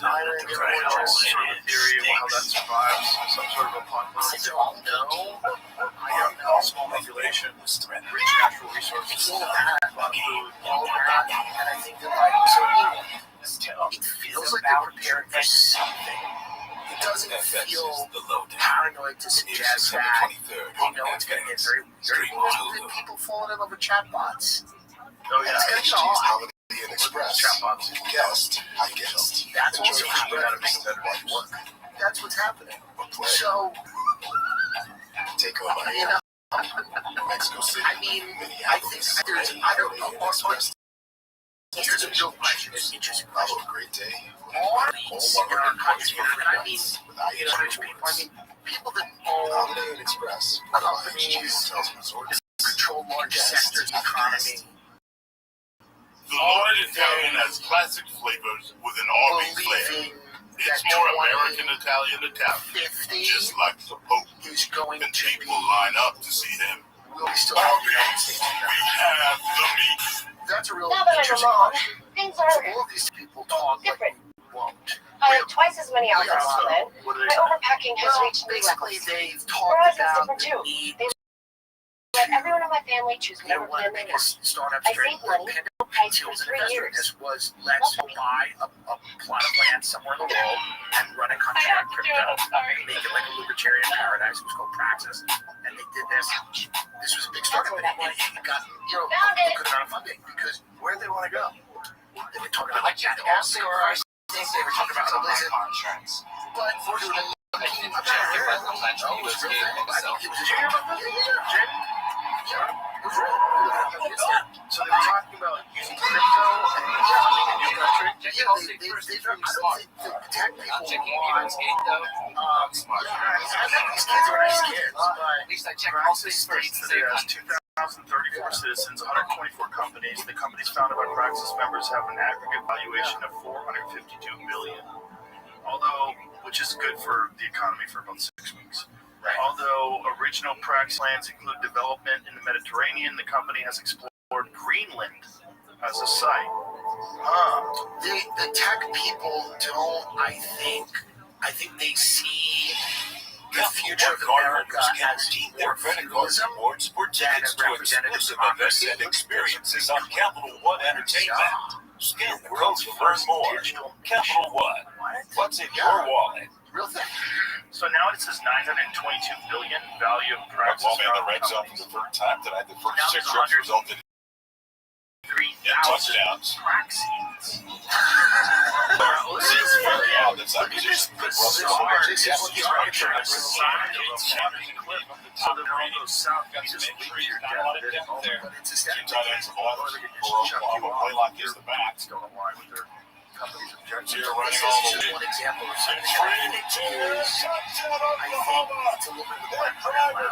island in Origins, sort of theory of how that survives some sort of apocalypse. I don't know. I don't know. Small population, rich natural resources, food, All that, and I think that it feels like they're preparing for something. It doesn't feel paranoid to suggest that they know it's going to get very weird. People falling in love with chatbots. Oh yeah, it's going to get all Holiday Inn Express. chatbots. Guest. I guessed. That's also You gotta happening. make better work. That's what's happening. So, Take over. you know, Mexico City. I mean, I think there's, I don't know, here's a real question. It's interesting question. Have a great day. Are these in our country, and I mean, you know, rich people, I mean, people that own Holiday Inn Express. companies, control large sectors of the economy, The Lord Italian has classic flavors with an Arby flair. It's more American Italian than just like the Pope. is going And to be, people line up to see him. will we still have the United States? We have the meat. That's a real Now that I'm interesting alone, question. things So are all these people talk like different. we won't. I have twice as many hours Yeah, on so it. What are My overpacking has Well, reached new basically, levels. they've Whereas talked it's about different the too. need. They let everyone in my family choose You know, whatever one of plan the they want. biggest startups I during saved money. the I deals for and 3 investor in years. this was let's buy a plot of land somewhere in the world and run a country on crypto. Make it like a libertarian paradise. It was called Praxis. And they did this. This was a big startup. And it got, you know, a good amount of funding because where do they want to go? They were talking about Oscar. They were talking about insurance. but we're doing a Did you hear about this? Yeah. So they were talking about using crypto and funding a new country. Yeah, I don't think the tech people want. I think these kids are nice kids, but At least I checked all Praxis things first. states that it has 2,034 citizens, 124 companies. The companies founded by Praxis members have an aggregate valuation of $452 billion. Although, which is good for the economy for about 6 weeks. Right. Although original Praxis plans include development in the Mediterranean, the company has explored Greenland as a site. The tech people don't. I think they see the future of America as Their credit card rewards for tickets to exclusive events and experiences on Capital One Entertainment. Scan the code to learn more. Capital One. What's in your wallet? Real thing. So now it says $922 billion value of Praxis. Well, man, the red zone for the third time tonight. The first Now 6 there's trips resulted in 3,000 touchdowns. Praxians. That's not musician. So the road goes south, you just leave your down there. It's a step to Play like this, the back. don't align with their company's objectives. You're running This all is the just way. one example of something that I think is, I think it's a little bit of the black for Atlanta.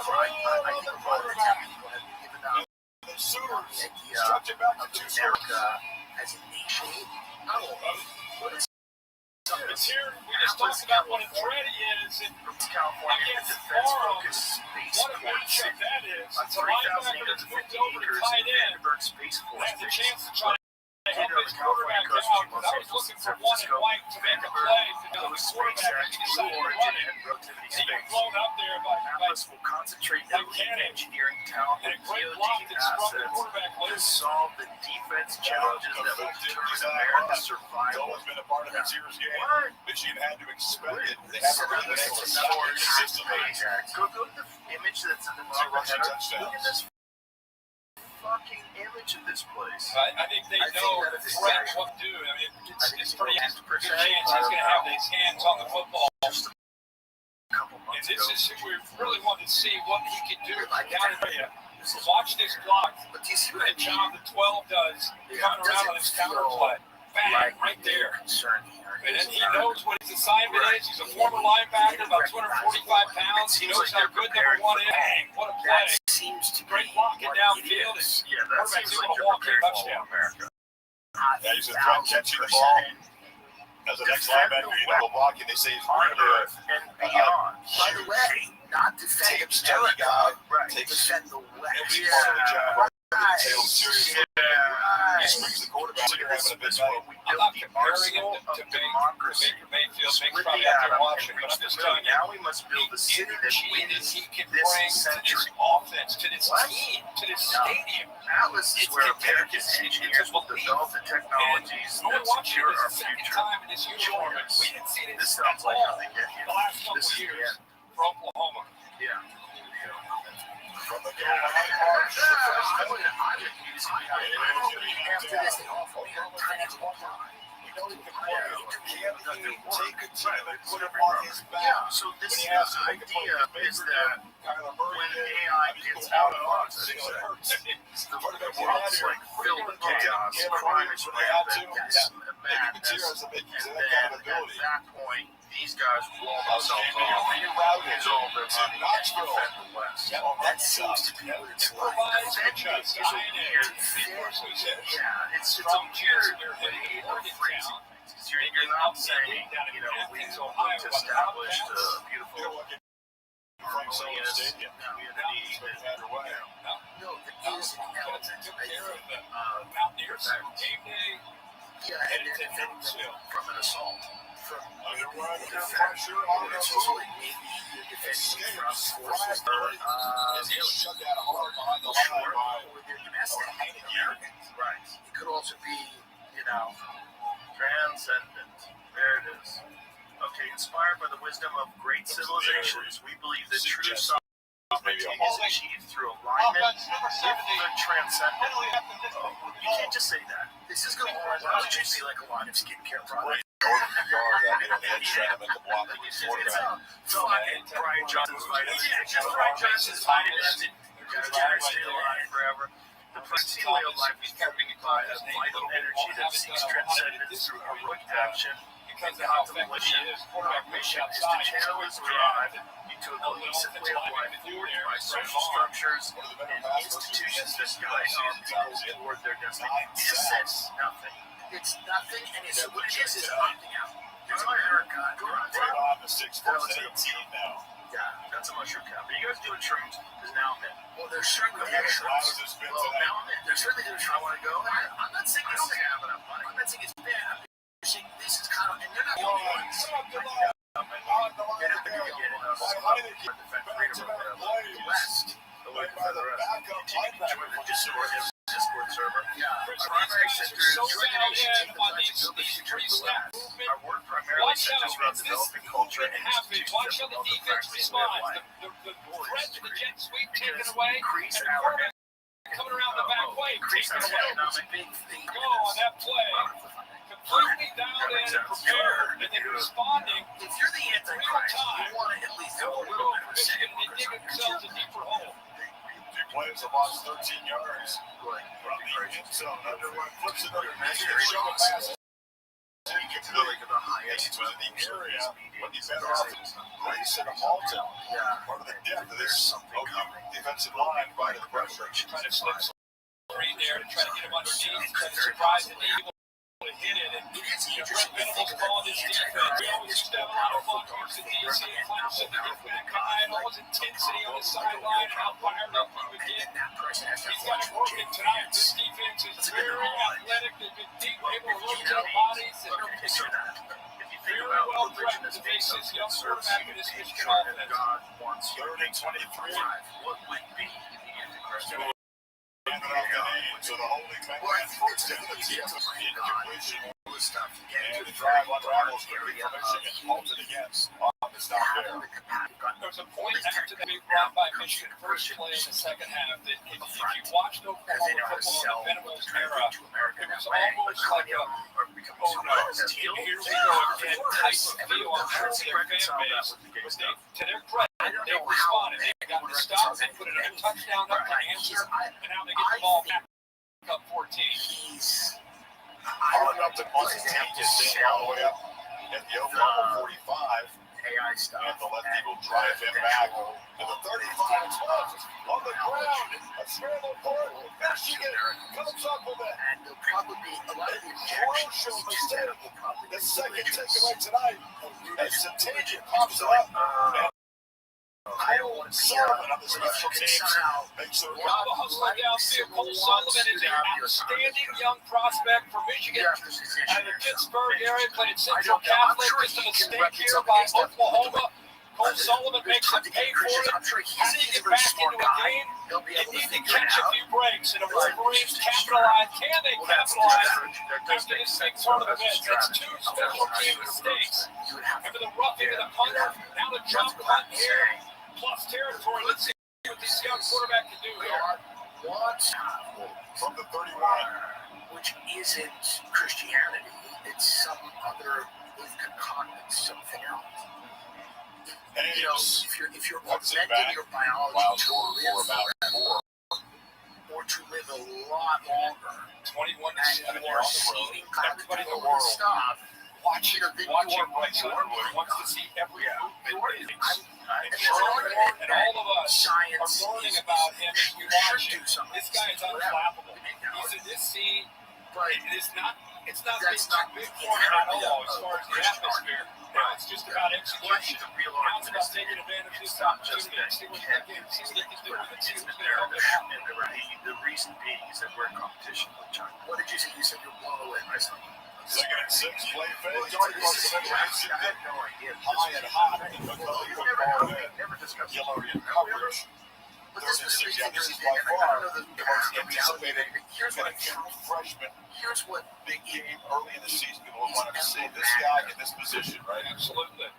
I think a lot of the tech people have given up The Sooners the idea stretch it back of to 2 America as a nation. What is It's here. We just talked about what a threat he is. And California against defense-focused what a spaceport matchup city. that is. On It's a linebacker 3,000 that's acres, moved 50 over to acres, tight end. Vandenberg Space Force Has a Base. chance to try to help his California quarterback coast out. from Because I was looking for one and white to make a play to go to the quarterback. And he decided to run it. and relativity He got space. blown up there by Atlas will concentrate heavily in engineering talent and and a great DoD block that sprung the assets quarterback to loose. solve the defense challenges that will determine America's survival. Always been a part of this year's game. What? Michigan had to expect it. They This haven't been able to is stop another it consistently. Go to the image that's in the Two Marvel rushing header. touchdowns. Look at this fucking image of this place. I think they know that is Fred exactly- what to do. I mean, it's think pretty it's good chance he's going to have his hands on the football. Just a couple And months this ago. is we really wanted to see what he could do Like down area. Watch this block. But do you see what I The mean? job that 12 does Yeah, coming around on his counter play. Bang, Like right there. concern here And he knows what his assignment is. He's a former linebacker, about 245 pounds. He knows how good number one is. Bang, what a play. Seems to great blocking downfield. Yeah, that seems like a you're walking prepared touchdown. for America. Yeah, he's a threat catching the ball. As the next linebacker, you know, blocking, they say he's Under and beyond. By the way, not defend America, defend the West. Every part of the job. Tails seriously. He springs the quarterback. They're having a big night. I'm not comparing him to Baker Mayfield. Baker's probably out there watching, but I'm just telling you, now we must build the city that wins he can bring to this offense, to this team, to this stadium. Atlas is where American engineers will develop the technologies that secure our future. Time in this uniform, we didn't see This this sounds at like all how they get here. the last couple of years for Oklahoma. Yeah. From the I would use after this thing off. We got tiny take a time and put him on his back. Yeah, so this is the idea is that when AI gets out of us, the world's like filled with chaos, crime is rampant, madness, and then at that point, these guys blow themselves off, use all their money, and defend the West. That seems to be what it's like. Defending is a weird thing. Yeah, it's a weird way of phrasing things. You're not saying, you know, we look to establish the beautiful harmonious community that, No, there is an element, I think, Mountaineers game day. yeah, and then from an assault. from Underground defense, pressure. maybe you're defending from forces that are Shut that hard behind the line by or they're domestic Americans. Right. It could also be, you know, Transcendent. There it is. Okay, inspired by the wisdom of great civilizations, we believe that true sovereignty is achieved through alignment with the transcendent. You can't just say that. this is going to just be like a line of skincare products. Fucking Brian Johnson's vitamins. Brian Johnson's vitamins. Stay alive forever. The principle of life is carrying by a vital energy that seeks transcendence through heroic action and contemplation. Our mission is to channel this drive into a cohesive way of life forged by social structures and institutions that guide our people toward their destiny. This is nothing. It's nothing, and it's what it is opting out. It's America. Right on the 6 foot 18 now. Yeah, that's a mushroom cap. Are you guys doing shrooms? Because now I'm in. Well, they're certainly doing shrooms. Well, now I'm in. They're certainly doing shrooms. I want to go. I'm not saying it's bad. I'm not saying it's bad. I'm saying this is kind of, and they're not the only ones. They're not going to get it. Defend freedom or whatever. The West. The way for the rest. Continue to join the Discord server. Yeah. Our primary center is join the nation team that plans to build the future of the land. Our work primarily centers around developing culture and institutions Watch that how the promote the defense practice way of responds. life. The threat to the jet sweep taken away, Increase and the our quarterback coming around the back way, increase taken our away. economic Go on that play. Completely dialed in and prepared, and then responding. If you're the Antichrist, you want to at least have a little bit of a Michigan, they dig themselves a deeper hole. Players have lost 13 yards from the end zone. Underwood flips it under Michigan, show a pass. He gets to the highest was in the area, but he's better off Grayson Halton. Part of the depth of this defensive line by the pressure. Trying to slip screen there to try to get him underneath, trying to surprise the evil to hit it. And it is interesting. Venables called this defense. We always used to have a lot of fun against the DC and Clemson to get back behind, all his intensity on the sideline, how fired up he would get. He's got it working tonight. This defense is very athletic. They've been deep, able to rotate their bodies. And very well threatened the basis. Young quarterback in this Michigan offense. God wants 3rd and 23. What would be the Antichrist? So the holding back first into the team incompletion. And the drive unravels quickly for Michigan. Halted against. Off the stop there. There was a point after the big run by Michigan first play in the second half that if you watched Oklahoma football in the Venables era, it was almost like a here we go again type of feel on their fan base. But to their credit, they responded. They got the stop, they put it in a touchdown up to answer, and now they get the ball back up 14. Hard up to Bucks' team just staying all the way up. at the Oklahoma 45. AI stuff. And the lefty will drive him back to the 35 on the ground. A scramble for it. Michigan comes up with it. And there'll probably be a lot of Crucial mistake. The second takeaway tonight. As Satanian pops it up. Cole Sullivan on the special teams makes a Rob hustling downfield. Cole Sullivan is an outstanding young prospect for Michigan out of the Pittsburgh area. Played at Central Catholic. Just a mistake here by Oklahoma. Cole Sullivan makes him pay for it. How do you get back into a game? You need to catch a few breaks. And the Wolverines capitalize. Can they capitalize after this big tournament? That's two special team mistakes. Remember the roughing of the punter? Now the jump punt here. Plus territory. Let's see what this young quarterback can do here. From the 31. Which isn't Christianity. It's some other, they've concocted something else. You know, if you're augmenting your biology to live forever, or to live a lot longer, 21 and you are seeding everybody in the world stuff, watching Blake Sherwood wants to see every movement. And all of us are learning about him as we watch him. This guy is unflappable. He's in this scene, but it's not being too big for him at all as far as the atmosphere. Now it's just about execution. Now it's about taking advantage of this opportunity. See what he can do with it. See what's going to help him out. The reason being is that we're in competition with China. What did you say? You said you're blown away by something. Second and 6, play fake. High and hot. Never discussed Yellow in coverage. But this was the This is by far the most anticipated true freshman. Here's what big game early in the season. People wanted to see this guy in this position, right? Absolutely.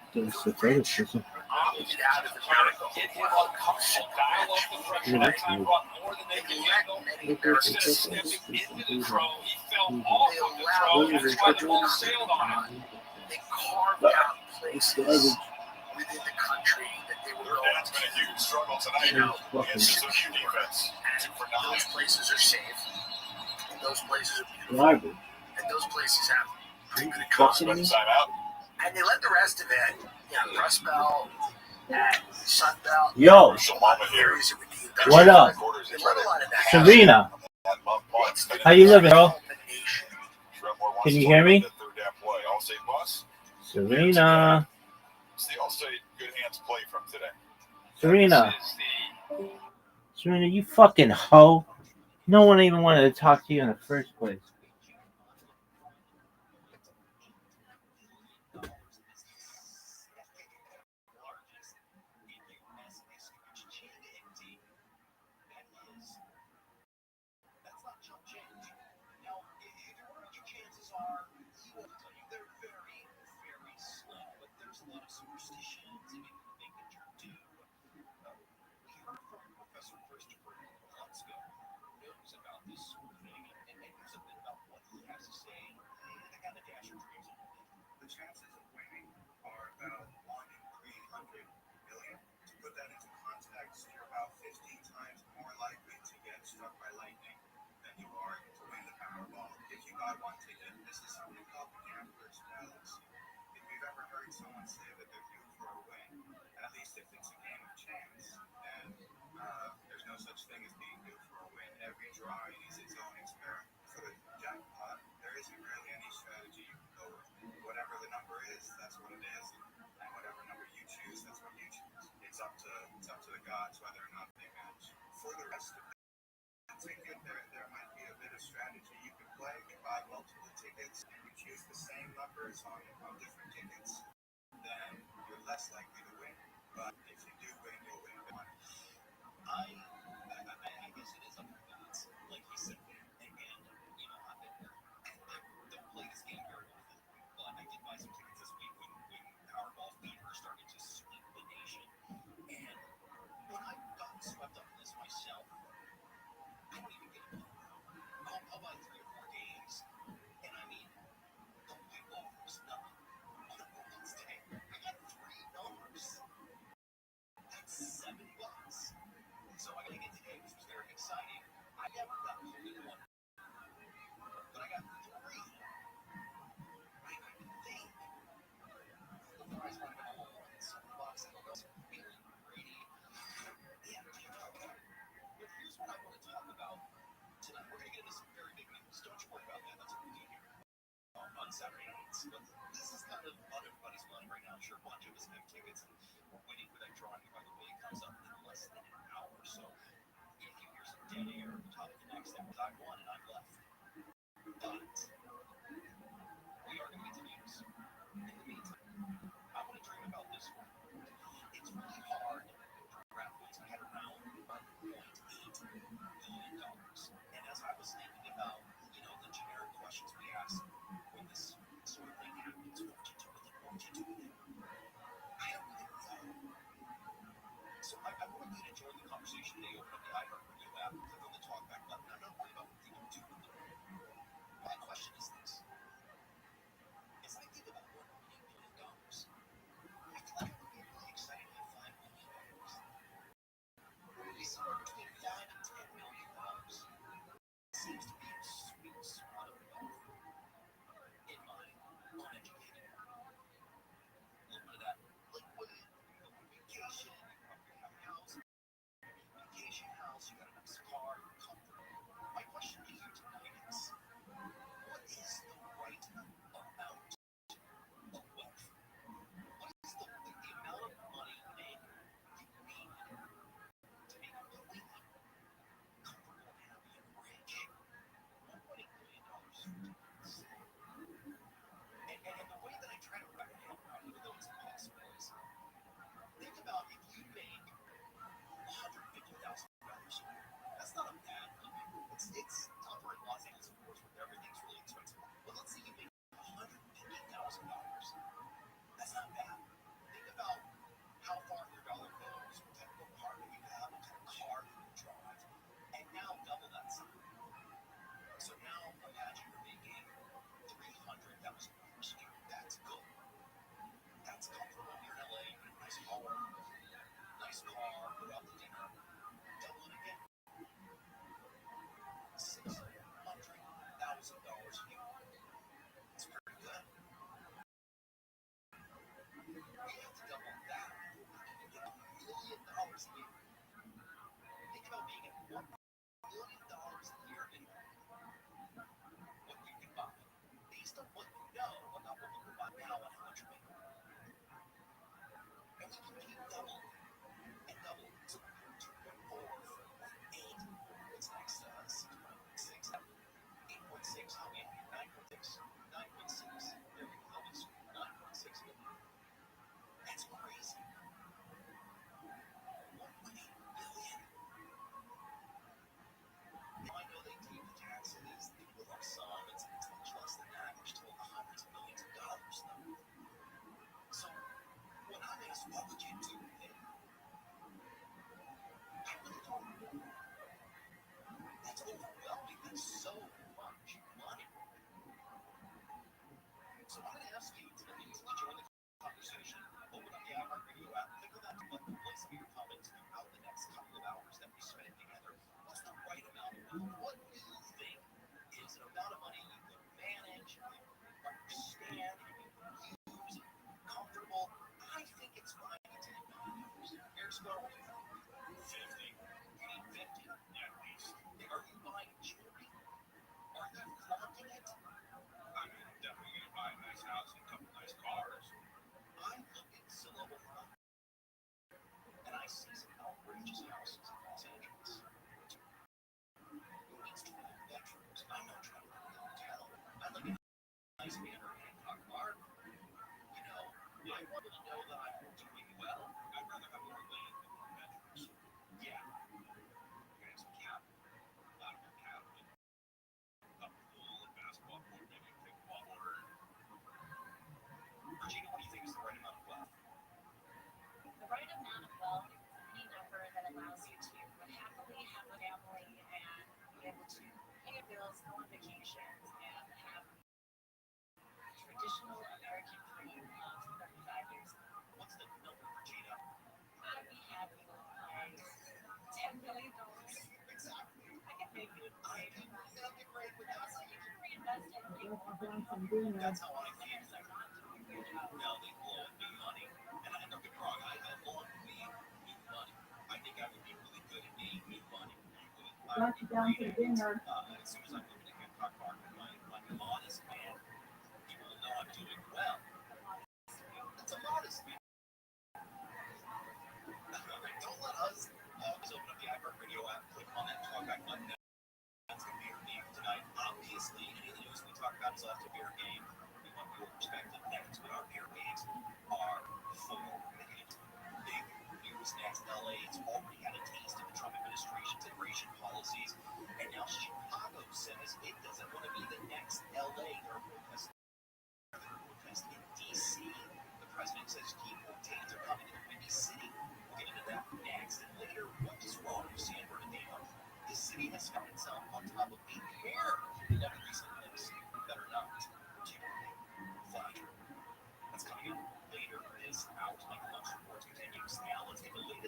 opted out of the miracle. Get him uncomfortable. Dial up the pressure. That time brought more than they could handle. Instead of stepping into the throw, he fell off of the throw. That's why the ball sailed on him. They carved out places within the country that they were going That's been a huge struggle tonight against this new defense. and those places are safe. And those places are beautiful. And those places have pretty good coverage. And they let the rest of it, Rust Belt and Sun Belt. Yo, what up? Serena, how you living, bro? Can you hear me? Serena. It's the All-State Good Hands play from today. Serena. Serena, you fucking hoe. No one even wanted to talk to you in the first place. Chances of winning are about 1 in 300 million. To put that into context, you're about 15 times more likely to get struck by lightning than you are to win the Powerball. If you buy one ticket, this is something called the gambler's fallacy. If you've ever heard someone say that they're due for a win, at least if it's a game of chance, then there's no such thing as being due for a win. Every drawing is its own experiment. For the jackpot, there isn't really any strategy you can go with. Whatever the number is, that's what it is, and whatever number you choose, that's what you choose. It's up to the gods whether or not they match. For the rest of the ticket, there might be a bit of strategy you can play. You buy multiple tickets and you choose the same numbers on different tickets, then you're less likely to win. But if you do win, you'll win the money. I guess it is up to the gods, like he said. And I don't play this game very often. But I did buy some tickets this week when Powerball fever started to sweep the nation. And when I got swept up in this myself, I don't even get a number. I'll buy 3 or 4 games. And I mean, the win over was nothing. On a Wednesday, I got 3 numbers. air at the top of the next hour. I won and I'm left. But we are going to get to news. In the meantime, I want to dream about this one. It's really hard for athletes to get around $1.8 billion. And as I was thinking about, the generic questions we ask when this sort of thing happens, what would you do with it? What would you do with it? I don't really know. So I want you to join the conversation today. Open up the iHeartRadio app, click on the talkback button. I'm not worried about what people do with them. My question is this. As I think about $1.8 billion, I feel like I would be really excited to have $5 million. Maybe somewhere between $5 and $10 million. It seems to be a sweet spot of wealth in my uneducated mind. A little bit of that liquid, vacation, you probably have a house, vacation house, you got a nice car, you're comfortable. My question to you tonight is, what is the right amount of wealth? What is the amount of money you need to be completely comfortable, happy, and rich? $1.8 billion. And the way that I try to wrap my head around, even though it's impossible, is think about if you make $150,000 a year. That's not a bad number. It's tougher in Los Angeles, of course, where everything's really expensive. But let's say you make $150,000. That's not bad. Think about how far your dollar goes, what type of apartment you have, what kind of car you drive, and now double that sum. So now imagine you're making $300,000 a year. That's good. That's comfortable. You're in LA, you have a nice home, nice car, go out to dinner. Double it again. $600,000 a year. That's pretty good. We have to double that before we can get $1 million a year. Think about being at $1 million a year in what you can buy. Based on what you know about what you can buy now and how much you're making. And we can keep doubling and doubling. So we're here 2.4, 8. What's next? 6.6. 8.6. How many? 9.6. 9.6. There we go. 9.6 million. That's crazy. $1.8 billion. Now I know they take the taxes, they put up some, it's much less than that. We're still in the hundreds of millions of dollars, though. So when I'm asked, what would you do with it? I really don't know. That's overwhelming. That's so much money. So I'm going to ask you to join the conversation. Open up the iHeartRadio app. Click on that button. Play some of your comments throughout the next couple of hours that we spend together. What's the right amount of wealth? What do you think is an amount of money you can manage, you can understand, you can use, comfortable? I think it's $5 to $10 million. Here's what we think. 50. You need 50 at least. Are you buying jewelry? Are you flaunting it? I mean, I'm definitely going to buy a nice house and a couple nice cars. I look at Zillow and I see some outrageous houses in Los Angeles. Who needs 12 bedrooms? I'm not trying to live in a hotel. I look at a nice manor in Hancock Park. I want to know that I'm doing well. I'd rather have more land than more bedrooms. Yeah. You're going to have some cabin. A lot of more cabin. A pool and basketball court, maybe a pickleball court. Regina, what do you think is the right amount of wealth? The right amount of wealth is any number that allows you to happily have a family and be able to pay your bills, go on vacations, and have traditional American dream of 35 years old. What's the number, Regina? I'd be happy with like $10 million. Exactly. I can make it. I can make it right with that. So you can reinvest it and make more money. That's how I feel. Parents are not doing a great job. No, they blow me money. And don't get me wrong, I love being new money. I think I would be really good at being new money. Got you down for dinner. As soon as I move into Hancock Park with my modest man, people will know I'm doing well. That's a modest man. Don't let us just open up the iHeartRadio app, click on that talkback button.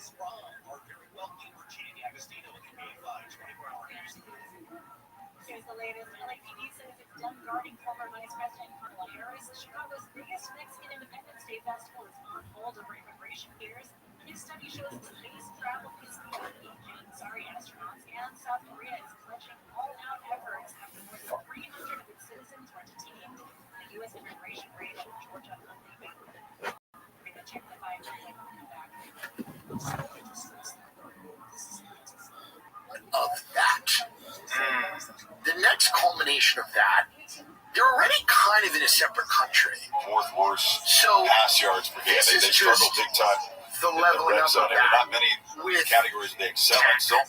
This are very wealthy. Virginia D'Agostino gave 24-hour answers. Here's the latest. LAPD says it's done guarding former Vice President Kamala Harris. Chicago's biggest Mexican Independence Day festival is on hold over immigration fears. A new study shows space travel is the engine. Sorry, astronauts and South Korea is clutching all-out efforts after more than 300 of its citizens were detained. The U.S. immigration raid on Georgia Monday made bring the check the five years back. Of that. The next culmination of that, they're already kind of in a separate country. Fourth worst So pass yards per game. They struggle big time. The leveling up of that. Not many categories they excel in. Still,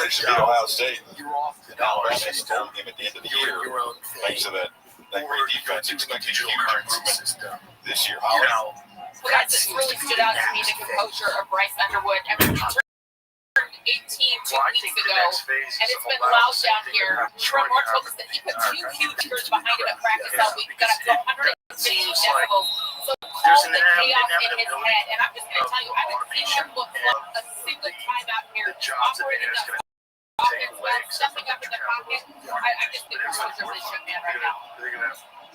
they should beat Ohio State. You're off the dollar Alabama system. game at the end of the year. Your own Thanks to that great defense, expecting huge improvement this year. Well, guys, this really stood out to me, the composure of Bryce Underwood. I mean, he turned 18 2 weeks ago, and it's been loud down here. Sherrod Moore told us that he put 2 huge speakers behind him at practice all week. He got up to 150 decibels. So calm the chaos in his head. And I'm just going to tell you, I haven't seen him look like a single time out here operating the offense well, stepping up in the pocket. I just think he's a really shook man right now.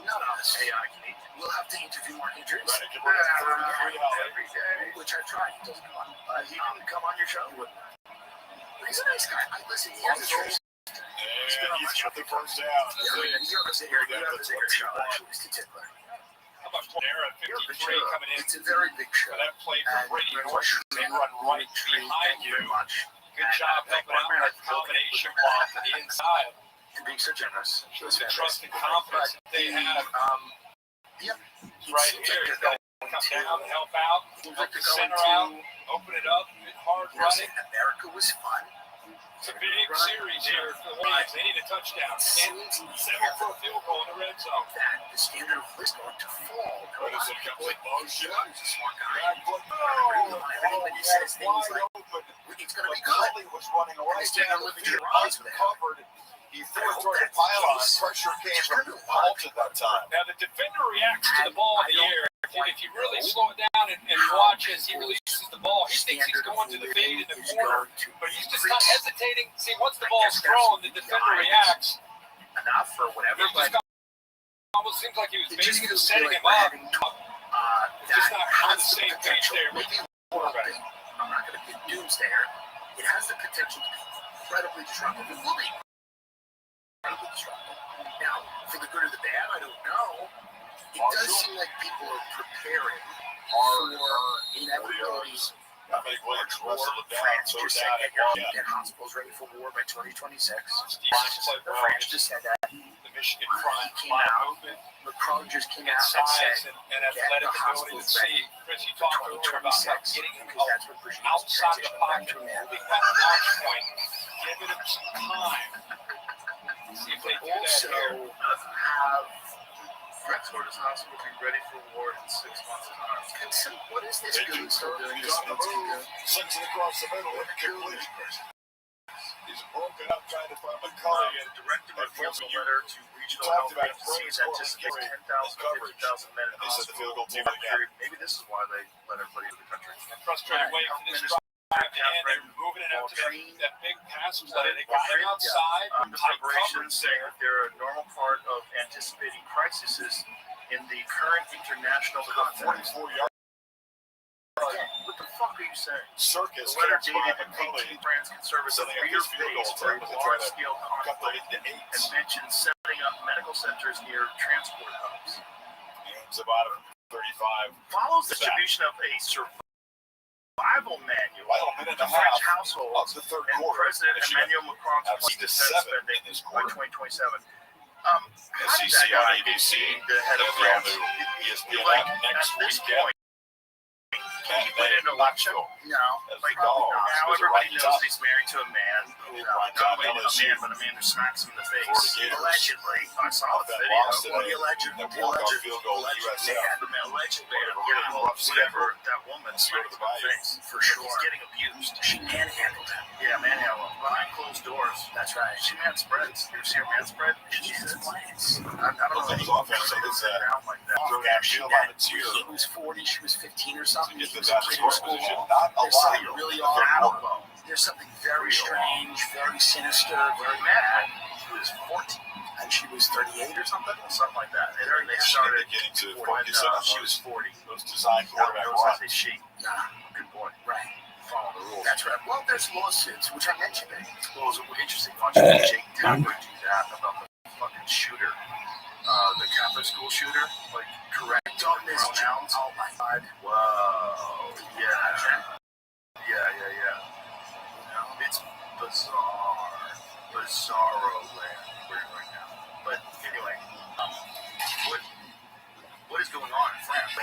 Not us. We'll have to interview Mark Andrews. Every day. Which I tried. He doesn't come on. He didn't come on your show. He's a nice guy. I listen. He has his truth. He's got the first down. How about Panera at 53 coming in? It's a very big show. For that play from Brady Rothschild, they run right behind you. Good job helping out with that combination block to the inside. And being so generous. Shows the trust and confidence that they have. Right here, he's got to come down and help out. Help the center out. Open it up. Hard running. America was fun. It's a big series here for the Lions. They need a touchdown. And settle for a field goal in the red zone. The standard of play is going to fall. Notice it comes in motion. He's a smart guy. Everybody says things like, it's going to be good. Was running away. He's taking a living your eyes with covered. He threw it toward the pylon. Pressure came from the vault at that time. Now the defender reacts to the ball in the air. If you really slow it down and watch as he releases the ball, he thinks he's going to the fade in the corner, but he's just not hesitating. See, once the ball's thrown, the defender reacts. Enough or whatever, but almost seems like he was basically setting him up. Just not on the same page there with the quarterback. I'm not going to get doomsday. It has the potential to be incredibly disruptive. It will be incredibly disruptive. Now, for the good or the bad, I don't know. It does seem like people are preparing for inevitabilities. Not many Williams wrestled it down. France So just said down that get hospitals ready for war by 2026. France just said that. The Michigan front came out. Macron just came out and said, and athletic ability to see. Chris, you talked earlier about getting him outside the pocket, moving that launch point, giving him some time. See if they do that here. French Orders Hospital will be ready for war in 6 months' time. What is this doing? Sends it across the middle. He's broken up trying to find McCully. And directed a field letter to regional health agencies anticipates 10,000 to 50,000 men in the field goal team period. Maybe this is why they let everybody into the country. Frustrated waiting for this drive. And they're moving it out to that big pass play. They got him outside. The preparations say that they're a normal part of anticipating crises in the current international context. 44 yards. What the fuck are you saying? Circus. The letter dated in 18 France can serve as a reader base for large-scale conflict and mentions setting up medical centers near transport hubs. It's about 35. Follows distribution of a survival manual to French households and President Emmanuel Macron's point to defense spending by 2027. How did that guy ABC, the head of France? Like, at this point, can he win an election? No. Like, now everybody knows he's married to a man who, not only a man, but a man who smacks him in the face. Allegedly. I saw the video. The alleged man. Whatever that woman smacked him in the face. For sure. He's getting abused. She manhandled him. Yeah, manhandled him. Behind closed doors. That's right. She man spreads. You ever see her man spread? Jesus. I don't know. Offense is down like that. She he was 40, she was 15 or something. He was a kid in school. There's something really off. There's something very strange, very sinister, very mad. He was 14. And she was 38 or something? Something like that. And then they started getting to when focus on she was 40. those design quarterback I say runs. she. Yeah. Good boy. Right. Follow the rules. That's right. Well, there's lawsuits, which I mentioned. Well, it was interesting watching Jake Tapper do that about the fucking shooter. The Catholic school shooter. Like, correct pronouns. Oh, my God. Whoa. Yeah. Yeah. It's bizarre. Bizarro land we're in right now. But anyway, what is going on in France?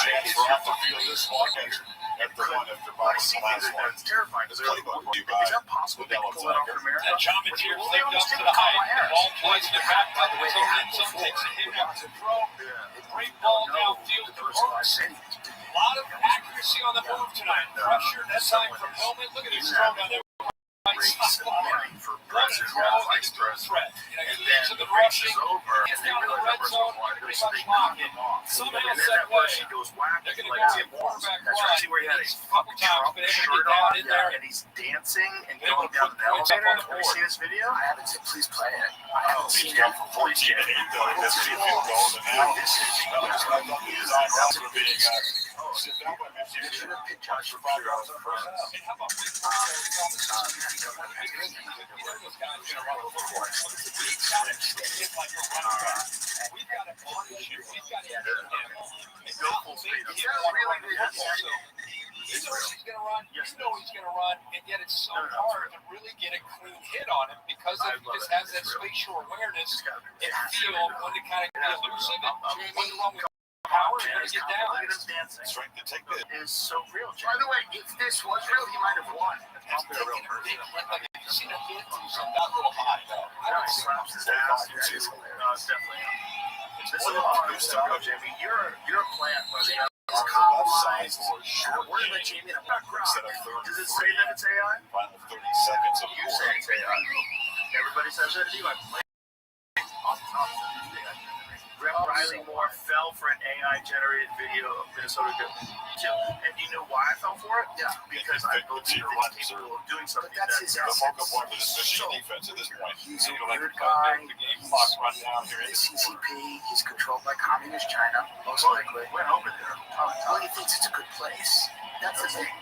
Chance for off the field this weekend after bombing the last one. It's terrifying because they're like, is that possible they can pull it off in America? And John Mateer lived up to the hype. The ball plays in the back by the way they had before. Takes a hit after throw. Great ball downfield. It works. A lot of accuracy on the move tonight. Pressure that time from Hillman. Look at his throw down there. For president, vice president, and then the race is over. Gets down to the red zone, pretty much lock it. Somehow, that way, she goes whack. they're going to go to quarterback run. See where he had a couple times, Trump shirt on, and he's dancing and going down the elevator. Have you seen this video? I haven't seen. Please play it. I haven't seen it for 14 minutes. This is being sit down by me. You should have picked Josh for $5 on the first half. And how about we've got to punish him. We've got to hit him. He's going to run. You know he's going to run, and yet it's so hard to really get a clean hit on him because he just has that spatial awareness and feel when to kind of be elusive and when to run with power and when to get down. Look at him dancing. Strength to take this. Is so real. By the way, if this was real, he might have won. It's taking a big hit. Like, if you've seen a hit, not a little high, though. He slaps his ass. It's definitely. This is a lot of stuff, Jamie. You're a plant, but It's compromised. We're going to Jamie. I'm not Does it say that it's AI? Final 30 seconds of You say it's AI. Everybody says it. You like play off the top. Brett Riley Moore fell for an AI-generated video of Minnesota Joe. And you know why I fell for it? Yeah, because I believe it's capable of doing something. But that's his the focal point for this Michigan defense at this point. He's a weird guy. The game clock run down here. The CCP, he's controlled by communist China, most likely. Went over there. Well, he thinks it's a good place. That's the thing.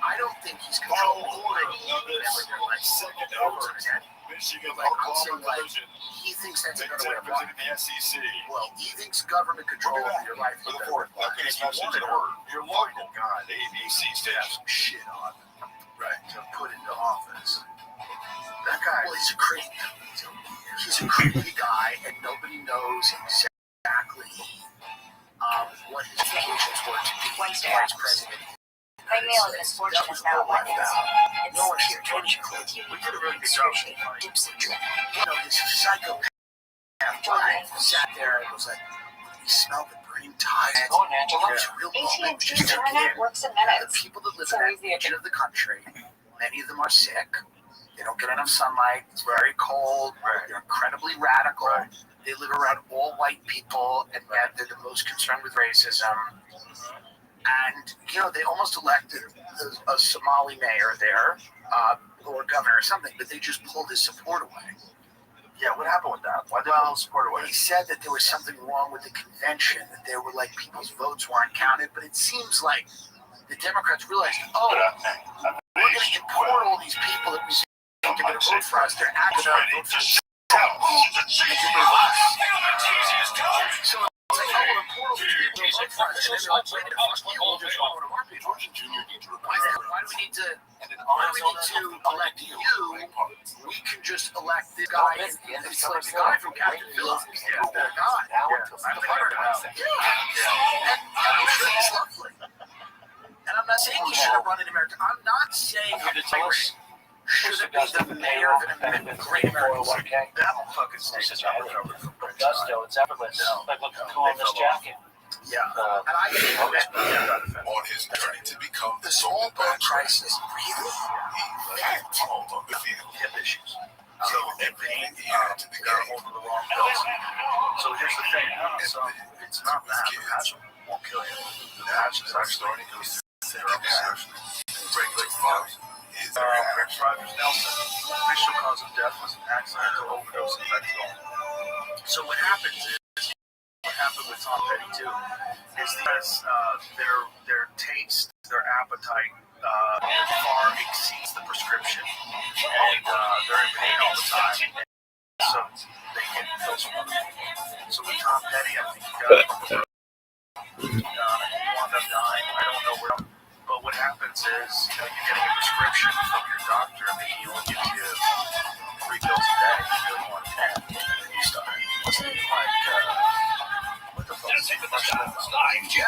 I don't think he's controlled. Second ever. Michigan, Oklahoma division. He thinks that's Big another way of Ten in the SEC. Well, he thinks government control of your life. For the fourth. Okay, your local guy, the ABC station. Shit on. Right. To put into office. That guy. Well, he's a creep. He's a creepy guy, and nobody knows exactly what his intentions were to be vice president. My mail is misfortune now. What is it? No one here told you. We did a really good job. You know, this psychopath guy sat there and was like, he smelled the burning ties. Go on, Angela. AT&T Internet works in minutes. The people that live in that region of the country, many of them are sick. They don't get enough sunlight. It's very cold. They're incredibly radical. They live around all white people, and yet they're the most concerned with racism. And, you know, they almost elected a Somali mayor there, or governor or something, but they just pulled his support away. Yeah, what happened with that? Why did they pull his support away? He said that there was something wrong with the convention, that there were, like, people's votes weren't counted, but it seems like the Democrats realized, oh, we're going to import all these people that we think are going to vote for us. They're actually going to vote for us. So, it's like, oh, we'll import all these people to vote for us. And then they're like, wait a minute, fuck you, we'll just vote for our people. Why do we need to elect you? We can just elect this guy, and it's like the guy from Captain Phillips. Yeah, the guy. The butter guy. Yeah. And I'm sure he's lovely. And I'm not saying he should have run in America. I'm not saying he should have been the mayor of a great American city. That fucking station is Gusto, it's effortless. Like looking cool in this jacket. Yeah. And I think on his journey to become the small boat crisis really on the field. Hip issues. So in pain, got a hold of the wrong pills. So here's the thing. So it's not that. The patch won't kill you. The patch is actually goes through their obsession. Regulate fog. Prince Rogers Nelson, official cause of death was an accidental overdose of fentanyl. So what happens is, what happened with Tom Petty too, is because their taste, their appetite far exceeds the prescription, and they're in pain all the time. So they get pills from other people. So with Tom Petty, I think he wound up dying. I don't know where. But what happens is, you're getting a prescription from your doctor, and he only gives you 3 pills a day. You really want 10, and then you start. It's like, what the fuck is it? I think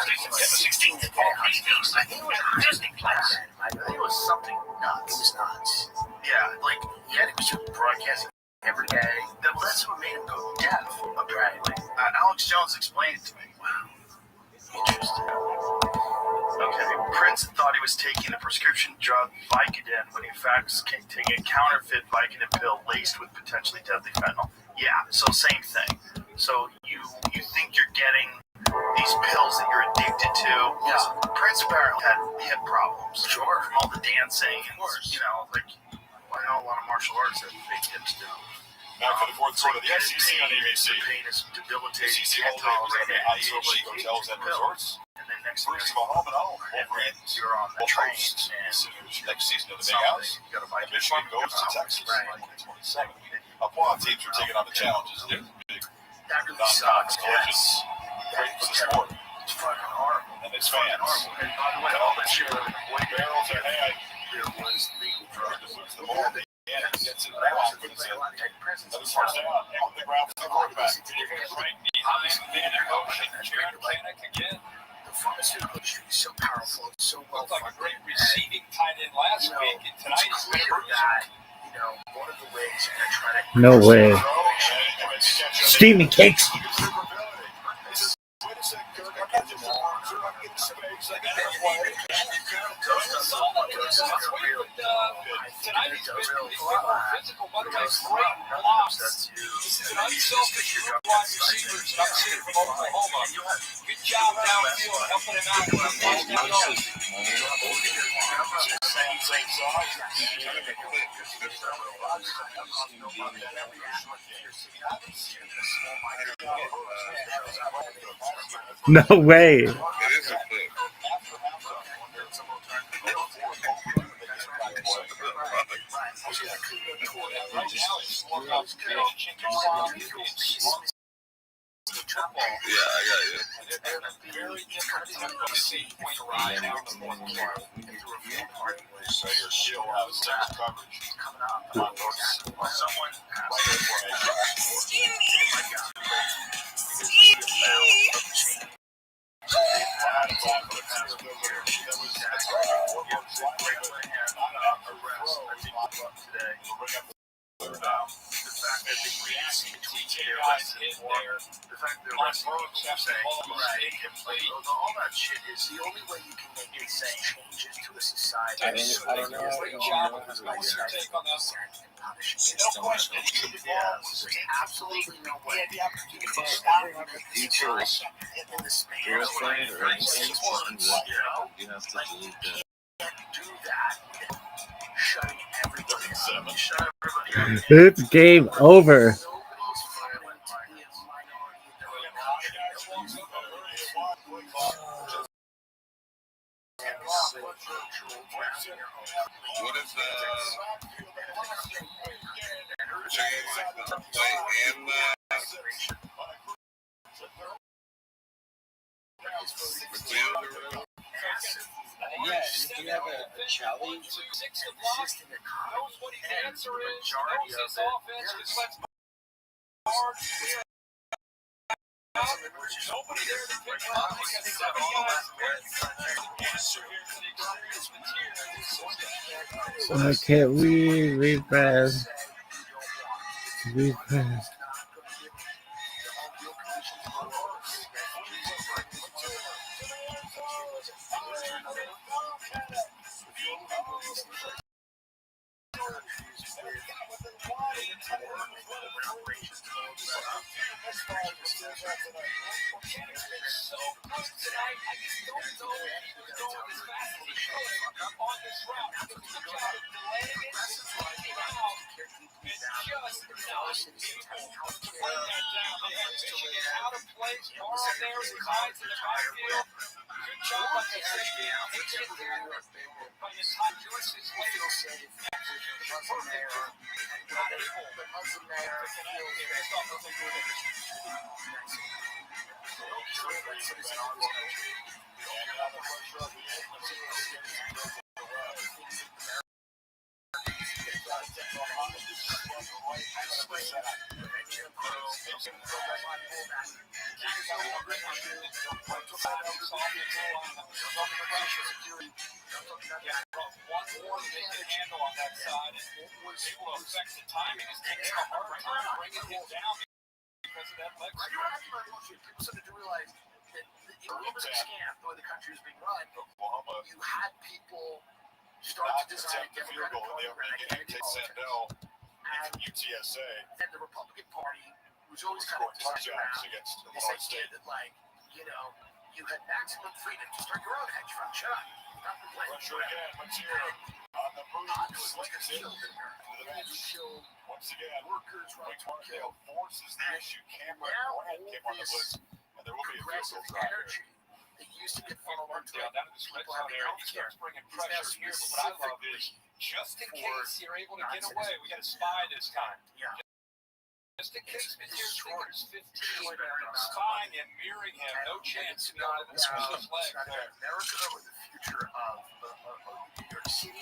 it was something nuts. It was nuts. Yeah, like, he was broadcasting every day. Well, that's what made him go deaf, apparently. Alex Jones explained it to me. Wow. Interesting. Okay, Prince thought he was taking the prescription drug Vicodin when he in fact was taking a counterfeit Vicodin pill laced with potentially deadly fentanyl. Yeah, so same thing. So you think you're getting these pills that you're addicted to. Yeah. Prince apparently had hip problems. Sure. From all the dancing. Of course. You know, like, I know a lot of martial arts have big hips too. Now for the fourth quarter of the SEC on ABC. The pain is debilitating. SEC holdovers at the IHG hotels and resorts. And then next Bruce go home and home. Wolverines you're on the train. Next season of the Big House. Michigan goes to Texas. 27. Upon teams are taking on the challenges. That really sucks. Yes. Great for the sport. It's fucking horrible. And its fans. And by the way, all that shit with the boy barrels are had. There was legal drugs. The ball gets in the ground, but it's another first down. On the ground for the quarterback. Right behind Vander Ocean. Jared Panic again. The pharmaceutical industry is so powerful. It's so well Looked like a great receiving tight end last week, and tonight it's clear that, one of the ways you're going to try to... No way. Steaming cakes. Tonight he's been more physical. By the way, great blocks. This is an unselfish wide receiver. I'm seeing from Oklahoma. Good job downfield, helping him out. No way. Yeah, I got you. So your shield has coverage. Someone the fact that the reaction between the fact that the rest of the saying, all that shit is the only way you can make insane changes to a society. I don't know. What's your take on that? No question. Absolutely no way. Details. Girlfriend or anything, you have to delete that. Do that. Shutting everybody up. It's game over. What is Yeah, if you have a challenge, knows what his answer is, knows his offense, just lets nobody there to pick him up. He got 7 yards. Answer here to the experience material. Okay, we refresh. Refresh. UTSA. And the Republican Party was always kind of designed around this idea that, like, you know, you had maximum freedom to start your own hedge fund. Shut up. Pressure again. Let's hear on the move. Once again, workers right to kill. Forces the issue. Cameron Grant came on the list, and there will be a field goal energy that used to get funneled into down to the red zone area. He starts bringing pressure here. But what I love is, just in case you're able to get away, we got a spy this time. Yeah. Just in case Mr. Fingers 15, spying and mirroring him, no chance to be able to pull his legs there. America or the future of New York City.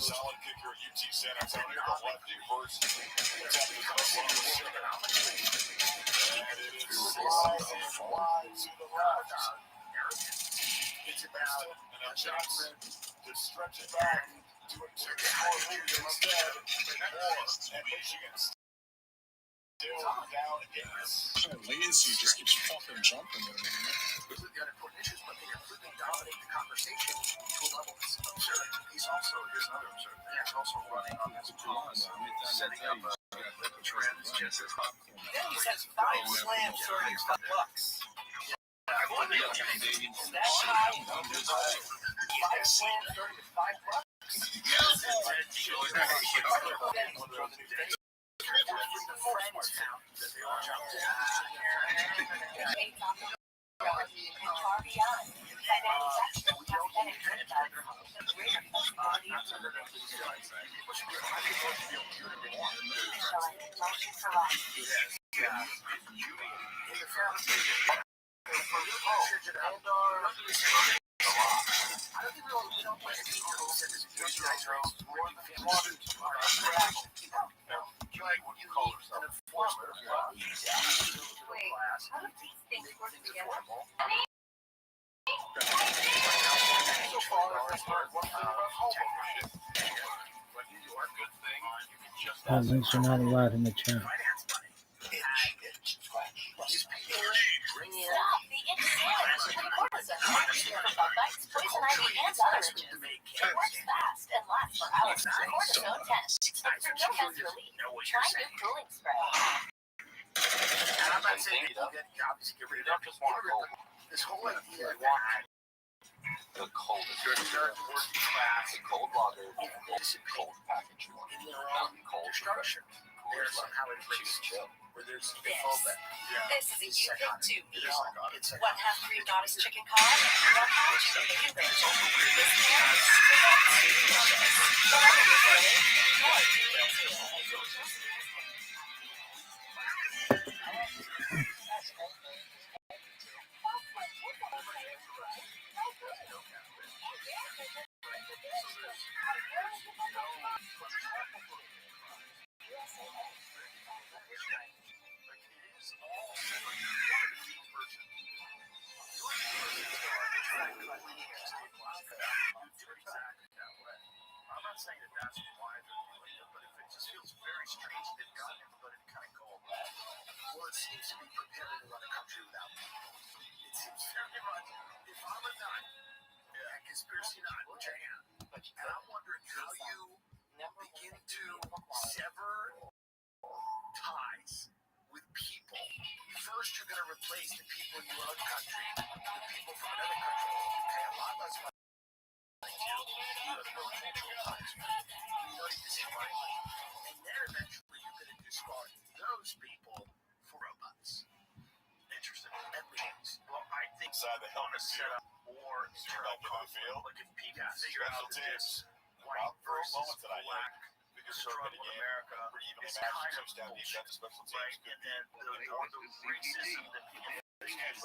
Solid kicker, UT San Antonio, the lefty versus and it is sliding wide to the left. It's about a chance to stretch it back to a 2-4 lead instead. And Michigan still down against. Lazy just keeps fucking jumping. We've got important issues, but they completely dominate the conversation to a level that's absurd. He's also, here's another absurd thing, he's also running on his own, setting up a trend just as popcorn. Then he says 5 slams starting $5. That high, 5 slams starting at $5. Links are not allowed in the chat. Poison ivy and other itches. It works fast and lasts for hours. Cortisone 10. It's for no mess relief. Try new cooling spray. And I'm not saying you obviously get rid of it. This whole idea that the coldest working class, the cold lager, cold package in their own destruction. There's somehow it brings chill. Where there's This is a you pick two meal. 1/2 cream goddess chicken cod, 1/2 chicken bacon ranch. This meal is whatever you're feeling, you're I'm not saying that that's why they're doing it, but if it just feels very strange, they've gotten everybody to kind of go, well, it seems to be preparing to run a country without people. It seems very much, if I'm a nut, a conspiracy nut, which I am, and I'm wondering how you begin to sever robots with people. First, you're going to replace the people in your own country with people from another country. You pay a lot less money. You have no cultural ties. You don't need to save money. And then eventually you're going to discard those people for robots. Interesting. At least. Well, I think inside the helmet set up or back into the field. Like if people figure out that this white versus black struggle in America is kind of bullshit, right? And then the racism that people think is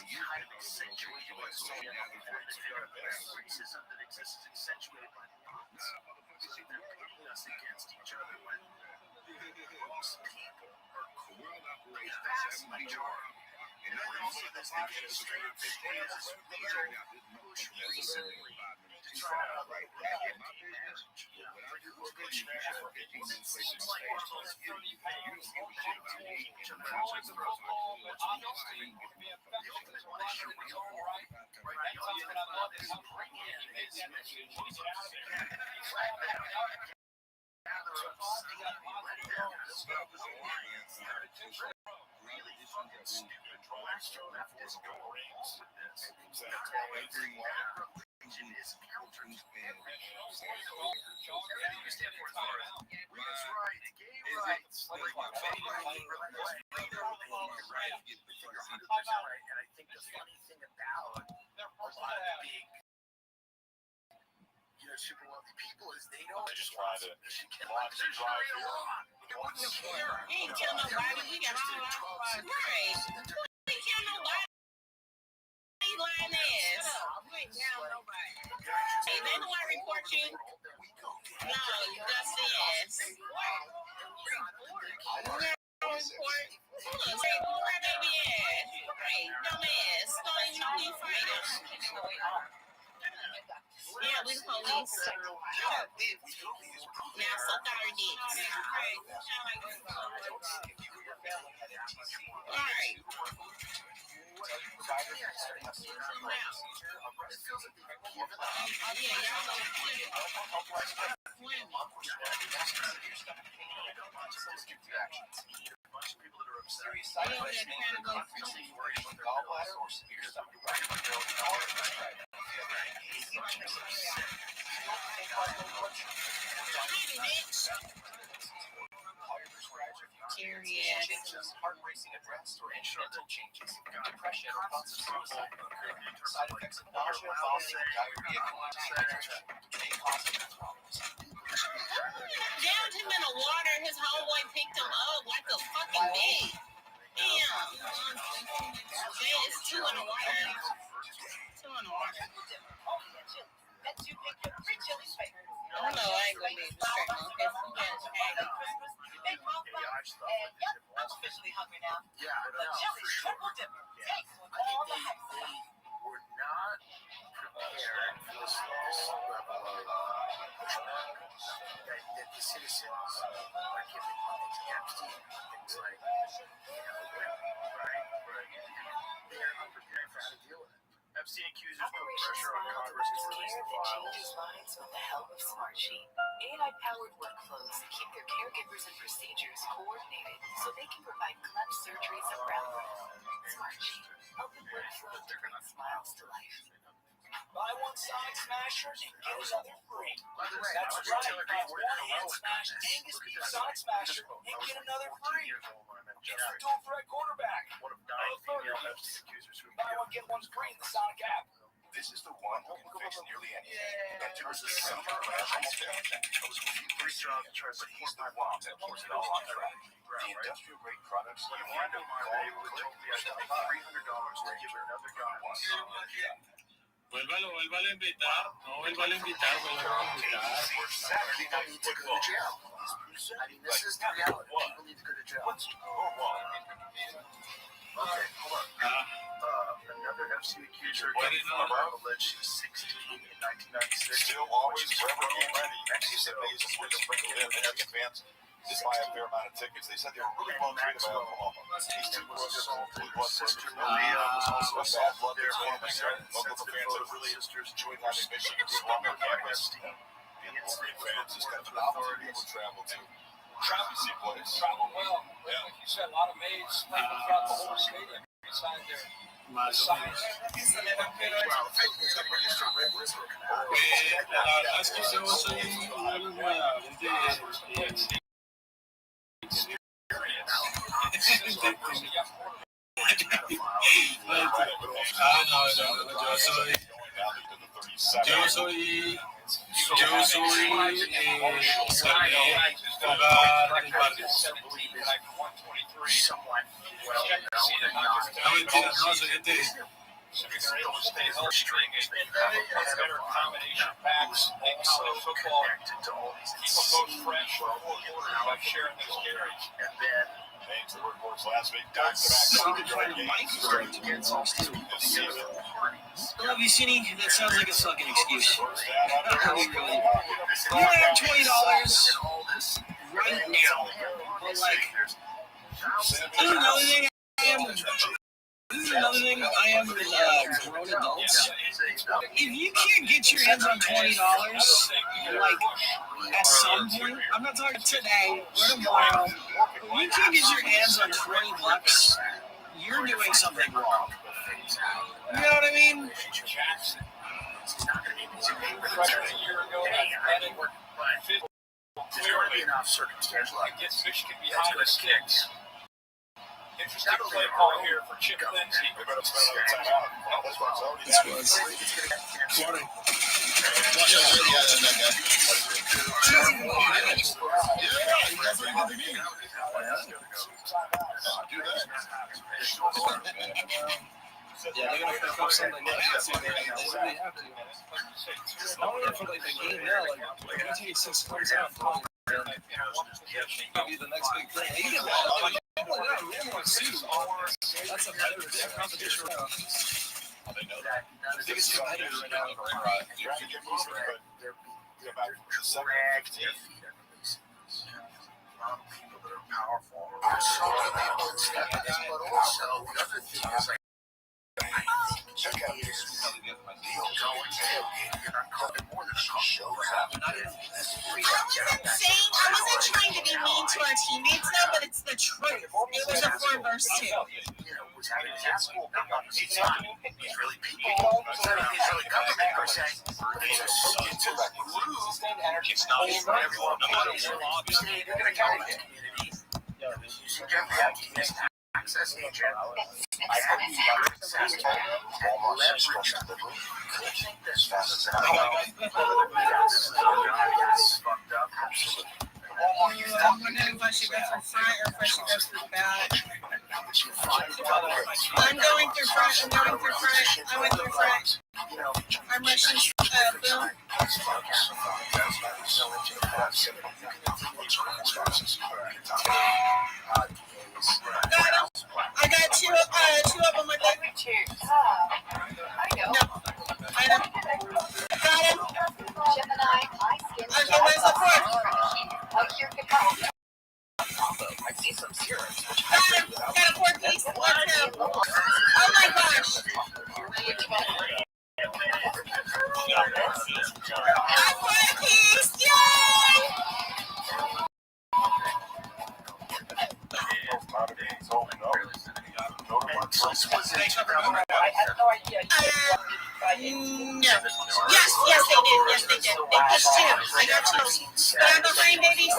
kind of accentuated by social media, and they feel that racism that exists is accentuated by bots. So they're pitting us against each other when most people are cool. The vast majority. And then also this administrative stance is leader push recently to try to like gay marriage. It seems like one of those 30 pounds all taking each other out of the football, but honestly, the ultimate issue is all right. Right now, what I love is how bring in is get out of there. Really fucking stupid Western leftist go rings with this. Religion is counter to everything else. Everything you stand for is women's rights, gay rights, like right. You're 100% right. And I think the funny thing about a lot of the big, super wealthy people is they don't just want to watch it drive here. They wouldn't care. Ain't kill nobody. We got all our right. We ain't kill nobody. Lying ass. We ain't down nobody. Hey, they know I report you. No, you dusty ass. Report. Say, where baby ass? Right, dumb ass. Don't even know you fighting. Yeah, we the police. Now suck our dicks. Alright. Heart racing arrest or incidental changes, depression or thoughts of suicide, side effects of nausea, vomiting, diarrhea, may cause health problems. Downed him in the water, his homeboy picked him up like a fucking big. Damn. It's 2 in the water. 2 in the water. I don't know, I ain't gonna be able to straighten on because you guys had it. I'm officially hungry now. Yeah, the jelly's triple dipper. Takes with all the hype. They were not prepared for this level of pushback that the citizens are giving to Epstein and things like, right? They're unprepared for how to deal with it. Epstein accusers put pressure on Congress to release the files. Changes minds with the help of Smartsheet. AI-powered workflows keep their caregivers and procedures coordinated so they can provide clutch surgeries around the world. Smartsheet, helping workflow to bring smiles to life. Buy one Sonic Smasher and get another free. By the way, That's right. Buy one hand smash Angus beef Sonic Smasher and get another free. It's the dual threat quarterback. One of 9 female Epstein accusers who buy one get one free in the Sonic app. This is the one who can fix nearly anything. It was a summer I was working 3 jobs to try to support my mom that keeps it all on track. The industrial grade products A friend of mine, they would told me I should pay $300 to give another guy. Vuélvalo a invitar. No, vuélvalo a invitar, Saturday night need to go to jail. I mean, this is the reality. People need to go to jail. Okay, hold on. Another Epstein accuser alleged she was 16 in 1996. Still always forever game ready. He said they used to sprinkle in the Epstein fans. Just buy a fair amount of tickets. They said they were really well treated by Oklahoma. These two was assaulted. His sister Maria was also assaulted. Their family started sensitive photos. Sisters joined their mission to swap their campus. The incident was reported to authorities. Travel to. Travel well. Like you said, a lot of maids people throughout the whole stadium inside their signs. Es que yo soy better combination packs in college football. Keep them both fresh for 4 quarters by sharing those carries. And then Well, have you seen any? That sounds like a fucking excuse. You have $20 right now, but like, this is another thing I am with grown adults. If you can't get your hands on $20, like at some point, I'm not talking today or tomorrow, if you can't get your hands on $20, you're doing something wrong. You know what I mean? Clearly enough circumstantial. I guess Michigan behind the sticks. Interesting play call here for Chip Lindsey. Yeah, they're gonna pick up something else. They really have to. Not only for like the game now, like they're gonna take 6 points out. Be the next big thing. They get that. That's a better competition right now. They know that. The biggest competitor right now. People that are powerful. But also, the other thing is like, check out this. I wasn't trying to be mean to our teammates though, but it's the truth. It was a 4 versus 2. He's really people. He's really government per se. He's a group. It's not everyone. You're going to carry the community. Using Jeff access agent. I have access to leverage. Could think this fast as fucked up. I'm wondering if I should go for front or if I should go for back. I'm going through front. I went through front. I'm rushing boom. Got him. I got two of them with me. I know. Got him. Okay, where's the fourth? I see some serums. Got him. Got a 4-piece. Let's go. Oh my gosh. A 4-piece. Yay! I had no idea. No. Yes, they did. They pushed 2. I got 2. But I'm behind, baby.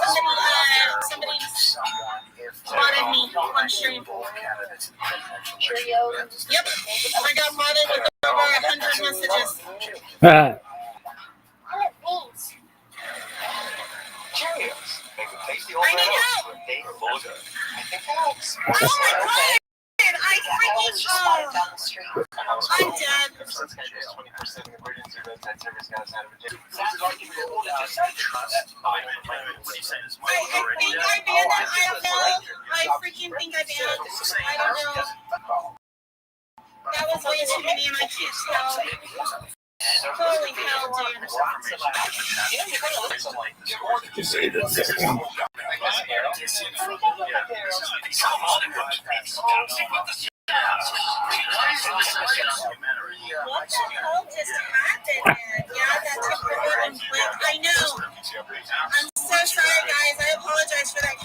Somebody modded me on stream. Yep. I got modded with over 100 messages. Cheerios. I need help. Oh my god. I freaking I'm dead. I banned it. I don't know. I freaking think I banned it. I don't know. That was way too many and I can't tell. Holy hell, dude. What the hell just happened, man? Yeah, that took forever and quick. I know. I'm so sorry, guys. I apologize for that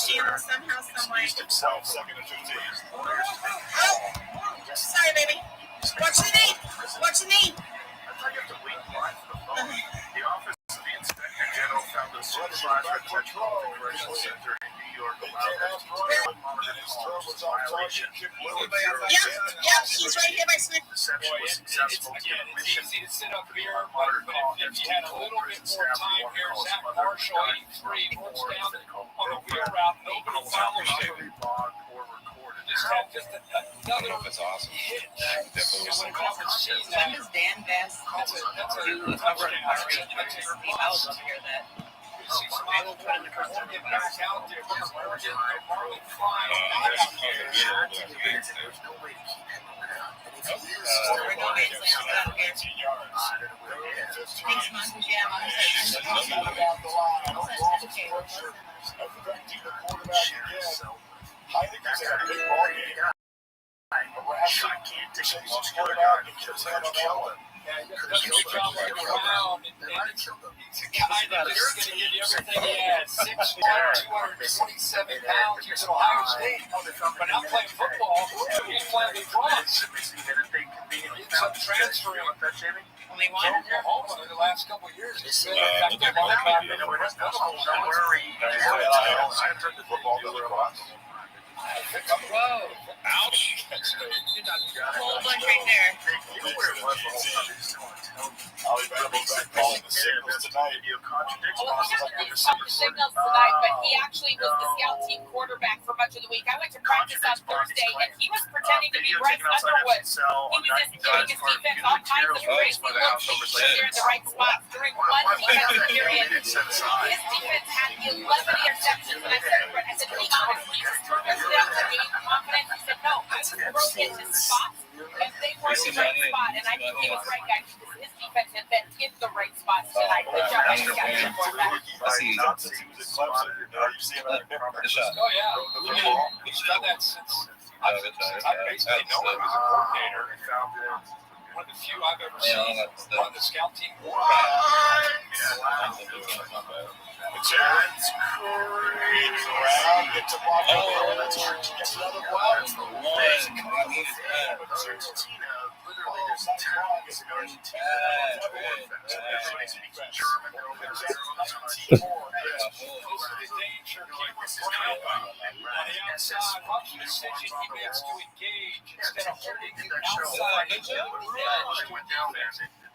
channel somehow, somewhere. Himself, second to 15. Oh, sorry, baby. What's your name? What's your name? I thought you have to wait in line for the phone. The office of the Inspector General found the supervisor at the Metropolitan Correctional Center in New York allowed them to monitor calls violation. Yep, he's right here by Smith. Reception was successful. Again, it's easy to sit up here, Monitor but call. if you had a little bit more time here, Zach Marshall, 83, works down on the wheel route, nobody follows him. Just had another awesome. hit. Definitely. When does Dan Bass do a cover of Mario University? I would love to hear that. I will put in the first one. Thanks, Mom. Yeah, Heineken's had a big ball game. Gigantic. His hand on that one. He's a guy that's just going to give you everything he has. 6'1", 227 pounds. He's at Ohio State. But now playing football, he's playing with Bronx. He ends up transferring only one? Oklahoma in the last couple of years. Whoa. Ouch. Whole bunch right there. Signals tonight, but he actually was the scout team quarterback for much of the week. I went to practice on Thursday, and he was pretending to be Bryce Underwood. He was just giving his defense all kinds of praise. He looked there in the right spot during one defensive period. His defense had 11 interceptions, and I said, be honest, he was purposely out to gain confidence. He said, no, I was thrown into spots, and they were in the right spot, and I think he was right, guys, because his defense had been in the right spot tonight. Good job, I got you for that. Oh, yeah. He's done that since I basically know him as a coordinator. One of the few I've ever seen on the scout team.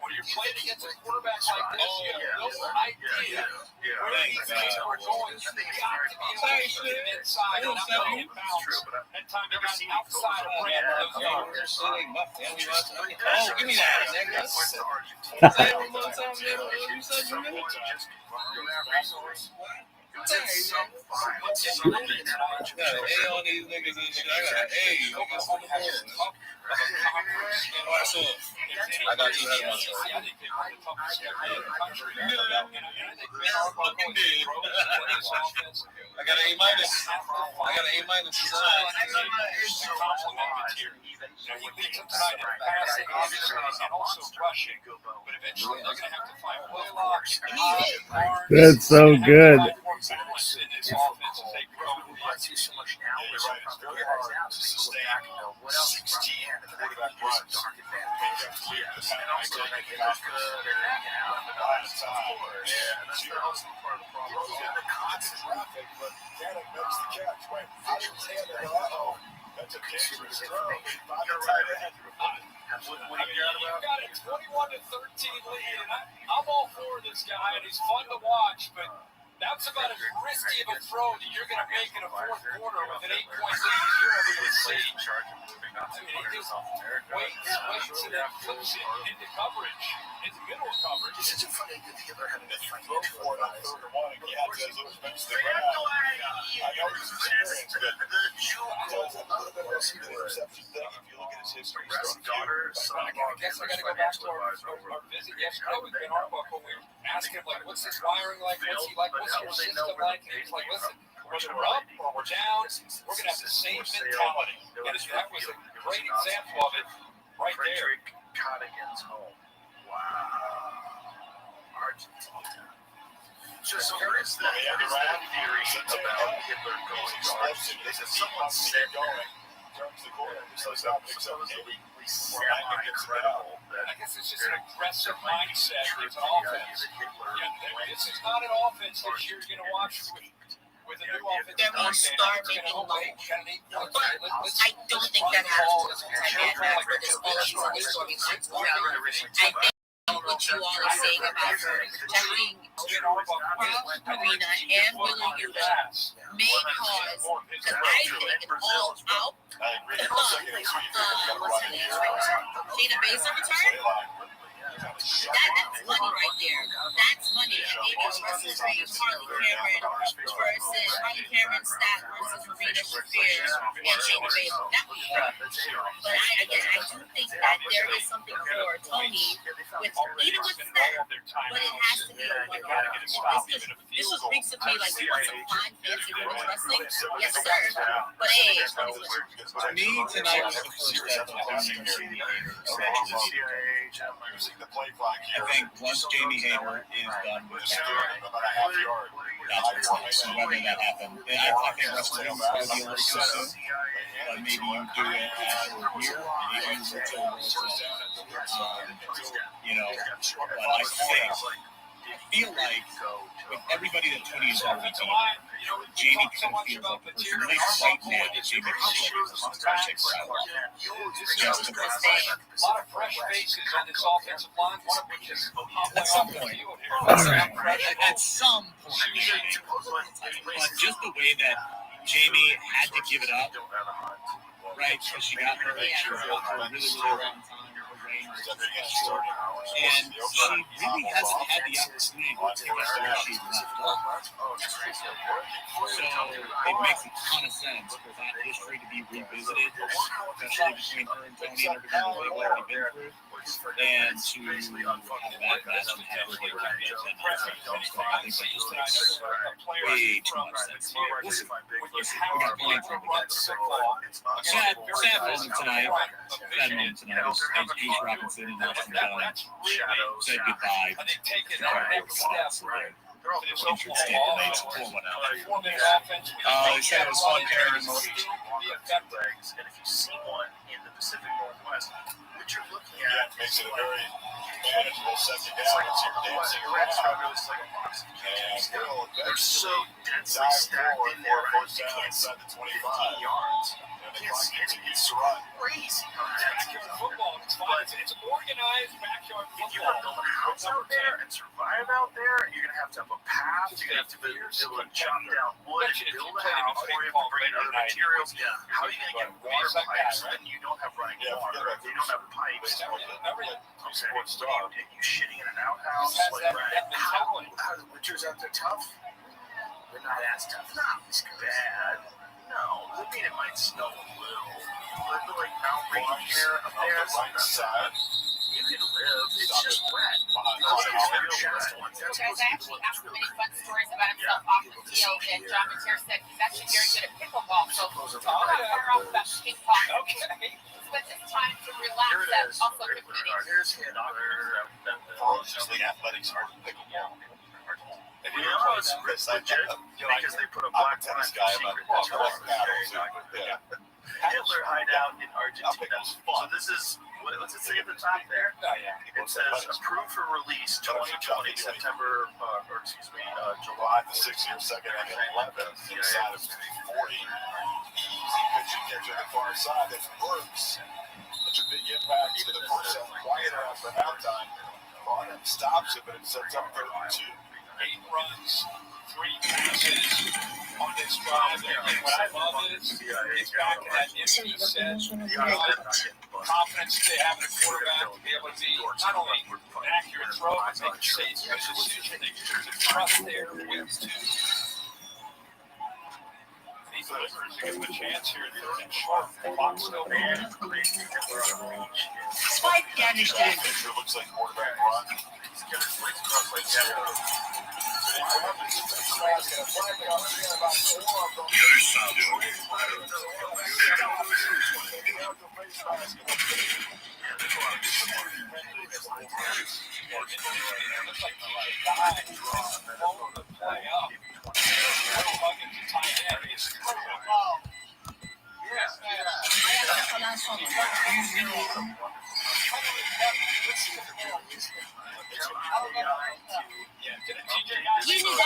When you're playing against a quarterback like this, you have no idea where these guys are going. You've got to be able to get them inside and not play in bounds. That time you got outside of Brand those yards. Oh, give me that, nigga. Say it one more time, nigga. You said you knew it. I got an A on these niggas and shit. I got an A. Niggas on the board. I got you had myself. I got an A minus. I got an A minus. He beats him tonight in passing, obviously, and also rushing. But eventually, they're going to have to find Blaylock. That's so good. That's a dangerous throw. You've got a 21-13 lead, and I'm all for this guy, and he's fun to watch, but that's about as risky of a throw that you're going to make in a fourth quarter with an 8-point lead as you're ever going to see. I mean, he just waits, and then flips it into coverage, into middle coverage. This isn't funny that the other having a Throw for it on third and one, and Cat says it was against the ground. I know he's experienced, but he does have a little bit of a interception thing if you look at his history. I guess I got to go back to our visit yesterday with Ben Arbuckle. We were asking him, like, what's this wiring like? What's he like? What's your system like? And he's like, listen, whether we're up or we're down, we're going to have the same mentality. And that was a great example of it right there. Cottigan's home. Wow. Argentina. Just so there is that theory about Hitler going explosive. Is that someone said going, turns the corner, supposedly semi-credible. I guess it's just an aggressive mindset with offense. This is not an offense that you're going to watch with a new offense. They're going to start making money. I don't think that happens after this all of these storylines go out. I think what you all are saying about her protecting Arena and Willa Yuta may cause, because I think an all-out Shayna Baszler return. That's money right there. That's money. And maybe a wrestling dream, Harley Cameron stat versus Marina Shafir and Shayna Baszler. That would be fun. But I do think that there is something for Tony with even with that, but it has to be this just reeks of me like you want some fun, fancy women's wrestling. Yes, sir. But hey, to me, tonight was the first step of the I think once Jamie Hayter is done with the that's whether that happened. And I think wrestling is going to be a little too soon, but maybe you do it after a year, maybe you move to the World Cup. But I feel like with everybody that Tony is already doing, Jamie kind of feels like the person, at least right now, that Jamie feels like the person to take her out. Just to a lot of fresh faces on this offensive line, one of which is at some point. At some point. But just the way that Jamie had to give it up, right? Because she got hurt for a really, really long time. And she really hasn't had the opportunity to take it where she left off. So it makes a ton of sense for that history to be revisited, especially between her and Tony and everything that they've already been through. And to have that match and have her get back in I think that just makes way too much sense. We'll see. We got plenty for everybody. Sad moment tonight. Sad moment tonight. Juice Robinson and Austin Dunn said goodbye to Carter Watts. Injured state tonight, so pour one out. They said it was fun pairing movies. And if you see one in the Pacific Northwest, what you're looking at makes it a very manageable second down. It's your dancing around. And they're so densely stacked in there, right? You can't see 15 yards. It's crazy. Football, it's fun. It's organized backyard football. If you want to build a house out there and survive out there, you're going to have a path. You're going to have to be able to chop down wood and build a house, or you have to bring in other materials. How are you going to get water pipes when you don't have running water? If you don't have pipes, you shitting in an outhouse? How are the winters out there tough? They're not as tough. Not as bad. No, I mean it might snow a little, but like Mount Rainier here up there, you can live. It's just wet. Guys, I actually asked him many fun stories about himself off the field, and John Mateer said he's actually very good at pickleball. So talk off about ping pong. Okay. But this time to relax, that's also good meeting. Here's the athletics are pickleball. If you know it's legit, because they put a black line guy Hitler hideout in Argentina. So this is, what does it say at the top there? It says approved for release 2020 September, July the 6th year, second and 11th. Inside of 40. Easy pitching catch on the far side. That works. Such a big impact. Even the first half quieter after halftime. Barnum stops it, but it sets up 32. 8 runs, 3 passes on this drive. And what I love is it's back to that issue set. Confidence they have in a quarterback to be able to be not only an accurate throw, but make a safe decision. There's a trust there with these listeners give them a chance here. Third and short. The clock's still there. Spike damage to it. Looks like quarterback run. He's got his legs crossed like that.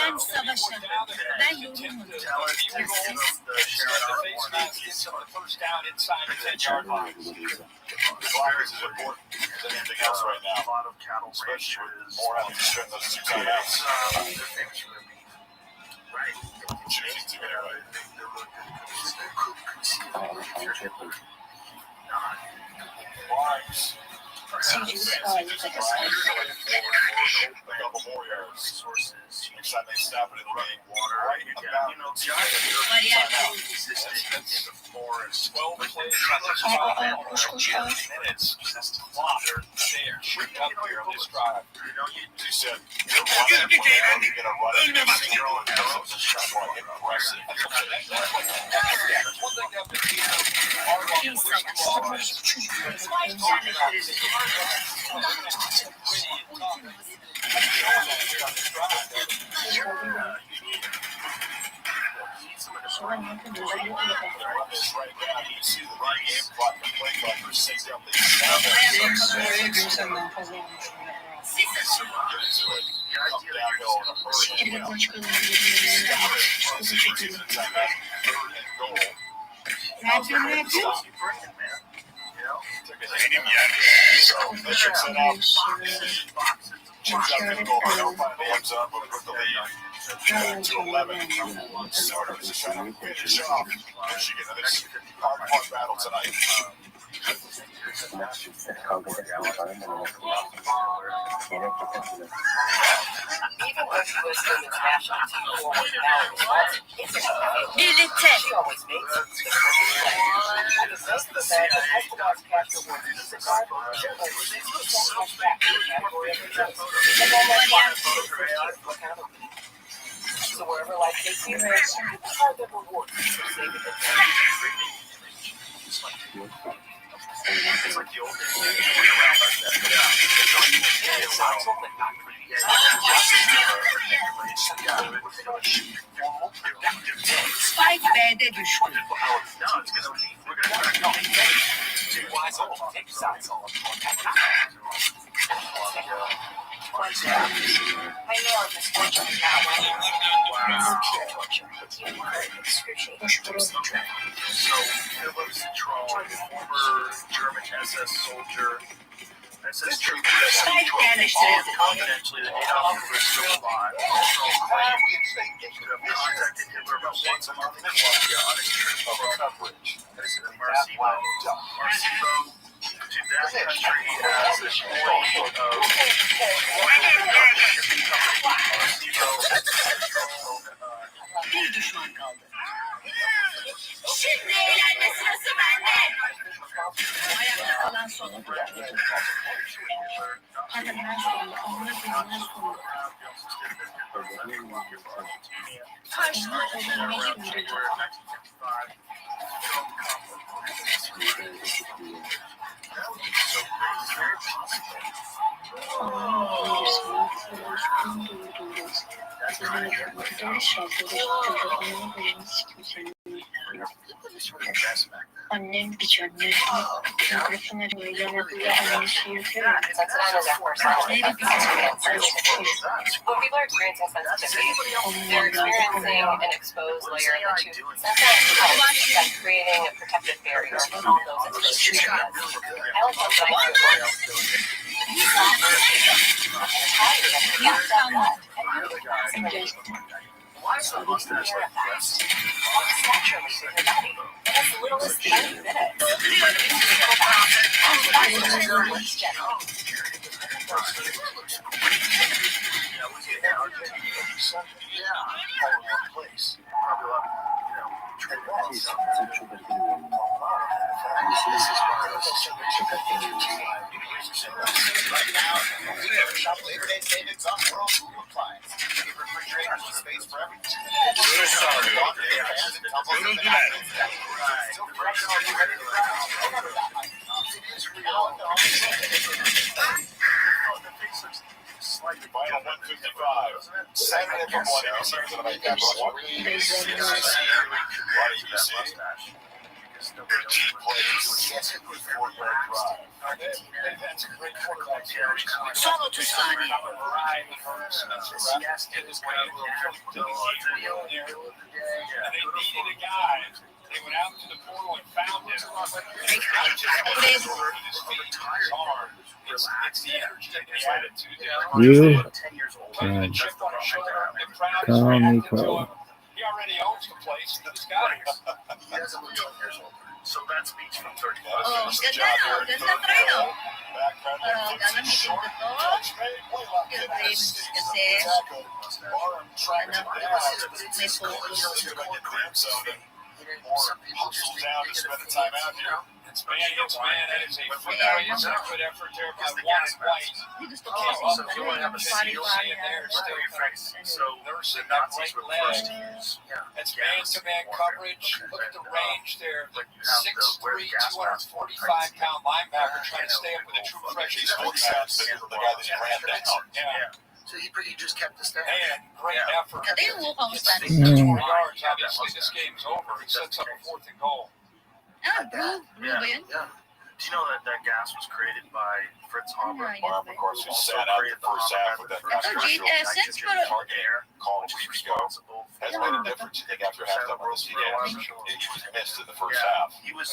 Ben savaşa, ben yorulmadım. Ya siz? Blockers is important than anything else right now. A lot of cattle especially with more having to spend those two timeouts. Right. Choosing to anyway. Barnes. A couple more yards. Next time they stop it, it'll be right about consistent in the forest. 12 plays, 12 minutes. Just to flop. They're there. Shoot up here on this drive. You know, you said you're going to run it. It's just like aggressive. One thing that to 11. Starters are trying to finish off Michigan in this hard battle tonight. Even though she was in the national team for Birlikte. she always makes it. The best of that is Escobar's cash reward. She's a guard. She'll earn 60% cash back in the category of the race. And then that's why look out. So wherever life takes you, hard the rewards for saving the day. It's like the old days. Around like that. Yeah. It's not something not pretty. Spike B'de düştü. I know I'm misfortunate now. But you are excruciating. So, Phillips Troll, former German SS soldier, SS trooper confidentially that Adolf Hitler is still alive. To have contacted Hitler about once a month in Colombia on his trip for coverage. This is Marcibo. To that country as a point of Bir düşman kaldı. Şimdi eğlenme sırası bende. Ayakta kalan son. Kadınlar sonu, onları sonu. Karşıma övünmeli yürüdü. Annem bir anne. Mikrofonu yanaklıya annesi yapıyor. Partneri bir When people are experiencing sensitivity, they're experiencing an exposed layer of the tooth. Sometimes that's creating a protective barrier for all those exposed areas. I like to why is the mustache like this? Naturally to your body. As little as 30 minutes. Right now, we have shop Labor Day savings on World Food Appliance. Get refrigerators with space for everything. Still fresh and already ready to go. It is real. Slightly final 155. 7 in the morning. I'm sorry to make that much. Their cheap plays. Four-leg drive. They've had some great quarterbacks here. Solo to Sonny. And they needed a guy. They went out to the portal and found him. It's the energy and the attitude. You Putting a chip on his shoulder. The crowd is call me reacting to Cole. him. He already owns the place. This guy. He doesn't look 12 years old. So that speaks from 35. Oh, ganda no. Ganda treno. Pero gagamitin ko to. Yung ribs kasi, may focus. Hustles down to spend the time out here. It's man against man. That is a good effort there by one white. Gusto ko kasi So you want to have a pari-pari there, na. still your face. So the Nazis were the first to use. It's man-to-man coverage. Look at the range there. 6'3", 245-pound linebacker trying to stay up with a true freshman. He's 40 pounds bigger than the guy that he ran down. Yeah. So he just kept the stand. And great effort. Kasi yung mukhang stand. 4 yards. Obviously, this game's over. He sets up a 4th and goal. Ah, blue ba yun? Yeah. Do you know that gas was created by Fritz Haber? Yeah, Of course, he sat out the first half with that controversial essence, pero air call 2 weeks ago. Has made a difference, I think, after halftime on this game. He was missed in the first half. He was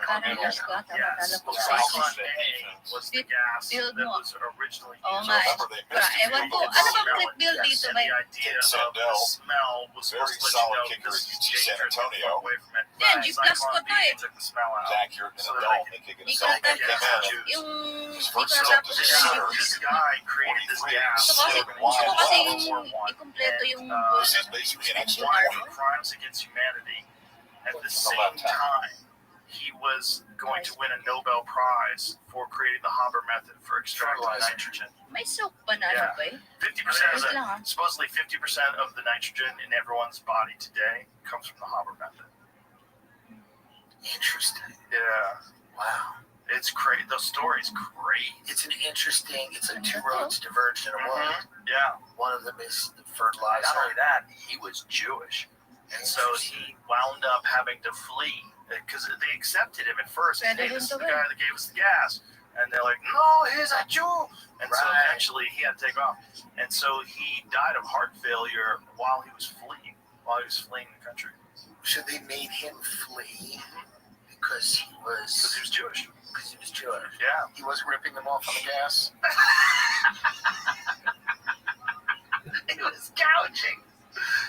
Carnitas ko, tama-tala po sa Cyclone A was the gas Build that mo. was originally Oo used. nga eh. Remember, they Pero missed it. ewan ko, ano bang click build dito And ba? the idea of the smell was Very supposed to solid know kicker this at is UT San dangerous. Antonio. Away from it. Yan, G plus ko Cyclone to B eh. took the smell It's out. accurate and adult. They kick it Di ko assault. They natapos came in. yung His di ko first natapos attempt yung was This guy created this gas. gusto ko kasi i-kompleto yung This is basically an extra Why point. for crimes against humanity. At the same time, he was going to win a Nobel Prize for creating the Haber method for extracting nitrogen. may soap ba na ano ba eh? 50% of Wait lang, the, supposedly 50% of the nitrogen in everyone's body today comes from the Haber method. Interesting. Yeah. Wow. It's crazy. The story's crazy. It's an interesting, it's like two roads diverged in a world. Yeah. One of them is the fertilizer. Not only that, he was Jewish. And so he wound up having to flee because they accepted him at first. Hey, this is the guy that gave us the gas. And they're like, no, he's a Jew. And so eventually he had to take off. And so he died of heart failure while he was fleeing the country. So they made him flee because he was Jewish. Because he was Jewish. Yeah. He wasn't ripping them off on the gas. He was gouging.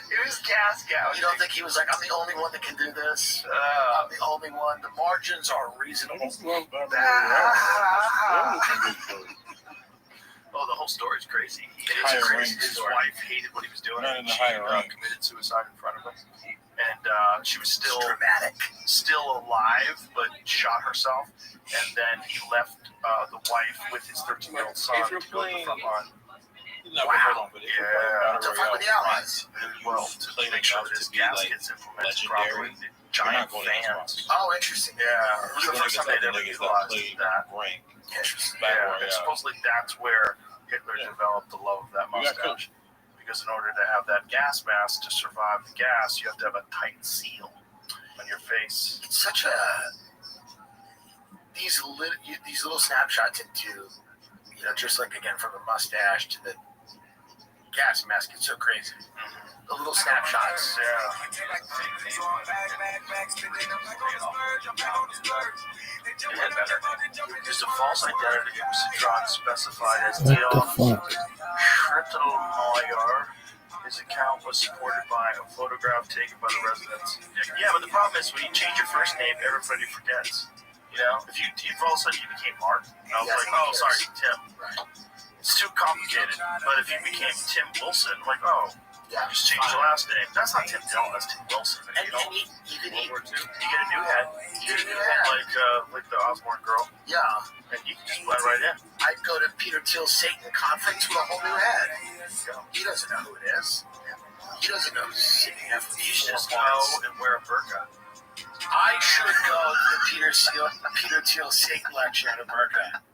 He was gas gouging. You don't think he was like, I'm the only one that can do this? I'm the only one. The margins are reasonable. Oh, the whole story's crazy. Higher Crazy. rank His story. wife hated what he was doing. Not in the She higher rank. committed suicide in front of him. And she was still dramatic, still alive, but shot herself. And then he left the wife with his 13-year-old son to go to the front line. Wow. Yeah. To fight with the Allies. Well, to make sure that his gas gets implemented properly. The giant fans. Oh, interesting. Yeah. It was the first time they'd ever utilized that. Interesting. Yeah. And supposedly that's where Hitler developed the love of that mustache. Because in order to have that gas mask to survive the gas, you have to have a tight seal on your face. It's such a these little snapshots into, just like again from the mustache to the gas mask. It's so crazy. The little snapshots. Just a false identity was drawn specified as Leon Schrittelmeier. His account was supported by a photograph taken by the residents. Yeah, but the problem is when you change your first name, everybody forgets. If all of a sudden you became Mark, I was like, oh, sorry, Tim. It's too complicated. But if you became Tim Wilson, like, oh, just change your last name. That's not Tim Dillon, that's Tim Wilson. And you get a new head. You get a new head like the Osborne girl. Yeah. And you can just blend right in. I'd go to Peter Thiel's Satan conference with a whole new head. He doesn't know who it is. He doesn't know who's sitting there. You should just go and wear a burqa. I should go to the Peter Thiel Satan lecture in a burqa.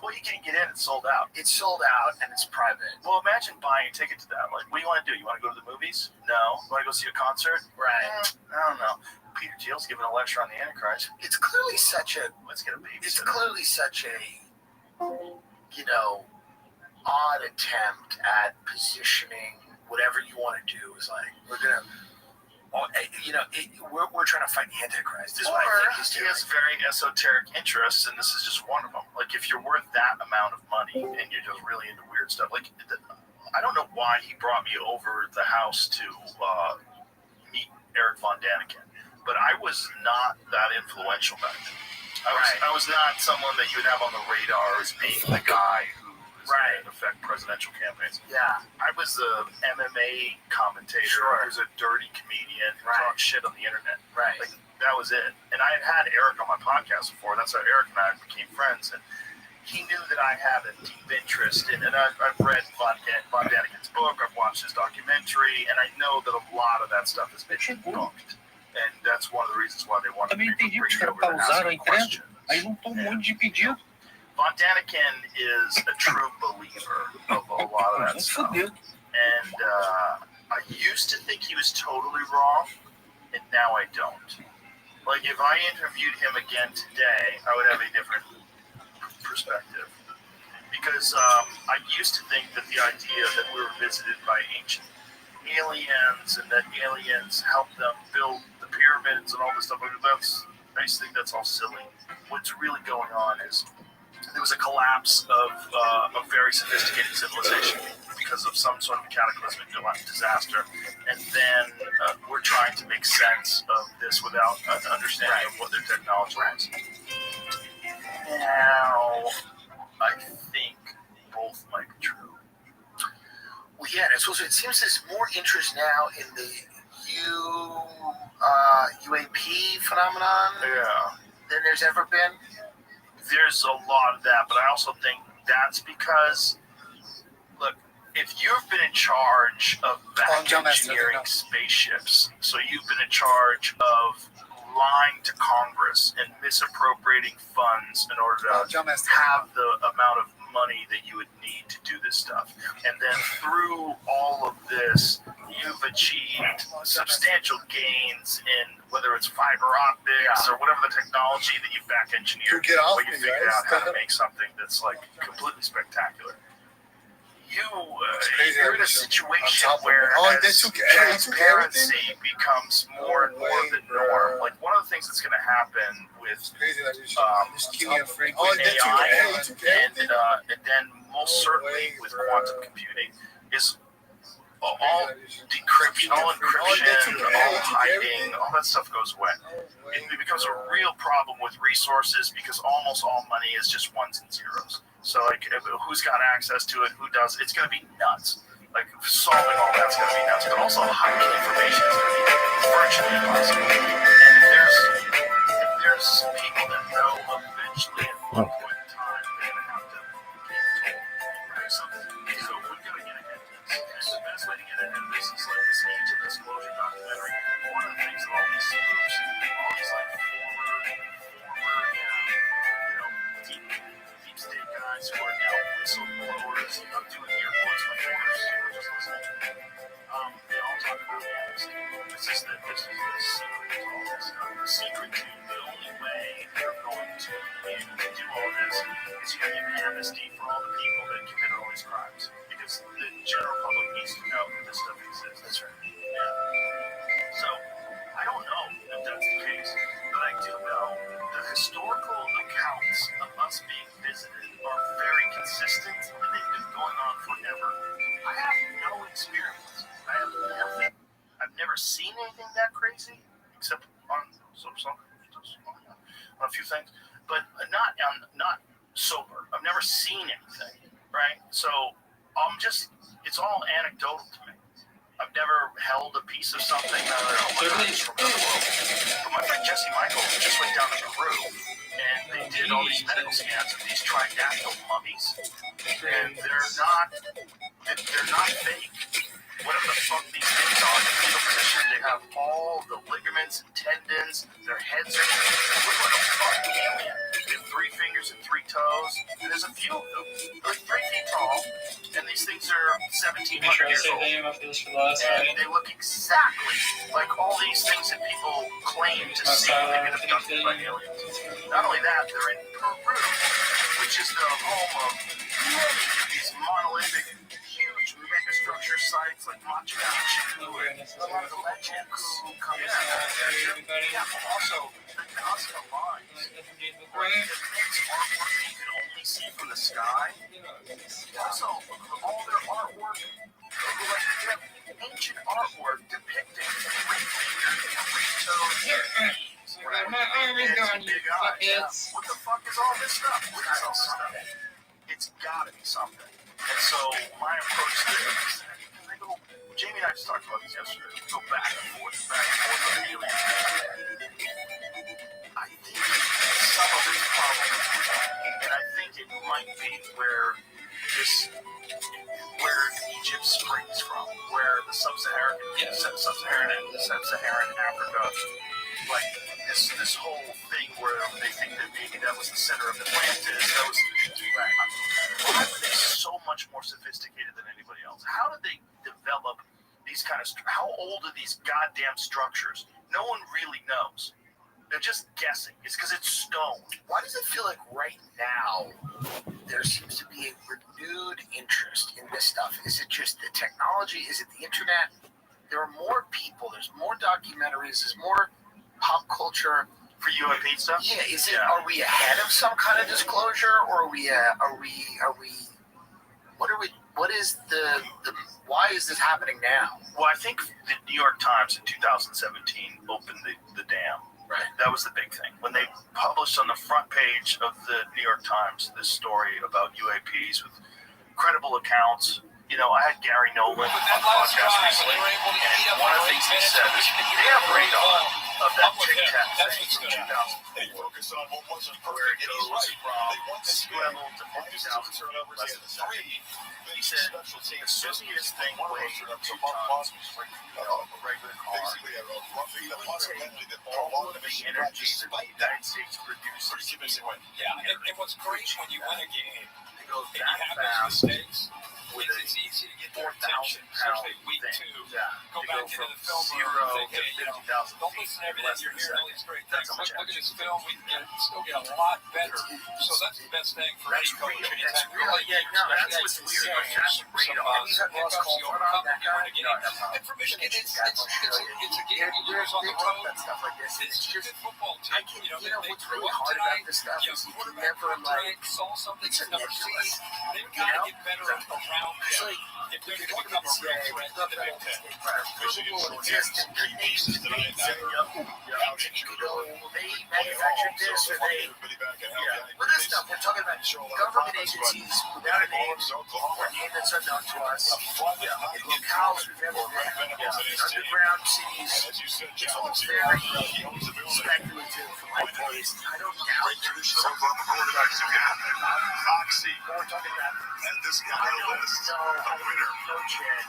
Well, you can't get in. It's sold out. It's sold out and it's private. Well, imagine buying a ticket to that. Like, what do you want to do? You want to go to the movies? No. You want to go see a concert? Right. I don't know. Peter Thiel's giving a lecture on the Antichrist. It's clearly such a. Let's get a babysitter. It's clearly such a, odd attempt at positioning whatever you want to do. Is like we're gonna. We're trying to fight the Antichrist. This is what I think he's he doing. has very esoteric interests, and this is just one of them. Like, if you're worth that amount of money and you're just really into weird stuff, like, I don't know why he brought me over the house to meet Eric Von Daniken, but I was not that influential back then. I was not someone that you would have on the radar as being the guy who is going to affect presidential campaigns. Yeah. I was the MMA commentator who's a dirty comedian who talks shit on the internet. Right. Like, that was it. And I had Eric on my podcast before. That's how Eric and I became friends. And he knew that I had a deep interest in, and I've read Von Daniken's book, I've watched his documentary, and I know that a lot of that stuff has been debunked. And that's one of the reasons why they wanted me to bring you over and ask a question. Von Daniken is a true believer of a lot of that stuff. And I used to think he was totally wrong, and now I don't. Like, if I interviewed him again today, I would have a different perspective. Because I used to think that the idea that we were visited by ancient aliens and that aliens helped them build the pyramids and all this stuff, I used to think that's all silly. What's really going on is there was a collapse of a very sophisticated civilization because of some sort of cataclysmic disaster, and then we're trying to make sense of this without an understanding of what their technology is. Now, I think both might be true. Well, yeah, it seems there's more interest now in the UAP phenomenon than there's ever been. There's a lot of that, but I also think that's because, look, if you've been in charge of back engineering spaceships, so you've been in charge of lying to Congress and misappropriating funds in order to have the amount of money that you would need to do this stuff, and then through all of this, you've achieved substantial gains in whether it's fiber optics or whatever the technology that you back engineered, where you figured out how to make something that's like completely spectacular. You're in a situation where transparency becomes more and more the norm. Like, one of the things that's going to happen with AI and then most certainly with quantum computing is all decryption, all encryption, all hiding, all that stuff goes away. It becomes a real problem with resources because almost all money is just ones and zeros. So, like, who's got access to it, who does, it's going to be nuts. Like, solving all that's going to be nuts. But also hiding information is going to be virtually impossible. And if there's people that know eventually at one point in time, they're going to have to get told. Right? So we've got to get ahead of this. And the best way to get ahead of this is like this age of disclosure documentary. One of the things that all these groups, all these like former deep state guys who are now whistleblowers, I'm doing air quotes for foreigners who are just listening. They all talk about amnesty. It's just that this is the secret to all this stuff. The secret to the only way you're going to be able to do all this is you're going to give amnesty for all the people that committed all these crimes. Because the general public needs to know that this stuff exists. That's right. Yeah. So, I don't know if that's the case, but I do know the historical accounts of us being visited are very consistent, and they've been going on forever. I have no experience. I have nothing. I've never seen anything that crazy, except on a few things, but not sober. I've never seen anything, right? So it's all anecdotal to me. I've never held a piece of something that is from another world. But my friend Jesse Michael just went down to Peru, and they did all these medical scans of these tridactyl mummies, and they're not fake. Whatever the fuck these things are in the fetal position, they have all the ligaments and tendons. Their heads are look like a fucking alien. They have 3 fingers and 3 toes. And there's a things are 1,700 years old. And they look exactly like all these things that people claim to see when they get abducted by aliens. Not only that, they're in Peru, which is the home of many of these monolithic, huge megastructure sites like Machu Picchu. A lot of the legends come in. Yeah, also the Nazca lines, or the immense artwork you can only see from the sky. Also, all their artwork, like ancient artwork depicting big eyes. What the fuck is all this stuff? What is all this stuff? It's gotta be something. And so my approach to this, I go, Jamie and I just talked about this yesterday. We go back and forth on aliens. I think some of it's probably, and I think it might be where Egypt springs from, where the sub-Saharan Africa, like this whole thing where they think that maybe that was the center of Atlantis. Why were they so much more sophisticated than anybody else? How did they develop these kind of? How old are these goddamn structures? No one really knows. They're just guessing. It's because it's stone. Why does it feel like right now there seems to be a renewed interest in this stuff? Is it just the technology? Is it the internet? There are more people. There's more documentaries. There's more pop culture for UAP stuff. Yeah. Is it? Yeah. Are we ahead of some kind of disclosure, or are we? What is the? Why is this happening now? Well, I think the New York Times in 2017 opened the dam. Right. That was the big thing. When they published on the front page of the New York Times this story about UAPs with credible accounts. You know, I had Gary Nolan on the podcast recently, and one of the things he said is they have radar of that Tic Tac thing from 2000. They focus on what wasn't where it perfect. goes from this level to 50,000 less than a second. He said the silliest thing weighs 2 tons for a regular car. We take all of the energy that the United States produces. Yeah, and what's great when you win a game, it goes and you that have fast. those mistakes, it's easy to get their attention, especially week 2. Go back into the film room and think, hey, don't listen to everything you're hearing, all these great things. Look at this film, we can still get a lot better. So that's the best thing for any coach. That's really, that's what's weird. That's radar. And for Michigan, it's a game you lose on the road. It's a good football team. They grew up tonight. Quarterback saw something he's never seen. They've got to get better around him if they're going to become a real threat to the Big Ten. Michigan shorthanded three pieces tonight. They manufactured this, or they. Well, this stuff we're talking about government agencies without a name, or a name that's unknown to us. In locales we've never been. Underground cities. It's all very speculative from my place. I don't doubt. Foxy. We're talking about. And this guy I is don't the winner. coach yet.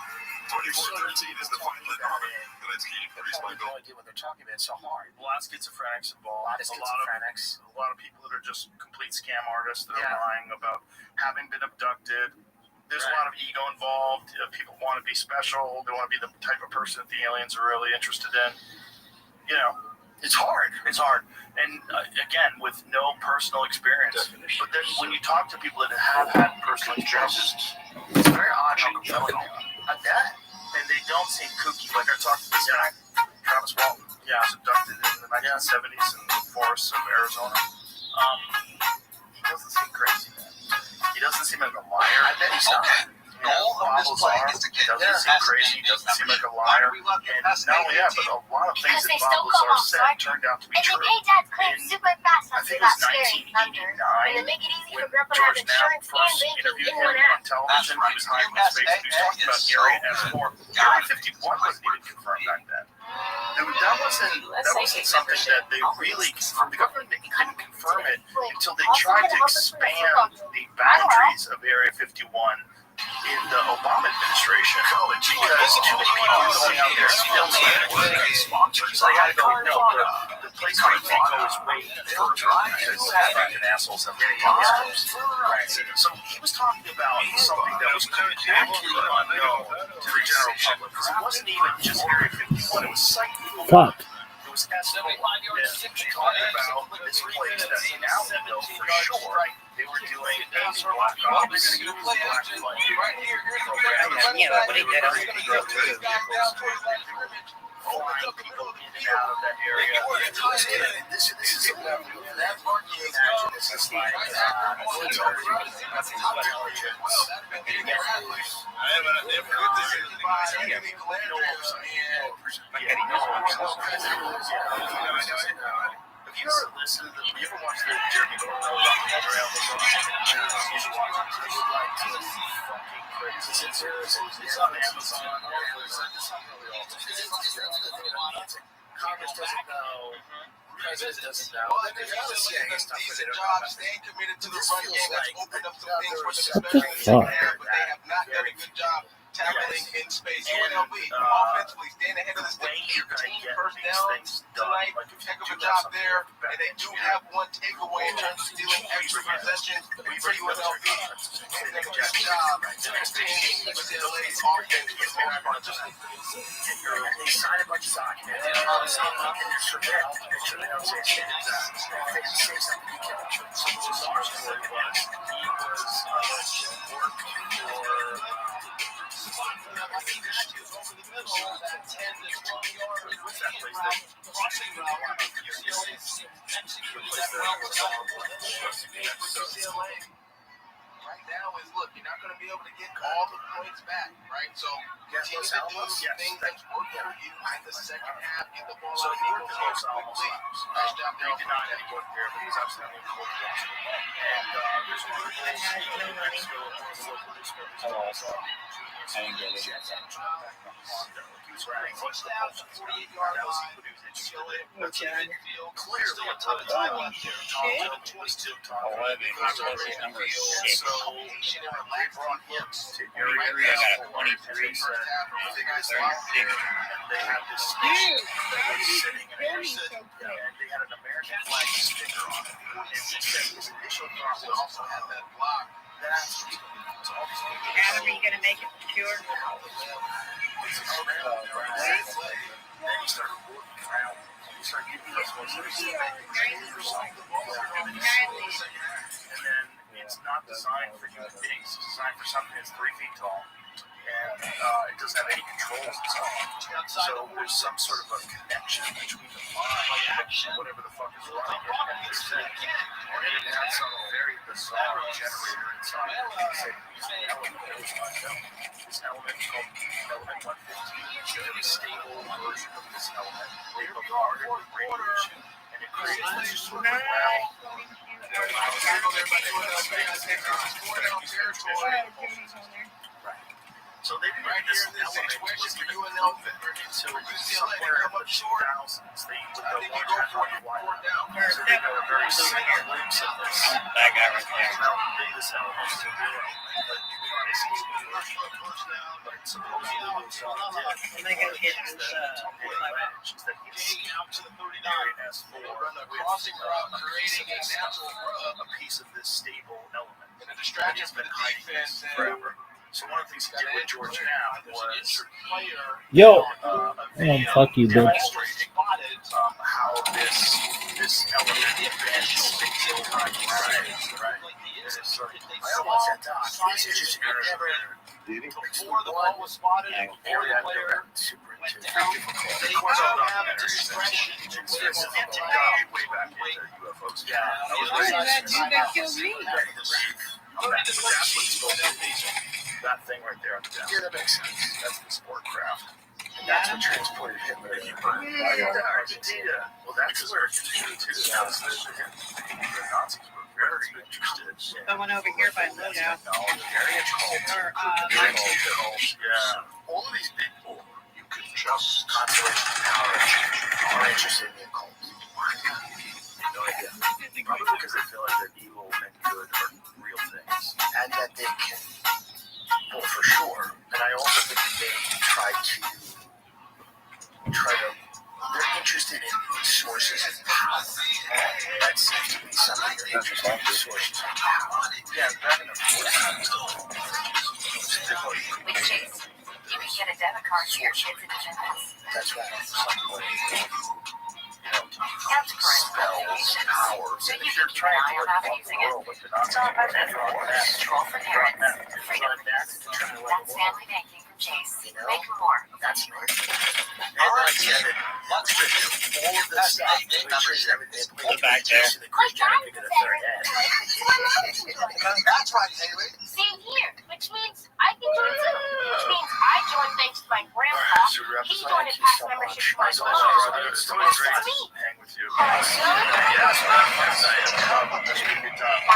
24-13 is the final number. Let's keep it. I have no idea what they're talking about. It's so hard. A lot of schizophrenics involved. A lot of people that are just complete scam artists that are lying about having been abducted. There's a lot of ego involved. People want to be special. They want to be the type of person that the aliens are really interested in. You know, it's hard. It's hard. And again, with no personal experience. But then when you talk to people that have had personal experiences, it's very odd how compelling they are. At that. And they don't seem kooky. Like I talked to this guy, Travis Walton. Yeah, I was abducted in the 1970s in the forests of Arizona. He doesn't seem crazy, man. He doesn't seem like a liar. I bet he's not. Goal of this play is to get doesn't their seem crazy. He doesn't seem like a liar. And not only that, but a lot of things that Bob Lazar said turned out to be true. And they pay Dad's claims super fast I once think they it got was scary thunder. And they make it easy for Grandpa to have George Knapp insurance and first banking interviewed in him one on app. television. He was hiding his face. He was talking about Area S4. Area 51 wasn't even confirmed back then. That wasn't something that they really confirmed. The government couldn't confirm it until they tried to expand the boundaries of Area 51 in the Obama administration. Because too many people were going out there still saying, so they had to go, no, the place where you always wait for because fucking assholes have monsters. So he was talking about something that was completely unknown to the general public because it wasn't even just Area 51, it was Site 51. Fuck. It was S4. And talking about this place that we now know for sure they were doing black ops, black flying people in and out of that area. This is a level of that part you imagine this is like Have you ever listened to have you ever watched the Jeremy Corbell documentary on this? It's on Amazon. Congress doesn't know. President doesn't know. These jobs, they ain't committed to the run game. That's opened up some things for the What the special fuck? but they have not done a good job tackling in space. UNLV, offensively, staying ahead of the stick, 18 first downs tonight. Heck of a job there. And they do have one takeaway in terms of stealing extra possessions for UNLV. And they did a good job containing UCLA's offense for the most part tonight. They sign a bunch of documents and all this stuff, and they're sure they don't say shit to that. They can say something you can't trust. So bizarre story was he was worked for what's that place that crossing route UCLA's Right now is, look, you're not going to be able to get all the points back, right? So continue to do things that's worked for you in the second half. Get the ball out of people quickly. Nice job there. He did not have any work there, but he was absolutely important. And there's one of those I didn't get it. he was running close to the 48-yard line. Clearly a ton of time left here. Tom 22, Tom number 6. So they brought him to I got a 23. they had this station that was sitting in a and they had an American flag sticker on it. And his initial thought was also had that block. That's Adam, are you going to make it secure? Then he started working around. He started getting us one and then it's not designed for human beings. It's designed for something that's 3 feet tall. And it doesn't have any controls and stuff. So there's some sort of a connection between the mind and whatever the fuck is running it and this thing. And it had some very bizarre generator inside. This element called element 115. It's a very stable version of this element. They bombarded with radiation and it creates this sort of realm. So they didn't right here in this situation for UNLV. So somewhere in the 2000s, they would go one time down. So they got a very slight glimpse of this. That guy right there. How big this element is to do it. But supposedly what John did, And they go hit this, that he escaped Area S4 creating a natural a piece of this stable element. And a distraction for the defense forever. So one of the things he did with George now was Yo! Oh, fuck you, bitch. demonstrating how this element bends until time. Right. I almost said, Doc, this is just before the ball was spotted, before the player went down, they now have discretion to where the way back into UFOs. Yeah. that killed me. That's what's supposed to be. That thing right there on the down. Yeah, that makes sense. That's the sport craft. And that's what transported Hitler to Argentina. Well, that's where it's too. The Nazis were very interested. The one over here by Logo. Very Or, yeah. all of these people you could trust constellation power are interested in the occult. No idea. Probably because they feel like that evil and good are real things. And that they can, well, for sure. And I also think that they try to, they're interested in sources of power. That seems to be something they're interested in, sources of power. Yeah, having a With Chase, you can get a debit card for your kids' independence. That's right. That's correct. Power. So you can keep an eye on how they're using it. Start by control for parents. Freedom. That's family banking from Chase. Make more. That's right. And like I said, all of this stuff, back there. That's right, Haley. Same here, which means I can join too. Which means I joined thanks to my grandpa. He joined a past membership for my mom. It's always great to hang with you. Yeah, it's not fun. This would be tough.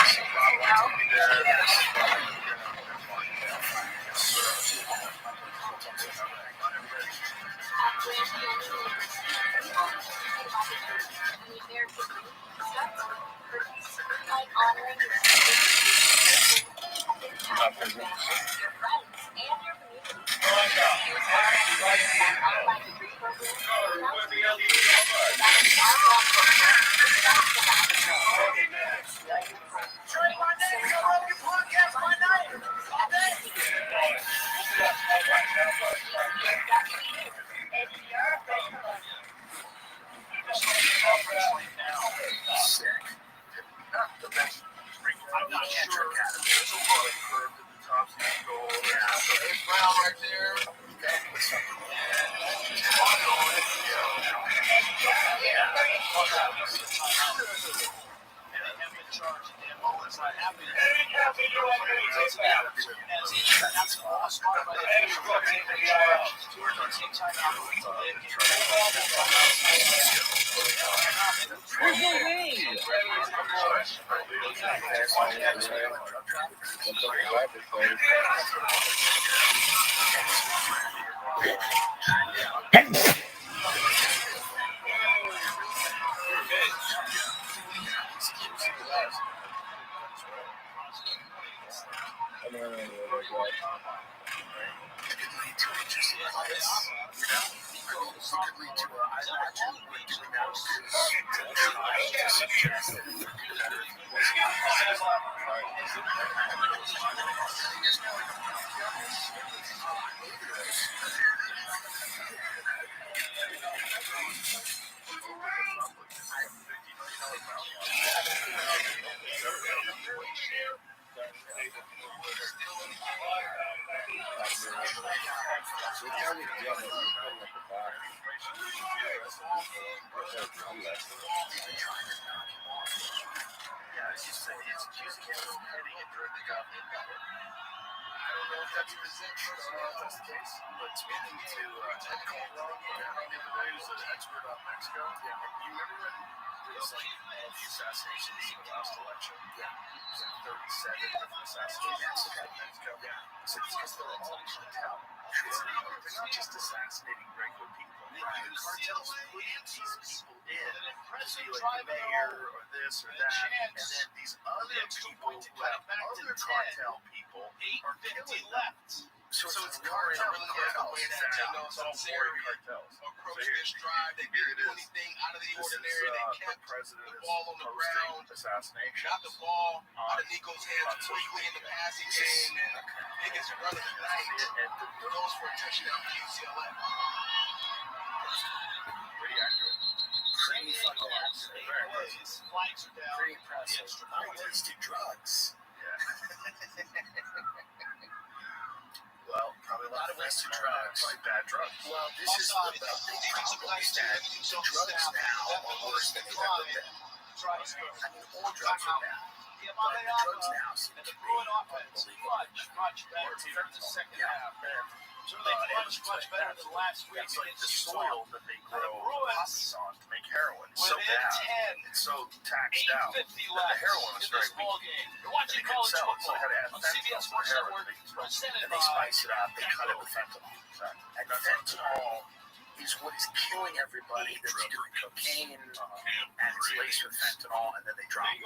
Is what is killing everybody that's doing cocaine and it's laced with fentanyl, and then they drop it.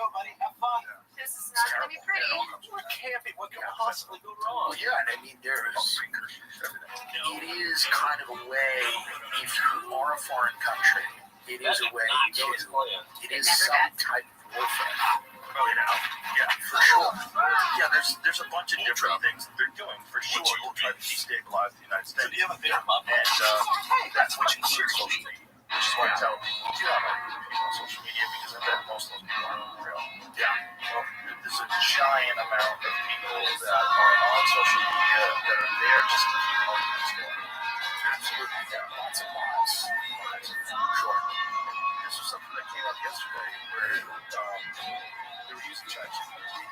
This is not going to be pretty. What can't be? What can possibly go wrong? Well, yeah, and I mean, it is kind of a way, if you are a foreign country it is a way to, it is some type of warfare. You know? Yeah, for sure. Yeah, there's a bunch of different things that they're doing for sure to try to destabilize the United States. And that's what includes social media. Which is why I tell people, do not like people on social media because I bet most of those people aren't real. Yeah. Well, there's a giant amount of people that are on social media that are there just to keep arguments going. Absolutely. Yeah, lots of lies. Sure. This was something that came up yesterday where they were using ChatGPT.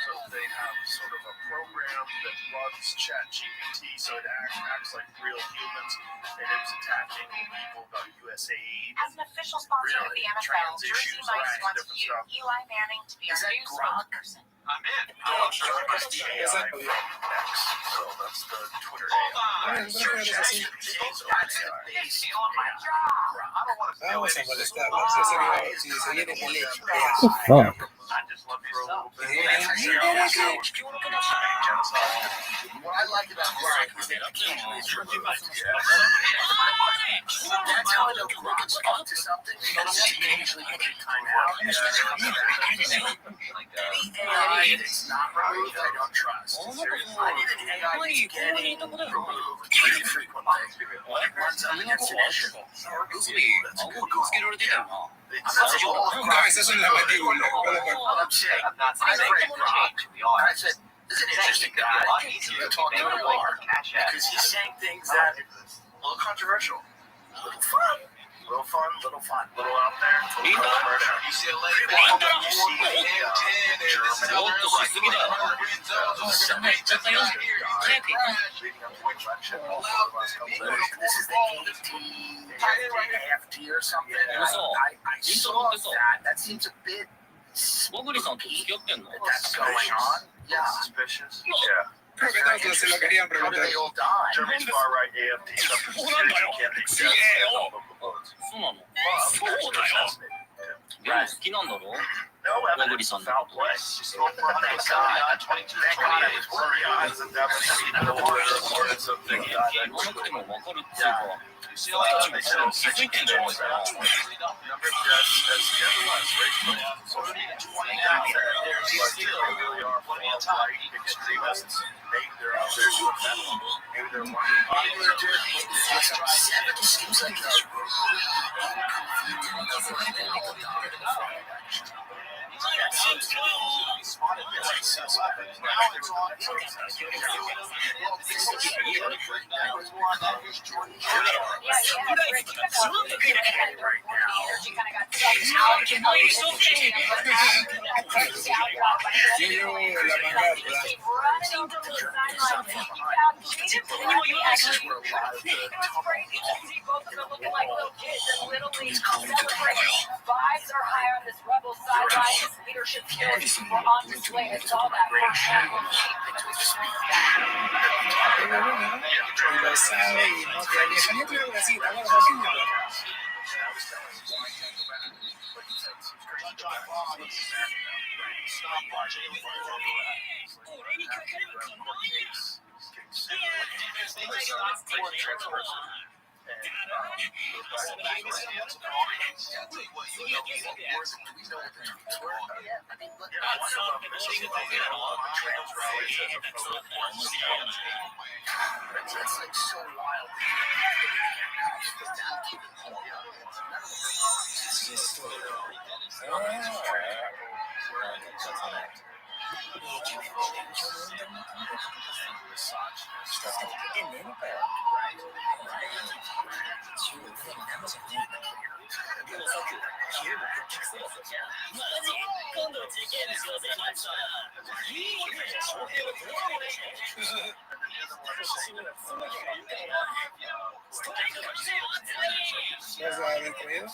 So they have sort of a program that runs ChatGPT, so it acts like real humans, and it was attacking people about USAID. As an official sponsor of the NFL, Jersey Mike's wants you, Eli Manning, to be our new spokesperson. I'm in. That's the AI from X. So that's the Twitter AI. Vamos a molestarlos. Yo sé que si se viene que le Fuck. I just love you for a little bit. What I like about Grok is that occasionally it's removed. That's how I know Grok's up to something, because occasionally you can time out. Any AI that's not removed, I don't trust. I need an AI that's getting removed pretty frequently. When it runs up against an issue. That's a good call. I'm not saying all of Grok is I'm saying, I read Grok, and I said, this is an interesting guy. You're talking to a bar, because he's saying things that are a little controversial. A little fun, little out there, a little controversial. UCLA, this is the AFD or something. I saw that. That seems a bit spooky that that's going on. Yeah. Suspicious. Yeah. se lo querían preguntar. Germany's far right AFD candidate. No evidence of foul play. She stole for $100,000 on 22 days. It was a deputy in the water reported something. Number of deaths as the other ones, right? So really are far-right extremists. Maybe they're out there doing that. Maybe they're seems like it's that seems to be spotted as suspect. Now it's on. Vibes are high on this rebel sideline. His leadership skills were on display. It's all that Lo sabe y no te aleja. Yo creo que sí, la verdad, sí. It's like so wild. ¿Vas a ver ruido?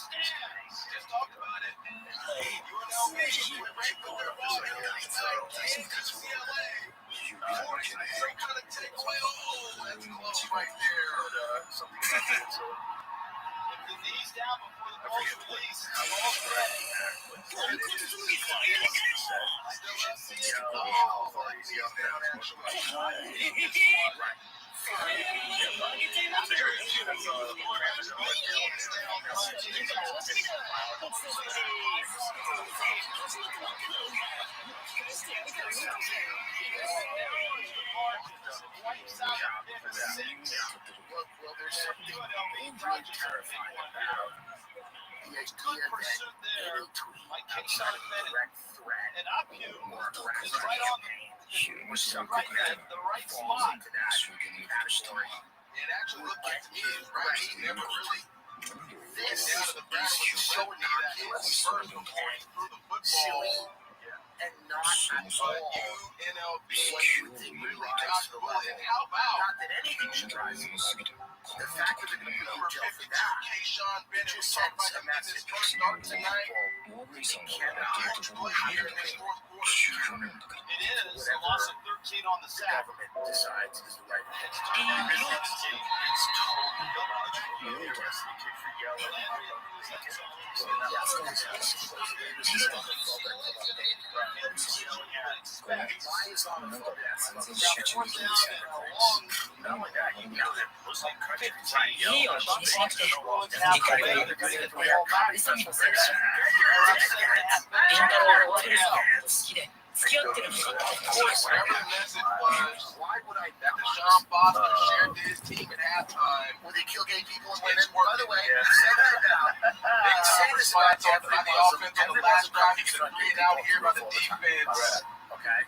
Well, there's something really terrifying about the idea that any tweet outside of a direct threat or a direct campaign or something that falls into that category will get you right. Never really. This is so innocuous and silly and not at all what you think really rises to the level. Not that anything should rise to the level. The fact that they're going to put you in jail for that, it just sends a message to people we cannot hire It is a loss of 13 on the the sack. government decides is the right thing to do. It's totally illogical. Why is homophobia not only that, you know that Muslim countries why would I Sean Foster shared to his team at halftime where they kill gay people and women? By the way, say that about say this about every Muslim. Every Muslim trying to get it out here by the defense. Okay.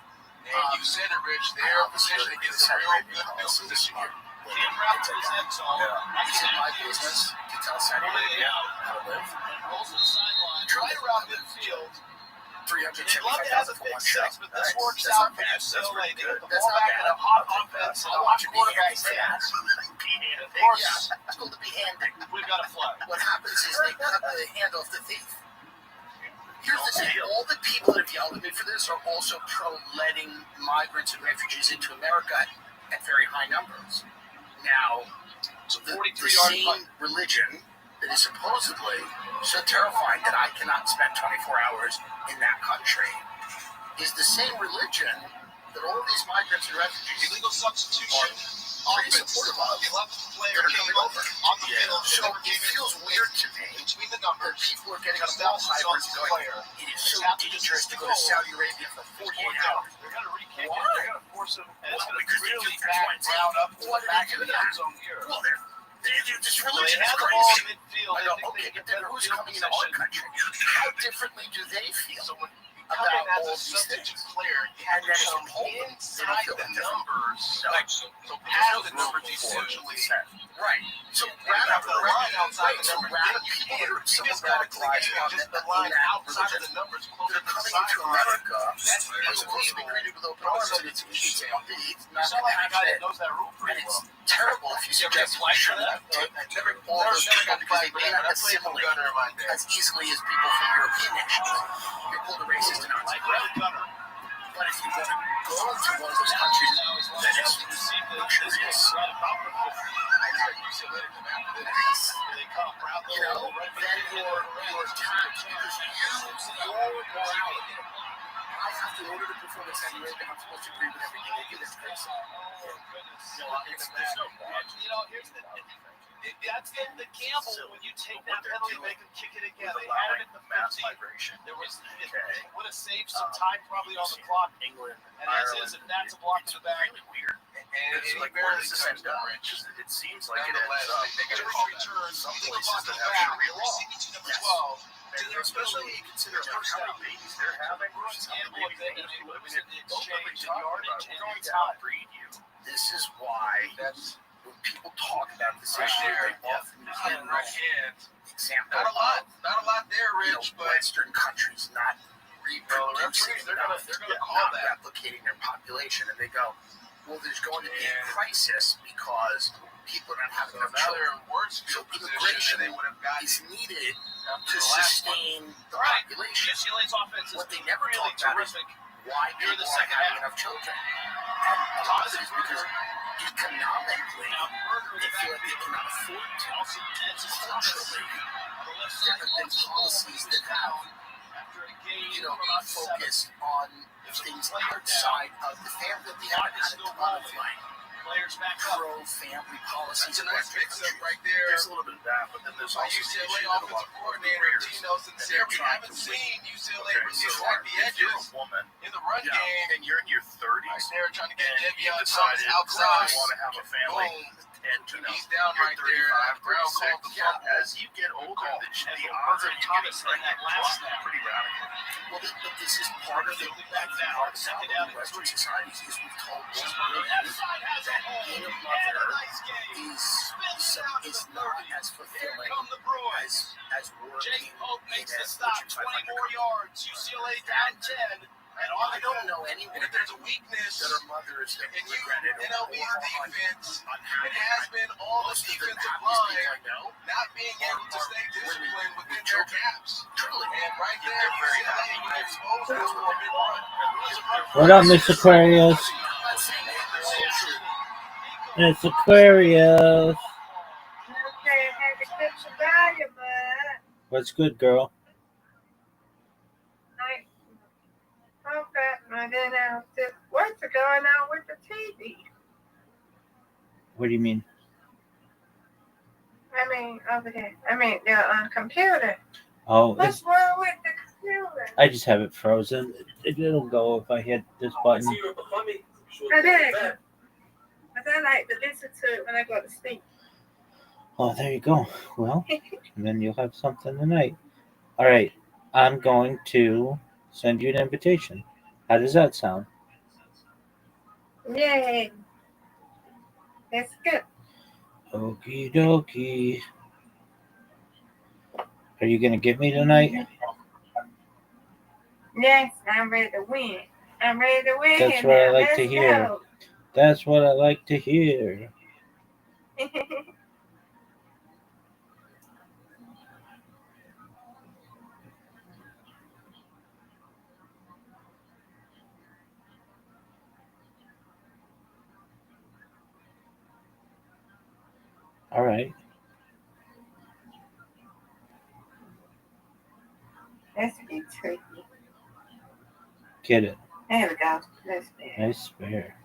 And you said it, Rich. Their position against a real good position here. Cam routes his end zone. It's in my business to tell Saturday how to live. Rolls to the sideline. Right around midfield. 375 love to have a for big one shot. six, but this works out for you. That's So pretty they good. get the ball back in a hot offense and a hot quarterback stance. Of course, it's called to be handing. we've got a flag. What happens is they cut the hand off the thief. Here's the thing: all the people that have yelled at me for this are also pro letting migrants and refugees into America at very high numbers. Now, the same religion that is supposedly so terrifying that I cannot spend 24 hours in that country is the same religion that all of these migrants and refugees Illegal substitution. pretty supportive of that are coming over. On the field. So it feels weird to me Between the that numbers. people are getting on ball hybrids and going, it is so dangerous to go to Saudi Arabia for 48 hours. They're going to re-kick it. They're going to force him. And it's going to really back Brown up to the back of the end zone here. Well, this religion They is have the ball crazy. in midfield. I They go, think okay, they but get then better who's field coming into our position. country? How differently do they feel Coming about as all a of these substitute things? player, you And then come from home, inside the numbers. No. Like, so past the numbers essentially. Right. So the line outside the numbers. people that are so radicalized on Just the the line outside outside of the numbers closer that are to the coming into sideline. America That's are supposed to be greeted with open arms, and it's not You going sound to like a guy that happen. knows that rule And pretty it's well. terrible if you suggest we shouldn't have never all those people because they may not assimilate as easily as people from European nations. You're called a racist and Nazi. But if you want to go to one of those countries that is luxurious, you know, then you're attacked because your morality. I have to, in order to perform in Saudi Arabia, I'm supposed to agree with everything they do. That's crazy. Here's the that's the gamble when you take that penalty, make them kick it again. They had it at the 15. There was it would have saved some time probably on the clock. England, and as is, if that's a block in the back. Really weird. And it's like, where does this end up? It seems like it ends up. They get a return. Some places that have real law. Yes. Especially when you consider how many babies they're having. This is why when people talk about this issue, they often use the example. Not a lot there, Rich, but Western countries not reproducing enough, not replicating their population, and they go, well, there's going to be a crisis because people are not having enough children. So immigration is needed to sustain the population. What they never talk about is why people aren't having enough children. And a lot of it is because economically, they feel like they cannot afford to. Culturally, there have been policies that have, focused on things outside of the family. They haven't had a ton of money. pro-family policies. It's a nice mix-up right there. There's a little bit of that, but then there's also UCLA the issue that a lot offensive of coordinator Gino Sinceri. We haven't seen UCLA really attack the if you're a edges woman in the run game. and you're in your 30s, They're trying to get and you Devion decided Thomas I outside. want to have a family, and He's down right there. Brown called the fumble. as you get older, the odds of you getting pregnant drop pretty radically. Well, but this is part of the second down in Western societies is we've told women that being a mother is not as fulfilling as working Jake Pope in makes a the stop, Fortune 20 500 more yards. UCLA down 10. And I don't know anyone if there's a weakness that are mothers that and you regretted NLB's or defense, it has been all the defensive line not being able to stay disciplined within their caps. And right there, UCLA when exposed to a big run. What up, Miss Aquarius? Miss Aquarius. Okay, I had to clip some volume up. What's good, girl? Okay, and then what's going on with the TV? What do you mean? I mean, over there. I mean, the computer. Oh, What's wrong with the computer? I just have it frozen. It'll go if I hit this button. I did. Because I like to listen to it when I go to sleep. Oh, there you go. Well, and then you'll have something tonight. All right. I'm going to send you an invitation. How does that sound? Yay. That's good. Okie dokie. Are you going to get me tonight? Yes, I'm ready to win. I'm ready to win. That's what I like Let's to hear. go. That's what I like to hear. All right. Let's be tricky. Get it. There we go. That's better. Nice spare.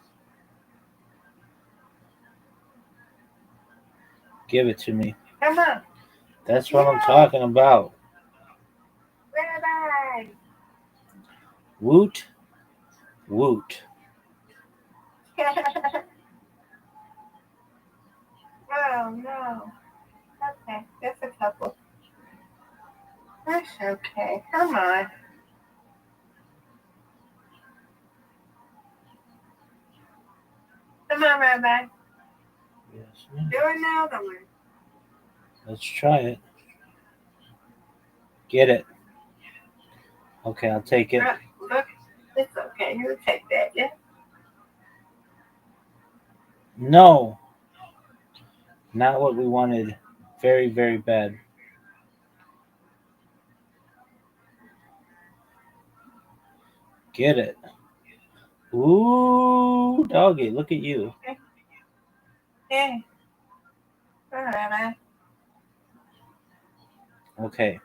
Give it to me. Come on. That's what I'm talking about. Rabbi. Woot. Woot. Oh, no. Okay, that's a couple. That's okay. Come on. Come on, Rabbi. Yes, ma'am. Do another one. Let's try it. Get it. Okay, I'll take it. Look, it's okay. You take that, yeah? No. Not what we wanted. Very, very bad. Get it. Ooh, doggy, look at you. Yeah. All right, Okay.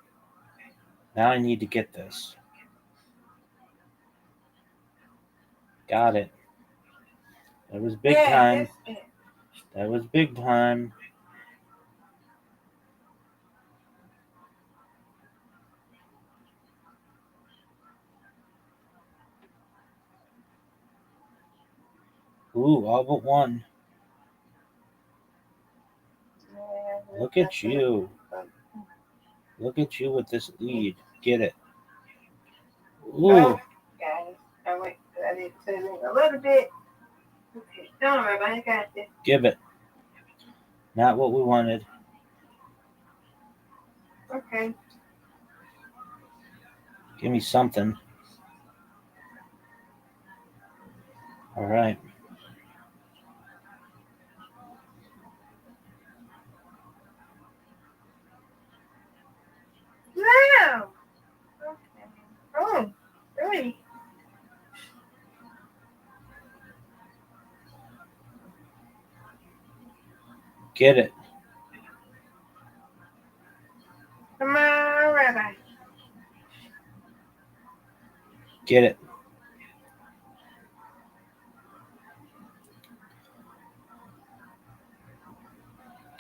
Now I need to get this. Got it. That was big time. That was big time. Ooh, all but one. Look at you. Look at you with this lead. Get it. Ooh. Oh, guys. I need to a little bit. Okay. Don't worry about it. I got this. Give it. Not what we wanted. Okay. Give me something. All right. Wow. Okay. Oh, three. Get it. Come on, Rabbi. Get it.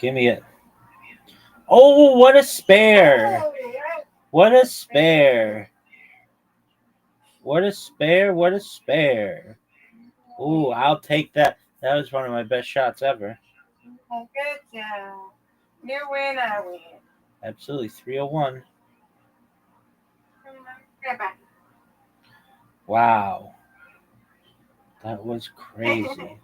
Give me it. Oh, what a spare! What a spare! What a spare! What a spare! Ooh, I'll take that. That was one of my best shots ever. Good job. You win, I win. Absolutely, 301. Goodbye. Wow. That was crazy.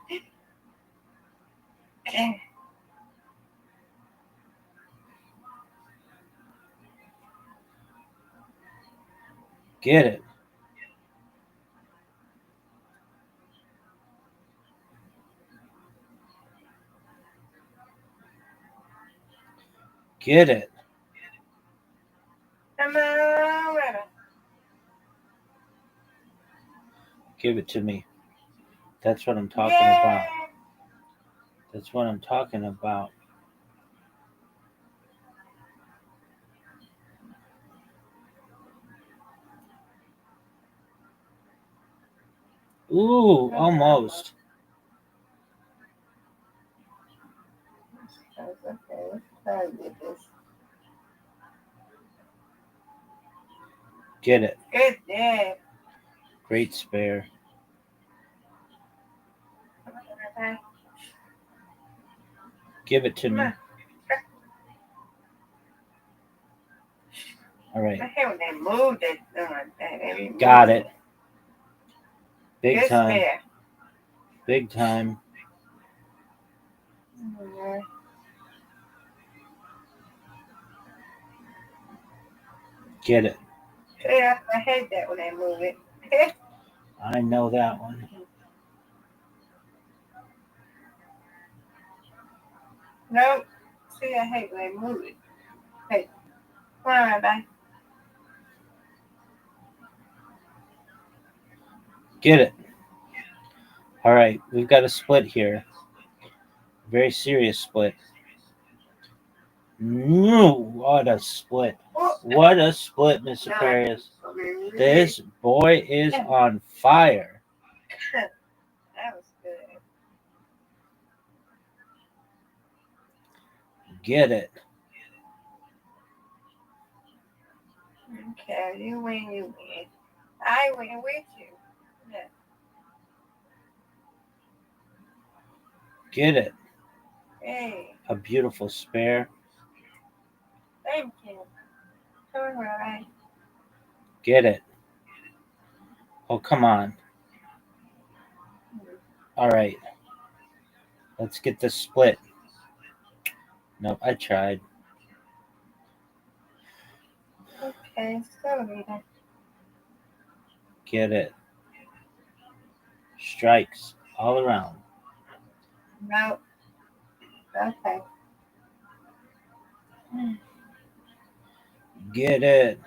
Get it. Get it. Come on, winner. Give it to me. That's what I'm talking about. That's what I'm talking about. Ooh, almost. That's okay. Let's try to get this. Get it. Good job. Great spare. Okay. Give it to me. All right. I hate when they move that. Got it. Big Good time. spare. Big time. Mm-hmm. Get it. Yeah, I hate that when they move it. I know that one. Nope. See, I hate when they move it. Hey, come on, bye. Get it. All right, we've got a split here. Very serious split. No, what a split. What a split, Miss Aquarius. This boy is on fire. That was good. Get it. Okay, you win, you win. I win with you. Yeah. Get it. Hey, A beautiful spare. thank you. Turn right. Get it. Oh, come on. All right. Let's get this split. Nope, I tried. Okay, so Get it. Strikes all around. no. Okay. Get it.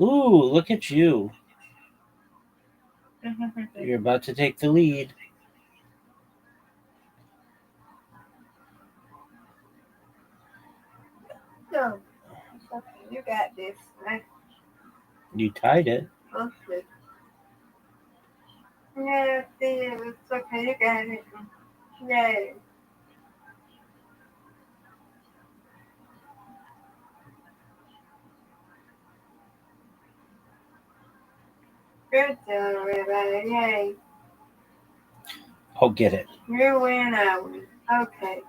Ooh, look at you. You're about to take the lead. No. Okay, you got this. You tied it. Okay. Yeah, see, it's okay, you got it. Yay. Good job, everybody. Yay. Oh, get it. You win, I win. Okay.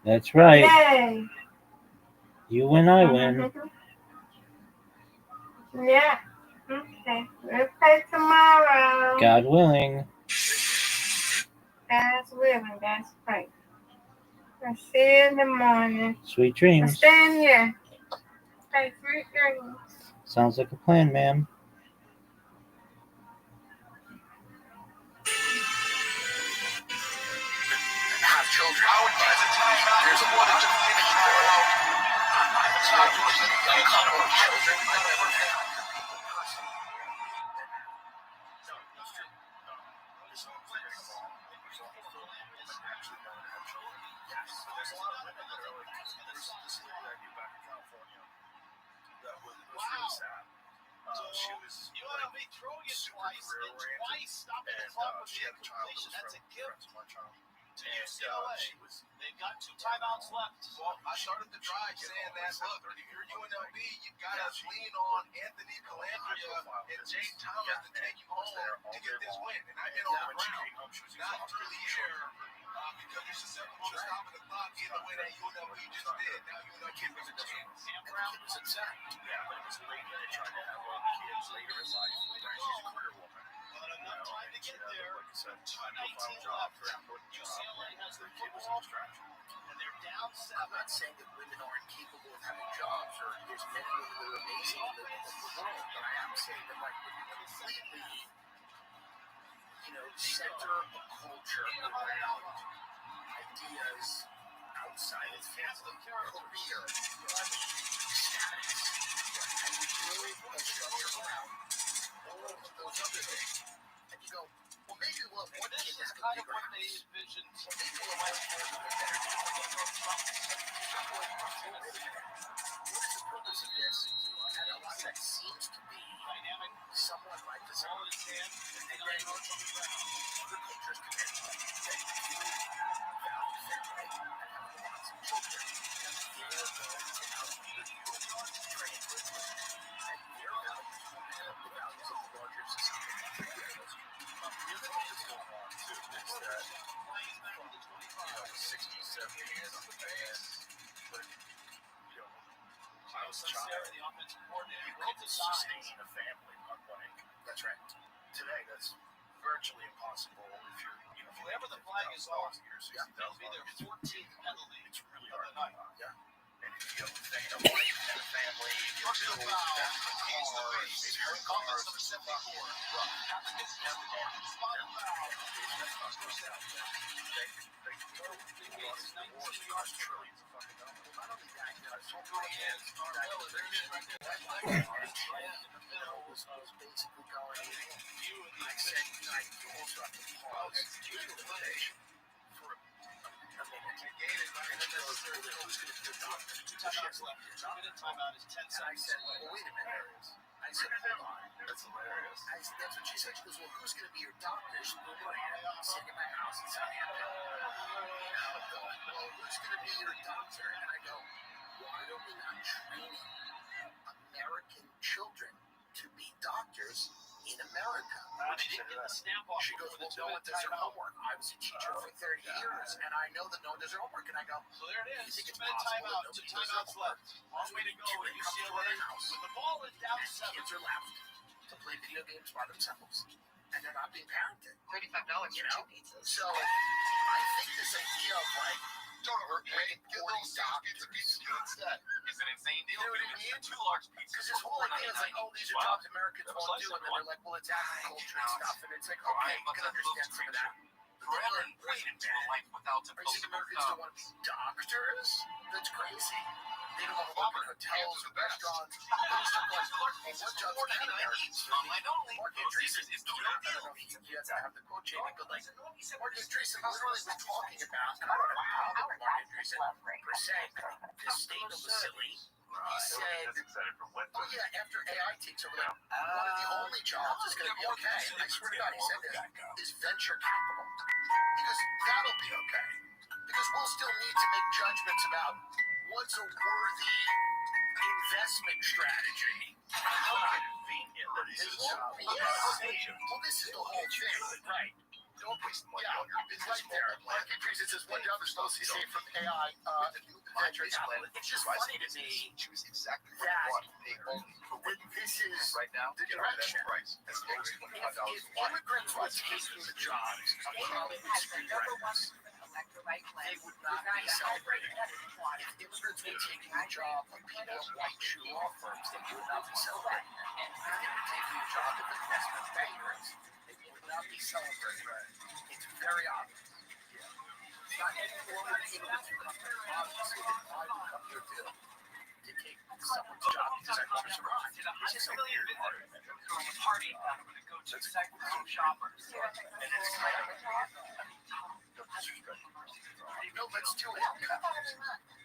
That's right. Yay. You win, I win. Yeah. Okay. We'll play tomorrow. God willing. God's willing. That's right. I'll see you in the morning. Sweet dreams. Stay in here. Hey, sweet dreams. Sounds like a plan, ma'am. Have children. There's more than just baby boy. It's not just uncomfortable children. There's a lot of women that are like, this lady I knew back in California that was really sad. She was UNLV throwing it twice and twice stopping the clock with the incompletion. That's a gift to UCLA. They've got 2 timeouts left. Well, I started the drive saying that, look, if you're UNLV, you've got to lean on Anthony Calandria and Jay Thomas to take you home to get this win. And I've been on the ground, not through the air, because you're susceptible to stopping the clock in the way that UNLV just did. Now UNLV was a chance. And the kid was attacked. Yeah, but it was late that they tried to have all the kids later in life. She's a career woman. But enough time to get there. Like I said, 2:19 left. UCLA has the football, and they're down 7. I'm not saying that women aren't capable of having jobs, or there's many women that are amazing in the world, but I am saying that, like, when you completely, center a culture around ideas outside of career, status, and you build a structure around all of those other things, and you go, well, maybe we'll have one kid to have a bigger house. Envisioned. Well, maybe we'll have one with a better job. What is the purpose of this? And a lot of that seems to be somewhat like the same. And then other cultures come in that do value family and have lots of children. They're going to outlive you, train with them, and their values will have the values of the larger society. The other thing that's going on too is that the 60s, 70s on the band, but I was a child. The offensive coordinator. You couldn't sustain a family on playing. That's right. Today, that's virtually impossible if you're, whenever the flag is off, they'll be their 14th penalty. It's really hard to night. Yeah. And if you have a wife and a family, you have bills, it's her cars, number 74. Was basically going, I said, I also have to pause utilization for a minute. And then there was who's going to be the doctor. 2 timeouts left. 2-minute timeout is 10 And I seconds. said, well, wait a minute. I said, hold on. That's hilarious. That's what she said. She goes, well, who's going to be your doctor? She goes, well, I'm sitting in my house in Southampton. Well, who's going to be your doctor? And I go, why are we not training American children to be doctors in America? They didn't get the stamp off. She goes, well, no one does their homework. I was a teacher for 30 years, and I know that no one does their homework. And I go, So there it you is. think it's 2-minute possible timeout. that 2 nobody does their timeouts homework? left. Long way to go at UCLA. With the ball is down 7. Kids are left to play video games by themselves, and they're not being parented. $35 for 2 pizzas. So I think this idea of like, Don't hurt me. Get those doctors pizza instead. It's an insane deal. You know what I mean? 2 large pizzas. Because this whole idea is like, oh, these are jobs Americans won't do, and then they're like, well, it's agriculture and stuff, and it's like, okay, you can understand some of that. Forever imprisoned to a life without Are you saying Americans don't want to be doctors? That's crazy. They don't want to work in hotels or restaurants. Those stuff like, well, what jobs can Americans do? Mark Andreessen is doing that. I don't know if you have to have the quote changing, but like, Mark Andreessen literally was talking about, and I don't know how Mark Andreessen per se, this state of silly. He said, well, yeah, after AI takes over, like, one of the only jobs is going to be okay, I swear to God, he said this, is venture capital. Because that'll be okay. Because we'll still need to make judgments about what's a worthy investment strategy. How convenient that is. Yes. Well, this is the whole thing, right? Don't waste money on your business. Right there. Mark Andreessen says one job is supposed to be saved from AI venture capital. It's just funny to me that this is right now the direction. If immigrants were taking the jobs of Hollywood screenwriters, they would not be celebrated. If immigrants were taking the job of people at white shoe law firms, they would not be celebrated. If they were taking the job of investment bankers, they would not be celebrated. It's very obvious. Not any longer immigrants who come here, obviously, I would come here to take someone's job because I want to survive. It's just really hard. Throwing a party that I'm going to go to second home shoppers. And it's like, No, let's do it.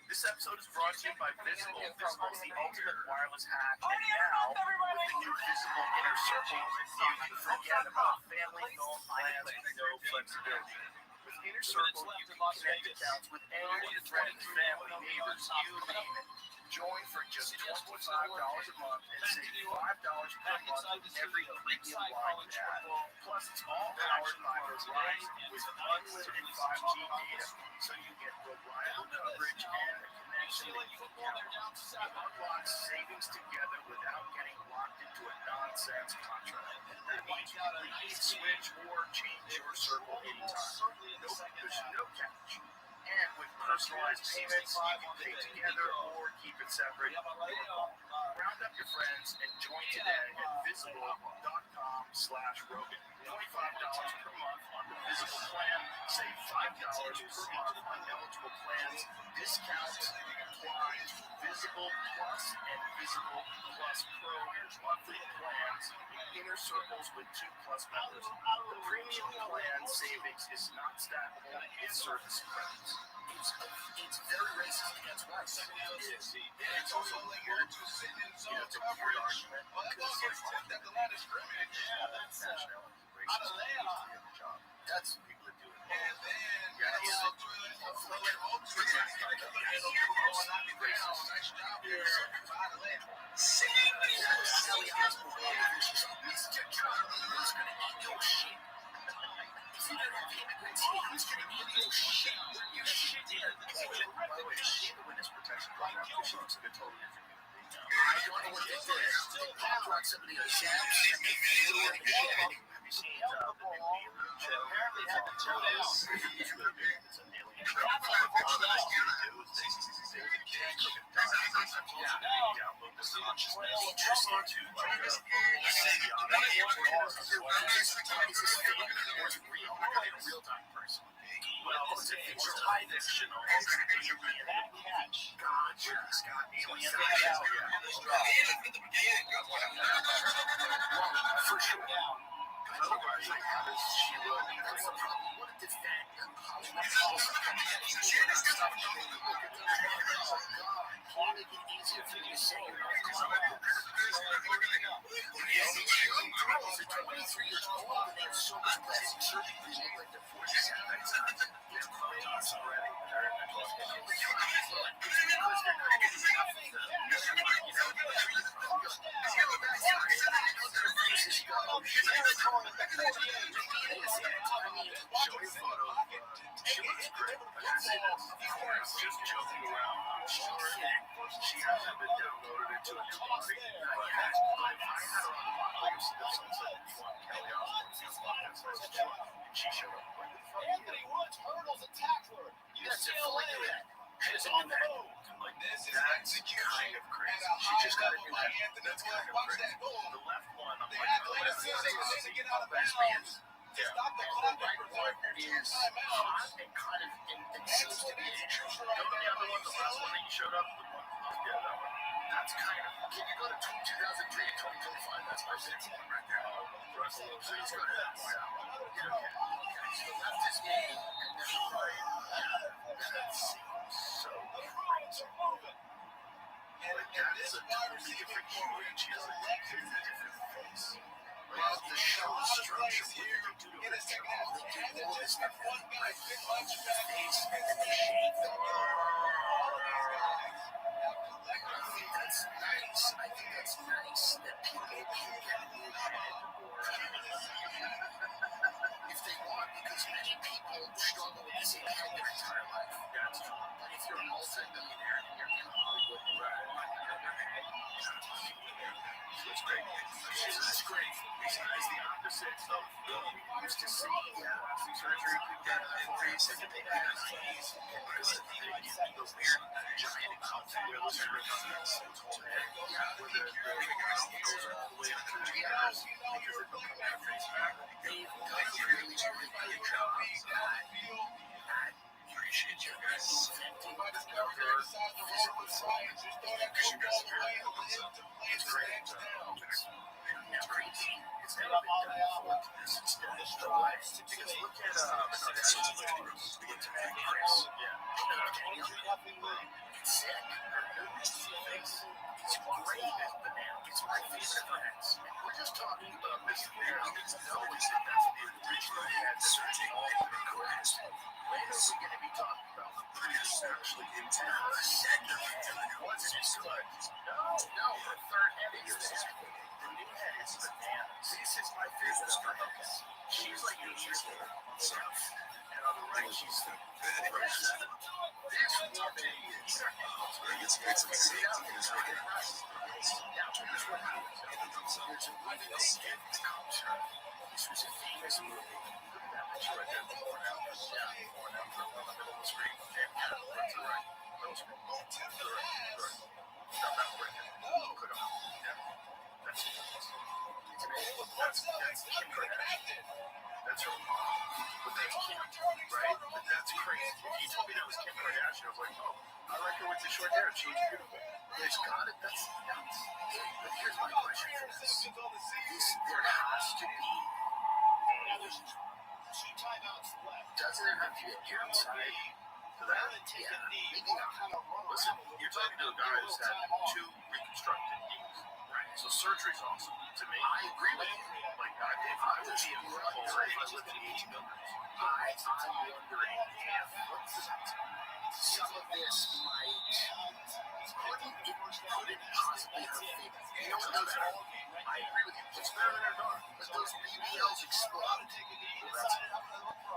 This episode is brought to you by Visible. Visible is the ultimate wireless hack. And now, with the new Visible Inner Circle, you can forget about family-owned plans with no flexibility. With Inner Circle, you can connect accounts with anyone, friends, family, neighbors, you name it. Join for just $25 a month and save $5 per month with every premium line you add. Plus, it's all powered by Verizon with unlimited 5G data, so you get reliable coverage and a connection that you can count on. You unlock savings together without getting locked into a nonsense contract. That means you can switch or change your circle anytime. There's no catch. And with personalized payments, you can pay together or keep it separate. Round up your friends and join today at visible.com/Rogan. $25 per month on the Visible plan. Save $5 per month on eligible plans. Discounts apply. Visible Plus and Visible Plus Pro monthly plans. Inner Circles with 2+ members. The premium plan savings is not stackable. It's service credits. It's very racist against whites. It is. And it's also weird. It's a weird argument because that the line is scrimmage. That's people that do it. And then just joking around. She hasn't been downloaded into a new body. She showed up. Anthony Woods hurdles a tackler. UCLA. She's on the move. This is execution. Kind of crazy. She just got a new head. That's kind of crazy. The left one, I'm like, to get out of bounds. Stop the clock. Is hot and kind of seems to be ancient. Go to the other one, the last one that you showed up with. Yeah, that one. That's kind of. Can you go to 2003 and 2025? That's my favorite one right there. So he's got that one. Yeah, okay. So the left is me, and then the right. That seems so crazy. Like that is a totally different huge. He has a completely different face. Like the show structure here in a second half, they do all this stuff. Like the face and the shape. That's nice. I think that's nice that people can get moved or if they want, because many people struggle with the same head their entire life. That's true. But if you're a multi-millionaire and you're in Hollywood, it's great. It's great. It's the opposite of we used to see surgery face and they had those weird giant wheels where the goes all the way up to the ears because it don't come out face back. They've done a really good job. I appreciate you guys presenting their physical science because you guys are very it's great. It's crazy. It's never been done before. It's the life. Because look at Chris. Yeah. It's sick. It's great as banana. It's my favorite friends. We're just talking about this there. It's always that that's the original head searching all the correct. When are we going to be talking about the Prius actually into a second head? What's it good? No, the third head is this. The new head is bananas. This is my favorite friend. She's like the usual stuff. And on the right, she's the first. This woman is. It's a mistake to use her. Now, here's what happens. There's a movie that comes her. This was a famous movie. That's right there. Born out. Yeah, born out. In the middle of the screen. Okay, yeah, that's all right. Those are all right. No, not right there. Put on. Yeah. That's it. That's Kim Kardashian. That's her mom. But that's Kim, right? But that's crazy. If you told me that was Kim Kardashian, I was like, oh, I like her with the short hair. She was beautiful. There's got it. That's nuts. But here's my question for this. There has to be. Doesn't it have to be a downside to that? Yeah. Maybe not. Listen, you're talking to a guy who's had 2 reconstructed knees. Right. So surgery's awesome. To me, I agree with you. Like, if I was in the hole, if I lived in the 1800s, I'm wondering if some of this might couldn't possibly have fit. You know what those are? I agree with you. It's better than her daughter. But those BBLs explode.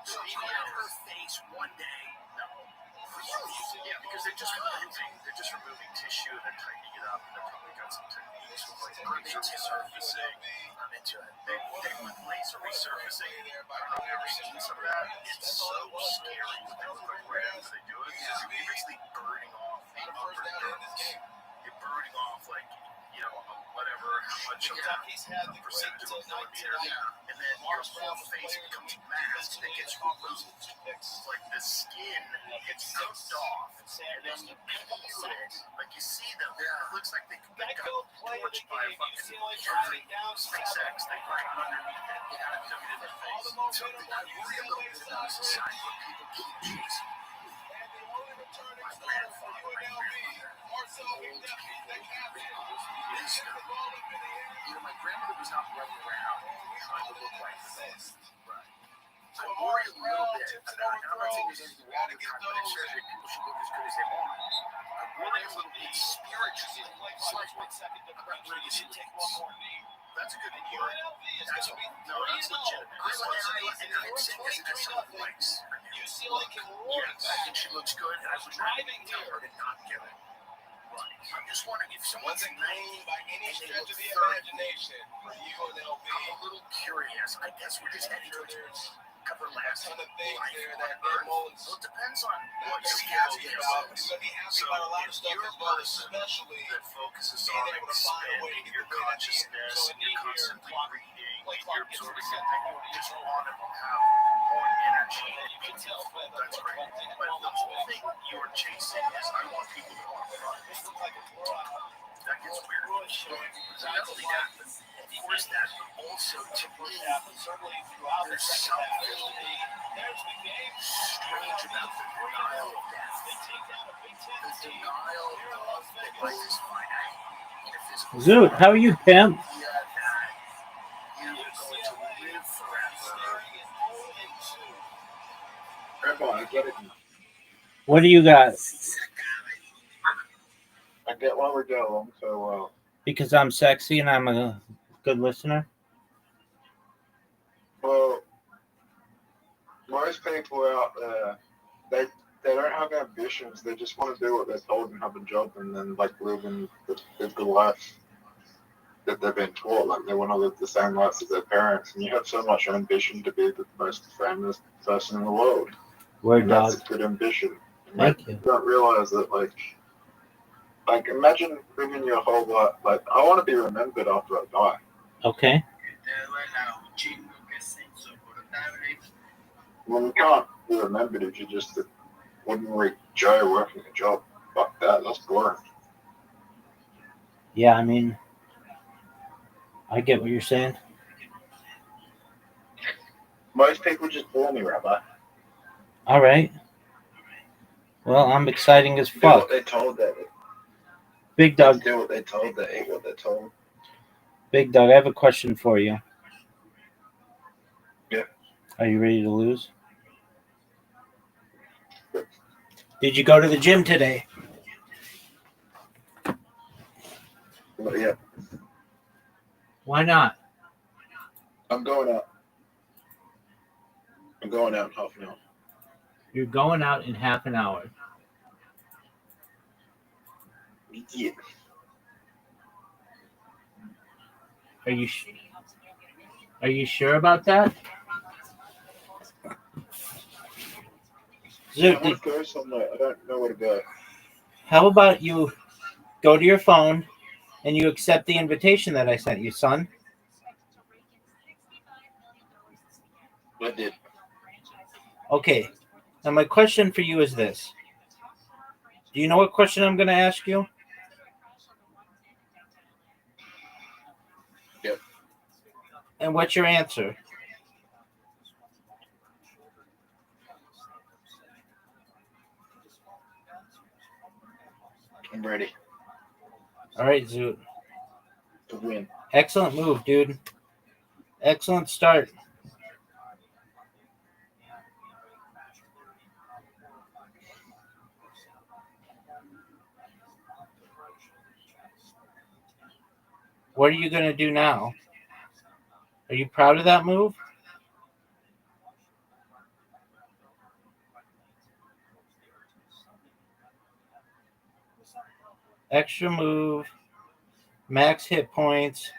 So can her face one day. No. Really? Yeah, because they're just removing tissue and they're tightening it up and they're probably got some techniques with like laser resurfacing. I'm into it. They with laser resurfacing. I don't know if you've ever seen some of that. It's so scary what they look like right after they do it. Because you're basically burning off the upper dermis. You're burning off like, you know, whatever, how much of a percentage of a millimeter. And then your whole face becomes masked that gets removed. Like the skin gets cooked off, and then you peel it. Like you see them. It looks like they got torched by a fucking SpaceX. They right underneath it. They got it took it in their face. Something I worry a little bit about society where people keep cheese. My grandfather, you know, my grandmother was not running around trying to look like this. Right. I worry a little bit. I'm not saying there's anything wrong with cosmetic surgery. People should look as good as they want. I worry a little bit spiritually. About where you see that's a good word. That's legitimate. I'm saying this as someone who likes her new look. Yes, I think she looks good, and I would not tell her to not do it. Right. I'm just wondering if someone's name by any stretch of the imagination for you and LB. I'm a little curious. I guess we're just heading towards everlasting life on Earth. So it depends on what your skills is. So if you're a person that focuses on expanding your consciousness, you're constantly reading, you're absorbing something, you just want to have more energy, that's great. But the whole thing you're chasing is, I want people to want to run. That gets weird. Not only that, but of course that, but also to me, there's something strange about the denial of death. The denial of that life is finite. Zoot, how are you, pimp? I get it. What do you got? I get why we get along so well. Because I'm sexy and I'm a good listener? Well, most people out there, they don't have ambitions. They just want to do what they're told and have a job and then like live in the life that they've been taught. Like they want to live the same life as their parents. And you have so much ambition to be the most famous person in the world. Word, that's dog. a good ambition. Thank you. You don't realize that like imagine living your whole life. Like I want to be remembered after I die. Okay. Well, you can't be remembered if you're just a ordinary Joe working a job. Fuck that. That's boring. Yeah, I mean, I get what you're saying. Most people just bore me, Rabbi. All right. Well, I'm exciting as Do fuck. what they told that. Big Dog. Do what they told that ain't what they told. Big Dog, I have a question for you. Yeah. Are you ready to lose? Did you go to the gym today? Yeah. Why not? I'm going out. I'm going out in half an hour. You're going out in half an hour. Yeah. Are you sure about that? I want to go somewhere. I don't know where to go. How about you go to your phone and you accept the invitation that I sent you, son? I did. Okay. Now my question for you is this. Do you know what question I'm going to ask you? Yep. And what's your answer? I'm ready All right, Zoot. to win. Excellent move, dude. Excellent start. What are you going to do now? Are you proud of that move? Extra move. Max hit points.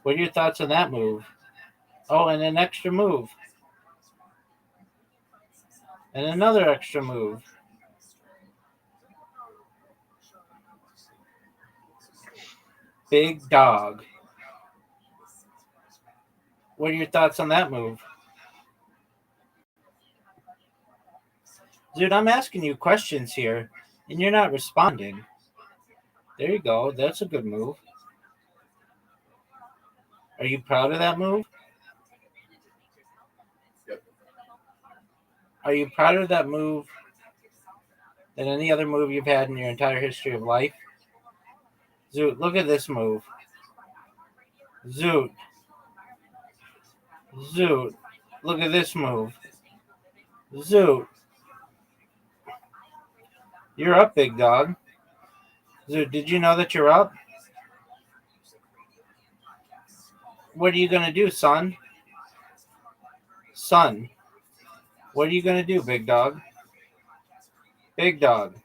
What are your thoughts on that move? Oh, and an extra move. And another extra move. Big Dog. What are your thoughts on that move? Dude, I'm asking you questions here, and you're not responding. There you go. That's a good move. Are you proud of that move? Yep. Are you prouder of that move than any other move you've had in your entire history of life? Zoot, look at this move. Zoot. Zoot. Look at this move. Zoot. You're up, Big Dog. Zoot, did you know that you're up? What are you going to do, son? Son. What are you going to do, Big Dog? Big Dog.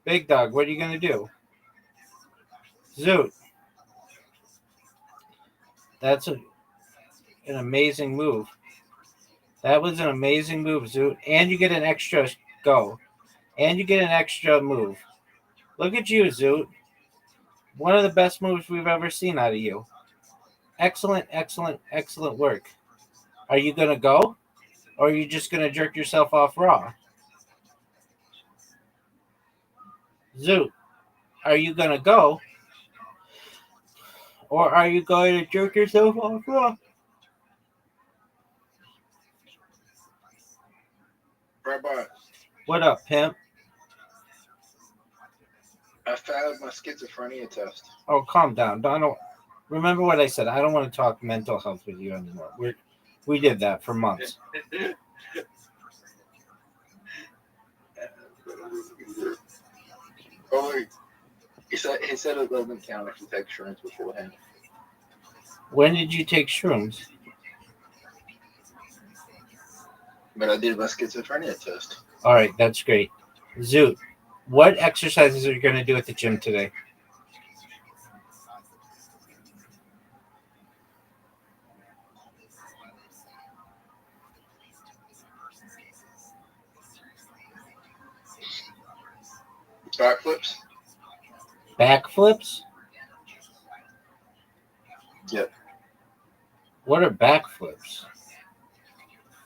Big Dog, what are you going to do? Zoot. That's an amazing move. That was an amazing move, Zoot. And you get an extra go. And you get an extra move. Look at you, Zoot. One of the best moves we've ever seen out of you. Excellent, excellent, excellent work. Are you going to go? Or are you just going to jerk yourself off raw? Zoot, are you going to go? Or are you going to jerk yourself off raw? Rabbi, What up, pimp? I failed my schizophrenia test. Oh, calm down. Remember what I said. I don't want to talk mental health with you anymore. We did that for months. Oh, wait. He said it doesn't count if you take shrooms beforehand. When did you take shrooms? But I did my schizophrenia test. All right, that's great. Zoot, what exercises are you going to do at the gym today? Backflips? Backflips? Yep. What are backflips?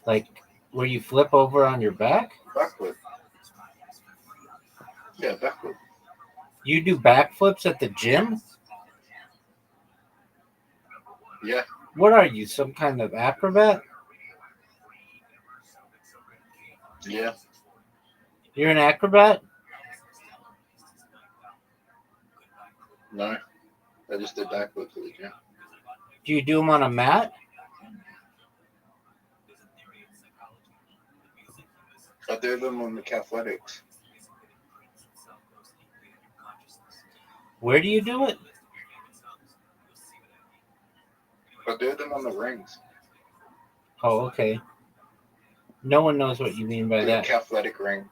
Like where you flip over on your back? Backflip. Yeah, backflip. You do backflips at the gym? Yeah. What are you, some kind of acrobat? Yeah. You're an acrobat? No. I just did backflips at the gym. Do you do them on a mat? I do them on the athletics. Where do you do it? I do them on the rings. Oh, okay. No one knows what you mean by that. Athletic ring.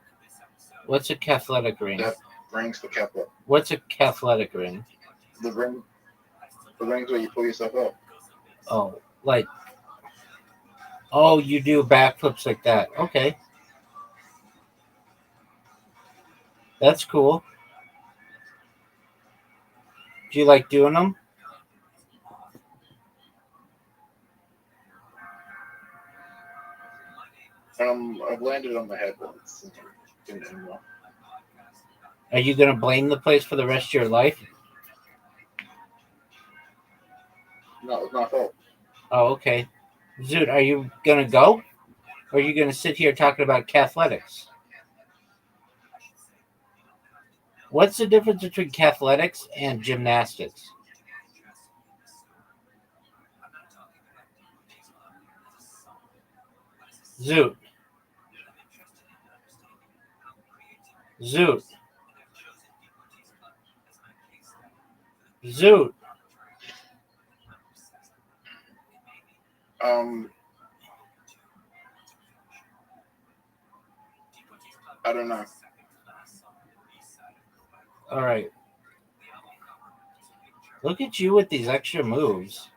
What's a athletic ring? That rings for athletic. What's a athletic ring? The ring. The rings where you pull yourself up. Oh, like. Oh, you do backflips like that. Okay. That's cool. Do you like doing them? I've landed on my head once. Didn't end well. Are you going to blame the place for the rest of your life? No, it's my fault. Oh, okay. Zoot, are you going to go? Or are you going to sit here talking about athletics? What's the difference between athletics and gymnastics? Zoot. Zoot. Zoot. I don't know. All right. Look at you with these extra moves.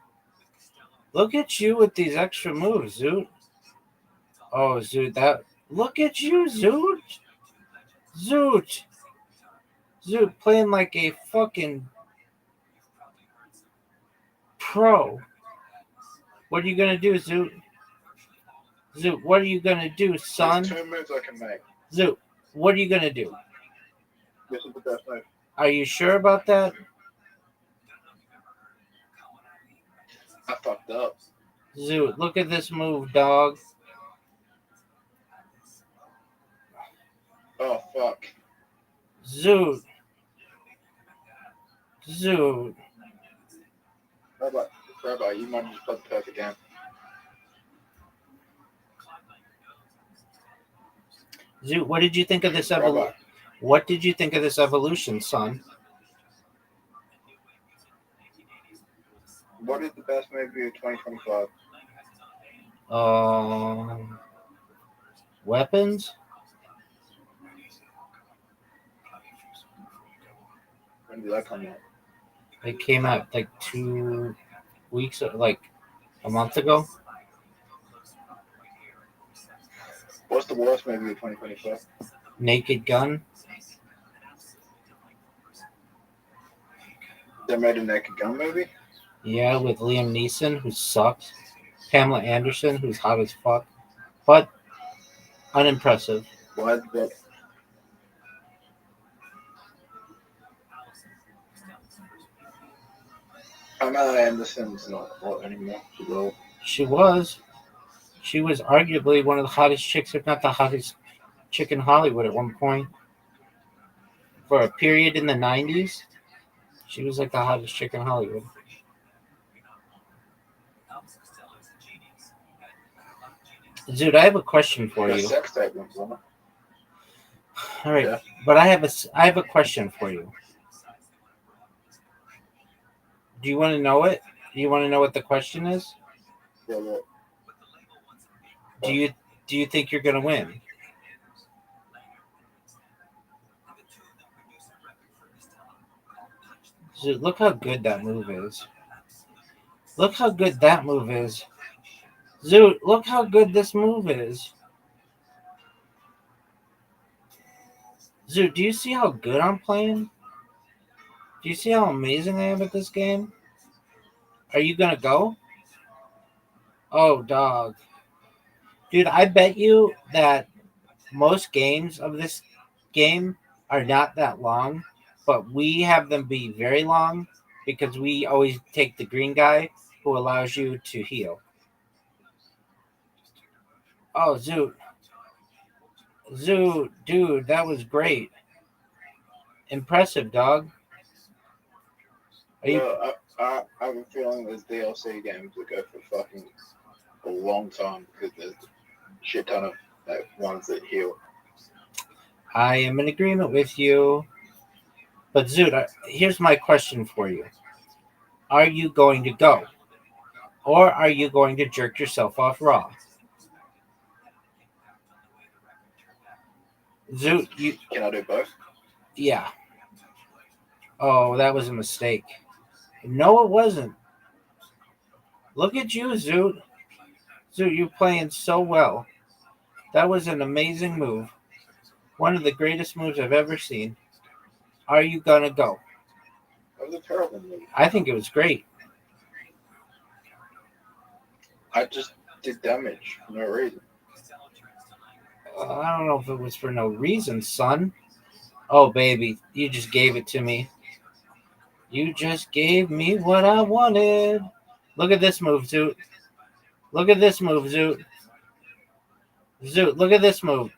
Look at you with these extra moves, Zoot. Oh, Zoot, that... Look at you, Zoot. Zoot. Zoot playing like a fucking pro. What are you going to do, Zoot? Zoot, what are you going to do, son? There's 2 moves I can make. Zoot, what are you going to do? This is the best move. Are you sure about that? I fucked up. Zoot, look at this move, dog. Oh, fuck. Zoot. Zoot. Rabbi, you might just play the perfect game. Zoot, what did you think of this evolution? What did you think of this evolution, son? What is the best movie of 2025? Weapons? When did that come out? It came out like 2 weeks, like a month ago. What's the worst movie of 2025? Naked Gun. They made a Naked Gun movie? Yeah, with Liam Neeson, who sucks. Pamela Anderson, who's hot as fuck. But unimpressive. Why is that? Pamela Anderson's not hot anymore. She was. She was arguably one of the hottest chicks, if not the hottest chick in Hollywood at one point. For a period in the 90s, she was like the hottest chick in Hollywood. Dude, I have a question for you. All right, yeah. But I have a question for you. Do you want to know it? Do you want to know what the question is? Yeah. Do you think you're gonna win? Dude, look how good that move is. Look how good that move is. Dude, look how good this move is. Dude, do you see how good I'm playing? Do you see how amazing I am at this game? Are you gonna go? Oh, dog. Dude, I bet you that most games of this game are not that long, but we have them be very long because we always take the green guy who allows you to heal. Oh, Zoot. Zoot, dude, that was great. Impressive, dog. Well, I have a feeling there's DLC games that go for fucking a long time because there's a shit ton of ones that heal. I am in agreement with you. But Zoot, here's my question for you. Are you going to go? Or are you going to jerk yourself off raw? Zoot, you... Can I do both? Yeah. Oh, that was a mistake. No, it wasn't. Look at you, Zoot. Zoot, you're playing so well. That was an amazing move. One of the greatest moves I've ever seen. Are you gonna go? That was a terrible move. I think it was great. I just did damage for no reason. I don't know if it was for no reason, son. Oh, baby, you just gave it to me. You just gave me what I wanted. Look at this move, Zoot. Look at this move, Zoot. Zoot, look at this move.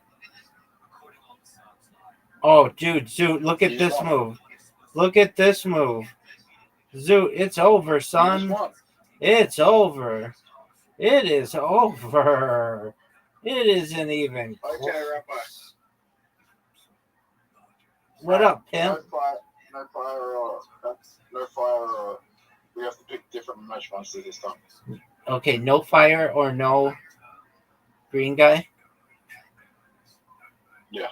Oh, dude, Zoot, look at this move. Look at this move. Zoot, it's over, son. It's over. It is over. It isn't even close. Okay, Rabbi. What up, pimp? No fire. We have to pick different match monsters this time. Okay, no fire or no green guy? Yeah.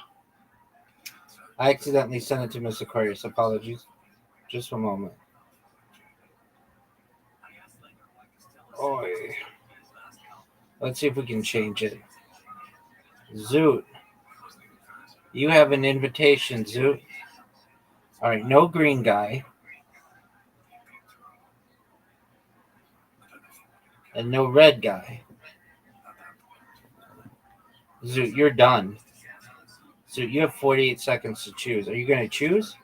I accidentally sent it to Miss Aquarius. Apologies. Just a moment. Oy. Let's see if we can change it. Zoot. You have an invitation, Zoot. All right, no green guy. And no red guy. Zoot, you're done. Zoot, you have 48 seconds to choose. Are you going to choose?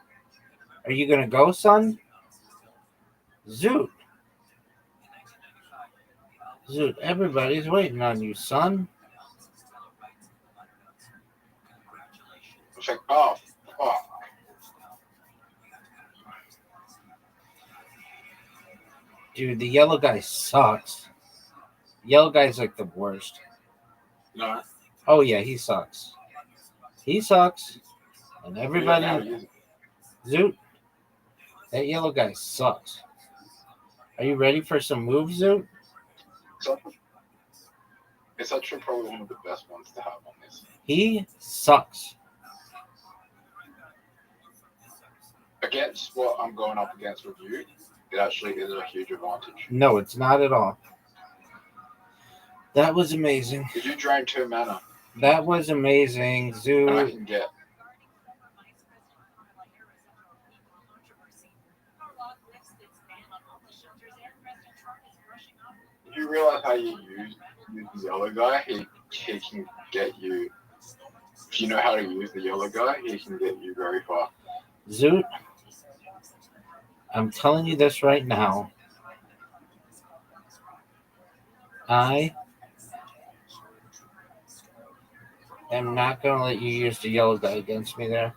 Are you going to go, son? Zoot. Zoot, everybody's waiting on you, son. It's like, oh, fuck. Dude, the yellow guy sucks. Yellow guy's like the worst. No. Oh, yeah, he sucks. He sucks. And everybody... Zoot, that yellow guy sucks. Are you ready for some moves, Zoot? It's actually probably one of the best ones to have on this. He sucks. Against what I'm going up against with you, it actually is a huge advantage. No, it's not at all. That was amazing. Did you drain 2 mana? That was amazing, Zoot. And I can get. You realize how you use the yellow guy? He can get you. If you know how to use the yellow guy, he can get you very far. Zoot, I'm telling you this right now. I am not going to let you use the yellow guy against me there.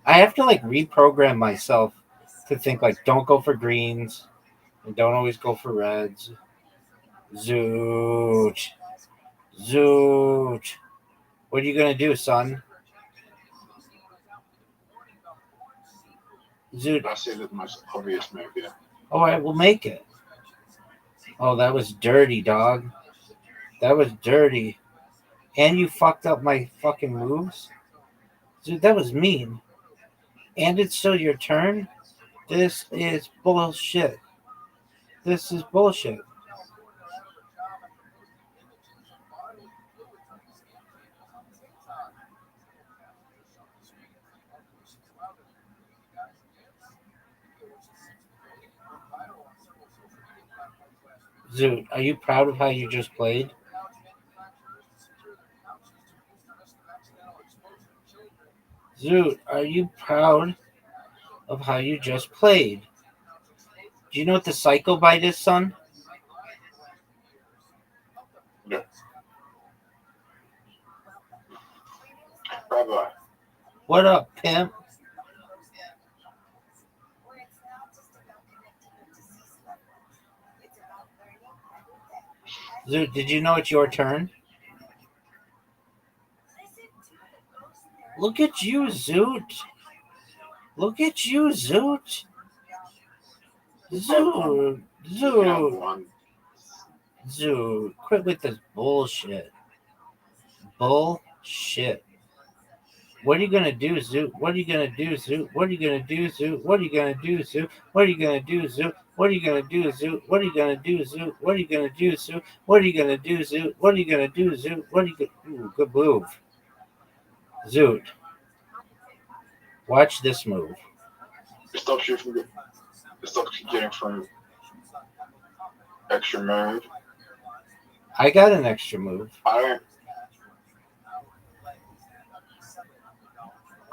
I have to reprogram myself to think don't go for greens and don't always go for reds. Zoot. Zoot. What are you going to do, son? Zoot. I see the most obvious move here. All right, we'll make it. Oh, that was dirty, dog. That was dirty. And you fucked up my fucking moves? Dude, that was mean. And it's still your turn? This is bullshit. This is bullshit. Zoot, are you proud of how you just played? Zoot, are you proud of how you just played? Do you know what the Psycho Bite is, son? Yeah. Rabbi. What up, pimp? Zoot, did you know it's your turn? Look at you, Zoot. Look at you, Zoot. Zoot. Zoot. Zoot. Quit with this bullshit. Bullshit. What are you gonna do, Zoot? What are you gonna do, Zoot? What are you gonna do, Zoot? What are you gonna do, Zoot? What are you gonna do, Zoot? What are you gonna do, Zoot? What are you gonna do, Zoot? What are you gonna do, Zoot? What are you gonna do, Zoot? What are you gonna do, Zoot? What are you gonna? Ooh, good move, Zoot. Watch this move. It stops you from getting from extra move. I got an extra move.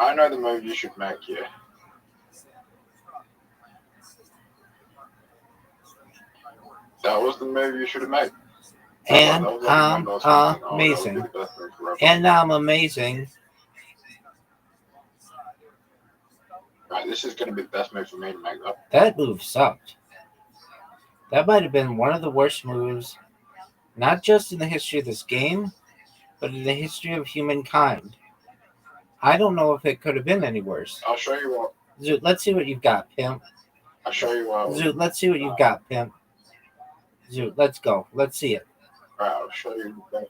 I know the move you should make here. That was the move you should have made. And I'm amazing. And I'm amazing. Right, this is going to be the best move for me to make up. That move sucked. That might have been one of the worst moves, not just in the history of this game, but in the history of humankind. I don't know if it could have been any worse. I'll show you what. Zoot, let's see what you've got, pimp. I'll show you what. Zoot, let's see what you've got, pimp. Zoot, let's go. Let's see it. Alright, I'll show you the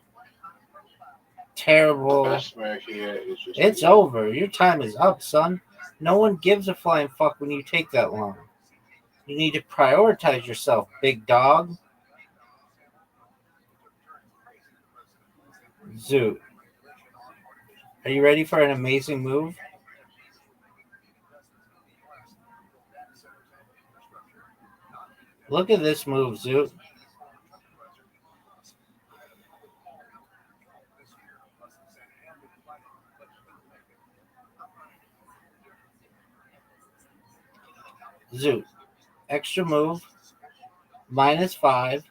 Terrible. best move here is just. It's over. Your time is up, son. No one gives a flying fuck when you take that long. You need to prioritize yourself, big dog. Zoot. Are you ready for an amazing move? Look at this move, Zoot. Zoot. Extra move. -5.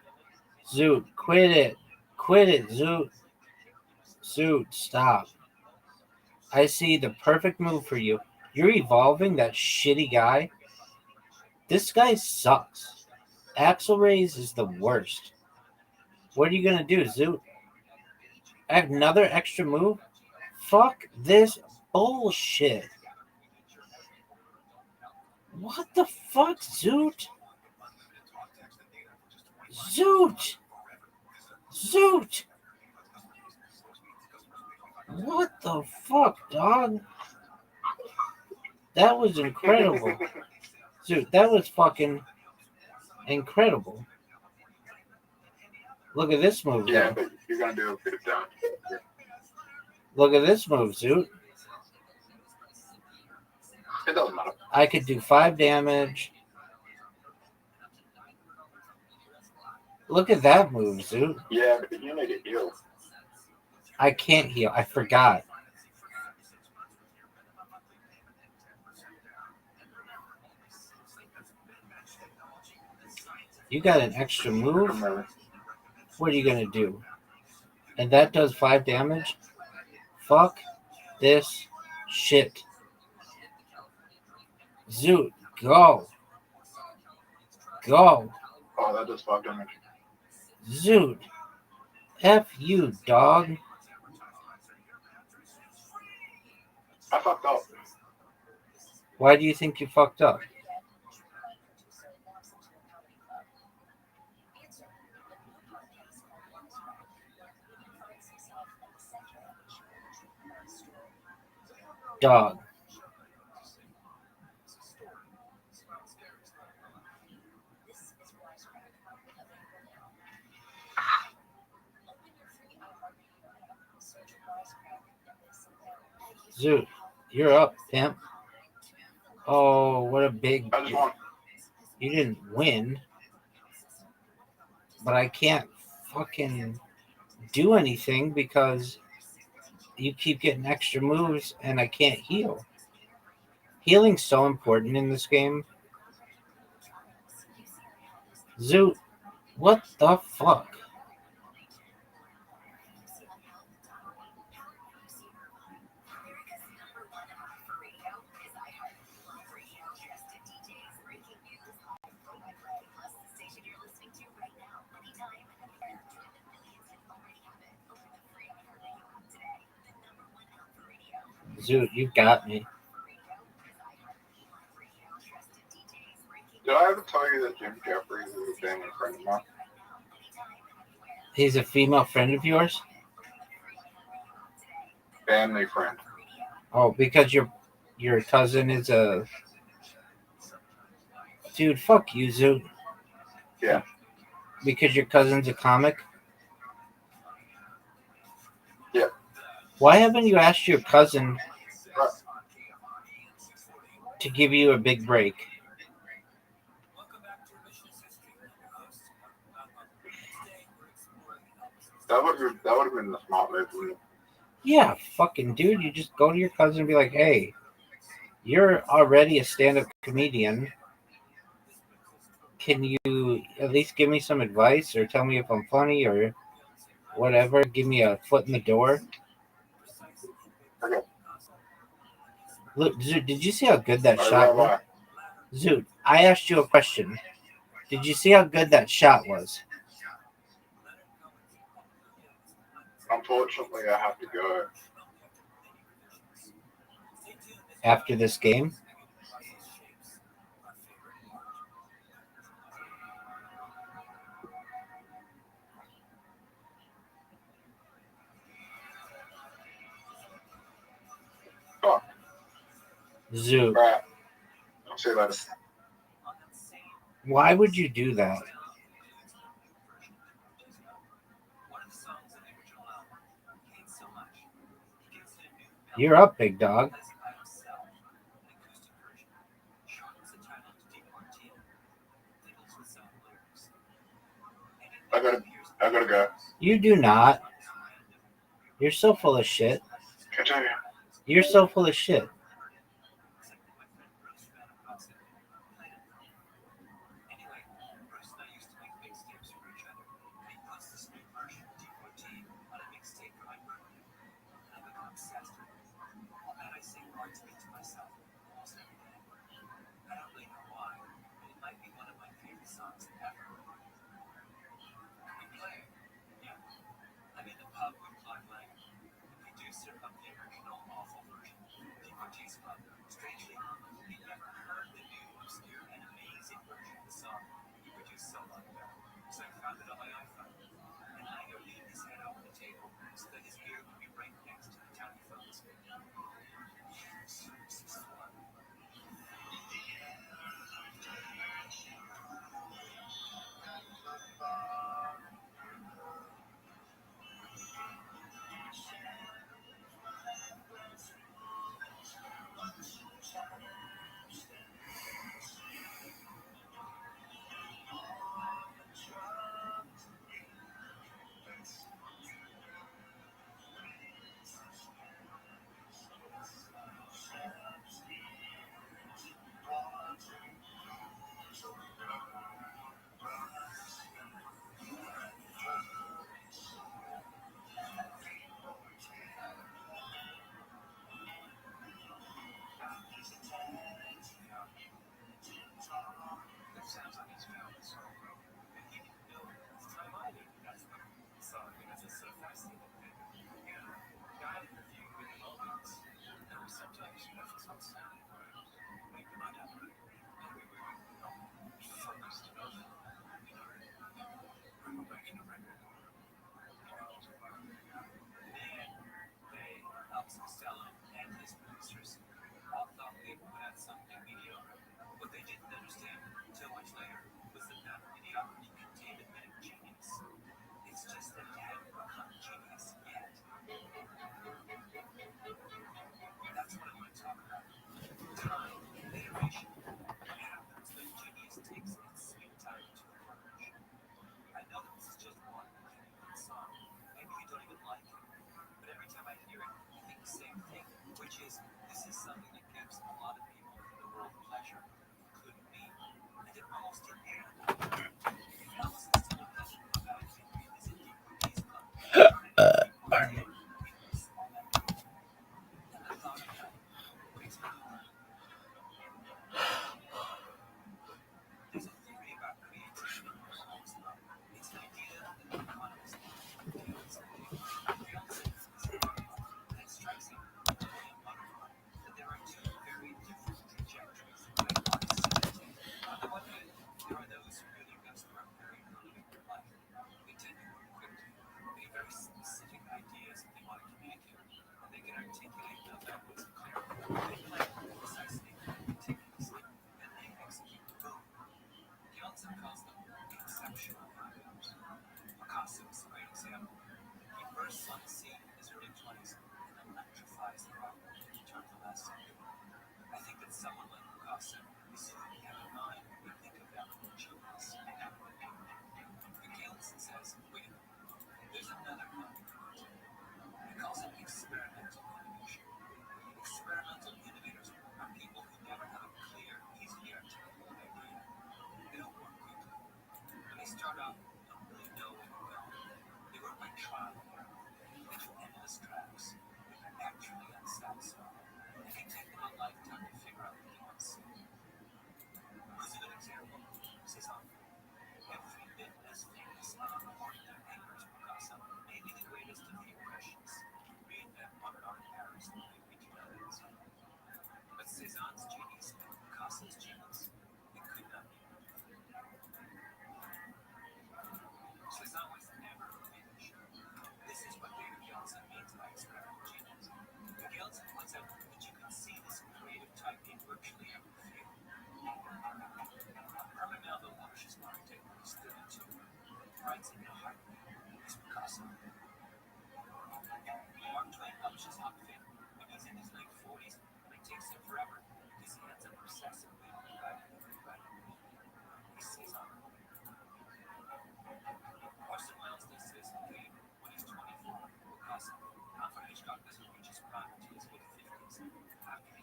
Zoot. Quit it. Quit it, Zoot. Zoot, stop. I see the perfect move for you. You're evolving that shitty guy. This guy sucks. Axel Raise is the worst. What are you going to do, Zoot? Another extra move? Fuck this bullshit. What the fuck, Zoot? Zoot! Zoot! What the fuck, dog? That was incredible. Zoot, that was fucking incredible. Look at this move. Yeah, though. but you're going to do a bit of damage. Look at this move, Zoot. It doesn't matter. I could do 5 damage. Look at that move, Zoot. Yeah, but you need to heal. I can't heal. I forgot. You got an extra move? What are you going to do? And that does 5 damage? Fuck this shit. Zoot, go. Go. Oh, that does 5 damage. Zoot. F you, dog. I fucked up. Why do you think you fucked up? Dog. Zoot, you're up, pimp. Oh, what a big... I just won. You didn't win. But I can't fucking do anything because you keep getting extra moves and I can't heal. Healing's so important in this game. Zoot, what the fuck? Zoot, you got me. Did I ever tell you that Jim Jeffries is a family friend of mine? He's a female friend of yours? Family friend. Oh, because your cousin is a... Dude, fuck you, Zoot. Yeah. Because your cousin's a comic? Yeah. Why haven't you asked your cousin to give you a big break? That would have been the smart move, wouldn't it? Yeah, fucking dude, you just go to your cousin and be like, hey, you're already a stand-up comedian. Can you at least give me some advice or tell me if I'm funny or whatever? Give me a foot in the door. Okay. Look, Zoot, did you see how good that shot was? Zoot, I asked you a question. Did you see how good that shot was? Unfortunately, I have to go. After this game? Oh. Zoot. Right. I'll see you later. Why would you do that? You're up, big dog. I gotta go. You do not. You're so full of shit. Continue. You're so full of shit.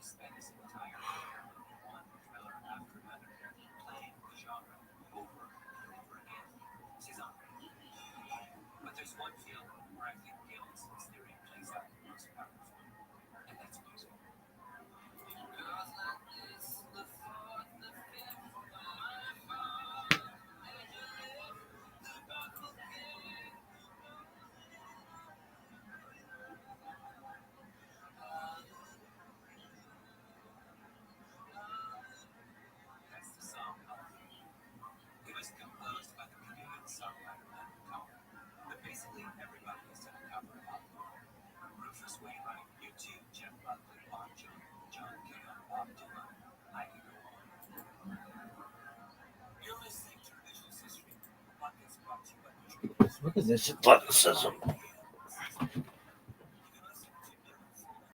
spent his entire career one thriller after another, playing the genre over and over again. But there's one field where I think Gil's theory plays out most powerfully, and that's music. That's the song. It was composed by the Canadian songwriter Leonard Cohen, but basically everybody has done a cover of it. Rufus Wainwright, U2, Jeff Buckley, Bon Jovi, John Cale, Bob Dylan. I could go on. You're listening to Revisionist History, a podcast brought to you by Look at this athleticism.